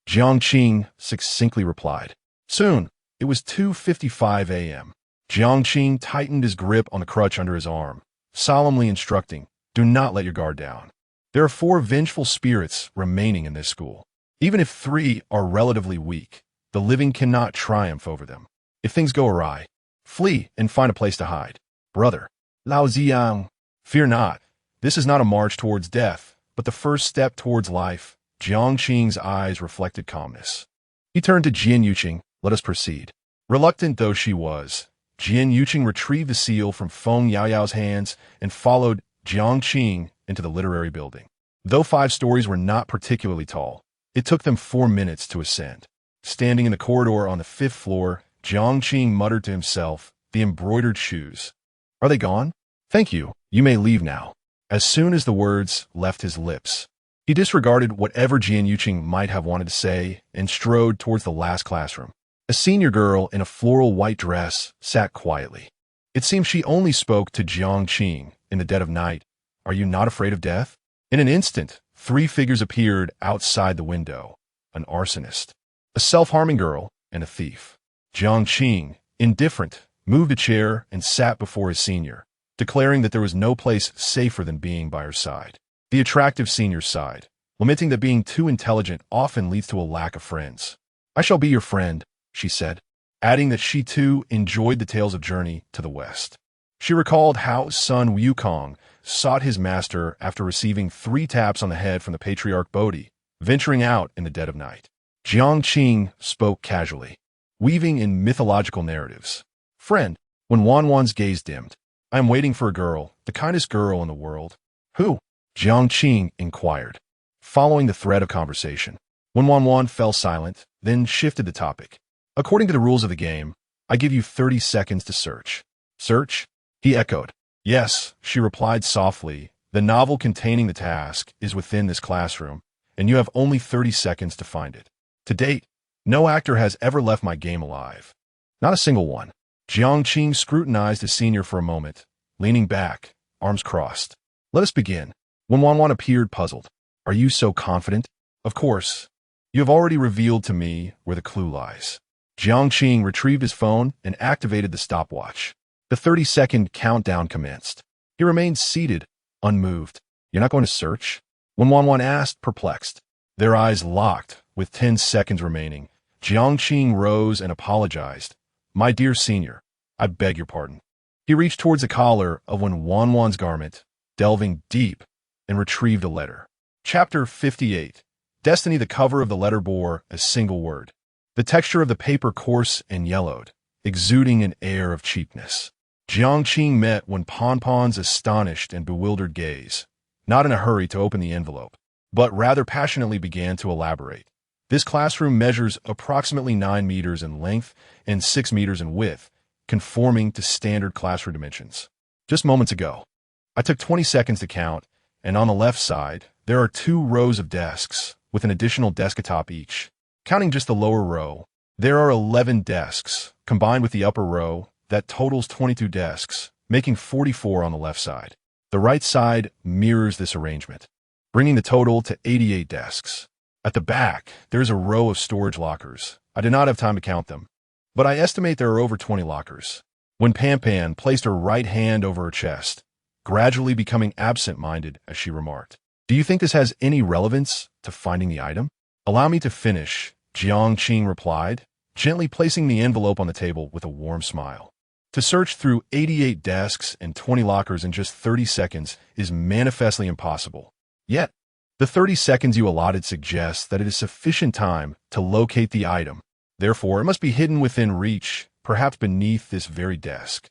Jiang Qing succinctly replied. Soon. It was 2:55 a.m. Jiang Qing tightened his grip on the crutch under his arm, solemnly instructing, do not let your guard down. There are 4 vengeful spirits remaining in this school. Even if 3 are relatively weak, the living cannot triumph over them. If things go awry, flee and find a place to hide. Brother, Lao Ziyang, fear not. This is not a march towards death, but the first step towards life. Jiang Qing's eyes reflected calmness. He turned to Jian Yuqing. Let us proceed. Reluctant though she was, Jian Yuqing retrieved the seal from Feng Yaoyao's hands and followed Jiang Qing into the literary building. Though 5 stories were not particularly tall, it took them 4 minutes to ascend. Standing in the corridor on the 5th floor, Jiang Qing muttered to himself, the embroidered shoes. Are they gone? Thank you. You may leave now. As soon as the words left his lips, he disregarded whatever Jian Yuqing might have wanted to say and strode towards the last classroom. A senior girl in a floral white dress sat quietly. It seemed she only spoke to Jiang Qing in the dead of night. Are you not afraid of death? In an instant, 3 figures appeared outside the window. An arsonist, a self-harming girl, and a thief. Jiang Qing, indifferent, moved a chair and sat before his senior, declaring that there was no place safer than being by her side. The attractive senior sighed, lamenting that being too intelligent often leads to a lack of friends. I shall be your friend, she said, adding that she too enjoyed the tales of journey to the west. She recalled how Sun Wukong sought his master after receiving 3 taps on the head from the patriarch Bodhi, venturing out in the dead of night. Jiang Qing spoke casually, weaving in mythological narratives. Friend, when Wanwan's gaze dimmed, I am waiting for a girl, the kindest girl in the world. Who? Jiang Qing inquired, following the thread of conversation. When Wanwan fell silent, then shifted the topic. According to the rules of the game, I give you 30 seconds to search. Search? He echoed. Yes, she replied softly. The novel containing the task is within this classroom, and you have only 30 seconds to find it. To date, no actor has ever left my game alive. Not a single one. Jiang Qing scrutinized his senior for a moment, leaning back, arms crossed. Let us begin. When Wanwan appeared puzzled. Are you so confident? Of course. You have already revealed to me where the clue lies. Jiang Qing retrieved his phone and activated the stopwatch. The 30-second countdown commenced. He remained seated, unmoved. You're not going to search? When Wanwan asked, perplexed. Their eyes locked, with 10 seconds remaining. Jiang Qing rose and apologized, My dear senior, I beg your pardon. He reached towards the collar of Wan's garment, delving deep, and retrieved a letter. Chapter 58. Destiny. The cover of the letter bore a single word. The texture of the paper coarse and yellowed, exuding an air of cheapness. Jiang Qing met Pon's astonished and bewildered gaze, not in a hurry to open the envelope, but rather passionately began to elaborate. This classroom measures approximately 9 meters in length and 6 meters in width, conforming to standard classroom dimensions. Just moments ago, I took 20 seconds to count, and on the left side, there are 2 rows of desks, with an additional desk atop each. Counting just the lower row, there are 11 desks, combined with the upper row, that totals 22 desks, making 44 on the left side. The right side mirrors this arrangement, bringing the total to 88 desks. At the back, there's a row of storage lockers. I did not have time to count them, but I estimate there are over 20 lockers. When Pan placed her right hand over her chest, gradually becoming absent-minded as she remarked, "Do you think this has any relevance to finding the item?" "Allow me to finish," Jiang Qing replied, gently placing the envelope on the table with a warm smile. To search through 88 desks and 20 lockers in just 30 seconds is manifestly impossible. Yet, the 30 seconds you allotted suggests that it is sufficient time to locate the item. Therefore, it must be hidden within reach, perhaps beneath this very desk.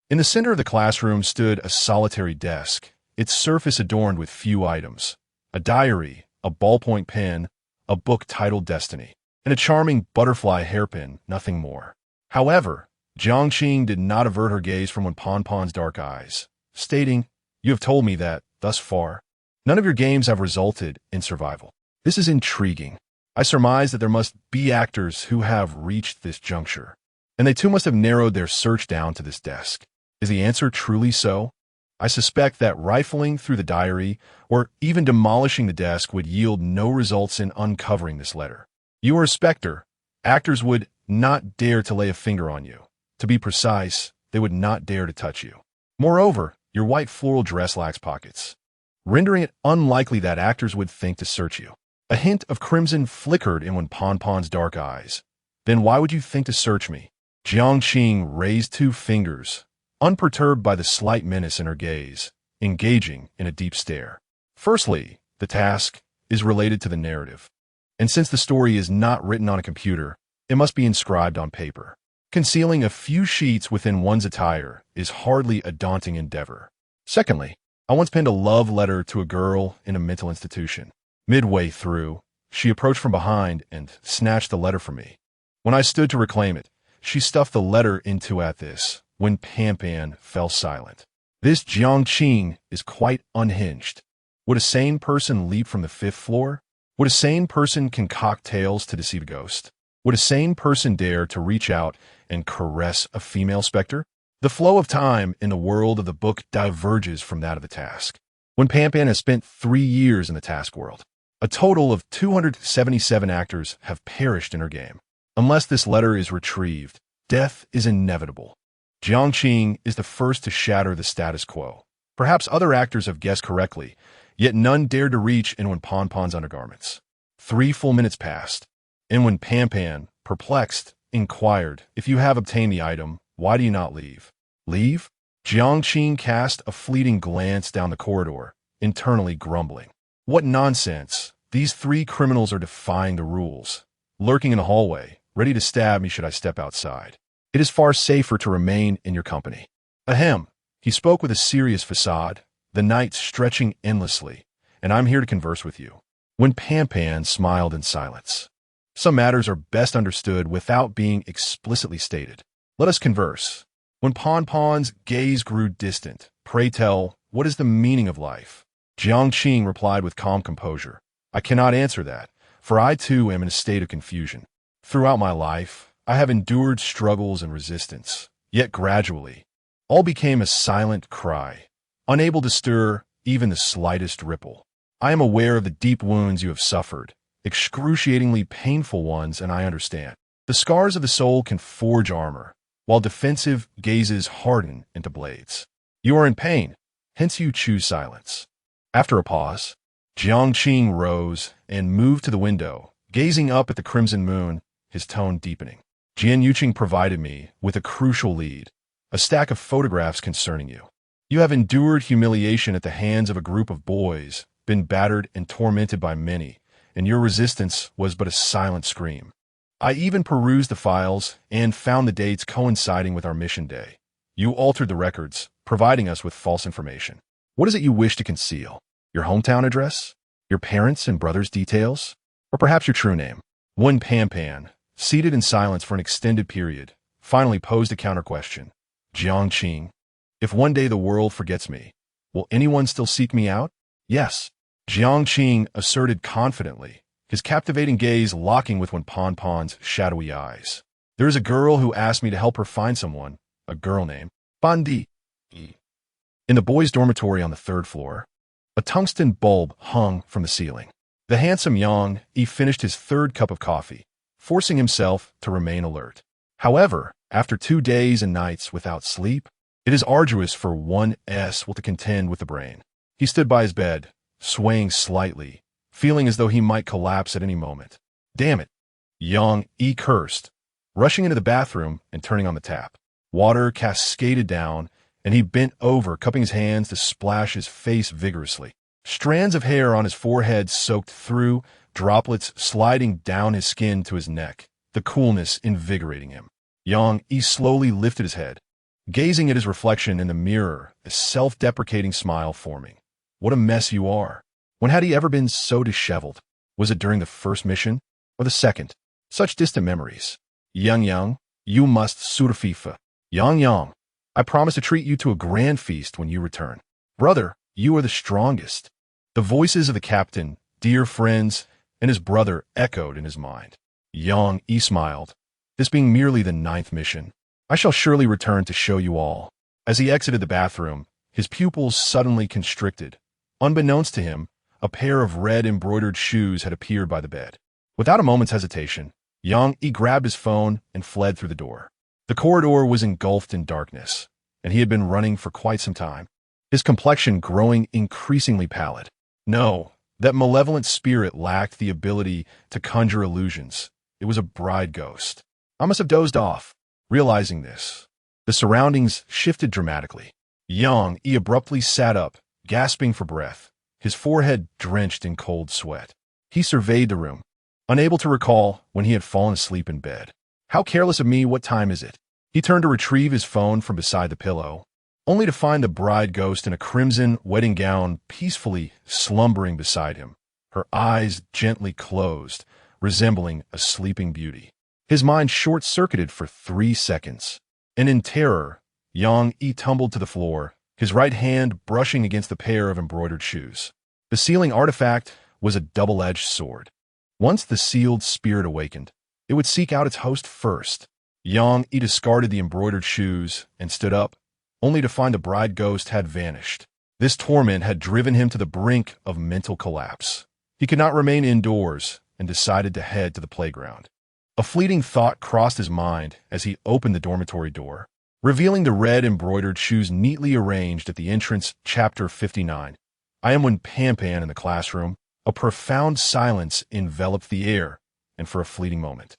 In the center of the classroom stood a solitary desk, its surface adorned with few items: a diary, a ballpoint pen, a book titled Destiny, and a charming butterfly hairpin, nothing more. However, Jiang Qing did not avert her gaze from Pon's dark eyes, stating, "You have told me that, thus far, none of your games have resulted in survival. This is intriguing. I surmise that there must be actors who have reached this juncture, and they too must have narrowed their search down to this desk. Is the answer truly so? I suspect that rifling through the diary, or even demolishing the desk, would yield no results in uncovering this letter. You are a specter. Actors would not dare to lay a finger on you. To be precise, they would not dare to touch you. Moreover, your white floral dress lacks pockets, rendering it unlikely that actors would think to search you." A hint of crimson flickered in Pon's dark eyes. "Then why would you think to search me?" Jiang Qing raised 2 fingers, unperturbed by the slight menace in her gaze, engaging in a deep stare. "Firstly, the task is related to the narrative, and since the story is not written on a computer, it must be inscribed on paper. Concealing a few sheets within one's attire is hardly a daunting endeavor. Secondly, I once penned a love letter to a girl in a mental institution. Midway through, she approached from behind and snatched the letter from me. When I stood to reclaim it, she stuffed the letter into at this, when Pan fell silent. This Jiang Qing is quite unhinged. Would a sane person leap from the 5th floor? Would a sane person concoct tales to deceive a ghost? Would a sane person dare to reach out and caress a female specter? The flow of time in the world of the book diverges from that of the task. When Pan has spent 3 years in the task world, a total of 277 actors have perished in her game. Unless this letter is retrieved, death is inevitable. Jiang Qing is the first to shatter the status quo. Perhaps other actors have guessed correctly, yet none dared to reach in Pon's undergarments. 3 full minutes passed, and when Pan, perplexed, inquired, "If you have obtained the item, why do you not leave?" "Leave?" Jiang Qing cast a fleeting glance down the corridor, internally grumbling. What nonsense! These 3 criminals are defying the rules, lurking in the hallway, ready to stab me should I step outside. It is far safer to remain in your company. Ahem. He spoke with a serious facade, the night stretching endlessly, and I'm here to converse with you. When Pan smiled in silence. Some matters are best understood without being explicitly stated. Let us converse. When Pon's gaze grew distant, "Pray tell, what is the meaning of life?" Jiang Qing replied with calm composure, "I cannot answer that, for I too am in a state of confusion. Throughout my life, I have endured struggles and resistance, yet gradually, all became a silent cry, unable to stir even the slightest ripple. I am aware of the deep wounds you have suffered, excruciatingly painful ones, and I understand. The scars of the soul can forge armor, while defensive gazes harden into blades. You are in pain, hence you choose silence." After a pause, Jiang Qing rose and moved to the window, gazing up at the crimson moon, his tone deepening. Jiang Qing provided me with a crucial lead, a stack of photographs concerning you. You have endured humiliation at the hands of a group of boys, been battered and tormented by many, and your resistance was but a silent scream. I even perused the files and found the dates coinciding with our mission day. You altered the records, providing us with false information. What is it you wish to conceal? Your hometown address? Your parents' and brothers' details? Or perhaps your true name? Wen Pan, seated in silence for an extended period, finally posed a counter-question. Jiang Qing, if one day the world forgets me, will anyone still seek me out? Yes, Jiang Qing asserted confidently, his captivating gaze locking with Wen Pan's shadowy eyes. There is a girl who asked me to help her find someone, a girl named Bandi. In the boys' dormitory on the third floor, a tungsten bulb hung from the ceiling. The handsome Yang finished his third cup of coffee, forcing himself to remain alert. However, after 2 days and nights without sleep, it is arduous for one will to contend with the brain. He stood by his bed, swaying slightly, feeling as though he might collapse at any moment. Damn it! Yang cursed, rushing into the bathroom and turning on the tap. Water cascaded down, and he bent over, cupping his hands to splash his face vigorously. Strands of hair on his forehead soaked through, droplets sliding down his skin to his neck, the coolness invigorating him. Yang slowly lifted his head, gazing at his reflection in the mirror, a self-deprecating smile forming. What a mess you are. When had he ever been so disheveled? Was it during the first mission, or the second? Such distant memories. Yang, you must surfifa. Yang, I promise to treat you to a grand feast when you return. Brother, you are the strongest. The voices of the captain, dear friends, and his brother echoed in his mind. Yang smiled. This being merely the 9th mission, I shall surely return to show you all. As he exited the bathroom, his pupils suddenly constricted. Unbeknownst to him, a pair of red embroidered shoes had appeared by the bed. Without a moment's hesitation, Yang grabbed his phone and fled through the door. The corridor was engulfed in darkness, and he had been running for quite some time, his complexion growing increasingly pallid. No, that malevolent spirit lacked the ability to conjure illusions. It was a bride ghost. I must have dozed off. Realizing this, the surroundings shifted dramatically. Yang abruptly sat up, gasping for breath, his forehead drenched in cold sweat. He surveyed the room, unable to recall when he had fallen asleep in bed. How careless of me, what time is it? He turned to retrieve his phone from beside the pillow, only to find the bride ghost in a crimson wedding gown peacefully slumbering beside him, her eyes gently closed, resembling a sleeping beauty. His mind short-circuited for 3 seconds, and in terror, Yang tumbled to the floor, his right hand brushing against the pair of embroidered shoes. The sealing artifact was a double-edged sword. Once the sealed spirit awakened, it would seek out its host first. Yang discarded the embroidered shoes and stood up, only to find the bride ghost had vanished. This torment had driven him to the brink of mental collapse. He could not remain indoors and decided to head to the playground. A fleeting thought crossed his mind as he opened the dormitory door, revealing the red embroidered shoes neatly arranged at the entrance. Chapter 59. I am Wen Pan in the classroom. A profound silence enveloped the air, and for a fleeting moment,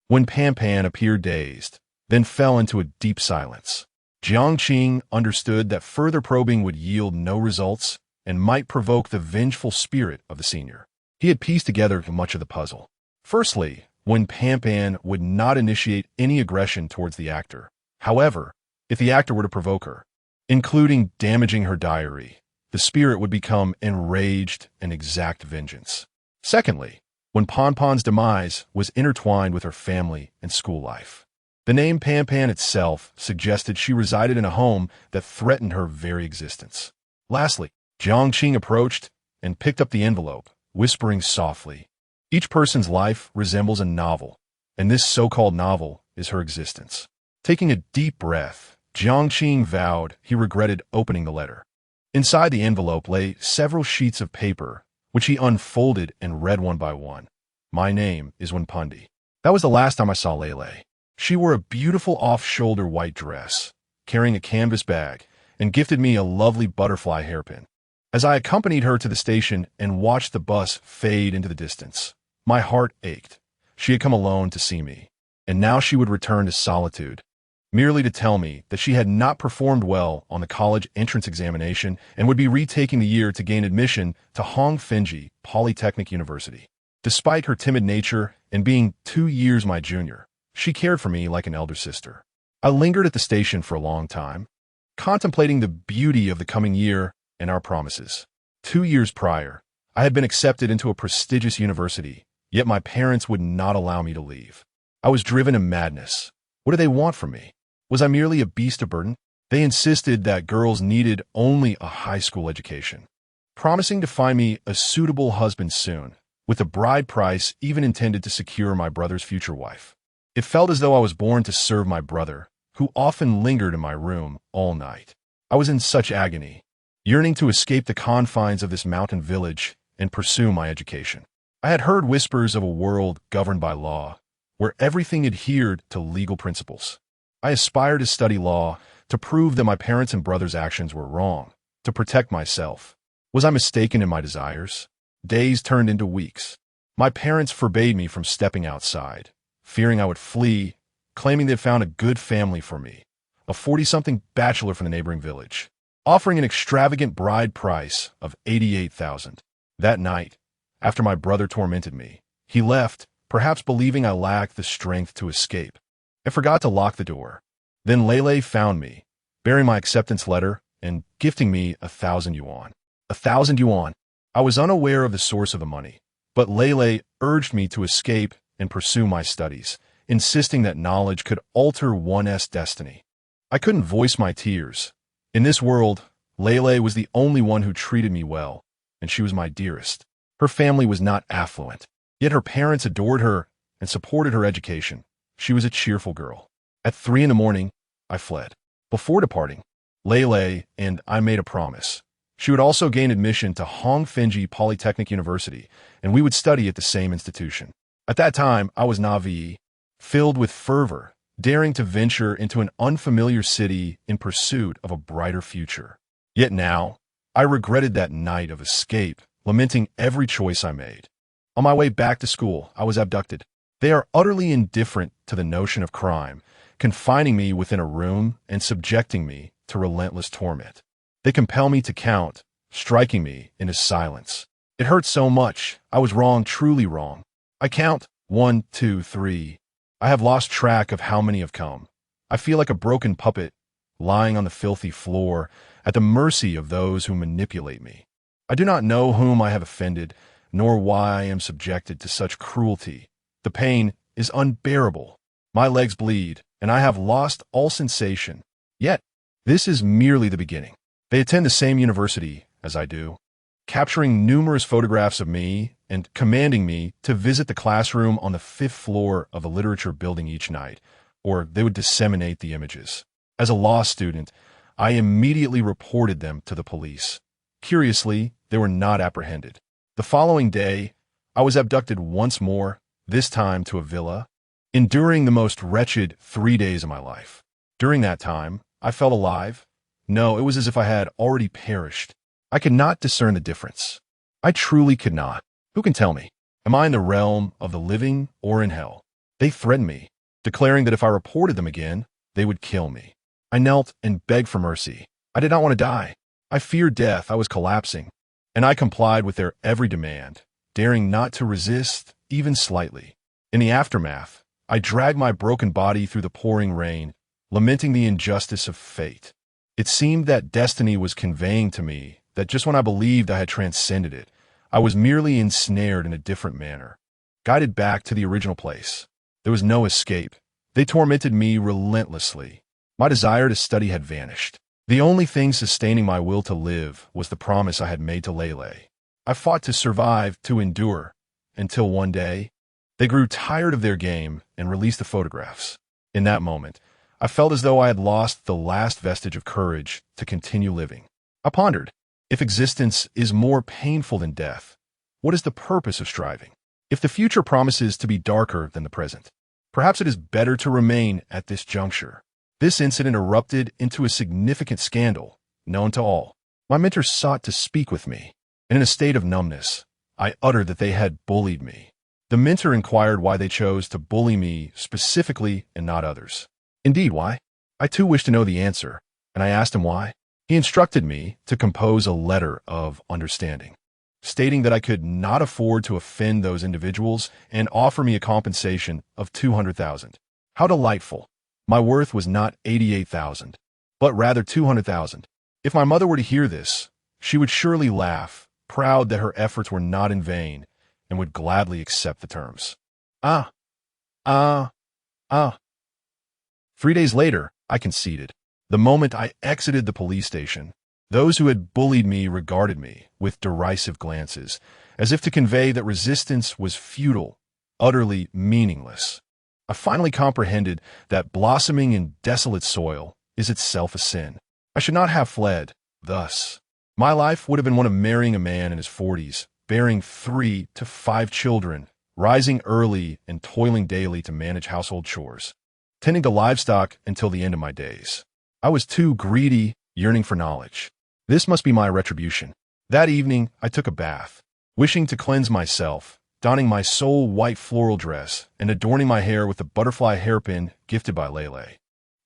Wen Pan appeared dazed, then fell into a deep silence. Jiang Qing understood that further probing would yield no results and might provoke the vengeful spirit of the senior. He had pieced together much of the puzzle. Firstly, Wen Pan would not initiate any aggression towards the actor. However, if the actor were to provoke her, including damaging her diary, the spirit would become enraged and exact vengeance. Secondly, Wen Pan's demise was intertwined with her family and school life. The name Pan itself suggested she resided in a home that threatened her very existence. Lastly, Jiang Qing approached and picked up the envelope, whispering softly, "Each person's life resembles a novel, and this so-called novel is her existence." Taking a deep breath, Jiang Qing vowed he regretted opening the letter. Inside the envelope lay several sheets of paper, which he unfolded and read one by one. My name is Wen Pundi. That was the last time I saw Lele. She wore a beautiful off-shoulder white dress, carrying a canvas bag, and gifted me a lovely butterfly hairpin. As I accompanied her to the station and watched the bus fade into the distance, my heart ached. She had come alone to see me. And now she would return to solitude, merely to tell me that she had not performed well on the college entrance examination and would be retaking the year to gain admission to Hongfenji Polytechnic University. Despite her timid nature and being 2 years my junior, she cared for me like an elder sister. I lingered at the station for a long time, contemplating the beauty of the coming year and our promises. 2 years prior, I had been accepted into a prestigious university, yet my parents would not allow me to leave. I was driven to madness. What did they want from me? Was I merely a beast of burden? They insisted that girls needed only a high school education, promising to find me a suitable husband soon, with a bride price even intended to secure my brother's future wife. It felt as though I was born to serve my brother, who often lingered in my room all night. I was in such agony, yearning to escape the confines of this mountain village and pursue my education. I had heard whispers of a world governed by law, where everything adhered to legal principles. I aspired to study law, to prove that my parents' and brother's actions were wrong, to protect myself. Was I mistaken in my desires? Days turned into weeks. My parents forbade me from stepping outside, fearing I would flee, claiming they'd found a good family for me, a 40-something bachelor from the neighboring village, offering an extravagant bride price of $88,000. That night, after my brother tormented me, he left, perhaps believing I lacked the strength to escape. I forgot to lock the door. Then Lele found me, bearing my acceptance letter and gifting me 1,000 yuan. 1,000 yuan. I was unaware of the source of the money, but Lele urged me to escape and pursue my studies, insisting that knowledge could alter one's destiny. I couldn't voice my tears. In this world, Lele was the only one who treated me well, and she was my dearest. Her family was not affluent, yet her parents adored her and supported her education. She was a cheerful girl. At 3 in the morning, I fled. Before departing, Lele and I made a promise. She would also gain admission to Hongfenji Polytechnic University, and we would study at the same institution. At that time, I was naive, filled with fervor, daring to venture into an unfamiliar city in pursuit of a brighter future. Yet now, I regretted that night of escape, lamenting every choice I made. On my way back to school, I was abducted. They are utterly indifferent to the notion of crime, confining me within a room and subjecting me to relentless torment. They compel me to count, striking me into silence. It hurt so much. I was wrong, truly wrong. I count 1, 2, 3. I have lost track of how many have come. I feel like a broken puppet, lying on the filthy floor, at the mercy of those who manipulate me. I do not know whom I have offended, nor why I am subjected to such cruelty. The pain is unbearable. My legs bleed, and I have lost all sensation. Yet, this is merely the beginning. They attend the same university as I do, capturing numerous photographs of me and commanding me to visit the classroom on the 5th floor of the literature building each night, or they would disseminate the images. As a law student, I immediately reported them to the police. Curiously, they were not apprehended. The following day, I was abducted once more, this time to a villa, enduring the most wretched 3 days of my life. During that time, I felt alive. No, it was as if I had already perished. I could not discern the difference. I truly could not. Who can tell me? Am I in the realm of the living or in hell? They threatened me, declaring that if I reported them again, they would kill me. I knelt and begged for mercy. I did not want to die. I feared death. I was collapsing. And I complied with their every demand, daring not to resist even slightly. In the aftermath, I dragged my broken body through the pouring rain, lamenting the injustice of fate. It seemed that destiny was conveying to me that just when I believed I had transcended it, I was merely ensnared in a different manner, guided back to the original place. There was no escape. They tormented me relentlessly. My desire to study had vanished. The only thing sustaining my will to live was the promise I had made to Lele. I fought to survive, to endure, until one day, they grew tired of their game and released the photographs. In that moment, I felt as though I had lost the last vestige of courage to continue living. I pondered, if existence is more painful than death, what is the purpose of striving? If the future promises to be darker than the present, perhaps it is better to remain at this juncture. This incident erupted into a significant scandal, known to all. My mentors sought to speak with me, and in a state of numbness, I uttered that they had bullied me. The mentor inquired why they chose to bully me specifically and not others. Indeed, why? I too wished to know the answer, and I asked him why. He instructed me to compose a letter of understanding, stating that I could not afford to offend those individuals and offer me a compensation of 200,000. How delightful. My worth was not 88,000, but rather 200,000. If my mother were to hear this, she would surely laugh, proud that her efforts were not in vain, and would gladly accept the terms. Ah, ah, ah. 3 days later, I conceded. The moment I exited the police station, those who had bullied me regarded me with derisive glances, as if to convey that resistance was futile, utterly meaningless. I finally comprehended that blossoming in desolate soil is itself a sin. I should not have fled, thus. My life would have been one of marrying a man in his 40s, bearing 3 to 5 children, rising early and toiling daily to manage household chores, tending to livestock until the end of my days. I was too greedy, yearning for knowledge. This must be my retribution. That evening, I took a bath, wishing to cleanse myself, donning my sole white floral dress and adorning my hair with the butterfly hairpin gifted by Lele.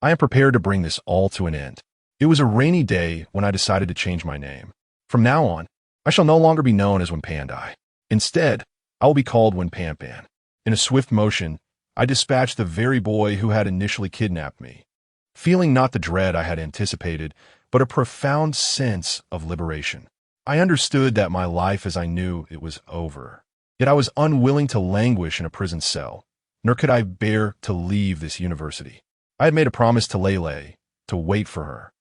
I am prepared to bring this all to an end. It was a rainy day when I decided to change my name. From now on, I shall no longer be known as Wenpandai. Instead, I will be called Wenpanpan. In a swift motion, I dispatched the very boy who had initially kidnapped me, feeling not the dread I had anticipated, but a profound sense of liberation. I understood that my life as I knew it was over. Yet I was unwilling to languish in a prison cell, nor could I bear to leave this university. I had made a promise to Lele to wait for her.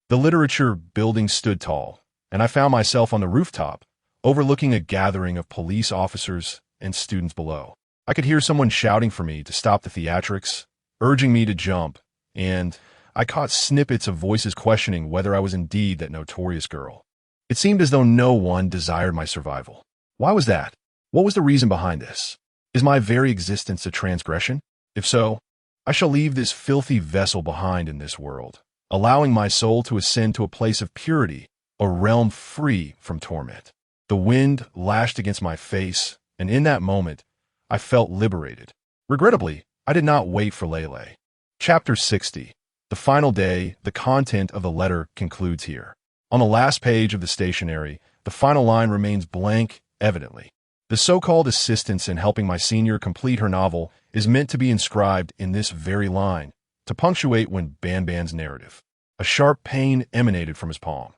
The literature building stood tall, and I found myself on the rooftop, overlooking a gathering of police officers and students below. I could hear someone shouting for me to stop the theatrics, urging me to jump, and I caught snippets of voices questioning whether I was indeed that notorious girl. It seemed as though no one desired my survival. Why was that? What was the reason behind this? Is my very existence a transgression? If so, I shall leave this filthy vessel behind in this world, allowing my soul to ascend to a place of purity, a realm free from torment. The wind lashed against my face, and in that moment, I felt liberated. Regrettably, I did not wait for Lele. Chapter 60. The final day, the content of the letter concludes here. On the last page of the stationery, the final line remains blank, evidently. The so-called assistance in helping my senior complete her novel is meant to be inscribed in this very line, to punctuate Wenpanpan's narrative. A sharp pain emanated from his palm.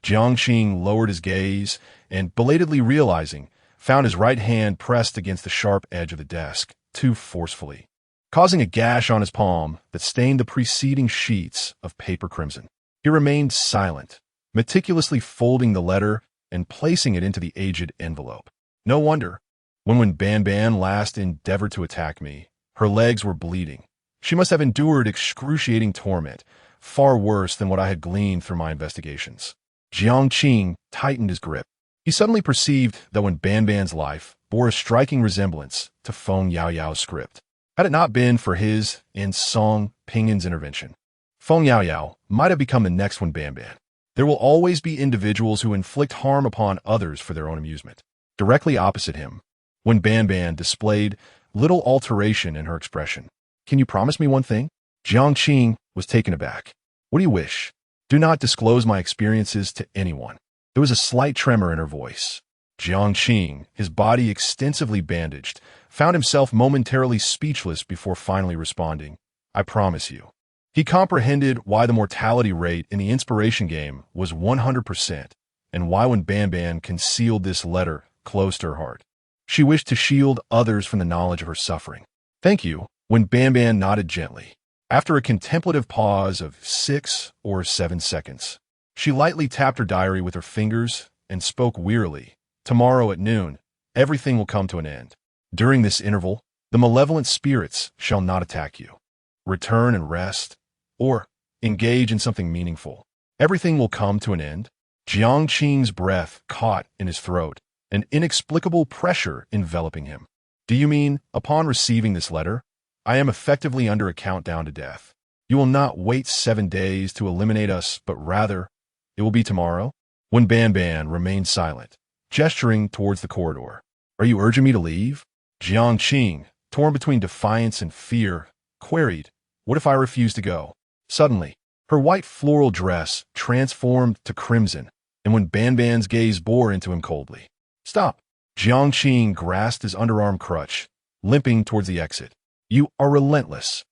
Jiang Qing lowered his gaze and, belatedly realizing, found his right hand pressed against the sharp edge of the desk, too forcefully, causing a gash on his palm that stained the preceding sheets of paper crimson. He remained silent, meticulously folding the letter and placing it into the aged envelope. No wonder. When Wenpanpan last endeavored to attack me, her legs were bleeding. She must have endured excruciating torment, far worse than what I had gleaned through my investigations. Jiang Qing tightened his grip. He suddenly perceived that Wenpanpan's life bore a striking resemblance to Feng Yaoyao's script. Had it not been for his and Song Pingin's intervention, Feng Yaoyao might have become the next Wenpanpan. There will always be individuals who inflict harm upon others for their own amusement. Directly opposite him, Wenpanpan displayed little alteration in her expression. Can you promise me one thing? Jiang Qing was taken aback. What do you wish? Do not disclose my experiences to anyone. There was a slight tremor in her voice. Jiang Qing, his body extensively bandaged, found himself momentarily speechless before finally responding, I promise you. He comprehended why the mortality rate in the inspiration game was 100%, and why Wenpanpan concealed this letter close to her heart. She wished to shield others from the knowledge of her suffering. Thank you, Wenpanpan nodded gently. After a contemplative pause of 6 or 7 seconds, she lightly tapped her diary with her fingers and spoke wearily. Tomorrow at noon, everything will come to an end. During this interval, the malevolent spirits shall not attack you. Return and rest, or engage in something meaningful. Everything will come to an end. Jiang Qing's breath caught in his throat, an inexplicable pressure enveloping him. Do you mean, upon receiving this letter, I am effectively under a countdown to death? You will not wait 7 days to eliminate us, but rather, it will be tomorrow? Wenpanpan remained silent, gesturing towards the corridor. Are you urging me to leave? Jiang Qing, torn between defiance and fear, queried, "What if I refuse to go?" Suddenly, her white floral dress transformed to crimson, and when Banban's gaze bore into him coldly. "Stop!" Jiang Qing grasped his underarm crutch, limping towards the exit. "You are relentless."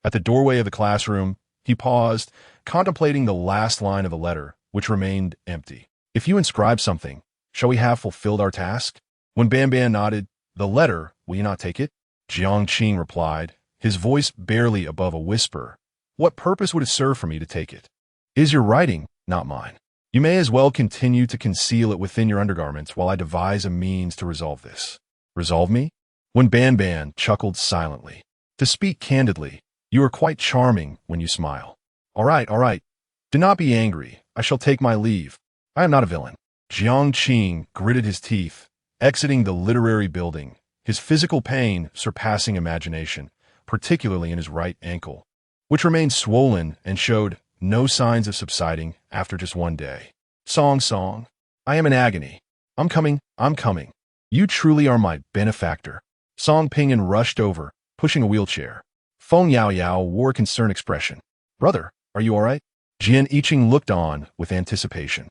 At the doorway of the classroom, he paused, contemplating the last line of the letter, which remained empty. "If you inscribe something, shall we have fulfilled our task?" When Banban nodded, "The letter, will you not take it?" Jiang Qing replied, his voice barely above a whisper, "What purpose would it serve for me to take it? It is your writing, not mine. You may as well continue to conceal it within your undergarments while I devise a means to resolve this." "Resolve me?" When Banban chuckled silently. "To speak candidly, you are quite charming when you smile." All right. Do not be angry. I shall take my leave. I am not a villain." Jiang Qing gritted his teeth, exiting the literary building, his physical pain surpassing imagination, particularly in his right ankle, which remained swollen and showed no signs of subsiding after just one day. Song. I am in agony. I'm coming. You truly are my benefactor." Song Pinyin rushed over, pushing a wheelchair. Feng Yao wore a concerned expression. "Brother, are you all right?" Jian Yiqing looked on with anticipation.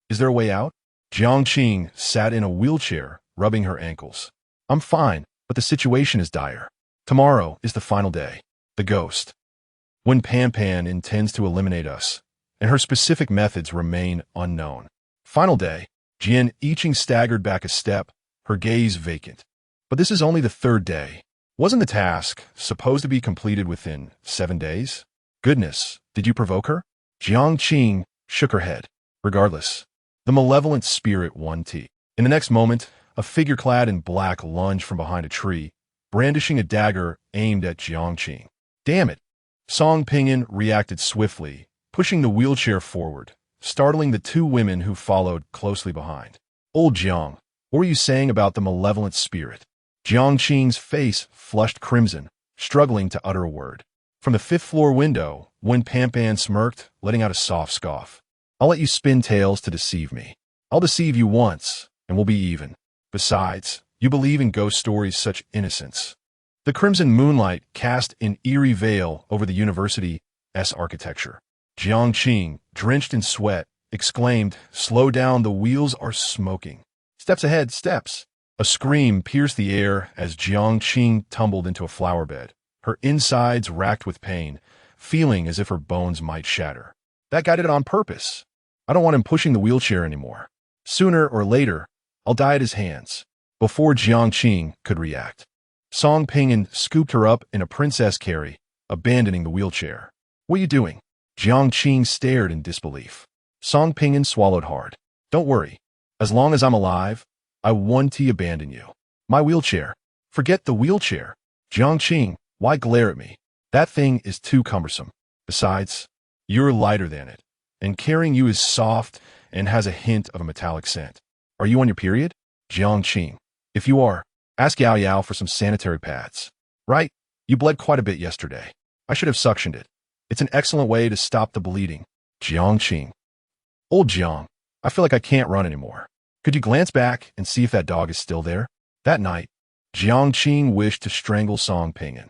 "Is there a way out?" Jiang Qing sat in a wheelchair, rubbing her ankles. "I'm fine, but the situation is dire. Tomorrow is the final day. The ghost. When Pan intends to eliminate us, and her specific methods remain unknown." "Final day." Jian Yiqing staggered back a step, her gaze vacant. "But this is only the third day. Wasn't the task supposed to be completed within 7 days? Goodness, did you provoke her?" Jiang Qing shook her head. "Regardless, the malevolent spirit won tea." In the next moment, a figure clad in black lunged from behind a tree, brandishing a dagger aimed at Jiang Qing. "Damn it!" Song Pinyin reacted swiftly, pushing the wheelchair forward, startling the two women who followed closely behind. "Old Jiang, what were you saying about the malevolent spirit?" Jiang Qing's face flushed crimson, struggling to utter a word. From the 5th-floor window, Wen Pan smirked, letting out a soft scoff. "I'll let you spin tales to deceive me. I'll deceive you once, and we'll be even. Besides, you believe in ghost stories such innocence." The crimson moonlight cast an eerie veil over the university's architecture. Jiang Qing, drenched in sweat, exclaimed, "Slow down, the wheels are smoking." "Steps ahead, steps!" A scream pierced the air as Jiang Qing tumbled into a flower bed, her insides racked with pain, feeling as if her bones might shatter. "That guy did it on purpose. I don't want him pushing the wheelchair anymore. Sooner or later, I'll die at his hands." Before Jiang Qing could react, Song Pinyin scooped her up in a princess carry, abandoning the wheelchair. "What are you doing?" Jiang Qing stared in disbelief. Song Pinyin swallowed hard. "Don't worry. As long as I'm alive, I won't abandon you." "My wheelchair." "Forget the wheelchair." "Jiang Qing, why glare at me? That thing is too cumbersome. Besides, you're lighter than it, and carrying you is soft and has a hint of a metallic scent. Are you on your period?" Jiang Qing. "If you are, ask Yao for some sanitary pads." "Right, you bled quite a bit yesterday. I should have suctioned it. It's an excellent way to stop the bleeding." Jiang Qing. "Old Jiang, I feel like I can't run anymore. Could you glance back and see if that dog is still there?" That night, Jiang Qing wished to strangle Song Pinyin.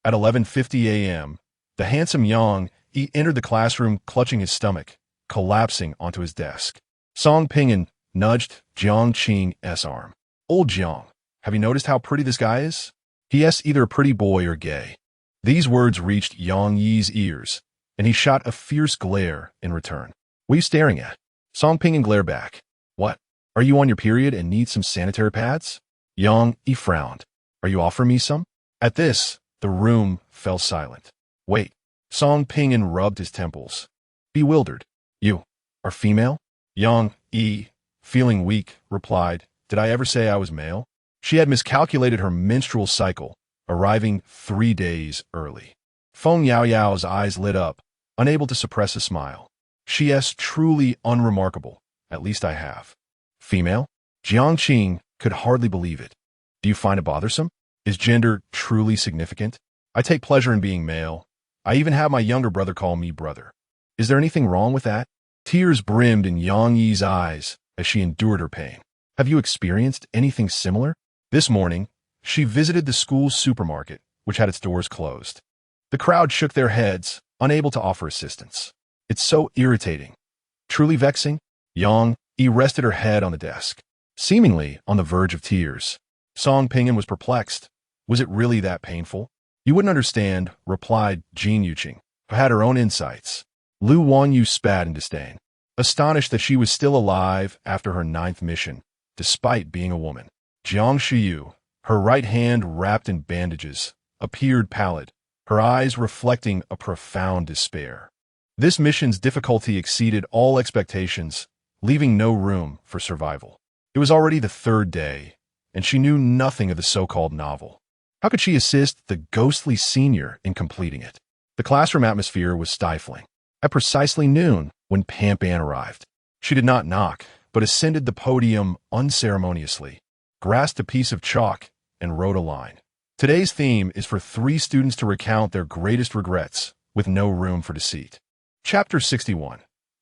At 11:50 a.m., the handsome Yang Yi entered the classroom clutching his stomach, collapsing onto his desk. Song Pinyin nudged Jiang Qing's arm. "Old Jiang, have you noticed how pretty this guy is? He.S. either a pretty boy or gay." These words reached Yang Yi's ears, and he shot a fierce glare in return. "What are you staring at?" Song Pinyin glared back. "What? Are you on your period and need some sanitary pads?" Yang Yi frowned. "Are you offering me some?" At this, the room fell silent. "Wait." Song Pinyin rubbed his temples. Bewildered. "You are female?" Yang Yi, feeling weak, replied, "Did I ever say I was male?" She had miscalculated her menstrual cycle, arriving 3 days early. Feng Yao's eyes lit up, unable to suppress a smile. "She's truly unremarkable. At least I have." "Female?" Jiang Qing could hardly believe it. "Do you find it bothersome? Is gender truly significant? I take pleasure in being male. I even have my younger brother call me brother. Is there anything wrong with that?" Tears brimmed in Yang Yi's eyes as she endured her pain. "Have you experienced anything similar?" This morning, She visited the school's supermarket, which had its doors closed. The crowd shook their heads, unable to offer assistance. It's so irritating. Truly vexing? Yang Yi rested her head on the desk, seemingly on the verge of tears. Song Pingan was perplexed. Was it really that painful? You wouldn't understand, replied Jiang Qing, who had her own insights. Lu Wanyu spat in disdain, astonished that she was still alive after her 9th mission, despite being a woman. Jiang Shiyu, her right hand wrapped in bandages, appeared pallid, her eyes reflecting a profound despair. This mission's difficulty exceeded all expectations, leaving no room for survival. It was already the 3rd day, and she knew nothing of the so-called novel. How could she assist the ghostly senior in completing it? The classroom atmosphere was stifling. At precisely noon, when Pan arrived, she did not knock, but ascended the podium unceremoniously, grasped a piece of chalk, and wrote a line. Today's theme is for 3 students to recount their greatest regrets, with no room for deceit. Chapter 61.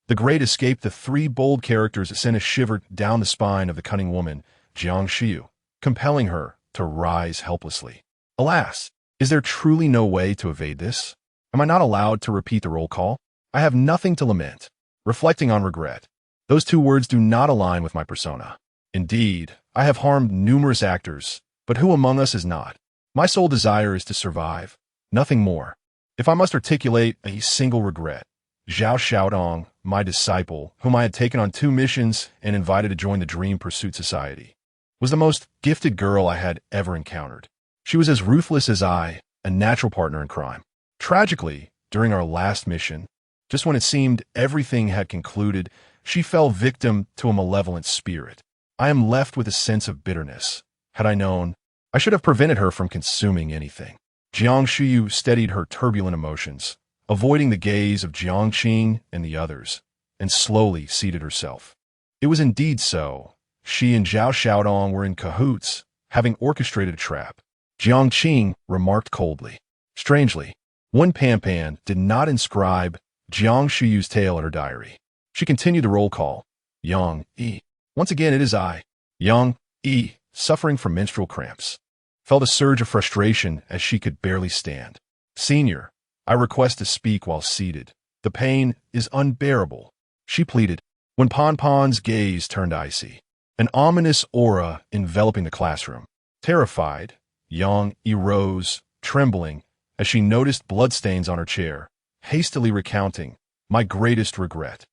The Great Escape. The 3 bold characters sent a shiver down the spine of the cunning woman, Jiang Shiyu, compelling her to rise helplessly. Alas, is there truly no way to evade this? Am I not allowed to repeat the roll call? I have nothing to lament. Reflecting on regret. Those 2 words do not align with my persona. Indeed, I have harmed numerous actors, but who among us is not? My sole desire is to survive, nothing more. If I must articulate a single regret, Zhao Xiaodong, my disciple, whom I had taken on 2 missions and invited to join the Dream Pursuit Society, was the most gifted girl I had ever encountered. She was as ruthless as I, a natural partner in crime. Tragically, during our last mission, just when it seemed everything had concluded, she fell victim to a malevolent spirit. I am left with a sense of bitterness. Had I known, I should have prevented her from consuming anything. Jiang Shiyu steadied her turbulent emotions, avoiding the gaze of Jiang Qing and the others, and slowly seated herself. It was indeed so. She and Zhao Xiaodong were in cahoots, having orchestrated a trap. Jiang Qing remarked coldly. Strangely, Wen Pan did not inscribe Jiang Shiyu's tale in her diary. She continued the roll call. Yang Yi. Once again, it is I. Yang Yi, suffering from menstrual cramps, felt a surge of frustration as she could barely stand. Senior, I request to speak while seated. The pain is unbearable, she pleaded, when Pan's gaze turned icy, an ominous aura enveloping the classroom. Terrified, Yang Yi rose, trembling, as she noticed bloodstains on her chair, hastily recounting, my greatest regret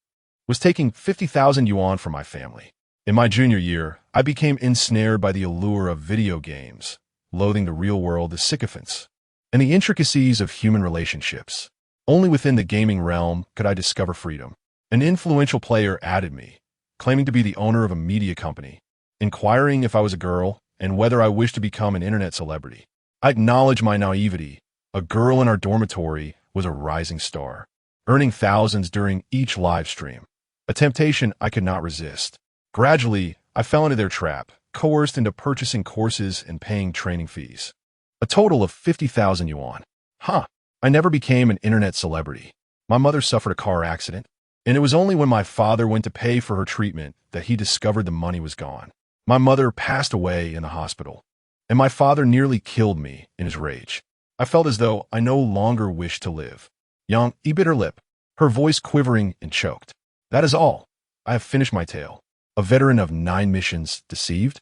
was taking 50,000 yuan from my family. In my junior year, I became ensnared by the allure of video games, loathing the real world as sycophants, and the intricacies of human relationships. Only within the gaming realm could I discover freedom. An influential player added me, claiming to be the owner of a media company, inquiring if I was a girl and whether I wished to become an internet celebrity. I acknowledged my naivety. A girl in our dormitory was a rising star, earning thousands during each live stream, a temptation I could not resist. Gradually, I fell into their trap, coerced into purchasing courses and paying training fees. A total of 50,000 yuan. I never became an internet celebrity. My mother suffered a car accident, and it was only when my father went to pay for her treatment that he discovered the money was gone. My mother passed away in the hospital, and my father nearly killed me in his rage. I felt as though I no longer wished to live. Yang Yi bit her lip, her voice quivering and choked. That is all. I have finished my tale. A veteran of 9 missions deceived?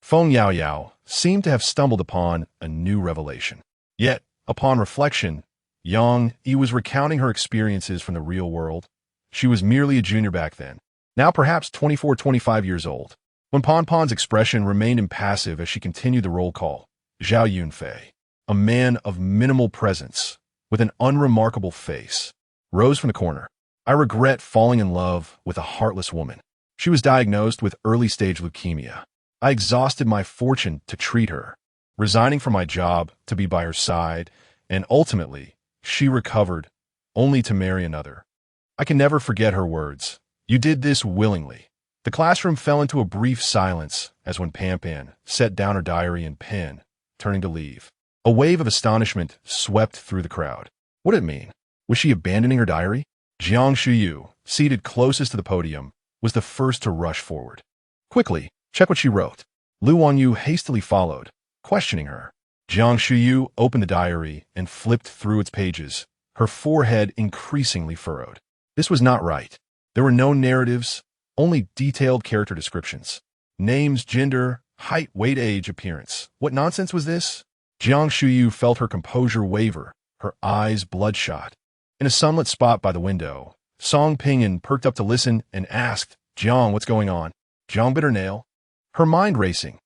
Feng Yao seemed to have stumbled upon a new revelation. Yet, upon reflection, Yang Yi was recounting her experiences from the real world. She was merely a junior back then, now perhaps 24, 25 years old. When Pan's expression remained impassive as she continued the roll call, Zhao Yunfei, a man of minimal presence, with an unremarkable face, rose from the corner. I regret falling in love with a heartless woman. She was diagnosed with early-stage leukemia. I exhausted my fortune to treat her, resigning from my job to be by her side, and ultimately, she recovered, only to marry another. I can never forget her words. You did this willingly. The classroom fell into a brief silence as when Pan set down her diary and pen, turning to leave. A wave of astonishment swept through the crowd. What did it mean? Was she abandoning her diary? Jiang Shiyu, seated closest to the podium, was the first to rush forward. Quickly, check what she wrote. Lu Wanyu hastily followed, questioning her. Jiang Shuyu opened the diary and flipped through its pages, her forehead increasingly furrowed. This was not right. There were no narratives, only detailed character descriptions. Names, gender, height, weight, age, appearance. What nonsense was this? Jiang Shuyu felt her composure waver, her eyes bloodshot. In a sunlit spot by the window, Song Pingan perked up to listen and asked, Jiang, what's going on? Jiang bit her nail, her mind racing.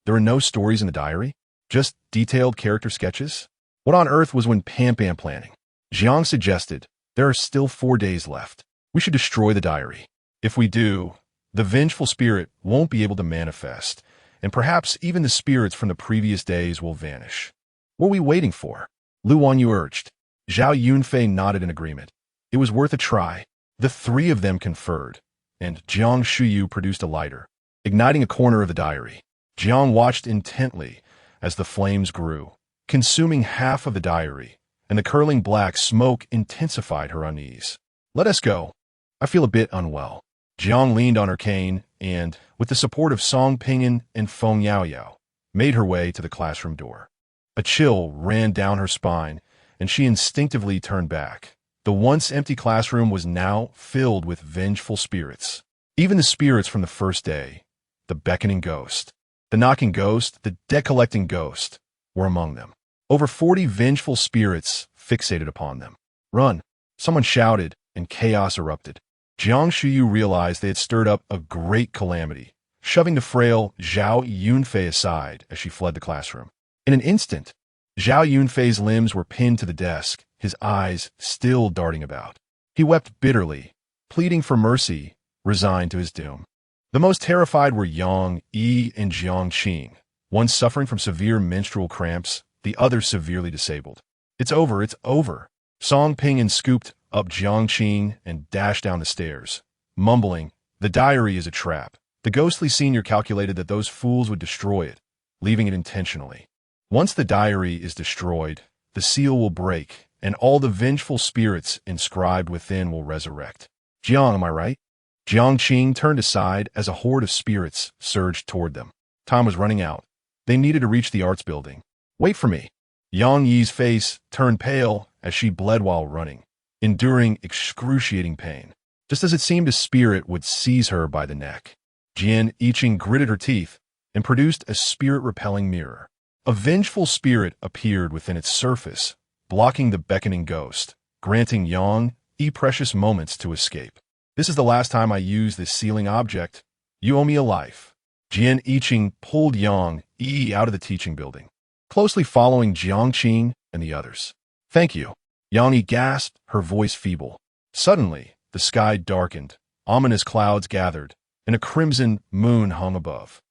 There were no stories in the diary, just detailed character sketches. What on earth was Wen Pan planning? Jiang suggested, there are still 4 days left. We should destroy the diary. If we do, the vengeful spirit won't be able to manifest, and perhaps even the spirits from the previous days will vanish. What are we waiting for? Lu Wanyu urged. Zhao Yunfei nodded in agreement. It was worth a try. The three of them conferred, and Jiang Shuyu produced a lighter, igniting a corner of the diary. Jiang watched intently as the flames grew, consuming half of the diary, and the curling black smoke intensified her unease. Let us go. I feel a bit unwell. Jiang leaned on her cane and, with the support of Song Pingan and Feng Yaoyao, made her way to the classroom door. A chill ran down her spine, and she instinctively turned back. The once empty classroom was now filled with vengeful spirits. Even the spirits from the first day, the beckoning ghost, the knocking ghost, the debt-collecting ghost, were among them. Over 40 vengeful spirits fixated upon them. Run! Someone shouted, and chaos erupted. Jiang Shuyu realized they had stirred up a great calamity, shoving the frail Zhao Yunfei aside as she fled the classroom. In an instant, Zhao Yunfei's limbs were pinned to the desk, his eyes still darting about. He wept bitterly, pleading for mercy, resigned to his doom. The most terrified were Yang Yi and Jiang Qing, one suffering from severe menstrual cramps, the other severely disabled. It's over, it's over. Song Pingan scooped up Jiang Qing and dashed down the stairs, mumbling, the diary is a trap. The ghostly senior calculated that those fools would destroy it, leaving it intentionally. Once the diary is destroyed, the seal will break, and all the vengeful spirits inscribed within will resurrect. Jiang, am I right? Jiang Qing turned aside as a horde of spirits surged toward them. Time was running out. They needed to reach the arts building. Wait for me. Yang Yi's face turned pale as she bled while running, enduring excruciating pain, just as it seemed a spirit would seize her by the neck. Jian Yiqing gritted her teeth and produced a spirit-repelling mirror. A vengeful spirit appeared within its surface, blocking the beckoning ghost, granting Yang Yi precious moments to escape. This is the last time I use this sealing object. You owe me a life. Jian Yiqing pulled Yang Yi out of the teaching building, closely following Jiang Qing and the others. Thank you. Yang Yi gasped, her voice feeble. Suddenly, the sky darkened, ominous clouds gathered, and a crimson moon hung above.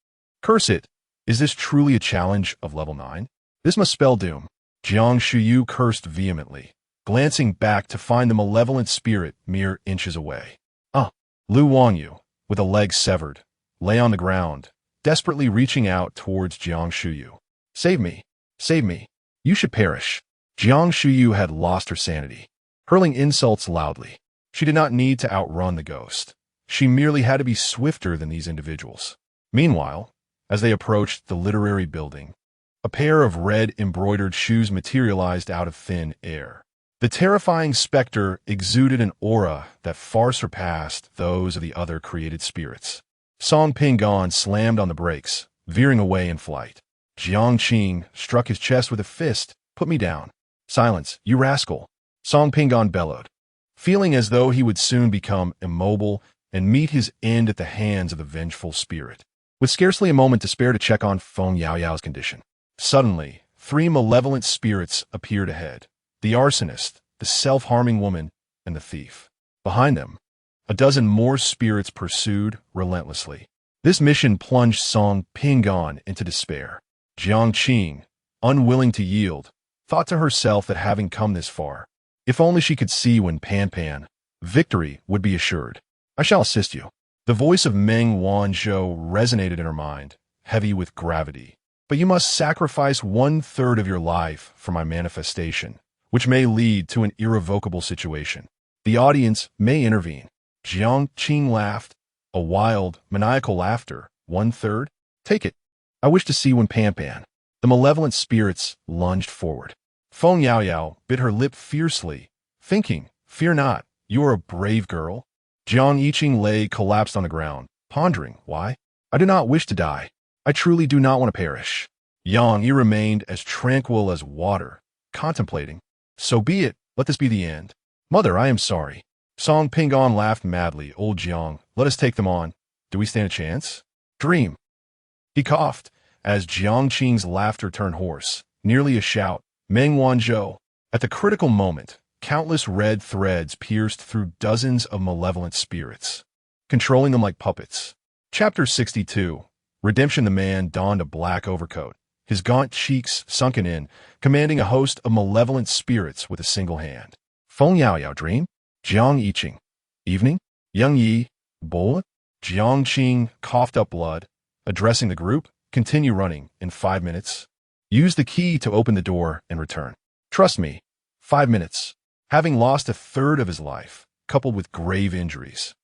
Curse it! Is this truly a challenge of level 9? This must spell doom. Jiang Shuyu cursed vehemently, glancing back to find the malevolent spirit mere inches away. Lu Wanyu, with a leg severed, lay on the ground, desperately reaching out towards Jiang Shuyu. Save me! Save me! You should perish! Jiang Shuyu had lost her sanity, hurling insults loudly. She did not need to outrun the ghost. She merely had to be swifter than these individuals. Meanwhile, as they approached the literary building, a pair of red embroidered shoes materialized out of thin air. The terrifying specter exuded an aura that far surpassed those of the other created spirits. Song Pingan slammed on the brakes, veering away in flight. Jiang Qing struck his chest with a fist. Put me down. Silence, you rascal. Song Pingan bellowed, feeling as though he would soon become immobile and meet his end at the hands of the vengeful spirit. With scarcely a moment to spare to check on Feng Yaoyao's condition, suddenly, 3 malevolent spirits appeared ahead. The arsonist, the self-harming woman, and the thief. Behind them, a dozen more spirits pursued relentlessly. This mission plunged Song Pingan into despair. Jiang Qing, unwilling to yield, thought to herself that having come this far, if only she could see Wen Pan, victory would be assured. I shall assist you. The voice of Meng Wanzhou resonated in her mind, heavy with gravity. But you must sacrifice 1/3 of your life for my manifestation, which may lead to an irrevocable situation. The audience may intervene. Jiang Qing laughed, a wild, maniacal laughter. 1/3? Take it. I wish to see Wen Pan. The malevolent spirits lunged forward. Feng Yaoyao bit her lip fiercely, thinking, "Fear not, you are a brave girl." Jiang Qing lay collapsed on the ground, pondering, "Why? I do not wish to die. I truly do not want to perish." Yang Yi remained as tranquil as water, contemplating. "So be it, let this be the end. Mother, I am sorry." Song Pingon laughed madly. "Old Jiang, let us take them on. Do we stand a chance?" "Dream." He coughed, as Jiang Qing's laughter turned hoarse, nearly a shout. Meng Wanzhou. At the critical moment, countless red threads pierced through dozens of malevolent spirits, controlling them like puppets. Chapter 62. Redemption. The man donned a black overcoat, his gaunt cheeks sunken in, commanding a host of malevolent spirits with a single hand. Feng Yaoyao dream? Jiang Qing. Evening? Yang Yi. Bola? Jiang Qing coughed up blood, addressing the group. Continue running in 5 minutes. Use the key to open the door and return. Trust me, 5 minutes. Having lost a third of his life, coupled with grave injuries,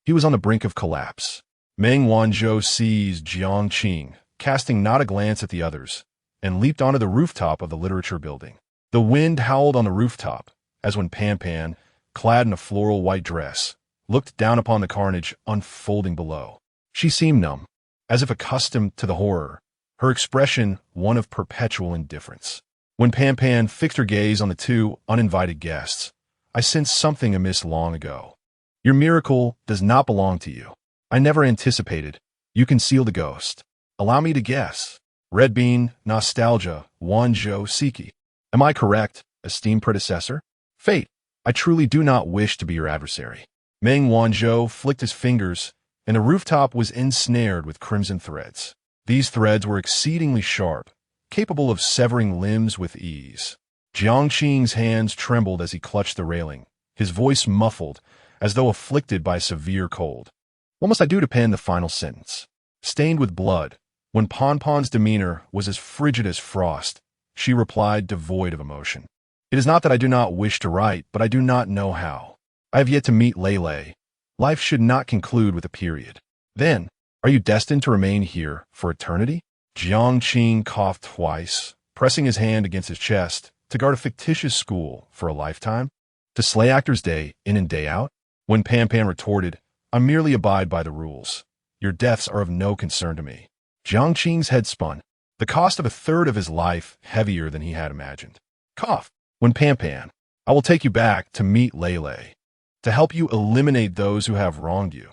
he was on the brink of collapse. Meng Wanzhou seized Jiang Qing, casting not a glance at the others, and leaped onto the rooftop of the literature building. The wind howled on the rooftop, as when Pan Pan, clad in a floral white dress, looked down upon the carnage unfolding below. She seemed numb, as if accustomed to the horror, her expression one of perpetual indifference. When Pan Pan fixed her gaze on the two uninvited guests, I sensed something amiss long ago. Your miracle does not belong to you. I never anticipated. You concealed a ghost. Allow me to guess. Red Bean, Nostalgia, Wanzhou, Siki. Am I correct, esteemed predecessor? Fate, I truly do not wish to be your adversary. Meng Wanzhou flicked his fingers, and the rooftop was ensnared with crimson threads. These threads were exceedingly sharp, capable of severing limbs with ease. Jiang Qing's hands trembled as he clutched the railing, his voice muffled, as though afflicted by a severe cold. What must I do to pen the final sentence? Stained with blood, when Pon Pon's demeanor was as frigid as frost, she replied, devoid of emotion. It is not that I do not wish to write, but I do not know how. I have yet to meet Lei. Life should not conclude with a period. Then, are you destined to remain here for eternity? Jiang Qing coughed twice, pressing his hand against his chest to guard a fictitious school for a lifetime. To slay actors day in and day out? When Pan Pan retorted, I merely abide by the rules. Your deaths are of no concern to me. Jiang Qing's head spun, the cost of a third of his life heavier than he had imagined. Cough. When Pan Pan, I will take you back to meet Lei, to help you eliminate those who have wronged you.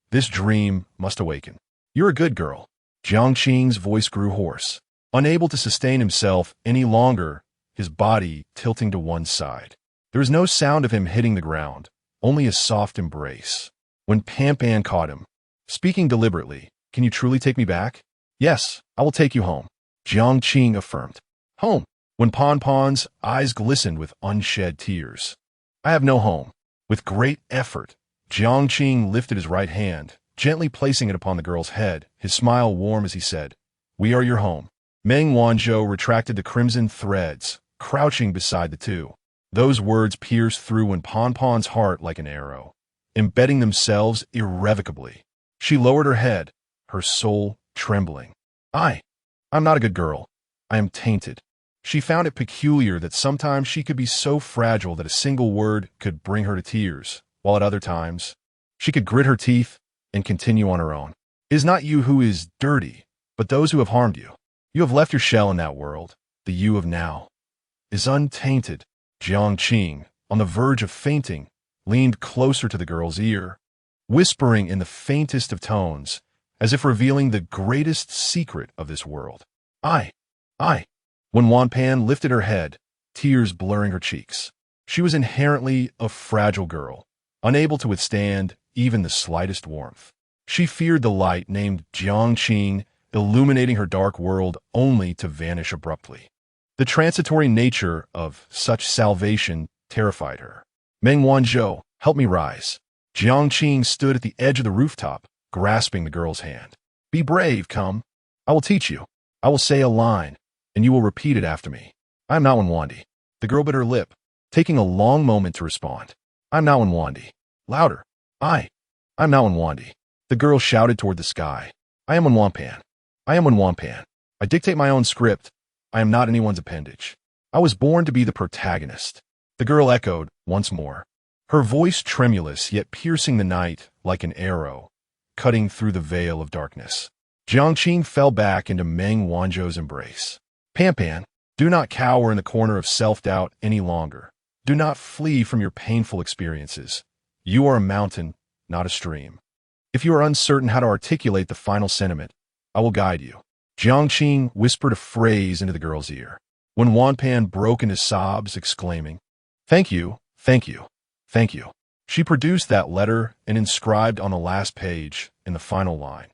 This dream must awaken. You're a good girl. Jiang Qing's voice grew hoarse, unable to sustain himself any longer, his body tilting to one side. There was no sound of him hitting the ground, only a soft embrace. When Pan Pan caught him, speaking deliberately, can you truly take me back? Yes, I will take you home. Jiang Qing affirmed. Home. When Pon Pon's eyes glistened with unshed tears. I have no home. With great effort, Jiang Qing lifted his right hand, gently placing it upon the girl's head, his smile warm as he said, We are your home. Meng Wanzhou retracted the crimson threads, crouching beside the two. Those words pierced through when Pon Pon's heart like an arrow, embedding themselves irrevocably. She lowered her head, her soul trembling. I'm not a good girl. I am tainted. She found it peculiar that sometimes she could be so fragile that a single word could bring her to tears, while at other times, she could grit her teeth and continue on her own. It is not you who is dirty, but those who have harmed you. You have left your shell in that world. The you of now is untainted. Jiang Qing, on the verge of fainting, leaned closer to the girl's ear, whispering in the faintest of tones, as if revealing the greatest secret of this world. I. When Wan Pan lifted her head, tears blurring her cheeks. She was inherently a fragile girl, unable to withstand even the slightest warmth. She feared the light named Jiang Qing, illuminating her dark world only to vanish abruptly. The transitory nature of such salvation terrified her. Meng Wanzhou, help me rise. Jiang Qing stood at the edge of the rooftop, grasping the girl's hand. Be brave, come. I will teach you. I will say a line, and you will repeat it after me. I am not Wanwandi. The girl bit her lip, taking a long moment to respond. I'm not Wanwandi. Louder. I'm not Wanwandi. The girl shouted toward the sky. I am Wanpan. I am Wanpan. I dictate my own script, I am not anyone's appendage. I was born to be the protagonist. The girl echoed once more, her voice tremulous yet piercing the night like an arrow, cutting through the veil of darkness. Jiang Qing fell back into Meng Wanzhou's embrace. Pan, do not cower in the corner of self-doubt any longer. Do not flee from your painful experiences. You are a mountain, not a stream. If you are uncertain how to articulate the final sentiment, I will guide you. Jiang Qing whispered a phrase into the girl's ear. When Wanpan broke into sobs, exclaiming, "Thank you, thank you, thank you," she produced that letter and inscribed on the last page, in the final line,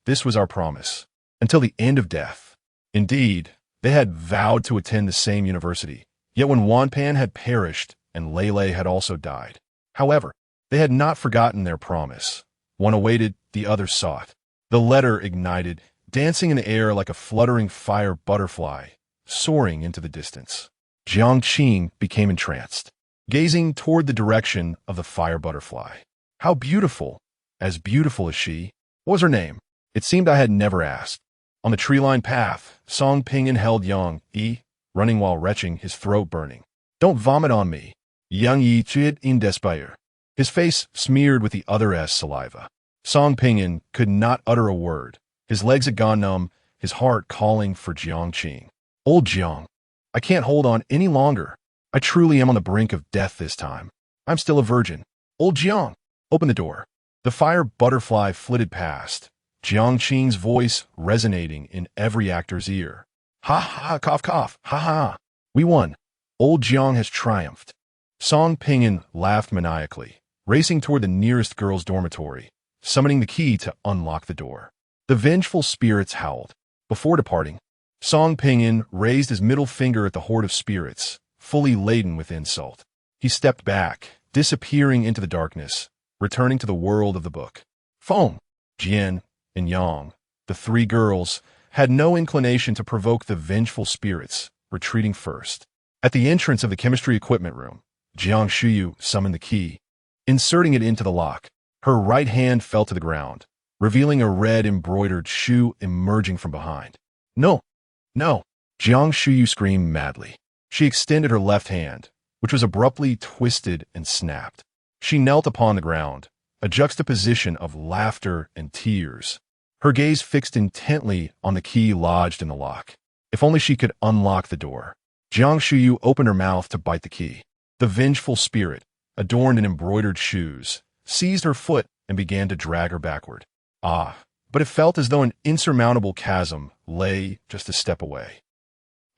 "This was our promise, until the end of death." Indeed, they had vowed to attend the same university, yet when Wanpan had perished and Lele had also died. However, they had not forgotten their promise. One awaited, the other sought. The letter ignited, dancing in the air like a fluttering fire butterfly, soaring into the distance. Jiang Qing became entranced, gazing toward the direction of the fire butterfly. How beautiful! As beautiful as she. What was her name? It seemed I had never asked. On the tree-lined path, Song Pingan held Yang Yi, running while retching, his throat burning. "Don't vomit on me." Yang Yi chid in despair, his face smeared with the other's saliva. Song Pingan could not utter a word. His legs had gone numb, his heart calling for Jiang Qing. "Old Jiang, I can't hold on any longer. I truly am on the brink of death this time. I'm still a virgin. Old Jiang, open the door." The fire butterfly flitted past, Jiang Qing's voice resonating in every actor's ear. "Ha ha, cough cough, ha ha. We won. Old Jiang has triumphed." Song Pingan laughed maniacally, racing toward the nearest girl's dormitory, summoning the key to unlock the door. The vengeful spirits howled. Before departing, Song Pingan raised his middle finger at the horde of spirits, fully laden with insult. He stepped back, disappearing into the darkness, returning to the world of the book. Feng, Jian, and Yang, the three girls, had no inclination to provoke the vengeful spirits, retreating first. At the entrance of the chemistry equipment room, Jiang Shuyu summoned the key. Inserting it into the lock, her right hand fell to the ground, revealing a red embroidered shoe emerging from behind. "No! No!" Jiang Shuyu screamed madly. She extended her left hand, which was abruptly twisted and snapped. She knelt upon the ground, a juxtaposition of laughter and tears, her gaze fixed intently on the key lodged in the lock. If only she could unlock the door. Jiang Shuyu opened her mouth to bite the key. The vengeful spirit, adorned in embroidered shoes, seized her foot and began to drag her backward. But it felt as though an insurmountable chasm lay just a step away.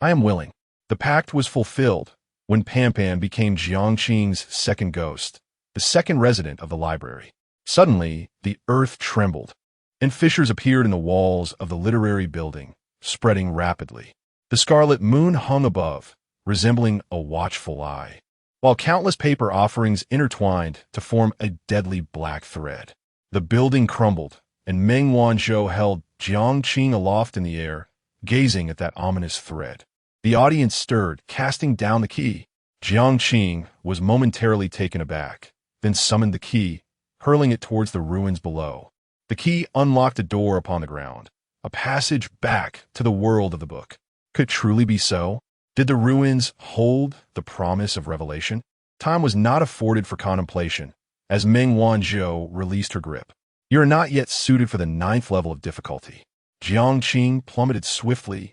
"I am willing." The pact was fulfilled when Pan became Jiang Qing's second ghost, the second resident of the library. Suddenly, the earth trembled, and fissures appeared in the walls of the literary building, spreading rapidly. The scarlet moon hung above, resembling a watchful eye, while countless paper offerings intertwined to form a deadly black thread. The building crumbled, and Meng Wanzhou held Jiang Qing aloft in the air, gazing at that ominous thread. The audience stirred, casting down the key. Jiang Qing was momentarily taken aback, then summoned the key, hurling it towards the ruins below. The key unlocked a door upon the ground, a passage back to the world of the book. Could it truly be so? Did the ruins hold the promise of revelation? Time was not afforded for contemplation, as Meng Wanzhou released her grip. "You are not yet suited for the 9th level of difficulty." Jiang Qing plummeted swiftly,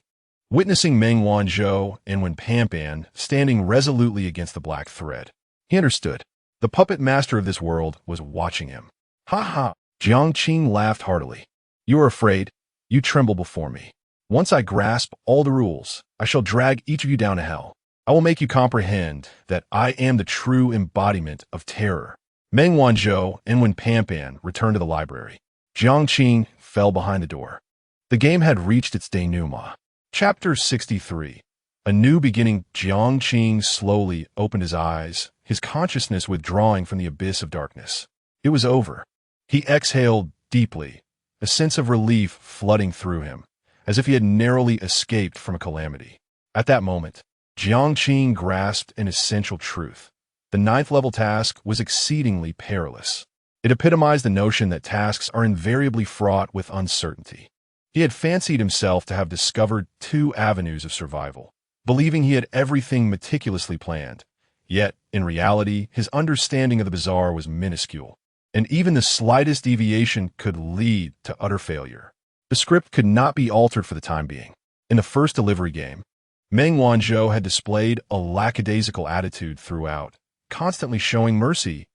witnessing Meng Wanzhou and Wen Pan standing resolutely against the black thread. He understood. The puppet master of this world was watching him. "Ha ha!" Jiang Qing laughed heartily. "You are afraid? You tremble before me. Once I grasp all the rules, I shall drag each of you down to hell. I will make you comprehend that I am the true embodiment of terror." Meng Wanzhou and Wen Pan returned to the library. Jiang Qing fell behind the door. The game had reached its denouement. Chapter 63. A new beginning. Jiang Qing slowly opened his eyes, his consciousness withdrawing from the abyss of darkness. It was over. He exhaled deeply, a sense of relief flooding through him, as if he had narrowly escaped from a calamity. At that moment, Jiang Qing grasped an essential truth. The 9th level task was exceedingly perilous. It epitomized the notion that tasks are invariably fraught with uncertainty. He had fancied himself to have discovered 2 avenues of survival, believing he had everything meticulously planned. Yet, in reality, his understanding of the bizarre was minuscule, and even the slightest deviation could lead to utter failure. The script could not be altered for the time being. In the first delivery game, Meng Wanzhou had displayed a lackadaisical attitude throughout, constantly showing mercy,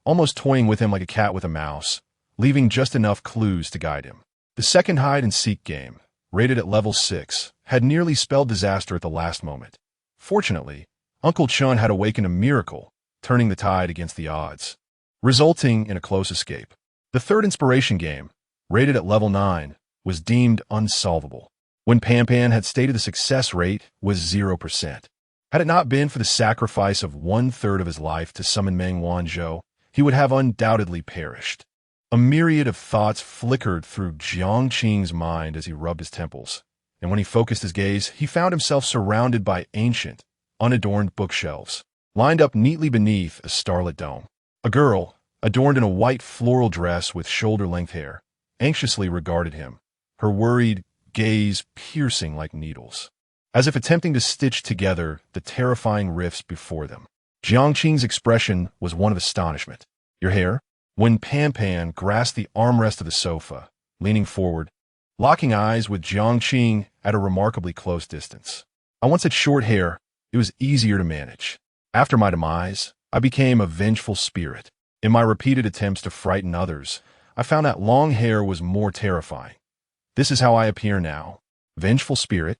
almost toying with him like a cat with a mouse, leaving just enough clues to guide him. The second hide-and-seek game, rated at level 6, had nearly spelled disaster at the last moment. Fortunately, Uncle Chun had awakened a miracle, turning the tide against the odds, resulting in a close escape. The third inspiration game, rated at level 9, was deemed unsolvable, when Pan had stated the success rate was 0%. Had it not been for the sacrifice of 1/3 of his life to summon Meng Wanzhou, he would have undoubtedly perished. A myriad of thoughts flickered through Jiang Qing's mind as he rubbed his temples, and when he focused his gaze, he found himself surrounded by ancient, unadorned bookshelves, lined up neatly beneath a starlit dome. A girl, adorned in a white floral dress with shoulder-length hair, anxiously regarded him, her worried gaze piercing like needles, as if attempting to stitch together the terrifying rifts before them. Jiang Qing's expression was one of astonishment. "Your hair?" When Pan grasped the armrest of the sofa, leaning forward, locking eyes with Jiang Qing at a remarkably close distance. "I once had short hair. It was easier to manage. After my demise, I became a vengeful spirit. In my repeated attempts to frighten others, I found that long hair was more terrifying. This is how I appear now. Vengeful spirit?"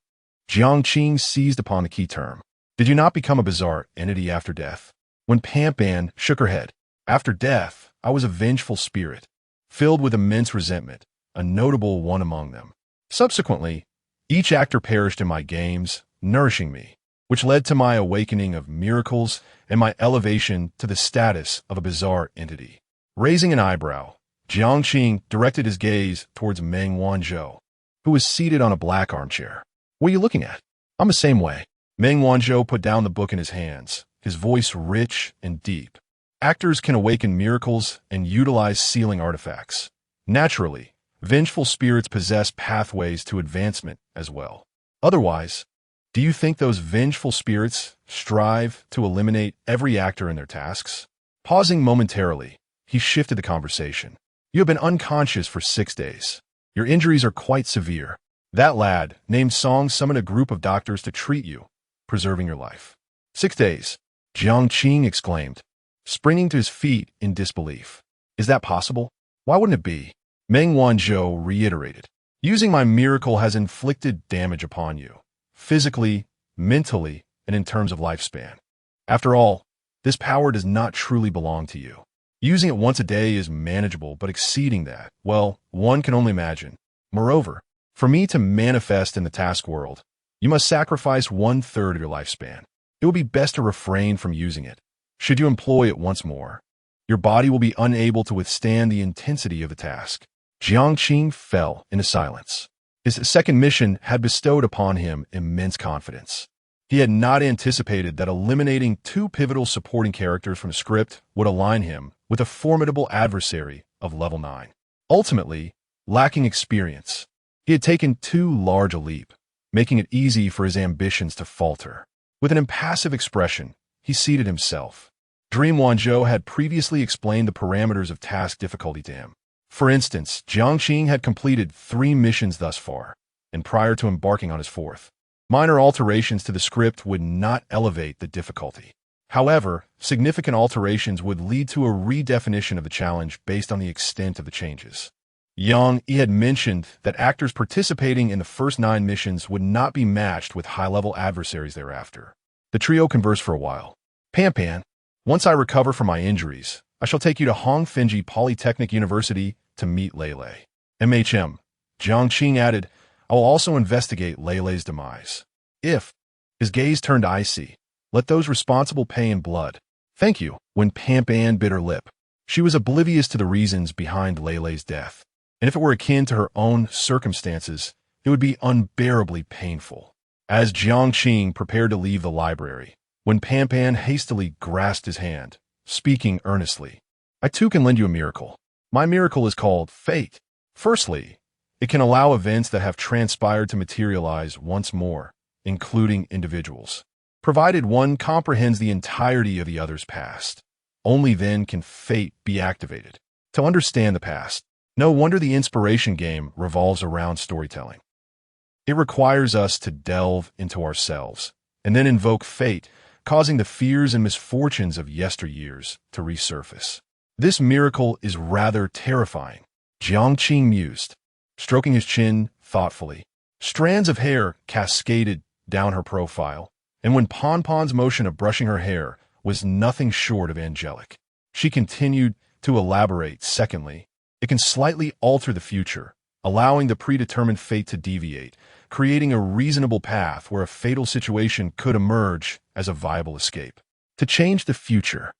Jiang Qing seized upon the key term. "Did you not become a bizarre entity after death?" When Pan shook her head. "After death, I was a vengeful spirit, filled with immense resentment, a notable one among them. Subsequently, each actor perished in my games, nourishing me, which led to my awakening of miracles and my elevation to the status of a bizarre entity." Raising an eyebrow, Jiang Qing directed his gaze towards Meng Wanzhou, who was seated on a black armchair. "What are you looking at?" "I'm the same way." Meng Wanzhou put down the book in his hands, his voice rich and deep. "Actors can awaken miracles and utilize sealing artifacts. Naturally, vengeful spirits possess pathways to advancement as well. Otherwise, do you think those vengeful spirits strive to eliminate every actor in their tasks?" Pausing momentarily, he shifted the conversation. "You have been unconscious for 6 days. Your injuries are quite severe. That lad, named Song, summoned a group of doctors to treat you, preserving your life." 6 days, Jiang Qing exclaimed, springing to his feet in disbelief. "Is that possible? Why wouldn't it be?" Meng Wanzhou reiterated. "Using my miracle has inflicted damage upon you, physically, mentally, and in terms of lifespan. After all, this power does not truly belong to you. Using it once a day is manageable, but exceeding that, well, one can only imagine. Moreover, for me to manifest in the task world, you must sacrifice 1/3 of your lifespan. It would be best to refrain from using it. Should you employ it once more, your body will be unable to withstand the intensity of the task." Jiang Qing fell into silence. His second mission had bestowed upon him immense confidence. He had not anticipated that eliminating 2 pivotal supporting characters from the script would align him with a formidable adversary of level 9. Ultimately, lacking experience, he had taken too large a leap, making it easy for his ambitions to falter. With an impassive expression, he seated himself. Dream Wanzhou had previously explained the parameters of task difficulty to him. For instance, Jiang Qing had completed 3 missions thus far, and prior to embarking on his 4th, minor alterations to the script would not elevate the difficulty. However, significant alterations would lead to a redefinition of the challenge based on the extent of the changes. Yang Yi had mentioned that actors participating in the first 9 missions would not be matched with high-level adversaries thereafter. The trio conversed for a while. "Pan, once I recover from my injuries, I shall take you to Hongfenji Polytechnic University to meet Lele. MHM," Jiang Qing added, "I will also investigate Lele's demise. If," his gaze turned icy, "let those responsible pay in blood." "Thank you." When Pan bit her lip, she was oblivious to the reasons behind Lele's death, and if it were akin to her own circumstances, it would be unbearably painful. As Jiang Qing prepared to leave the library, when Pan hastily grasped his hand, speaking earnestly, "I too can lend you a miracle. My miracle is called fate. Firstly, It can allow events that have transpired to materialize once more, including individuals, provided one comprehends the entirety of the other's past. Only then can fate be activated. To understand the past, no wonder the inspiration game revolves around storytelling. It requires us to delve into ourselves and then invoke fate, causing the fears and misfortunes of yesteryears to resurface. This miracle is rather terrifying, Jiang Qing mused, stroking his chin thoughtfully. Strands of hair cascaded down her profile, and when Ponpon's motion of brushing her hair was nothing short of angelic. She continued to elaborate. Secondly, it can slightly alter the future, allowing the predetermined fate to deviate, creating a reasonable path where a fatal situation could emerge as a viable escape. To change the future,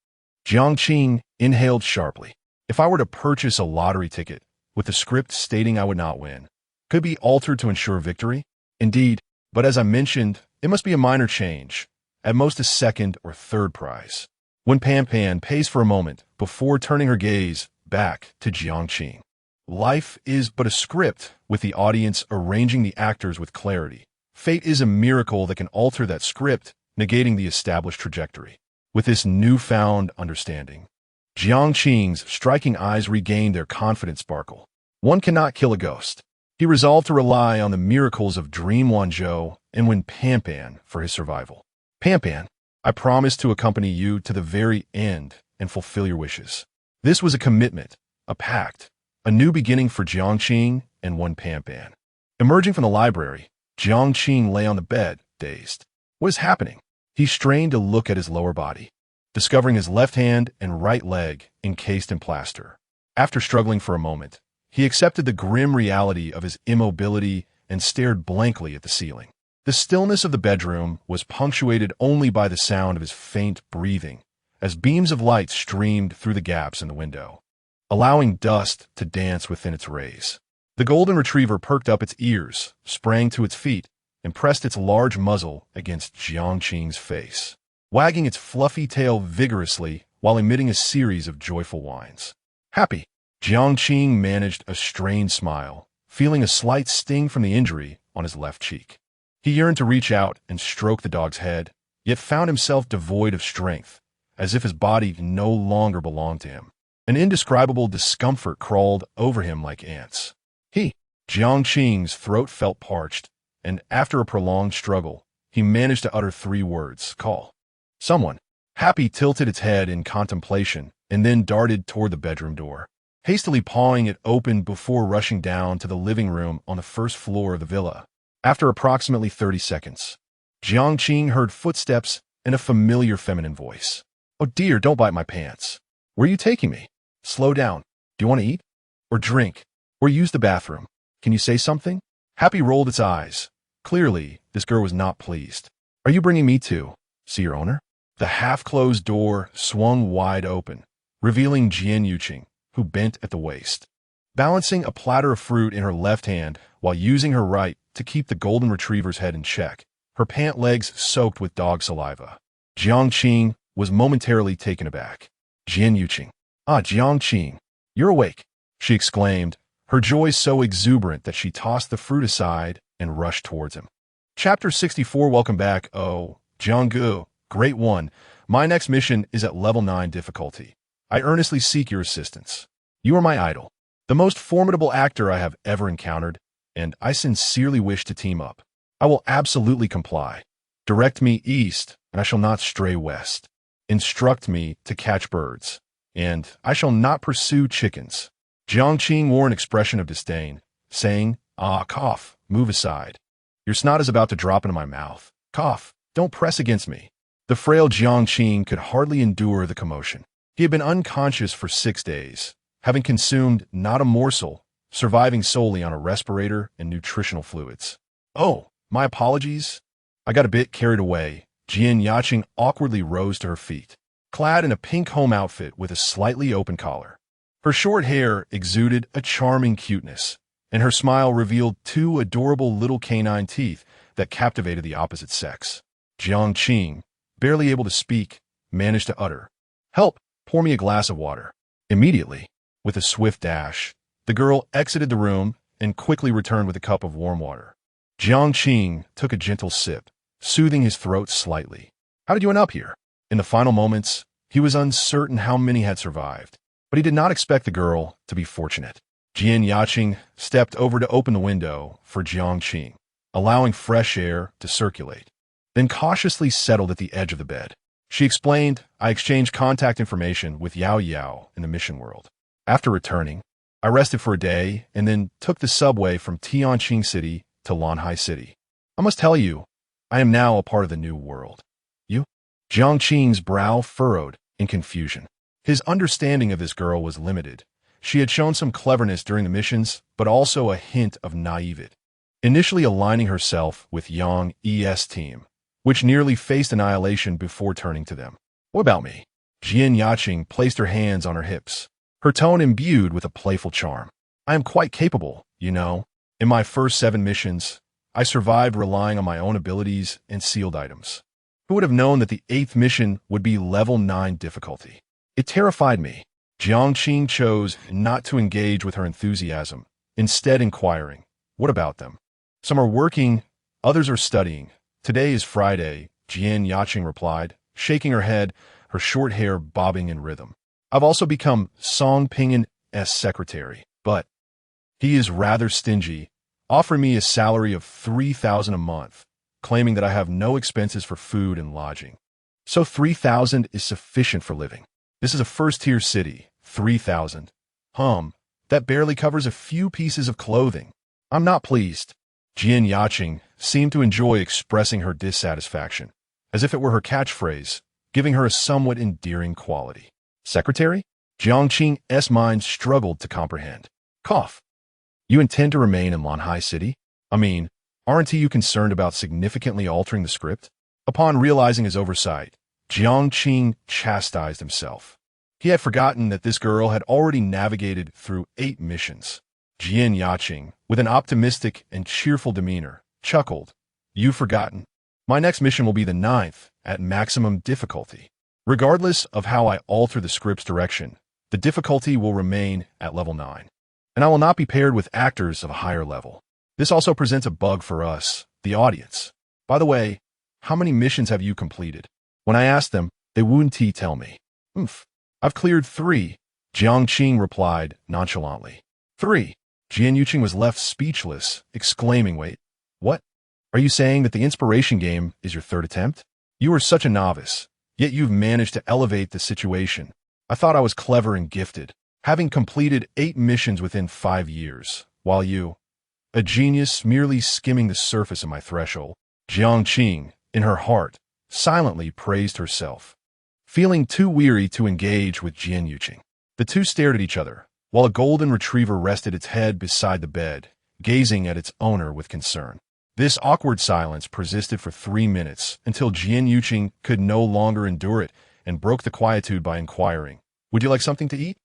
Jiang Qing inhaled sharply. If I were to purchase a lottery ticket with the script stating I would not win, could it be altered to ensure victory? Indeed, but as I mentioned, it must be a minor change, at most a second or third prize. When Pan pays for a moment before turning her gaze back to Jiang Qing. Life is but a script, with the audience arranging the actors with clarity. Fate is a miracle that can alter that script, negating the established trajectory. With this newfound understanding, Jiang Qing's striking eyes regained their confident sparkle. One cannot kill a ghost. He resolved to rely on the miracles of Dream Wanzhou and win Pan for his survival. Pan, I promise to accompany you to the very end and fulfill your wishes. This was a commitment, a pact, a new beginning for Jiang Qing and one Pan. Emerging from the library, Jiang Qing lay on the bed, dazed. What is happening? He strained to look at his lower body, discovering his left hand and right leg encased in plaster. After struggling for a moment, he accepted the grim reality of his immobility and stared blankly at the ceiling. The stillness of the bedroom was punctuated only by the sound of his faint breathing, as beams of light streamed through the gaps in the window, allowing dust to dance within its rays. The golden retriever perked up its ears, sprang to its feet, and pressed its large muzzle against Jiang Qing's face, wagging its fluffy tail vigorously while emitting a series of joyful whines. Happy, Jiang Qing managed a strained smile, feeling a slight sting from the injury on his left cheek. He yearned to reach out and stroke the dog's head, yet found himself devoid of strength, as if his body no longer belonged to him. An indescribable discomfort crawled over him like ants. Jiang Qing's throat felt parched, and after a prolonged struggle, he managed to utter 3 words, call. Someone. Happy tilted its head in contemplation and then darted toward the bedroom door, hastily pawing it open before rushing down to the living room on the first floor of the villa. After approximately 30 seconds, Jiang Qing heard footsteps and a familiar feminine voice. Oh dear, don't bite my pants. Where are you taking me? Slow down. Do you want to eat? Or drink? Or use the bathroom? Can you say something? Happy rolled its eyes. Clearly, this girl was not pleased. Are you bringing me to see your owner? The half-closed door swung wide open, revealing Jiang Qing, who bent at the waist, balancing a platter of fruit in her left hand while using her right to keep the golden retriever's head in check, her pant legs soaked with dog saliva. Jiang Qing was momentarily taken aback. Jiang Qing. Ah, Jiang Qing, you're awake, she exclaimed, her joy so exuberant that she tossed the fruit aside and rushed towards him. Chapter 64. Welcome back. Oh, Jiang, great one. My next mission is at level 9 difficulty. I earnestly seek your assistance. You are my idol, the most formidable actor I have ever encountered, and I sincerely wish to team up. I will absolutely comply. Direct me east, and I shall not stray west. Instruct me to catch birds, and I shall not pursue chickens. Jiang Qing wore an expression of disdain, saying, Ah, cough, move aside. Your snot is about to drop into my mouth. Cough, don't press against me. The frail Jiang Qing could hardly endure the commotion. He had been unconscious for 6 days, having consumed not a morsel, surviving solely on a respirator and nutritional fluids. Oh, my apologies. I got a bit carried away. Jiang Qing awkwardly rose to her feet, clad in a pink home outfit with a slightly open collar. Her short hair exuded a charming cuteness, and her smile revealed 2 adorable little canine teeth that captivated the opposite sex. Jiang Qing, barely able to speak, managed to utter, "Help, pour me a glass of water." Immediately, with a swift dash, the girl exited the room and quickly returned with a cup of warm water. Jiang Qing took a gentle sip, soothing his throat slightly. How did you end up here? In the final moments, he was uncertain how many had survived, but he did not expect the girl to be fortunate. Jiang stepped over to open the window for Jiang Qing, allowing fresh air to circulate, then cautiously settled at the edge of the bed. She explained, I exchanged contact information with Yao Yao in the mission world. After returning, I rested for a day and then took the subway from Tianqing City to Lanhai City. I must tell you, I am now a part of the new world. You? Jiang Qing's brow furrowed in confusion. His understanding of this girl was limited. She had shown some cleverness during the missions, but also a hint of naivete. Initially aligning herself with Yang E's team, which nearly faced annihilation before turning to them. What about me? Jiang placed her hands on her hips, her tone imbued with a playful charm. I am quite capable, you know. In my first 7 missions, I survived relying on my own abilities and sealed items. Who would have known that the 8th mission would be level 9 difficulty? It terrified me. Jiang Qing chose not to engage with her enthusiasm, instead inquiring, what about them? Some are working, others are studying. Today is Friday, Jiang replied, shaking her head, her short hair bobbing in rhythm. I've also become Song Pingin's secretary, but he is rather stingy, offering me a salary of 3,000 a month, claiming that I have no expenses for food and lodging. So 3,000 is sufficient for living. This is a first-tier city, 3,000. That barely covers a few pieces of clothing. I'm not pleased. Jiang seemed to enjoy expressing her dissatisfaction, as if it were her catchphrase, giving her a somewhat endearing quality. Secretary? Jiang Qing's mind struggled to comprehend. Cough. You intend to remain in Lanhai City? I mean, aren't you concerned about significantly altering the script? Upon realizing his oversight, Jiang Qing chastised himself. He had forgotten that this girl had already navigated through 8 missions. Jiang, with an optimistic and cheerful demeanor, chuckled. You've forgotten. My next mission will be the 9th, at maximum difficulty. Regardless of how I alter the script's direction, the difficulty will remain at level 9. And I will not be paired with actors of a higher level. This also presents a bug for us, the audience. By the way, how many missions have you completed? When I asked them, they wouldn't tell me. I've cleared 3, Jiang Qing replied nonchalantly. 3. Jiang was left speechless, exclaiming, wait, what? Are you saying that the inspiration game is your 3rd attempt? You are such a novice, yet you've managed to elevate the situation. I thought I was clever and gifted, having completed 8 missions within 5 years, while you, a genius merely skimming the surface of my threshold. Jiang Qing, in her heart, silently praised herself. Feeling too weary to engage with Jiang, the two stared at each other, while a golden retriever rested its head beside the bed, gazing at its owner with concern. This awkward silence persisted for 3 minutes until Jiang could no longer endure it and broke the quietude by inquiring, would you like something to eat?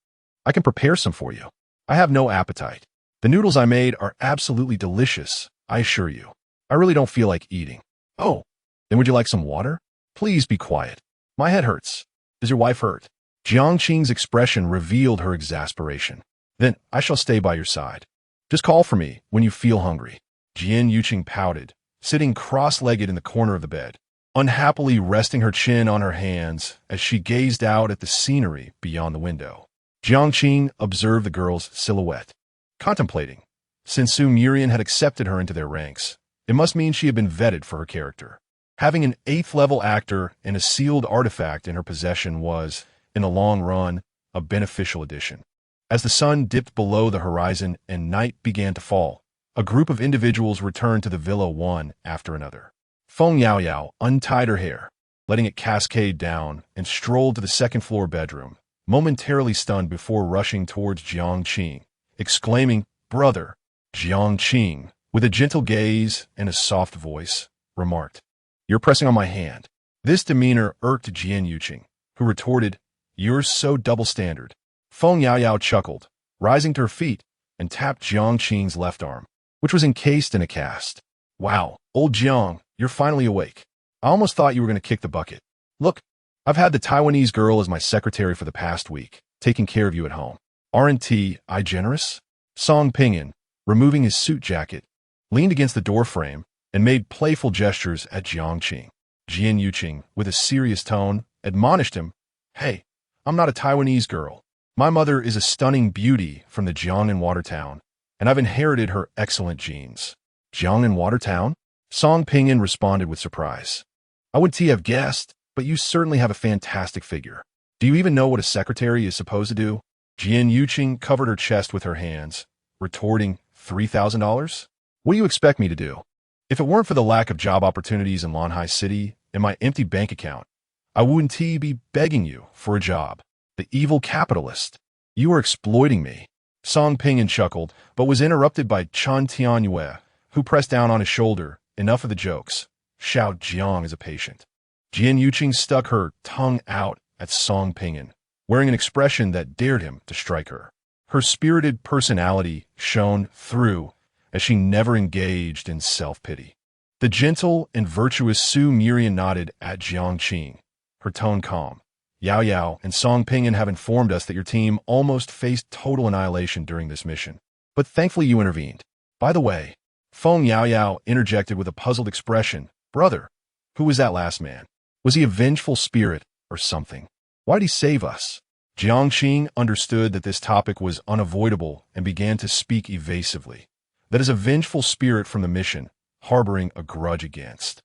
I can prepare some for you. I have no appetite. The noodles I made are absolutely delicious, I assure you. I really don't feel like eating. Oh, then would you like some water? Please be quiet. My head hurts. Is your wife hurt? Jiang Qing's expression revealed her exasperation. Then I shall stay by your side. Just call for me when you feel hungry. Jiang pouted, sitting cross-legged in the corner of the bed, unhappily resting her chin on her hands as she gazed out at the scenery beyond the window. Jiang Qing observed the girl's silhouette, contemplating. Since Sumerian had accepted her into their ranks, it must mean she had been vetted for her character. Having an 8th-level actor and a sealed artifact in her possession was, in the long run, a beneficial addition. As the sun dipped below the horizon and night began to fall, a group of individuals returned to the villa one after another. Feng Yaoyao untied her hair, letting it cascade down, and strolled to the second-floor bedroom, momentarily stunned before rushing towards Jiang Qing, exclaiming, Brother! Jiang Qing, with a gentle gaze and a soft voice, remarked, You're pressing on my hand. This demeanor irked Jiang, who retorted, You're so double-standard. Feng Yaoyao chuckled, rising to her feet, and tapped Jiang Qing's left arm, which was encased in a cast. Wow, old Jiang, you're finally awake. I almost thought you were going to kick the bucket. Look, I've had the Taiwanese girl as my secretary for the past week, taking care of you at home. Aren't I generous? Song Pinyin, removing his suit jacket, leaned against the doorframe, and made playful gestures at Jiang Qing. Qing, with a serious tone, admonished him, "Hey, I'm not a Taiwanese girl. My mother is a stunning beauty from the Jiangnan Watertown, and I've inherited her excellent genes." "Jiangnan Watertown?" Song Pinyin responded with surprise. "I wouldn't have guessed, but you certainly have a fantastic figure. Do you even know what a secretary is supposed to do?" Qing covered her chest with her hands, retorting, $3,000? What do you expect me to do? If it weren't for the lack of job opportunities in Lanhai City and my empty bank account, I wouldn't be begging you for a job. The evil capitalist. You are exploiting me. Song Pinyin chuckled, but was interrupted by Chen Tianyue, who pressed down on his shoulder. "Enough of the jokes. Xiao Jiang is a patient." Qing stuck her tongue out at Song Pinyin, wearing an expression that dared him to strike her. Her spirited personality shone through as she never engaged in self-pity. The gentle and virtuous Su Murian nodded at Jiang Qing, her tone calm. "Yao Yao and Song Pinyin have informed us that your team almost faced total annihilation during this mission, but thankfully you intervened. By the way," Feng Yao Yao interjected with a puzzled expression, "Brother, who was that last man? Was he a vengeful spirit or something? Why'd he save us?" Jiang Qing understood that this topic was unavoidable and began to speak evasively. "That is a vengeful spirit from the mission, harboring a grudge against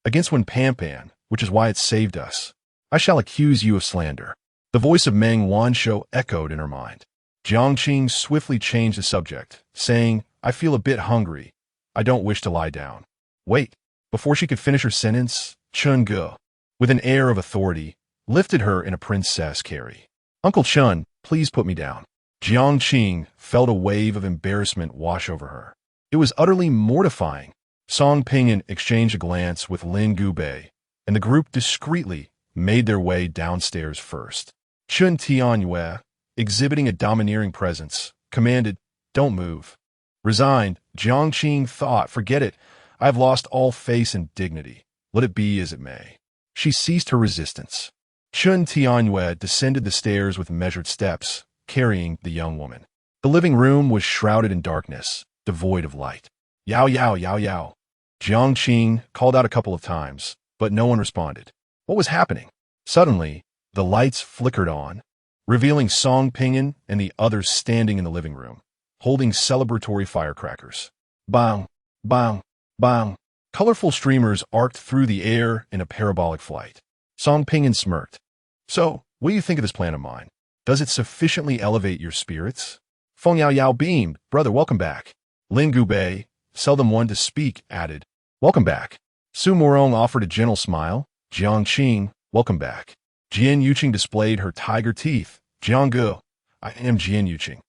Wen Panpan, which is why it saved us. I shall accuse you of slander." The voice of Meng Wanshou echoed in her mind. Jiang Qing swiftly changed the subject, saying, "I feel a bit hungry. I don't wish to lie down." "Wait." Before she could finish her sentence, Chun Ge, with an air of authority, lifted her in a princess carry. "Uncle Chun, please put me down." Jiang Qing felt a wave of embarrassment wash over her. It was utterly mortifying. Song Pinyin exchanged a glance with Lin Gubei, and the group discreetly made their way downstairs first. Chun Tianyue, exhibiting a domineering presence, commanded, "Don't move." Resigned, Jiang Qing thought, "Forget it. I have lost all face and dignity. Let it be as it may." She ceased her resistance. Chun Tianyue descended the stairs with measured steps, carrying the young woman. The living room was shrouded in darkness, devoid of light. "Yao Yao, Yao Yao." Jiang Qing called out a couple of times, but no one responded. What was happening? Suddenly, the lights flickered on, revealing Song Pinyin and the others standing in the living room, holding celebratory firecrackers. Bang, bang, bang. Colorful streamers arced through the air in a parabolic flight. Song Pinyin smirked. "So, what do you think of this plan of mine? Does it sufficiently elevate your spirits?" Feng Yao Yao beamed. "Brother, welcome back." Lin Gubei, seldom one to speak, added, "Welcome back." Su Morong offered a gentle smile. Jiang Qing, "Welcome back." Jian Yuqing displayed her tiger teeth. "Jiang Ge, I am Jian Yuqing,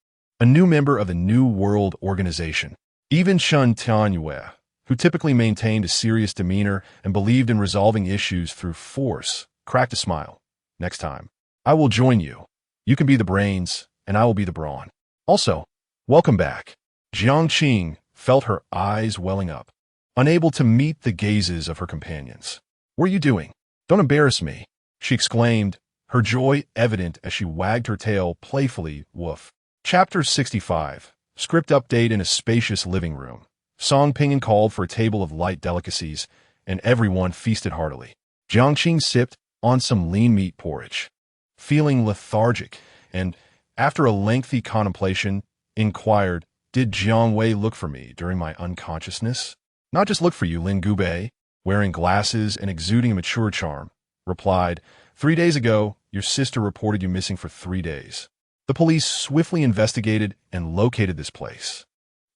a new member of the New World Organization." Even Chun Tianyue, who typically maintained a serious demeanor and believed in resolving issues through force, cracked a smile. "Next time, I will join you. You can be the brains, and I will be the brawn. Also, welcome back." Jiang Qing felt her eyes welling up, unable to meet the gazes of her companions. "What are you doing? Don't embarrass me," she exclaimed, her joy evident as she wagged her tail playfully. Woof. Chapter 65. Script update. In a spacious living room, Song Pinyin called for a table of light delicacies, and everyone feasted heartily. Jiang Qing sipped on some lean meat porridge, feeling lethargic, and, after a lengthy contemplation, inquired, "Did Jiang Wei look for me during my unconsciousness?" "Not just look for you," Lin Gubei, wearing glasses and exuding a mature charm, replied, 3 days ago, your sister reported you missing for 3 days. The police swiftly investigated and located this place.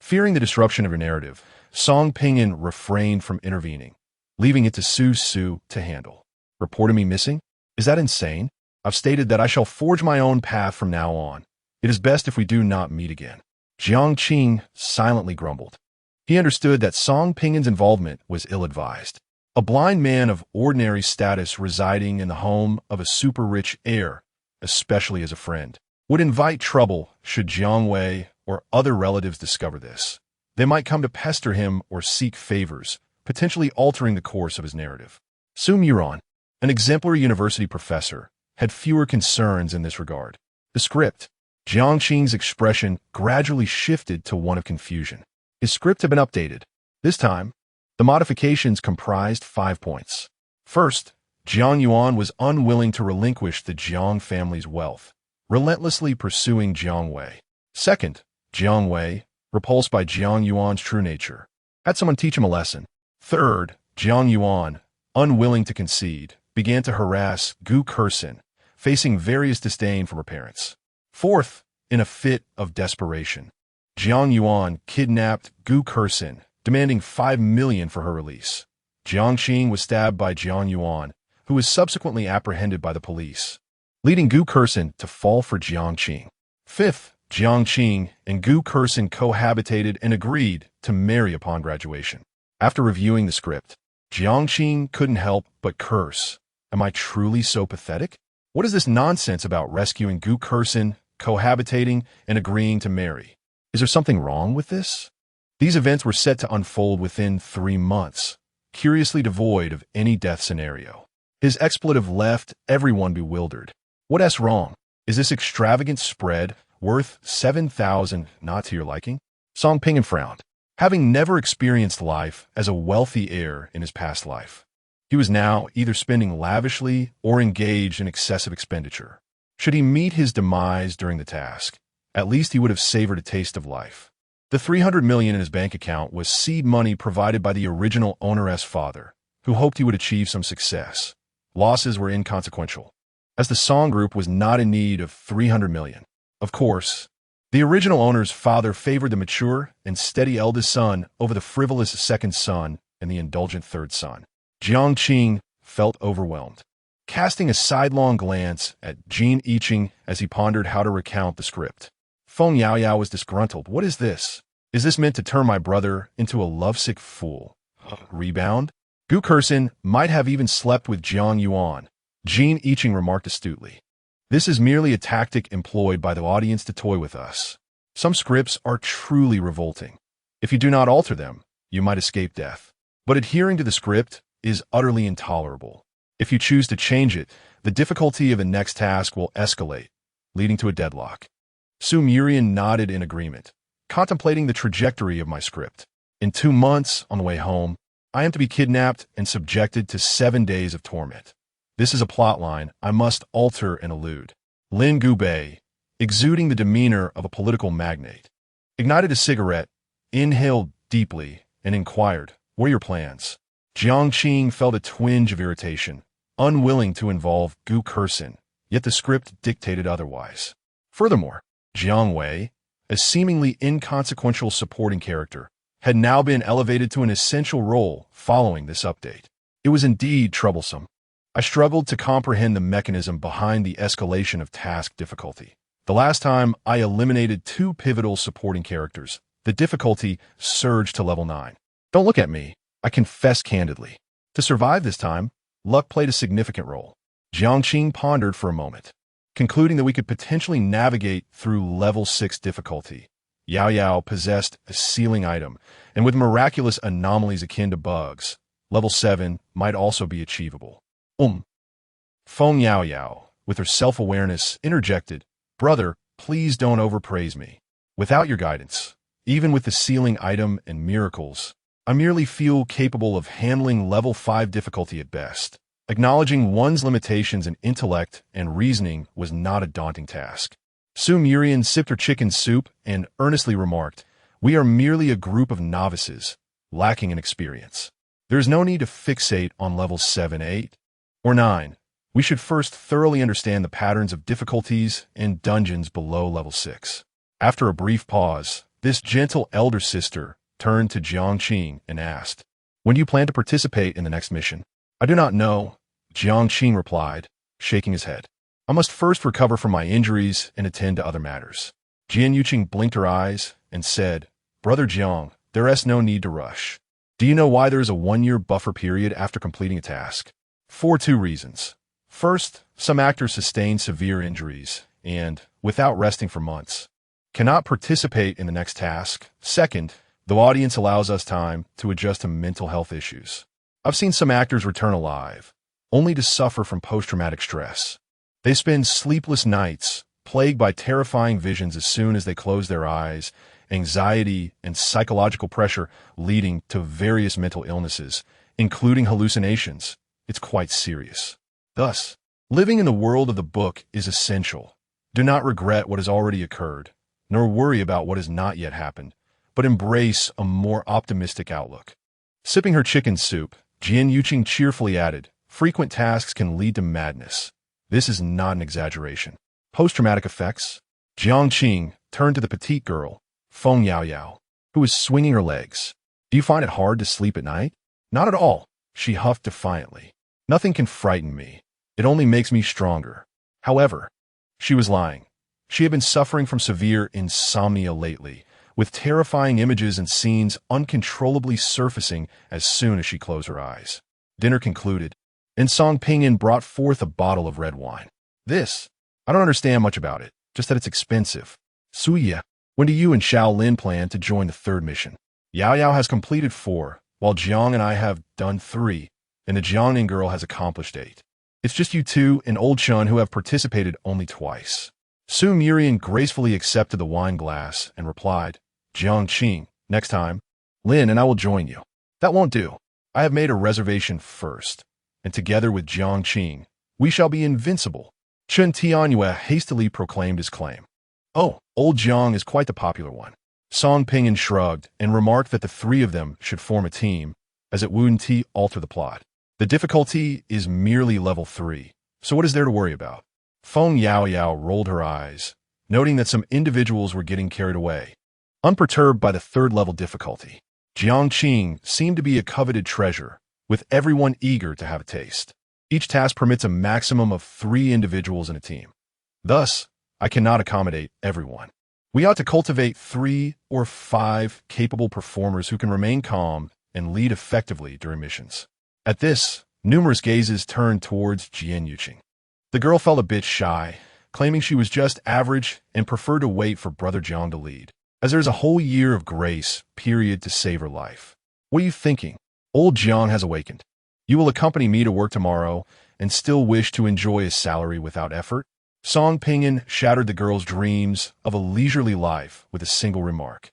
Fearing the disruption of your narrative, Song Pinyin refrained from intervening, leaving it to Su to handle. Reported me missing? Is that insane? I've stated that I shall forge my own path from now on. It is best if we do not meet again. Jiang Qing silently grumbled. He understood that Song Pinyin's involvement was ill-advised. A blind man of ordinary status residing in the home of a super-rich heir, especially as a friend, would invite trouble should Jiang Wei or other relatives discover this. They might come to pester him or seek favors, potentially altering the course of his narrative. Su Muron, an exemplary university professor, had fewer concerns in this regard. The script, Jiang Qing's expression gradually shifted to one of confusion. His script had been updated. This time, the modifications comprised 5 points. First, Jiang Yuan was unwilling to relinquish the Jiang family's wealth, relentlessly pursuing Jiang Wei. Second, Jiang Wei, repulsed by Jiang Yuan's true nature, had someone teach him a lesson. Third, Jiang Yuan, unwilling to concede, began to harass Gu Kersin, facing various disdain from her parents. Fourth, in a fit of desperation, Jiang Yuan kidnapped Gu Kersin, demanding 5 million for her release. Jiang Qing was stabbed by Jiang Yuan, who was subsequently apprehended by the police, leading Gu Kersin to fall for Jiang Qing. Fifth, Jiang Qing and Gu Kersin cohabitated and agreed to marry upon graduation. After reviewing the script, Jiang Qing couldn't help but curse. Am I truly so pathetic? What is this nonsense about rescuing Gu Kersin, cohabitating, and agreeing to marry? Is there something wrong with this? These events were set to unfold within 3 months, curiously devoid of any death scenario. His expletive left everyone bewildered. What's wrong? Is this extravagant spread worth 7,000 not to your liking? Song Ping frowned. Having never experienced life as a wealthy heir in his past life, he was now either spending lavishly or engaged in excessive expenditure. Should he meet his demise during the task, at least he would have savored a taste of life. The 300 million in his bank account was seed money provided by the original owner's father, who hoped he would achieve some success. Losses were inconsequential, as the Song Group was not in need of 300 million. Of course, the original owner's father favored the mature and steady eldest son over the frivolous second son and the indulgent third son. Jiang Qing felt overwhelmed, casting a sidelong glance at Jiang Qing as he pondered how to recount the script. Feng Yaoyao was disgruntled. What is this? Is this meant to turn my brother into a lovesick fool? Rebound? Gu Kersin might have even slept with Jiang Yuan, Jiang Qing remarked astutely. This is merely a tactic employed by the audience to toy with us. Some scripts are truly revolting. If you do not alter them, you might escape death. But adhering to the script is utterly intolerable. If you choose to change it, the difficulty of the next task will escalate, leading to a deadlock. Su Murian nodded in agreement, contemplating the trajectory of my script. In 2 months, on the way home, I am to be kidnapped and subjected to 7 days of torment. This is a plotline I must alter and elude. Lin Gubei, exuding the demeanor of a political magnate, ignited a cigarette, inhaled deeply, and inquired, "What are your plans?" Jiang Qing felt a twinge of irritation, unwilling to involve Gu Kersin, yet the script dictated otherwise. Furthermore, Jiang Wei, a seemingly inconsequential supporting character, had now been elevated to an essential role following this update. It was indeed troublesome. I struggled to comprehend the mechanism behind the escalation of task difficulty. The last time I eliminated 2 pivotal supporting characters, the difficulty surged to level 9. Don't look at me, I confess candidly. To survive this time, luck played a significant role. Jiang Qing pondered for a moment, concluding that we could potentially navigate through level 6 difficulty. Yao Yao possessed a sealing item, and with miraculous anomalies akin to bugs, level 7 might also be achievable. Feng Yao Yao, with her self-awareness, interjected, "Brother, please don't overpraise me. Without your guidance, even with the sealing item and miracles, I merely feel capable of handling level 5 difficulty at best." Acknowledging one's limitations in intellect and reasoning was not a daunting task. Su Murian sipped her chicken soup and earnestly remarked, "We are merely a group of novices, lacking in experience. There is no need to fixate on levels 7, 8, or 9. We should first thoroughly understand the patterns of difficulties and dungeons below level 6. After a brief pause, this gentle elder sister turned to Jiang Qing and asked, "When do you plan to participate in the next mission?" "I do not know," Jiang Qing replied, shaking his head. "I must first recover from my injuries and attend to other matters." Jian Yuqing blinked her eyes and said, "Brother Jiang, there is no need to rush. Do you know why there is a 1-year buffer period after completing a task?" For 2 reasons. First, some actors sustain severe injuries and, without resting for months, cannot participate in the next task. Second, the audience allows us time to adjust to mental health issues. I've seen some actors return alive, only to suffer from post-traumatic stress. They spend sleepless nights plagued by terrifying visions as soon as they close their eyes, anxiety and psychological pressure leading to various mental illnesses, including hallucinations. It's quite serious. Thus, living in the world of the book is essential. Do not regret what has already occurred, nor worry about what has not yet happened, but embrace a more optimistic outlook. Sipping her chicken soup, Jiang Qing cheerfully added, frequent tasks can lead to madness. This is not an exaggeration. Post-traumatic effects? Jiang Qing turned to the petite girl, Feng Yaoyao, who was swinging her legs. Do you find it hard to sleep at night? Not at all, she huffed defiantly. Nothing can frighten me. It only makes me stronger. However, she was lying. She had been suffering from severe insomnia lately, with terrifying images and scenes uncontrollably surfacing as soon as she closed her eyes. Dinner concluded, and Song Pingyan brought forth a bottle of red wine. I don't understand much about it, just that it's expensive. Suya, when do you and Xiao Lin plan to join the third mission? Yao Yao has completed 4, while Jiang and I have done 3, and the Jiangning girl has accomplished 8. It's just you two and Old Chun who have participated only twice. Su Murian gracefully accepted the wine glass and replied, Jiang Qing, next time, Lin and I will join you. That won't do. I have made a reservation first, and together with Jiang Qing, we shall be invincible. Chen Tianyue hastily proclaimed his claim. Oh, old Jiang is quite the popular one. Song Pingyan shrugged and remarked that the 3 of them should form a team, as it wouldn't alter the plot. The difficulty is merely level 3, so what is there to worry about? Feng Yaoyao rolled her eyes, noting that some individuals were getting carried away. Unperturbed by the 3rd level difficulty, Jiang Qing seemed to be a coveted treasure, with everyone eager to have a taste. Each task permits a maximum of 3 individuals in a team. Thus, I cannot accommodate everyone. We ought to cultivate 3 or 5 capable performers who can remain calm and lead effectively during missions. At this, numerous gazes turned towards Jiang Qing. The girl felt a bit shy, claiming she was just average and preferred to wait for Brother Jiang to lead, as there's a whole year of grace period to save her life. What are you thinking? Old Jiang has awakened. You will accompany me to work tomorrow and still wish to enjoy a salary without effort? Song Pingyan shattered the girl's dreams of a leisurely life with a single remark.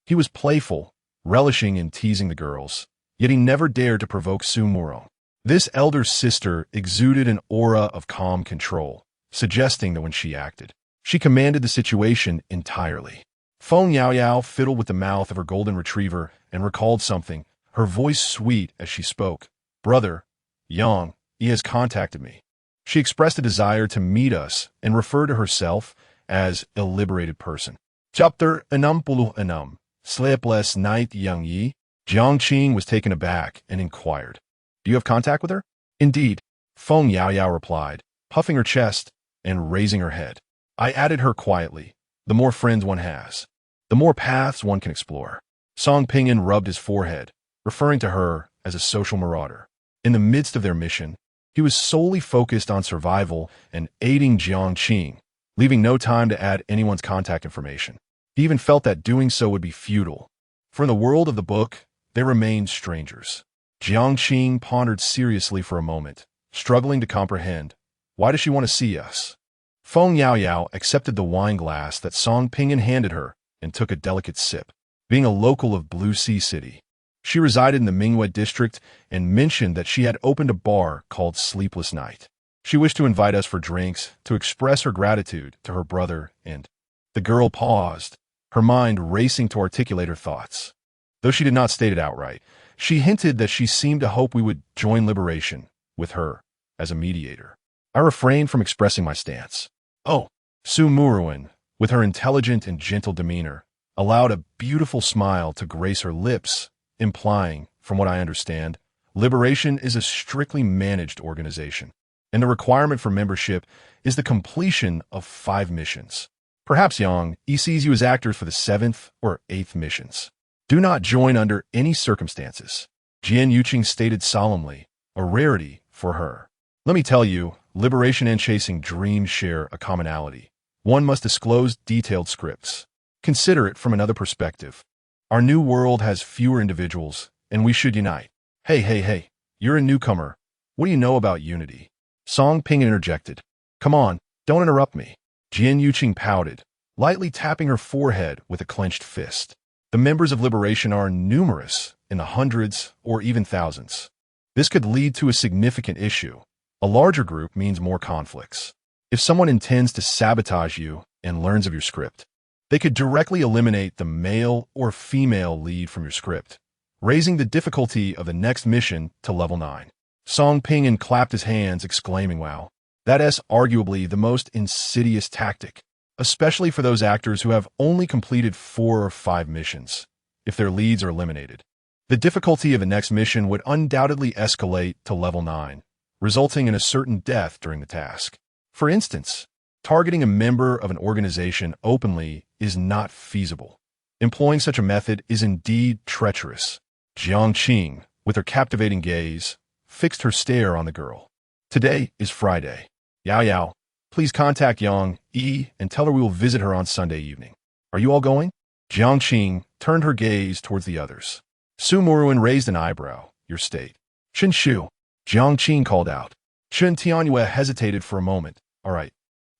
He was playful, relishing in teasing the girls, yet he never dared to provoke Su Murong. This elder sister exuded an aura of calm control, suggesting that when she acted, she commanded the situation entirely. Feng Yaoyao fiddled with the mouth of her golden retriever and recalled something, her voice sweet as she spoke. Brother, Yang, he has contacted me. She expressed a desire to meet us and referred to herself as a liberated person. Chapter 66, Sleepless Night Yang Yi. Jiang Qing was taken aback and inquired, Do you have contact with her? Indeed, Feng Yaoyao replied, puffing her chest and raising her head. I added her quietly. The more friends one has, the more paths one can explore. Song Pingyan rubbed his forehead, referring to her as a social marauder. In the midst of their mission, he was solely focused on survival and aiding Jiang Qing, leaving no time to add anyone's contact information. He even felt that doing so would be futile, for in the world of the book, they remained strangers. Jiang Qing pondered seriously for a moment, struggling to comprehend. Why does she want to see us? Feng Yaoyao accepted the wine glass that Song Pingyan handed her and took a delicate sip. Being a local of Blue Sea City, she resided in the Mingwei district and mentioned that she had opened a bar called Sleepless Night. She wished to invite us for drinks to express her gratitude to her brother and... The girl paused, her mind racing to articulate her thoughts. Though she did not state it outright, she hinted that she seemed to hope we would join liberation with her as a mediator. I refrained from expressing my stance. Oh, Su Muruan, with her intelligent and gentle demeanor, allowed a beautiful smile to grace her lips, implying, from what I understand, Liberation is a strictly managed organization, and the requirement for membership is the completion of 5 missions. Perhaps Yang, he sees you as actors for the 7th or 8th missions. Do not join under any circumstances. Jiang Qing stated solemnly, a rarity for her. Let me tell you, Liberation and chasing dreams share a commonality. One must disclose detailed scripts. Consider it from another perspective. Our new world has fewer individuals, and we should unite. Hey, you're a newcomer. What do you know about unity? Song Ping interjected. Come on, don't interrupt me. Jian Yuqing pouted, lightly tapping her forehead with a clenched fist. The members of Liberation are numerous, in the hundreds or even thousands. This could lead to a significant issue. A larger group means more conflicts. If someone intends to sabotage you and learns of your script, they could directly eliminate the male or female lead from your script, raising the difficulty of the next mission to level 9. Song Ping'an clapped his hands, exclaiming, "Wow, that's arguably the most insidious tactic, especially for those actors who have only completed 4 or 5 missions. If their leads are eliminated, the difficulty of the next mission would undoubtedly escalate to level 9, resulting in a certain death during the task. For instance, targeting a member of an organization openly is not feasible. Employing such a method is indeed treacherous." Jiang Qing, with her captivating gaze, fixed her stare on the girl. "Today is Friday. Yao Yao, please contact Yang Yi and tell her we will visit her on Sunday evening. Are you all going?" Jiang Qing turned her gaze towards the others. Su Muruan raised an eyebrow. "Your state." "Chen Shu," Jiang Qing called out. Chen Tianyue hesitated for a moment. "All right.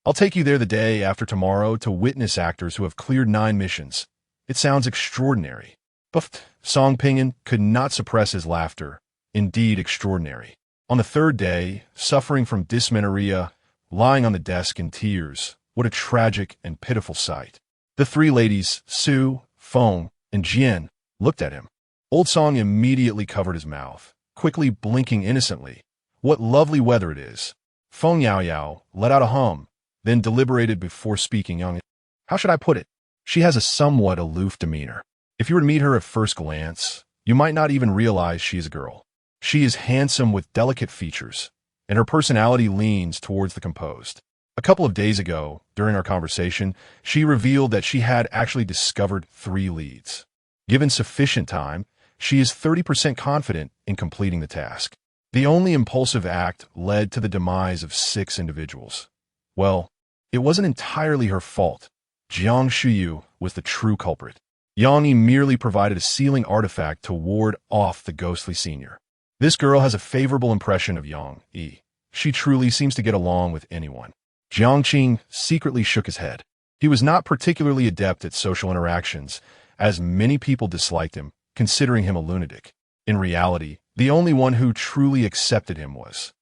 I'll take you there the day after tomorrow to witness actors who have cleared 9 missions. It sounds extraordinary." But Song Ping'an could not suppress his laughter. Indeed extraordinary. On the 3rd day, suffering from dysmenorrhea, lying on the desk in tears, what a tragic and pitiful sight. The 3 ladies, Su, Feng, and Jian, looked at him. Old Song immediately covered his mouth, quickly blinking innocently. "What lovely weather it is." Feng Yao Yao let out a hum, then deliberated before speaking. "Young, how should I put it? She has a somewhat aloof demeanor. If you were to meet her at first glance, you might not even realize she is a girl. She is handsome with delicate features, and her personality leans towards the composed. A couple of days ago, during our conversation, she revealed that she had actually discovered 3 leads. Given sufficient time, she is 30% confident in completing the task. The only impulsive act led to the demise of 6 individuals. Well, it wasn't entirely her fault. Jiang Shuyu was the true culprit. Yang Yi merely provided a sealing artifact to ward off the ghostly senior. This girl has a favorable impression of Yang Yi. She truly seems to get along with anyone." Jiang Qing secretly shook his head. He was not particularly adept at social interactions, as many people disliked him, considering him a lunatic. In reality, the only one who truly accepted him was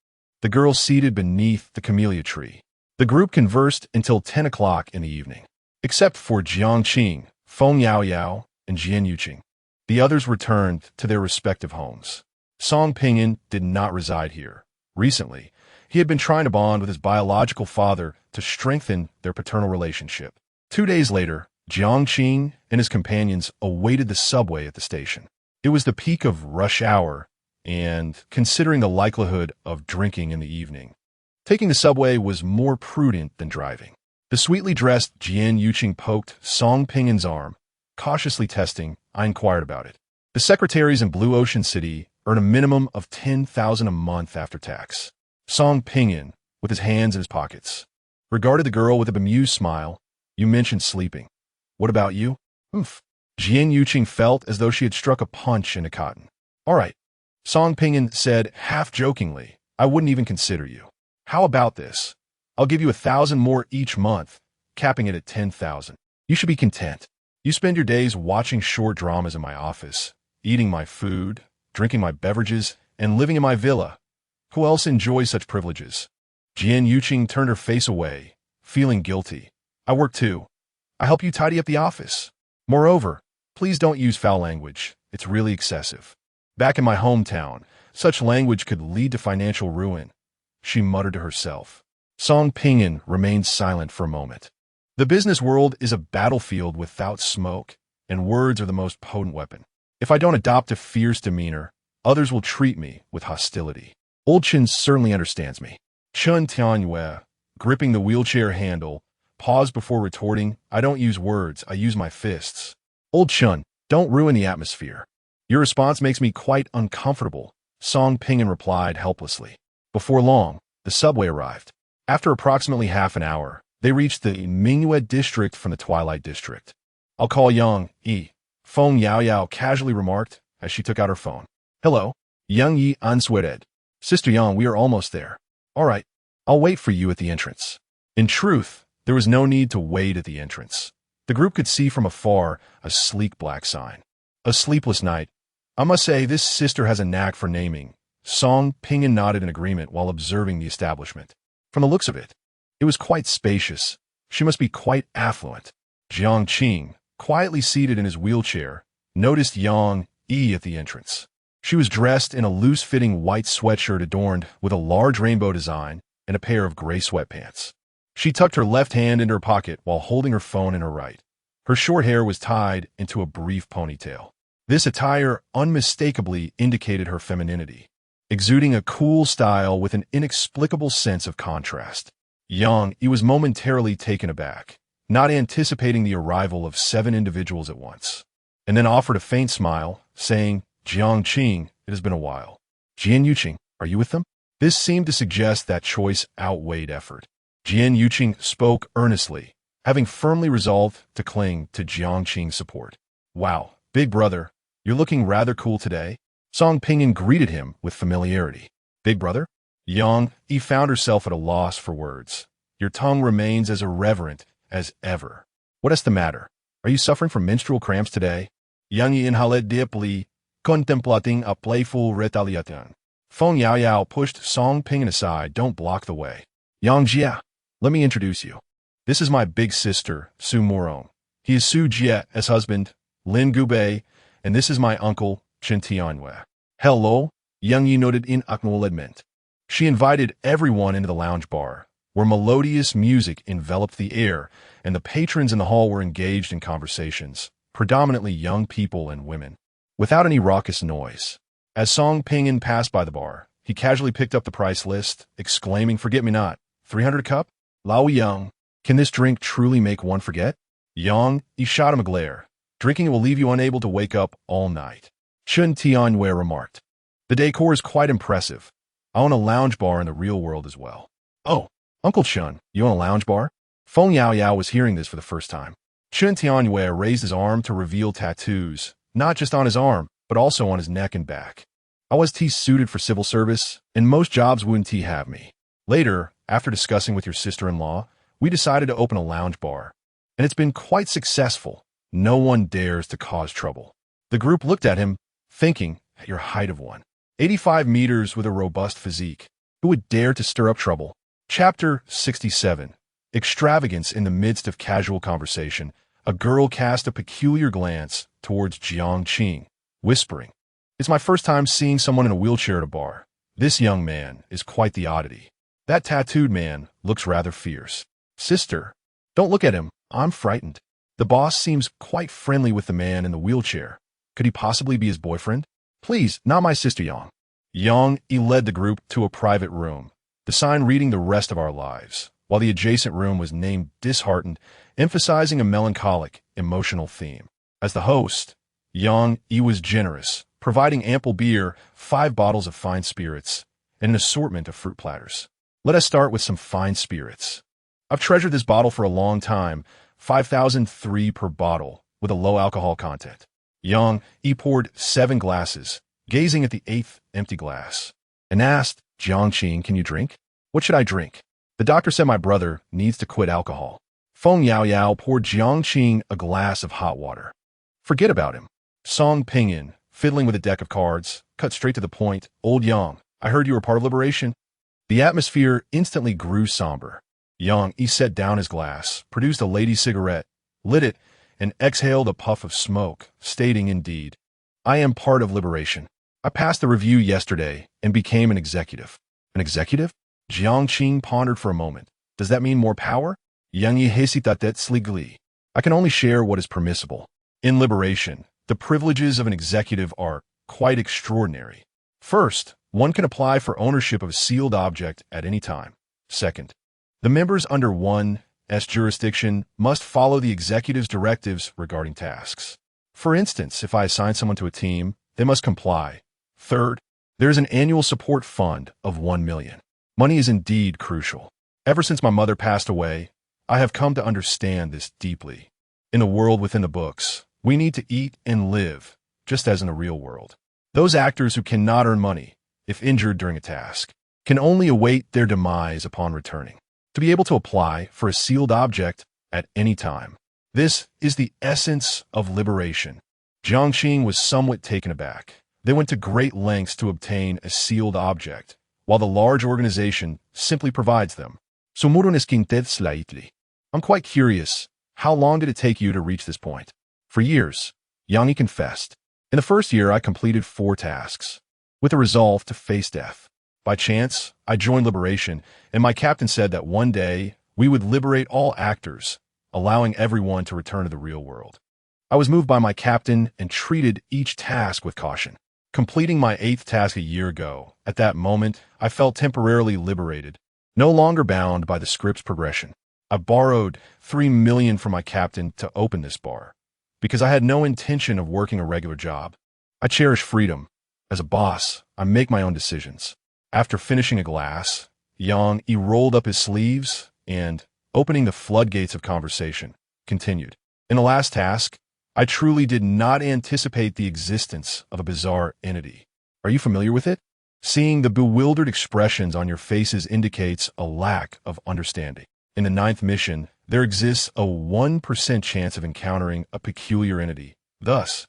the girl seated beneath the camellia tree. The group conversed until 10 o'clock in the evening. Except for Jiang Qing, Feng Yao Yao, and Jian Yuqing, the others returned to their respective homes. Song Ping'an did not reside here. Recently, he had been trying to bond with his biological father to strengthen their paternal relationship. 2 days later, Jiang Qing and his companions awaited the subway at the station. It was the peak of rush hour, and considering the likelihood of drinking in the evening, taking the subway was more prudent than driving. The sweetly dressed Jian Yuqing poked Song Ping'an's arm, cautiously testing. "I inquired about it. The secretaries in Blue Ocean City earn a minimum of 10,000 a month after tax." Song Ping'an, with his hands in his pockets, regarded the girl with a bemused smile. "You mentioned sleeping. What about you?" "Oomph." Jian Yuqing felt as though she had struck a punch into cotton. "All right," Song Ping'an said half-jokingly. "I wouldn't even consider you. How about this? I'll give you 1,000 more each month, capping it at 10,000. You should be content. You spend your days watching short dramas in my office, eating my food, drinking my beverages, and living in my villa. Who else enjoys such privileges?" Jian Yuqing turned her face away, feeling guilty. "I work too. I help you tidy up the office. Moreover, please don't use foul language. It's really excessive. Back in my hometown, such language could lead to financial ruin," she muttered to herself. Song Ping'an remained silent for a moment. The business world is a battlefield without smoke, and words are the most potent weapon. If I don't adopt a fierce demeanor, others will treat me with hostility. Old Chen certainly understands me. Chen Tianyue, gripping the wheelchair handle, paused before retorting. "I don't use words, I use my fists." "Old Chen, don't ruin the atmosphere. Your response makes me quite uncomfortable," Song Ping'an replied helplessly. Before long, the subway arrived. After approximately half an hour, they reached the Mingyue district from the Twilight district. "I'll call Yang Yi," Feng Yao Yao casually remarked as she took out her phone. "Hello, Yang Yi answered. "Sister Yang, we are almost there." "All right, I'll wait for you at the entrance." In truth, There was no need to wait at the entrance. The group could see from afar a sleek black sign. A sleepless night. I must say, this sister has a knack for naming. Song Ping'an nodded in agreement while observing the establishment. From the looks of it, it was quite spacious. She must be quite affluent. Jiang Qing, quietly seated in his wheelchair, noticed Yang Yi at the entrance. She was dressed in a loose-fitting white sweatshirt adorned with a large rainbow design and a pair of gray sweatpants. She tucked her left hand into her pocket while holding her phone in her right. Her short hair was tied into a brief ponytail. This attire unmistakably indicated her femininity, exuding a cool style with an inexplicable sense of contrast. Yang Yi was momentarily taken aback, not anticipating the arrival of 7 individuals at once, and then offered a faint smile, saying, "Jiang Qing, it has been a while. Jian Yuqing, are you with them?" This seemed to suggest that choice outweighed effort. Jian Yuqing spoke earnestly, having firmly resolved to cling to Jiang Qing's support. "Wow, big brother, you're looking rather cool today." Song Ping'an greeted him with familiarity. "Big brother?" Yang Yi found herself at a loss for words. "Your tongue remains as irreverent as ever. What is the matter? Are you suffering from menstrual cramps today?" Yang Yi inhaled deeply, contemplating a playful retaliation. Feng Yaoyao pushed Song Ping'an aside. "Don't block the way. Yang Jia, let me introduce you. This is my big sister, Su Morong. He is Su Jie's husband, Lin Gubei, and this is my uncle, Chen Tianwei." "Hello," Yang Yi noted in acknowledgement. She invited everyone into the lounge bar, where melodious music enveloped the air, and the patrons in the hall were engaged in conversations, predominantly young people and women, without any raucous noise. As Song Ping'an passed by the bar, he casually picked up the price list, exclaiming, "Forget-me-not, 300 a cup? Lao Yang, can this drink truly make one forget?" Yang Yi shot him a glare. "Drinking it will leave you unable to wake up all night." Chen Tianwei remarked, "The decor is quite impressive. I own a lounge bar in the real world as well." "Oh, Uncle Chen, you own a lounge bar?" Feng Yaoyao was hearing this for the first time. Chen Tianwei raised his arm to reveal tattoos, not just on his arm, but also on his neck and back. "I was suited for civil service, and most jobs wouldn't have me. Later, after discussing with your sister-in-law, we decided to open a lounge bar, and it's been quite successful. No one dares to cause trouble." The group looked at him, thinking, at your height of 185 meters with a robust physique, who would dare to stir up trouble? Chapter 67. Extravagance. In the midst of casual conversation, a girl cast a peculiar glance towards Jiang Qing, whispering, "It's my first time seeing someone in a wheelchair at a bar. This young man is quite the oddity. That tattooed man looks rather fierce." "Sister, don't look at him. I'm frightened. The boss seems quite friendly with the man in the wheelchair. Could he possibly be his boyfriend?" "Please, not my sister Yang." Yang Yi led the group to a private room, the sign reading "The Rest of Our Lives," while the adjacent room was named Disheartened, emphasizing a melancholic, emotional theme. As the host, Yang Yi was generous, providing ample beer, 5 bottles of fine spirits, and an assortment of fruit platters. "Let us start with some fine spirits. I've treasured this bottle for a long time, 5,003 per bottle, with a low alcohol content." Yang Yi poured 7 glasses, gazing at the 8th empty glass, and asked, "Jiang Qing, can you drink?" "What should I drink?" "The doctor said my brother needs to quit alcohol." Feng Yaoyao poured Jiang Qing a glass of hot water. "Forget about him." Song Ping'an, fiddling with a deck of cards, cut straight to the point. "Old Yang, I heard you were part of liberation." The atmosphere instantly grew somber. Yang Yi set down his glass, produced a lady's cigarette, lit it, and exhaled a puff of smoke, stating, "Indeed, I am part of liberation. I passed the review yesterday and became an executive." "An executive?" Jiang Qing pondered for a moment. "Does that mean more power?" Yang Yi hesitated slightly. "I can only share what is permissible. In liberation, the privileges of an executive are quite extraordinary. First, one can apply for ownership of a sealed object at any time. Second, the members under one's jurisdiction must follow the executive's directives regarding tasks. For instance, if I assign someone to a team, they must comply. Third, there is an annual support fund of 1 million. Money is indeed crucial. Ever since my mother passed away, I have come to understand this deeply. In the world within the books, we need to eat and live, just as in the real world. Those actors who cannot earn money, if injured during a task, can only await their demise upon returning. to be able to apply for a sealed object at any time. This is the essence of liberation. Jiang Qing was somewhat taken aback. They went to great lengths to obtain a sealed object, while the large organization simply provides them. I'm quite curious, how long did it take you to reach this point? For years, Yang confessed. In the first year, I completed 4 tasks, with a resolve to face death. By chance, I joined Liberation, and my captain said that one day we would liberate all actors, allowing everyone to return to the real world. I was moved by my captain and treated each task with caution. Completing my 8th task a year ago, at that moment, I felt temporarily liberated, no longer bound by the script's progression. I borrowed 3 million from my captain to open this bar, because I had no intention of working a regular job. I cherish freedom. As a boss, I make my own decisions. After finishing a glass, Yang rolled up his sleeves and, opening the floodgates of conversation, continued. In the last task, I truly did not anticipate the existence of a bizarre entity. Are you familiar with it? Seeing the bewildered expressions on your faces indicates a lack of understanding. In the 9th mission, there exists a 1% chance of encountering a peculiar entity. Thus,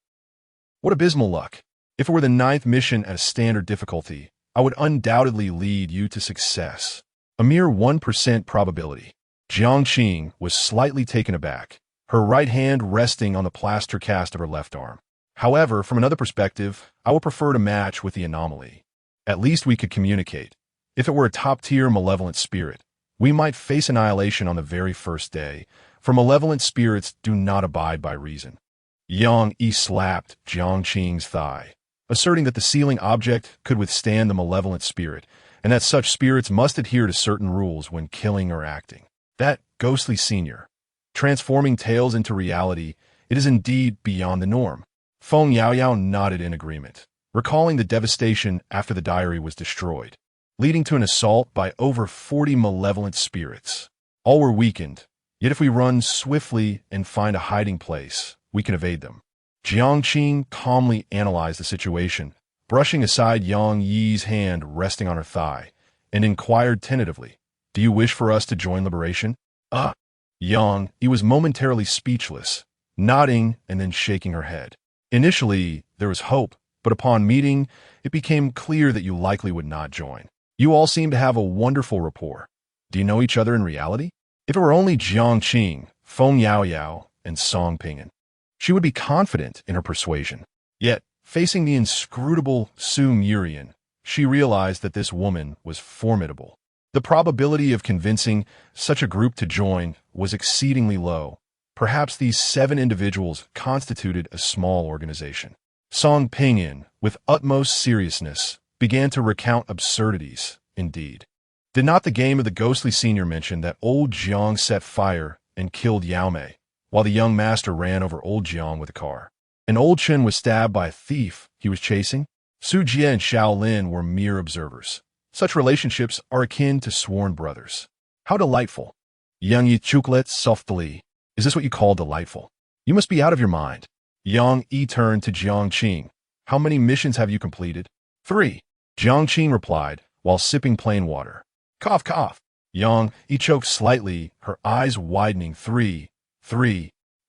what abysmal luck. If it were the 9th mission at a standard difficulty, I would undoubtedly lead you to success. A mere 1% probability. Jiang Qing was slightly taken aback, her right hand resting on the plaster cast of her left arm. However, from another perspective, I would prefer to match with the anomaly. At least we could communicate. If it were a top-tier malevolent spirit, we might face annihilation on the very first day, for malevolent spirits do not abide by reason. Yang slapped Jiang Qing's thigh, asserting that the sealing object could withstand the malevolent spirit, and that such spirits must adhere to certain rules when killing or acting. That ghostly senior, transforming tales into reality, it is indeed beyond the norm. Feng Yaoyao nodded in agreement, recalling the devastation after the diary was destroyed, leading to an assault by over 40 malevolent spirits. All were weakened, yet if we run swiftly and find a hiding place, we can evade them. Jiang Qing calmly analyzed the situation, brushing aside Yang Yi's hand resting on her thigh, and inquired tentatively, "Do you wish for us to join Liberation?" Yang Yi was momentarily speechless, nodding and then shaking her head. Initially, there was hope, but upon meeting, it became clear that you likely would not join. You all seem to have a wonderful rapport. Do you know each other in reality? If it were only Jiang Qing, Feng Yaoyao, and Song Ping'an, she would be confident in her persuasion. Yet, facing the inscrutable Su Murian, she realized that this woman was formidable. The probability of convincing such a group to join was exceedingly low. Perhaps these 7 individuals constituted a small organization. Song Ping'an, with utmost seriousness, began to recount absurdities, indeed. Did not the game of the ghostly senior mention that old Jiang set fire and killed Yao Mei, while the young master ran over old Jiang with a car? And old Chen was stabbed by a thief he was chasing? Su Jie and Shaolin were mere observers. Such relationships are akin to sworn brothers. How delightful. Yang Yi chucklet softly. Is this what you call delightful? You must be out of your mind. Yang Yi turned to Jiang Qing. How many missions have you completed? 3. Jiang Qing replied, while sipping plain water. Cough, cough. Yang Yi choked slightly, her eyes widening. 3.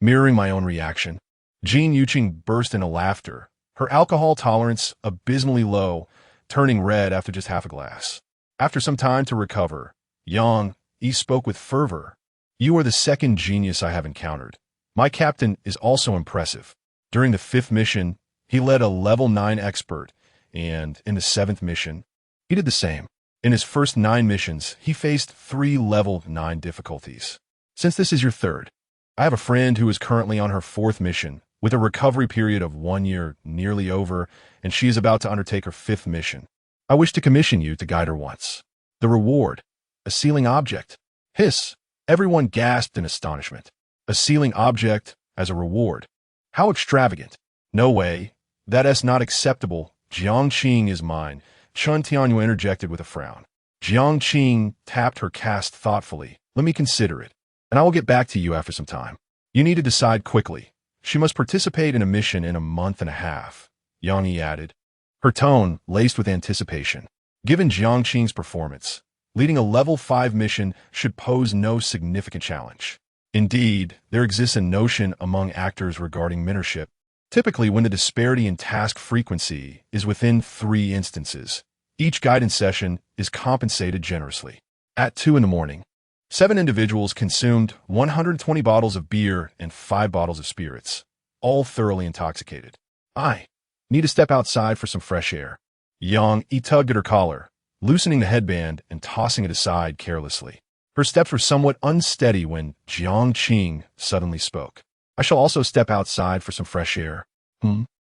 Mirroring my own reaction. Jin Yuqing burst into laughter, her alcohol tolerance abysmally low, turning red after just half a glass. After some time to recover, Yang Yi spoke with fervor. You are the second genius I have encountered. My captain is also impressive. During the 5th mission, he led a level 9 expert, and in the 7th mission, he did the same. In his first 9 missions, he faced 3 level 9 difficulties. Since this is your 3rd, I have a friend who is currently on her 4th mission, with a recovery period of 1 year nearly over, and she is about to undertake her 5th mission. I wish to commission you to guide her once. The reward, a sealing object. Hiss! Everyone gasped in astonishment. A sealing object as a reward. How extravagant. No way. That is not acceptable. Jiang Qing is mine. Chun Tianyu interjected with a frown. Jiang Qing tapped her cast thoughtfully. Let me consider it, and I will get back to you after some time. You need to decide quickly. She must participate in a mission in a month and a half, Yang Yi added, her tone laced with anticipation. Given Jiang Qing's performance, leading a level 5 mission should pose no significant challenge. Indeed, there exists a notion among actors regarding mentorship, typically when the disparity in task frequency is within 3 instances. Each guidance session is compensated generously. At 2 in the morning, 7 individuals consumed 120 bottles of beer and 5 bottles of spirits, all thoroughly intoxicated. I need to step outside for some fresh air. Jiang tugged at her collar, loosening the headband and tossing it aside carelessly. Her steps were somewhat unsteady when Jiang Qing suddenly spoke. I shall also step outside for some fresh air.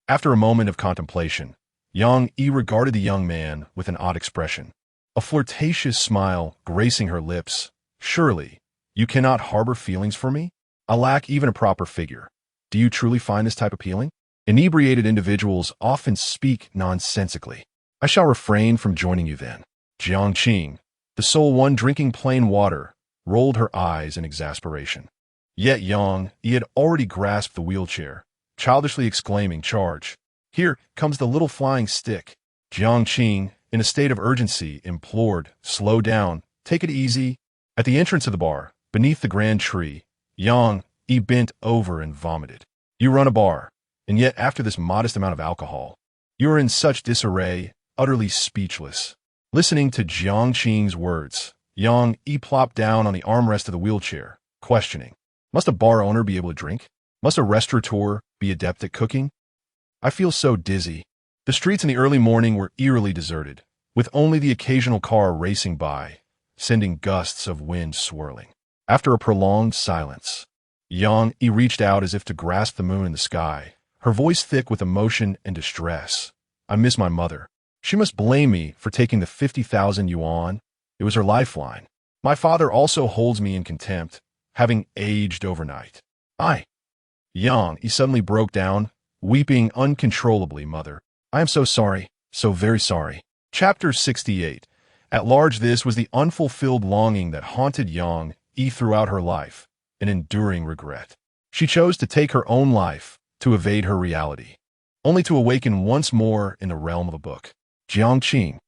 After a moment of contemplation, Jiang regarded the young man with an odd expression, a flirtatious smile gracing her lips. Surely, you cannot harbor feelings for me? I lack even a proper figure. Do you truly find this type appealing? Inebriated individuals often speak nonsensically. I shall refrain from joining you then. Jiang Qing, the sole one drinking plain water, rolled her eyes in exasperation. Yet Jiang had already grasped the wheelchair, childishly exclaiming, "Charge! Here comes the little flying stick." Jiang Qing, in a state of urgency, implored, "Slow down, take it easy." At the entrance of the bar, beneath the grand tree, Jiang bent over and vomited. You run a bar, and yet after this modest amount of alcohol, you are in such disarray, utterly speechless. Listening to Jiang Qing's words, Jiang plopped down on the armrest of the wheelchair, questioning, must a bar owner be able to drink? Must a restaurateur be adept at cooking? I feel so dizzy. The streets in the early morning were eerily deserted, with only the occasional car racing by, sending gusts of wind swirling. After a prolonged silence, Jiang reached out as if to grasp the moon in the sky, her voice thick with emotion and distress. I miss my mother. She must blame me for taking the 50,000 yuan. It was her lifeline. My father also holds me in contempt, having aged overnight. Jiang suddenly broke down, weeping uncontrollably. Mother, I am so sorry, so very sorry. Chapter 68. At large, this was the unfulfilled longing that haunted Jiang throughout her life, an enduring regret. She chose to take her own life, to evade her reality, only to awaken once more in the realm of a book. Jiang Qing.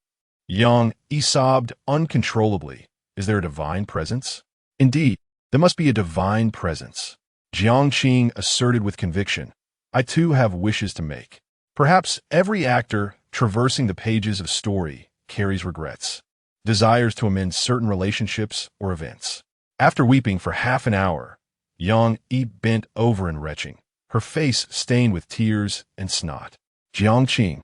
Jiang sobbed uncontrollably. Is there a divine presence? Indeed, there must be a divine presence. Jiang Qing asserted with conviction. I too have wishes to make. Perhaps every actor traversing the pages of story carries regrets, desires to amend certain relationships or events. After weeping for half an hour, Jiang bent over and retching, her face stained with tears and snot. Jiang Qing.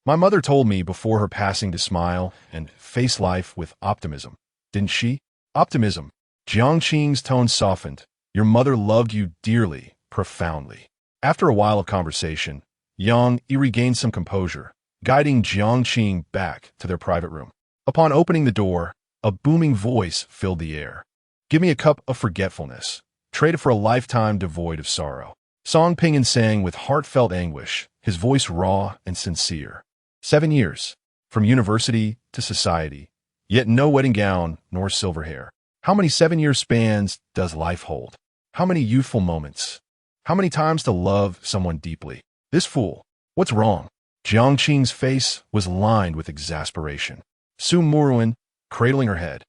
My mother told me before her passing to smile and face life with optimism. Didn't she? Optimism. Jiang Qing's tone softened. Your mother loved you dearly, profoundly. After a while of conversation, Jiang regained some composure, guiding Jiang Qing back to their private room. Upon opening the door, a booming voice filled the air. Give me a cup of forgetfulness. Trade it for a lifetime devoid of sorrow. Song Pingan sang with heartfelt anguish, his voice raw and sincere. 7 years, from university to society, yet no wedding gown nor silver hair. How many 7-year spans does life hold? How many youthful moments? How many times to love someone deeply? This fool. What's wrong? Jiang Qing's face was lined with exasperation. Su Muruan, cradling her head,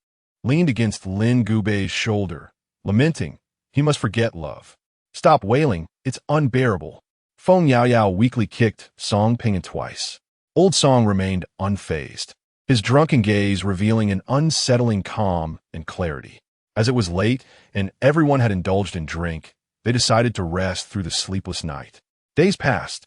leaned against Lin Gubei's shoulder, lamenting, he must forget love. Stop wailing, it's unbearable. Feng Yaoyao weakly kicked Song Pingan twice. Old Song remained unfazed, his drunken gaze revealing an unsettling calm and clarity. As it was late and everyone had indulged in drink, they decided to rest through the sleepless night. Days passed,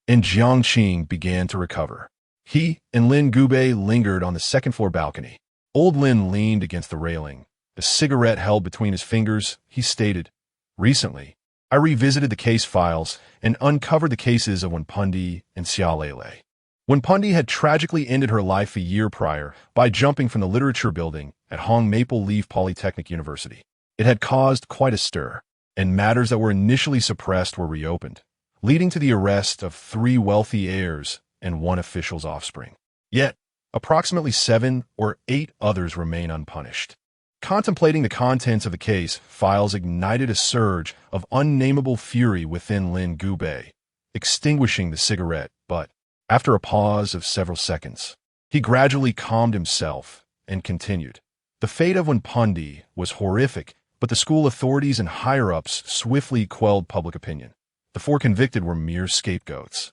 and Jiang Qing began to recover. He and Lin Gubei lingered on the second-floor balcony. Old Lin leaned against the railing, a cigarette held between his fingers. He stated, recently, I revisited the case files and uncovered the cases of Wenpundi and Xiaolele. Wenpundi had tragically ended her life a year prior by jumping from the literature building at Hong Maple Leaf Polytechnic University. It had caused quite a stir, and matters that were initially suppressed were reopened, leading to the arrest of 3 wealthy heirs and 1 official's offspring. Yet, approximately 7 or 8 others remain unpunished. Contemplating the contents of the case, files ignited a surge of unnameable fury within Lin Gubei, extinguishing the cigarette, but, after a pause of several seconds, he gradually calmed himself and continued. The fate of Wenpundi was horrific, but the school authorities and higher-ups swiftly quelled public opinion. The 4 convicted were mere scapegoats,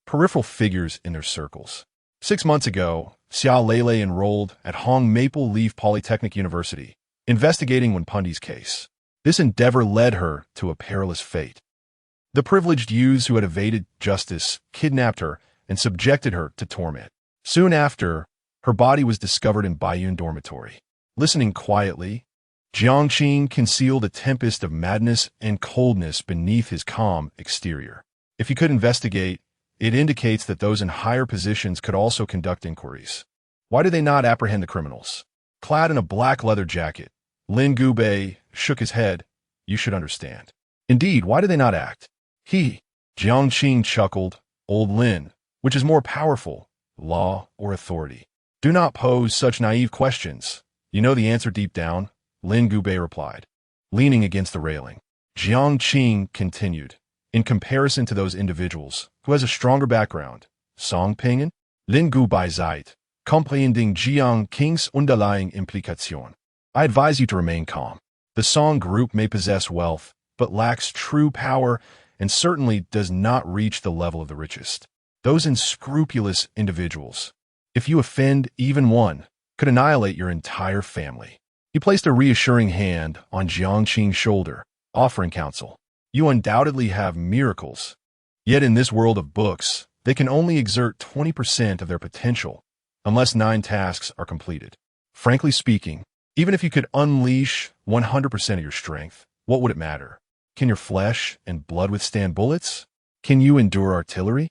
peripheral figures in their circles. 6 months ago, Xia Lele enrolled at Hong Maple Leaf Polytechnic University, investigating Wenpundi's case. This endeavor led her to a perilous fate. The privileged youths who had evaded justice kidnapped her and subjected her to torment. Soon after, her body was discovered in Baiyun dormitory. Listening quietly, Jiang Qing concealed a tempest of madness and coldness beneath his calm exterior. If he could investigate, it indicates that those in higher positions could also conduct inquiries. Why did they not apprehend the criminals? Clad in a black leather jacket, Lin Gubei shook his head. You should understand. Indeed, why did they not act? Jiang Qing chuckled. Old Lin, which is more powerful, law or authority? Do not pose such naive questions. You know the answer deep down, Lin Gubei replied. Leaning against the railing, Jiang Qing continued. In comparison to those individuals, who has a stronger background? Song Pingen? Lin Gubei Zeit, comprehending Jiang Qing's underlying implication. I advise you to remain calm. The Song group may possess wealth, but lacks true power and certainly does not reach the level of the richest. Those unscrupulous individuals, if you offend even one, could annihilate your entire family. He placed a reassuring hand on Jiang Qing's shoulder, offering counsel. You undoubtedly have miracles. Yet in this world of books, they can only exert 20% of their potential, unless 9 tasks are completed. Frankly speaking, even if you could unleash 100% of your strength, what would it matter? Can your flesh and blood withstand bullets? Can you endure artillery?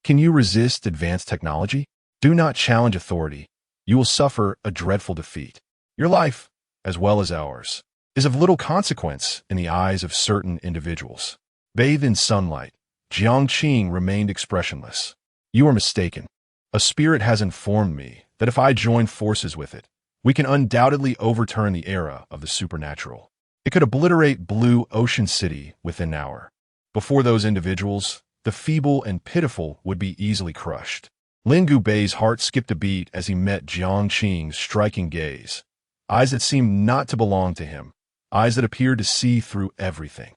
Can you resist advanced technology? Do not challenge authority. You will suffer a dreadful defeat. Your life, as well as ours, is of little consequence in the eyes of certain individuals. Bathed in sunlight, Jiang Qing remained expressionless. You are mistaken. A spirit has informed me that if I join forces with it, we can undoubtedly overturn the era of the supernatural. It could obliterate Blue Ocean City within an hour. Before those individuals, the feeble and pitiful would be easily crushed. Lin Gubei's heart skipped a beat as he met Jiang Qing's striking gaze. Eyes that seemed not to belong to him. Eyes that appeared to see through everything.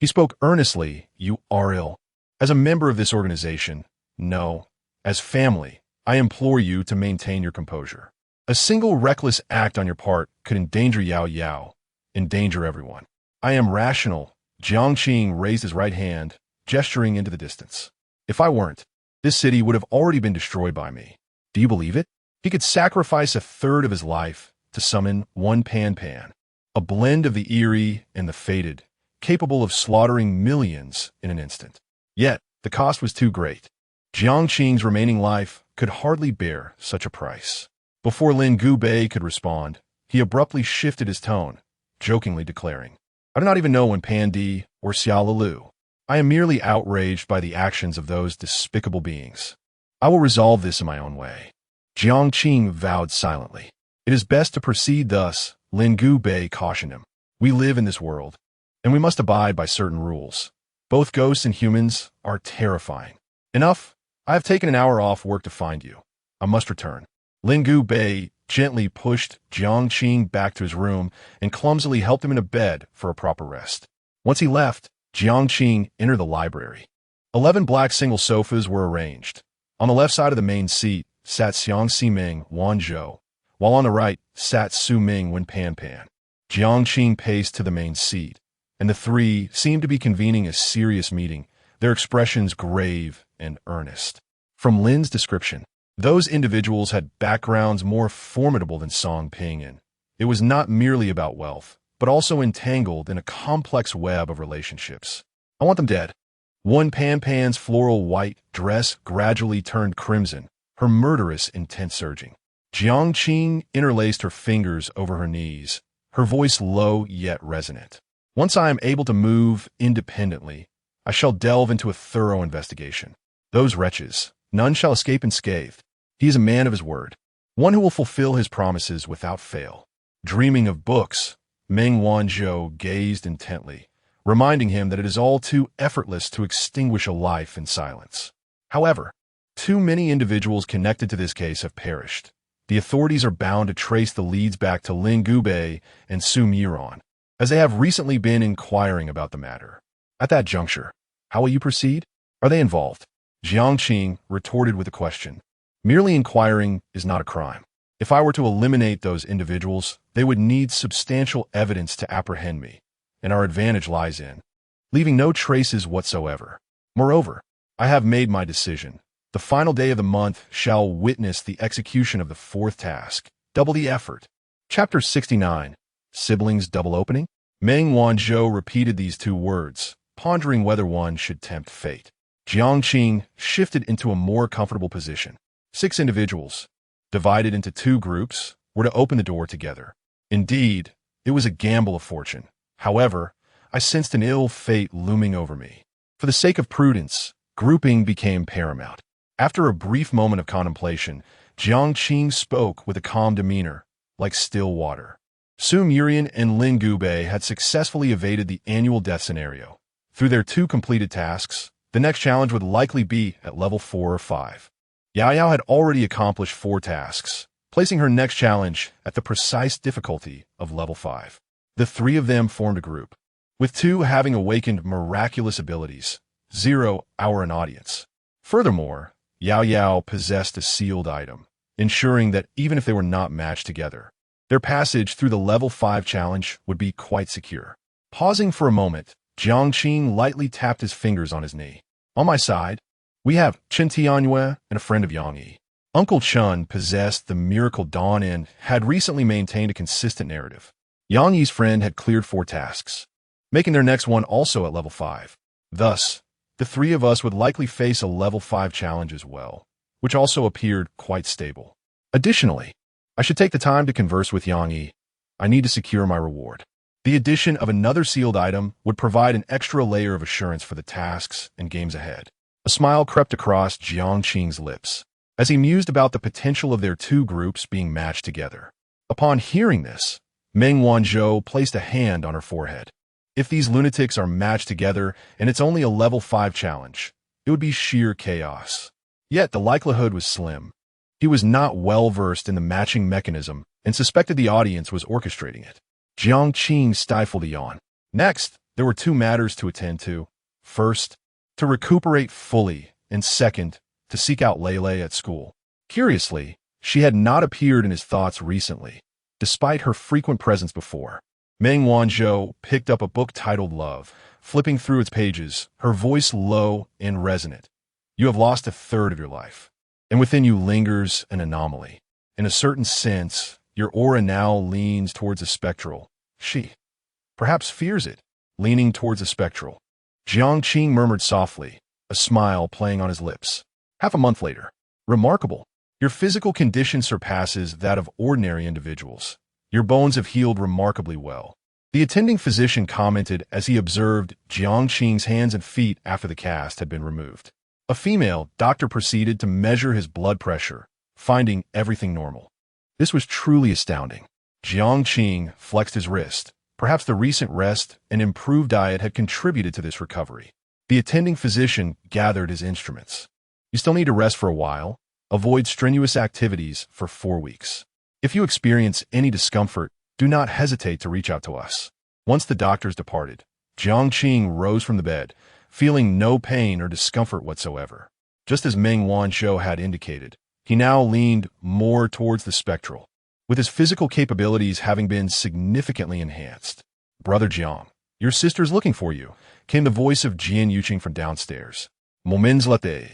He spoke earnestly. You are ill. As a member of this organization, no. As family, I implore you to maintain your composure. A single reckless act on your part could endanger Yao Yao, endanger everyone. I am rational. Jiang Qing raised his right hand, gesturing into the distance. If I weren't, this city would have already been destroyed by me. Do you believe it? He could sacrifice a third of his life to summon one Pan Pan, a blend of the eerie and the fated, capable of slaughtering millions in an instant. Yet, the cost was too great. Jiang Qing's remaining life could hardly bear such a price. Before Lin Gubei could respond, he abruptly shifted his tone, jokingly declaring, I do not even know when Pandi or Xiaolalu. I am merely outraged by the actions of those despicable beings. I will resolve this in my own way. Jiang Qing vowed silently. It is best to proceed thus, Lin Gubei cautioned him. We live in this world, and we must abide by certain rules. Both ghosts and humans are terrifying. Enough. I have taken an hour off work to find you. I must return. Lin Gubei gently pushed Jiang Qing back to his room and clumsily helped him into bed for a proper rest. Once he left, Jiang Qing entered the library. 11 black single sofas were arranged. On the left side of the main seat sat Xiang Ximing Wan Zhou, while on the right sat Su Ming Wen Pan Pan. Jiang Qing paced to the main seat, and the three seemed to be convening a serious meeting, their expressions grave and earnest. From Lin's description, those individuals had backgrounds more formidable than Song Pingyan. It was not merely about wealth, but also entangled in a complex web of relationships. I want them dead. One Pan Pan's floral white dress gradually turned crimson, her murderous intent surging. Jiang Qing interlaced her fingers over her knees, her voice low yet resonant. Once I am able to move independently, I shall delve into a thorough investigation. Those wretches, none shall escape unscathed. He is a man of his word, one who will fulfill his promises without fail. Dreaming of books, Meng Wanzhou gazed intently, reminding him that it is all too effortless to extinguish a life in silence. However, too many individuals connected to this case have perished. The authorities are bound to trace the leads back to Lin Gubei and Su Miron, as they have recently been inquiring about the matter. At that juncture, how will you proceed? Are they involved? Jiang Qing retorted with a question. Merely inquiring is not a crime. If I were to eliminate those individuals, they would need substantial evidence to apprehend me, and our advantage lies in leaving no traces whatsoever. Moreover, I have made my decision. The final day of the month shall witness the execution of the fourth task. Double the effort. Chapter 69. Siblings Double Opening? Meng Wanzhou repeated these two words, pondering whether one should tempt fate. Jiang Qing shifted into a more comfortable position. 6 individuals, divided into 2 groups, were to open the door together. Indeed, it was a gamble of fortune. However, I sensed an ill fate looming over me. For the sake of prudence, grouping became paramount. After a brief moment of contemplation, Jiang Qing spoke with a calm demeanor, like still water. Su Murian and Lin Gubei had successfully evaded the annual death scenario. Through their 2 completed tasks, the next challenge would likely be at level 4 or 5. Yao Yao had already accomplished 4 tasks, placing her next challenge at the precise difficulty of level 5. The 3 of them formed a group, with 2 having awakened miraculous abilities, 0 our an audience. Furthermore, Yao Yao possessed a sealed item, ensuring that even if they were not matched together, their passage through the level 5 challenge would be quite secure. Pausing for a moment, Jiang Qing lightly tapped his fingers on his knee. On my side, we have Chen Tianyue and a friend of Yang Yi. Uncle Chun possessed the miracle dawn and had recently maintained a consistent narrative. Yang Yi's friend had cleared 4 tasks, making their next one also at level 5. Thus, the 3 of us would likely face a level 5 challenge as well, which also appeared quite stable. Additionally, I should take the time to converse with Yang Yi. I need to secure my reward. The addition of another sealed item would provide an extra layer of assurance for the tasks and games ahead. A smile crept across Jiang Qing's lips as he mused about the potential of their 2 groups being matched together. Upon hearing this, Meng Wanzhou placed a hand on her forehead. If these lunatics are matched together and it's only a level 5 challenge, it would be sheer chaos. Yet the likelihood was slim. He was not well versed in the matching mechanism and suspected the audience was orchestrating it. Jiang Qing stifled a yawn. Next, there were 2 matters to attend to. First, to recuperate fully, and second, to seek out Lele at school. Curiously, she had not appeared in his thoughts recently, despite her frequent presence before. Meng Wanzhou picked up a book titled Love, flipping through its pages, her voice low and resonant. You have lost a third of your life, and within you lingers an anomaly. In a certain sense, your aura now leans towards the spectral. She perhaps fears it, leaning towards the spectral. Jiang Qing murmured softly, a smile playing on his lips. Half a month later. Remarkable. Your physical condition surpasses that of ordinary individuals. Your bones have healed remarkably well. The attending physician commented as he observed Jiang Qing's hands and feet after the cast had been removed. A female doctor proceeded to measure his blood pressure, finding everything normal. This was truly astounding. Jiang Qing flexed his wrist. Perhaps the recent rest and improved diet had contributed to this recovery. The attending physician gathered his instruments. You still need to rest for a while. Avoid strenuous activities for 4 weeks. If you experience any discomfort, do not hesitate to reach out to us. Once the doctors departed, Jiang Qing rose from the bed, feeling no pain or discomfort whatsoever. Just as Meng Wanzhou had indicated, he now leaned more towards the spectral, with his physical capabilities having been significantly enhanced. Brother Jiang, your sister's looking for you, came the voice of Jian Yuqing from downstairs. Moments later,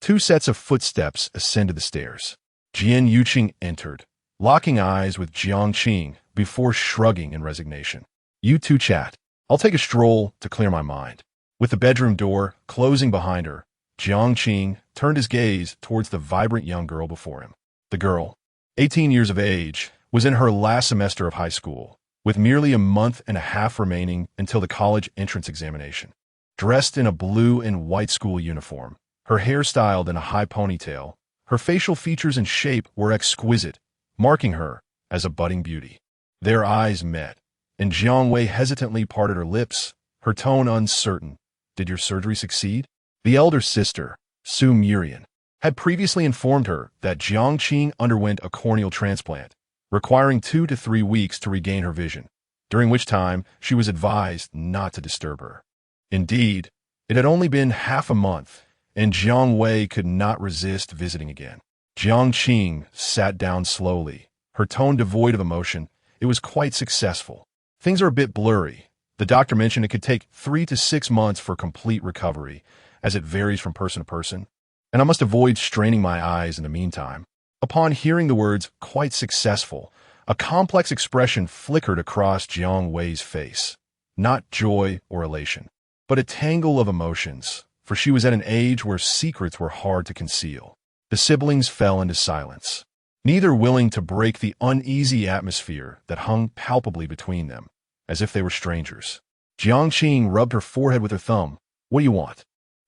2 sets of footsteps ascended the stairs. Jian Yuqing entered, locking eyes with Jiang Qing before shrugging in resignation. You 2 chat. I'll take a stroll to clear my mind. With the bedroom door closing behind her, Jiang Qing turned his gaze towards the vibrant young girl before him. The girl, 18 years of age, was in her last semester of high school, with merely a month and a half remaining until the college entrance examination. Dressed in a blue and white school uniform, her hair styled in a high ponytail, her facial features and shape were exquisite, marking her as a budding beauty. Their eyes met, and Jiang Wei hesitantly parted her lips, her tone uncertain. Did your surgery succeed? The elder sister, Su Murian, had previously informed her that Jiang Qing underwent a corneal transplant, requiring 2 to 3 weeks to regain her vision, during which time she was advised not to disturb her. Indeed, it had only been half a month, and Jiang Wei could not resist visiting again. Jiang Qing sat down slowly, her tone devoid of emotion. It was quite successful. Things are a bit blurry. The doctor mentioned it could take 3 to 6 months for complete recovery, as it varies from person to person, and I must avoid straining my eyes in the meantime. Upon hearing the words, quite successful, a complex expression flickered across Jiang Wei's face. Not joy or elation, but a tangle of emotions, for she was at an age where secrets were hard to conceal. The siblings fell into silence, neither willing to break the uneasy atmosphere that hung palpably between them, as if they were strangers. Jiang Qing rubbed her forehead with her thumb. What do you want?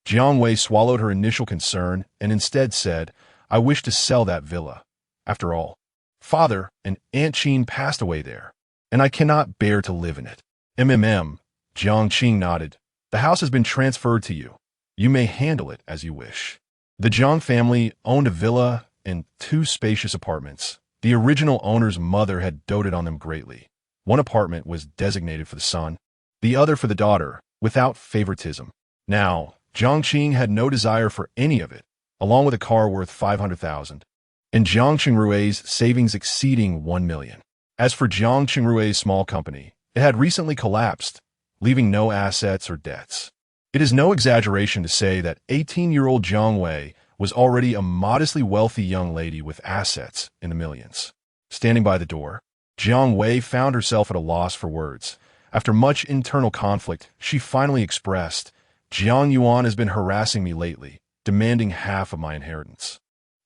Jiang Wei swallowed her initial concern and instead said, I wish to sell that villa. After all, Father and Aunt Qing passed away there, and I cannot bear to live in it. Jiang Qing nodded. The house has been transferred to you. You may handle it as you wish. The Jiang family owned a villa and 2 spacious apartments. The original owner's mother had doted on them greatly. One apartment was designated for the son, the other for the daughter, without favoritism. Now, Jiang Qing had no desire for any of it, along with a car worth 500,000, and Jiang Qingrui's savings exceeding 1 million. As for Jiang Qingrui's small company, it had recently collapsed, leaving no assets or debts. It is no exaggeration to say that 18-year-old Jiang Wei was already a modestly wealthy young lady with assets in the millions. Standing by the door, Jiang Wei found herself at a loss for words. After much internal conflict, she finally expressed, Jiang Yuan has been harassing me lately, demanding half of my inheritance.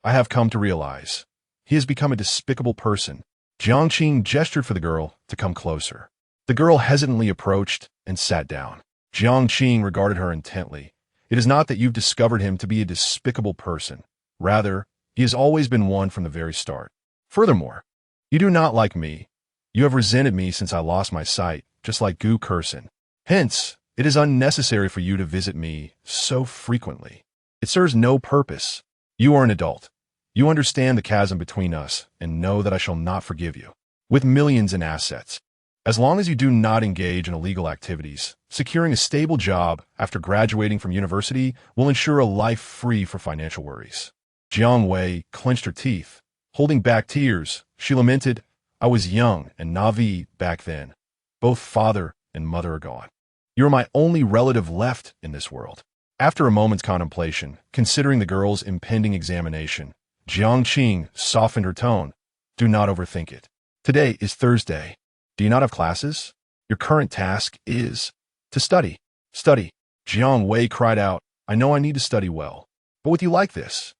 I have come to realize he has become a despicable person. Jiang Qing gestured for the girl to come closer. The girl hesitantly approached and sat down. Jiang Qing regarded her intently. It is not that you've discovered him to be a despicable person. Rather, he has always been one from the very start. Furthermore, you do not like me. You have resented me since I lost my sight, just like Gu Kursin. Hence, it is unnecessary for you to visit me so frequently. It serves no purpose. You are an adult. You understand the chasm between us and know that I shall not forgive you. With millions in assets, as long as you do not engage in illegal activities, securing a stable job after graduating from university will ensure a life free from financial worries. Jiang Wei clenched her teeth. Holding back tears, she lamented, I was young and naive back then. Both father and mother are gone. You are my only relative left in this world. After a moment's contemplation, considering the girl's impending examination, Jiang Qing softened her tone. Do not overthink it. Today is Thursday. Do you not have classes? Your current task is to study. Study. Jiang Wei cried out, I know I need to study well, but with you like this,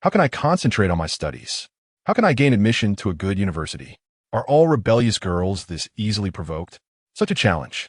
how can I concentrate on my studies? How can I gain admission to a good university? Are all rebellious girls this easily provoked? Such a challenge.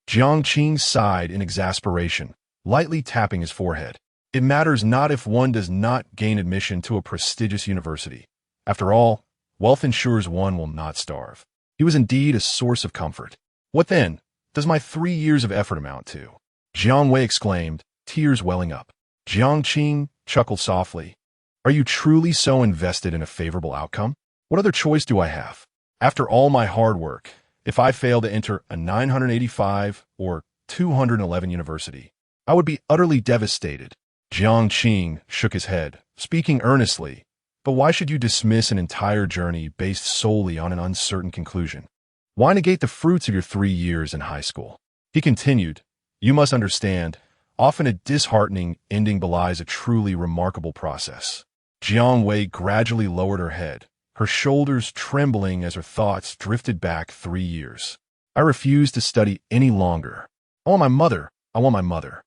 Jiang Qing sighed in exasperation, lightly tapping his forehead. It matters not if one does not gain admission to a prestigious university. After all, wealth ensures one will not starve. He was indeed a source of comfort. What then does my 3 years of effort amount to? Jiang Wei exclaimed, tears welling up. Jiang Qing chuckled softly. Are you truly so invested in a favorable outcome? What other choice do I have? After all my hard work, if I fail to enter a 985 or 211 university, I would be utterly devastated. Jiang Qing shook his head, speaking earnestly. But why should you dismiss an entire journey based solely on an uncertain conclusion? Why negate the fruits of your 3 years in high school? He continued, you must understand, often a disheartening ending belies a truly remarkable process. Jiang Wei gradually lowered her head, her shoulders trembling as her thoughts drifted back 3 years. I refuse to study any longer. I want my mother. I want my mother.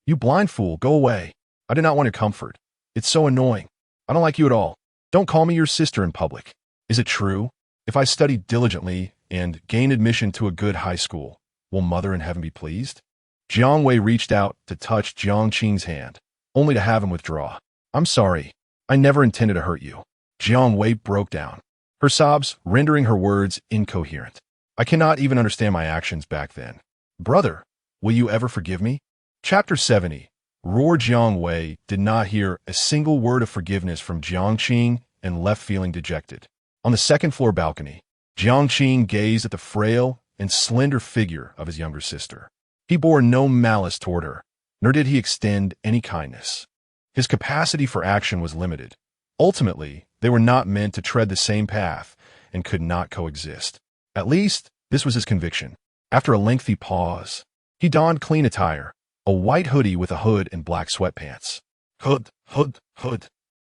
You blind fool, go away. I do not want your comfort. It's so annoying. I don't like you at all. Don't call me your sister in public. Is it true? If I study diligently and gain admission to a good high school, will Mother in Heaven be pleased? Jiang Wei reached out to touch Jiang Qing's hand, only to have him withdraw. I'm sorry. I never intended to hurt you. Jiang Wei broke down, her sobs rendering her words incoherent. I cannot even understand my actions back then. Brother, will you ever forgive me? Chapter 70. Roar Jiang Wei did not hear a single word of forgiveness from Jiang Qing and left feeling dejected. On the second-floor balcony, Jiang Qing gazed at the frail and slender figure of his younger sister. He bore no malice toward her, nor did he extend any kindness. His capacity for action was limited. Ultimately, they were not meant to tread the same path and could not coexist. At least, this was his conviction. After a lengthy pause, he donned clean attire, a white hoodie with a hood and black sweatpants. Hood.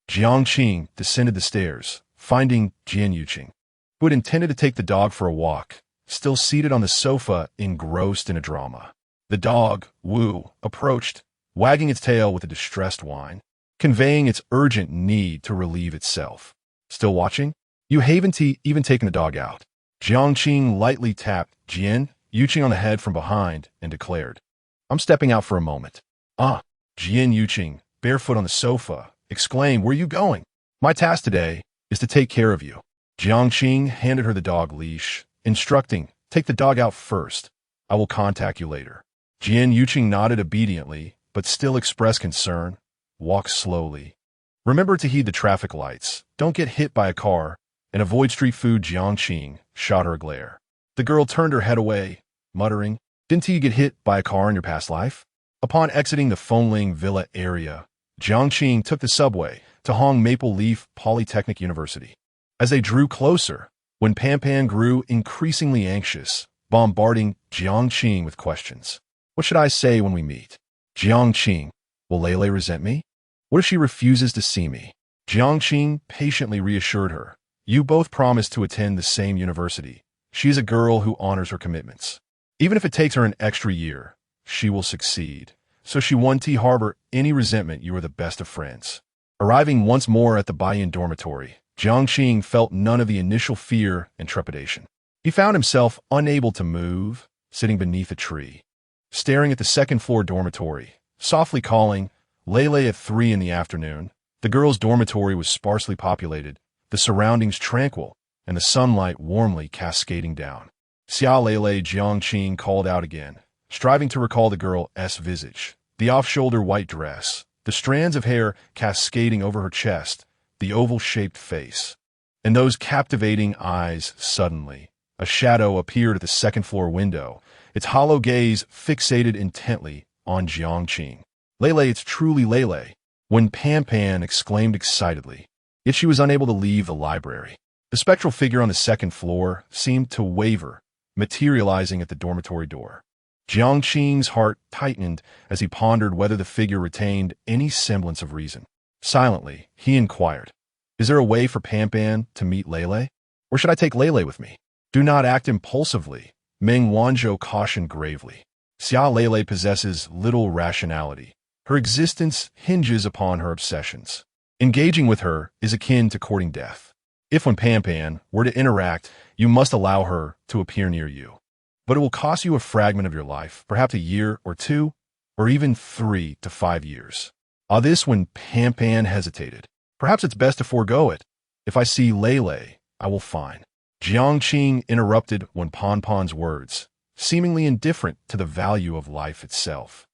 Jiang Qing descended the stairs, finding Jian Yuqing, who had intended to take the dog for a walk, still seated on the sofa, engrossed in a drama. The dog, Wu, approached, wagging its tail with a distressed whine, conveying its urgent need to relieve itself. Still watching? You haven't even taken the dog out. Jiang Qing lightly tapped Jian Yuqing on the head from behind and declared, I'm stepping out for a moment. Ah, Jian Yuqing, barefoot on the sofa, exclaimed, Where are you going? My task today is to take care of you. Jiang Qing handed her the dog leash, instructing, Take the dog out first. I will contact you later. Jian Yuqing nodded obediently, but still expressed concern. Walk slowly. Remember to heed the traffic lights. Don't get hit by a car, and avoid street food. Jiang Qing shot her a glare. The girl turned her head away, muttering, Didn't you get hit by a car in your past life? Upon exiting the Fengling Villa area, Jiang Qing took the subway to Hong Maple Leaf Polytechnic University. As they drew closer, when Pan grew increasingly anxious, bombarding Jiang Qing with questions. What should I say when we meet? Jiang Qing, will Lei resent me? What if she refuses to see me? Jiang Qing patiently reassured her. You both promised to attend the same university. She is a girl who honors her commitments. Even if it takes her an extra year, she will succeed. So she won't harbor any resentment. You are the best of friends. Arriving once more at the Baiyan dormitory, Jiang Qing felt none of the initial fear and trepidation. He found himself unable to move, sitting beneath a tree, staring at the second-floor dormitory, softly calling, Lei at 3 in the afternoon. The girls' dormitory was sparsely populated, the surroundings tranquil, and the sunlight warmly cascading down. Xia Lei, Jiang Qing called out again, striving to recall the girl's visage, the off-shoulder white dress, the strands of hair cascading over her chest, the oval-shaped face, and those captivating eyes. Suddenly, a shadow appeared at the second-floor window, its hollow gaze fixated intently on Jiang Qing. Lei, it's truly Lei, when Pan exclaimed excitedly. Yet she was unable to leave the library. The spectral figure on the second floor seemed to waver, materializing at the dormitory door. Jiang Qing's heart tightened as he pondered whether the figure retained any semblance of reason. Silently, he inquired, Is there a way for Pan to meet Lei? Or should I take Lei with me? Do not act impulsively, Meng Wanzhou cautioned gravely. Xia Lei possesses little rationality. Her existence hinges upon her obsessions. Engaging with her is akin to courting death. If when Pan were to interact, you must allow her to appear near you. But it will cost you a fragment of your life, perhaps a year or 2, or even 3 to 5 years. This when Pan hesitated. Perhaps it's best to forego it. If I see Lei, I will find. Jiang Qing interrupted when Pan's words, seemingly indifferent to the value of life itself.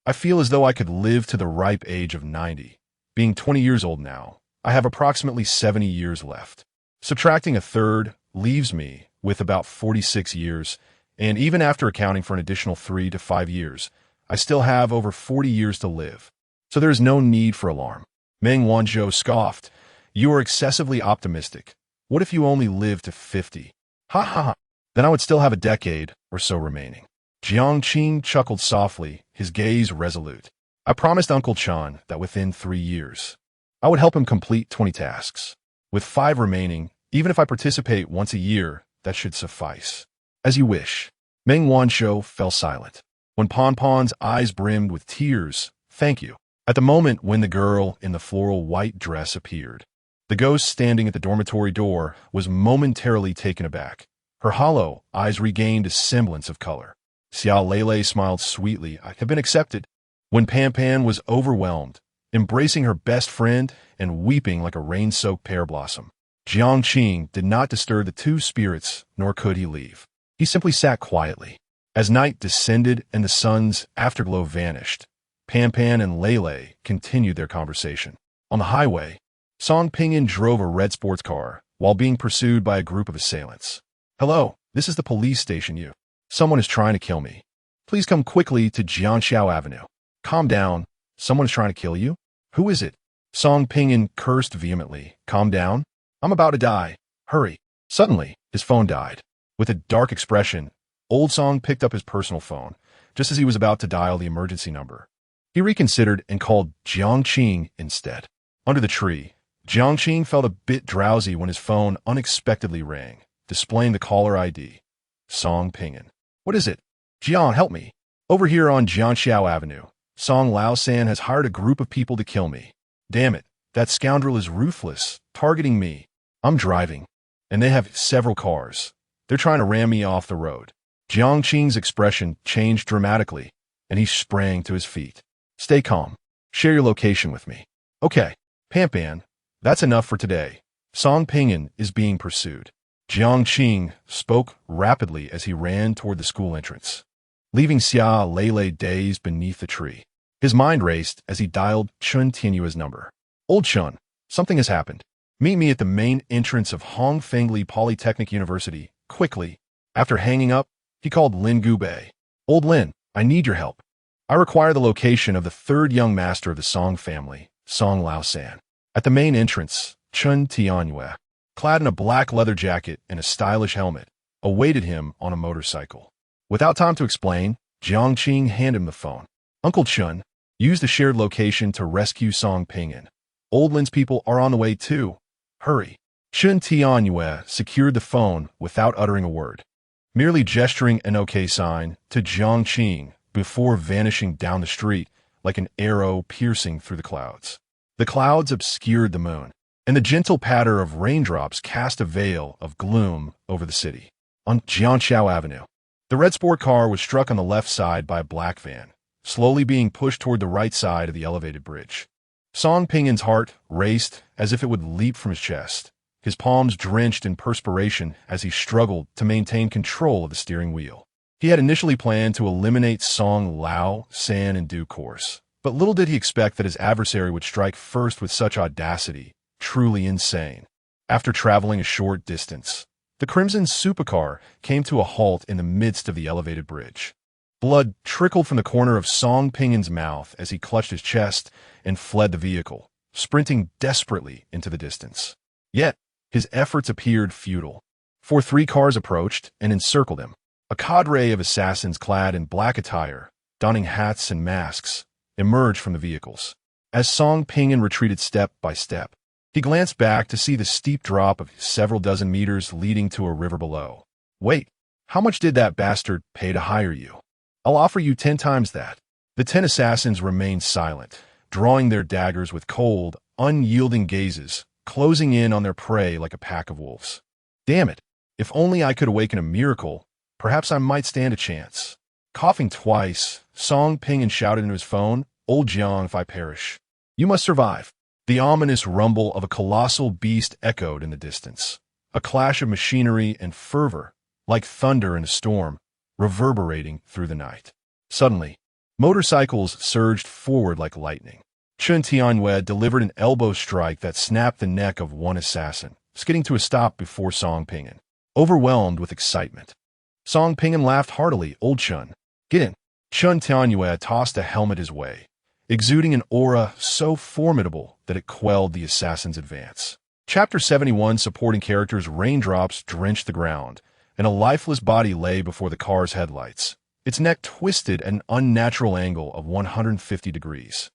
I feel as though I could live to the ripe age of 90. Being 20 years old now, I have approximately 70 years left. Subtracting a third leaves me with about 46 years, and even after accounting for an additional 3 to 5 years, I still have over 40 years to live. So there is no need for alarm. Meng Wanzhou scoffed. You are excessively optimistic. What if you only live to 50? Ha ha! Then I would still have a decade or so remaining. Jiang Qing chuckled softly, his gaze resolute. I promised Uncle Chan that within 3 years, I would help him complete 20 tasks. With 5 remaining, even if I participate once a year, that should suffice. As you wish. Meng Wanzhou fell silent. When Pan's eyes brimmed with tears, thank you. At the moment when the girl in the floral white dress appeared, the ghost standing at the dormitory door was momentarily taken aback. Her hollow eyes regained a semblance of color. Xia Lei smiled sweetly. I have been accepted. When Pan was overwhelmed, embracing her best friend and weeping like a rain-soaked pear blossom. Jiang Qing did not disturb the two spirits, nor could he leave. He simply sat quietly. As night descended and the sun's afterglow vanished, Pan Pan and Lele continued their conversation. On the highway, Song Pingyan drove a red sports car while being pursued by a group of assailants. "Hello, this is the police station. Someone is trying to kill me. Please come quickly to Jianxiao Avenue." "Calm down. Someone is trying to kill you? Who is it?" Song Pingyan cursed vehemently. "Calm down. I'm about to die. Hurry." Suddenly, his phone died. With a dark expression, Old Song picked up his personal phone, just as he was about to dial the emergency number. He reconsidered and called Jiang Qing instead. Under the tree, Jiang Qing felt a bit drowsy when his phone unexpectedly rang, displaying the caller ID. Song Pingyan. "What is it?" "Jiang, help me. Over here on Jianxiao Avenue, Song Lao San has hired a group of people to kill me. Damn it, that scoundrel is ruthless, targeting me. I'm driving, and they have several cars. They're trying to ram me off the road." Jiang Qing's expression changed dramatically, and he sprang to his feet. "Stay calm. Share your location with me." "Okay, Pan Pan, that's enough for today. Song Pingyan is being pursued." Jiang Qing spoke rapidly as he ran toward the school entrance, leaving Xia Lele dazed beneath the tree. His mind raced as he dialed Chun Tianyue's number. "Old Chun, something has happened. Meet me at the main entrance of Hong Fengli Polytechnic University, quickly." After hanging up, he called Lin Gubei. "Old Lin, I need your help. I require the location of the third young master of the Song family, Song Lao San." At the main entrance, Chun Tianyue, clad in a black leather jacket and a stylish helmet, awaited him on a motorcycle. Without time to explain, Jiang Qing handed him the phone. "Uncle Chun, use the shared location to rescue Song Pingyan. Old Lin's people are on the way too. Hurry." Chun Tianyue secured the phone without uttering a word, merely gesturing an OK sign to Jiang Qing before vanishing down the street like an arrow piercing through the clouds. The clouds obscured the moon, and the gentle patter of raindrops cast a veil of gloom over the city. On Jianxiao Avenue, the red sport car was struck on the left side by a black van, slowly being pushed toward the right side of the elevated bridge. Song Pingyan's heart raced as if it would leap from his chest, his palms drenched in perspiration as he struggled to maintain control of the steering wheel. He had initially planned to eliminate Song Lao San in due course, but little did he expect that his adversary would strike first with such audacity, truly insane. After traveling a short distance, the crimson supercar came to a halt in the midst of the elevated bridge. Blood trickled from the corner of Song Pingyan's mouth as he clutched his chest and fled the vehicle, sprinting desperately into the distance. Yet, his efforts appeared futile, for 3 cars approached and encircled him. A cadre of assassins clad in black attire, donning hats and masks, emerged from the vehicles. As Song Pingyan retreated step by step, he glanced back to see the steep drop of several dozen meters leading to a river below. "Wait, how much did that bastard pay to hire you? I'll offer you 10 times that." The 10 assassins remained silent, drawing their daggers with cold, unyielding gazes, closing in on their prey like a pack of wolves. "Damn it, if only I could awaken a miracle, perhaps I might stand a chance." Coughing twice, Song Pingyan shouted into his phone, "Old Jiang, if I perish, you must survive." The ominous rumble of a colossal beast echoed in the distance, a clash of machinery and fervor, like thunder in a storm, reverberating through the night. Suddenly, motorcycles surged forward like lightning. Chun Tianyue delivered an elbow strike that snapped the neck of one assassin, skidding to a stop before Song Pingyan, overwhelmed with excitement. Song Pingyan laughed heartily. "Old Chun, get in." Chun Tianyue tossed a helmet his way, exuding an aura so formidable that it quelled the assassin's advance. Chapter 71 supporting characters. Raindrops drenched the ground, and a lifeless body lay before the car's headlights, its neck twisted at an unnatural angle of 150 degrees.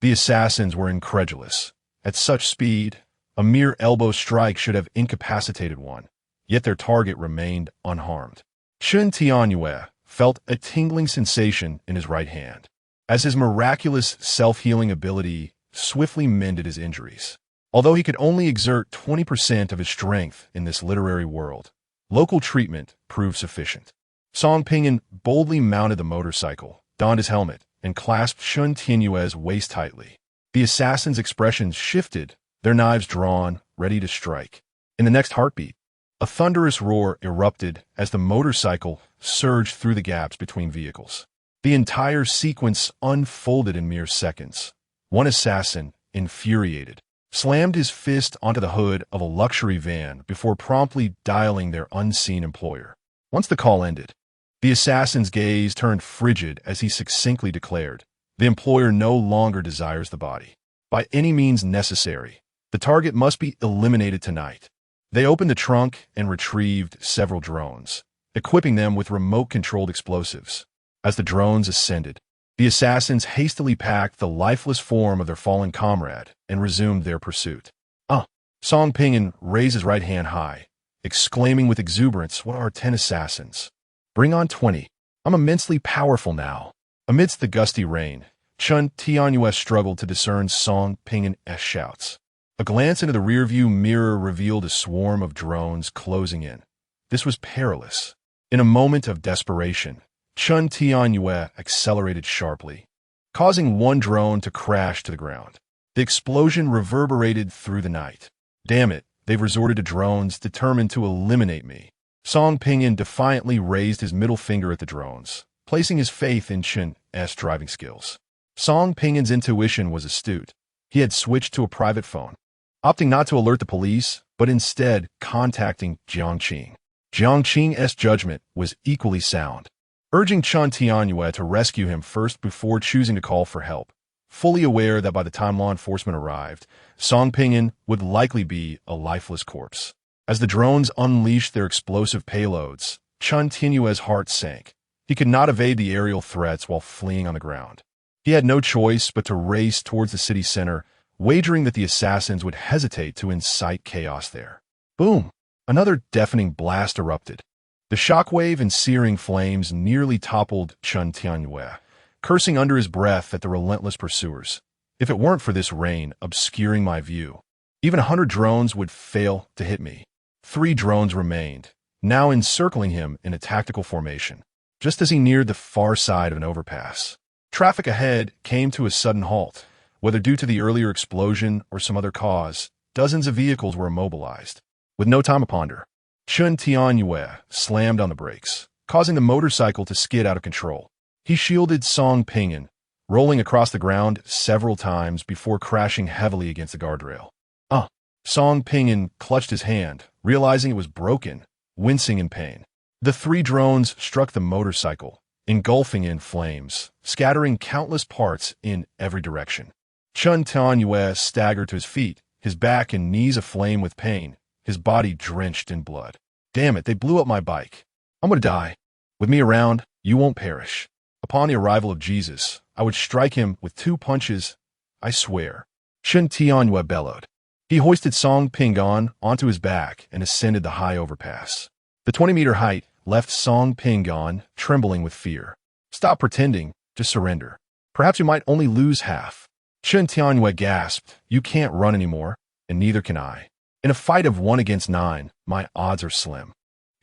The assassins were incredulous. At such speed, a mere elbow strike should have incapacitated one, yet their target remained unharmed. Chun Tianyue felt a tingling sensation in his right hand, as his miraculous self-healing ability swiftly mended his injuries. Although he could only exert 20% of his strength in this literary world, local treatment proved sufficient. Song Pingyan boldly mounted the motorcycle, donned his helmet, and clasped Chun Tianyue's waist tightly. The assassins' expressions shifted, their knives drawn, ready to strike. In the next heartbeat, a thunderous roar erupted as the motorcycle surged through the gaps between vehicles. The entire sequence unfolded in mere seconds. One assassin, infuriated, slammed his fist onto the hood of a luxury van before promptly dialing their unseen employer. Once the call ended, the assassin's gaze turned frigid as he succinctly declared, "The employer no longer desires the body. By any means necessary, the target must be eliminated tonight." They opened the trunk and retrieved several drones, equipping them with remote-controlled explosives. As the drones ascended, the assassins hastily packed the lifeless form of their fallen comrade and resumed their pursuit. Song Pinyin raised his right hand high, exclaiming with exuberance, "What are 10 assassins? Bring on 20. I'm immensely powerful now." Amidst the gusty rain, Chun Tianyue struggled to discern Song Pinyin's shouts. A glance into the rearview mirror revealed a swarm of drones closing in. This was perilous. In a moment of desperation, Chun Tianyue accelerated sharply, causing one drone to crash to the ground. The explosion reverberated through the night. "Damn it, they've resorted to drones determined to eliminate me." Song Pinyin defiantly raised his middle finger at the drones, placing his faith in Chun's driving skills. Song Pinyin's intuition was astute. He had switched to a private phone, opting not to alert the police, but instead contacting Jiang Qing. Jiang Qing's judgment was equally sound, urging Chun Tianyue to rescue him first before choosing to call for help, fully aware that by the time law enforcement arrived, Song Pinyin would likely be a lifeless corpse. As the drones unleashed their explosive payloads, Chun Tianyue's heart sank. He could not evade the aerial threats while fleeing on the ground. He had no choice but to race towards the city center, wagering that the assassins would hesitate to incite chaos there. Boom! Another deafening blast erupted. The shockwave and searing flames nearly toppled Chun Tianyue, cursing under his breath at the relentless pursuers. If it weren't for this rain obscuring my view, even 100 drones would fail to hit me. 3 drones remained, now encircling him in a tactical formation, just as he neared the far side of an overpass. Traffic ahead came to a sudden halt. Whether due to the earlier explosion or some other cause, dozens of vehicles were immobilized. With no time to ponder, Chun Tianyue slammed on the brakes, causing the motorcycle to skid out of control. He shielded Song Pinyin, rolling across the ground several times before crashing heavily against the guardrail. Song Pinyin clutched his hand, realizing it was broken, wincing in pain. The 3 drones struck the motorcycle, engulfing in flames, scattering countless parts in every direction. Chun Tianyue staggered to his feet, his back and knees aflame with pain, his body drenched in blood. "Damn it, they blew up my bike. I'm gonna die. With me around, you won't perish." Upon the arrival of Jesus, I would strike him with 2 punches, I swear. Chun Tianyue bellowed. He hoisted Song Pinyin onto his back and ascended the high overpass. The 20-meter height left Song Pinyin trembling with fear. "Stop pretending, just surrender. Perhaps you might only lose half." Chun Tianyue gasped, "You can't run anymore, and neither can I. In a fight of 1 against 9, my odds are slim.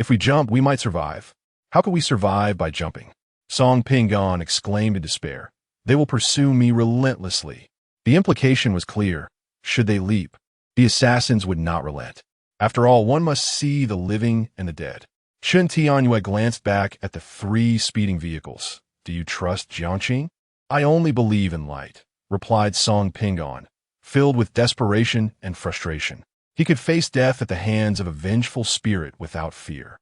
If we jump, we might survive. How could we survive by jumping?" Song Pinyin exclaimed in despair. "They will pursue me relentlessly." The implication was clear. Should they leap, the assassins would not relent. After all, one must see the living and the dead. Chun Tianyue glanced back at the 3 speeding vehicles. "Do you trust Jiang Qing?" "I only believe in light," replied Song Pinyin, filled with desperation and frustration. He could face death at the hands of a vengeful spirit without fear.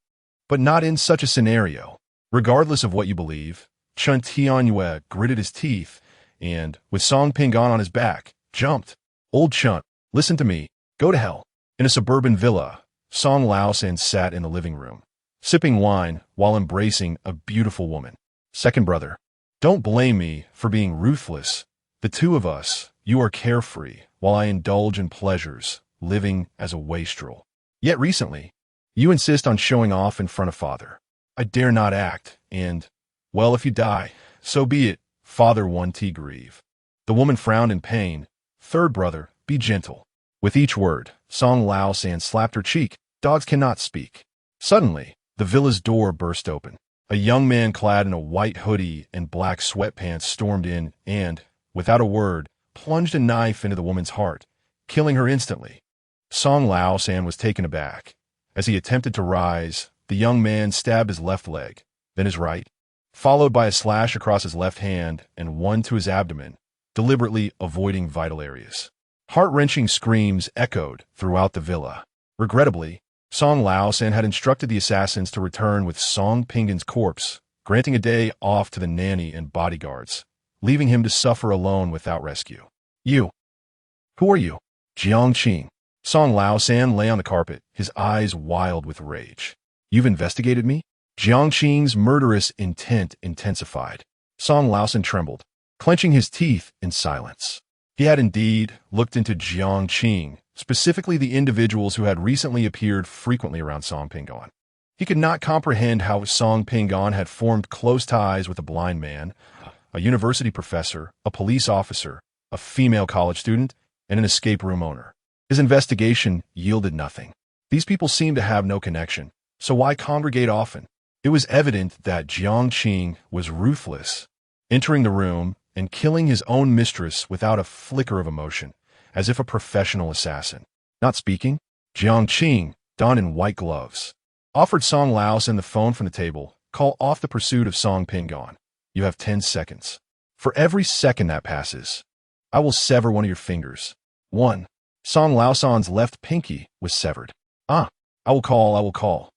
But not in such a scenario. Regardless of what you believe, Chun Tianyue gritted his teeth and, with Song Pinyin on his back, jumped. "Old Chun, listen to me. Go to hell." In a suburban villa, Song Laosan sat in the living room, sipping wine while embracing a beautiful woman. "Second brother, don't blame me for being ruthless. The 2 of us, you are carefree, while I indulge in pleasures, living as a wastrel. Yet recently, you insist on showing off in front of father. I dare not act, and, well, if you die, so be it. Father 1T grieve." The woman frowned in pain. "Third brother, be gentle." With each word, Song Laosan slapped her cheek. Dogs cannot speak. Suddenly, the villa's door burst open. A young man clad in a white hoodie and black sweatpants stormed in and, without a word, plunged a knife into the woman's heart, killing her instantly. Song Laosan was taken aback. As he attempted to rise, the young man stabbed his left leg, then his right, followed by a slash across his left hand and one to his abdomen, deliberately avoiding vital areas. Heart-wrenching screams echoed throughout the villa. Regrettably, Song Lao-san had instructed the assassins to return with Song Pingan's corpse, granting a day off to the nanny and bodyguards, leaving him to suffer alone without rescue. You. Who are you? Jiang Qing. Song Lao-san lay on the carpet, his eyes wild with rage. You've investigated me? Jiang Qing's murderous intent intensified. Song Lao-san trembled, clenching his teeth in silence. He had indeed looked into Jiang Qing, specifically the individuals who had recently appeared frequently around Song Pingan. He could not comprehend how Song Pingan had formed close ties with a blind man, a university professor, a police officer, a female college student, and an escape room owner. His investigation yielded nothing. These people seemed to have no connection, so why congregate often? It was evident that Jiang Qing was ruthless, entering the room and killing his own mistress without a flicker of emotion, as if a professional assassin. Not speaking, Jiang Qing, donned in white gloves, offered Song Lao-san the phone from the table. Call off the pursuit of Song Pingan. You have 10 seconds. For every second that passes, I will sever one of your fingers. 1. Song Lao-san's left pinky was severed. I will call.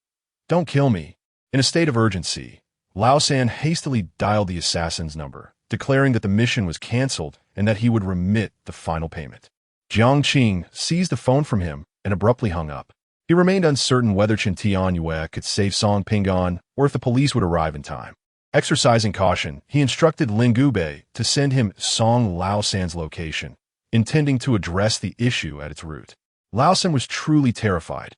Don't kill me. In a state of urgency, Lao-san hastily dialed the assassin's number, declaring that the mission was cancelled and that he would remit the final payment. Jiang Qing seized the phone from him and abruptly hung up. He remained uncertain whether Chen Tianyue could save Song Pingan or if the police would arrive in time. Exercising caution, he instructed Lin Gubei to send him Song Lao-san's location, intending to address the issue at its root. Lao-san was truly terrified.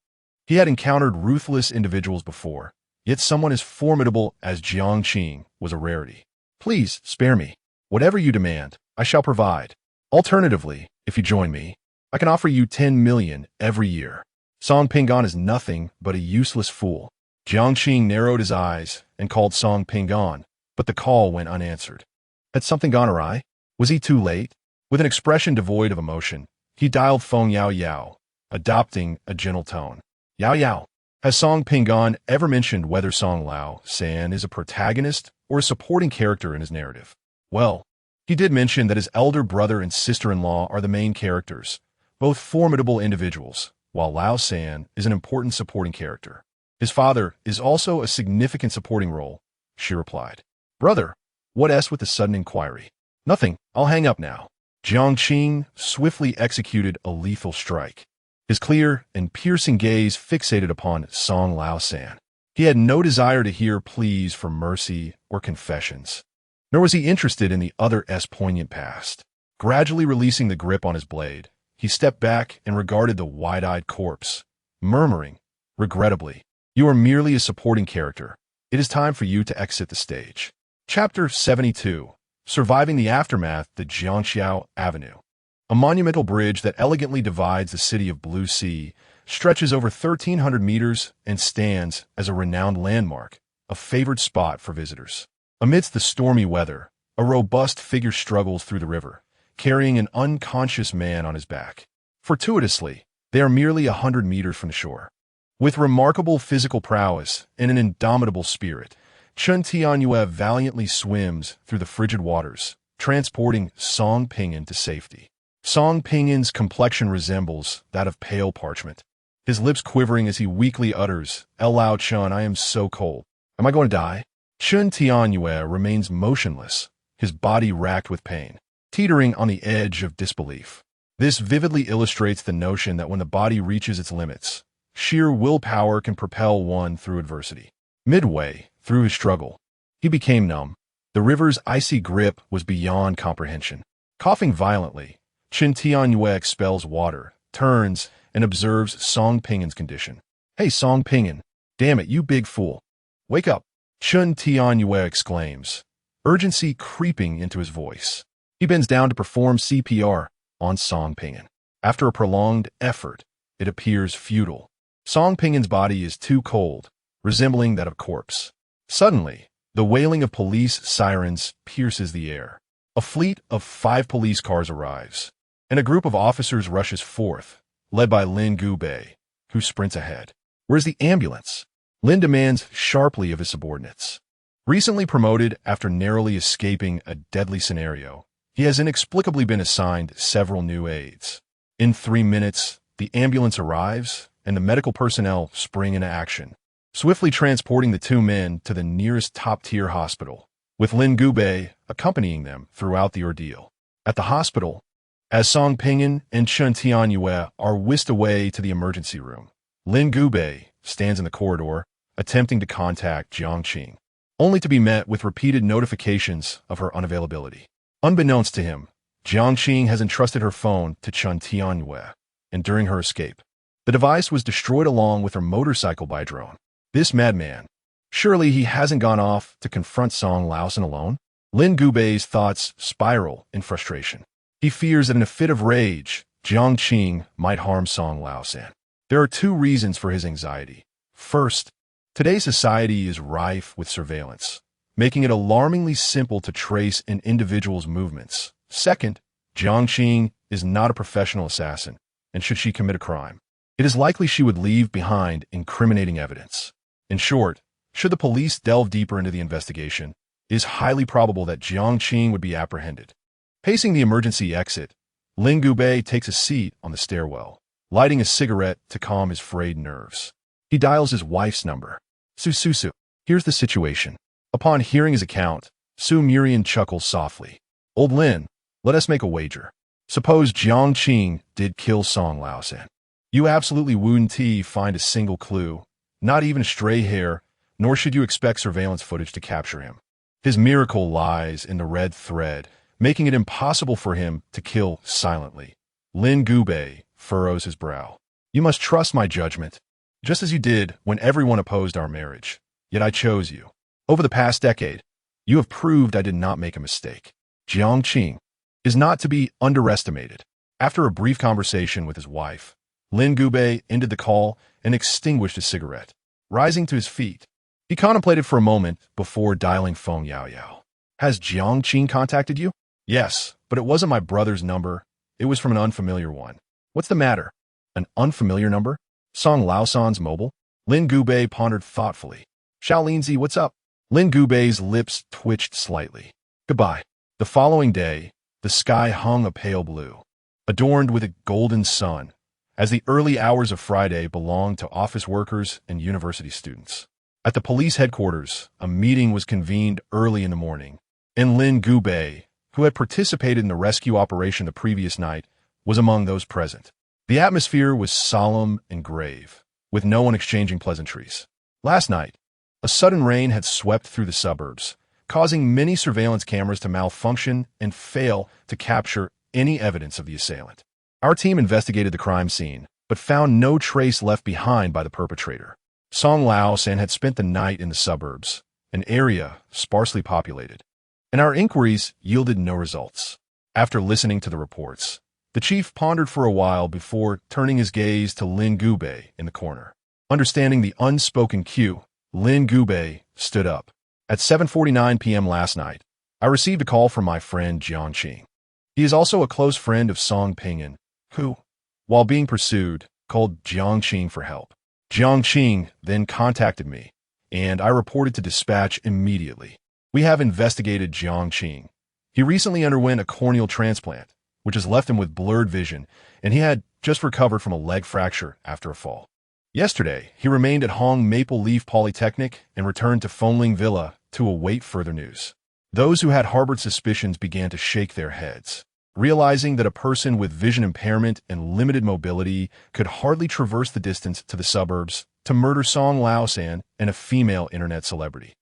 He had encountered ruthless individuals before, yet someone as formidable as Jiang Qing was a rarity. Please, spare me. Whatever you demand, I shall provide. Alternatively, if you join me, I can offer you 10 million every year. Song Pingan is nothing but a useless fool. Jiang Qing narrowed his eyes and called Song Pingan, but the call went unanswered. Had something gone awry? Was he too late? With an expression devoid of emotion, he dialed Feng Yao Yao, adopting a gentle tone. Yao Yao. Has Song Pingan ever mentioned whether Song Lao-san is a protagonist or a supporting character in his narrative? Well, he did mention that his elder brother and sister-in-law are the main characters, both formidable individuals, while Lao-san is an important supporting character. His father is also a significant supporting role, she replied. Brother, what else with the sudden inquiry? Nothing, I'll hang up now. Jiang Qing swiftly executed a lethal strike, his clear and piercing gaze fixated upon Song Lao-san. He had no desire to hear pleas for mercy or confessions, nor was he interested in the other's poignant past. Gradually releasing the grip on his blade, he stepped back and regarded the wide-eyed corpse, murmuring, regrettably, you are merely a supporting character. It is time for you to exit the stage. Chapter 72. Surviving the Aftermath to Jiangxiao Avenue. A monumental bridge that elegantly divides the city of Blue Sea stretches over 1,300 meters and stands as a renowned landmark, a favored spot for visitors. Amidst the stormy weather, a robust figure struggles through the river, carrying an unconscious man on his back. Fortuitously, they are merely 100 meters from the shore. With remarkable physical prowess and an indomitable spirit, Chen Tianyue valiantly swims through the frigid waters, transporting Song Pingan to safety. Song Pingan's complexion resembles that of pale parchment, his lips quivering as he weakly utters, Lao Chen, I am so cold. Am I going to die? Chen Tianyue remains motionless, his body racked with pain, teetering on the edge of disbelief. This vividly illustrates the notion that when the body reaches its limits, sheer willpower can propel one through adversity. Midway through his struggle, he became numb. The river's icy grip was beyond comprehension. Coughing violently, Chen Tianyue expels water, turns, and observes Song Pingan's condition. Hey, Song Pingan, damn it, you big fool. Wake up, Chen Tianyue exclaims, urgency creeping into his voice. He bends down to perform CPR on Song Pingan. After a prolonged effort, it appears futile. Song Pingan's body is too cold, resembling that of a corpse. Suddenly, the wailing of police sirens pierces the air. A fleet of 5 police cars arrives, and a group of officers rushes forth, led by Lin Gubei, who sprints ahead. Where's the ambulance? Lin demands sharply of his subordinates. Recently promoted after narrowly escaping a deadly scenario, he has inexplicably been assigned several new aides. In 3 minutes, the ambulance arrives, and the medical personnel spring into action, swiftly transporting the two men to the nearest top-tier hospital, with Lin Gubei accompanying them throughout the ordeal. At the hospital, as Song Pinyin and Chen Tianyue are whisked away to the emergency room, Lin Gubei stands in the corridor, attempting to contact Jiang Qing, only to be met with repeated notifications of her unavailability. Unbeknownst to him, Jiang Qing has entrusted her phone to Chen Tianyue, and during her escape, the device was destroyed along with her motorcycle by drone. This madman, surely he hasn't gone off to confront Song Laosan alone? Lin Gubei's thoughts spiral in frustration. He fears that in a fit of rage, Jiang Qing might harm Song Laosan. There are two reasons for his anxiety. First, today's society is rife with surveillance, making it alarmingly simple to trace an individual's movements. Second, Jiang Qing is not a professional assassin, and should she commit a crime, it is likely she would leave behind incriminating evidence. In short, should the police delve deeper into the investigation, it is highly probable that Jiang Qing would be apprehended. Pacing the emergency exit, Lin Gubei takes a seat on the stairwell, lighting a cigarette to calm his frayed nerves. He dials his wife's number. Su. Here's the situation. Upon hearing his account, Su Murian chuckles softly. Old Lin, let us make a wager. Suppose Jiang Qing did kill Song Laosan. You absolutely wouldn't find a single clue, not even a stray hair, nor should you expect surveillance footage to capture him. His miracle lies in the red thread, making it impossible for him to kill silently. Lin Gubei furrows his brow. You must trust my judgment, just as you did when everyone opposed our marriage. Yet I chose you. Over the past decade, you have proved I did not make a mistake. Jiang Qing is not to be underestimated. After a brief conversation with his wife, Lin Gubei ended the call and extinguished his cigarette. Rising to his feet, he contemplated for a moment before dialing phone Yao Yao. Has Jiang Qing contacted you? Yes, but it wasn't my brother's number. It was from an unfamiliar one. What's the matter? An unfamiliar number? Song Laosan's mobile? Lin Gubei pondered thoughtfully. Shaolinzi, what's up? Lin Gubei's lips twitched slightly. Goodbye. The following day, the sky hung a pale blue, adorned with a golden sun, as the early hours of Friday belonged to office workers and university students. At the police headquarters, a meeting was convened early in the morning, and Lin Gubei, who had participated in the rescue operation the previous night, was among those present. The atmosphere was solemn and grave, with no one exchanging pleasantries. Last night, a sudden rain had swept through the suburbs, causing many surveillance cameras to malfunction and fail to capture any evidence of the assailant. Our team investigated the crime scene, but found no trace left behind by the perpetrator. Song Laosan had spent the night in the suburbs, an area sparsely populated, and our inquiries yielded no results. After listening to the reports, the chief pondered for a while before turning his gaze to Lin Gubei in the corner. Understanding the unspoken cue, Lin Gubei stood up. At 7:49 p.m. last night, I received a call from my friend Jiang Qing. He is also a close friend of Song Pinyin, who, while being pursued, called Jiang Qing for help. Jiang Qing then contacted me, and I reported to dispatch immediately. We have investigated Jiang Qing. He recently underwent a corneal transplant, which has left him with blurred vision, and he had just recovered from a leg fracture after a fall. Yesterday, he remained at Hong Maple Leaf Polytechnic and returned to Fengling Villa to await further news. Those who had harbored suspicions began to shake their heads, realizing that a person with vision impairment and limited mobility could hardly traverse the distance to the suburbs to murder Song Laosan and a female internet celebrity.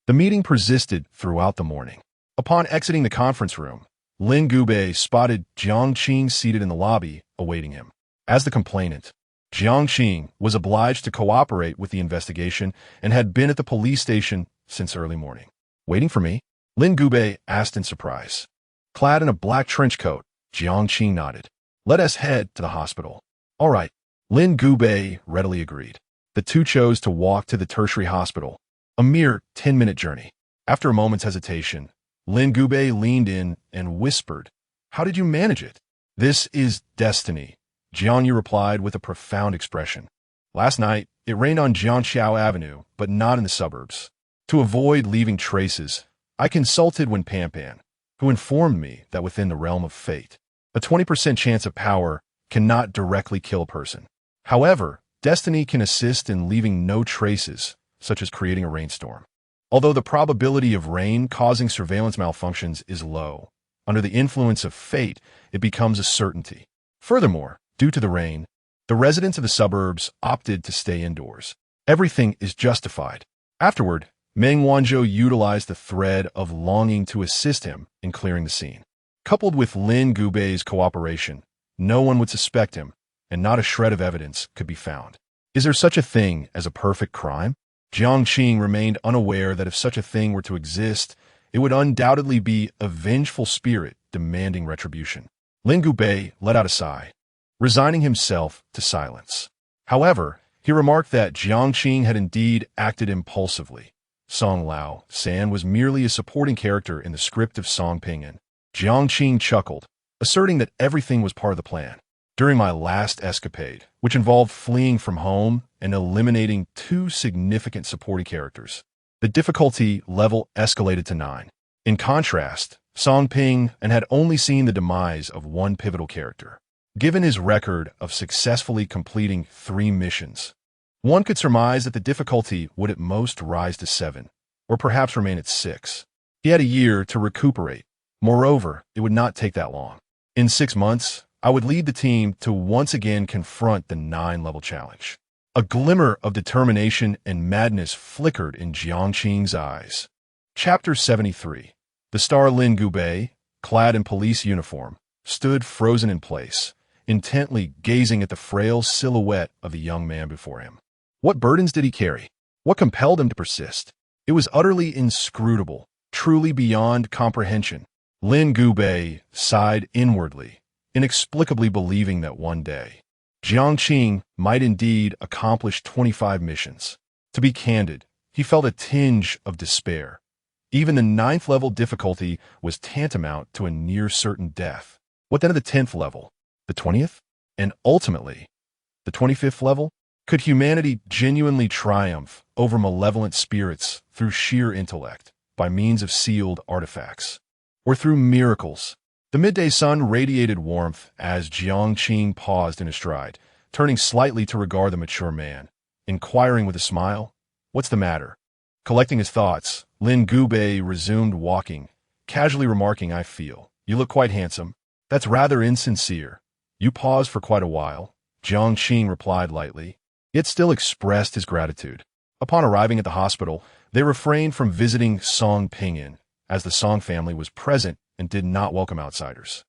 The meeting persisted throughout the morning. Upon exiting the conference room, Lin Gubei spotted Jiang Qing seated in the lobby, awaiting him. As the complainant, Jiang Qing was obliged to cooperate with the investigation and had been at the police station since early morning. Waiting for me? Lin Gubei asked in surprise. Clad in a black trench coat, Jiang Qing nodded. Let us head to the hospital. All right. Lin Gubei readily agreed. The two chose to walk to the tertiary hospital, a mere 10-minute journey. After a moment's hesitation, Lin Gubei leaned in and whispered, How did you manage it? This is destiny, Jiang Yu replied with a profound expression. Last night, it rained on Jiangxiao Avenue, but not in the suburbs. To avoid leaving traces, I consulted Wen Panpan, who informed me that within the realm of fate, a 20% chance of power cannot directly kill a person. However, destiny can assist in leaving no traces, such as creating a rainstorm. Although the probability of rain causing surveillance malfunctions is low, under the influence of fate, it becomes a certainty. Furthermore, due to the rain, the residents of the suburbs opted to stay indoors. Everything is justified. Afterward, Meng Wanzhou utilized the thread of longing to assist him in clearing the scene. Coupled with Lin Gubei's cooperation, no one would suspect him, and not a shred of evidence could be found. Is there such a thing as a perfect crime? Jiang Qing remained unaware that if such a thing were to exist, it would undoubtedly be a vengeful spirit demanding retribution. Lin Gubei let out a sigh, resigning himself to silence. However, he remarked that Jiang Qing had indeed acted impulsively. Song Lao San was merely a supporting character in the script of Song Pinyin. Jiang Qing chuckled, asserting that everything was part of the plan. During my last escapade, which involved fleeing from home and eliminating 2 significant supporting characters, the difficulty level escalated to 9. In contrast, Song Ping had only seen the demise of 1 pivotal character. Given his record of successfully completing 3 missions, one could surmise that the difficulty would at most rise to 7, or perhaps remain at 6. He had a year to recuperate. Moreover, it would not take that long. In 6 months, I would lead the team to once again confront the 9-level challenge. A glimmer of determination and madness flickered in Jiang Qing's eyes. Chapter 73. The star Lin Gubei, clad in police uniform, stood frozen in place, intently gazing at the frail silhouette of the young man before him. What burdens did he carry? What compelled him to persist? It was utterly inscrutable, truly beyond comprehension. Lin Gubei sighed inwardly, inexplicably believing that one day, Jiang Qing might indeed accomplish 25 missions. To be candid, he felt a tinge of despair. Even the 9th level difficulty was tantamount to a near-certain death. What then of the 10th level? The 20th? And ultimately, the 25th level? Could humanity genuinely triumph over malevolent spirits through sheer intellect, by means of sealed artifacts? Or through miracles? The midday sun radiated warmth as Jiang Qing paused in his stride, turning slightly to regard the mature man, inquiring with a smile, "What's the matter?" Collecting his thoughts, Lin Gubei resumed walking, casually remarking, "I feel you look quite handsome." "That's rather insincere. You paused for quite a while," Jiang Qing replied lightly, yet still expressed his gratitude. Upon arriving at the hospital, they refrained from visiting Song Pinyin, as the Song family was present and did not welcome outsiders.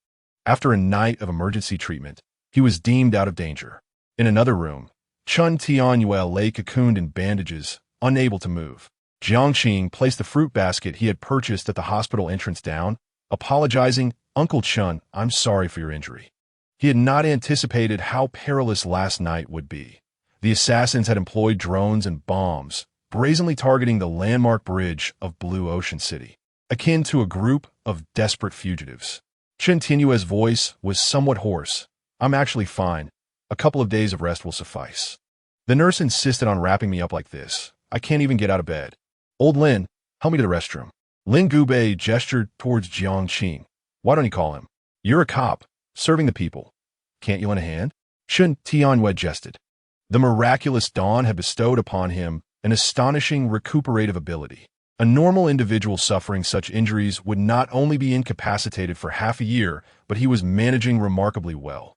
After a night of emergency treatment, he was deemed out of danger. In another room, Chun Tianyue lay cocooned in bandages, unable to move. Jiang Qing placed the fruit basket he had purchased at the hospital entrance down, apologizing, "Uncle Chun, I'm sorry for your injury." He had not anticipated how perilous last night would be. The assassins had employed drones and bombs, brazenly targeting the landmark bridge of Blue Ocean City, akin to a group of desperate fugitives. Chen Tianyue's voice was somewhat hoarse. "I'm actually fine. A couple of days of rest will suffice. The nurse insisted on wrapping me up like this. I can't even get out of bed. Old Lin, help me to the restroom." Lin Gubei gestured towards Jiang Qing. "Why don't you call him? You're a cop, serving the people. Can't you lend a hand?" Chen Tianyue jested. The miraculous dawn had bestowed upon him an astonishing recuperative ability. A normal individual suffering such injuries would not only be incapacitated for half a year, but he was managing remarkably well.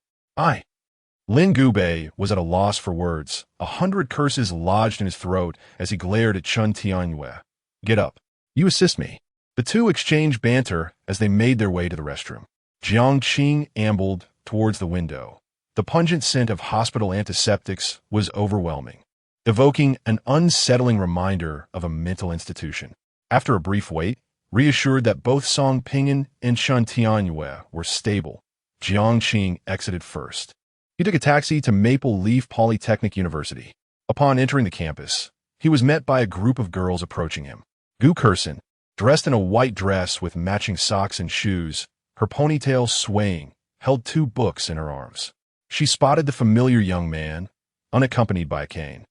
Lin Gubei was at a loss for words. 100 curses lodged in his throat as he glared at Chun Tianyue. "Get up. You assist me." The two exchanged banter as they made their way to the restroom. Jiang Qing ambled towards the window. The pungent scent of hospital antiseptics was overwhelming, evoking an unsettling reminder of a mental institution. After a brief wait, reassured that both Song Pinyin and Chun Tianyue were stable, Jiang Qing exited first. He took a taxi to Maple Leaf Polytechnic University. Upon entering the campus, he was met by a group of girls approaching him. Gu Kurson, dressed in a white dress with matching socks and shoes, her ponytail swaying, held 2 books in her arms. She spotted the familiar young man, unaccompanied by a cane,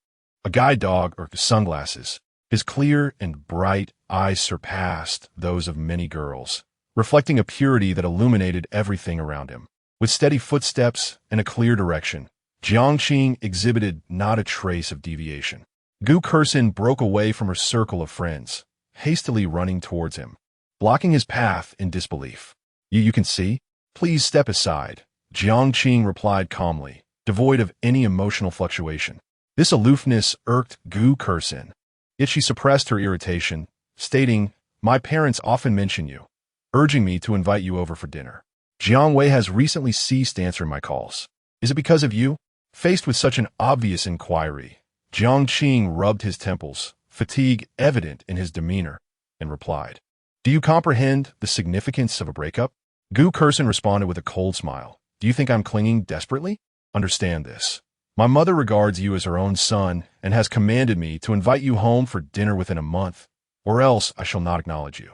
a guide dog, or sunglasses. His clear and bright eyes surpassed those of many girls, reflecting a purity that illuminated everything around him. With steady footsteps and a clear direction, Jiang Qing exhibited not a trace of deviation. Gu Kursin broke away from her circle of friends, hastily running towards him, blocking his path in disbelief. You can see? Please step aside, Jiang Qing replied calmly, devoid of any emotional fluctuation. This aloofness irked Gu Kursin, yet she suppressed her irritation, stating, "My parents often mention you, urging me to invite you over for dinner. Jiang Wei has recently ceased answering my calls. Is it because of you?" Faced with such an obvious inquiry, Jiang Qing rubbed his temples, fatigue evident in his demeanor, and replied, "Do you comprehend the significance of a breakup?" Gu Kursin responded with a cold smile. "Do you think I'm clinging desperately? Understand this. My mother regards you as her own son and has commanded me to invite you home for dinner within a month, or else I shall not acknowledge you.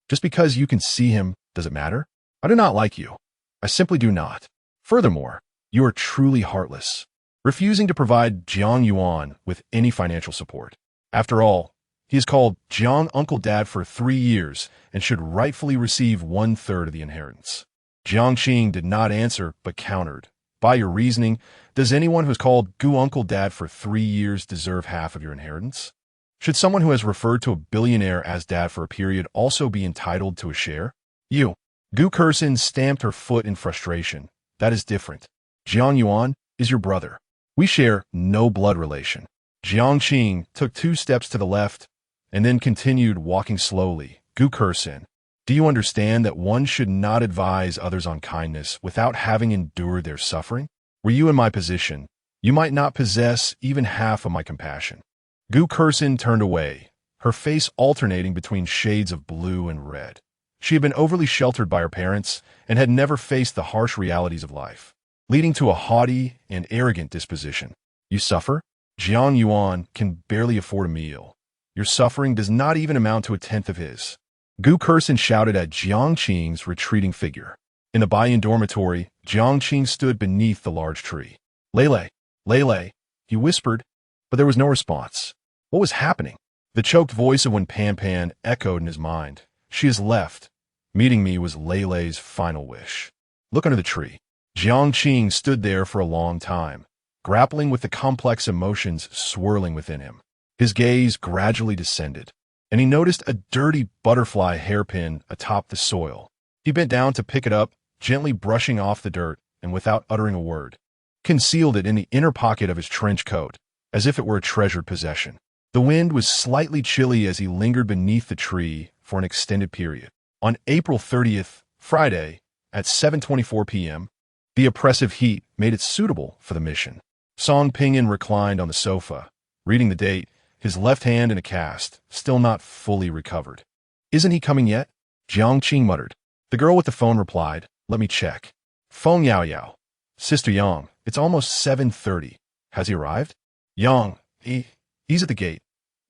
Just because you can see him, does it matter? I do not like you. I simply do not. Furthermore, you are truly heartless, refusing to provide Jiang Yuan with any financial support. After all, he has called Jiang Uncle Dad for 3 years and should rightfully receive 1/3 of the inheritance." Jiang Qing did not answer, but countered, "By your reasoning, does anyone who has called Gu Uncle Dad for 3 years deserve half of your inheritance? Should someone who has referred to a billionaire as dad for a period also be entitled to a share? You." Gu Kursin stamped her foot in frustration. "That is different. Jiang Yuan is your brother. We share no blood relation." Jiang Qing took 2 steps to the left and then continued walking slowly. "Gu Kursin, do you understand that one should not advise others on kindness without having endured their suffering? Were you in my position, you might not possess even half of my compassion." Gu Kursin turned away, her face alternating between shades of blue and red. She had been overly sheltered by her parents and had never faced the harsh realities of life, leading to a haughty and arrogant disposition. "You suffer? Jiang Yuan can barely afford a meal. Your suffering does not even amount to 1/10 of his." Gu Kursin shouted at Jiang Qing's retreating figure. In the Baiyan dormitory, Jiang Qing stood beneath the large tree. Lele, Lele, he whispered, but there was no response. What was happening? The choked voice of Wen Pan Pan echoed in his mind. "She has left. Meeting me was Lele's final wish." Look under the tree. Jiang Qing stood there for a long time, grappling with the complex emotions swirling within him. His gaze gradually descended, and he noticed a dirty butterfly hairpin atop the soil. He bent down to pick it up, gently brushing off the dirt, and without uttering a word, concealed it in the inner pocket of his trench coat, as if it were a treasured possession. The wind was slightly chilly as he lingered beneath the tree for an extended period. On April 30th, Friday, at 7:24 p.m., the oppressive heat made it suitable for the mission. Song Pinyin reclined on the sofa, reading the date, his left hand in a cast, still not fully recovered. "Isn't he coming yet?" Jiang Qing muttered. The girl with the phone replied, "Let me check." "Feng Yao Yao. Sister Yang, it's almost 7:30. Has he arrived?" "Yang, he's at the gate.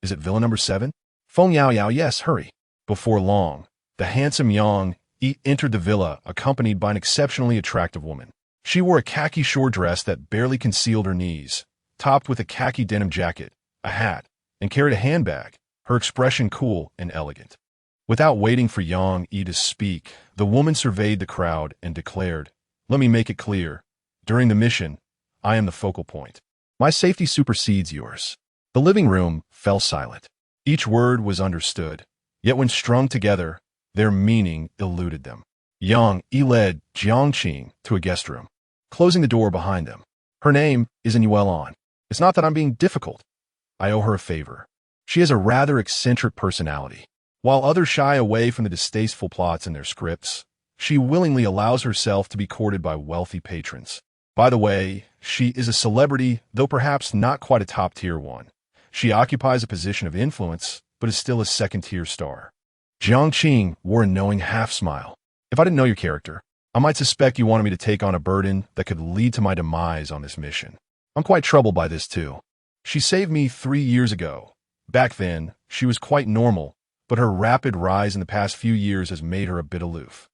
Is it villa number 7? Feng Yao Yao, yes, hurry." Before long, the handsome Yang entered the villa accompanied by an exceptionally attractive woman. She wore a khaki short dress that barely concealed her knees, topped with a khaki denim jacket, a hat, and carried a handbag, her expression cool and elegant. Without waiting for Yang Yi to speak, the woman surveyed the crowd and declared, "Let me make it clear. During the mission, I am the focal point. My safety supersedes yours." The living room fell silent. Each word was understood, yet when strung together, their meaning eluded them. Yang Yi led Jiang Qing to a guest room, closing the door behind them. "Her name is Yuan. It's not that I'm being difficult. I owe her a favor. She has a rather eccentric personality. While others shy away from the distasteful plots in their scripts, she willingly allows herself to be courted by wealthy patrons. By the way, she is a celebrity, though perhaps not quite a top-tier one. She occupies a position of influence, but is still a second-tier star." Jiang Qing wore a knowing half-smile. "If I didn't know your character, I might suspect you wanted me to take on a burden that could lead to my demise on this mission. I'm quite troubled by this, too. She saved me 3 years ago. Back then, she was quite normal, but her rapid rise in the past few years has made her a bit aloof."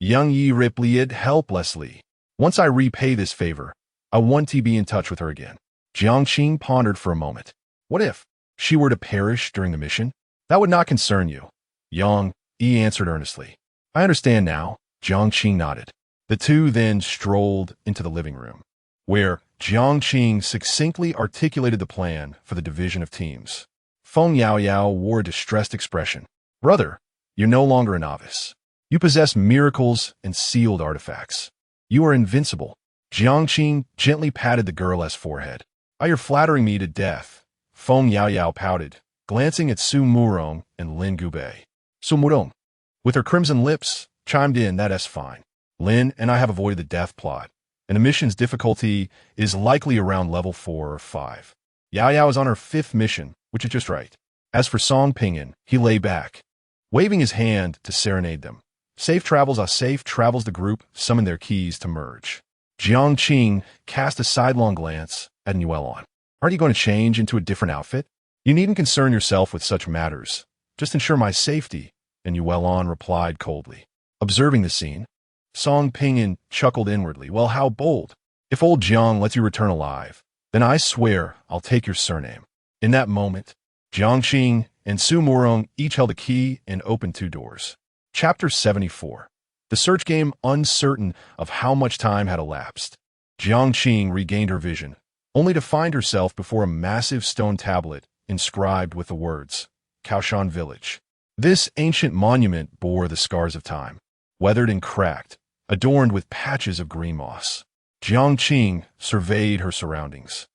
Yang Yi replied helplessly. "Once I repay this favor, I want to be in touch with her again." Jiang Qing pondered for a moment. What if she were to perish during the mission? That would not concern you. Yang Yi answered earnestly. I understand now. Jiang Qing nodded. The two then strolled into the living room, where Jiang Qing succinctly articulated the plan for the division of teams. Feng Yaoyao wore a distressed expression. Brother, you're no longer a novice. You possess miracles and sealed artifacts. You are invincible. Jiang Qing gently patted the girl's forehead. You're flattering me to death. Feng Yaoyao pouted, glancing at Su Murong and Lin Gubei. Su Murong, with her crimson lips, chimed in, that's fine. Lin and I have avoided the death plot, and the mission's difficulty is likely around level 4 or 5. Yao Yao is on her 5th mission, which is just right. As for Song Pinyin, he lay back, waving his hand to serenade them. Safe travels the group summoned their keys to merge. Jiang Qing cast a sidelong glance at Yuelon. Aren't you going to change into a different outfit? You needn't concern yourself with such matters. Just ensure my safety, and Yuelon replied coldly. Observing the scene, Song Pinyin chuckled inwardly. Well, how bold. If old Jiang lets you return alive, then I swear I'll take your surname. In that moment, Jiang Qing and Su Murong each held a key and opened 2 doors. Chapter 74. The search game, uncertain of how much time had elapsed. Jiang Qing regained her vision, only to find herself before a massive stone tablet inscribed with the words, Kaoshan Village. This ancient monument bore the scars of time, weathered and cracked, adorned with patches of green moss. Jiang Qing surveyed her surroundings,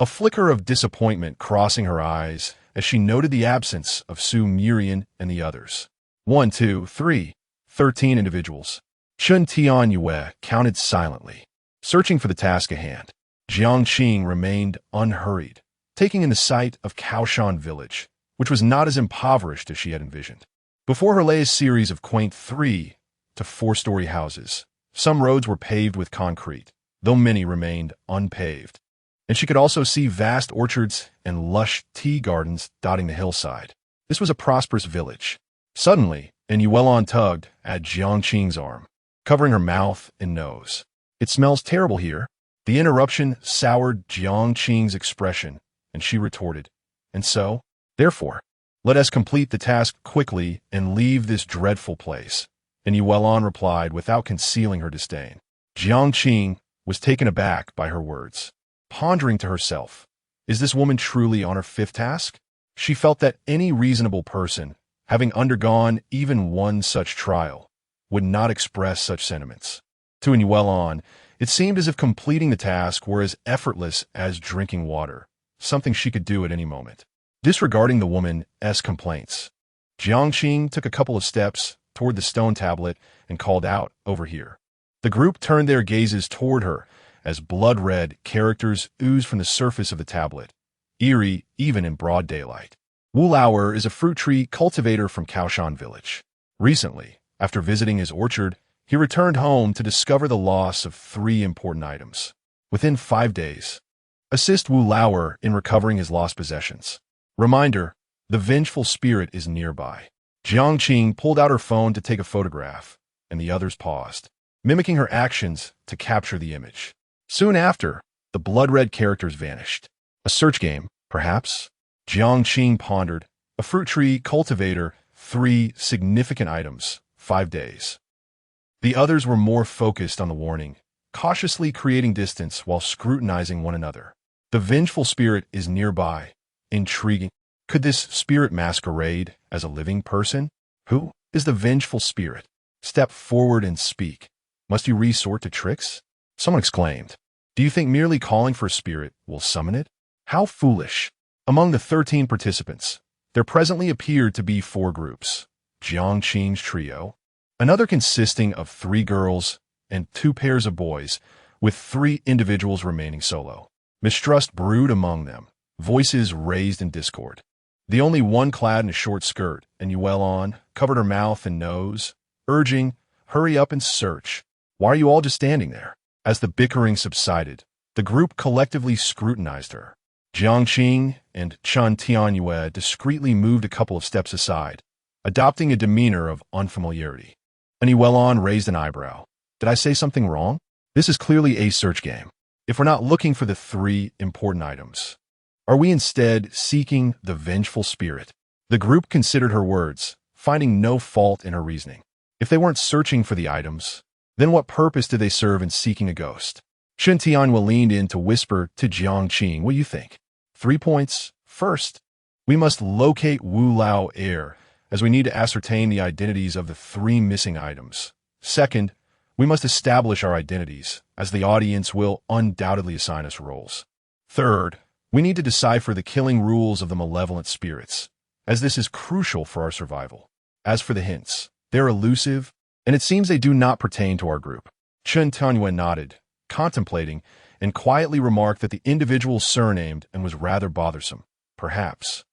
a flicker of disappointment crossing her eyes as she noted the absence of Su Murian and the others. 1, 2, 3, 13 individuals. Chun Tian Yue counted silently, searching for the task at hand. Jiang Qing remained unhurried, taking in the sight of Kaoshan Village, which was not as impoverished as she had envisioned. Before her lay a series of quaint 3 to 4-story houses. Some roads were paved with concrete, though many remained unpaved. And she could also see vast orchards and lush tea gardens dotting the hillside. This was a prosperous village. Suddenly, Yuelon tugged at Jiang Qing's arm, covering her mouth and nose. It smells terrible here. The interruption soured Jiang Qing's expression, and she retorted, and so, therefore, let us complete the task quickly and leave this dreadful place. And Yuelon replied without concealing her disdain. Jiang Qing was taken aback by her words, pondering to herself, is this woman truly on her 5th task? She felt that any reasonable person, having undergone even one such trial, would not express such sentiments. To Yuelon, it seemed as if completing the task were as effortless as drinking water, something she could do at any moment. Disregarding the woman's complaints, Jiang Qing took a couple of steps toward the stone tablet and called out, over here. The group turned their gazes toward her as blood-red characters oozed from the surface of the tablet, eerie even in broad daylight. Wu Lauer is a fruit tree cultivator from Kaoshan Village. Recently, after visiting his orchard, he returned home to discover the loss of 3 important items. Within 5 days, assist Wu Lauer in recovering his lost possessions. Reminder, the vengeful spirit is nearby. Jiang Qing pulled out her phone to take a photograph, and the others paused, mimicking her actions to capture the image. Soon after, the blood-red characters vanished. A search game, perhaps? Jiang Qing pondered. A fruit tree cultivator, 3 significant items, 5 days. The others were more focused on the warning, cautiously creating distance while scrutinizing one another. The vengeful spirit is nearby. Intriguing. Could this spirit masquerade as a living person? Who is the vengeful spirit? Step forward and speak. Must you resort to tricks? Someone exclaimed. Do you think merely calling for a spirit will summon it? How foolish. Among the 13 participants, there presently appeared to be 4 groups. Jiang Qing's trio, another consisting of 3 girls and 2 pairs of boys, with 3 individuals remaining solo. Mistrust brewed among them, voices raised in discord. The only one clad in a short skirt, and Yuelon covered her mouth and nose, urging, hurry up and search. Why are you all just standing there? As the bickering subsided, the group collectively scrutinized her. Jiang Qing and Chun Tianyue discreetly moved a couple of steps aside, adopting a demeanor of unfamiliarity. And Yuelon raised an eyebrow. Did I say something wrong? This is clearly a search game. If we're not looking for the 3 important items, Are we instead seeking the vengeful spirit? The group considered her words, finding no fault in her reasoning. If they weren't searching for the items, then what purpose did they serve in seeking a ghost? Chen Tianhua leaned in to whisper to Jiang Qing, what do you think? 3 points. First, we must locate Wu Lao heir, as we need to ascertain the identities of the 3 missing items. Second, we must establish our identities, as the audience will undoubtedly assign us roles. Third, we need to decipher the killing rules of the malevolent spirits, as this is crucial for our survival. As for the hints, they're elusive, and it seems they do not pertain to our group. Chen Tianhua nodded, contemplating, and quietly remarked that the individual surnamed and was rather bothersome. Perhaps.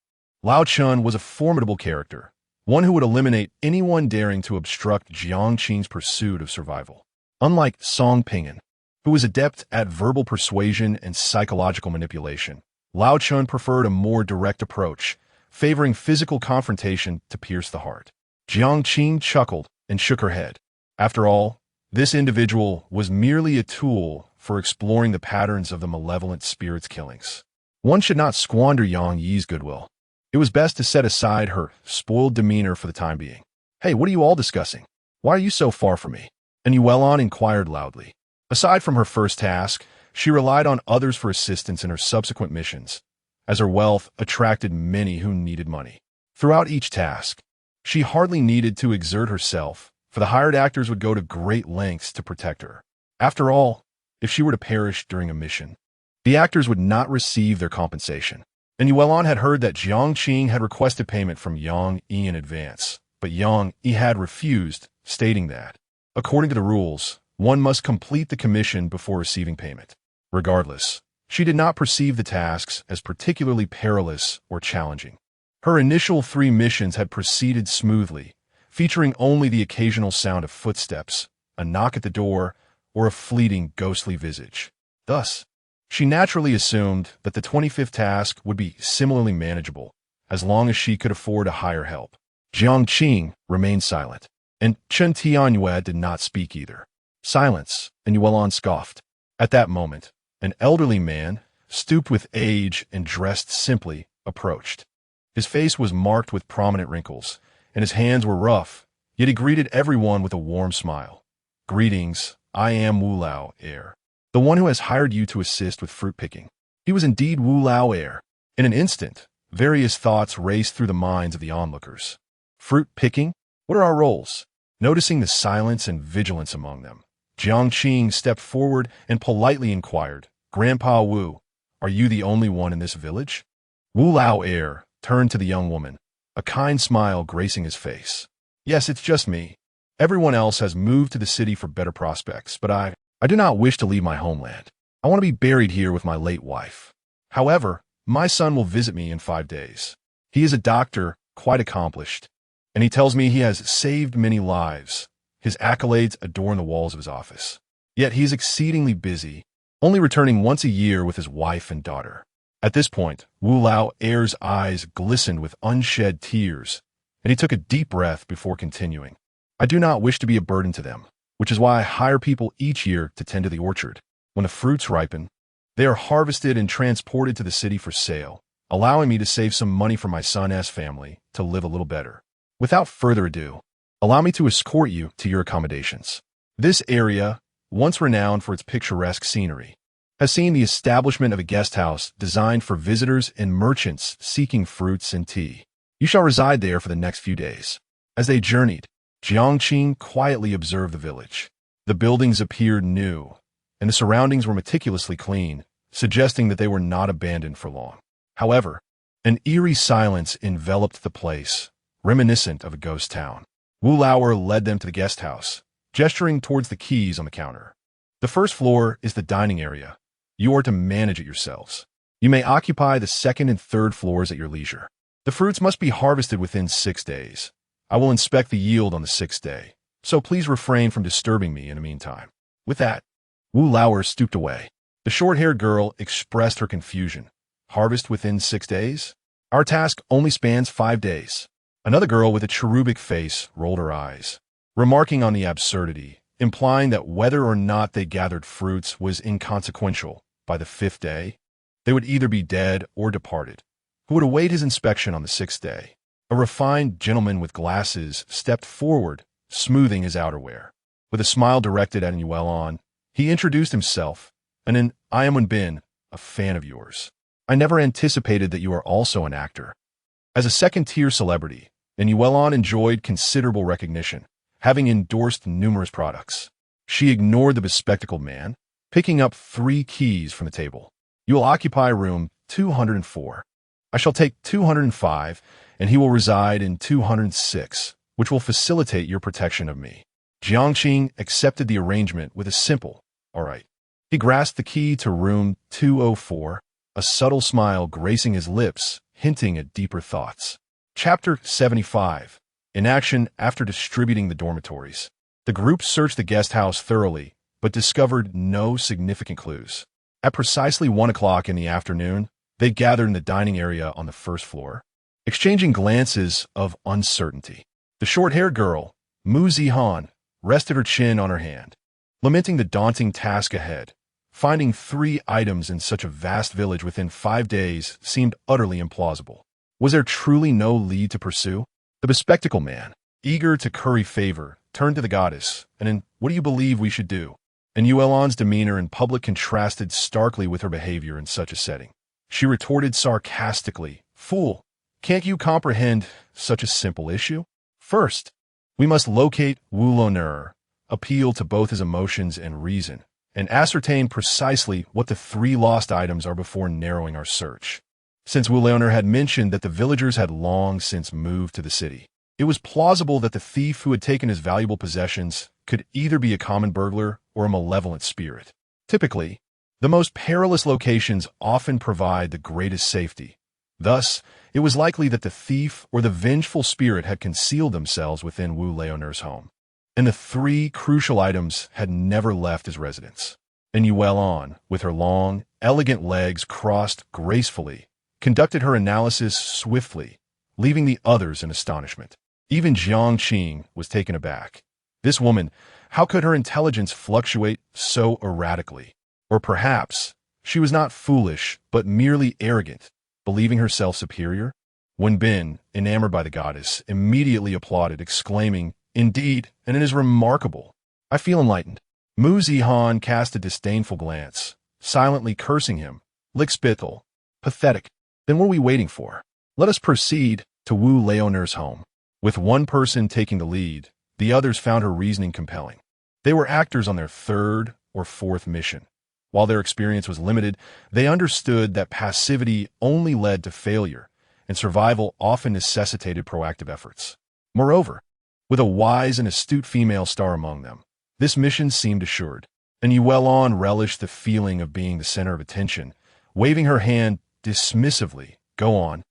Lao Chun was a formidable character, one who would eliminate anyone daring to obstruct Jiang Qing's pursuit of survival. Unlike Song Ping'an, who was adept at verbal persuasion and psychological manipulation, Lao Chun preferred a more direct approach, favoring physical confrontation to pierce the heart. Jiang Qing chuckled and shook her head. After all, this individual was merely a tool for exploring the patterns of the malevolent spirit's killings. One should not squander Yang Yi's goodwill. It was best to set aside her spoiled demeanor for the time being. Hey, what are you all discussing? Why are you so far from me? And Yuelon inquired loudly. Aside from her first task, she relied on others for assistance in her subsequent missions, as her wealth attracted many who needed money. Throughout each task, she hardly needed to exert herself, for the hired actors would go to great lengths to protect her. After all, if she were to perish during a mission, the actors would not receive their compensation. And Yuelon had heard that Jiang Qing had requested payment from Yang Yi in advance, but Yang Yi had refused, stating that, according to the rules, one must complete the commission before receiving payment. Regardless, she did not perceive the tasks as particularly perilous or challenging. Her initial 3 missions had proceeded smoothly, featuring only the occasional sound of footsteps, a knock at the door, or a fleeting ghostly visage. Thus, she naturally assumed that the 25th task would be similarly manageable, as long as she could afford to hire help. Jiang Qing remained silent, and Chen Tianhua did not speak either. Silence, and Yuelon scoffed. At that moment, an elderly man, stooped with age and dressed simply, approached. His face was marked with prominent wrinkles, and his hands were rough, yet he greeted everyone with a warm smile. Greetings, I am Wu Lao heir, the one who has hired you to assist with fruit picking. He was indeed Wu Lao heir. In an instant, various thoughts raced through the minds of the onlookers. Fruit picking? What are our roles? Noticing the silence and vigilance among them, Jiang Qing stepped forward and politely inquired, Grandpa Wu, are you the only one in this village? Wu Lao heir turned to the young woman, a kind smile gracing his face. Yes, it's just me. Everyone else has moved to the city for better prospects, but I do not wish to leave my homeland. I want to be buried here with my late wife. However, my son will visit me in 5 days. He is a doctor, quite accomplished, and he tells me he has saved many lives. His accolades adorn the walls of his office. Yet he is exceedingly busy, only returning once a year with his wife and daughter. At this point, Wu Lao heir's eyes glistened with unshed tears, and he took a deep breath before continuing. I do not wish to be a burden to them, which is why I hire people each year to tend to the orchard. When the fruits ripen, they are harvested and transported to the city for sale, allowing me to save some money for my son's family to live a little better. Without further ado, allow me to escort you to your accommodations. This area, once renowned for its picturesque scenery, has seen the establishment of a guest house designed for visitors and merchants seeking fruits and tea. You shall reside there for the next few days. As they journeyed, Jiang Qing quietly observed the village. The buildings appeared new, and the surroundings were meticulously clean, suggesting that they were not abandoned for long. However, an eerie silence enveloped the place, reminiscent of a ghost town. Wu Lauer led them to the guest house, gesturing towards the keys on the counter. The first floor is the dining area. You are to manage it yourselves. You may occupy the second and third floors at your leisure. The fruits must be harvested within 6 days. I will inspect the yield on the 6th day, so please refrain from disturbing me in the meantime. With that, Wu Lauer stooped away. The short-haired girl expressed her confusion. Harvest within 6 days? Our task only spans 5 days. Another girl with a cherubic face rolled her eyes, remarking on the absurdity, implying that whether or not they gathered fruits was inconsequential by the 5th day. They would either be dead or departed, who would await his inspection on the sixth day. A refined gentleman with glasses stepped forward, smoothing his outerwear. With a smile directed at Nguyen, he introduced himself, and I am Bin, a fan of yours. I never anticipated that you are also an actor. As a second-tier celebrity, Nguyen enjoyed considerable recognition, having endorsed numerous products. She ignored the bespectacled man, picking up 3 keys from the table. You will occupy room 204. I shall take 205, and he will reside in 206, which will facilitate your protection of me. Jiang Qing accepted the arrangement with a simple, all right. He grasped the key to room 204, a subtle smile gracing his lips, hinting at deeper thoughts. Chapter 75. In action after distributing the dormitories. The group searched the guest house thoroughly, but discovered no significant clues. At precisely 1 o'clock in the afternoon, they gathered in the dining area on the first floor, exchanging glances of uncertainty. The short-haired girl, Mu Zihan, rested her chin on her hand, lamenting the daunting task ahead. Finding 3 items in such a vast village within 5 days seemed utterly implausible. Was there truly no lead to pursue? The bespectacled man, eager to curry favor, turned to the goddess, and what do you believe we should do? And Yuelan's demeanor in public contrasted starkly with her behavior in such a setting. She retorted sarcastically, Fool, can't you comprehend such a simple issue? First, we must locate Wu Loner, appeal to both his emotions and reason, and ascertain precisely what the 3 lost items are before narrowing our search. Since Wu Loner had mentioned that the villagers had long since moved to the city, it was plausible that the thief who had taken his valuable possessions could either be a common burglar or a malevolent spirit. Typically, the most perilous locations often provide the greatest safety. Thus, it was likely that the thief or the vengeful spirit had concealed themselves within Wu Leoner's home, and the 3 crucial items had never left his residence. And Yuelan, with her long, elegant legs crossed gracefully, conducted her analysis swiftly, leaving the others in astonishment. Even Jiang Qing was taken aback. This woman, how could her intelligence fluctuate so erratically? Or perhaps she was not foolish, but merely arrogant, believing herself superior? Wen Bin, enamored by the goddess, immediately applauded, exclaiming, Indeed, and it is remarkable. I feel enlightened. Mu Zihan cast a disdainful glance, silently cursing him. Lickspittle. Pathetic. Then what are we waiting for? Let us proceed to Wu Leoner's home. With one person taking the lead, the others found her reasoning compelling. They were actors on their 3rd or 4th mission. While their experience was limited, they understood that passivity only led to failure, and survival often necessitated proactive efforts. Moreover, with a wise and astute female star among them, this mission seemed assured, and Yuelan relished the feeling of being the center of attention, waving her hand dismissively. Go on.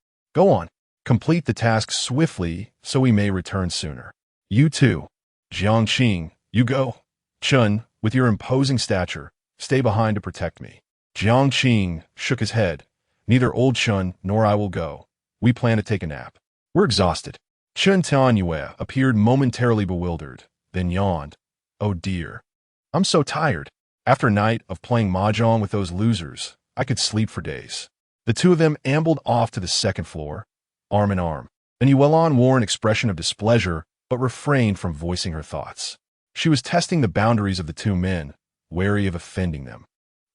Complete the task swiftly so we may return sooner. You too. Jiang Qing, you go. Chun, with your imposing stature, stay behind to protect me. Jiang Qing shook his head. Neither old Chun nor I will go. We plan to take a nap. We're exhausted. Chun Tianyue appeared momentarily bewildered, then yawned. Oh dear. I'm so tired. After a night of playing mahjong with those losers, I could sleep for days. The 2 of them ambled off to the 2nd floor, arm in arm, and Yuelan wore an expression of displeasure but refrained from voicing her thoughts. She was testing the boundaries of the 2 men, wary of offending them.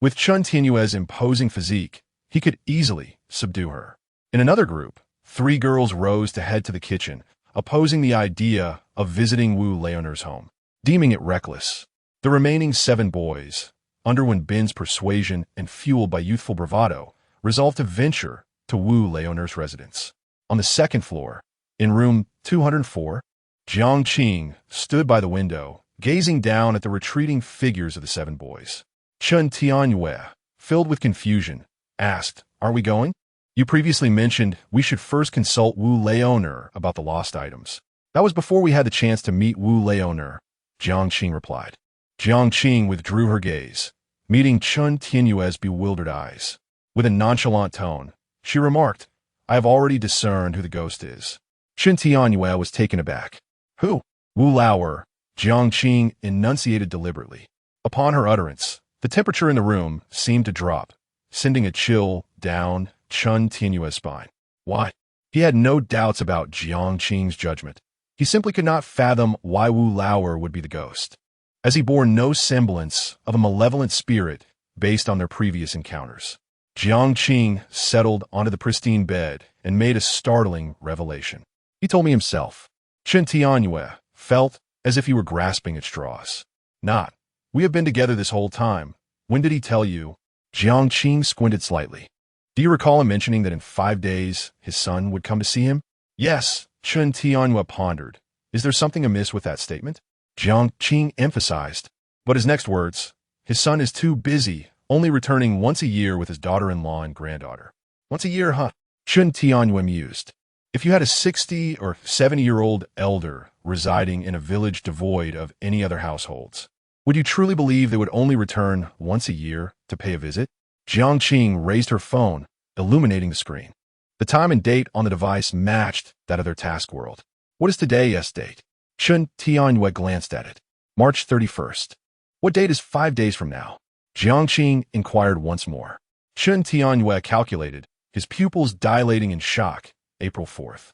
With Chun Tianyue's imposing physique, he could easily subdue her. In another group, 3 girls rose to head to the kitchen, opposing the idea of visiting Wu Leoner's home, deeming it reckless. The remaining 7 boys, under Wen Bin's persuasion and fueled by youthful bravado, resolved to venture to Wu Leoner's residence. On the 2nd floor, in room 204, Jiang Qing stood by the window, gazing down at the retreating figures of the 7 boys. Chun Tianyue, filled with confusion, asked, Are we going? You previously mentioned we should first consult Wu Leoner about the lost items. That was before we had the chance to meet Wu Leoner, Jiang Qing replied. Jiang Qing withdrew her gaze, meeting Chun Tianyue's bewildered eyes. With a nonchalant tone, she remarked, I have already discerned who the ghost is. Chun Tianyue was taken aback. Who? Wu Lauer, Jiang Qing enunciated deliberately. Upon her utterance, the temperature in the room seemed to drop, sending a chill down Chen Tianyue's spine. Why? He had no doubts about Jiang Qing's judgment. He simply could not fathom why Wu Lauer would be the ghost, as he bore no semblance of a malevolent spirit based on their previous encounters. Jiang Qing settled onto the pristine bed and made a startling revelation. He told me himself. Chen Tianyue felt as if he were grasping at straws. Not. We have been together this whole time. When did he tell you? Jiang Qing squinted slightly. Do you recall him mentioning that in 5 days his son would come to see him? Yes, Chen Tianyue pondered. Is there something amiss with that statement? Jiang Qing emphasized. But his next words, his son is too busy, only returning once a year with his daughter-in-law and granddaughter. Once a year, huh? Chen Tianyue mused. If you had a 60 or 70-year-old elder residing in a village devoid of any other households, would you truly believe they would only return once a year to pay a visit? Jiang Qing raised her phone, illuminating the screen. The time and date on the device matched that of their task world. What is today's date? Chen Tianyue glanced at it. March 31st. What date is 5 days from now? Jiang Qing inquired once more. Chen Tianyue calculated, his pupils dilating in shock. April 4th.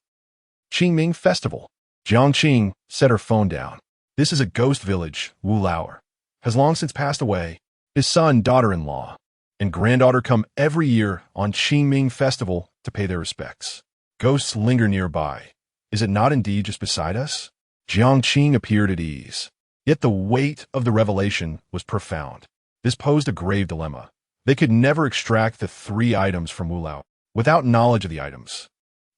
Qingming Festival. Jiang Qing set her phone down. This is a ghost village, Wu Lauer has long since passed away. His son, daughter-in-law, and granddaughter come every year on Qingming Festival to pay their respects. Ghosts linger nearby. Is it not indeed just beside us? Jiang Qing appeared at ease. Yet the weight of the revelation was profound. This posed a grave dilemma. They could never extract the 3 items from Wu Lauer without knowledge of the items.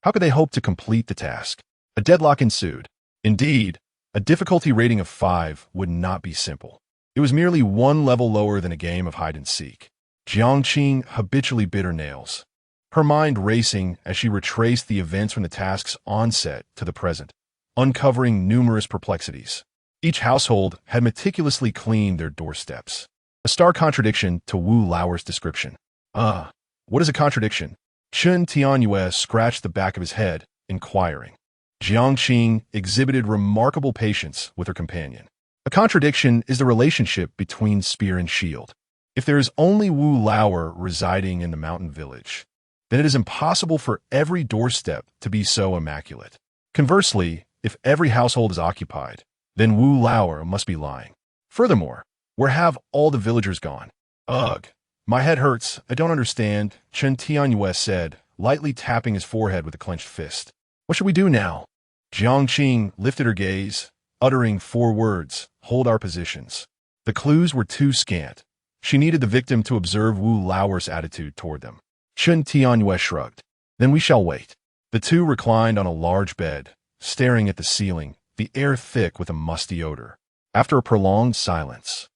How could they hope to complete the task? A deadlock ensued. Indeed, a difficulty rating of 5 would not be simple. It was merely 1 level lower than a game of hide-and-seek. Jiang Qing habitually bit her nails, her mind racing as she retraced the events from the task's onset to the present, uncovering numerous perplexities. Each household had meticulously cleaned their doorsteps, a stark contradiction to Wu Lauer's description. What is a contradiction? Chen Tianyue scratched the back of his head, inquiring. Jiang Qing exhibited remarkable patience with her companion. A contradiction is the relationship between spear and shield. If there is only Wu Lauer residing in the mountain village, then it is impossible for every doorstep to be so immaculate. Conversely, if every household is occupied, then Wu Lauer must be lying. Furthermore, where have all the villagers gone? Ugh. My head hurts. I don't understand, Chen Tianyue said, lightly tapping his forehead with a clenched fist. What should we do now? Jiang Qing lifted her gaze, uttering 4 words, hold our positions. The clues were too scant. She needed the victim to observe Wu Lauer's attitude toward them. Chen Tianyue shrugged. Then we shall wait. The two reclined on a large bed, staring at the ceiling, the air thick with a musty odor. After a prolonged silence,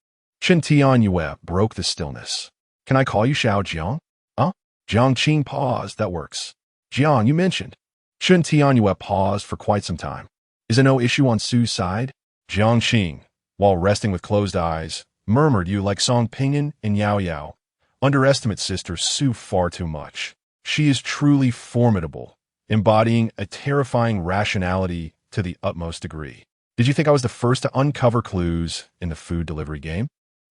Chen Tianyue broke the stillness. Can I call you Xiao Jiang? Jiang Qing paused. That works. Jiang, you mentioned. Chen Tianyue paused for quite some time. Is there no issue on Su's side? Jiang Qing, while resting with closed eyes, murmured, you like Song Pinyin and Yao Yao. Underestimate Sister Su far too much. She is truly formidable, embodying a terrifying rationality to the utmost degree. Did you think I was the first to uncover clues in the food delivery game?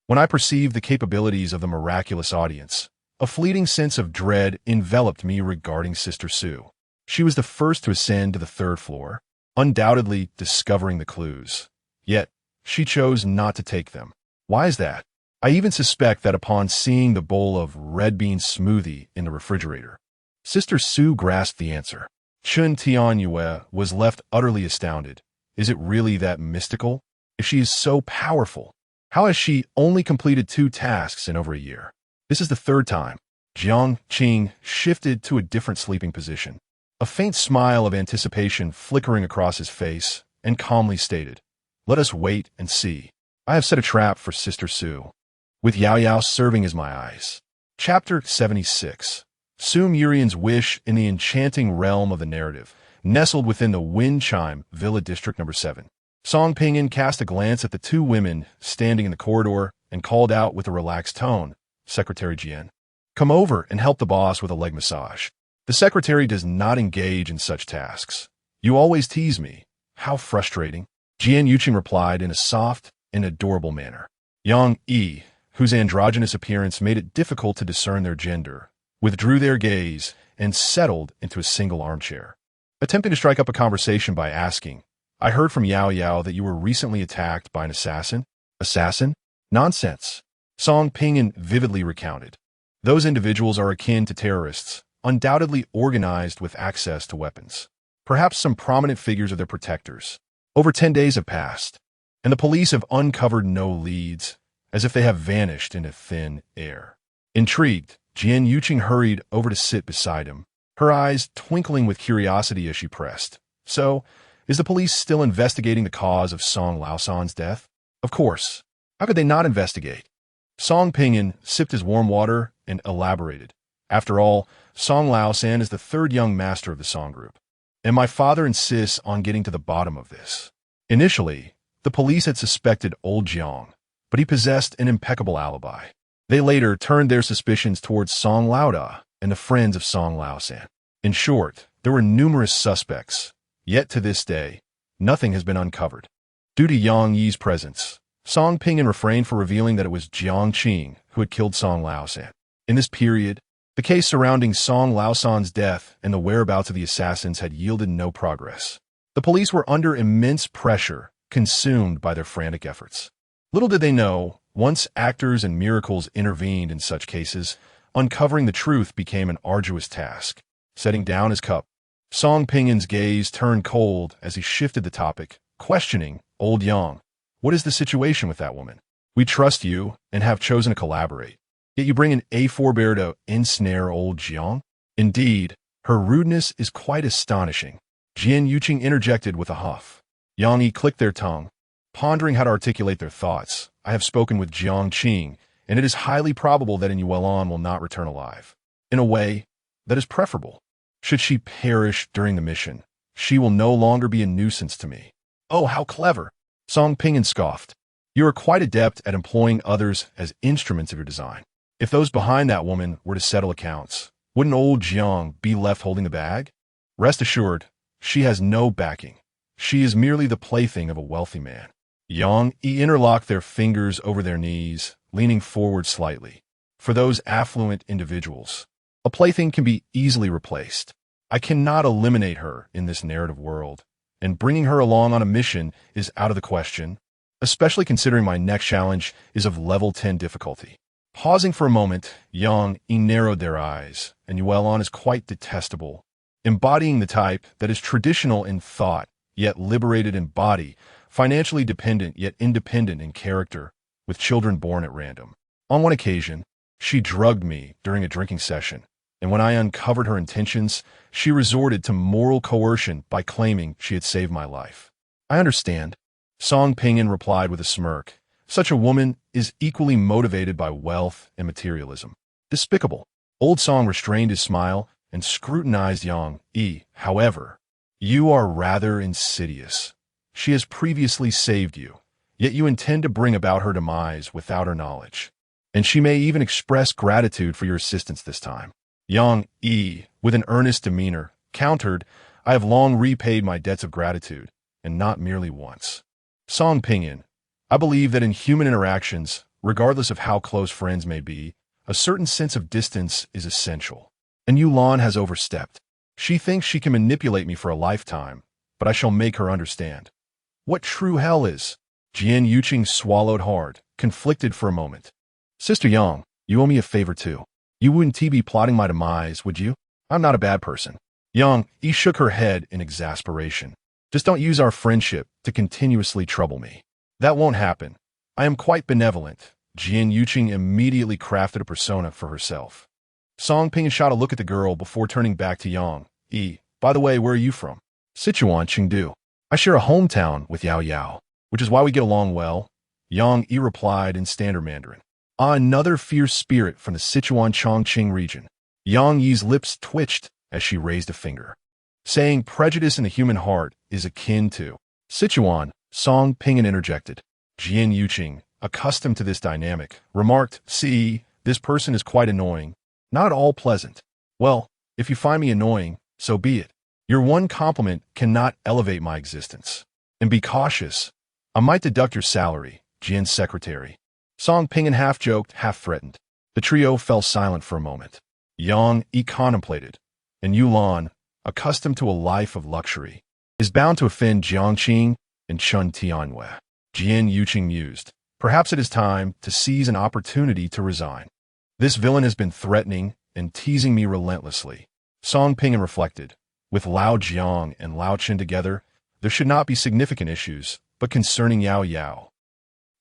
When I perceived the capabilities of the miraculous audience, a fleeting sense of dread enveloped me regarding Sister Su. She was the first to ascend to the 3rd floor, undoubtedly discovering the clues. Yet, she chose not to take them. Why is that? I even suspect that upon seeing the bowl of red bean smoothie in the refrigerator, Sister Su grasped the answer. Chen Tianyue was left utterly astounded. Is it really that mystical? If she is so powerful, how has she only completed 2 tasks in over a year? This is the 3rd time. Jiang Qing shifted to a different sleeping position, a faint smile of anticipation flickering across his face, and calmly stated, let us wait and see. I have set a trap for Sister Su, with Yao Yao serving as my eyes. Chapter 76. Su Murian's wish in the enchanting realm of the narrative, nestled within the Wind Chime Villa District No. 7. Song Pinyin cast a glance at the 2 women standing in the corridor and called out with a relaxed tone, Secretary Jian, come over and help the boss with a leg massage. The secretary does not engage in such tasks. You always tease me. How frustrating. Jian Yuqing replied in a soft and adorable manner. Yang Yi, whose androgynous appearance made it difficult to discern their gender, withdrew their gaze, and settled into a single armchair, attempting to strike up a conversation by asking, "I heard from Yao Yao that you were recently attacked by an assassin." "Assassin? Nonsense," Song Pingyan vividly recounted. "Those individuals are akin to terrorists, undoubtedly organized with access to weapons. Perhaps some prominent figures are their protectors. Over 10 days have passed, and the police have uncovered no leads, as if they have vanished into thin air." Intrigued, Jiang Qing hurried over to sit beside him, her eyes twinkling with curiosity as she pressed. "So, is the police still investigating the cause of Song Laosan's death?" "Of course. How could they not investigate?" Song Pingyan sipped his warm water and elaborated. "After all, Song Laosan is the third young master of the Song group, and my father insists on getting to the bottom of this. Initially, the police had suspected old Jiang, but he possessed an impeccable alibi. They later turned their suspicions towards Song Laoda and the friends of Song Laosan. In short, there were numerous suspects, yet to this day, nothing has been uncovered." Due to Yang Yi's presence, Song Pingyan refrained from revealing that it was Jiang Qing who had killed Song Laosan. In this period, the case surrounding Song Laosan's death and the whereabouts of the assassins had yielded no progress. The police were under immense pressure, consumed by their frantic efforts. Little did they know, once actors and miracles intervened in such cases, uncovering the truth became an arduous task. Setting down his cup, Song Pingyan's gaze turned cold as he shifted the topic, questioning, "Old Yang, what is the situation with that woman? We trust you and have chosen to collaborate. Yet you bring an A4 bear to ensnare old Jiang? Indeed, her rudeness is quite astonishing." Jiang Qing interjected with a huff. Yang Yi clicked their tongue, pondering how to articulate their thoughts. "I have spoken with Jiang Qing, and it is highly probable that Yuan will not return alive. In a way, that is preferable. Should she perish during the mission, she will no longer be a nuisance to me." "Oh, how clever!" Song Pingyan scoffed. "You are quite adept at employing others as instruments of your design. If those behind that woman were to settle accounts, wouldn't old Jiang be left holding the bag? Rest assured, she has no backing. She is merely the plaything of a wealthy man." Yang Yi interlocked their fingers over their knees, leaning forward slightly. "For those affluent individuals, a plaything can be easily replaced. I cannot eliminate her in this narrative world, and bringing her along on a mission is out of the question, especially considering my next challenge is of level 10 difficulty." Pausing for a moment, Yang Yi narrowed their eyes, and Yuan is quite detestable, embodying the type that is traditional in thought, yet liberated in body, financially dependent yet independent in character, with children born at random. On one occasion, she drugged me during a drinking session, and when I uncovered her intentions, she resorted to moral coercion by claiming she had saved my life. "I understand," Song Pingyan replied with a smirk. "Such a woman is equally motivated by wealth and materialism. Despicable." Old Song restrained his smile and scrutinized Yang Yi. "However, you are rather insidious. She has previously saved you, yet you intend to bring about her demise without her knowledge. And she may even express gratitude for your assistance this time." Yang Yi, with an earnest demeanor, countered, "I have long repaid my debts of gratitude, and not merely once." Song Pingyan, "I believe that in human interactions, regardless of how close friends may be, a certain sense of distance is essential. And Yuan has overstepped. She thinks she can manipulate me for a lifetime, but I shall make her understand what true hell is." Jiang Qing swallowed hard, conflicted for a moment. "Sister Yang, you owe me a favor too. You wouldn't be plotting my demise, would you? I'm not a bad person." Yang Yi shook her head in exasperation. "Just don't use our friendship to continuously trouble me." "That won't happen. I am quite benevolent." Jiang Qing immediately crafted a persona for herself. Song Pingyan shot a look at the girl before turning back to Yang Yi. "By the way, where are you from?" "Sichuan, Chengdu. I share a hometown with Yao Yao, which is why we get along well." Yang Yi replied in standard Mandarin. Another fierce spirit from the Sichuan Chongqing region. Yang Yi's lips twitched as she raised a finger, saying prejudice in the human heart is akin to Sichuan. Song Pingyan interjected. Jiang Qing, accustomed to this dynamic, remarked, "See, this person is quite annoying. Not at all pleasant. Well, if you find me annoying, so be it. Your one compliment cannot elevate my existence. And be cautious. I might deduct your salary, Jian's secretary." Song Pingyan half joked, half threatened. The trio fell silent for a moment. Yang Yi contemplated, and Yulan, accustomed to a life of luxury, is bound to offend Jiang Qing and Chun Tianhua. Jian Yuqing mused, perhaps it is time to seize an opportunity to resign. This villain has been threatening and teasing me relentlessly. Song Pingan reflected, with Lao Jiang and Lao Chen together, there should not be significant issues, but concerning Yao Yao.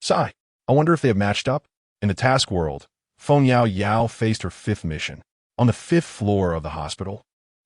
Sigh, I wonder if they have matched up? In the task world, Feng Yao Yao faced her fifth mission, on the fifth floor of the hospital.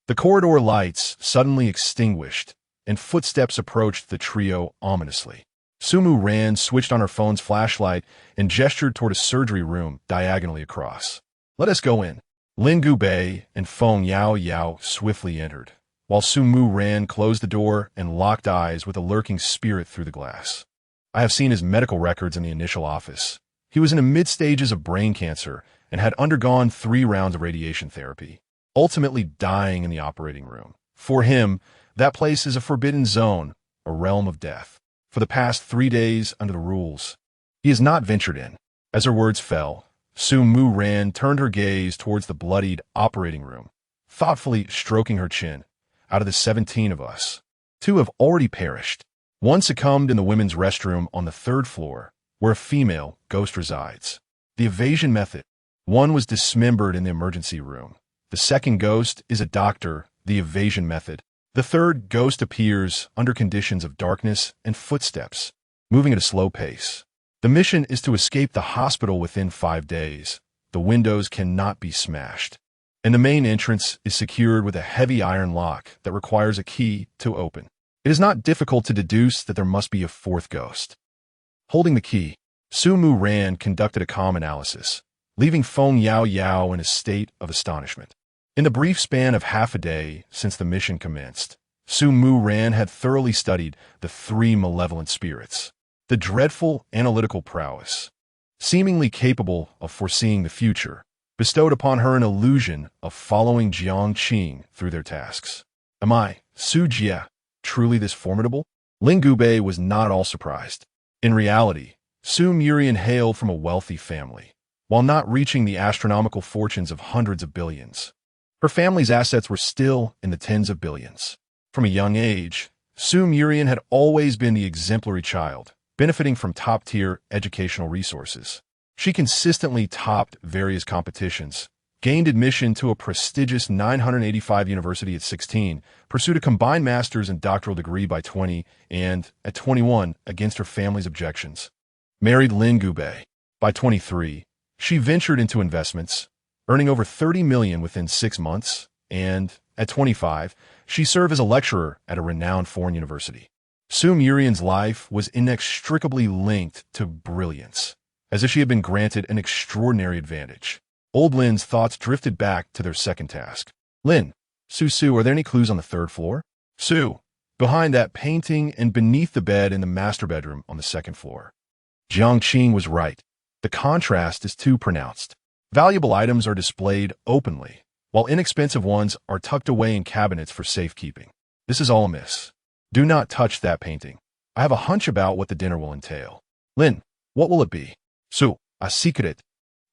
The corridor lights suddenly extinguished, and footsteps approached the trio ominously. Sumu Ran switched on her phone's flashlight and gestured toward a surgery room diagonally across. Let us go in. Lin Gubei and Feng Yao Yao swiftly entered, while Sumu Ran closed the door and locked eyes with a lurking spirit through the glass. I have seen his medical records in the initial office. He was in the mid-stages of brain cancer and had undergone 3 rounds of radiation therapy, ultimately dying in the operating room. For him, that place is a forbidden zone, a realm of death. For the past 3 days, under the rules, he has not ventured in. As her words fell, Sumu Ran turned her gaze towards the bloodied operating room, thoughtfully stroking her chin. Out of the 17 of us, 2 have already perished. 1 succumbed in the women's restroom on the 3rd floor, where a female ghost resides. The evasion method. 1 was dismembered in the emergency room. The 2nd ghost is a doctor, the evasion method. The 3rd ghost appears under conditions of darkness and footsteps, moving at a slow pace. The mission is to escape the hospital within 5 days. The windows cannot be smashed, and the main entrance is secured with a heavy iron lock that requires a key to open. It is not difficult to deduce that there must be a 4th ghost. Holding the key, Sumu Ran conducted a calm analysis, leaving Feng Yao Yao in a state of astonishment. In the brief span of half a day since the mission commenced, Sumu Ran had thoroughly studied the 3 malevolent spirits. The dreadful analytical prowess, seemingly capable of foreseeing the future, bestowed upon her an illusion of following Jiang Qing through their tasks. Am I, Su Jie, truly this formidable? Ling Gubei was not all surprised. In reality, Su Murian hailed from a wealthy family, while not reaching the astronomical fortunes of hundreds of billions. Her family's assets were still in the tens of billions. From a young age, Su Murian had always been the exemplary child, benefiting from top-tier educational resources. She consistently topped various competitions, gained admission to a prestigious 985 university at 16, pursued a combined master's and doctoral degree by 20, and, at 21, against her family's objections, married Lin Gubei. By 23, she ventured into investments, earning over $30 million within 6 months, and, at 25, she served as a lecturer at a renowned foreign university. Su Murian's life was inextricably linked to brilliance, as if she had been granted an extraordinary advantage. Old Lin's thoughts drifted back to their second task. Lin, Su, are there any clues on the 3rd floor? Su, behind that painting and beneath the bed in the master bedroom on the 2nd floor. Jiang Qing was right. The contrast is too pronounced. Valuable items are displayed openly, while inexpensive ones are tucked away in cabinets for safekeeping. This is all amiss. Do not touch that painting. I have a hunch about what the dinner will entail. Lin, what will it be? Su, a secret.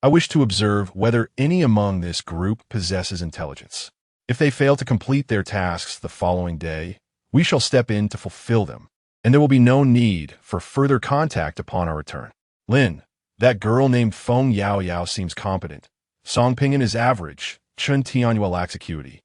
I wish to observe whether any among this group possesses intelligence. If they fail to complete their tasks the following day, we shall step in to fulfill them, and there will be no need for further contact upon our return. Lin, that girl named Feng Yao Yao seems competent. Song Pingan is average. Chun Tianhua lacks acuity.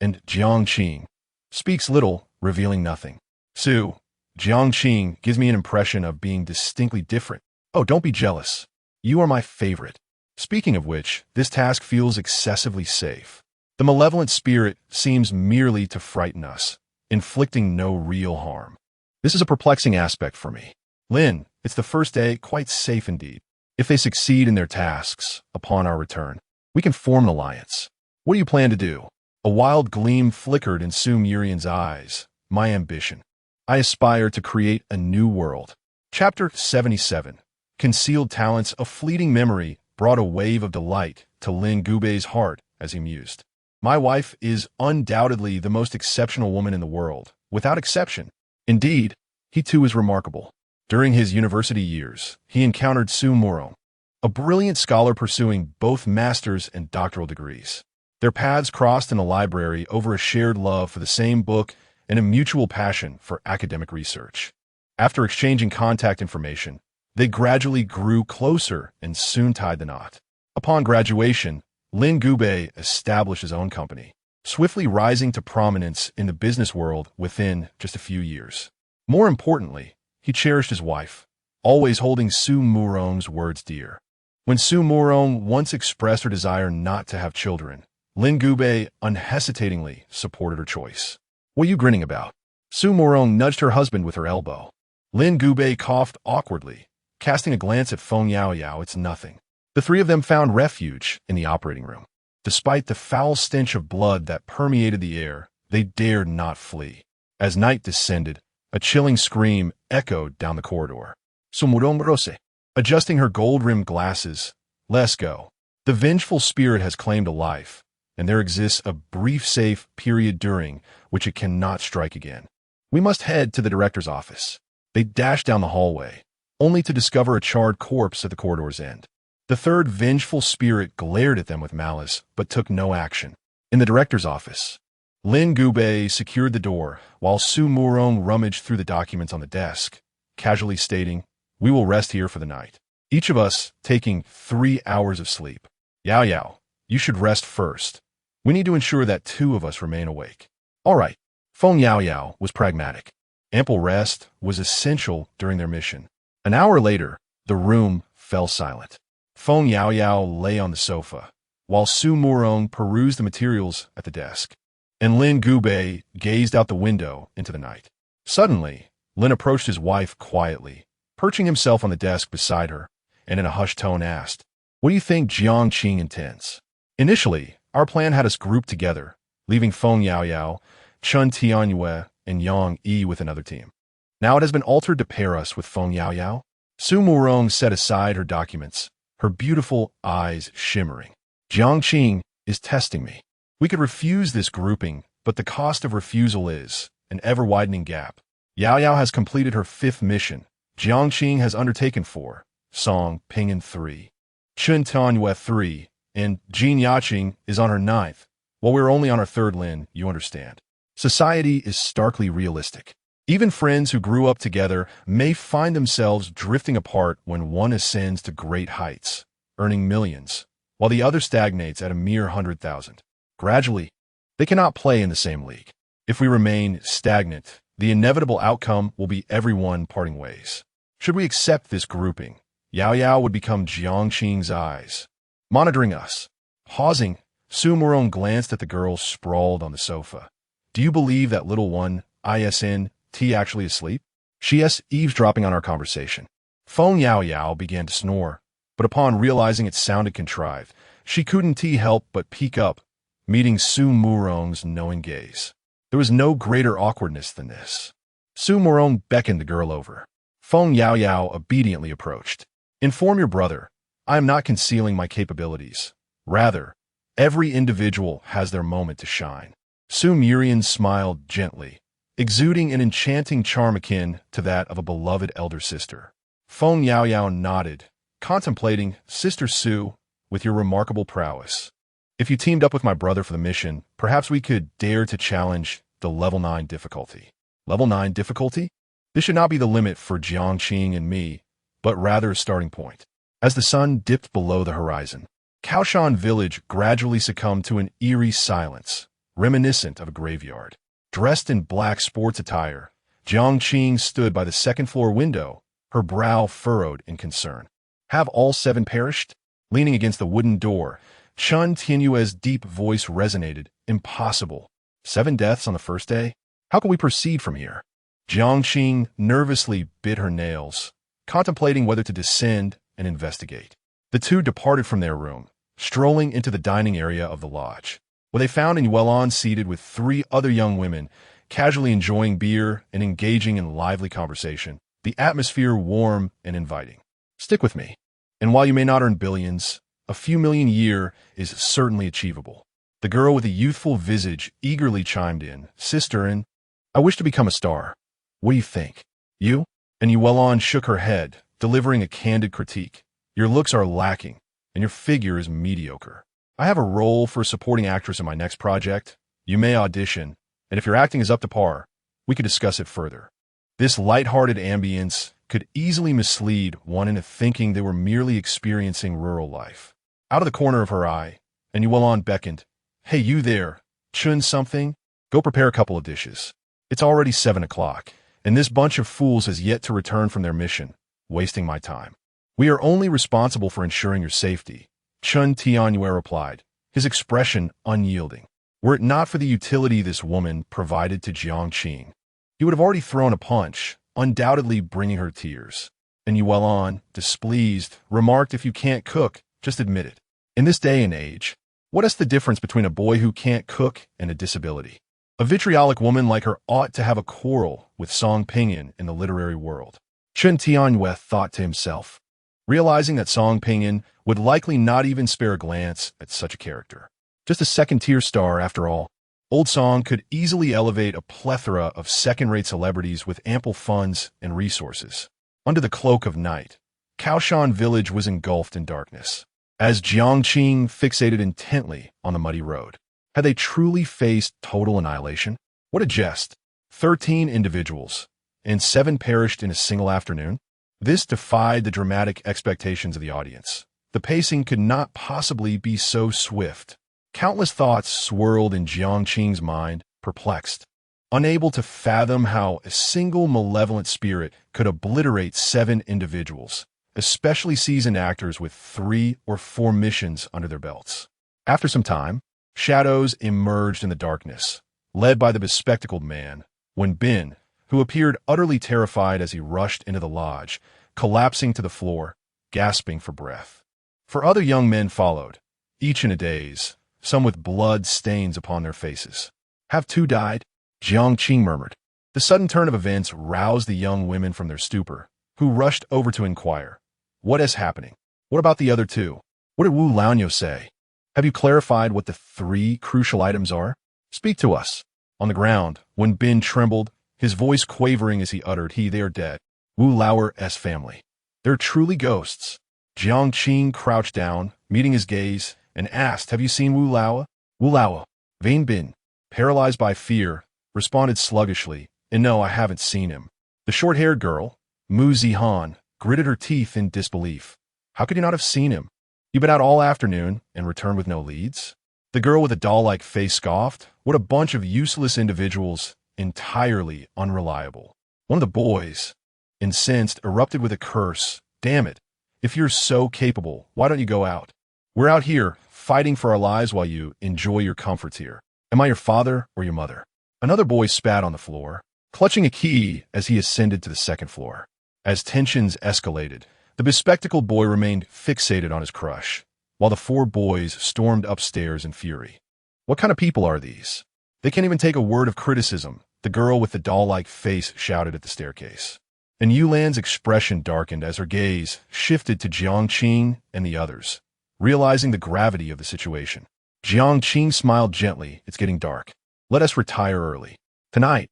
And Jiang Qing speaks little, revealing nothing. Su, Jiang Qing gives me an impression of being distinctly different. Oh, don't be jealous. You are my favorite. Speaking of which, this task feels excessively safe. The malevolent spirit seems merely to frighten us, inflicting no real harm. This is a perplexing aspect for me. Lin, it's the first day, quite safe indeed. If they succeed in their tasks upon our return, we can form an alliance. What do you plan to do? A wild gleam flickered in Su Murian's eyes. My ambition. I aspire to create a new world. Chapter 77. Concealed talents. A fleeting memory brought a wave of delight to Lin Gubei's heart as he mused. My wife is undoubtedly the most exceptional woman in the world, without exception. Indeed, he too is remarkable. During his university years, he encountered Su Moro, a brilliant scholar pursuing both master's and doctoral degrees. Their paths crossed in the library over a shared love for the same book and a mutual passion for academic research. After exchanging contact information, they gradually grew closer and soon tied the knot. Upon graduation, Lin Gubei established his own company, swiftly rising to prominence in the business world within just a few years. More importantly, he cherished his wife, always holding Su Murong's words dear. When Su Murong once expressed her desire not to have children, Lin Gubei unhesitatingly supported her choice. "What are you grinning about?" Su Murong nudged her husband with her elbow. Lin Gubei coughed awkwardly, casting a glance at Feng Yaoyao. "It's nothing." The three of them found refuge in the operating room. Despite the foul stench of blood that permeated the air, they dared not flee. As night descended, a chilling scream echoed down the corridor. "Su Murong Rose." Adjusting her gold-rimmed glasses, "Let's go. The vengeful spirit has claimed a life, and there exists a brief safe period during which it cannot strike again. We must head to the director's office." They dashed down the hallway, only to discover a charred corpse at the corridor's end. The third vengeful spirit glared at them with malice, but took no action. In the director's office, Lin Gubei secured the door, while Su Murong rummaged through the documents on the desk, casually stating, "We will rest here for the night. Each of us taking 3 hours of sleep. Yao Yao, you should rest first. We need to ensure that 2 of us remain awake." "All right." Feng Yaoyao was pragmatic. Ample rest was essential during their mission. An hour later, the room fell silent. Feng Yaoyao lay on the sofa, while Su Murong perused the materials at the desk, and Lin Gubei gazed out the window into the night. Suddenly, Lin approached his wife quietly, perching himself on the desk beside her, and in a hushed tone asked, "What do you think Jiang Qing intends?" "Initially, our plan had us grouped together, leaving Feng Yaoyao, Chun Tianyue, and Yang Yi with another team. Now it has been altered to pair us with Feng Yaoyao." Su Murong set aside her documents, her beautiful eyes shimmering. "Jiang Qing is testing me. We could refuse this grouping, but the cost of refusal is an ever-widening gap. Yaoyao has completed her 5th mission. Jiang Qing has undertaken 4, Song Ping'an 3, Chun Tianyue 3, and Jin Yaqing is on her 9th. While we're only on our 3rd Lin, you understand. Society is starkly realistic. Even friends who grew up together may find themselves drifting apart when one ascends to great heights, earning millions, while the other stagnates at a mere 100,000. Gradually, they cannot play in the same league. If we remain stagnant, the inevitable outcome will be everyone parting ways. Should we accept this grouping, Yaoyao would become Jiang Qing's eyes, monitoring us." Pausing, Su Murong glanced at the girl sprawled on the sofa. "Do you believe that little one, ISNT, actually asleep? She is eavesdropping on our conversation." Feng Yaoyao began to snore, but upon realizing it sounded contrived, she couldn't help but peek up, meeting Su Murong's knowing gaze. There was no greater awkwardness than this. Su Murong beckoned the girl over. Feng Yaoyao obediently approached. "Inform your brother. I am not concealing my capabilities. Rather, every individual has their moment to shine." Su Murian smiled gently, exuding an enchanting charm akin to that of a beloved elder sister. Feng Yaoyao nodded, contemplating, "Sister Su, with your remarkable prowess. If you teamed up with my brother for the mission, perhaps we could dare to challenge the level 9 difficulty." "Level 9 difficulty?" This should not be the limit for Jiang Qing and me, but rather a starting point. As the sun dipped below the horizon, Kaoshan village gradually succumbed to an eerie silence, reminiscent of a graveyard. Dressed in black sports attire, Jiang Qing stood by the second-floor window, her brow furrowed in concern. "Have all 7 perished?" Leaning against the wooden door, Chun Tianyue's deep voice resonated. "Impossible. 7 deaths on the first day? How can we proceed from here?" Jiang Qing nervously bit her nails, contemplating whether to descend and investigate. The two departed from their room, strolling into the dining area of the lodge, where they found Yuelon seated with 3 other young women, casually enjoying beer and engaging in lively conversation, the atmosphere warm and inviting. "Stick with me, and while you may not earn billions, a few million a year is certainly achievable." The girl with a youthful visage eagerly chimed in, "Sister, and I wish to become a star. What do you think?" "You?" And Yuelon shook her head, delivering a candid critique. "Your looks are lacking, and your figure is mediocre. I have a role for a supporting actress in my next project. You may audition, and if your acting is up to par, we could discuss it further. This lighthearted ambience could easily mislead one into thinking they were merely experiencing rural life. Out of the corner of her eye, and Yuan beckoned. Hey, you there, chun something? Go prepare a couple of dishes. It's already 7 o'clock, and this bunch of fools has yet to return from their mission, wasting my time. We are only responsible for ensuring your safety, Chun Tianyue replied, his expression unyielding. Were it not for the utility this woman provided to Jiang Qing, he would have already thrown a punch, undoubtedly bringing her tears. And Yuan, displeased, remarked, if you can't cook, just admit it. In this day and age, what is the difference between a boy who can't cook and a disability? A vitriolic woman like her ought to have a quarrel with Song Pinyin in the literary world. Chun Tianyue thought to himself, realizing that Song Pinyin would likely not even spare a glance at such a character. Just a second-tier star, after all. Old Song could easily elevate a plethora of second-rate celebrities with ample funds and resources. Under the cloak of night, Kaoshan village was engulfed in darkness, as Jiang Qing fixated intently on the muddy road. Had they truly faced total annihilation? What a jest. 13 individuals, and 7 perished in a single afternoon? This defied the dramatic expectations of the audience. The pacing could not possibly be so swift. Countless thoughts swirled in Jiang Qing's mind, perplexed, unable to fathom how a single malevolent spirit could obliterate 7 individuals, especially seasoned actors with 3 or 4 missions under their belts. After some time, shadows emerged in the darkness, led by the bespectacled man, when Bin, who appeared utterly terrified as he rushed into the lodge, collapsing to the floor, gasping for breath. 4 other young men followed, each in a daze, some with blood stains upon their faces. Have 2 died? Jiang Qing murmured. The sudden turn of events roused the young women from their stupor, who rushed over to inquire. What is happening? What about the other 2? What did Wu Laonyo say? Have you clarified what the 3 crucial items are? Speak to us. On the ground, when Bin trembled, his voice quavering as he uttered, they are dead. Wu Lao's family. They're truly ghosts. Jiang Qing crouched down, meeting his gaze, and asked, have you seen Wu Lao? Wu Lao, Vane Bin, paralyzed by fear, responded sluggishly, and no, I haven't seen him. The short-haired girl, Mu Zihan, gritted her teeth in disbelief. How could you not have seen him? You've been out all afternoon and returned with no leads? The girl with a doll-like face scoffed. What a bunch of useless individuals, entirely unreliable. One of the boys, incensed, erupted with a curse. Damn it. If you're so capable, why don't you go out? We're out here, fighting for our lives while you enjoy your comforts here. Am I your father or your mother? Another boy spat on the floor, clutching a key as he ascended to the 2nd floor. As tensions escalated, the bespectacled boy remained fixated on his crush, while the 4 boys stormed upstairs in fury. What kind of people are these? They can't even take a word of criticism, the girl with the doll-like face shouted at the staircase. And Yulan's expression darkened as her gaze shifted to Jiang Qing and the others, realizing the gravity of the situation. Jiang Qing smiled gently. It's getting dark. Let us retire early. Tonight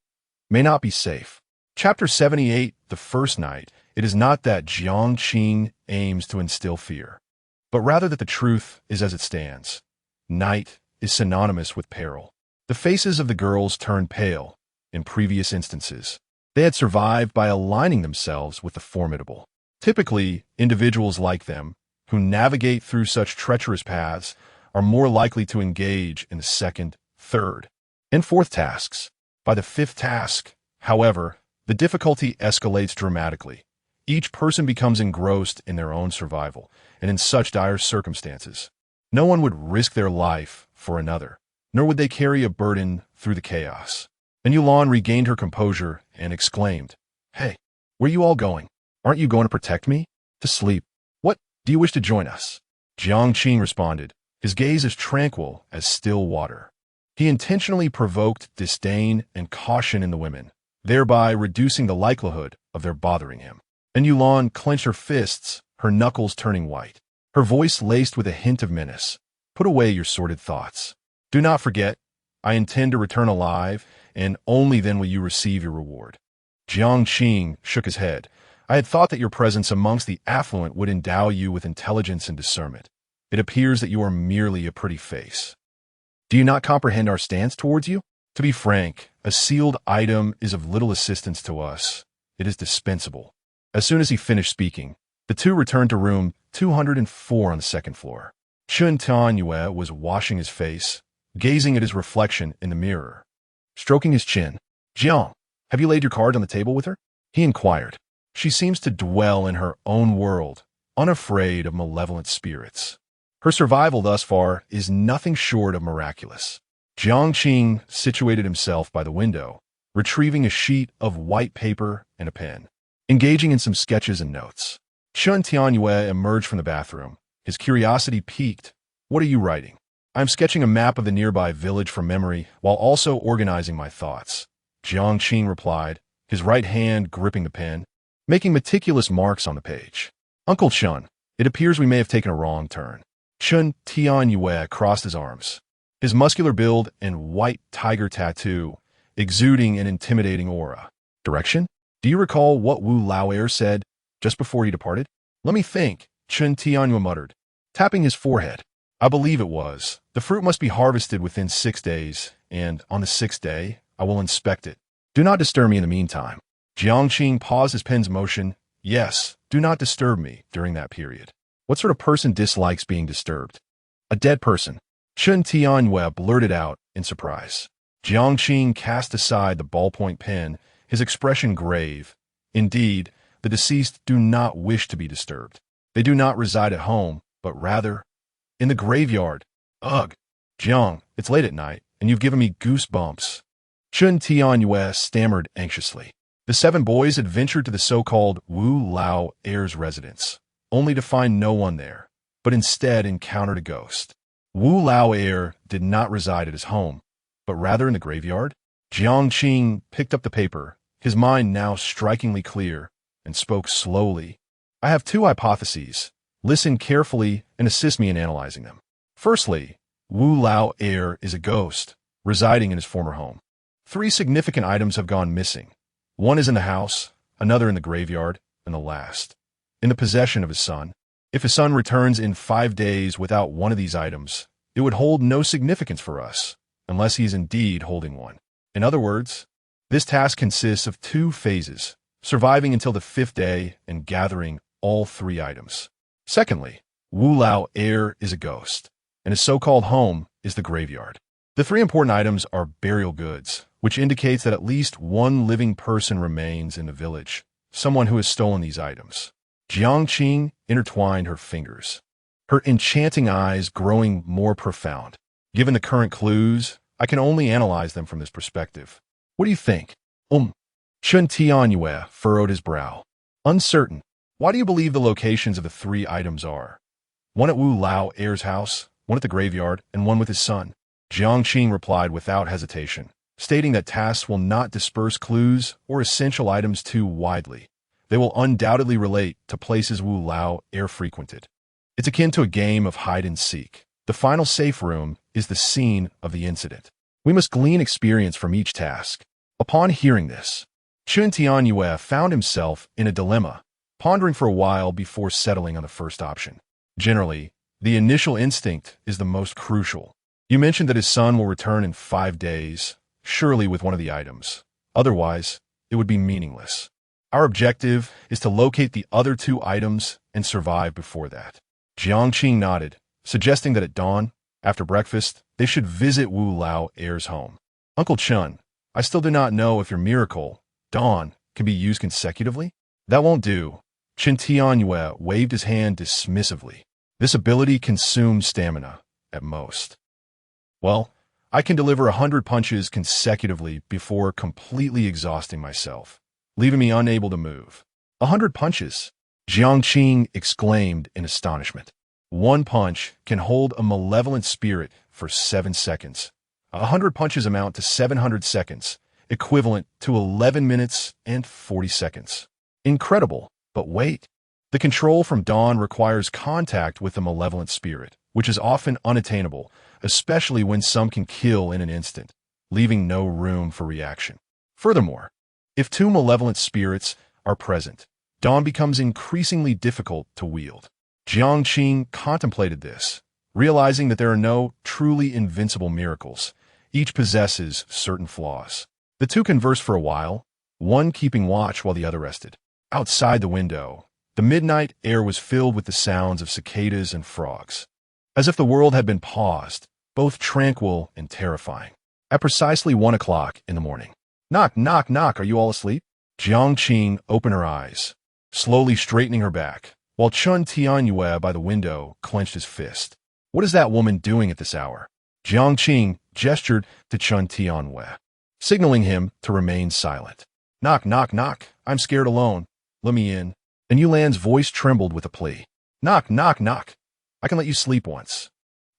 may not be safe. Chapter 78, The First Night. It is not that Jiang Qing aims to instill fear, but rather that the truth is as it stands. Night is synonymous with peril. The faces of the girls turned pale. In previous instances, they had survived by aligning themselves with the formidable. Typically, individuals like them, who navigate through such treacherous paths, are more likely to engage in the 2nd, 3rd, and 4th tasks. By the 5th task, however, the difficulty escalates dramatically. Each person becomes engrossed in their own survival, and in such dire circumstances, no one would risk their life for another, nor would they carry a burden through the chaos. And Yulan regained her composure and exclaimed, Hey, where are you all going? Aren't you going to protect me? To sleep. What? Do you wish to join us? Jiang Qing responded, his gaze as tranquil as still water. He intentionally provoked disdain and caution in the women, thereby reducing the likelihood of their bothering him. And Yulan clenched her fists, her knuckles turning white, her voice laced with a hint of menace. Put away your sordid thoughts. Do not forget, I intend to return alive, and only then will you receive your reward. Jiang Qing shook his head. I had thought that your presence amongst the affluent would endow you with intelligence and discernment. It appears that you are merely a pretty face. Do you not comprehend our stance towards you? To be frank, a sealed item is of little assistance to us. It is dispensable. As soon as he finished speaking, the two returned to room 204 on the second floor. Chun Tianyue was washing his face, gazing at his reflection in the mirror. Stroking his chin, "Jiang, have you laid your cards on the table with her?" he inquired. "She seems to dwell in her own world, unafraid of malevolent spirits. Her survival thus far is nothing short of miraculous." Jiang Qing situated himself by the window, retrieving a sheet of white paper and a pen, engaging in some sketches and notes. Chun Tianyue emerged from the bathroom. His curiosity piqued. "What are you writing?" "I'm sketching a map of the nearby village from memory while also organizing my thoughts," Jiang Qing replied, his right hand gripping the pen, making meticulous marks on the page. "Uncle Chun, it appears we may have taken a wrong turn." Chun Tianyue crossed his arms, his muscular build and white tiger tattoo exuding an intimidating aura. "Direction? Do you recall what Wu Lao'er said just before he departed?" "Let me think," Chun Tianyue muttered, tapping his forehead. "I believe it was, the fruit must be harvested within 6 days, and on the 6th day, I will inspect it. Do not disturb me in the meantime." Jiang Qing paused his pen's motion. "Yes, do not disturb me during that period." "What sort of person dislikes being disturbed?" "A dead person," Chun Tianyue blurted out in surprise. Jiang Qing cast aside the ballpoint pen, his expression grave. "Indeed, the deceased do not wish to be disturbed. They do not reside at home, but rather in the graveyard." "Ugh, Jiang, it's late at night, and you've given me goosebumps." Chun Tianyue stammered anxiously. The 7 boys had ventured to the so-called Wu Lao'er's residence, only to find no one there, but instead encountered a ghost. Wu Lao'er did not reside at his home, but rather in the graveyard? Jiang Qing picked up the paper, his mind now strikingly clear, and spoke slowly. "I have 2 hypotheses. Listen carefully and assist me in analyzing them. Firstly, Wu Lao'er is a ghost, residing in his former home. 3 significant items have gone missing. 1 is in the house, another in the graveyard, and the last in the possession of his son. If his son returns in 5 days without one of these items, it would hold no significance for us, unless he is indeed holding one. In other words, this task consists of 2 phases, surviving until the 5th day and gathering all 3 items. Secondly, Wu Lao'er is a ghost, and his so-called home is the graveyard. The 3 important items are burial goods, which indicates that at least one living person remains in the village, someone who has stolen these items." Jiang Qing intertwined her fingers, her enchanting eyes growing more profound. "Given the current clues, I can only analyze them from this perspective. What do you think?" Chun Tianyue furrowed his brow. "Uncertain. Why do you believe the locations of the 3 items are? One at Wu Lao'er's house, one at the graveyard, and one with his son." Jiang Qing replied without hesitation, stating that tasks will not disperse clues or essential items too widely. They will undoubtedly relate to places Wu Lao'er frequented. It's akin to a game of hide-and-seek. The final safe room is the scene of the incident. We must glean experience from each task. Upon hearing this, Chun Tianyue found himself in a dilemma, pondering for a while before settling on the first option. Generally, the initial instinct is the most crucial. You mentioned that his son will return in 5 days, surely with one of the items. Otherwise, it would be meaningless. Our objective is to locate the other 2 items and survive before that." Jiang Qing nodded, suggesting that at dawn, after breakfast, they should visit Wu Lao'er's home. "Uncle Chun, I still do not know if your miracle, dawn, can be used consecutively." "That won't do." Chun Tianyue waved his hand dismissively. "This ability consumes stamina, at most." "Well, I can deliver 100 punches consecutively before completely exhausting myself, leaving me unable to move." 100 punches? Jiang Qing exclaimed in astonishment. "One punch can hold a malevolent spirit for 7 seconds. 100 punches amount to 700 seconds, equivalent to 11 minutes and 40 seconds. Incredible, but wait. The control from dawn requires contact with the malevolent spirit, which is often unattainable, especially when some can kill in an instant, leaving no room for reaction. Furthermore, if 2 malevolent spirits are present, dawn becomes increasingly difficult to wield." Jiang Qing contemplated this, realizing that there are no truly invincible miracles. Each possesses certain flaws. The two conversed for a while, one keeping watch while the other rested. Outside the window, the midnight air was filled with the sounds of cicadas and frogs. As if the world had been paused, both tranquil and terrifying. At precisely 1 o'clock in the morning. Knock, knock, knock, are you all asleep? Jiang Qing opened her eyes, slowly straightening her back, while Chun Tianyue by the window clenched his fist. What is that woman doing at this hour? Jiang Qing gestured to Chun Tianyue, signaling him to remain silent. Knock, knock, knock, I'm scared alone. Let me in. And Yulan's voice trembled with a plea. Knock, knock, knock. I can let you sleep once.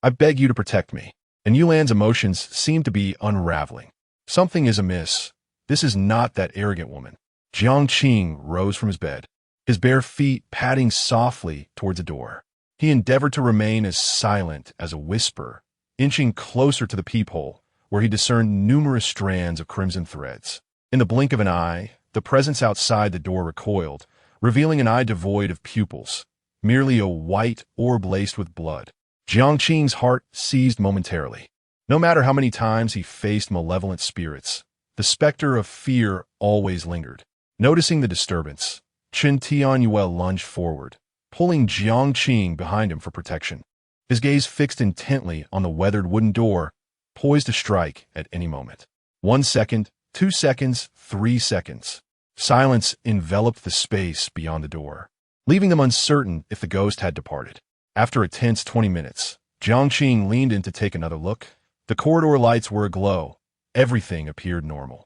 I beg you to protect me. And Yulan's emotions seemed to be unraveling. Something is amiss. This is not that arrogant woman. Jiang Qing rose from his bed, his bare feet padding softly towards the door. He endeavored to remain as silent as a whisper, inching closer to the peephole, where he discerned numerous strands of crimson threads. In the blink of an eye, the presence outside the door recoiled, revealing an eye devoid of pupils, merely a white orb laced with blood. Jiang Qing's heart seized momentarily. No matter how many times he faced malevolent spirits, the specter of fear always lingered. Noticing the disturbance, Chun Tianyue lunged forward, pulling Jiang Qing behind him for protection. His gaze fixed intently on the weathered wooden door, poised to strike at any moment. 1 second, 2 seconds, 3 seconds. Silence enveloped the space beyond the door, leaving them uncertain if the ghost had departed. After a tense 20 minutes, Jiang Qing leaned in to take another look. The corridor lights were aglow. Everything appeared normal.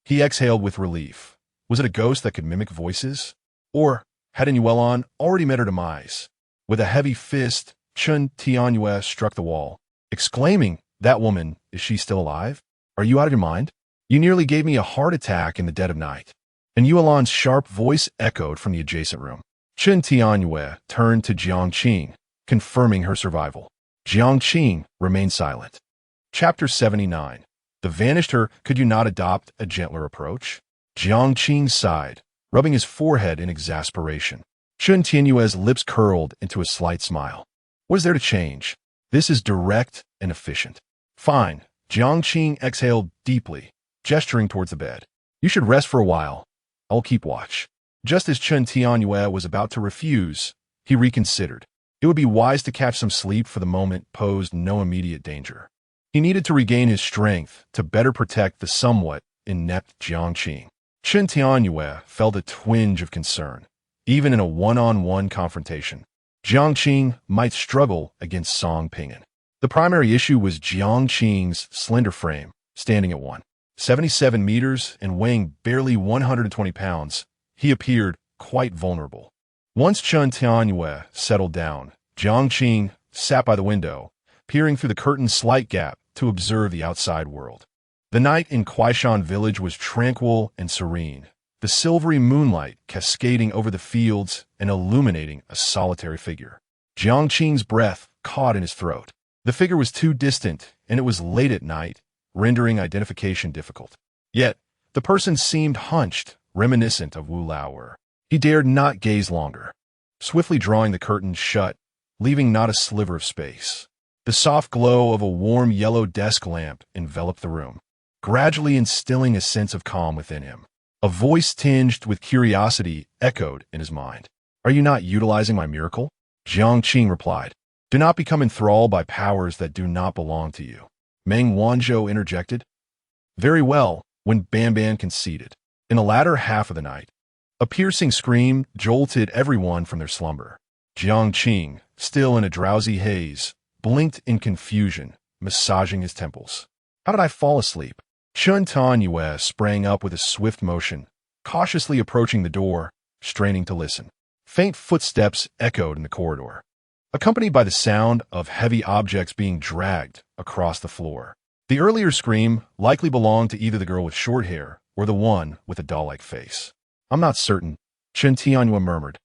He exhaled with relief. Was it a ghost that could mimic voices? Or had Yulan already met her demise? With a heavy fist, Chun Tianyue struck the wall, exclaiming, "That woman, is she still alive? Are you out of your mind? You nearly gave me a heart attack in the dead of night." And Yulan's sharp voice echoed from the adjacent room. Chun Tianyue turned to Jiang Qing, confirming her survival. Jiang Qing remained silent. Chapter 79. The vanished her, could you not adopt a gentler approach? Jiang Qing sighed, rubbing his forehead in exasperation. Chun Tianyue's lips curled into a slight smile. What is there to change? This is direct and efficient. Fine. Jiang Qing exhaled deeply, gesturing towards the bed. You should rest for a while. I'll keep watch. Just as Chun Tianyue was about to refuse, he reconsidered. It would be wise to catch some sleep, for the moment posed no immediate danger. He needed to regain his strength to better protect the somewhat inept Jiang Qing. Chun Tianyue felt a twinge of concern. Even in a one-on-one confrontation, Jiang Qing might struggle against Song Ping'an. The primary issue was Jiang Qing's slender frame, standing at 1.77 meters and weighing barely 120 pounds. He appeared quite vulnerable. Once Chun Tianyue settled down, Jiang Qing sat by the window, peering through the curtain's slight gap to observe the outside world. The night in Kuaishan village was tranquil and serene, the silvery moonlight cascading over the fields and illuminating a solitary figure. Jiang Qing's breath caught in his throat. The figure was too distant, and it was late at night, rendering identification difficult. Yet, the person seemed hunched, reminiscent of Wu Laoer. He dared not gaze longer, swiftly drawing the curtains shut, leaving not a sliver of space. The soft glow of a warm yellow desk lamp enveloped the room, gradually instilling a sense of calm within him. A voice tinged with curiosity echoed in his mind. Are you not utilizing my miracle? Jiang Qing replied. Do not become enthralled by powers that do not belong to you. Meng Wanzhou interjected. Very well, when Banban conceded. In the latter half of the night, a piercing scream jolted everyone from their slumber. Jiang Qing, still in a drowsy haze, blinked in confusion, massaging his temples. How did I fall asleep? Chun Tianyue sprang up with a swift motion, cautiously approaching the door, straining to listen. Faint footsteps echoed in the corridor, accompanied by the sound of heavy objects being dragged across the floor. The earlier scream likely belonged to either the girl with short hair or the one with a doll-like face. I'm not certain, Chun Tianyue murmured,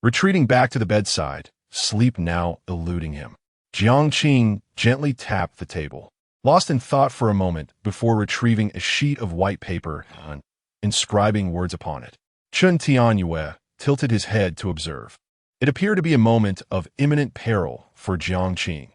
retreating back to the bedside, sleep now eluding him. Jiang Qing gently tapped the table, lost in thought for a moment before retrieving a sheet of white paper and inscribing words upon it. Chun Tianyue tilted his head to observe. It appeared to be a moment of imminent peril for Jiang Qing,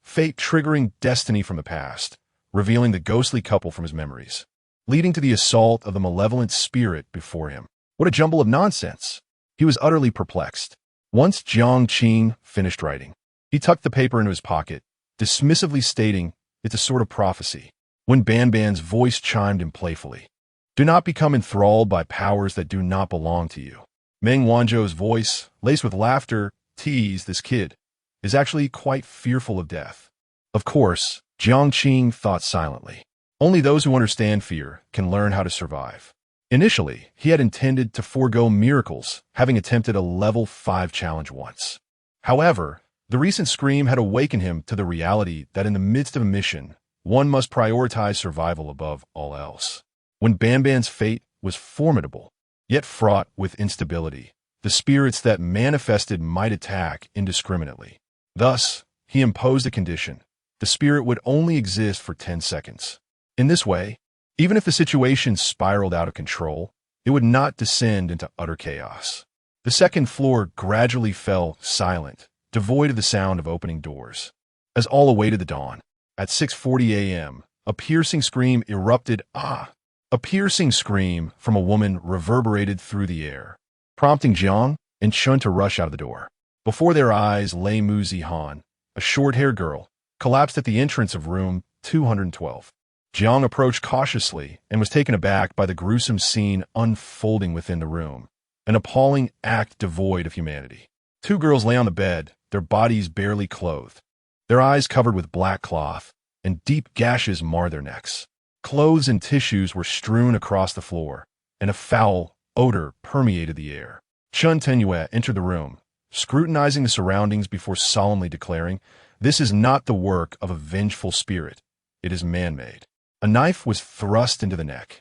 fate triggering destiny from the past, revealing the ghostly couple from his memories, leading to the assault of the malevolent spirit before him. What a jumble of nonsense! He was utterly perplexed. Once Jiang Qing finished writing, he tucked the paper into his pocket, dismissively stating, "It's a sort of prophecy," when Banban's voice chimed in playfully. "Do not become enthralled by powers that do not belong to you." Meng Wanzhou's voice, laced with laughter, teased, "This kid is actually quite fearful of death." Of course, Jiang Qing thought silently. Only those who understand fear can learn how to survive. Initially, he had intended to forego miracles, having attempted a level 5 challenge once. However, the recent scream had awakened him to the reality that in the midst of a mission, one must prioritize survival above all else. When Banban's fate was formidable, yet fraught with instability, the spirits that manifested might attack indiscriminately. Thus, he imposed a condition. The spirit would only exist for 10 seconds. In this way, even if the situation spiraled out of control, it would not descend into utter chaos. The second floor gradually fell silent, devoid of the sound of opening doors. As all awaited the dawn, at 6:40 a.m., a piercing scream erupted. A piercing scream from a woman reverberated through the air, prompting Jiang and Chun to rush out of the door. Before their eyes lay Mu Zihan, a short-haired girl, collapsed at the entrance of room 212. Jiang approached cautiously and was taken aback by the gruesome scene unfolding within the room, an appalling act devoid of humanity. Two girls lay on the bed, their bodies barely clothed, their eyes covered with black cloth, and deep gashes marred their necks. Clothes and tissues were strewn across the floor, and a foul odor permeated the air. Chun Tenyue entered the room, scrutinizing the surroundings before solemnly declaring, "This is not the work of a vengeful spirit. It is man-made." A knife was thrust into the neck,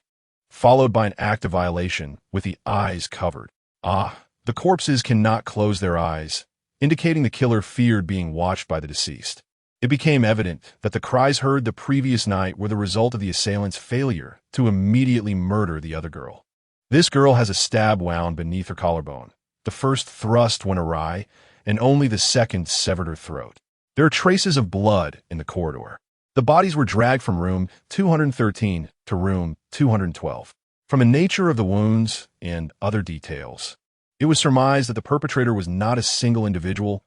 followed by an act of violation with the eyes covered. The corpses cannot close their eyes, indicating the killer feared being watched by the deceased. It became evident that the cries heard the previous night were the result of the assailant's failure to immediately murder the other girl. This girl has a stab wound beneath her collarbone. The first thrust went awry, and only the second severed her throat. There are traces of blood in the corridor. The bodies were dragged from room 213 to room 212. From the nature of the wounds and other details, it was surmised that the perpetrator was not a single individual,